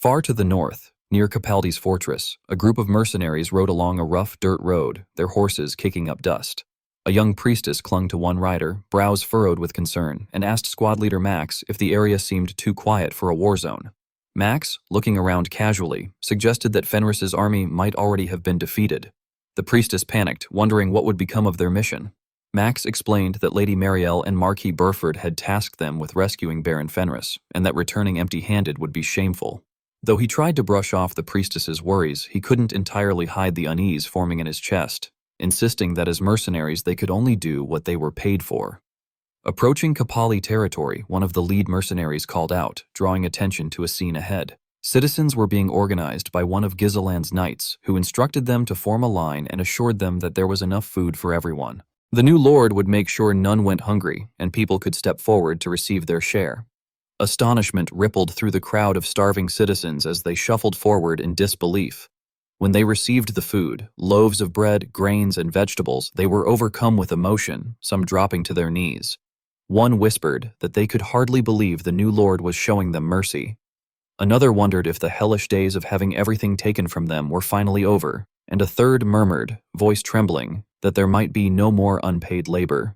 Far to the north, near Capaldi's fortress, a group of mercenaries rode along a rough dirt road, their horses kicking up dust. A young priestess clung to one rider, brows furrowed with concern, and asked squad leader Max if the area seemed too quiet for a war zone. Max, looking around casually, suggested that Fenris's army might already have been defeated. The priestess panicked, wondering what would become of their mission. Max explained that Lady Marielle and Marquis Burford had tasked them with rescuing Baron Fenris, and that returning empty-handed would be shameful. Though he tried to brush off the priestess's worries, he couldn't entirely hide the unease forming in his chest, insisting that as mercenaries they could only do what they were paid for. Approaching Capali territory, one of the lead mercenaries called out, drawing attention to a scene ahead. Citizens were being organized by one of Gizeland's knights, who instructed them to form a line and assured them that there was enough food for everyone. The new lord would make sure none went hungry, and people could step forward to receive their share. Astonishment rippled through the crowd of starving citizens as they shuffled forward in disbelief. When they received the food, loaves of bread, grains, and vegetables, they were overcome with emotion, some dropping to their knees. One whispered that they could hardly believe the new lord was showing them mercy. Another wondered if the hellish days of having everything taken from them were finally over, and a third murmured, voice trembling, that there might be no more unpaid labor.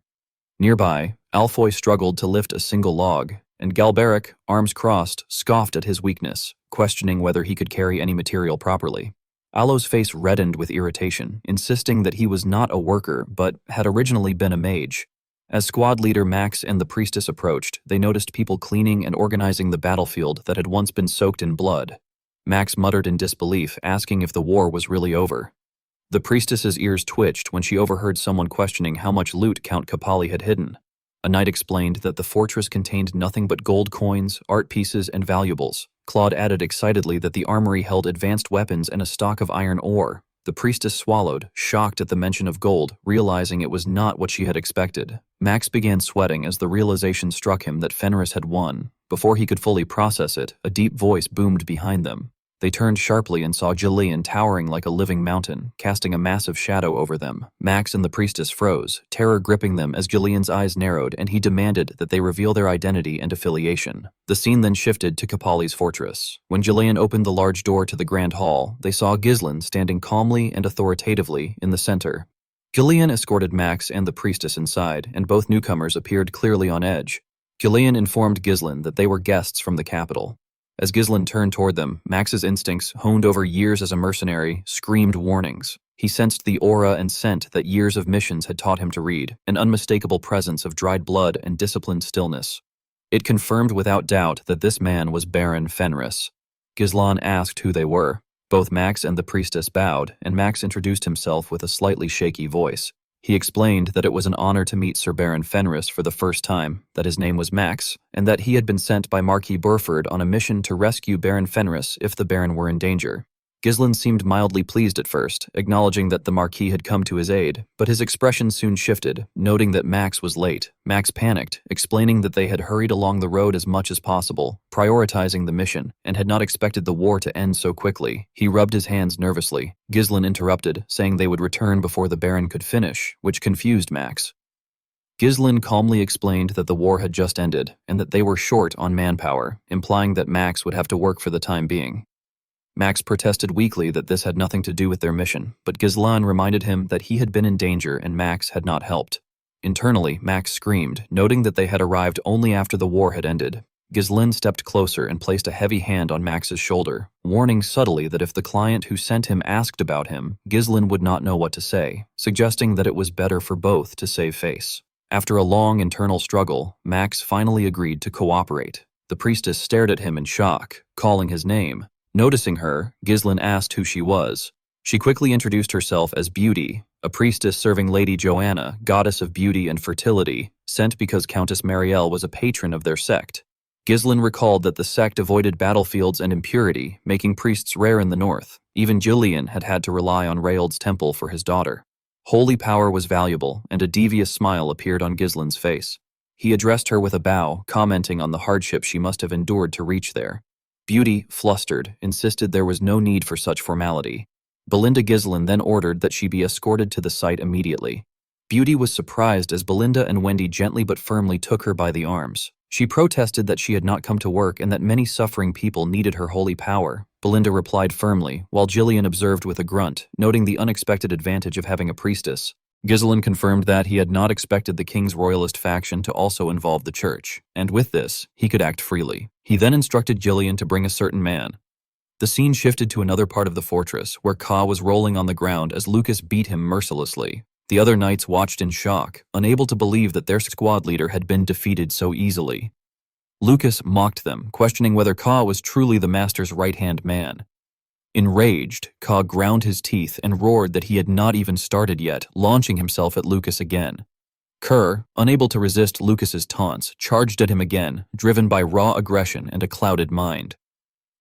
Nearby, Alfoy struggled to lift a single log, and Galberic, arms crossed, scoffed at his weakness, questioning whether he could carry any material properly. Alo's face reddened with irritation, insisting that he was not a worker but had originally been a mage. As squad leader Max and the priestess approached, they noticed people cleaning and organizing the battlefield that had once been soaked in blood. Max muttered in disbelief, asking if the war was really over. The priestess's ears twitched when she overheard someone questioning how much loot Count Capali had hidden. A knight explained that the fortress contained nothing but gold coins, art pieces, and valuables. Claude added excitedly that the armory held advanced weapons and a stock of iron ore. The priestess swallowed, shocked at the mention of gold, realizing it was not what she had expected. Max began sweating as the realization struck him that Fenris had won. Before he could fully process it, a deep voice boomed behind them. They turned sharply and saw Jillian towering like a living mountain, casting a massive shadow over them. Max and the priestess froze, terror gripping them as Jillian's eyes narrowed, and he demanded that they reveal their identity and affiliation. The scene then shifted to Kapali's fortress. When Jillian opened the large door to the grand hall, they saw Ghislain standing calmly and authoritatively in the center. Jillian escorted Max and the priestess inside, and both newcomers appeared clearly on edge. Jillian informed Ghislain that they were guests from the capital. As Ghislain turned toward them, Max's instincts, honed over years as a mercenary, screamed warnings. He sensed the aura and scent that years of missions had taught him to read, an unmistakable presence of dried blood and disciplined stillness. It confirmed without doubt that this man was Baron Fenris. Ghislain asked who they were. Both Max and the priestess bowed, and Max introduced himself with a slightly shaky voice. He explained that it was an honor to meet Sir Baron Fenris for the first time, that his name was Max, and that he had been sent by Marquis Burford on a mission to rescue Baron Fenris if the Baron were in danger. Ghislain seemed mildly pleased at first, acknowledging that the Marquis had come to his aid, but his expression soon shifted, noting that Max was late. Max panicked, explaining that they had hurried along the road as much as possible, prioritizing the mission, and had not expected the war to end so quickly. He rubbed his hands nervously. Ghislain interrupted, saying they would return before the Baron could finish, which confused Max. Ghislain calmly explained that the war had just ended, and that they were short on manpower, implying that Max would have to work for the time being. Max protested weakly that this had nothing to do with their mission, but Ghislain reminded him that he had been in danger and Max had not helped. Internally, Max screamed, noting that they had arrived only after the war had ended. Ghislain stepped closer and placed a heavy hand on Max's shoulder, warning subtly that if the client who sent him asked about him, Ghislain would not know what to say, suggesting that it was better for both to save face. After a long internal struggle, Max finally agreed to cooperate. The priestess stared at him in shock, calling his name. Noticing her, Ghislain asked who she was. She quickly introduced herself as Beauty, a priestess serving Lady Joanna, goddess of beauty and fertility, sent because Countess Marielle was a patron of their sect. Ghislain recalled that the sect avoided battlefields and impurity, making priests rare in the north. Even Jillian had had to rely on Raold's temple for his daughter. Holy power was valuable, and a devious smile appeared on Ghislain's face. He addressed her with a bow, commenting on the hardship she must have endured to reach there. Beauty, flustered, insisted there was no need for such formality. Belinda Ghislain then ordered that she be escorted to the site immediately. Beauty was surprised as Belinda and Wendy gently but firmly took her by the arms. She protested that she had not come to work and that many suffering people needed her holy power. Belinda replied firmly, while Jillian observed with a grunt, noting the unexpected advantage of having a priestess. Ghislain confirmed that he had not expected the king's royalist faction to also involve the church, and with this, he could act freely. He then instructed Jillian to bring a certain man. The scene shifted to another part of the fortress, where Ka was rolling on the ground as Lucas beat him mercilessly. The other knights watched in shock, unable to believe that their squad leader had been defeated so easily. Lucas mocked them, questioning whether Ka was truly the master's right-hand man. Enraged, Ka ground his teeth and roared that he had not even started yet, launching himself at Lucas again. Kerr, unable to resist Lucas's taunts, charged at him again, driven by raw aggression and a clouded mind.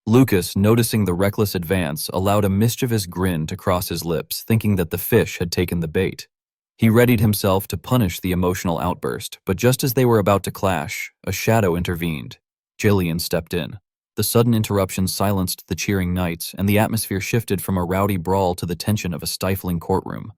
Lucas, noticing the reckless advance, allowed a mischievous grin to cross his lips, thinking that the fish had taken the bait. He readied himself to punish the emotional outburst, but just as they were about to clash, a shadow intervened. Jillian stepped in. The sudden interruption silenced the cheering knights, and the atmosphere shifted from a rowdy brawl to the tension of a stifling courtroom.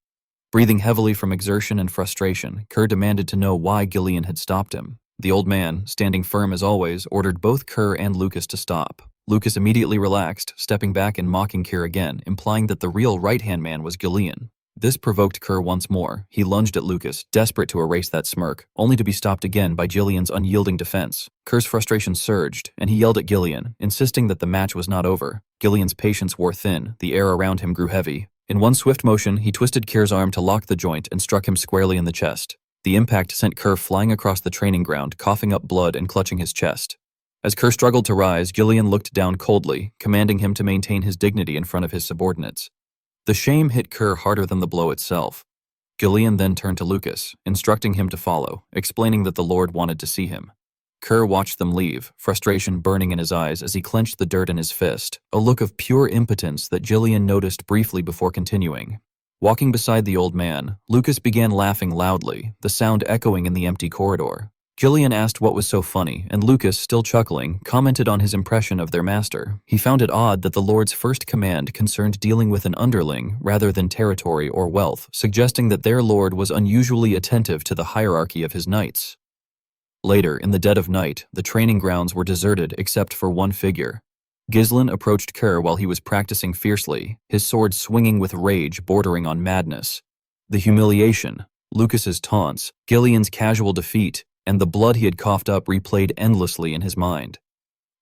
Breathing heavily from exertion and frustration, Kerr demanded to know why Jillian had stopped him. The old man, standing firm as always, ordered both Kerr and Lucas to stop. Lucas immediately relaxed, stepping back and mocking Kerr again, implying that the real right-hand man was Jillian. This provoked Kerr once more. He lunged at Lucas, desperate to erase that smirk, only to be stopped again by Jillian's unyielding defense. Kerr's frustration surged, and he yelled at Jillian, insisting that the match was not over. Jillian's patience wore thin, the air around him grew heavy. In one swift motion, he twisted Kerr's arm to lock the joint and struck him squarely in the chest. The impact sent Kerr flying across the training ground, coughing up blood and clutching his chest. As Kerr struggled to rise, Jillian looked down coldly, commanding him to maintain his dignity in front of his subordinates. The shame hit Kerr harder than the blow itself. Jillian then turned to Lucas, instructing him to follow, explaining that the Lord wanted to see him. Kerr watched them leave, frustration burning in his eyes as he clenched the dirt in his fist, a look of pure impotence that Jillian noticed briefly before continuing. Walking beside the old man, Lucas began laughing loudly, the sound echoing in the empty corridor. Jillian asked what was so funny, and Lucas, still chuckling, commented on his impression of their master. He found it odd that the Lord's first command concerned dealing with an underling rather than territory or wealth, suggesting that their Lord was unusually attentive to the hierarchy of his knights. Later, in the dead of night, the training grounds were deserted except for one figure. Ghislain approached Kerr while he was practicing fiercely, his sword swinging with rage bordering on madness. The humiliation, Lucas's taunts, Gillian's casual defeat, and the blood he had coughed up replayed endlessly in his mind.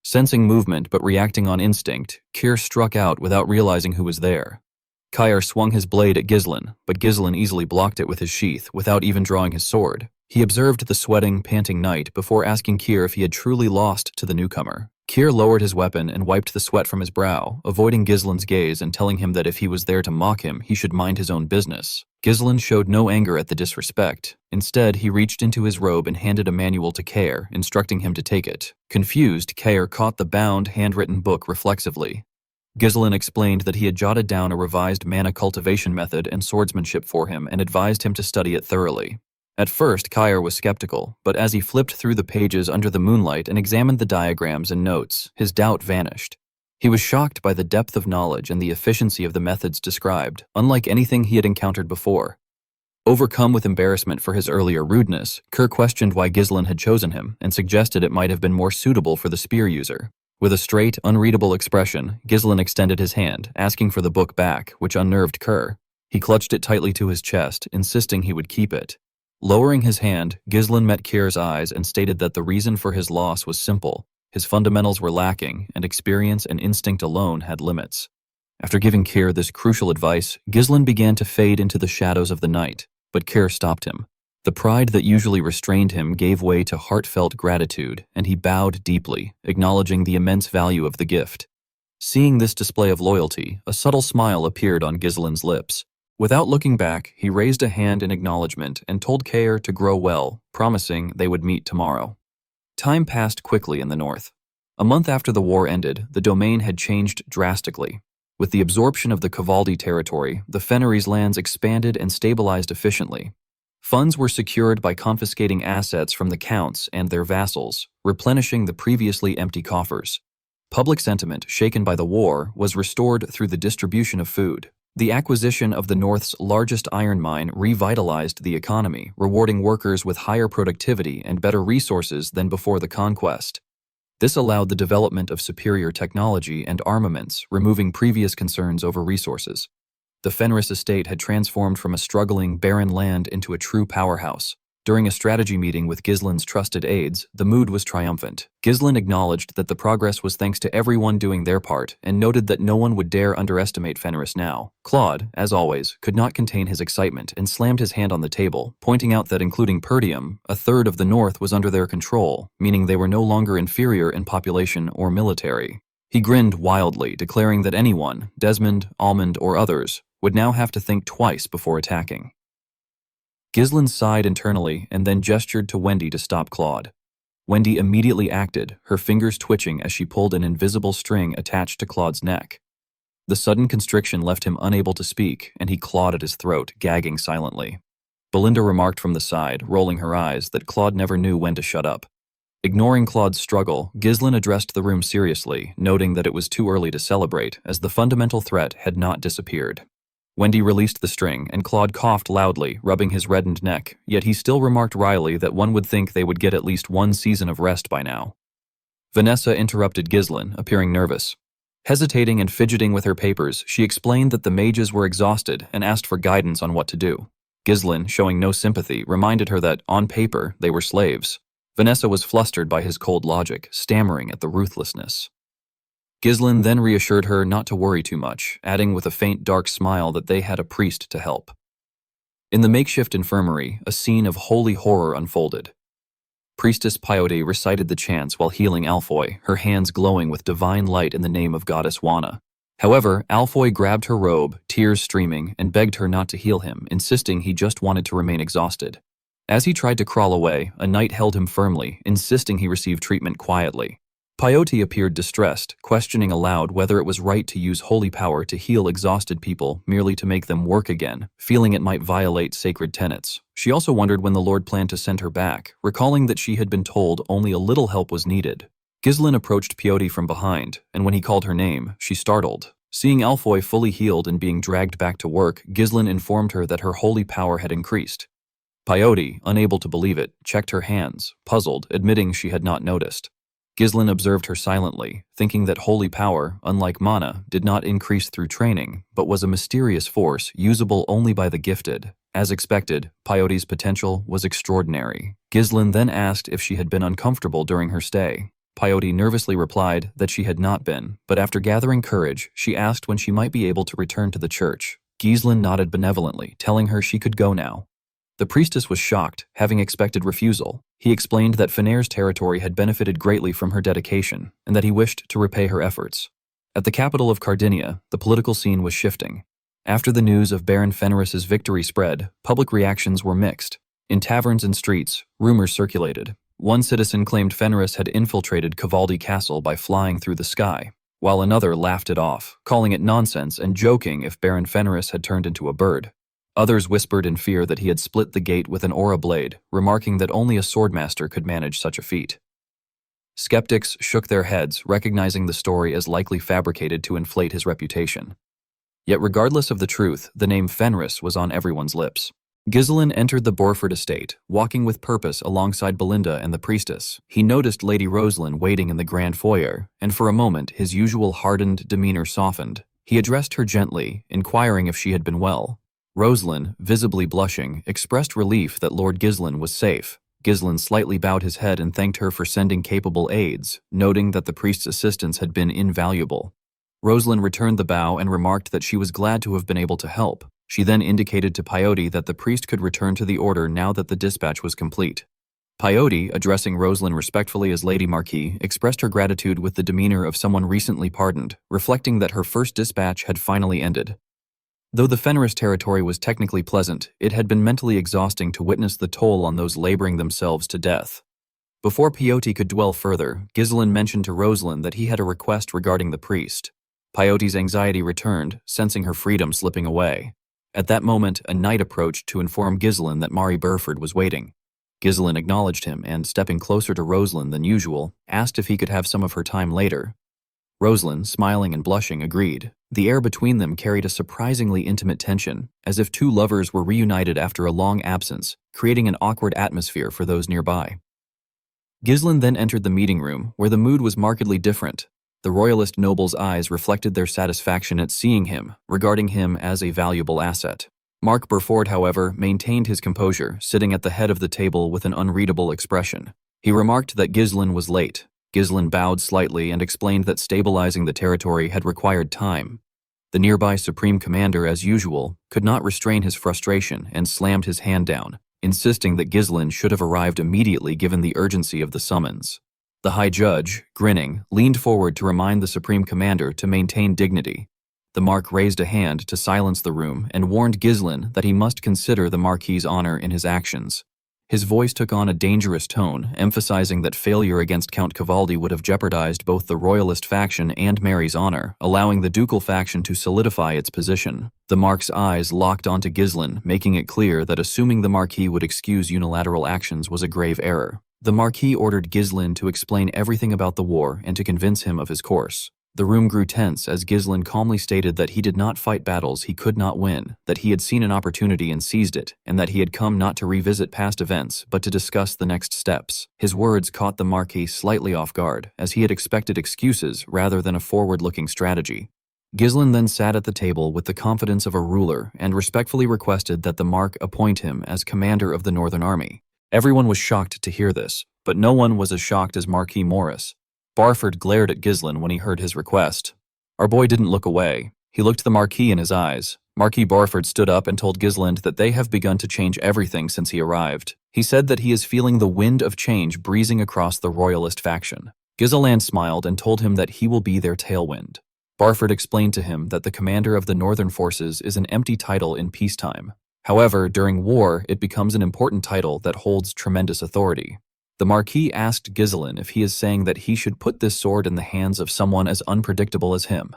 Sensing movement but reacting on instinct, Kerr struck out without realizing who was there. Kyer swung his blade at Ghislain, but Ghislain easily blocked it with his sheath without even drawing his sword. He observed the sweating, panting knight before asking Kerr if he had truly lost to the newcomer. Kerr lowered his weapon and wiped the sweat from his brow, avoiding Ghislain's gaze and telling him that if he was there to mock him, he should mind his own business. Ghislain showed no anger at the disrespect. Instead, he reached into his robe and handed a manual to Kerr, instructing him to take it. Confused, Kerr caught the bound, handwritten book reflexively. Ghislain explained that he had jotted down a revised mana cultivation method and swordsmanship for him and advised him to study it thoroughly. At first, Kyer was skeptical, but as he flipped through the pages under the moonlight and examined the diagrams and notes, his doubt vanished. He was shocked by the depth of knowledge and the efficiency of the methods described, unlike anything he had encountered before. Overcome with embarrassment for his earlier rudeness, Kerr questioned why Ghislain had chosen him and suggested it might have been more suitable for the spear user. With a straight, unreadable expression, Ghislain extended his hand, asking for the book back, which unnerved Kerr. He clutched it tightly to his chest, insisting he would keep it. Lowering his hand, Ghislain met Kerr's eyes and stated that the reason for his loss was simple. His fundamentals were lacking, and experience and instinct alone had limits. After giving Kerr this crucial advice, Ghislain began to fade into the shadows of the night, but Kerr stopped him. The pride that usually restrained him gave way to heartfelt gratitude, and he bowed deeply, acknowledging the immense value of the gift. Seeing this display of loyalty, a subtle smile appeared on Ghislain's lips. Without looking back, he raised a hand in acknowledgement and told Kerr to grow well, promising they would meet tomorrow. Time passed quickly in the north. A month after the war ended, the domain had changed drastically. With the absorption of the Cavaldi territory, the Fenry's lands expanded and stabilized efficiently. Funds were secured by confiscating assets from the counts and their vassals, replenishing the previously empty coffers. Public sentiment, shaken by the war, was restored through the distribution of food. The acquisition of the North's largest iron mine revitalized the economy, rewarding workers with higher productivity and better resources than before the conquest. This allowed the development of superior technology and armaments, removing previous concerns over resources. The Fenris estate had transformed from a struggling, barren land into a true powerhouse. During a strategy meeting with Ghislain's trusted aides, the mood was triumphant. Ghislain acknowledged that the progress was thanks to everyone doing their part and noted that no one would dare underestimate Fenris now. Claude, as always, could not contain his excitement and slammed his hand on the table, pointing out that including Perdium, a third of the North was under their control, meaning they were no longer inferior in population or military. He grinned wildly, declaring that anyone, Desmond, Almond, or others, would now have to think twice before attacking. Ghislain sighed internally and then gestured to Wendy to stop Claude. Wendy immediately acted, her fingers twitching as she pulled an invisible string attached to Claude's neck. The sudden constriction left him unable to speak, and he clawed at his throat, gagging silently. Belinda remarked from the side, rolling her eyes, that Claude never knew when to shut up. Ignoring Claude's struggle, Ghislain addressed the room seriously, noting that it was too early to celebrate, as the fundamental threat had not disappeared. Wendy released the string, and Claude coughed loudly, rubbing his reddened neck, yet he still remarked wryly that one would think they would get at least one season of rest by now. Vanessa interrupted Ghislain, appearing nervous. Hesitating and fidgeting with her papers, she explained that the mages were exhausted and asked for guidance on what to do. Ghislain, showing no sympathy, reminded her that, on paper, they were slaves. Vanessa was flustered by his cold logic, stammering at the ruthlessness. Ghislain then reassured her not to worry too much, adding with a faint dark smile that they had a priest to help. In the makeshift infirmary, a scene of holy horror unfolded. Priestess Peyote recited the chants while healing Alfoy, her hands glowing with divine light in the name of goddess Wana. However, Alfoy grabbed her robe, tears streaming, and begged her not to heal him, insisting he just wanted to remain exhausted. As he tried to crawl away, a knight held him firmly, insisting he receive treatment quietly. Peyote appeared distressed, questioning aloud whether it was right to use holy power to heal exhausted people merely to make them work again, feeling it might violate sacred tenets. She also wondered when the Lord planned to send her back, recalling that she had been told only a little help was needed. Ghislaine approached Peyote from behind, and when he called her name, she startled. Seeing Alfoy fully healed and being dragged back to work, Ghislaine informed her that her holy power had increased. Peyote, unable to believe it, checked her hands, puzzled, admitting she had not noticed. Ghislaine observed her silently, thinking that holy power, unlike mana, did not increase through training, but was a mysterious force usable only by the gifted. As expected, Peyote's potential was extraordinary. Ghislaine then asked if she had been uncomfortable during her stay. Peyote nervously replied that she had not been, but after gathering courage, she asked when she might be able to return to the church. Ghislaine nodded benevolently, telling her she could go now. The priestess was shocked, having expected refusal. He explained that Fener's territory had benefited greatly from her dedication, and that he wished to repay her efforts. At the capital of Cardinia, the political scene was shifting. After the news of Baron Fenris's victory spread, public reactions were mixed. In taverns and streets, rumors circulated. One citizen claimed Fenris had infiltrated Cavaldi Castle by flying through the sky, while another laughed it off, calling it nonsense and joking if Baron Fenris had turned into a bird. Others whispered in fear that he had split the gate with an aura blade, remarking that only a swordmaster could manage such a feat. Skeptics shook their heads, recognizing the story as likely fabricated to inflate his reputation. Yet regardless of the truth, the name Fenris was on everyone's lips. Ghislaine entered the Borford estate, walking with purpose alongside Belinda and the priestess. He noticed Lady Rosalind waiting in the grand foyer, and for a moment his usual hardened demeanor softened. He addressed her gently, inquiring if she had been well. Rosalind, visibly blushing, expressed relief that Lord Ghislaine was safe. Ghislaine slightly bowed his head and thanked her for sending capable aids, noting that the priest's assistance had been invaluable. Rosalind returned the bow and remarked that she was glad to have been able to help. She then indicated to Peyote that the priest could return to the order now that the dispatch was complete. Peyote, addressing Rosalind respectfully as Lady Marquis, expressed her gratitude with the demeanor of someone recently pardoned, reflecting that her first dispatch had finally ended. Though the Fenris territory was technically pleasant, it had been mentally exhausting to witness the toll on those laboring themselves to death. Before Peyote could dwell further, Ghislaine mentioned to Rosalind that he had a request regarding the priest. Peyote's anxiety returned, sensing her freedom slipping away. At that moment, a knight approached to inform Ghislaine that Mari Burford was waiting. Ghislaine acknowledged him and, stepping closer to Rosalind than usual, asked if he could have some of her time later. Rosalind, smiling and blushing, agreed. The air between them carried a surprisingly intimate tension, as if two lovers were reunited after a long absence, creating an awkward atmosphere for those nearby. Ghislaine then entered the meeting room, where the mood was markedly different. The royalist noble's eyes reflected their satisfaction at seeing him, regarding him as a valuable asset. Mark Burford, however, maintained his composure, sitting at the head of the table with an unreadable expression. He remarked that Ghislaine was late. Ghislaine bowed slightly and explained that stabilizing the territory had required time. The nearby Supreme Commander, as usual, could not restrain his frustration and slammed his hand down, insisting that Ghislaine should have arrived immediately given the urgency of the summons. The High Judge, grinning, leaned forward to remind the Supreme Commander to maintain dignity. The Mark raised a hand to silence the room and warned Ghislaine that he must consider the Marquis's honor in his actions. His voice took on a dangerous tone, emphasizing that failure against Count Cavaldi would have jeopardized both the royalist faction and Mary's honor, allowing the ducal faction to solidify its position. The Mark's eyes locked onto Ghislaine, making it clear that assuming the Marquis would excuse unilateral actions was a grave error. The Marquis ordered Ghislaine to explain everything about the war and to convince him of his course. The room grew tense as Ghislaine calmly stated that he did not fight battles he could not win, that he had seen an opportunity and seized it, and that he had come not to revisit past events but to discuss the next steps. His words caught the Marquis slightly off guard, as he had expected excuses rather than a forward-looking strategy. Ghislaine then sat at the table with the confidence of a ruler and respectfully requested that the Mark appoint him as commander of the Northern Army. Everyone was shocked to hear this, but no one was as shocked as Marquis Morris. Barford glared at Ghislaine when he heard his request. Our boy didn't look away. He looked the Marquis in his eyes. Marquis Barford stood up and told Ghislaine that they have begun to change everything since he arrived. He said that he is feeling the wind of change breezing across the royalist faction. Ghislaine smiled and told him that he will be their tailwind. Barford explained to him that the commander of the northern forces is an empty title in peacetime. However, during war, it becomes an important title that holds tremendous authority. The Marquis asked Ghislain if he is saying that he should put this sword in the hands of someone as unpredictable as him.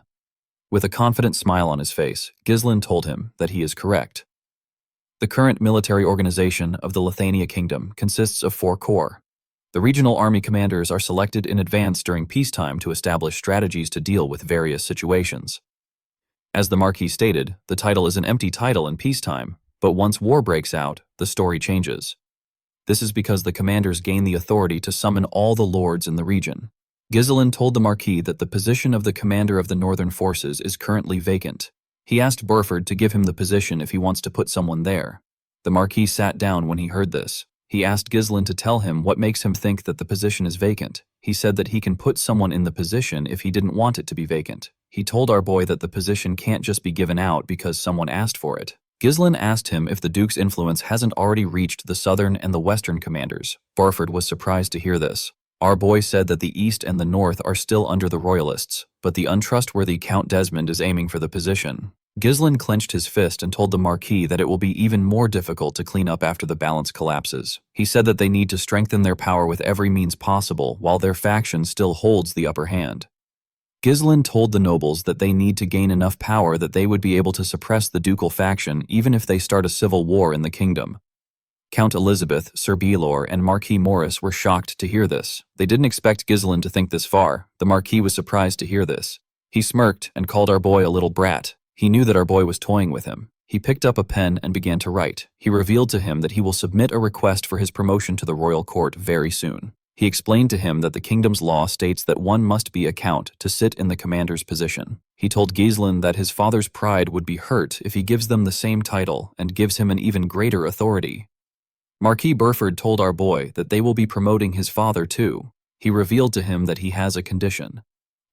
With a confident smile on his face, Ghislain told him that he is correct. The current military organization of the Lithania Kingdom consists of 4 corps. The regional army commanders are selected in advance during peacetime to establish strategies to deal with various situations. As the Marquis stated, the title is an empty title in peacetime, but once war breaks out, the story changes. This is because the commanders gain the authority to summon all the lords in the region. Ghislain told the Marquis that the position of the commander of the northern forces is currently vacant. He asked Burford to give him the position if he wants to put someone there. The Marquis sat down when he heard this. He asked Ghislain to tell him what makes him think that the position is vacant. He said that he can put someone in the position if he didn't want it to be vacant. He told our boy that the position can't just be given out because someone asked for it. Ghislain asked him if the Duke's influence hasn't already reached the southern and the western commanders. Burford was surprised to hear this. Our boy said that the east and the north are still under the royalists, but the untrustworthy Count Desmond is aiming for the position. Ghislain clenched his fist and told the Marquis that it will be even more difficult to clean up after the balance collapses. He said that they need to strengthen their power with every means possible while their faction still holds the upper hand. Ghislain told the nobles that they need to gain enough power that they would be able to suppress the ducal faction even if they start a civil war in the kingdom. Count Elizabeth, Sir Belor, and Marquis Morris were shocked to hear this. They didn't expect Ghislain to think this far. The Marquis was surprised to hear this. He smirked and called our boy a little brat. He knew that our boy was toying with him. He picked up a pen and began to write. He revealed to him that he will submit a request for his promotion to the royal court very soon. He explained to him that the kingdom's law states that one must be a count to sit in the commander's position. He told Ghislain that his father's pride would be hurt if he gives them the same title and gives him an even greater authority. Marquis Burford told our boy that they will be promoting his father too. He revealed to him that he has a condition.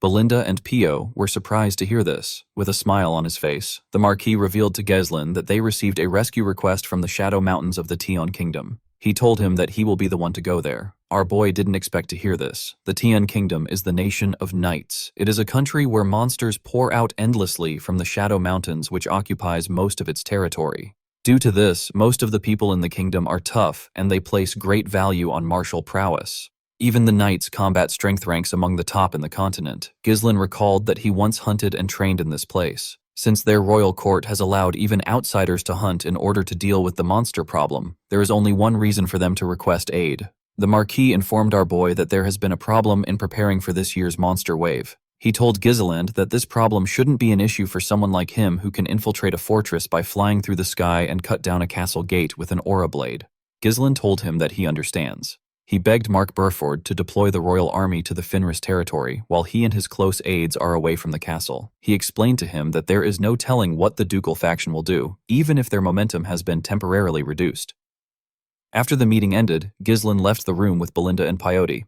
Belinda and Pio were surprised to hear this. With a smile on his face, the Marquis revealed to Ghislain that they received a rescue request from the Shadow Mountains of the Tion Kingdom. He told him that he will be the one to go there. Our boy didn't expect to hear this. The Tion Kingdom is the nation of knights. It is a country where monsters pour out endlessly from the Shadow Mountains, which occupies most of its territory. Due to this, most of the people in the kingdom are tough, and they place great value on martial prowess. Even the knights' combat strength ranks among the top in the continent. Ghislain recalled that he once hunted and trained in this place. Since their royal court has allowed even outsiders to hunt in order to deal with the monster problem, there is only one reason for them to request aid. The Marquis informed our boy that there has been a problem in preparing for this year's monster wave. He told Ghislain that this problem shouldn't be an issue for someone like him who can infiltrate a fortress by flying through the sky and cut down a castle gate with an aura blade. Ghislain told him that he understands. He begged Mark Burford to deploy the royal army to the Fenris territory while he and his close aides are away from the castle. He explained to him that there is no telling what the ducal faction will do, even if their momentum has been temporarily reduced. After the meeting ended, Ghislain left the room with Belinda and Peyote.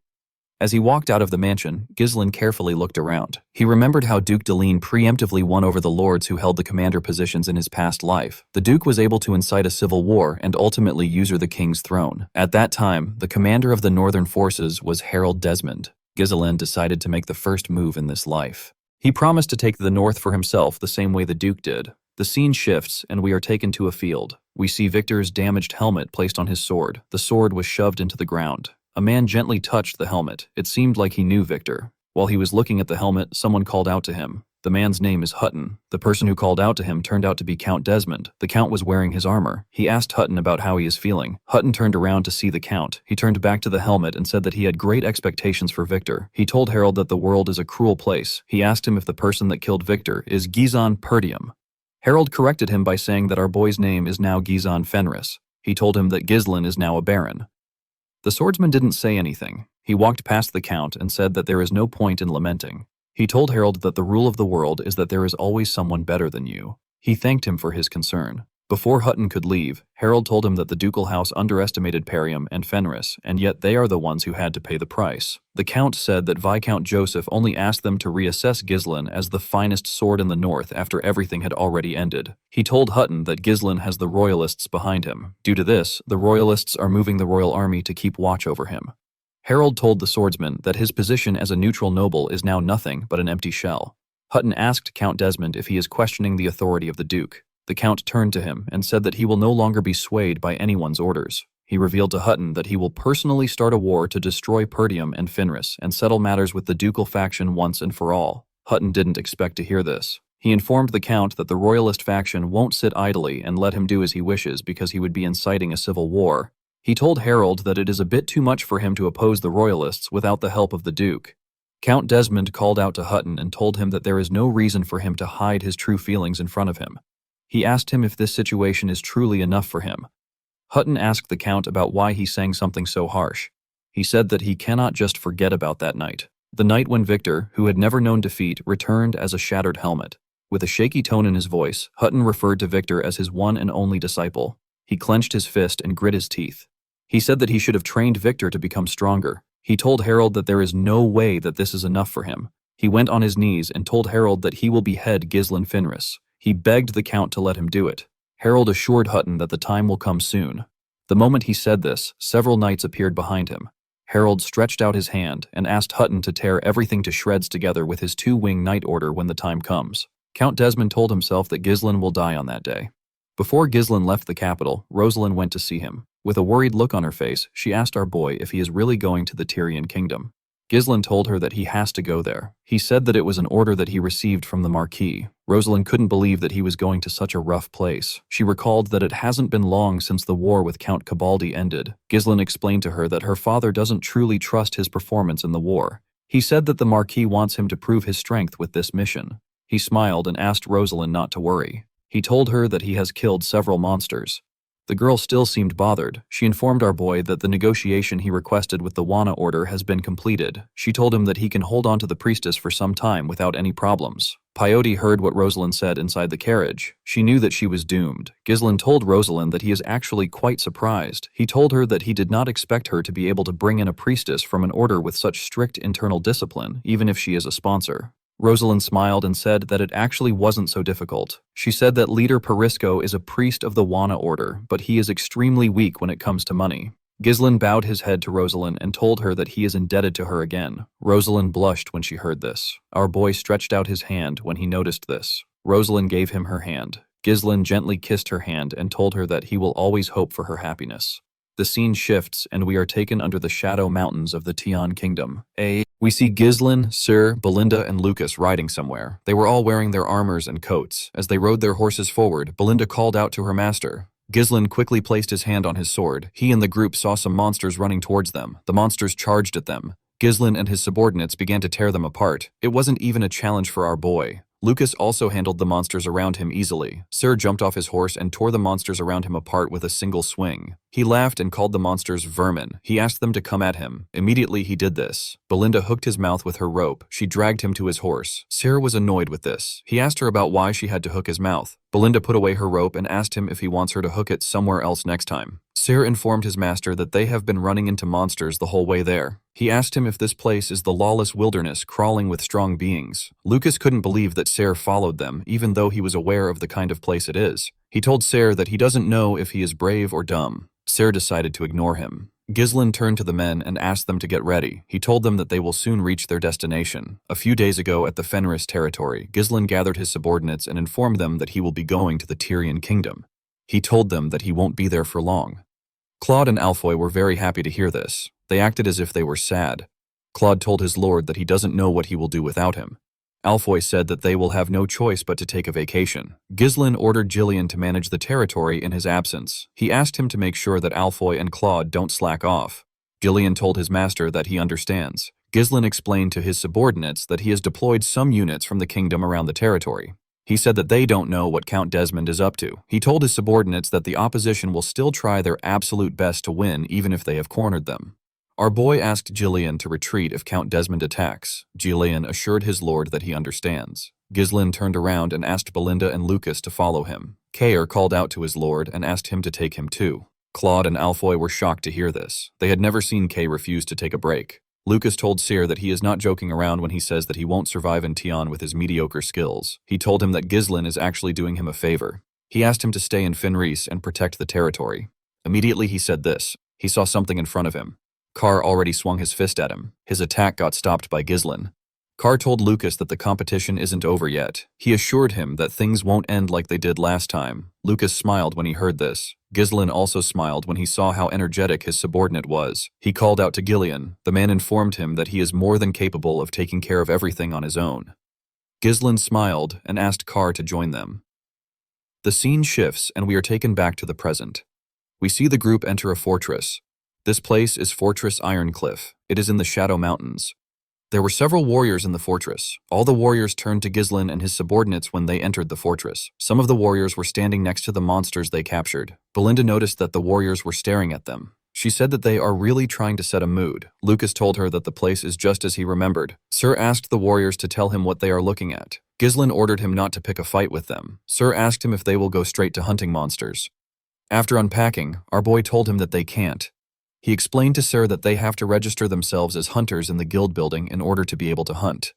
As he walked out of the mansion, Ghislain carefully looked around. He remembered how Duke Deline preemptively won over the lords who held the commander positions in his past life. The Duke was able to incite a civil war and ultimately usurp the king's throne. At that time, the commander of the northern forces was Harold Desmond. Ghislain decided to make the first move in this life. He promised to take the north for himself the same way the Duke did. The scene shifts and we are taken to a field. We see Victor's damaged helmet placed on his sword. The sword was shoved into the ground. A man gently touched the helmet. It seemed like he knew Victor. While he was looking at the helmet, someone called out to him. The man's name is Hutton. The person who called out to him turned out to be Count Desmond. The Count was wearing his armor. He asked Hutton about how he is feeling. Hutton turned around to see the Count. He turned back to the helmet and said that he had great expectations for Victor. He told Harold that the world is a cruel place. He asked him if the person that killed Victor is Gizon Perdium. Harold corrected him by saying that our boy's name is now Gizon Fenris. He told him that Ghislain is now a baron. The swordsman didn't say anything. He walked past the Count and said that there is no point in lamenting. He told Harold that the rule of the world is that there is always someone better than you. He thanked him for his concern. Before Hutton could leave, Harold told him that the ducal house underestimated Perium and Fenris, and yet they are the ones who had to pay the price. The Count said that Viscount Joseph only asked them to reassess Ghislain as the finest sword in the north after everything had already ended. He told Hutton that Ghislain has the royalists behind him. Due to this, the royalists are moving the royal army to keep watch over him. Harold told the swordsman that his position as a neutral noble is now nothing but an empty shell. Hutton asked Count Desmond if he is questioning the authority of the Duke. The Count turned to him and said that he will no longer be swayed by anyone's orders. He revealed to Hutton that he will personally start a war to destroy Perdium and Fenris and settle matters with the ducal faction once and for all. Hutton didn't expect to hear this. He informed the Count that the royalist faction won't sit idly and let him do as he wishes because he would be inciting a civil war. He told Harold that it is a bit too much for him to oppose the royalists without the help of the Duke. Count Desmond called out to Hutton and told him that there is no reason for him to hide his true feelings in front of him. He asked him if this situation is truly enough for him. Hutton asked the Count about why he sang something so harsh. He said that he cannot just forget about that night. The night when Victor, who had never known defeat, returned as a shattered helmet. With a shaky tone in his voice, Hutton referred to Victor as his one and only disciple. He clenched his fist and grit his teeth. He said that he should have trained Victor to become stronger. He told Harold that there is no way that this is enough for him. He went on his knees and told Harold that he will behead Ghislain Fenris. He begged the Count to let him do it. Harold assured Hutton that the time will come soon. The moment he said this, several knights appeared behind him. Harold stretched out his hand and asked Hutton to tear everything to shreds together with his two-wing knight order when the time comes. Count Desmond told himself that Ghislain will die on that day. Before Ghislain left the capital, Rosalind went to see him. With a worried look on her face, she asked our boy if he is really going to the Tyrian kingdom. Ghislain told her that he has to go there. He said that it was an order that he received from the Marquis. Rosalind couldn't believe that he was going to such a rough place. She recalled that it hasn't been long since the war with Count Cabaldi ended. Ghislain explained to her that her father doesn't truly trust his performance in the war. He said that the Marquis wants him to prove his strength with this mission. He smiled and asked Rosalind not to worry. He told her that he has killed several monsters. The girl still seemed bothered. She informed our boy that the negotiation he requested with the Wana order has been completed. She told him that he can hold on to the priestess for some time without any problems. Peyote heard what Rosalind said inside the carriage. She knew that she was doomed. Ghislain told Rosalind that he is actually quite surprised. He told her that he did not expect her to be able to bring in a priestess from an order with such strict internal discipline, even if she is a sponsor. Rosalind smiled and said that it actually wasn't so difficult. She said that leader Perisco is a priest of the Wana order, but he is extremely weak when it comes to money. Ghislain bowed his head to Rosalind and told her that he is indebted to her again. Rosalind blushed when she heard this. Our boy stretched out his hand when he noticed this. Rosalind gave him her hand. Ghislain gently kissed her hand and told her that he will always hope for her happiness. The scene shifts and we are taken under the shadow mountains of the Tian kingdom. We see Ghislain, Sir, Belinda, and Lucas riding somewhere. They were all wearing their armors and coats. As they rode their horses forward, Belinda called out to her master. Ghislain quickly placed his hand on his sword. He and the group saw some monsters running towards them. The monsters charged at them. Ghislain and his subordinates began to tear them apart. It wasn't even a challenge for our boy. Lucas also handled the monsters around him easily. Sir jumped off his horse and tore the monsters around him apart with a single swing. He laughed and called the monsters vermin. He asked them to come at him. Immediately he did this. Belinda hooked his mouth with her rope. She dragged him to his horse. Sir was annoyed with this. He asked her about why she had to hook his mouth. Belinda put away her rope and asked him if he wants her to hook it somewhere else next time. Sir informed his master that they have been running into monsters the whole way there. He asked him if this place is the lawless wilderness crawling with strong beings. Lucas couldn't believe that Sir followed them, even though he was aware of the kind of place it is. He told Sir that he doesn't know if he is brave or dumb. Sir decided to ignore him. Ghislain turned to the men and asked them to get ready. He told them that they will soon reach their destination. A few days ago at the Fenris territory, Ghislain gathered his subordinates and informed them that he will be going to the Tyrian kingdom. He told them that he won't be there for long. Claude and Alfoy were very happy to hear this. They acted as if they were sad. Claude told his lord that he doesn't know what he will do without him. Alfoy said that they will have no choice but to take a vacation. Ghislain ordered Gillian to manage the territory in his absence. He asked him to make sure that Alfoy and Claude don't slack off. Gillian told his master that he understands. Ghislain explained to his subordinates that he has deployed some units from the kingdom around the territory. He said that they don't know what Count Desmond is up to. He told his subordinates that the opposition will still try their absolute best to win even if they have cornered them. Our boy asked Gillian to retreat if Count Desmond attacks. Gillian assured his lord that he understands. Ghislain turned around and asked Belinda and Lucas to follow him. Cain called out to his lord and asked him to take him too. Claude and Alfoy were shocked to hear this. They had never seen Cain refuse to take a break. Lucas told Sir that he is not joking around when he says that he won't survive in Tian with his mediocre skills. He told him that Ghislain is actually doing him a favor. He asked him to stay in Fenris and protect the territory. Immediately he said this. He saw something in front of him. Carr already swung his fist at him. His attack got stopped by Ghislain. Carr told Lucas that the competition isn't over yet. He assured him that things won't end like they did last time. Lucas smiled when he heard this. Ghislain also smiled when he saw how energetic his subordinate was. He called out to Gillian. The man informed him that he is more than capable of taking care of everything on his own. Ghislain smiled and asked Carr to join them. The scene shifts and we are taken back to the present. We see the group enter a fortress. This place is Fortress Ironcliff. It is in the Shadow Mountains. There were several warriors in the fortress. All the warriors turned to Ghislain and his subordinates when they entered the fortress. Some of the warriors were standing next to the monsters they captured. Belinda noticed that the warriors were staring at them. She said that they are really trying to set a mood. Lucas told her that the place is just as he remembered. Sir asked the warriors to tell him what they are looking at. Ghislain ordered him not to pick a fight with them. Sir asked him if they will go straight to hunting monsters. After unpacking, our boy told him that they can't. He explained to Sir that they have to register themselves as hunters in the guild building in order to be able to hunt.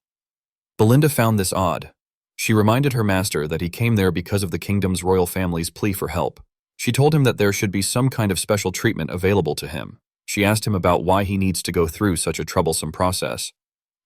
Belinda found this odd. She reminded her master that he came there because of the kingdom's royal family's plea for help. She told him that there should be some kind of special treatment available to him. She asked him about why he needs to go through such a troublesome process.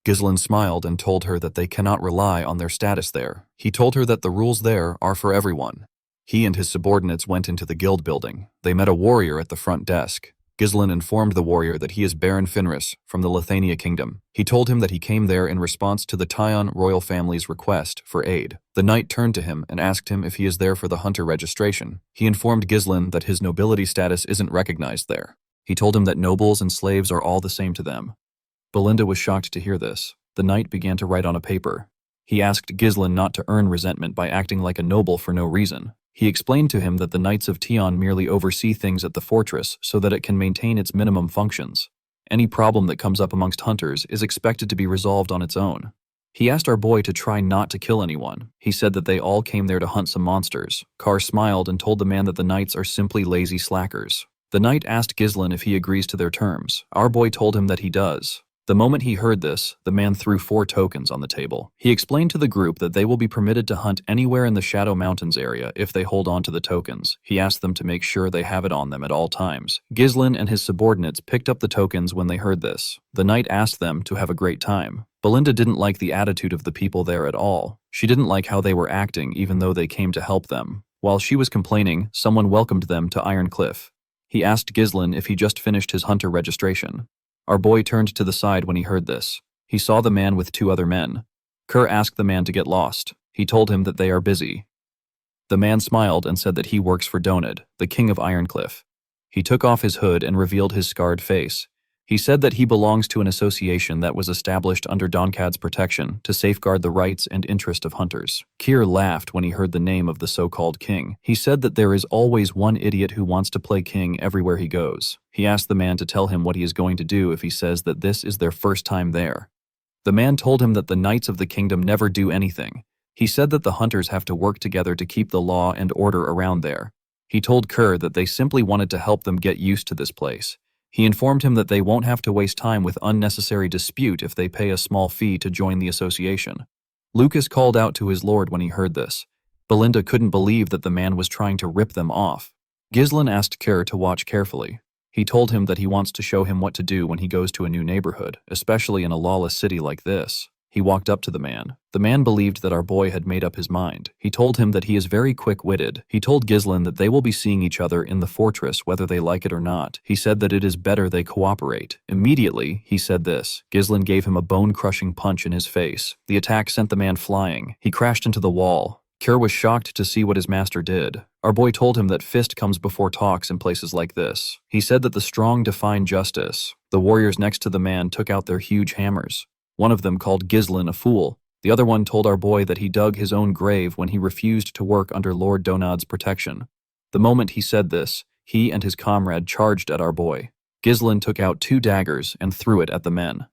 Ghislain smiled and told her that they cannot rely on their status there. He told her that the rules there are for everyone. He and his subordinates went into the guild building. They met a warrior at the front desk. Ghislain informed the warrior that he is Baron Finris from the Lithania kingdom. He told him that he came there in response to the Tyon royal family's request for aid. The knight turned to him and asked him if he is there for the hunter registration. He informed Ghislain that his nobility status isn't recognized there. He told him that nobles and slaves are all the same to them. Belinda was shocked to hear this. The knight began to write on a paper. He asked Ghislain not to earn resentment by acting like a noble for no reason. He explained to him that the Knights of Tyon merely oversee things at the fortress so that it can maintain its minimum functions. Any problem that comes up amongst hunters is expected to be resolved on its own. He asked our boy to try not to kill anyone. He said that they all came there to hunt some monsters. Carr smiled and told the man that the knights are simply lazy slackers. The knight asked Ghislain if he agrees to their terms. Our boy told him that he does. The moment he heard this, the man threw 4 tokens on the table. He explained to the group that they will be permitted to hunt anywhere in the Shadow Mountains area if they hold on to the tokens. He asked them to make sure they have it on them at all times. Ghislain and his subordinates picked up the tokens when they heard this. The knight asked them to have a great time. Belinda didn't like the attitude of the people there at all. She didn't like how they were acting even though they came to help them. While she was complaining, someone welcomed them to Ironcliff. He asked Ghislain if he just finished his hunter registration. Our boy turned to the side when he heard this. He saw the man with 2 other men. Kerr asked the man to get lost. He told him that they are busy. The man smiled and said that he works for Donad, the king of Ironcliff. He took off his hood and revealed his scarred face. He said that he belongs to an association that was established under Donkad's protection to safeguard the rights and interest of hunters. Keir laughed when he heard the name of the so-called king. He said that there is always one idiot who wants to play king everywhere he goes. He asked the man to tell him what he is going to do if he says that this is their first time there. The man told him that the knights of the kingdom never do anything. He said that the hunters have to work together to keep the law and order around there. He told Kerr that they simply wanted to help them get used to this place. He informed him that they won't have to waste time with unnecessary dispute if they pay a small fee to join the association. Lucas called out to his lord when he heard this. Belinda couldn't believe that the man was trying to rip them off. Ghislain asked Kerr to watch carefully. He told him that he wants to show him what to do when he goes to a new neighborhood, especially in a lawless city like this. He walked up to the man. The man believed that our boy had made up his mind. He told him that he is very quick-witted. He told Ghislain that they will be seeing each other in the fortress whether they like it or not. He said that it is better they cooperate. Immediately, he said this. Ghislain gave him a bone-crushing punch in his face. The attack sent the man flying. He crashed into the wall. Kerr was shocked to see what his master did. Our boy told him that fist comes before talks in places like this. He said that the strong define justice. The warriors next to the man took out their huge hammers. One of them called Ghislain a fool. The other one told our boy that he dug his own grave when he refused to work under Lord Donad's protection. The moment he said this, he and his comrade charged at our boy. Ghislain took out 2 daggers and threw it at the men.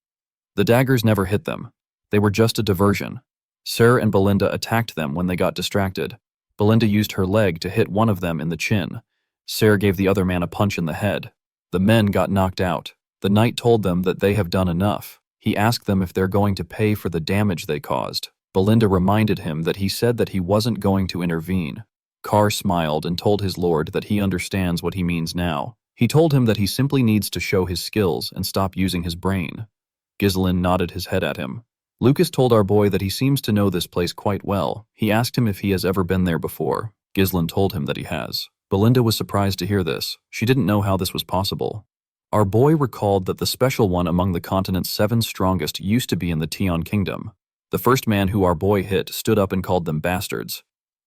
The daggers never hit them. They were just a diversion. Sir and Belinda attacked them when they got distracted. Belinda used her leg to hit one of them in the chin. Sir gave the other man a punch in the head. The men got knocked out. The knight told them that they have done enough. He asked them if they're going to pay for the damage they caused. Belinda reminded him that he said that he wasn't going to intervene. Carr smiled and told his lord that he understands what he means now. He told him that he simply needs to show his skills and stop using his brain. Ghislain nodded his head at him. Lucas told our boy that he seems to know this place quite well. He asked him if he has ever been there before. Ghislain told him that he has. Belinda was surprised to hear this. She didn't know how this was possible. Our boy recalled that the special one among the continent's 7 strongest used to be in the Tion Kingdom. The first man who our boy hit stood up and called them bastards.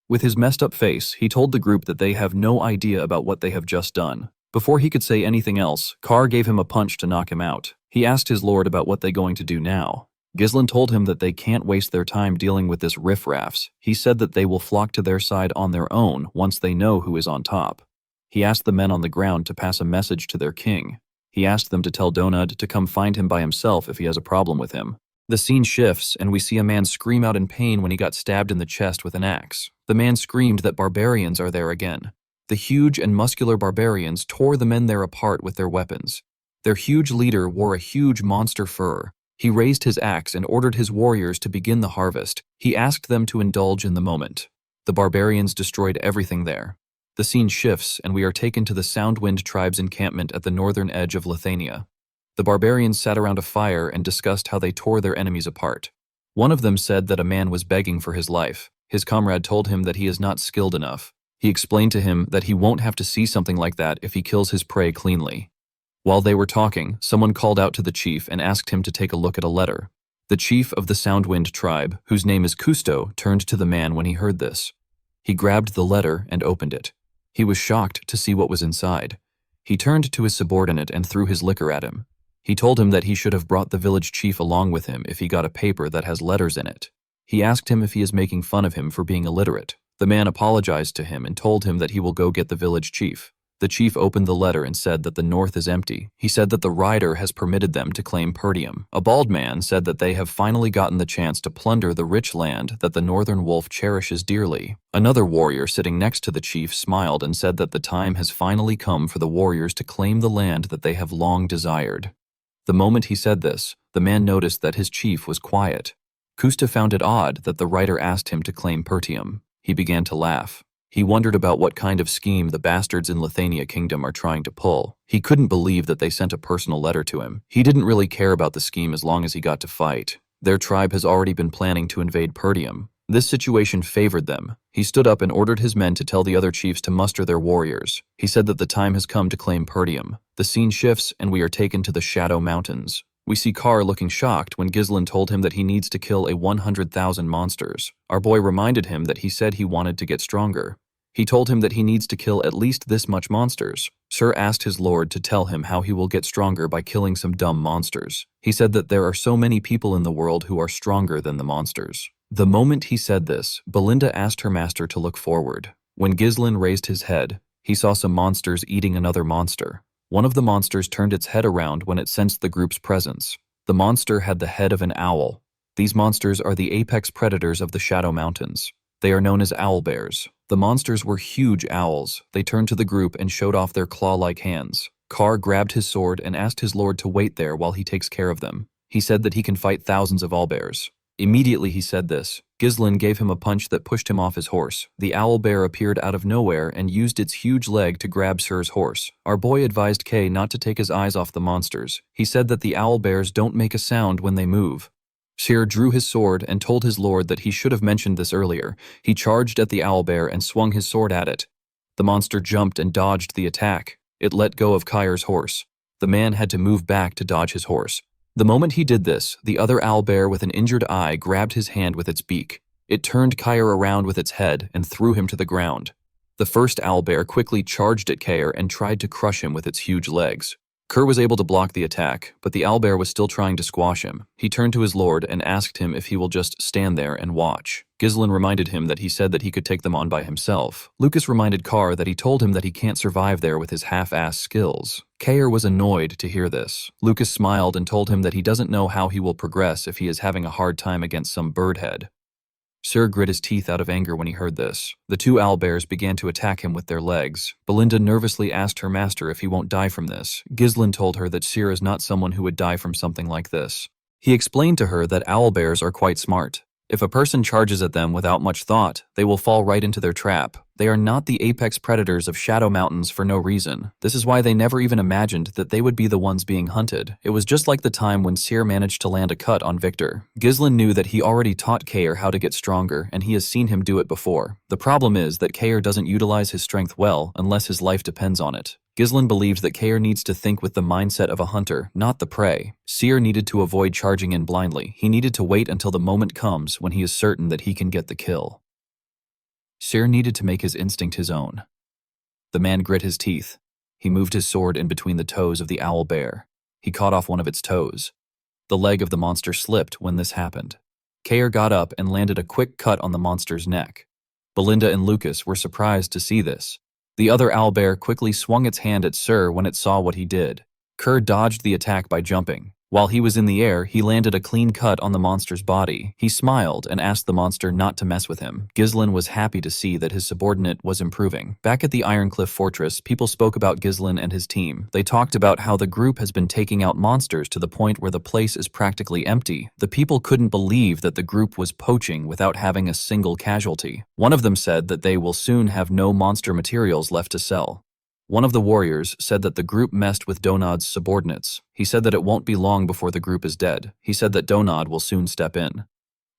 With his messed up face, he told the group that they have no idea about what they have just done. Before he could say anything else, Carr gave him a punch to knock him out. He asked his lord about what they're going to do now. Ghislain told him that they can't waste their time dealing with this riffraffs. He said that they will flock to their side on their own once they know who is on top. He asked the men on the ground to pass a message to their king. He asked them to tell Donud to come find him by himself if he has a problem with him. The scene shifts, and we see a man scream out in pain when he got stabbed in the chest with an axe. The man screamed that barbarians are there again. The huge and muscular barbarians tore the men there apart with their weapons. Their huge leader wore a huge monster fur. He raised his axe and ordered his warriors to begin the harvest. He asked them to indulge in the moment. The barbarians destroyed everything there. The scene shifts, and we are taken to the Soundwind tribe's encampment at the northern edge of Lithuania. The barbarians sat around a fire and discussed how they tore their enemies apart. One of them said that a man was begging for his life. His comrade told him that he is not skilled enough. He explained to him that he won't have to see something like that if he kills his prey cleanly. While they were talking, someone called out to the chief and asked him to take a look at a letter. The chief of the Soundwind tribe, whose name is Kusto, turned to the man when he heard this. He grabbed the letter and opened it. He was shocked to see what was inside. He turned to his subordinate and threw his liquor at him. He told him that he should have brought the village chief along with him if he got a paper that has letters in it. He asked him if he is making fun of him for being illiterate. The man apologized to him and told him that he will go get the village chief. The chief opened the letter and said that the north is empty. He said that the rider has permitted them to claim Perdium. A bald man said that they have finally gotten the chance to plunder the rich land that the northern wolf cherishes dearly. Another warrior sitting next to the chief smiled and said that the time has finally come for the warriors to claim the land that they have long desired. The moment he said this, the man noticed that his chief was quiet. Kusta found it odd that the writer asked him to claim Pertium. He began to laugh. He wondered about what kind of scheme the bastards in Lithuania Kingdom are trying to pull. He couldn't believe that they sent a personal letter to him. He didn't really care about the scheme as long as he got to fight. Their tribe has already been planning to invade Pertium. This situation favored them. He stood up and ordered his men to tell the other chiefs to muster their warriors. He said that the time has come to claim Pertium. The scene shifts, and we are taken to the Shadow Mountains. We see Carr looking shocked when Ghislain told him that he needs to kill 100,000 monsters. Our boy reminded him that he said he wanted to get stronger. He told him that he needs to kill at least this much monsters. Sir asked his lord to tell him how he will get stronger by killing some dumb monsters. He said that there are so many people in the world who are stronger than the monsters. The moment he said this, Belinda asked her master to look forward. When Ghislain raised his head, he saw some monsters eating another monster. One of the monsters turned its head around when it sensed the group's presence. The monster had the head of an owl. These monsters are the apex predators of the Shadow Mountains. They are known as owlbears. The monsters were huge owls. They turned to the group and showed off their claw-like hands. Carr grabbed his sword and asked his lord to wait there while he takes care of them. He said that he can fight thousands of owlbears. Immediately he said this, Ghislain gave him a punch that pushed him off his horse. The owlbear appeared out of nowhere and used its huge leg to grab Sir's horse. Our boy advised Kay not to take his eyes off the monsters. He said that the owlbears don't make a sound when they move. Sir drew his sword and told his lord that he should have mentioned this earlier. He charged at the owlbear and swung his sword at it. The monster jumped and dodged the attack. It let go of Kair's horse. The man had to move back to dodge his horse. The moment he did this, the other owlbear with an injured eye grabbed his hand with its beak. It turned Kair around with its head and threw him to the ground. The first owlbear quickly charged at Kair and tried to crush him with its huge legs. Kerr was able to block the attack, but the owlbear was still trying to squash him. He turned to his lord and asked him if he will just stand there and watch. Ghislain reminded him that he said that he could take them on by himself. Lucas reminded Carr that he told him that he can't survive there with his half-ass skills. Kair was annoyed to hear this. Lucas smiled and told him that he doesn't know how he will progress if he is having a hard time against some birdhead. Sir grit his teeth out of anger when he heard this. The two owlbears began to attack him with their legs. Belinda nervously asked her master if he won't die from this. Ghislain told her that Sir is not someone who would die from something like this. He explained to her that owlbears are quite smart. If a person charges at them without much thought, they will fall right into their trap. They are not the apex predators of Shadow Mountains for no reason. This is why they never even imagined that they would be the ones being hunted. It was just like the time when Seer managed to land a cut on Victor. Ghislain knew that he already taught Cain how to get stronger, and he has seen him do it before. The problem is that Cain doesn't utilize his strength well unless his life depends on it. Ghislain believed that Cain needs to think with the mindset of a hunter, not the prey. Seer needed to avoid charging in blindly. He needed to wait until the moment comes when he is certain that he can get the kill. Seer needed to make his instinct his own. The man grit his teeth. He moved his sword in between the toes of the owl bear. He caught off one of its toes. The leg of the monster slipped when this happened. Cain got up and landed a quick cut on the monster's neck. Belinda and Lucas were surprised to see this. The other owlbear quickly swung its hand at Sir when it saw what he did. Kerr dodged the attack by jumping. While he was in the air, he landed a clean cut on the monster's body. He smiled and asked the monster not to mess with him. Ghislain was happy to see that his subordinate was improving. Back at the Ironcliff Fortress, people spoke about Ghislain and his team. They talked about how the group has been taking out monsters to the point where the place is practically empty. The people couldn't believe that the group was poaching without having a single casualty. One of them said that they will soon have no monster materials left to sell. One of the warriors said that the group messed with Donad's subordinates. He said that it won't be long before the group is dead. He said that Donad will soon step in.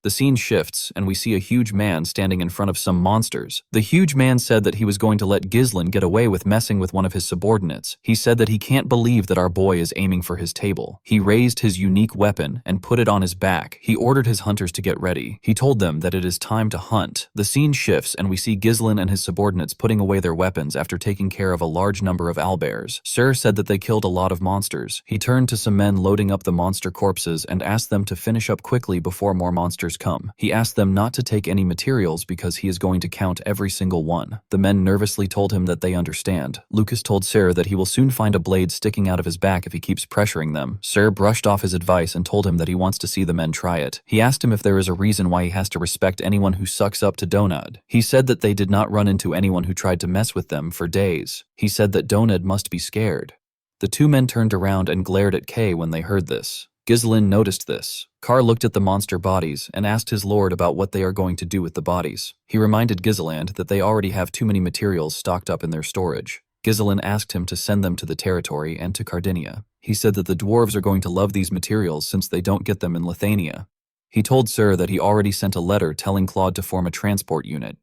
The scene shifts, and we see a huge man standing in front of some monsters. The huge man said that he was going to let Ghislain get away with messing with one of his subordinates. He said that he can't believe that our boy is aiming for his table. He raised his unique weapon and put it on his back. He ordered his hunters to get ready. He told them that it is time to hunt. The scene shifts, and we see Ghislain and his subordinates putting away their weapons after taking care of a large number of owlbears. Sir said that they killed a lot of monsters. He turned to some men loading up the monster corpses and asked them to finish up quickly before more monsters come. He asked them not to take any materials because he is going to count every single one. The men nervously told him that they understand. Lucas told Sir that he will soon find a blade sticking out of his back if he keeps pressuring them. Sir brushed off his advice and told him that he wants to see the men try it. He asked him if there is a reason why he has to respect anyone who sucks up to Donad. He said that they did not run into anyone who tried to mess with them for days. He said that Donad must be scared. The two men turned around and glared at Kay when they heard this. Ghislain noticed this. Carr looked at the monster bodies and asked his lord about what they are going to do with the bodies. He reminded Ghislain that they already have too many materials stocked up in their storage. Ghislain asked him to send them to the territory and to Cardinia. He said that the dwarves are going to love these materials since they don't get them in Lithania. He told Sir that he already sent a letter telling Claude to form a transport unit.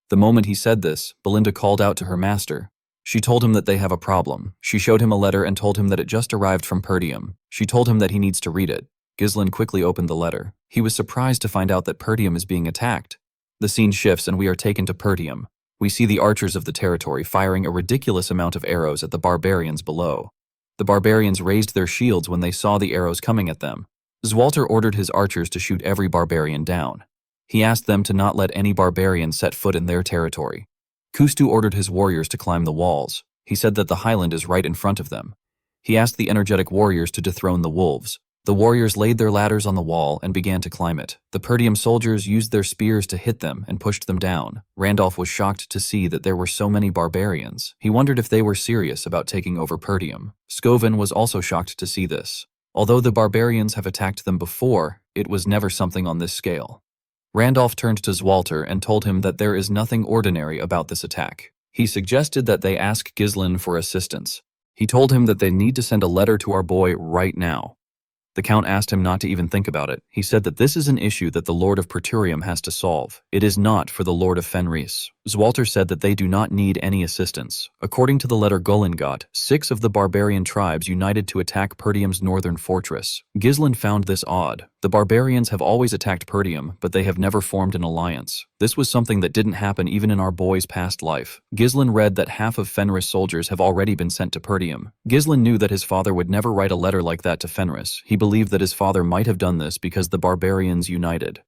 The moment he said this, Belinda called out to her master. She told him that they have a problem. She showed him a letter and told him that it just arrived from Perdium. She told him that he needs to read it. Ghislain quickly opened the letter. He was surprised to find out that Perdium is being attacked. The scene shifts and we are taken to Perdium. We see the archers of the territory firing a ridiculous amount of arrows at the barbarians below. The barbarians raised their shields when they saw the arrows coming at them. Zwalter ordered his archers to shoot every barbarian down. He asked them to not let any barbarian set foot in their territory. Kustu ordered his warriors to climb the walls. He said that the highland is right in front of them. He asked the energetic warriors to dethrone the wolves. The warriors laid their ladders on the wall and began to climb it. The Perdium soldiers used their spears to hit them and pushed them down. Randolph was shocked to see that there were so many barbarians. He wondered if they were serious about taking over Perdium. Scoven was also shocked to see this. Although the barbarians have attacked them before, it was never something on this scale. Randolph turned to Zwalter and told him that there is nothing ordinary about this attack. He suggested that they ask Ghislain for assistance. He told him that they need to send a letter to our boy right now. The Count asked him not to even think about it. He said that this is an issue that the Lord of Praetorium has to solve. It is not for the Lord of Fenris. Zwalter said that they do not need any assistance. According to the letter Gulin got, 6 of the barbarian tribes united to attack Perdium's northern fortress. Ghislain found this odd. The barbarians have always attacked Perdium, but they have never formed an alliance. This was something that didn't happen even in our boy's past life. Ghislain read that half of Fenris soldiers have already been sent to Perdium. Ghislain knew that his father would never write a letter like that to Fenris. He believed that his father might have done this because the barbarians united.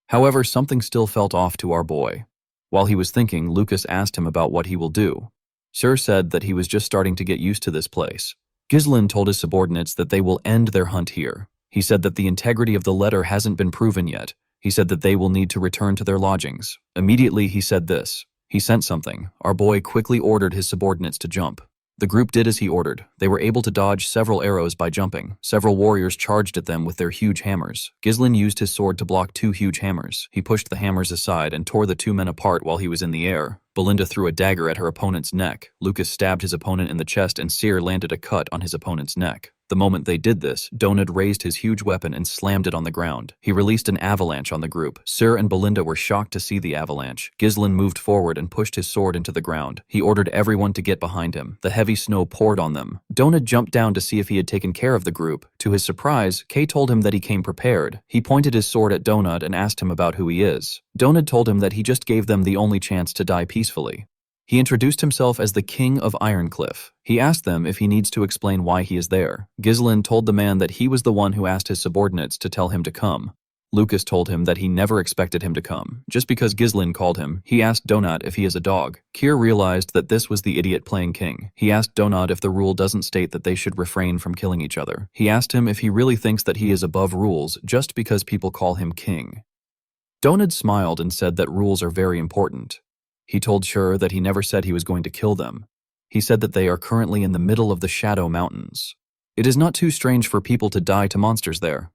However, something still felt off to our boy. While he was thinking, Lucas asked him about what he will do. Sir said that he was just starting to get used to this place. Ghislain told his subordinates that they will end their hunt here. He said that the integrity of the letter hasn't been proven yet. He said that they will need to return to their lodgings. Immediately he said this. He sent something. Our boy quickly ordered his subordinates to jump. The group did as he ordered. They were able to dodge several arrows by jumping. Several warriors charged at them with their huge hammers. Ghislain used his sword to block 2 huge hammers. He pushed the hammers aside and tore the 2 men apart while he was in the air. Belinda threw a dagger at her opponent's neck. Lucas stabbed his opponent in the chest and Cyr landed a cut on his opponent's neck. The moment they did this, Donad raised his huge weapon and slammed it on the ground. He released an avalanche on the group. Cyr and Belinda were shocked to see the avalanche. Ghislain moved forward and pushed his sword into the ground. He ordered everyone to get behind him. The heavy snow poured on them. Donad jumped down to see if he had taken care of the group. To his surprise, Kay told him that he came prepared. He pointed his sword at Donad and asked him about who he is. Donad told him that he just gave them the only chance to die peacefully. He introduced himself as the King of Ironcliff. He asked them if he needs to explain why he is there. Ghislain told the man that he was the one who asked his subordinates to tell him to come. Lucas told him that he never expected him to come. Just because Ghislain called him, he asked Donad if he is a dog. Cyr realized that this was the idiot playing king. He asked Donad if the rule doesn't state that they should refrain from killing each other. He asked him if he really thinks that he is above rules just because people call him king. Donad smiled and said that rules are very important. He told Cyr that he never said he was going to kill them. He said that they are currently in the middle of the Shadow Mountains. It is not too strange for people to die to monsters there.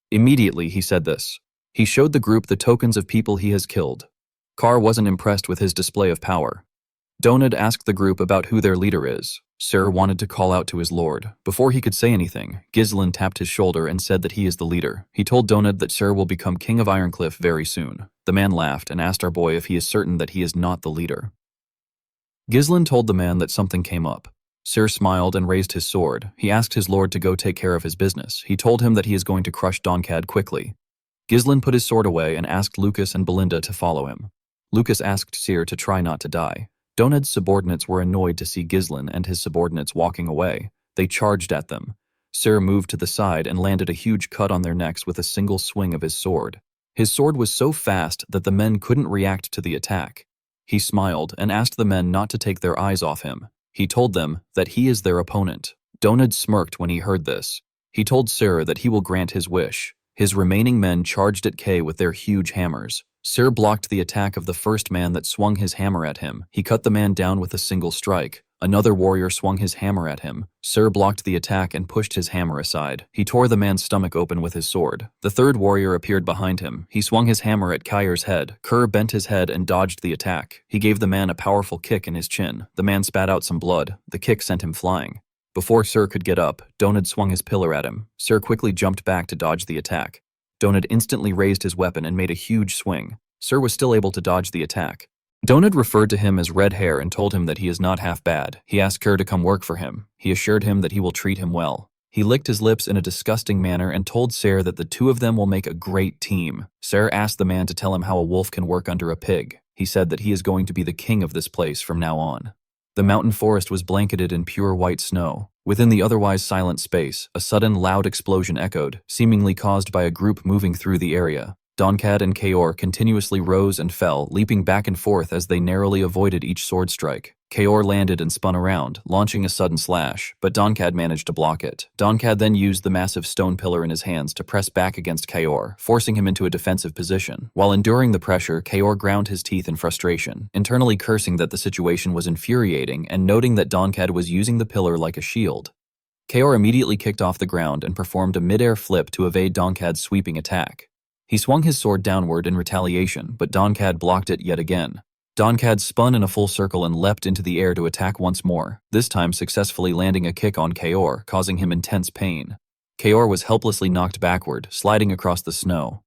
Immediately he said this. He showed the group the tokens of people he has killed. Carr wasn't impressed with his display of power. Donad asked the group about who their leader is. Cyr wanted to call out to his lord. Before he could say anything, Ghislain tapped his shoulder and said that he is the leader. He told Donad that Cyr will become King of Ironcliff very soon. The man laughed and asked our boy if he is certain that he is not the leader. Ghislain told the man that something came up. Cyr smiled and raised his sword. He asked his lord to go take care of his business. He told him that he is going to crush Doncad quickly. Ghislain put his sword away and asked Lucas and Belinda to follow him. Lucas asked Cyr to try not to die. Donad's subordinates were annoyed to see Ghislain and his subordinates walking away. They charged at them. Cyr moved to the side and landed a huge cut on their necks with a single swing of his sword. His sword was so fast that the men couldn't react to the attack. He smiled and asked the men not to take their eyes off him. He told them that he is their opponent. Donad smirked when he heard this. He told Cyr that he will grant his wish. His remaining men charged at Kay with their huge hammers. Cyr blocked the attack of the first man that swung his hammer at him. He cut the man down with a single strike. Another warrior swung his hammer at him. Cyr blocked the attack and pushed his hammer aside. He tore the man's stomach open with his sword. The third warrior appeared behind him. He swung his hammer at Kair's head. Kerr bent his head and dodged the attack. He gave the man a powerful kick in his chin. The man spat out some blood. The kick sent him flying. Before Cyr could get up, Donad swung his pillar at him. Cyr quickly jumped back to dodge the attack. Donad instantly raised his weapon and made a huge swing. Cyr was still able to dodge the attack. Donad referred to him as Red Hair and told him that he is not half bad. He asked Kerr to come work for him. He assured him that he will treat him well. He licked his lips in a disgusting manner and told Cyr that the two of them will make a great team. Cyr asked the man to tell him how a wolf can work under a pig. He said that he is going to be the king of this place from now on. The mountain forest was blanketed in pure white snow. Within the otherwise silent space, a sudden loud explosion echoed, seemingly caused by a group moving through the area. Doncad and Kaor continuously rose and fell, leaping back and forth as they narrowly avoided each sword strike. Kaor landed and spun around, launching a sudden slash, but Doncad managed to block it. Doncad then used the massive stone pillar in his hands to press back against Kaor, forcing him into a defensive position. While enduring the pressure, Kaor ground his teeth in frustration, internally cursing that the situation was infuriating and noting that Doncad was using the pillar like a shield. Kaor immediately kicked off the ground and performed a mid-air flip to evade Doncad's sweeping attack. He swung his sword downward in retaliation, but Doncad blocked it yet again. Doncad spun in a full circle and leapt into the air to attack once more, this time successfully landing a kick on Kaor, causing him intense pain. Kaor was helplessly knocked backward, sliding across the snow.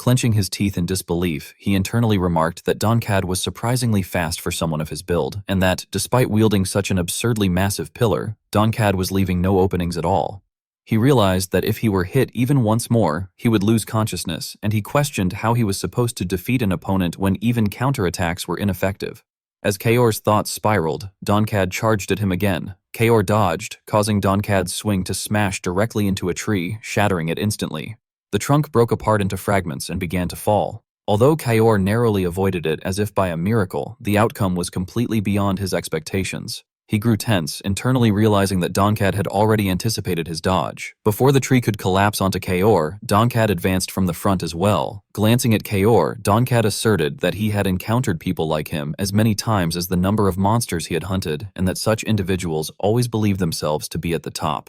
Clenching his teeth in disbelief, he internally remarked that Doncad was surprisingly fast for someone of his build, and that, despite wielding such an absurdly massive pillar, Doncad was leaving no openings at all. He realized that if he were hit even once more, he would lose consciousness, and he questioned how he was supposed to defeat an opponent when even counterattacks were ineffective. As Kaor's thoughts spiraled, Doncad charged at him again. Kaor dodged, causing Doncad's swing to smash directly into a tree, shattering it instantly. The trunk broke apart into fragments and began to fall. Although Kaor narrowly avoided it as if by a miracle, the outcome was completely beyond his expectations. He grew tense, internally realizing that Donkad had already anticipated his dodge. Before the tree could collapse onto Kaor, Donkad advanced from the front as well. Glancing at Kaor, Donkad asserted that he had encountered people like him as many times as the number of monsters he had hunted, and that such individuals always believed themselves to be at the top.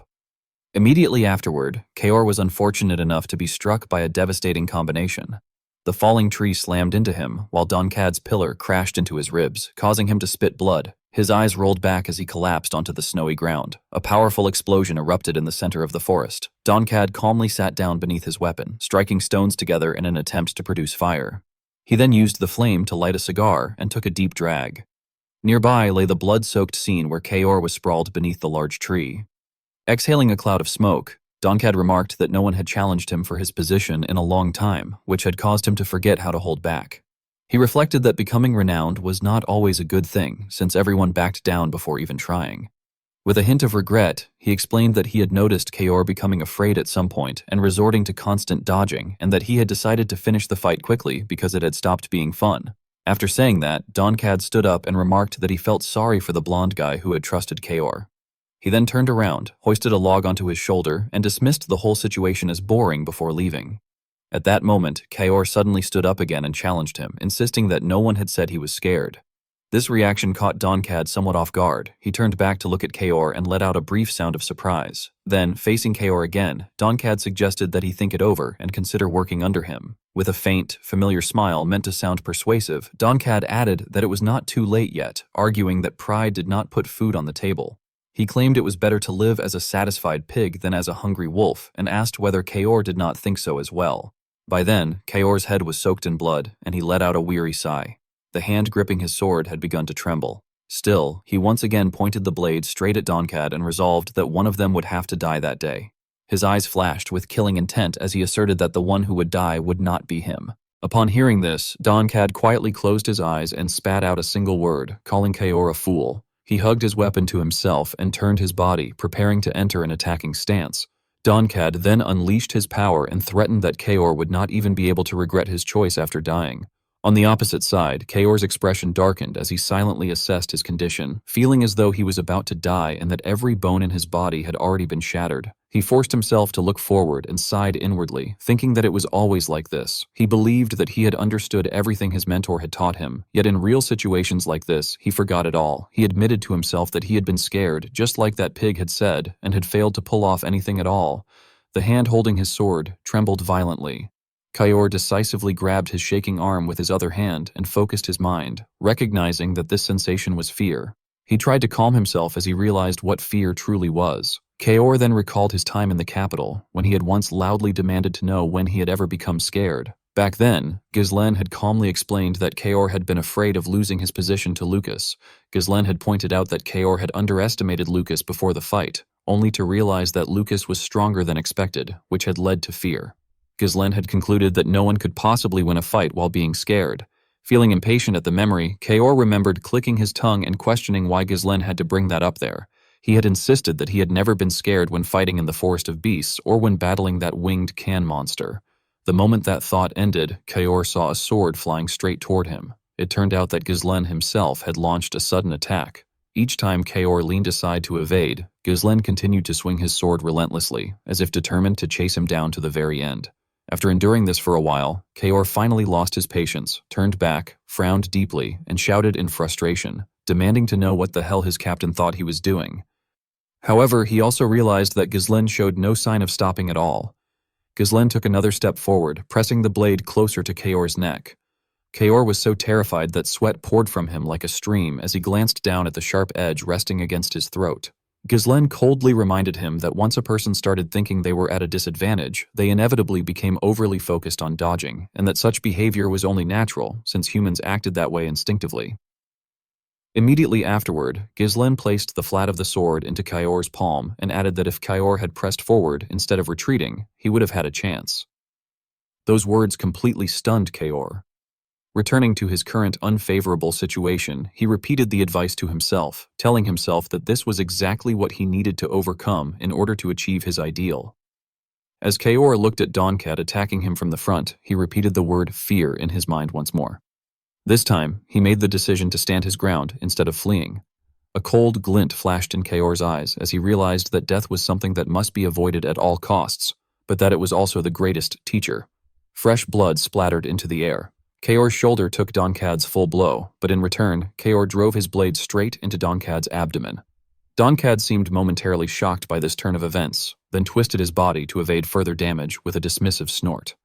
Immediately afterward, Kaor was unfortunate enough to be struck by a devastating combination. The falling tree slammed into him, while Donkad's pillar crashed into his ribs, causing him to spit blood. His eyes rolled back as he collapsed onto the snowy ground. A powerful explosion erupted in the center of the forest. Donkad calmly sat down beneath his weapon, striking stones together in an attempt to produce fire. He then used the flame to light a cigar and took a deep drag. Nearby lay the blood-soaked scene where Kaor was sprawled beneath the large tree. Exhaling a cloud of smoke, Donkad remarked that no one had challenged him for his position in a long time, which had caused him to forget how to hold back. He reflected that becoming renowned was not always a good thing, since everyone backed down before even trying. With a hint of regret, he explained that he had noticed Kaor becoming afraid at some point and resorting to constant dodging, and that he had decided to finish the fight quickly because it had stopped being fun. After saying that, Donkad stood up and remarked that he felt sorry for the blonde guy who had trusted Kaor. He then turned around, hoisted a log onto his shoulder, and dismissed the whole situation as boring before leaving. At that moment, Kaor suddenly stood up again and challenged him, insisting that no one had said he was scared. This reaction caught Donkad somewhat off guard. He turned back to look at Kaor and let out a brief sound of surprise. Then, facing Kaor again, Donkad suggested that he think it over and consider working under him. With a faint, familiar smile meant to sound persuasive, Donkad added that it was not too late yet, arguing that pride did not put food on the table. He claimed it was better to live as a satisfied pig than as a hungry wolf, and asked whether Kaor did not think so as well. By then, Kaor's head was soaked in blood, and he let out a weary sigh. The hand gripping his sword had begun to tremble. Still, he once again pointed the blade straight at Donkad and resolved that one of them would have to die that day. His eyes flashed with killing intent as he asserted that the one who would die would not be him. Upon hearing this, Donkad quietly closed his eyes and spat out a single word, calling Kaor a fool. He hugged his weapon to himself and turned his body, preparing to enter an attacking stance. Donkad then unleashed his power and threatened that Kaor would not even be able to regret his choice after dying. On the opposite side, Kaor's expression darkened as he silently assessed his condition, feeling as though he was about to die and that every bone in his body had already been shattered. He forced himself to look forward and sighed inwardly, thinking that it was always like this. He believed that he had understood everything his mentor had taught him, yet in real situations like this, he forgot it all. He admitted to himself that he had been scared, just like that pig had said, and had failed to pull off anything at all. The hand holding his sword trembled violently. Kaor decisively grabbed his shaking arm with his other hand and focused his mind, recognizing that this sensation was fear. He tried to calm himself as he realized what fear truly was. Kaor then recalled his time in the capital, when he had once loudly demanded to know when he had ever become scared. Back then, Ghislaine had calmly explained that Kaor had been afraid of losing his position to Lucas. Ghislaine had pointed out that Kaor had underestimated Lucas before the fight, only to realize that Lucas was stronger than expected, which had led to fear. Ghislaine had concluded that no one could possibly win a fight while being scared. Feeling impatient at the memory, Kaor remembered clicking his tongue and questioning why Ghislaine had to bring that up there. He had insisted that he had never been scared when fighting in the Forest of Beasts or when battling that winged Cain monster. The moment that thought ended, Kaor saw a sword flying straight toward him. It turned out that Ghislaine himself had launched a sudden attack. Each time Kaor leaned aside to evade, Ghislaine continued to swing his sword relentlessly, as if determined to chase him down to the very end. After enduring this for a while, Kaor finally lost his patience, turned back, frowned deeply, and shouted in frustration, demanding to know what the hell his captain thought he was doing. However, he also realized that Ghislaine showed no sign of stopping at all. Ghislaine took another step forward, pressing the blade closer to Kaor's neck. Kaor was so terrified that sweat poured from him like a stream as he glanced down at the sharp edge resting against his throat. Ghislaine coldly reminded him that once a person started thinking they were at a disadvantage, they inevitably became overly focused on dodging, and that such behavior was only natural, since humans acted that way instinctively. Immediately afterward, Ghislaine placed the flat of the sword into Kaor's palm and added that if Kaor had pressed forward instead of retreating, he would have had a chance. Those words completely stunned Kaor. Returning to his current unfavorable situation, he repeated the advice to himself, telling himself that this was exactly what he needed to overcome in order to achieve his ideal. As Kaor looked at Donkad attacking him from the front, he repeated the word fear in his mind once more. This time, he made the decision to stand his ground instead of fleeing. A cold glint flashed in Kaor's eyes as he realized that death was something that must be avoided at all costs, but that it was also the greatest teacher. Fresh blood splattered into the air. Kaor's shoulder took Donkad's full blow, but in return, Kaor drove his blade straight into Donkad's abdomen. Donkad seemed momentarily shocked by this turn of events, then twisted his body to evade further damage with a dismissive snort.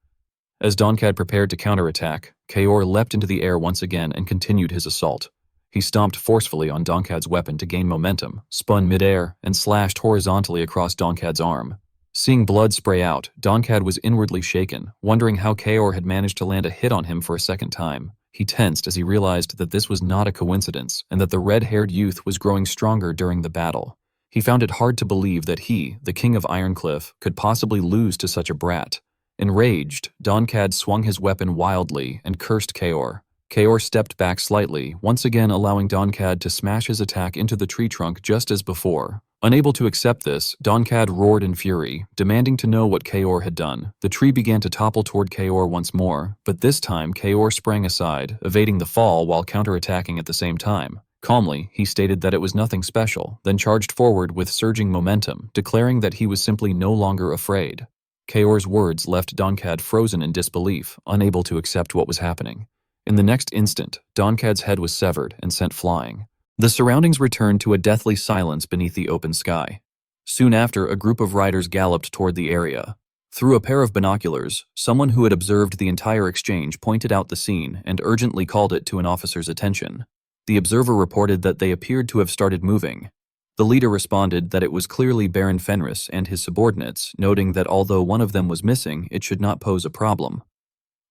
As Donkad prepared to counterattack, Kaor leapt into the air once again and continued his assault. He stomped forcefully on Donkad's weapon to gain momentum, spun midair, and slashed horizontally across Donkad's arm. Seeing blood spray out, Donkad was inwardly shaken, wondering how Kaor had managed to land a hit on him for a second time. He tensed as he realized that this was not a coincidence and that the red-haired youth was growing stronger during the battle. He found it hard to believe that he, the king of Ironcliff, could possibly lose to such a brat. Enraged, Donkad swung his weapon wildly and cursed Kaor. Kaor stepped back slightly, once again allowing Donkad to smash his attack into the tree trunk just as before. Unable to accept this, Donkad roared in fury, demanding to know what Kaor had done. The tree began to topple toward Kaor once more, but this time Kaor sprang aside, evading the fall while counterattacking at the same time. Calmly, he stated that it was nothing special, then charged forward with surging momentum, declaring that he was simply no longer afraid. Kaor's words left Donkad frozen in disbelief, unable to accept what was happening. In the next instant, Donkad's head was severed and sent flying. The surroundings returned to a deathly silence beneath the open sky. Soon after, a group of riders galloped toward the area. Through a pair of binoculars, someone who had observed the entire exchange pointed out the scene and urgently called it to an officer's attention. The observer reported that they appeared to have started moving. The leader responded that it was clearly Baron Fenris and his subordinates, noting that although one of them was missing, it should not pose a problem.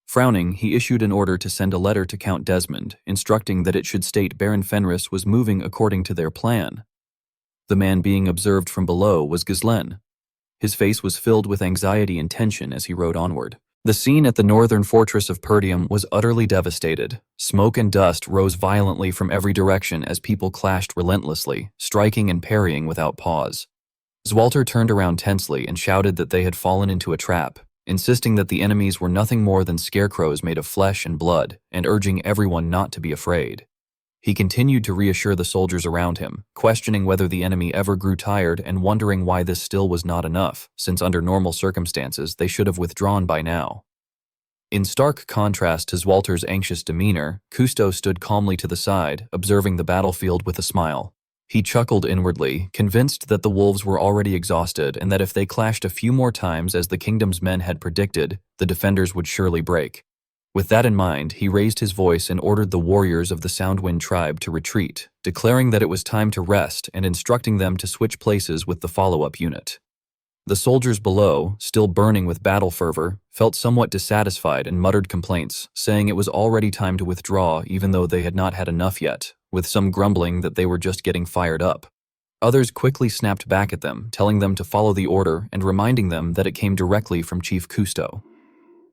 Frowning, he issued an order to send a letter to Count Desmond, instructing that it should state Baron Fenris was moving according to their plan. The man being observed from below was Ghislaine. His face was filled with anxiety and tension as he rode onward. The scene at the northern fortress of Perdium was utterly devastated. Smoke and dust rose violently from every direction as people clashed relentlessly, striking and parrying without pause. Zwalter turned around tensely and shouted that they had fallen into a trap, insisting that the enemies were nothing more than scarecrows made of flesh and blood, and urging everyone not to be afraid. He continued to reassure the soldiers around him, questioning whether the enemy ever grew tired and wondering why this still was not enough, since under normal circumstances they should have withdrawn by now. In stark contrast to Zwalter's anxious demeanor, Cousteau stood calmly to the side, observing the battlefield with a smile. He chuckled inwardly, convinced that the wolves were already exhausted and that if they clashed a few more times as the kingdom's men had predicted, the defenders would surely break. With that in mind, he raised his voice and ordered the warriors of the Soundwind tribe to retreat, declaring that it was time to rest and instructing them to switch places with the follow-up unit. The soldiers below, still burning with battle fervor, felt somewhat dissatisfied and muttered complaints, saying it was already time to withdraw even though they had not had enough yet, with some grumbling that they were just getting fired up. Others quickly snapped back at them, telling them to follow the order and reminding them that it came directly from Chief Cousteau.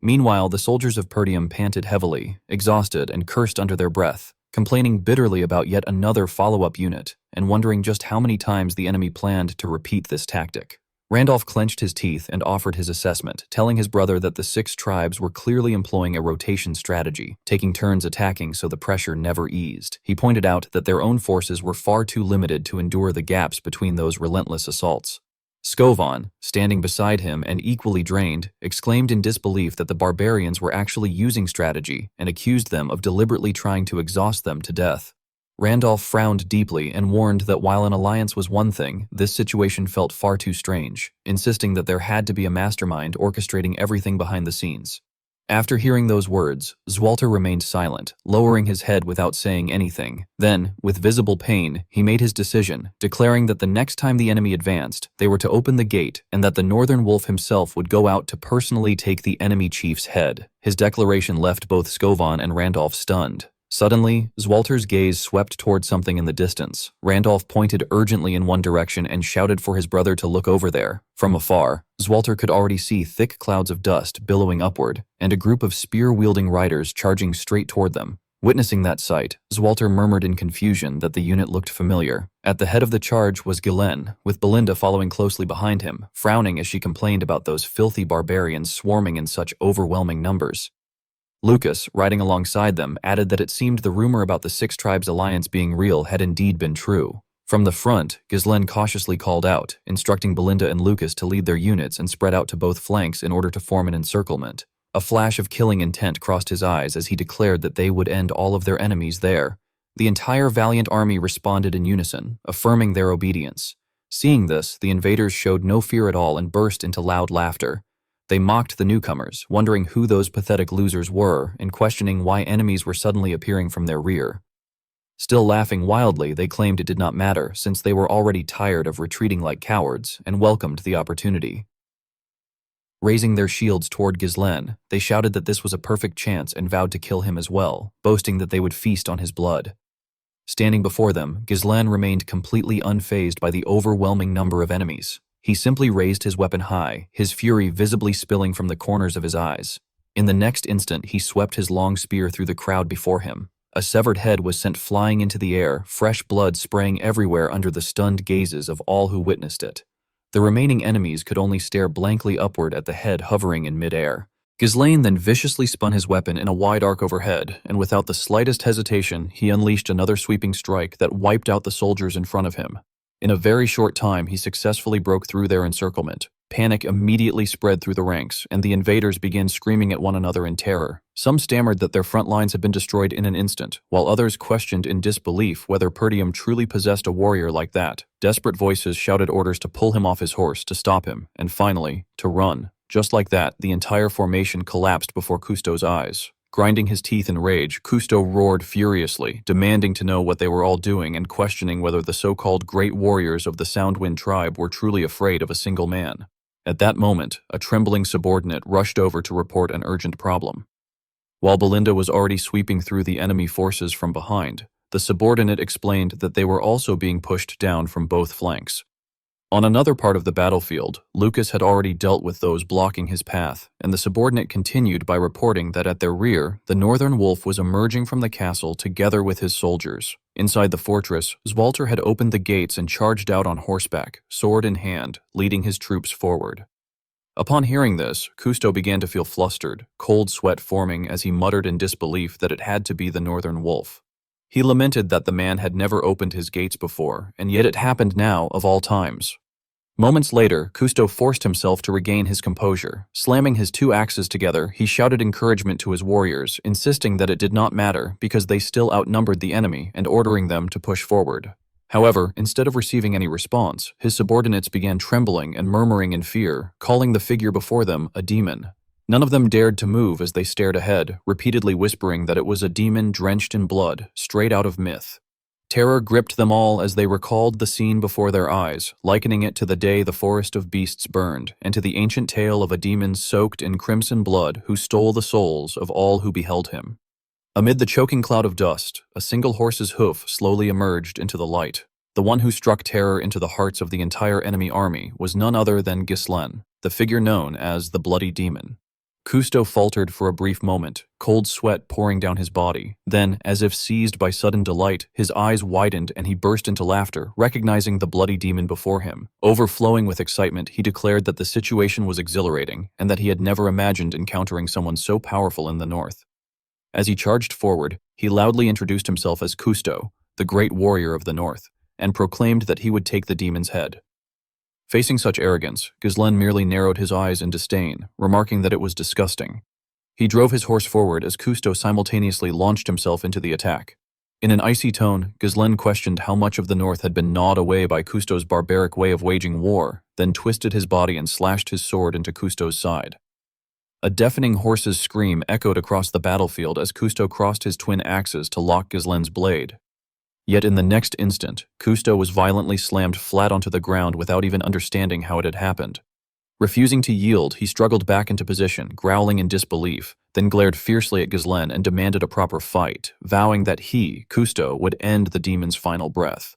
Meanwhile, the soldiers of Perdium panted heavily, exhausted and cursed under their breath, complaining bitterly about yet another follow-up unit and wondering just how many times the enemy planned to repeat this tactic. Randolph clenched his teeth and offered his assessment, telling his brother that the 6 tribes were clearly employing a rotation strategy, taking turns attacking so the pressure never eased. He pointed out that their own forces were far too limited to endure the gaps between those relentless assaults. Scovon, standing beside him and equally drained, exclaimed in disbelief that the barbarians were actually using strategy and accused them of deliberately trying to exhaust them to death. Randolph frowned deeply and warned that while an alliance was one thing, this situation felt far too strange, insisting that there had to be a mastermind orchestrating everything behind the scenes. After hearing those words, Zwalter remained silent, lowering his head without saying anything. Then, with visible pain, he made his decision, declaring that the next time the enemy advanced, they were to open the gate and that the Northern Wolf himself would go out to personally take the enemy chief's head. His declaration left both Scovon and Randolph stunned. Suddenly, Zwalter's gaze swept toward something in the distance. Randolph pointed urgently in one direction and shouted for his brother to look over there. From afar, Zwalter could already see thick clouds of dust billowing upward, and a group of spear-wielding riders charging straight toward them. Witnessing that sight, Zwalter murmured in confusion that the unit looked familiar. At the head of the charge was Ghislaine, with Belinda following closely behind him, frowning as she complained about those filthy barbarians swarming in such overwhelming numbers. Lucas, riding alongside them, added that it seemed the rumor about the 6 tribes alliance being real had indeed been true. From the front, Ghislaine cautiously called out, instructing Belinda and Lucas to lead their units and spread out to both flanks in order to form an encirclement. A flash of killing intent crossed his eyes as he declared that they would end all of their enemies there. The entire valiant army responded in unison, affirming their obedience. Seeing this, the invaders showed no fear at all and burst into loud laughter. They mocked the newcomers, wondering who those pathetic losers were and questioning why enemies were suddenly appearing from their rear. Still laughing wildly, they claimed it did not matter since they were already tired of retreating like cowards and welcomed the opportunity. Raising their shields toward Ghislaine, they shouted that this was a perfect chance and vowed to kill him as well, boasting that they would feast on his blood. Standing before them, Ghislaine remained completely unfazed by the overwhelming number of enemies. He simply raised his weapon high, his fury visibly spilling from the corners of his eyes. In the next instant, he swept his long spear through the crowd before him. A severed head was sent flying into the air, fresh blood spraying everywhere under the stunned gazes of all who witnessed it. The remaining enemies could only stare blankly upward at the head hovering in midair. Ghislaine then viciously spun his weapon in a wide arc overhead, and without the slightest hesitation, he unleashed another sweeping strike that wiped out the soldiers in front of him. In a very short time, he successfully broke through their encirclement. Panic immediately spread through the ranks, and the invaders began screaming at one another in terror. Some stammered that their front lines had been destroyed in an instant, while others questioned in disbelief whether Perdium truly possessed a warrior like that. Desperate voices shouted orders to pull him off his horse, to stop him, and finally, to run. Just like that, the entire formation collapsed before Cousteau's eyes. Grinding his teeth in rage, Cousteau roared furiously, demanding to know what they were all doing and questioning whether the so-called great warriors of the Soundwind tribe were truly afraid of a single man. At that moment, a trembling subordinate rushed over to report an urgent problem. While Belinda was already sweeping through the enemy forces from behind, the subordinate explained that they were also being pushed down from both flanks. On another part of the battlefield, Lucas had already dealt with those blocking his path, and the subordinate continued by reporting that at their rear, the Northern Wolf was emerging from the castle together with his soldiers. Inside the fortress, Zwalter had opened the gates and charged out on horseback, sword in hand, leading his troops forward. Upon hearing this, Cousteau began to feel flustered, cold sweat forming as he muttered in disbelief that it had to be the Northern Wolf. He lamented that the man had never opened his gates before, and yet it happened now of all times. Moments later, Cousteau forced himself to regain his composure. Slamming his two axes together, he shouted encouragement to his warriors, insisting that it did not matter because they still outnumbered the enemy and ordering them to push forward. However, instead of receiving any response, his subordinates began trembling and murmuring in fear, calling the figure before them a demon. None of them dared to move as they stared ahead, repeatedly whispering that it was a demon drenched in blood, straight out of myth. Terror gripped them all as they recalled the scene before their eyes, likening it to the day the forest of beasts burned, and to the ancient tale of a demon soaked in crimson blood who stole the souls of all who beheld him. Amid the choking cloud of dust, a single horse's hoof slowly emerged into the light. The one who struck terror into the hearts of the entire enemy army was none other than Ghislaine, the figure known as the Bloody Demon. Cousteau faltered for a brief moment, cold sweat pouring down his body. Then, as if seized by sudden delight, his eyes widened and he burst into laughter, recognizing the bloody demon before him. Overflowing with excitement, he declared that the situation was exhilarating and that he had never imagined encountering someone so powerful in the north. As he charged forward, he loudly introduced himself as Cousteau, the great warrior of the north, and proclaimed that he would take the demon's head. Facing such arrogance, Ghislaine merely narrowed his eyes in disdain, remarking that it was disgusting. He drove his horse forward as Cousteau simultaneously launched himself into the attack. In an icy tone, Ghislaine questioned how much of the north had been gnawed away by Cousteau's barbaric way of waging war, then twisted his body and slashed his sword into Cousteau's side. A deafening horse's scream echoed across the battlefield as Cousteau crossed his twin axes to lock Ghislaine's blade. Yet in the next instant, Cousteau was violently slammed flat onto the ground without even understanding how it had happened. Refusing to yield, he struggled back into position, growling in disbelief, then glared fiercely at Ghislaine and demanded a proper fight, vowing that he, Cousteau, would end the demon's final breath.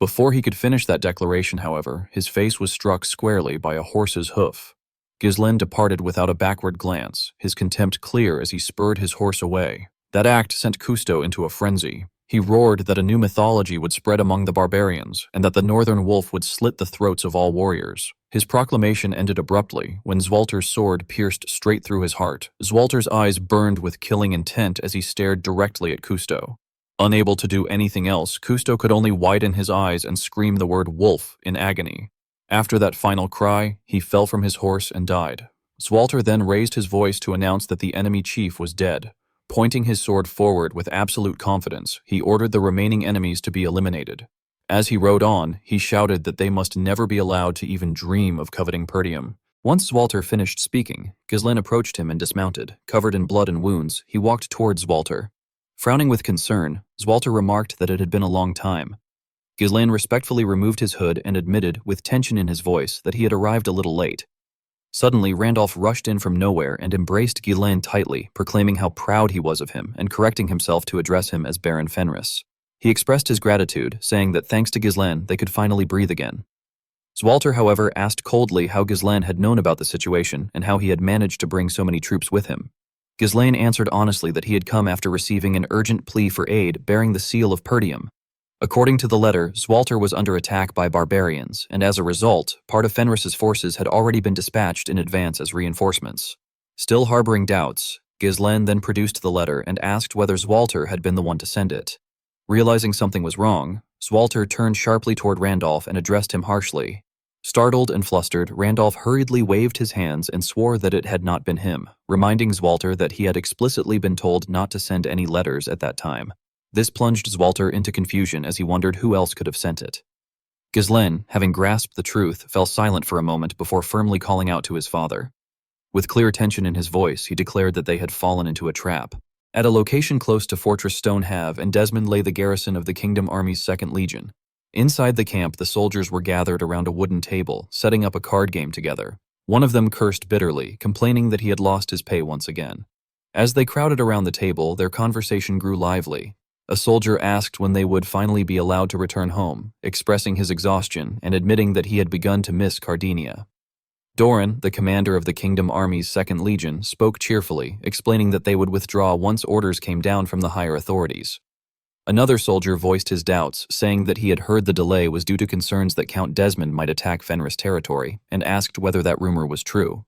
Before he could finish that declaration, however, his face was struck squarely by a horse's hoof. Ghislaine departed without a backward glance, his contempt clear as he spurred his horse away. That act sent Cousteau into a frenzy. He roared that a new mythology would spread among the barbarians, and that the Northern Wolf would slit the throats of all warriors. His proclamation ended abruptly when Zwalter's sword pierced straight through his heart. Zwalter's eyes burned with killing intent as he stared directly at Cousteau. Unable to do anything else, Cousteau could only widen his eyes and scream the word wolf in agony. After that final cry, he fell from his horse and died. Zwalter then raised his voice to announce that the enemy chief was dead. Pointing his sword forward with absolute confidence, he ordered the remaining enemies to be eliminated. As he rode on, he shouted that they must never be allowed to even dream of coveting Perdium. Once Zwalter finished speaking, Ghislain approached him and dismounted. Covered in blood and wounds, he walked towards Zwalter. Frowning with concern, Zwalter remarked that it had been a long time. Ghislain respectfully removed his hood and admitted, with tension in his voice, that he had arrived a little late. Suddenly, Randolph rushed in from nowhere and embraced Ghislain tightly, proclaiming how proud he was of him and correcting himself to address him as Baron Fenris. He expressed his gratitude, saying that thanks to Ghislain, they could finally breathe again. Zwalter, however, asked coldly how Ghislain had known about the situation and how he had managed to bring so many troops with him. Ghislain answered honestly that he had come after receiving an urgent plea for aid bearing the seal of Perdium. According to the letter, Zwalter was under attack by barbarians, and as a result, part of Fenris's forces had already been dispatched in advance as reinforcements. Still harboring doubts, Ghislain then produced the letter and asked whether Zwalter had been the one to send it. Realizing something was wrong, Zwalter turned sharply toward Randolph and addressed him harshly. Startled and flustered, Randolph hurriedly waved his hands and swore that it had not been him, reminding Zwalter that he had explicitly been told not to send any letters at that time. This plunged Zwalter into confusion as he wondered who else could have sent it. Ghislain, having grasped the truth, fell silent for a moment before firmly calling out to his father. With clear tension in his voice, he declared that they had fallen into a trap. At a location close to Fortress Stonehave and Desmond lay the garrison of the Kingdom Army's 2nd Legion. Inside the camp, the soldiers were gathered around a wooden table, setting up a card game together. One of them cursed bitterly, complaining that he had lost his pay once again. As they crowded around the table, their conversation grew lively. A soldier asked when they would finally be allowed to return home, expressing his exhaustion and admitting that he had begun to miss Cardinia. Doran, the commander of the Kingdom Army's 2nd Legion, spoke cheerfully, explaining that they would withdraw once orders came down from the higher authorities. Another soldier voiced his doubts, saying that he had heard the delay was due to concerns that Count Desmond might attack Fenris territory, and asked whether that rumor was true.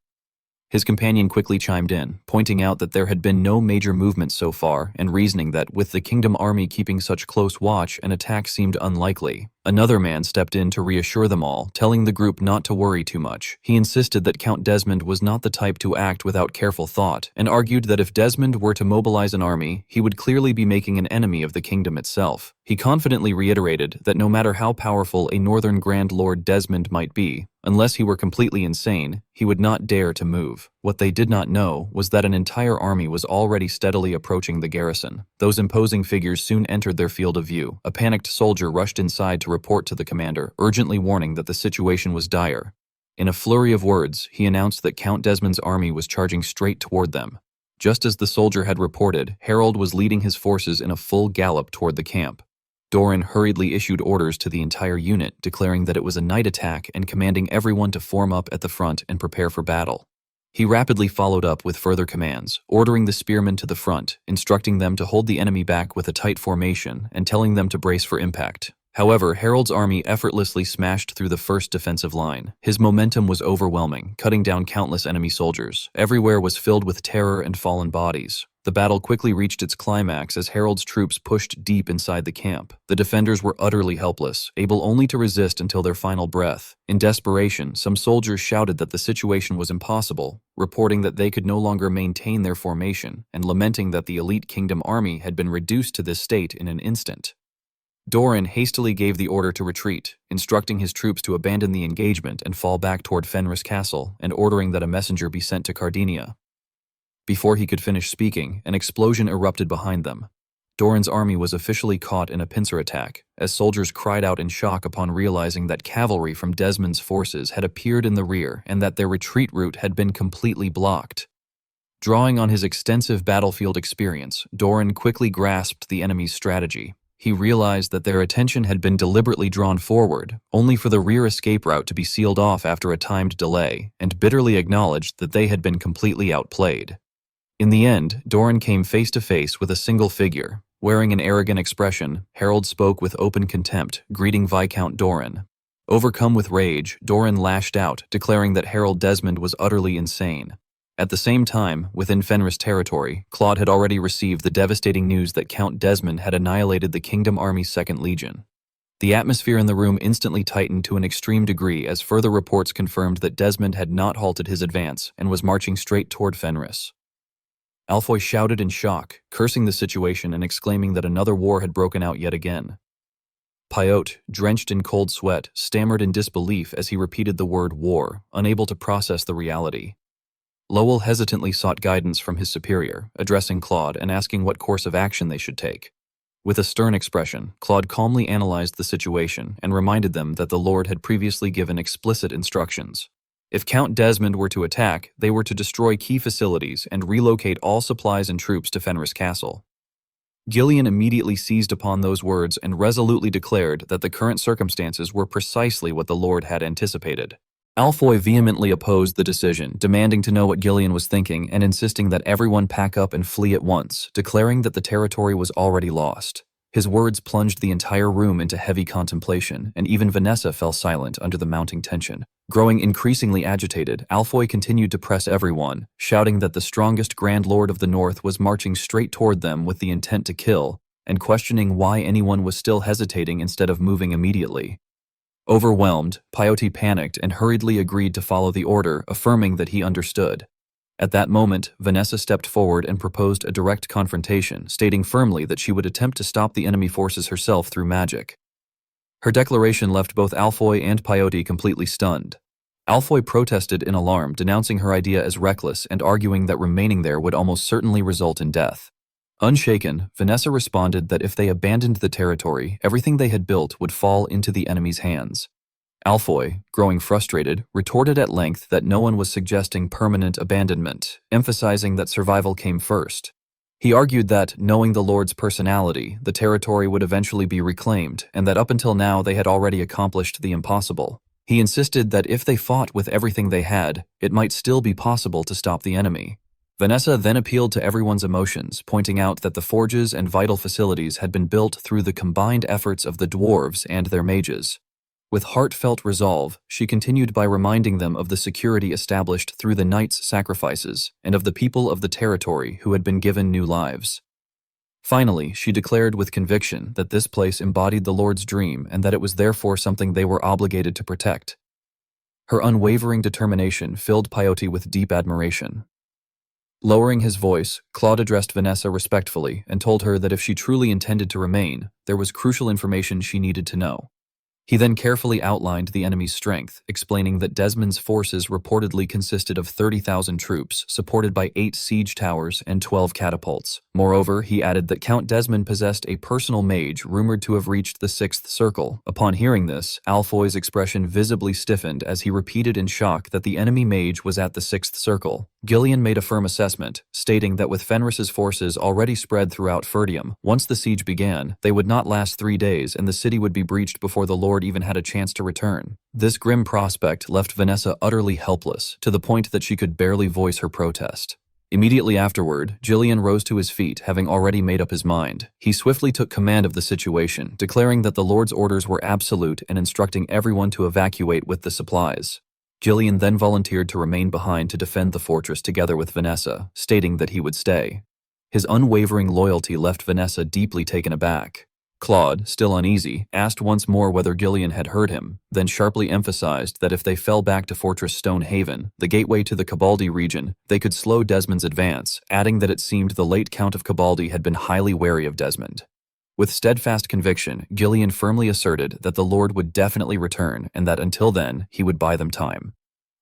His companion quickly chimed in, pointing out that there had been no major movement so far and reasoning that, with the Kingdom Army keeping such close watch, an attack seemed unlikely. Another man stepped in to reassure them all, telling the group not to worry too much. He insisted that Count Desmond was not the type to act without careful thought, and argued that if Desmond were to mobilize an army, he would clearly be making an enemy of the kingdom itself. He confidently reiterated that no matter how powerful a Northern Grand Lord Desmond might be, unless he were completely insane, he would not dare to move. What they did not know was that an entire army was already steadily approaching the garrison. Those imposing figures soon entered their field of view. A panicked soldier rushed inside to report to the commander, urgently warning that the situation was dire. In a flurry of words, he announced that Count Desmond's army was charging straight toward them. Just as the soldier had reported, Harold was leading his forces in a full gallop toward the camp. Doran hurriedly issued orders to the entire unit, declaring that it was a night attack and commanding everyone to form up at the front and prepare for battle. He rapidly followed up with further commands, ordering the spearmen to the front, instructing them to hold the enemy back with a tight formation, and telling them to brace for impact. However, Harold's army effortlessly smashed through the first defensive line. His momentum was overwhelming, cutting down countless enemy soldiers. Everywhere was filled with terror and fallen bodies. The battle quickly reached its climax as Harold's troops pushed deep inside the camp. The defenders were utterly helpless, able only to resist until their final breath. In desperation, some soldiers shouted that the situation was impossible, reporting that they could no longer maintain their formation, and lamenting that the elite kingdom army had been reduced to this state in an instant. Doran hastily gave the order to retreat, instructing his troops to abandon the engagement and fall back toward Fenris Castle, and ordering that a messenger be sent to Cardinia. Before he could finish speaking, an explosion erupted behind them. Doran's army was officially caught in a pincer attack, as soldiers cried out in shock upon realizing that cavalry from Desmond's forces had appeared in the rear and that their retreat route had been completely blocked. Drawing on his extensive battlefield experience, Doran quickly grasped the enemy's strategy. He realized that their attention had been deliberately drawn forward, only for the rear escape route to be sealed off after a timed delay, and bitterly acknowledged that they had been completely outplayed. In the end, Doran came face to face with a single figure. Wearing an arrogant expression, Harold spoke with open contempt, greeting Viscount Doran. Overcome with rage, Doran lashed out, declaring that Harold Desmond was utterly insane. At the same time, within Fenris territory, Claude had already received the devastating news that Count Desmond had annihilated the Kingdom Army's 2nd Legion. The atmosphere in the room instantly tightened to an extreme degree as further reports confirmed that Desmond had not halted his advance and was marching straight toward Fenris. Alfoy shouted in shock, cursing the situation and exclaiming that another war had broken out yet again. Pyote, drenched in cold sweat, stammered in disbelief as he repeated the word war, unable to process the reality. Lowell hesitantly sought guidance from his superior, addressing Claude and asking what course of action they should take. With a stern expression, Claude calmly analyzed the situation and reminded them that the Lord had previously given explicit instructions. If Count Desmond were to attack, they were to destroy key facilities and relocate all supplies and troops to Fenris Castle. Gillian immediately seized upon those words and resolutely declared that the current circumstances were precisely what the Lord had anticipated. Alfoy vehemently opposed the decision, demanding to know what Gillian was thinking and insisting that everyone pack up and flee at once, declaring that the territory was already lost. His words plunged the entire room into heavy contemplation, and even Vanessa fell silent under the mounting tension. Growing increasingly agitated, Alfoy continued to press everyone, shouting that the strongest Grand Lord of the North was marching straight toward them with the intent to kill, and questioning why anyone was still hesitating instead of moving immediately. Overwhelmed, Pyote panicked and hurriedly agreed to follow the order, affirming that he understood. At that moment, Vanessa stepped forward and proposed a direct confrontation, stating firmly that she would attempt to stop the enemy forces herself through magic. Her declaration left both Alfoy and Pyote completely stunned. Alfoy protested in alarm, denouncing her idea as reckless and arguing that remaining there would almost certainly result in death. Unshaken, Vanessa responded that if they abandoned the territory, everything they had built would fall into the enemy's hands. Alfoy, growing frustrated, retorted at length that no one was suggesting permanent abandonment, emphasizing that survival came first. He argued that, knowing the Lord's personality, the territory would eventually be reclaimed, and that up until now they had already accomplished the impossible. He insisted that if they fought with everything they had, it might still be possible to stop the enemy. Vanessa then appealed to everyone's emotions, pointing out that the forges and vital facilities had been built through the combined efforts of the dwarves and their mages. With heartfelt resolve, she continued by reminding them of the security established through the knights' sacrifices and of the people of the territory who had been given new lives. Finally, she declared with conviction that this place embodied the Lord's dream and that it was therefore something they were obligated to protect. Her unwavering determination filled Pyote with deep admiration. Lowering his voice, Claude addressed Vanessa respectfully and told her that if she truly intended to remain, there was crucial information she needed to know. He then carefully outlined the enemy's strength, explaining that Desmond's forces reportedly consisted of 30,000 troops, supported by 8 siege towers and 12 catapults. Moreover, he added that Count Desmond possessed a personal mage rumored to have reached the 6th circle. Upon hearing this, Alfoy's expression visibly stiffened as he repeated in shock that the enemy mage was at the 6th circle. Gillian made a firm assessment, stating that with Fenris's forces already spread throughout Ferdium, once the siege began, they would not last 3 days and the city would be breached before the Lord even had a chance to return. This grim prospect left Vanessa utterly helpless, to the point that she could barely voice her protest. Immediately afterward, Gillian rose to his feet, having already made up his mind. He swiftly took command of the situation, declaring that the Lord's orders were absolute and instructing everyone to evacuate with the supplies. Gillian then volunteered to remain behind to defend the fortress together with Vanessa, stating that he would stay. His unwavering loyalty left Vanessa deeply taken aback. Claude, still uneasy, asked once more whether Gillian had heard him, then sharply emphasized that if they fell back to Fortress Stonehaven, the gateway to the Cabaldi region, they could slow Desmond's advance, adding that it seemed the late Count of Cabaldi had been highly wary of Desmond. With steadfast conviction, Gillian firmly asserted that the Lord would definitely return and that until then, he would buy them time.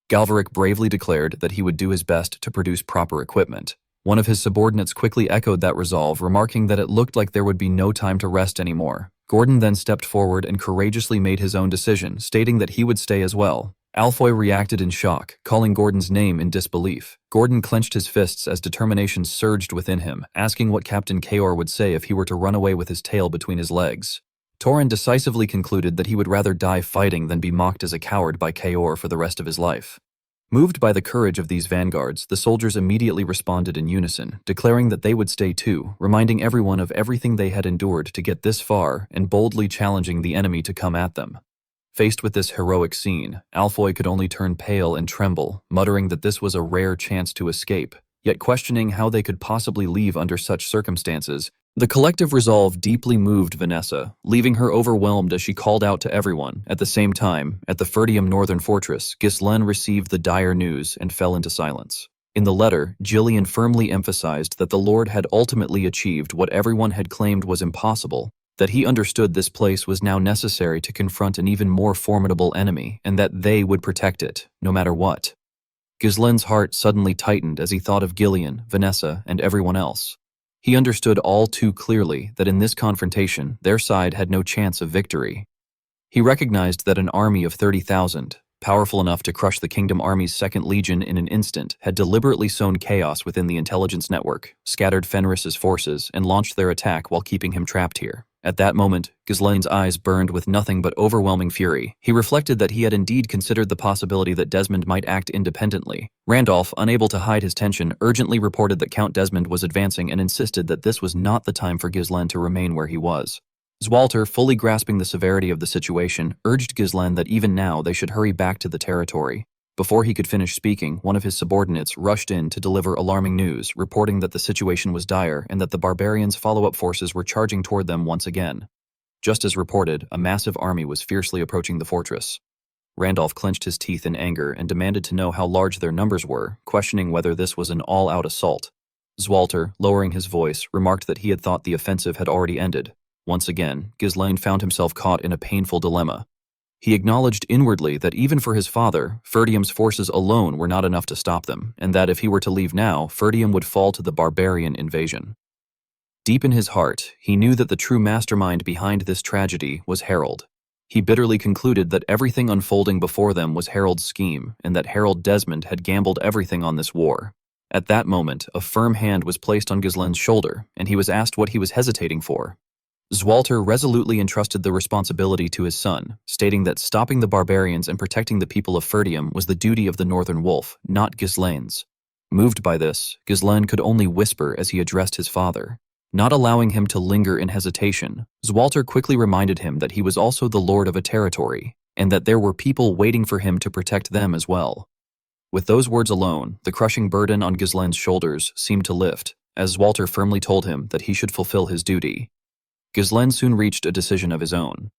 Galverick bravely declared that he would do his best to produce proper equipment. One of his subordinates quickly echoed that resolve, remarking that it looked like there would be no time to rest anymore. Gordon then stepped forward and courageously made his own decision, stating that he would stay as well. Alfoy reacted in shock, calling Gordon's name in disbelief. Gordon clenched his fists as determination surged within him, asking what Captain Kaor would say if he were to run away with his tail between his legs. Torin decisively concluded that he would rather die fighting than be mocked as a coward by Kaor for the rest of his life. Moved by the courage of these vanguards, the soldiers immediately responded in unison, declaring that they would stay too, reminding everyone of everything they had endured to get this far and boldly challenging the enemy to come at them. Faced with this heroic scene, Alfoy could only turn pale and tremble, muttering that this was a rare chance to escape, yet questioning how they could possibly leave under such circumstances. The collective resolve deeply moved Vanessa, leaving her overwhelmed as she called out to everyone. At the same time, at the Ferdium Northern Fortress, Ghislaine received the dire news and fell into silence. In the letter, Gillian firmly emphasized that the Lord had ultimately achieved what everyone had claimed was impossible, that he understood this place was now necessary to confront an even more formidable enemy, and that they would protect it, no matter what. Ghislaine's heart suddenly tightened as he thought of Gillian, Vanessa, and everyone else. He understood all too clearly that in this confrontation, their side had no chance of victory. He recognized that an army of 30,000, powerful enough to crush the Kingdom Army's 2nd Legion in an instant, had deliberately sown chaos within the intelligence network, scattered Fenris's forces, and launched their attack while keeping him trapped here. At that moment, Ghislaine's eyes burned with nothing but overwhelming fury. He reflected that he had indeed considered the possibility that Desmond might act independently. Randolph, unable to hide his tension, urgently reported that Count Desmond was advancing and insisted that this was not the time for Ghislaine to remain where he was. Zwalter, fully grasping the severity of the situation, urged Ghislaine that even now they should hurry back to the territory. Before he could finish speaking, one of his subordinates rushed in to deliver alarming news, reporting that the situation was dire and that the barbarians' follow-up forces were charging toward them once again. Just as reported, a massive army was fiercely approaching the fortress. Randolph clenched his teeth in anger and demanded to know how large their numbers were, questioning whether this was an all-out assault. Zwalter, lowering his voice, remarked that he had thought the offensive had already ended. Once again, Ghislaine found himself caught in a painful dilemma. He acknowledged inwardly that even for his father, Ferdium's forces alone were not enough to stop them, and that if he were to leave now, Ferdium would fall to the barbarian invasion. Deep in his heart, he knew that the true mastermind behind this tragedy was Harold. He bitterly concluded that everything unfolding before them was Harold's scheme, and that Harold Desmond had gambled everything on this war. At that moment, a firm hand was placed on Ghislaine's shoulder, and he was asked what he was hesitating for. Zwalter resolutely entrusted the responsibility to his son, stating that stopping the barbarians and protecting the people of Ferdium was the duty of the Northern Wolf, not Ghislaine's. Moved by this, Ghislaine could only whisper as he addressed his father. Not allowing him to linger in hesitation, Zwalter quickly reminded him that he was also the lord of a territory, and that there were people waiting for him to protect them as well. With those words alone, the crushing burden on Ghislaine's shoulders seemed to lift, as Zwalter firmly told him that he should fulfill his duty. Ghislaine soon reached a decision of his own.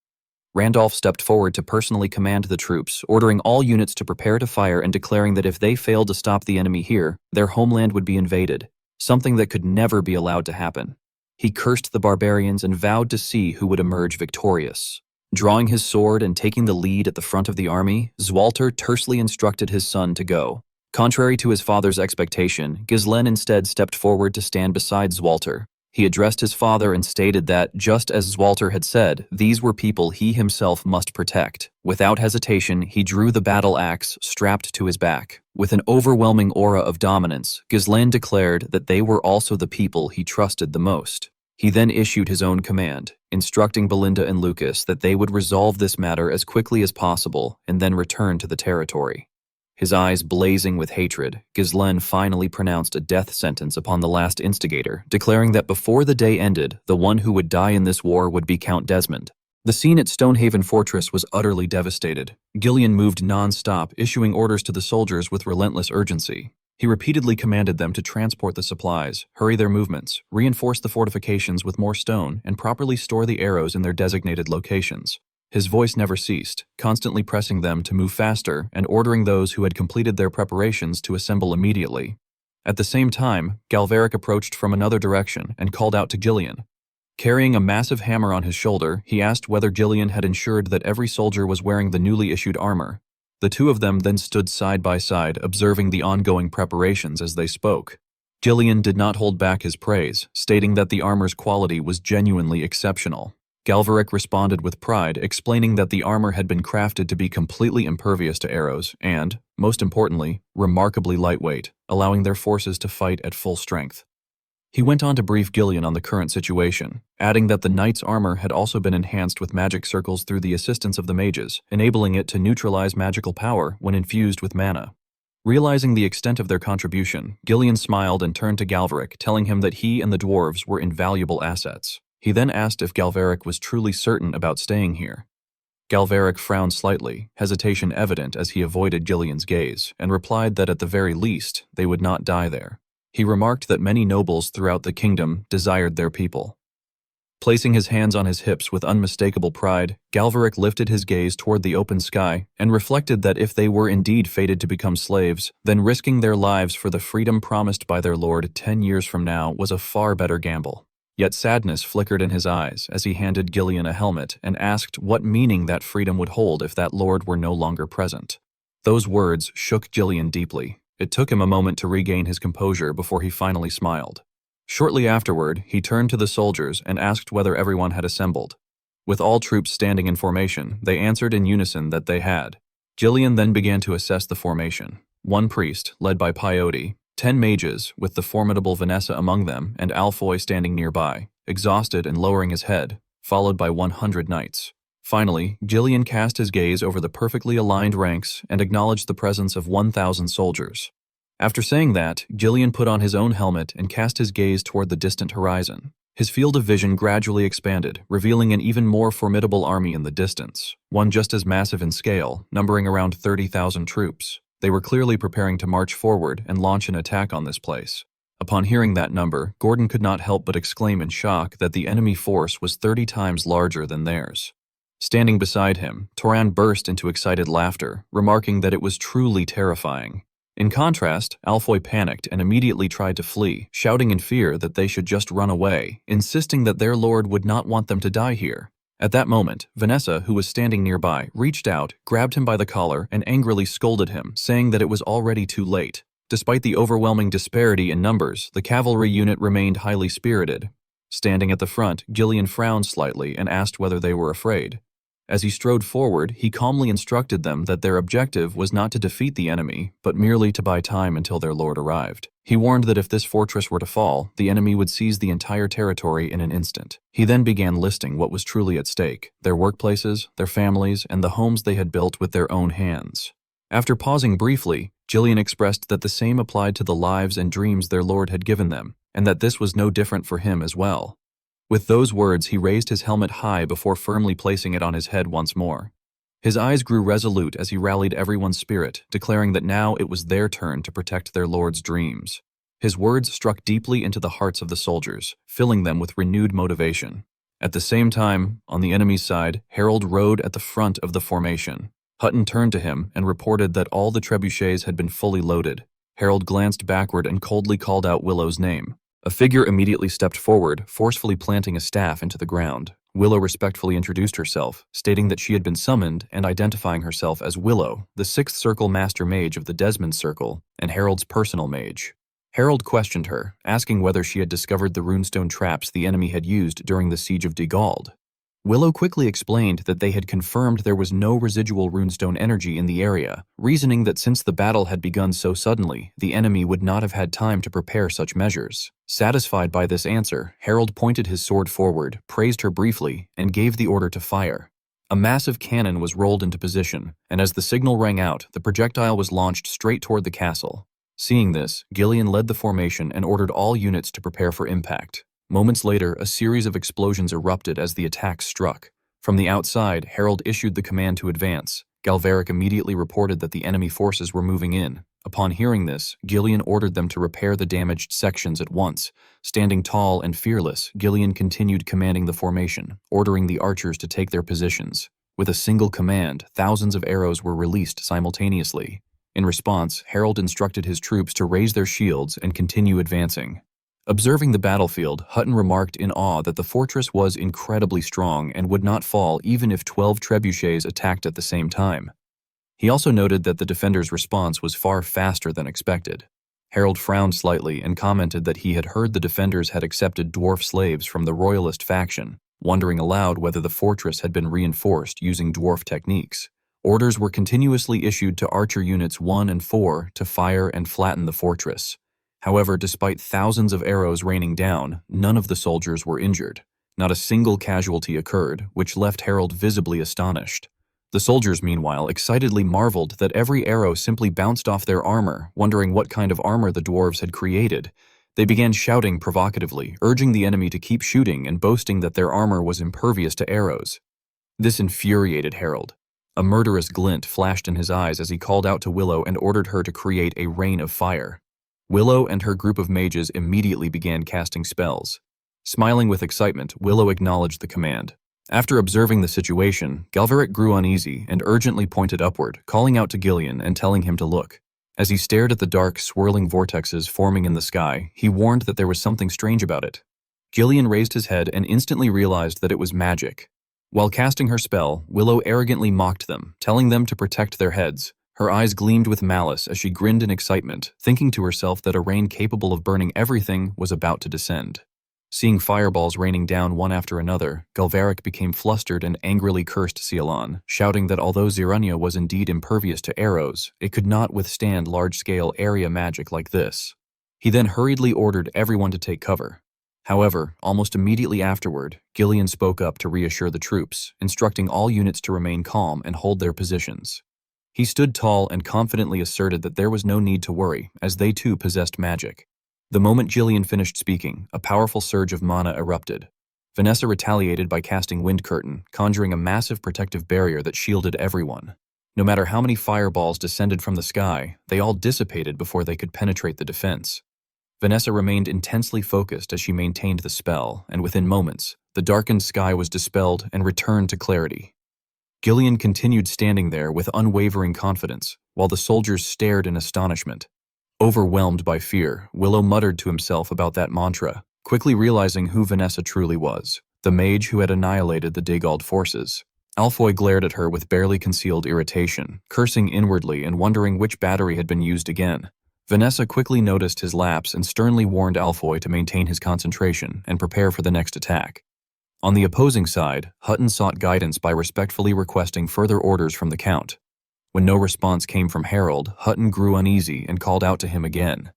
Randolph stepped forward to personally command the troops, ordering all units to prepare to fire and declaring that if they failed to stop the enemy here, their homeland would be invaded, something that could never be allowed to happen. He cursed the barbarians and vowed to see who would emerge victorious. Drawing his sword and taking the lead at the front of the army, Zwalter tersely instructed his son to go. Contrary to his father's expectation, Ghislaine instead stepped forward to stand beside Zwalter. He addressed his father and stated that, just as Zwalter had said, these were people he himself must protect. Without hesitation, he drew the battle axe strapped to his back. With an overwhelming aura of dominance, Ghislaine declared that they were also the people he trusted the most. He then issued his own command, instructing Belinda and Lucas that they would resolve this matter as quickly as possible and then return to the territory. His eyes blazing with hatred, Ghislaine finally pronounced a death sentence upon the last instigator, declaring that before the day ended, the one who would die in this war would be Count Desmond. The scene at Stonehaven Fortress was utterly devastated. Gillian moved non-stop, issuing orders to the soldiers with relentless urgency. He repeatedly commanded them to transport the supplies, hurry their movements, reinforce the fortifications with more stone, and properly store the arrows in their designated locations. His voice never ceased, constantly pressing them to move faster and ordering those who had completed their preparations to assemble immediately. At the same time, Galveric approached from another direction and called out to Gillian. Carrying a massive hammer on his shoulder, he asked whether Gillian had ensured that every soldier was wearing the newly issued armor. The two of them then stood side by side, observing the ongoing preparations as they spoke. Gillian did not hold back his praise, stating that the armor's quality was genuinely exceptional. Galveric responded with pride, explaining that the armor had been crafted to be completely impervious to arrows and, most importantly, remarkably lightweight, allowing their forces to fight at full strength. He went on to brief Gillian on the current situation, adding that the knight's armor had also been enhanced with magic circles through the assistance of the mages, enabling it to neutralize magical power when infused with mana. Realizing the extent of their contribution, Gillian smiled and turned to Galveric, telling him that he and the dwarves were invaluable assets. He then asked if Galveric was truly certain about staying here. Galveric frowned slightly, hesitation evident as he avoided Gillian's gaze, and replied that at the very least, they would not die there. He remarked that many nobles throughout the kingdom desired their people. Placing his hands on his hips with unmistakable pride, Galveric lifted his gaze toward the open sky and reflected that if they were indeed fated to become slaves, then risking their lives for the freedom promised by their lord 10 years from now was a far better gamble. Yet sadness flickered in his eyes as he handed Gillian a helmet and asked what meaning that freedom would hold if that lord were no longer present. Those words shook Gillian deeply. It took him a moment to regain his composure before he finally smiled. Shortly afterward, he turned to the soldiers and asked whether everyone had assembled. With all troops standing in formation, they answered in unison that they had. Gillian then began to assess the formation. 1 priest, led by Peyote, 10 mages, with the formidable Vanessa among them, and Alfoy standing nearby, exhausted and lowering his head, followed by 100 knights. Finally, Gillian cast his gaze over the perfectly aligned ranks and acknowledged the presence of 1,000 soldiers. After saying that, Gillian put on his own helmet and cast his gaze toward the distant horizon. His field of vision gradually expanded, revealing an even more formidable army in the distance, one just as massive in scale, numbering around 30,000 troops. They were clearly preparing to march forward and launch an attack on this place. Upon hearing that number, Gordon could not help but exclaim in shock that the enemy force was 30 times larger than theirs. Standing beside him, Toran burst into excited laughter, remarking that it was truly terrifying. In contrast, Alfoy panicked and immediately tried to flee, shouting in fear that they should just run away, insisting that their lord would not want them to die here. At that moment, Vanessa, who was standing nearby, reached out, grabbed him by the collar, and angrily scolded him, saying that it was already too late. Despite the overwhelming disparity in numbers, the cavalry unit remained highly spirited. Standing at the front, Gillian frowned slightly and asked whether they were afraid. As he strode forward, he calmly instructed them that their objective was not to defeat the enemy, but merely to buy time until their lord arrived. He warned that if this fortress were to fall, the enemy would seize the entire territory in an instant. He then began listing what was truly at stake: their workplaces, their families, and the homes they had built with their own hands. After pausing briefly, Gillian expressed that the same applied to the lives and dreams their lord had given them, and that this was no different for him as well. With those words, he raised his helmet high before firmly placing it on his head once more. His eyes grew resolute as he rallied everyone's spirit, declaring that now it was their turn to protect their lord's dreams. His words struck deeply into the hearts of the soldiers, filling them with renewed motivation. At the same time, on the enemy's side, Harold rode at the front of the formation. Hutton turned to him and reported that all the trebuchets had been fully loaded. Harold glanced backward and coldly called out Willow's name. A figure immediately stepped forward, forcefully planting a staff into the ground. Willow respectfully introduced herself, stating that she had been summoned and identifying herself as Willow, the 6th Circle Master Mage of the Desmond Circle, and Harold's personal mage. Harold questioned her, asking whether she had discovered the runestone traps the enemy had used during the siege of Degald. Willow quickly explained that they had confirmed there was no residual runestone energy in the area, reasoning that since the battle had begun so suddenly, the enemy would not have had time to prepare such measures. Satisfied by this answer, Harold pointed his sword forward, praised her briefly, and gave the order to fire. A massive cannon was rolled into position, and as the signal rang out, the projectile was launched straight toward the castle. Seeing this, Gillian led the formation and ordered all units to prepare for impact. Moments later, a series of explosions erupted as the attack struck. From the outside, Harold issued the command to advance. Galveric immediately reported that the enemy forces were moving in. Upon hearing this, Gillian ordered them to repair the damaged sections at once. Standing tall and fearless, Gillian continued commanding the formation, ordering the archers to take their positions. With a single command, thousands of arrows were released simultaneously. In response, Harold instructed his troops to raise their shields and continue advancing. Observing the battlefield, Hutton remarked in awe that the fortress was incredibly strong and would not fall even if 12 trebuchets attacked at the same time. He also noted that the defenders' response was far faster than expected. Harold frowned slightly and commented that he had heard the defenders had accepted dwarf slaves from the royalist faction, wondering aloud whether the fortress had been reinforced using dwarf techniques. Orders were continuously issued to archer units 1 and 4 to fire and flatten the fortress. However, despite thousands of arrows raining down, none of the soldiers were injured. Not a single casualty occurred, which left Harold visibly astonished. The soldiers, meanwhile, excitedly marveled that every arrow simply bounced off their armor, wondering what kind of armor the dwarves had created. They began shouting provocatively, urging the enemy to keep shooting and boasting that their armor was impervious to arrows. This infuriated Harold. A murderous glint flashed in his eyes as he called out to Willow and ordered her to create a rain of fire. Willow and her group of mages immediately began casting spells. Smiling with excitement, Willow acknowledged the command. After observing the situation, Galveric grew uneasy and urgently pointed upward, calling out to Gillian and telling him to look. As he stared at the dark, swirling vortexes forming in the sky, he warned that there was something strange about it. Gillian raised his head and instantly realized that it was magic. While casting her spell, Willow arrogantly mocked them, telling them to protect their heads. Her eyes gleamed with malice as she grinned in excitement, thinking to herself that a rain capable of burning everything was about to descend. Seeing fireballs raining down one after another, Galveric became flustered and angrily cursed Cialan, shouting that although Zirunia was indeed impervious to arrows, it could not withstand large-scale area magic like this. He then hurriedly ordered everyone to take cover. However, almost immediately afterward, Gillian spoke up to reassure the troops, instructing all units to remain calm and hold their positions. He stood tall and confidently asserted that there was no need to worry, as they too possessed magic. The moment Gillian finished speaking, a powerful surge of mana erupted. Vanessa retaliated by casting Wind Curtain, conjuring a massive protective barrier that shielded everyone. No matter how many fireballs descended from the sky, they all dissipated before they could penetrate the defense. Vanessa remained intensely focused as she maintained the spell, and within moments, the darkened sky was dispelled and returned to clarity. Gillian continued standing there with unwavering confidence, while the soldiers stared in astonishment. Overwhelmed by fear, Willow muttered to himself about that mantra, quickly realizing who Vanessa truly was, the mage who had annihilated the Dagald forces. Alfoy glared at her with barely concealed irritation, cursing inwardly and wondering which battery had been used again. Vanessa quickly noticed his lapse and sternly warned Alfoy to maintain his concentration and prepare for the next attack. On the opposing side, Hutton sought guidance by respectfully requesting further orders from the Count. When no response came from Harold, Hutton grew uneasy and called out to him again.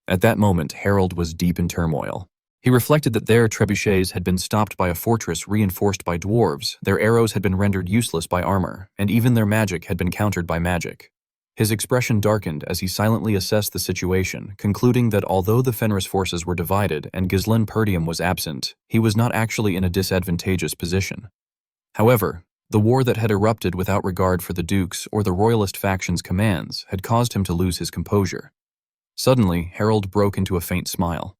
At that moment, Harold was deep in turmoil. He reflected that their trebuchets had been stopped by a fortress reinforced by dwarves, their arrows had been rendered useless by armor, and even their magic had been countered by magic. His expression darkened as he silently assessed the situation, concluding that although the Fenris forces were divided and Ghislain Perdium was absent, he was not actually in a disadvantageous position. However, the war that had erupted without regard for the Duke's or the Royalist faction's commands had caused him to lose his composure. Suddenly, Harold broke into a faint smile.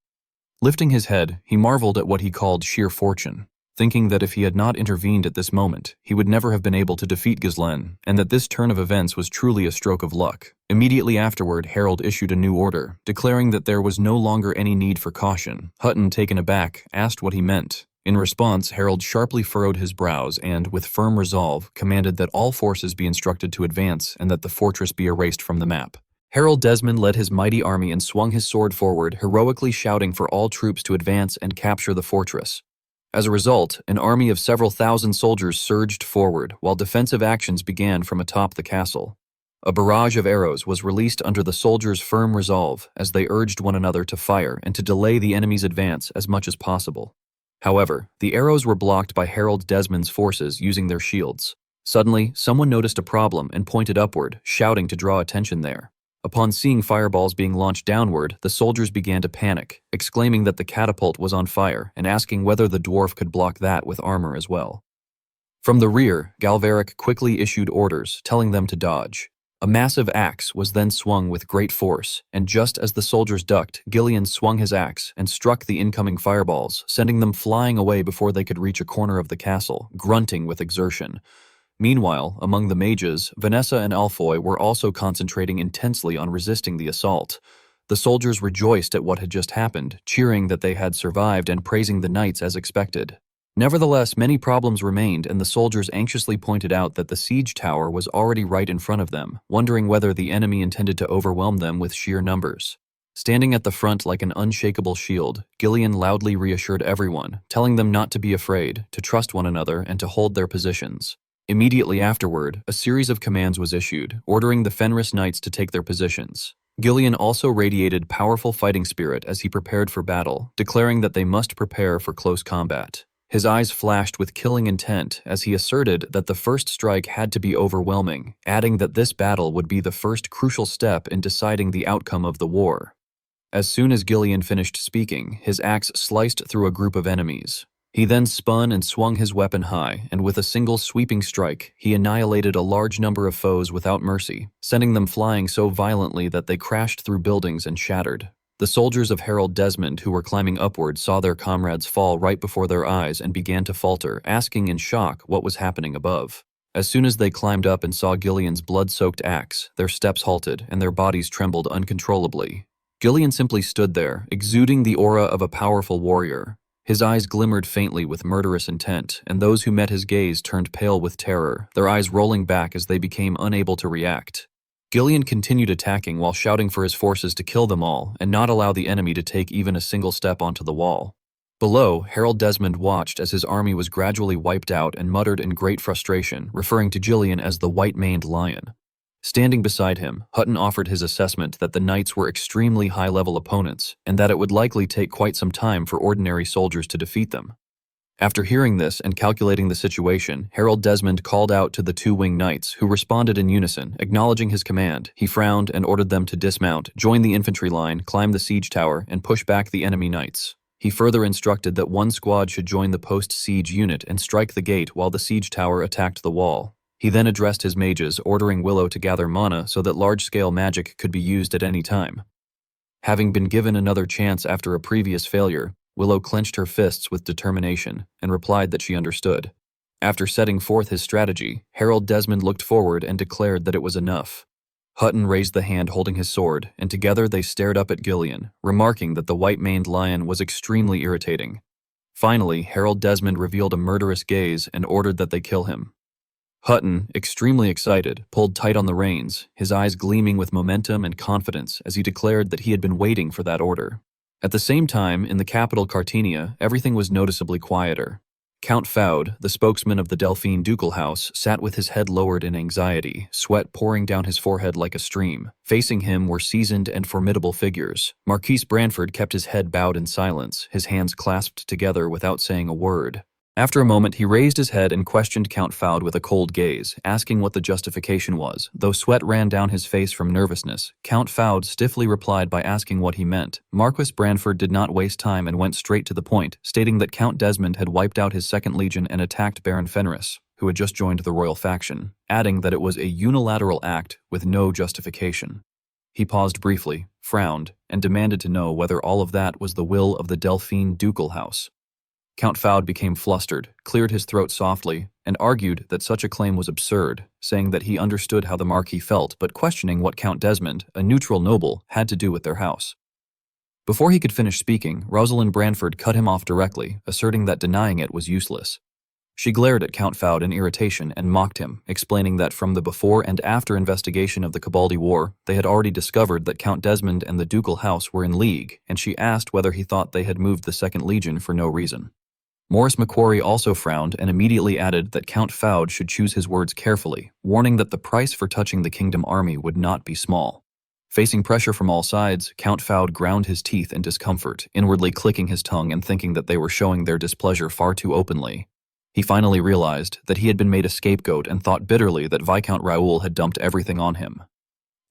Lifting his head, he marveled at what he called sheer fortune, thinking that if he had not intervened at this moment, he would never have been able to defeat Ghislain, and that this turn of events was truly a stroke of luck. Immediately afterward, Harold issued a new order, declaring that there was no longer any need for caution. Hutton, taken aback, asked what he meant. In response, Harold sharply furrowed his brows and, with firm resolve, commanded that all forces be instructed to advance and that the fortress be erased from the map. Harold Desmond led his mighty army and swung his sword forward, heroically shouting for all troops to advance and capture the fortress. As a result, an army of several thousand soldiers surged forward, while defensive actions began from atop the castle. A barrage of arrows was released under the soldiers' firm resolve as they urged one another to fire and to delay the enemy's advance as much as possible. However, the arrows were blocked by Harold Desmond's forces using their shields. Suddenly, someone noticed a problem and pointed upward, shouting to draw attention there. Upon seeing fireballs being launched downward, the soldiers began to panic, exclaiming that the catapult was on fire and asking whether the dwarf could block that with armor as well. From the rear, Galveric quickly issued orders, telling them to dodge. A massive axe was then swung with great force, and just as the soldiers ducked, Gillian swung his axe and struck the incoming fireballs, sending them flying away before they could reach a corner of the castle, grunting with exertion. Meanwhile, among the mages, Vanessa and Alfoy were also concentrating intensely on resisting the assault. The soldiers rejoiced at what had just happened, cheering that they had survived and praising the knights as expected. Nevertheless, many problems remained, and the soldiers anxiously pointed out that the siege tower was already right in front of them, wondering whether the enemy intended to overwhelm them with sheer numbers. Standing at the front like an unshakable shield, Gillian loudly reassured everyone, telling them not to be afraid, to trust one another, and to hold their positions. Immediately afterward, a series of commands was issued, ordering the Fenris knights to take their positions. Gillian also radiated powerful fighting spirit as he prepared for battle, declaring that they must prepare for close combat. His eyes flashed with killing intent as he asserted that the first strike had to be overwhelming, adding that this battle would be the first crucial step in deciding the outcome of the war. As soon as Gillian finished speaking, his axe sliced through a group of enemies. He then spun and swung his weapon high, and with a single sweeping strike, he annihilated a large number of foes without mercy, sending them flying so violently that they crashed through buildings and shattered. The soldiers of Harold Desmond who were climbing upward saw their comrades fall right before their eyes and began to falter, asking in shock what was happening above. As soon as they climbed up and saw Gillian's blood-soaked axe, their steps halted and their bodies trembled uncontrollably. Gillian simply stood there, exuding the aura of a powerful warrior. His eyes glimmered faintly with murderous intent, and those who met his gaze turned pale with terror, their eyes rolling back as they became unable to react. Gillian continued attacking while shouting for his forces to kill them all and not allow the enemy to take even a single step onto the wall. Below, Harold Desmond watched as his army was gradually wiped out and muttered in great frustration, referring to Gillian as the white-maned lion. Standing beside him, Hutton offered his assessment that the knights were extremely high-level opponents and that it would likely take quite some time for ordinary soldiers to defeat them. After hearing this and calculating the situation, Harold Desmond called out to the two winged knights, who responded in unison, acknowledging his command. He frowned and ordered them to dismount, join the infantry line, climb the siege tower, and push back the enemy knights. He further instructed that one squad should join the post-siege unit and strike the gate while the siege tower attacked the wall. He then addressed his mages, ordering Willow to gather mana so that large-scale magic could be used at any time. Having been given another chance after a previous failure, Willow clenched her fists with determination and replied that she understood. After setting forth his strategy, Harold Desmond looked forward and declared that it was enough. Hutton raised the hand holding his sword, and together they stared up at Gillian, remarking that the white-maned lion was extremely irritating. Finally, Harold Desmond revealed a murderous gaze and ordered that they kill him. Hutton, extremely excited, pulled tight on the reins, his eyes gleaming with momentum and confidence as he declared that he had been waiting for that order. At the same time, in the capital Cartenia, everything was noticeably quieter. Count Faud, the spokesman of the Delphine ducal house, sat with his head lowered in anxiety, sweat pouring down his forehead like a stream. Facing him were seasoned and formidable figures. Marquise Branford kept his head bowed in silence, his hands clasped together without saying a word. After a moment, he raised his head and questioned Count Faud with a cold gaze, asking what the justification was. Though sweat ran down his face from nervousness, Count Faud stiffly replied by asking what he meant. Marquis Branford did not waste time and went straight to the point, stating that Count Desmond had wiped out his second legion and attacked Baron Fenris, who had just joined the royal faction, adding that it was a unilateral act with no justification. He paused briefly, frowned, and demanded to know whether all of that was the will of the Delphine ducal house. Count Faud became flustered, cleared his throat softly, and argued that such a claim was absurd, saying that he understood how the Marquis felt, but questioning what Count Desmond, a neutral noble, had to do with their house. Before he could finish speaking, Rosalind Branford cut him off directly, asserting that denying it was useless. She glared at Count Faud in irritation and mocked him, explaining that from the before and after investigation of the Cabaldi War, they had already discovered that Count Desmond and the ducal house were in league, and she asked whether he thought they had moved the Second Legion for no reason. Maurice Macquarie also frowned and immediately added that Count Faud should choose his words carefully, warning that the price for touching the kingdom army would not be small. Facing pressure from all sides, Count Faud ground his teeth in discomfort, inwardly clicking his tongue and thinking that they were showing their displeasure far too openly. He finally realized that he had been made a scapegoat and thought bitterly that Viscount Raoul had dumped everything on him.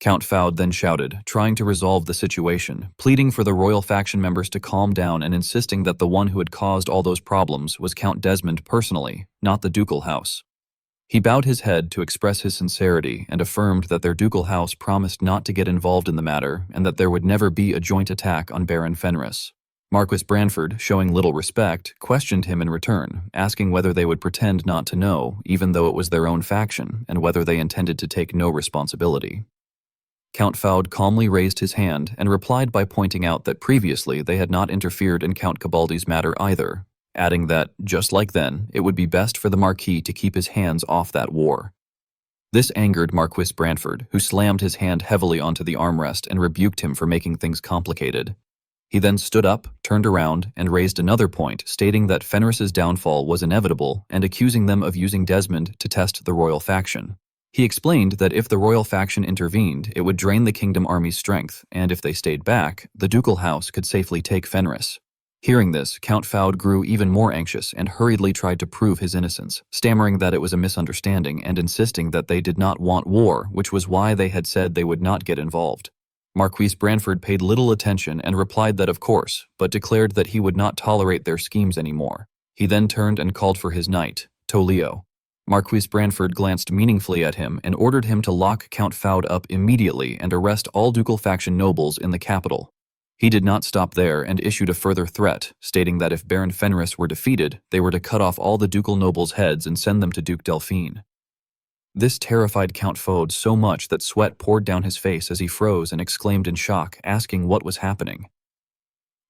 Count Faud then shouted, trying to resolve the situation, pleading for the royal faction members to calm down and insisting that the one who had caused all those problems was Count Desmond personally, not the ducal house. He bowed his head to express his sincerity and affirmed that their ducal house promised not to get involved in the matter and that there would never be a joint attack on Baron Fenris. Marquis Branford, showing little respect, questioned him in return, asking whether they would pretend not to know, even though it was their own faction, and whether they intended to take no responsibility. Count Faud calmly raised his hand and replied by pointing out that previously they had not interfered in Count Cabaldi's matter either, adding that, just like then, it would be best for the Marquis to keep his hands off that war. This angered Marquis Branford, who slammed his hand heavily onto the armrest and rebuked him for making things complicated. He then stood up, turned around, and raised another point, stating that Fenris's downfall was inevitable and accusing them of using Desmond to test the royal faction. He explained that if the royal faction intervened, it would drain the kingdom army's strength, and if they stayed back, the ducal house could safely take Fenris. Hearing this, Count Faud grew even more anxious and hurriedly tried to prove his innocence, stammering that it was a misunderstanding and insisting that they did not want war, which was why they had said they would not get involved. Marquis Branford paid little attention and replied that of course, but declared that he would not tolerate their schemes anymore. He then turned and called for his knight, Tolio. Marquis Branford glanced meaningfully at him and ordered him to lock Count Foude up immediately and arrest all ducal faction nobles in the capital. He did not stop there and issued a further threat, stating that if Baron Fenris were defeated, they were to cut off all the ducal nobles' heads and send them to Duke Delphine. This terrified Count Foude so much that sweat poured down his face as he froze and exclaimed in shock, asking what was happening.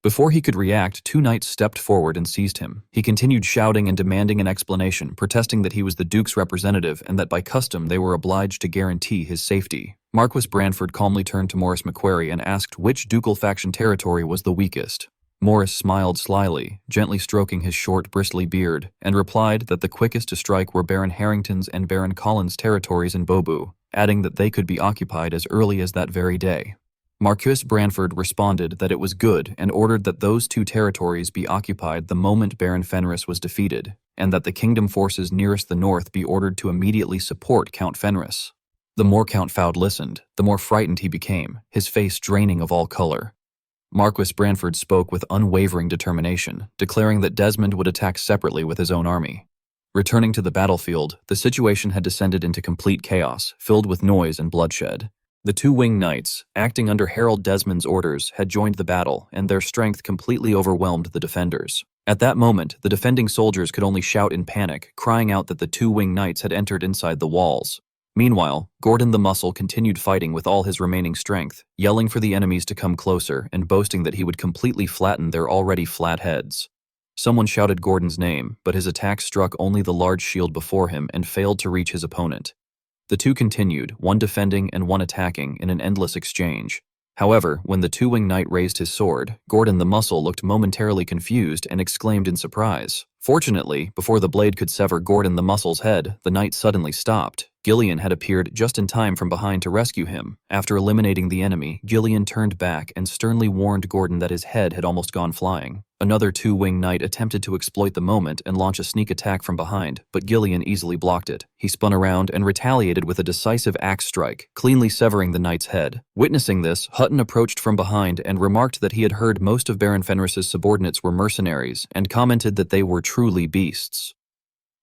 Before he could react, two knights stepped forward and seized him. He continued shouting and demanding an explanation, protesting that he was the Duke's representative and that by custom they were obliged to guarantee his safety. Marquis Branford calmly turned to Maurice McQuarrie and asked which ducal faction territory was the weakest. Maurice smiled slyly, gently stroking his short, bristly beard, and replied that the quickest to strike were Baron Harrington's and Baron Collins' territories in Bobu, adding that they could be occupied as early as that very day. Marquis Branford responded that it was good and ordered that those two territories be occupied the moment Baron Fenris was defeated, and that the kingdom forces nearest the north be ordered to immediately support Count Fenris. The more Count Foude listened, the more frightened he became, his face draining of all color. Marquis Branford spoke with unwavering determination, declaring that Desmond would attack separately with his own army. Returning to the battlefield, the situation had descended into complete chaos, filled with noise and bloodshed. The two winged knights, acting under Harold Desmond's orders, had joined the battle, and their strength completely overwhelmed the defenders. At that moment, the defending soldiers could only shout in panic, crying out that the two winged knights had entered inside the walls. Meanwhile, Gordon the Muscle continued fighting with all his remaining strength, yelling for the enemies to come closer and boasting that he would completely flatten their already flat heads. Someone shouted Gordon's name, but his attack struck only the large shield before him and failed to reach his opponent. The two continued, one defending and one attacking, in an endless exchange. However, when the two-winged knight raised his sword, Gordon the Muscle looked momentarily confused and exclaimed in surprise. Fortunately, before the blade could sever Gordon the Muscle's head, the knight suddenly stopped. Gillian had appeared just in time from behind to rescue him. After eliminating the enemy, Gillian turned back and sternly warned Gordon that his head had almost gone flying. Another two-winged knight attempted to exploit the moment and launch a sneak attack from behind, but Gillian easily blocked it. He spun around and retaliated with a decisive axe strike, cleanly severing the knight's head. Witnessing this, Hutton approached from behind and remarked that he had heard most of Baron Fenris's subordinates were mercenaries, and commented that they were truly beasts.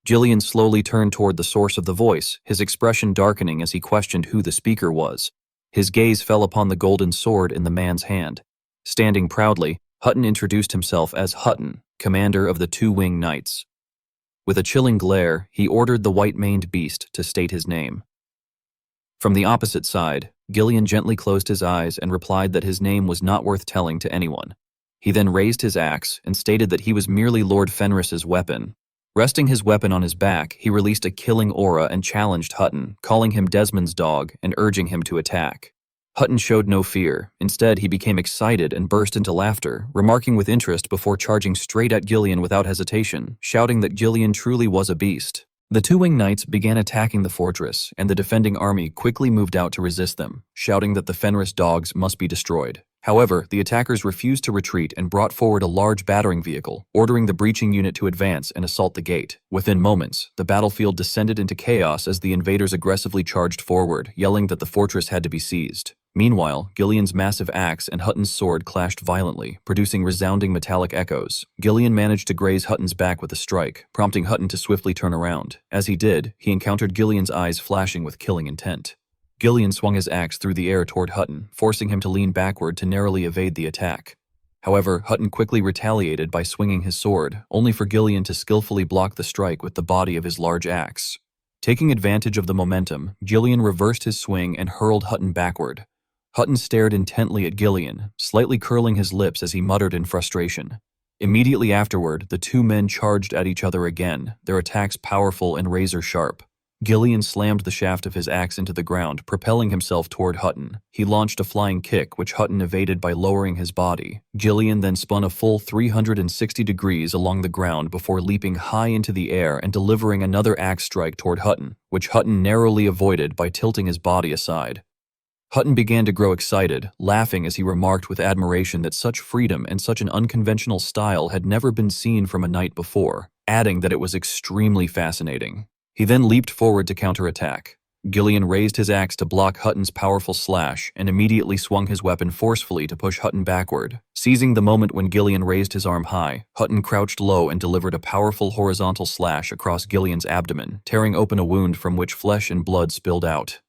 Gillian slowly turned toward the source of the voice, his expression darkening as he questioned who the speaker was. His gaze fell upon the golden sword in the man's hand. Standing proudly, Hutton introduced himself as Hutton, commander of the two-winged knights. With a chilling glare, he ordered the white-maned beast to state his name. From the opposite side, Gillian gently closed his eyes and replied that his name was not worth telling to anyone. He then raised his axe and stated that he was merely Lord Fenris's weapon. Resting his weapon on his back, he released a killing aura and challenged Hutton, calling him Desmond's dog and urging him to attack. Hutton showed no fear. Instead, he became excited and burst into laughter, remarking with interest before charging straight at Gillian without hesitation, shouting that Gillian truly was a beast. The two-winged knights began attacking the fortress, and the defending army quickly moved out to resist them, shouting that the Fenris dogs must be destroyed. However, the attackers refused to retreat and brought forward a large battering vehicle, ordering the breaching unit to advance and assault the gate. Within moments, the battlefield descended into chaos as the invaders aggressively charged forward, yelling that the fortress had to be seized. Meanwhile, Gillian's massive axe and Hutton's sword clashed violently, producing resounding metallic echoes. Gillian managed to graze Hutton's back with a strike, prompting Hutton to swiftly turn around. As he did, he encountered Gillian's eyes flashing with killing intent. Gillian swung his axe through the air toward Hutton, forcing him to lean backward to narrowly evade the attack. However, Hutton quickly retaliated by swinging his sword, only for Gillian to skillfully block the strike with the body of his large axe. Taking advantage of the momentum, Gillian reversed his swing and hurled Hutton backward. Hutton stared intently at Gillian, slightly curling his lips as he muttered in frustration. Immediately afterward, the two men charged at each other again, their attacks powerful and razor-sharp. Gillian slammed the shaft of his axe into the ground, propelling himself toward Hutton. He launched a flying kick, which Hutton evaded by lowering his body. Gillian then spun a full 360 degrees along the ground before leaping high into the air and delivering another axe strike toward Hutton, which Hutton narrowly avoided by tilting his body aside. Hutton began to grow excited, laughing as he remarked with admiration that such freedom and such an unconventional style had never been seen from a knight before, adding that it was extremely fascinating. He then leaped forward to counterattack. Gillian raised his axe to block Hutton's powerful slash and immediately swung his weapon forcefully to push Hutton backward. Seizing the moment when Gillian raised his arm high, Hutton crouched low and delivered a powerful horizontal slash across Gillian's abdomen, tearing open a wound from which flesh and blood spilled out.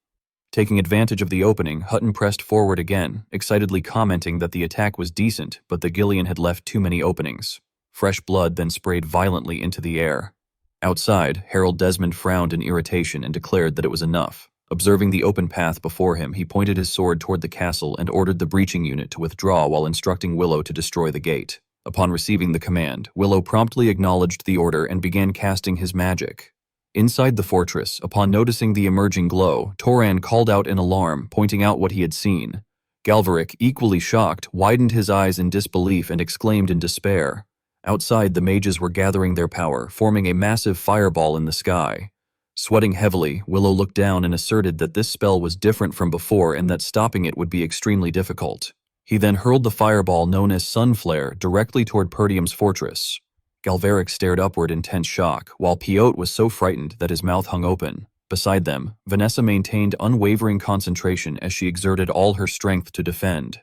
Taking advantage of the opening, Hutton pressed forward again, excitedly commenting that the attack was decent, but that Gillian had left too many openings. Fresh blood then sprayed violently into the air. Outside, Harold Desmond frowned in irritation and declared that it was enough. Observing the open path before him, he pointed his sword toward the castle and ordered the breaching unit to withdraw while instructing Willow to destroy the gate. Upon receiving the command, Willow promptly acknowledged the order and began casting his magic. Inside the fortress, upon noticing the emerging glow, Toran called out in alarm, pointing out what he had seen. Galverick, equally shocked, widened his eyes in disbelief and exclaimed in despair. Outside, the mages were gathering their power, forming a massive fireball in the sky. Sweating heavily, Willow looked down and asserted that this spell was different from before and that stopping it would be extremely difficult. He then hurled the fireball known as Sunflare directly toward Perdium's fortress. Galverick stared upward in tense shock, while Piotr was so frightened that his mouth hung open. Beside them, Vanessa maintained unwavering concentration as she exerted all her strength to defend.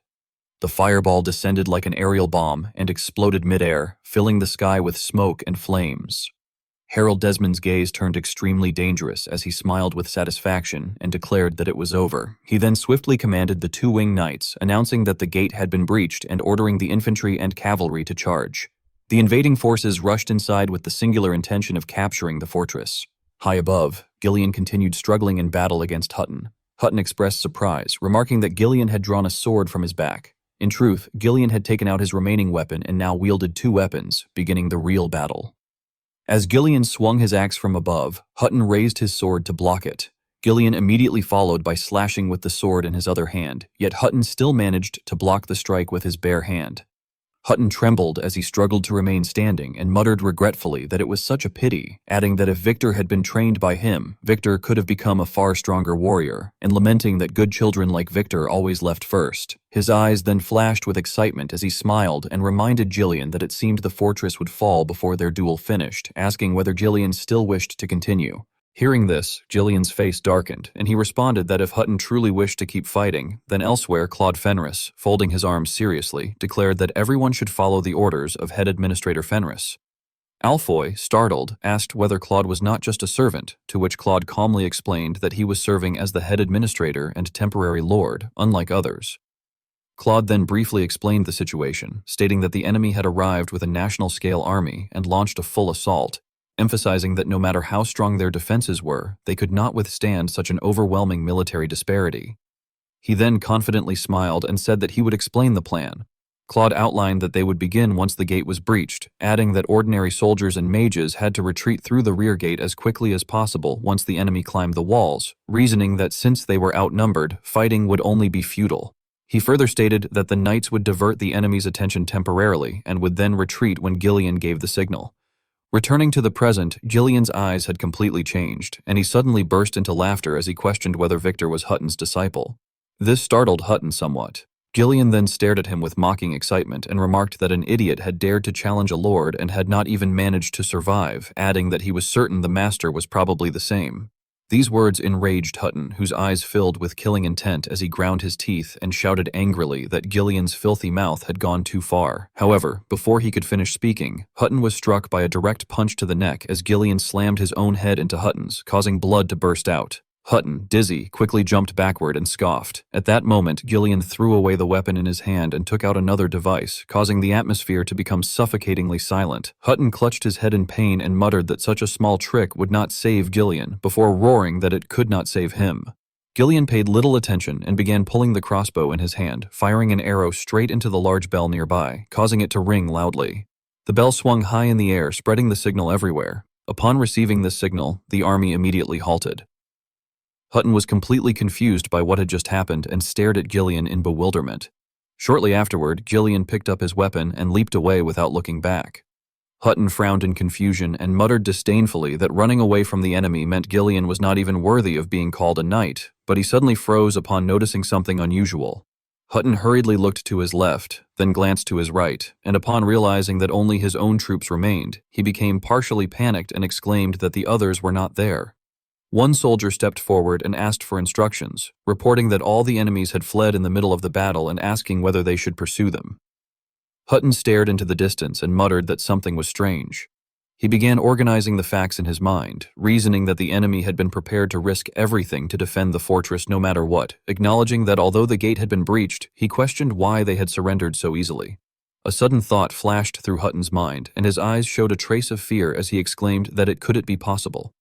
The fireball descended like an aerial bomb and exploded midair, filling the sky with smoke and flames. Harold Desmond's gaze turned extremely dangerous as he smiled with satisfaction and declared that it was over. He then swiftly commanded the two winged knights, announcing that the gate had been breached and ordering the infantry and cavalry to charge. The invading forces rushed inside with the singular intention of capturing the fortress. High above, Gillian continued struggling in battle against Hutton. Hutton expressed surprise, remarking that Gillian had drawn a sword from his back. In truth, Gillian had taken out his remaining weapon and now wielded two weapons, beginning the real battle. As Gillian swung his axe from above, Hutton raised his sword to block it. Gillian immediately followed by slashing with the sword in his other hand, yet Hutton still managed to block the strike with his bare hand. Hutton trembled as he struggled to remain standing and muttered regretfully that it was such a pity, adding that if Victor had been trained by him, Victor could have become a far stronger warrior, and lamenting that good children like Victor always left first. His eyes then flashed with excitement as he smiled and reminded Gillian that it seemed the fortress would fall before their duel finished, asking whether Gillian still wished to continue. Hearing this, Gillian's face darkened, and he responded that if Hutton truly wished to keep fighting, then elsewhere Claude Fenris, folding his arms seriously, declared that everyone should follow the orders of head administrator Fenris. Alfoy, startled, asked whether Claude was not just a servant, to which Claude calmly explained that he was serving as the head administrator and temporary lord, unlike others. Claude then briefly explained the situation, stating that the enemy had arrived with a national-scale army and launched a full assault, emphasizing that no matter how strong their defenses were, they could not withstand such an overwhelming military disparity. He then confidently smiled and said that he would explain the plan. Claude outlined that they would begin once the gate was breached, adding that ordinary soldiers and mages had to retreat through the rear gate as quickly as possible once the enemy climbed the walls, reasoning that since they were outnumbered, fighting would only be futile. He further stated that the knights would divert the enemy's attention temporarily and would then retreat when Gillian gave the signal. Returning to the present, Gillian's eyes had completely changed, and he suddenly burst into laughter as he questioned whether Victor was Hutton's disciple. This startled Hutton somewhat. Gillian then stared at him with mocking excitement and remarked that an idiot had dared to challenge a lord and had not even managed to survive, adding that he was certain the master was probably the same. These words enraged Hutton, whose eyes filled with killing intent as he ground his teeth and shouted angrily that Gillian's filthy mouth had gone too far. However, before he could finish speaking, Hutton was struck by a direct punch to the neck as Gillian slammed his own head into Hutton's, causing blood to burst out. Hutton, dizzy, quickly jumped backward and scoffed. At that moment, Gillian threw away the weapon in his hand and took out another device, causing the atmosphere to become suffocatingly silent. Hutton clutched his head in pain and muttered that such a small trick would not save Gillian, before roaring that it could not save him. Gillian paid little attention and began pulling the crossbow in his hand, firing an arrow straight into the large bell nearby, causing it to ring loudly. The bell swung high in the air, spreading the signal everywhere. Upon receiving this signal, the army immediately halted. Hutton was completely confused by what had just happened and stared at Gillian in bewilderment. Shortly afterward, Gillian picked up his weapon and leaped away without looking back. Hutton frowned in confusion and muttered disdainfully that running away from the enemy meant Gillian was not even worthy of being called a knight, but he suddenly froze upon noticing something unusual. Hutton hurriedly looked to his left, then glanced to his right, and upon realizing that only his own troops remained, he became partially panicked and exclaimed that the others were not there. One soldier stepped forward and asked for instructions, reporting that all the enemies had fled in the middle of the battle and asking whether they should pursue them. Hutton stared into the distance and muttered that something was strange. He began organizing the facts in his mind, reasoning that the enemy had been prepared to risk everything to defend the fortress no matter what, acknowledging that although the gate had been breached, he questioned why they had surrendered so easily. A sudden thought flashed through Hutton's mind, and his eyes showed a trace of fear as he exclaimed that it couldn't be possible.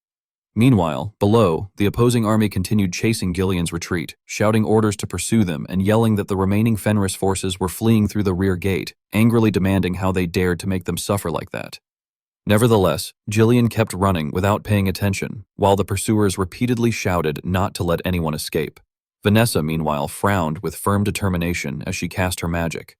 Meanwhile, below, the opposing army continued chasing Gillian's retreat, shouting orders to pursue them and yelling that the remaining Fenris forces were fleeing through the rear gate, angrily demanding how they dared to make them suffer like that. Nevertheless, Gillian kept running without paying attention, while the pursuers repeatedly shouted not to let anyone escape. Vanessa, meanwhile, frowned with firm determination as she cast her magic,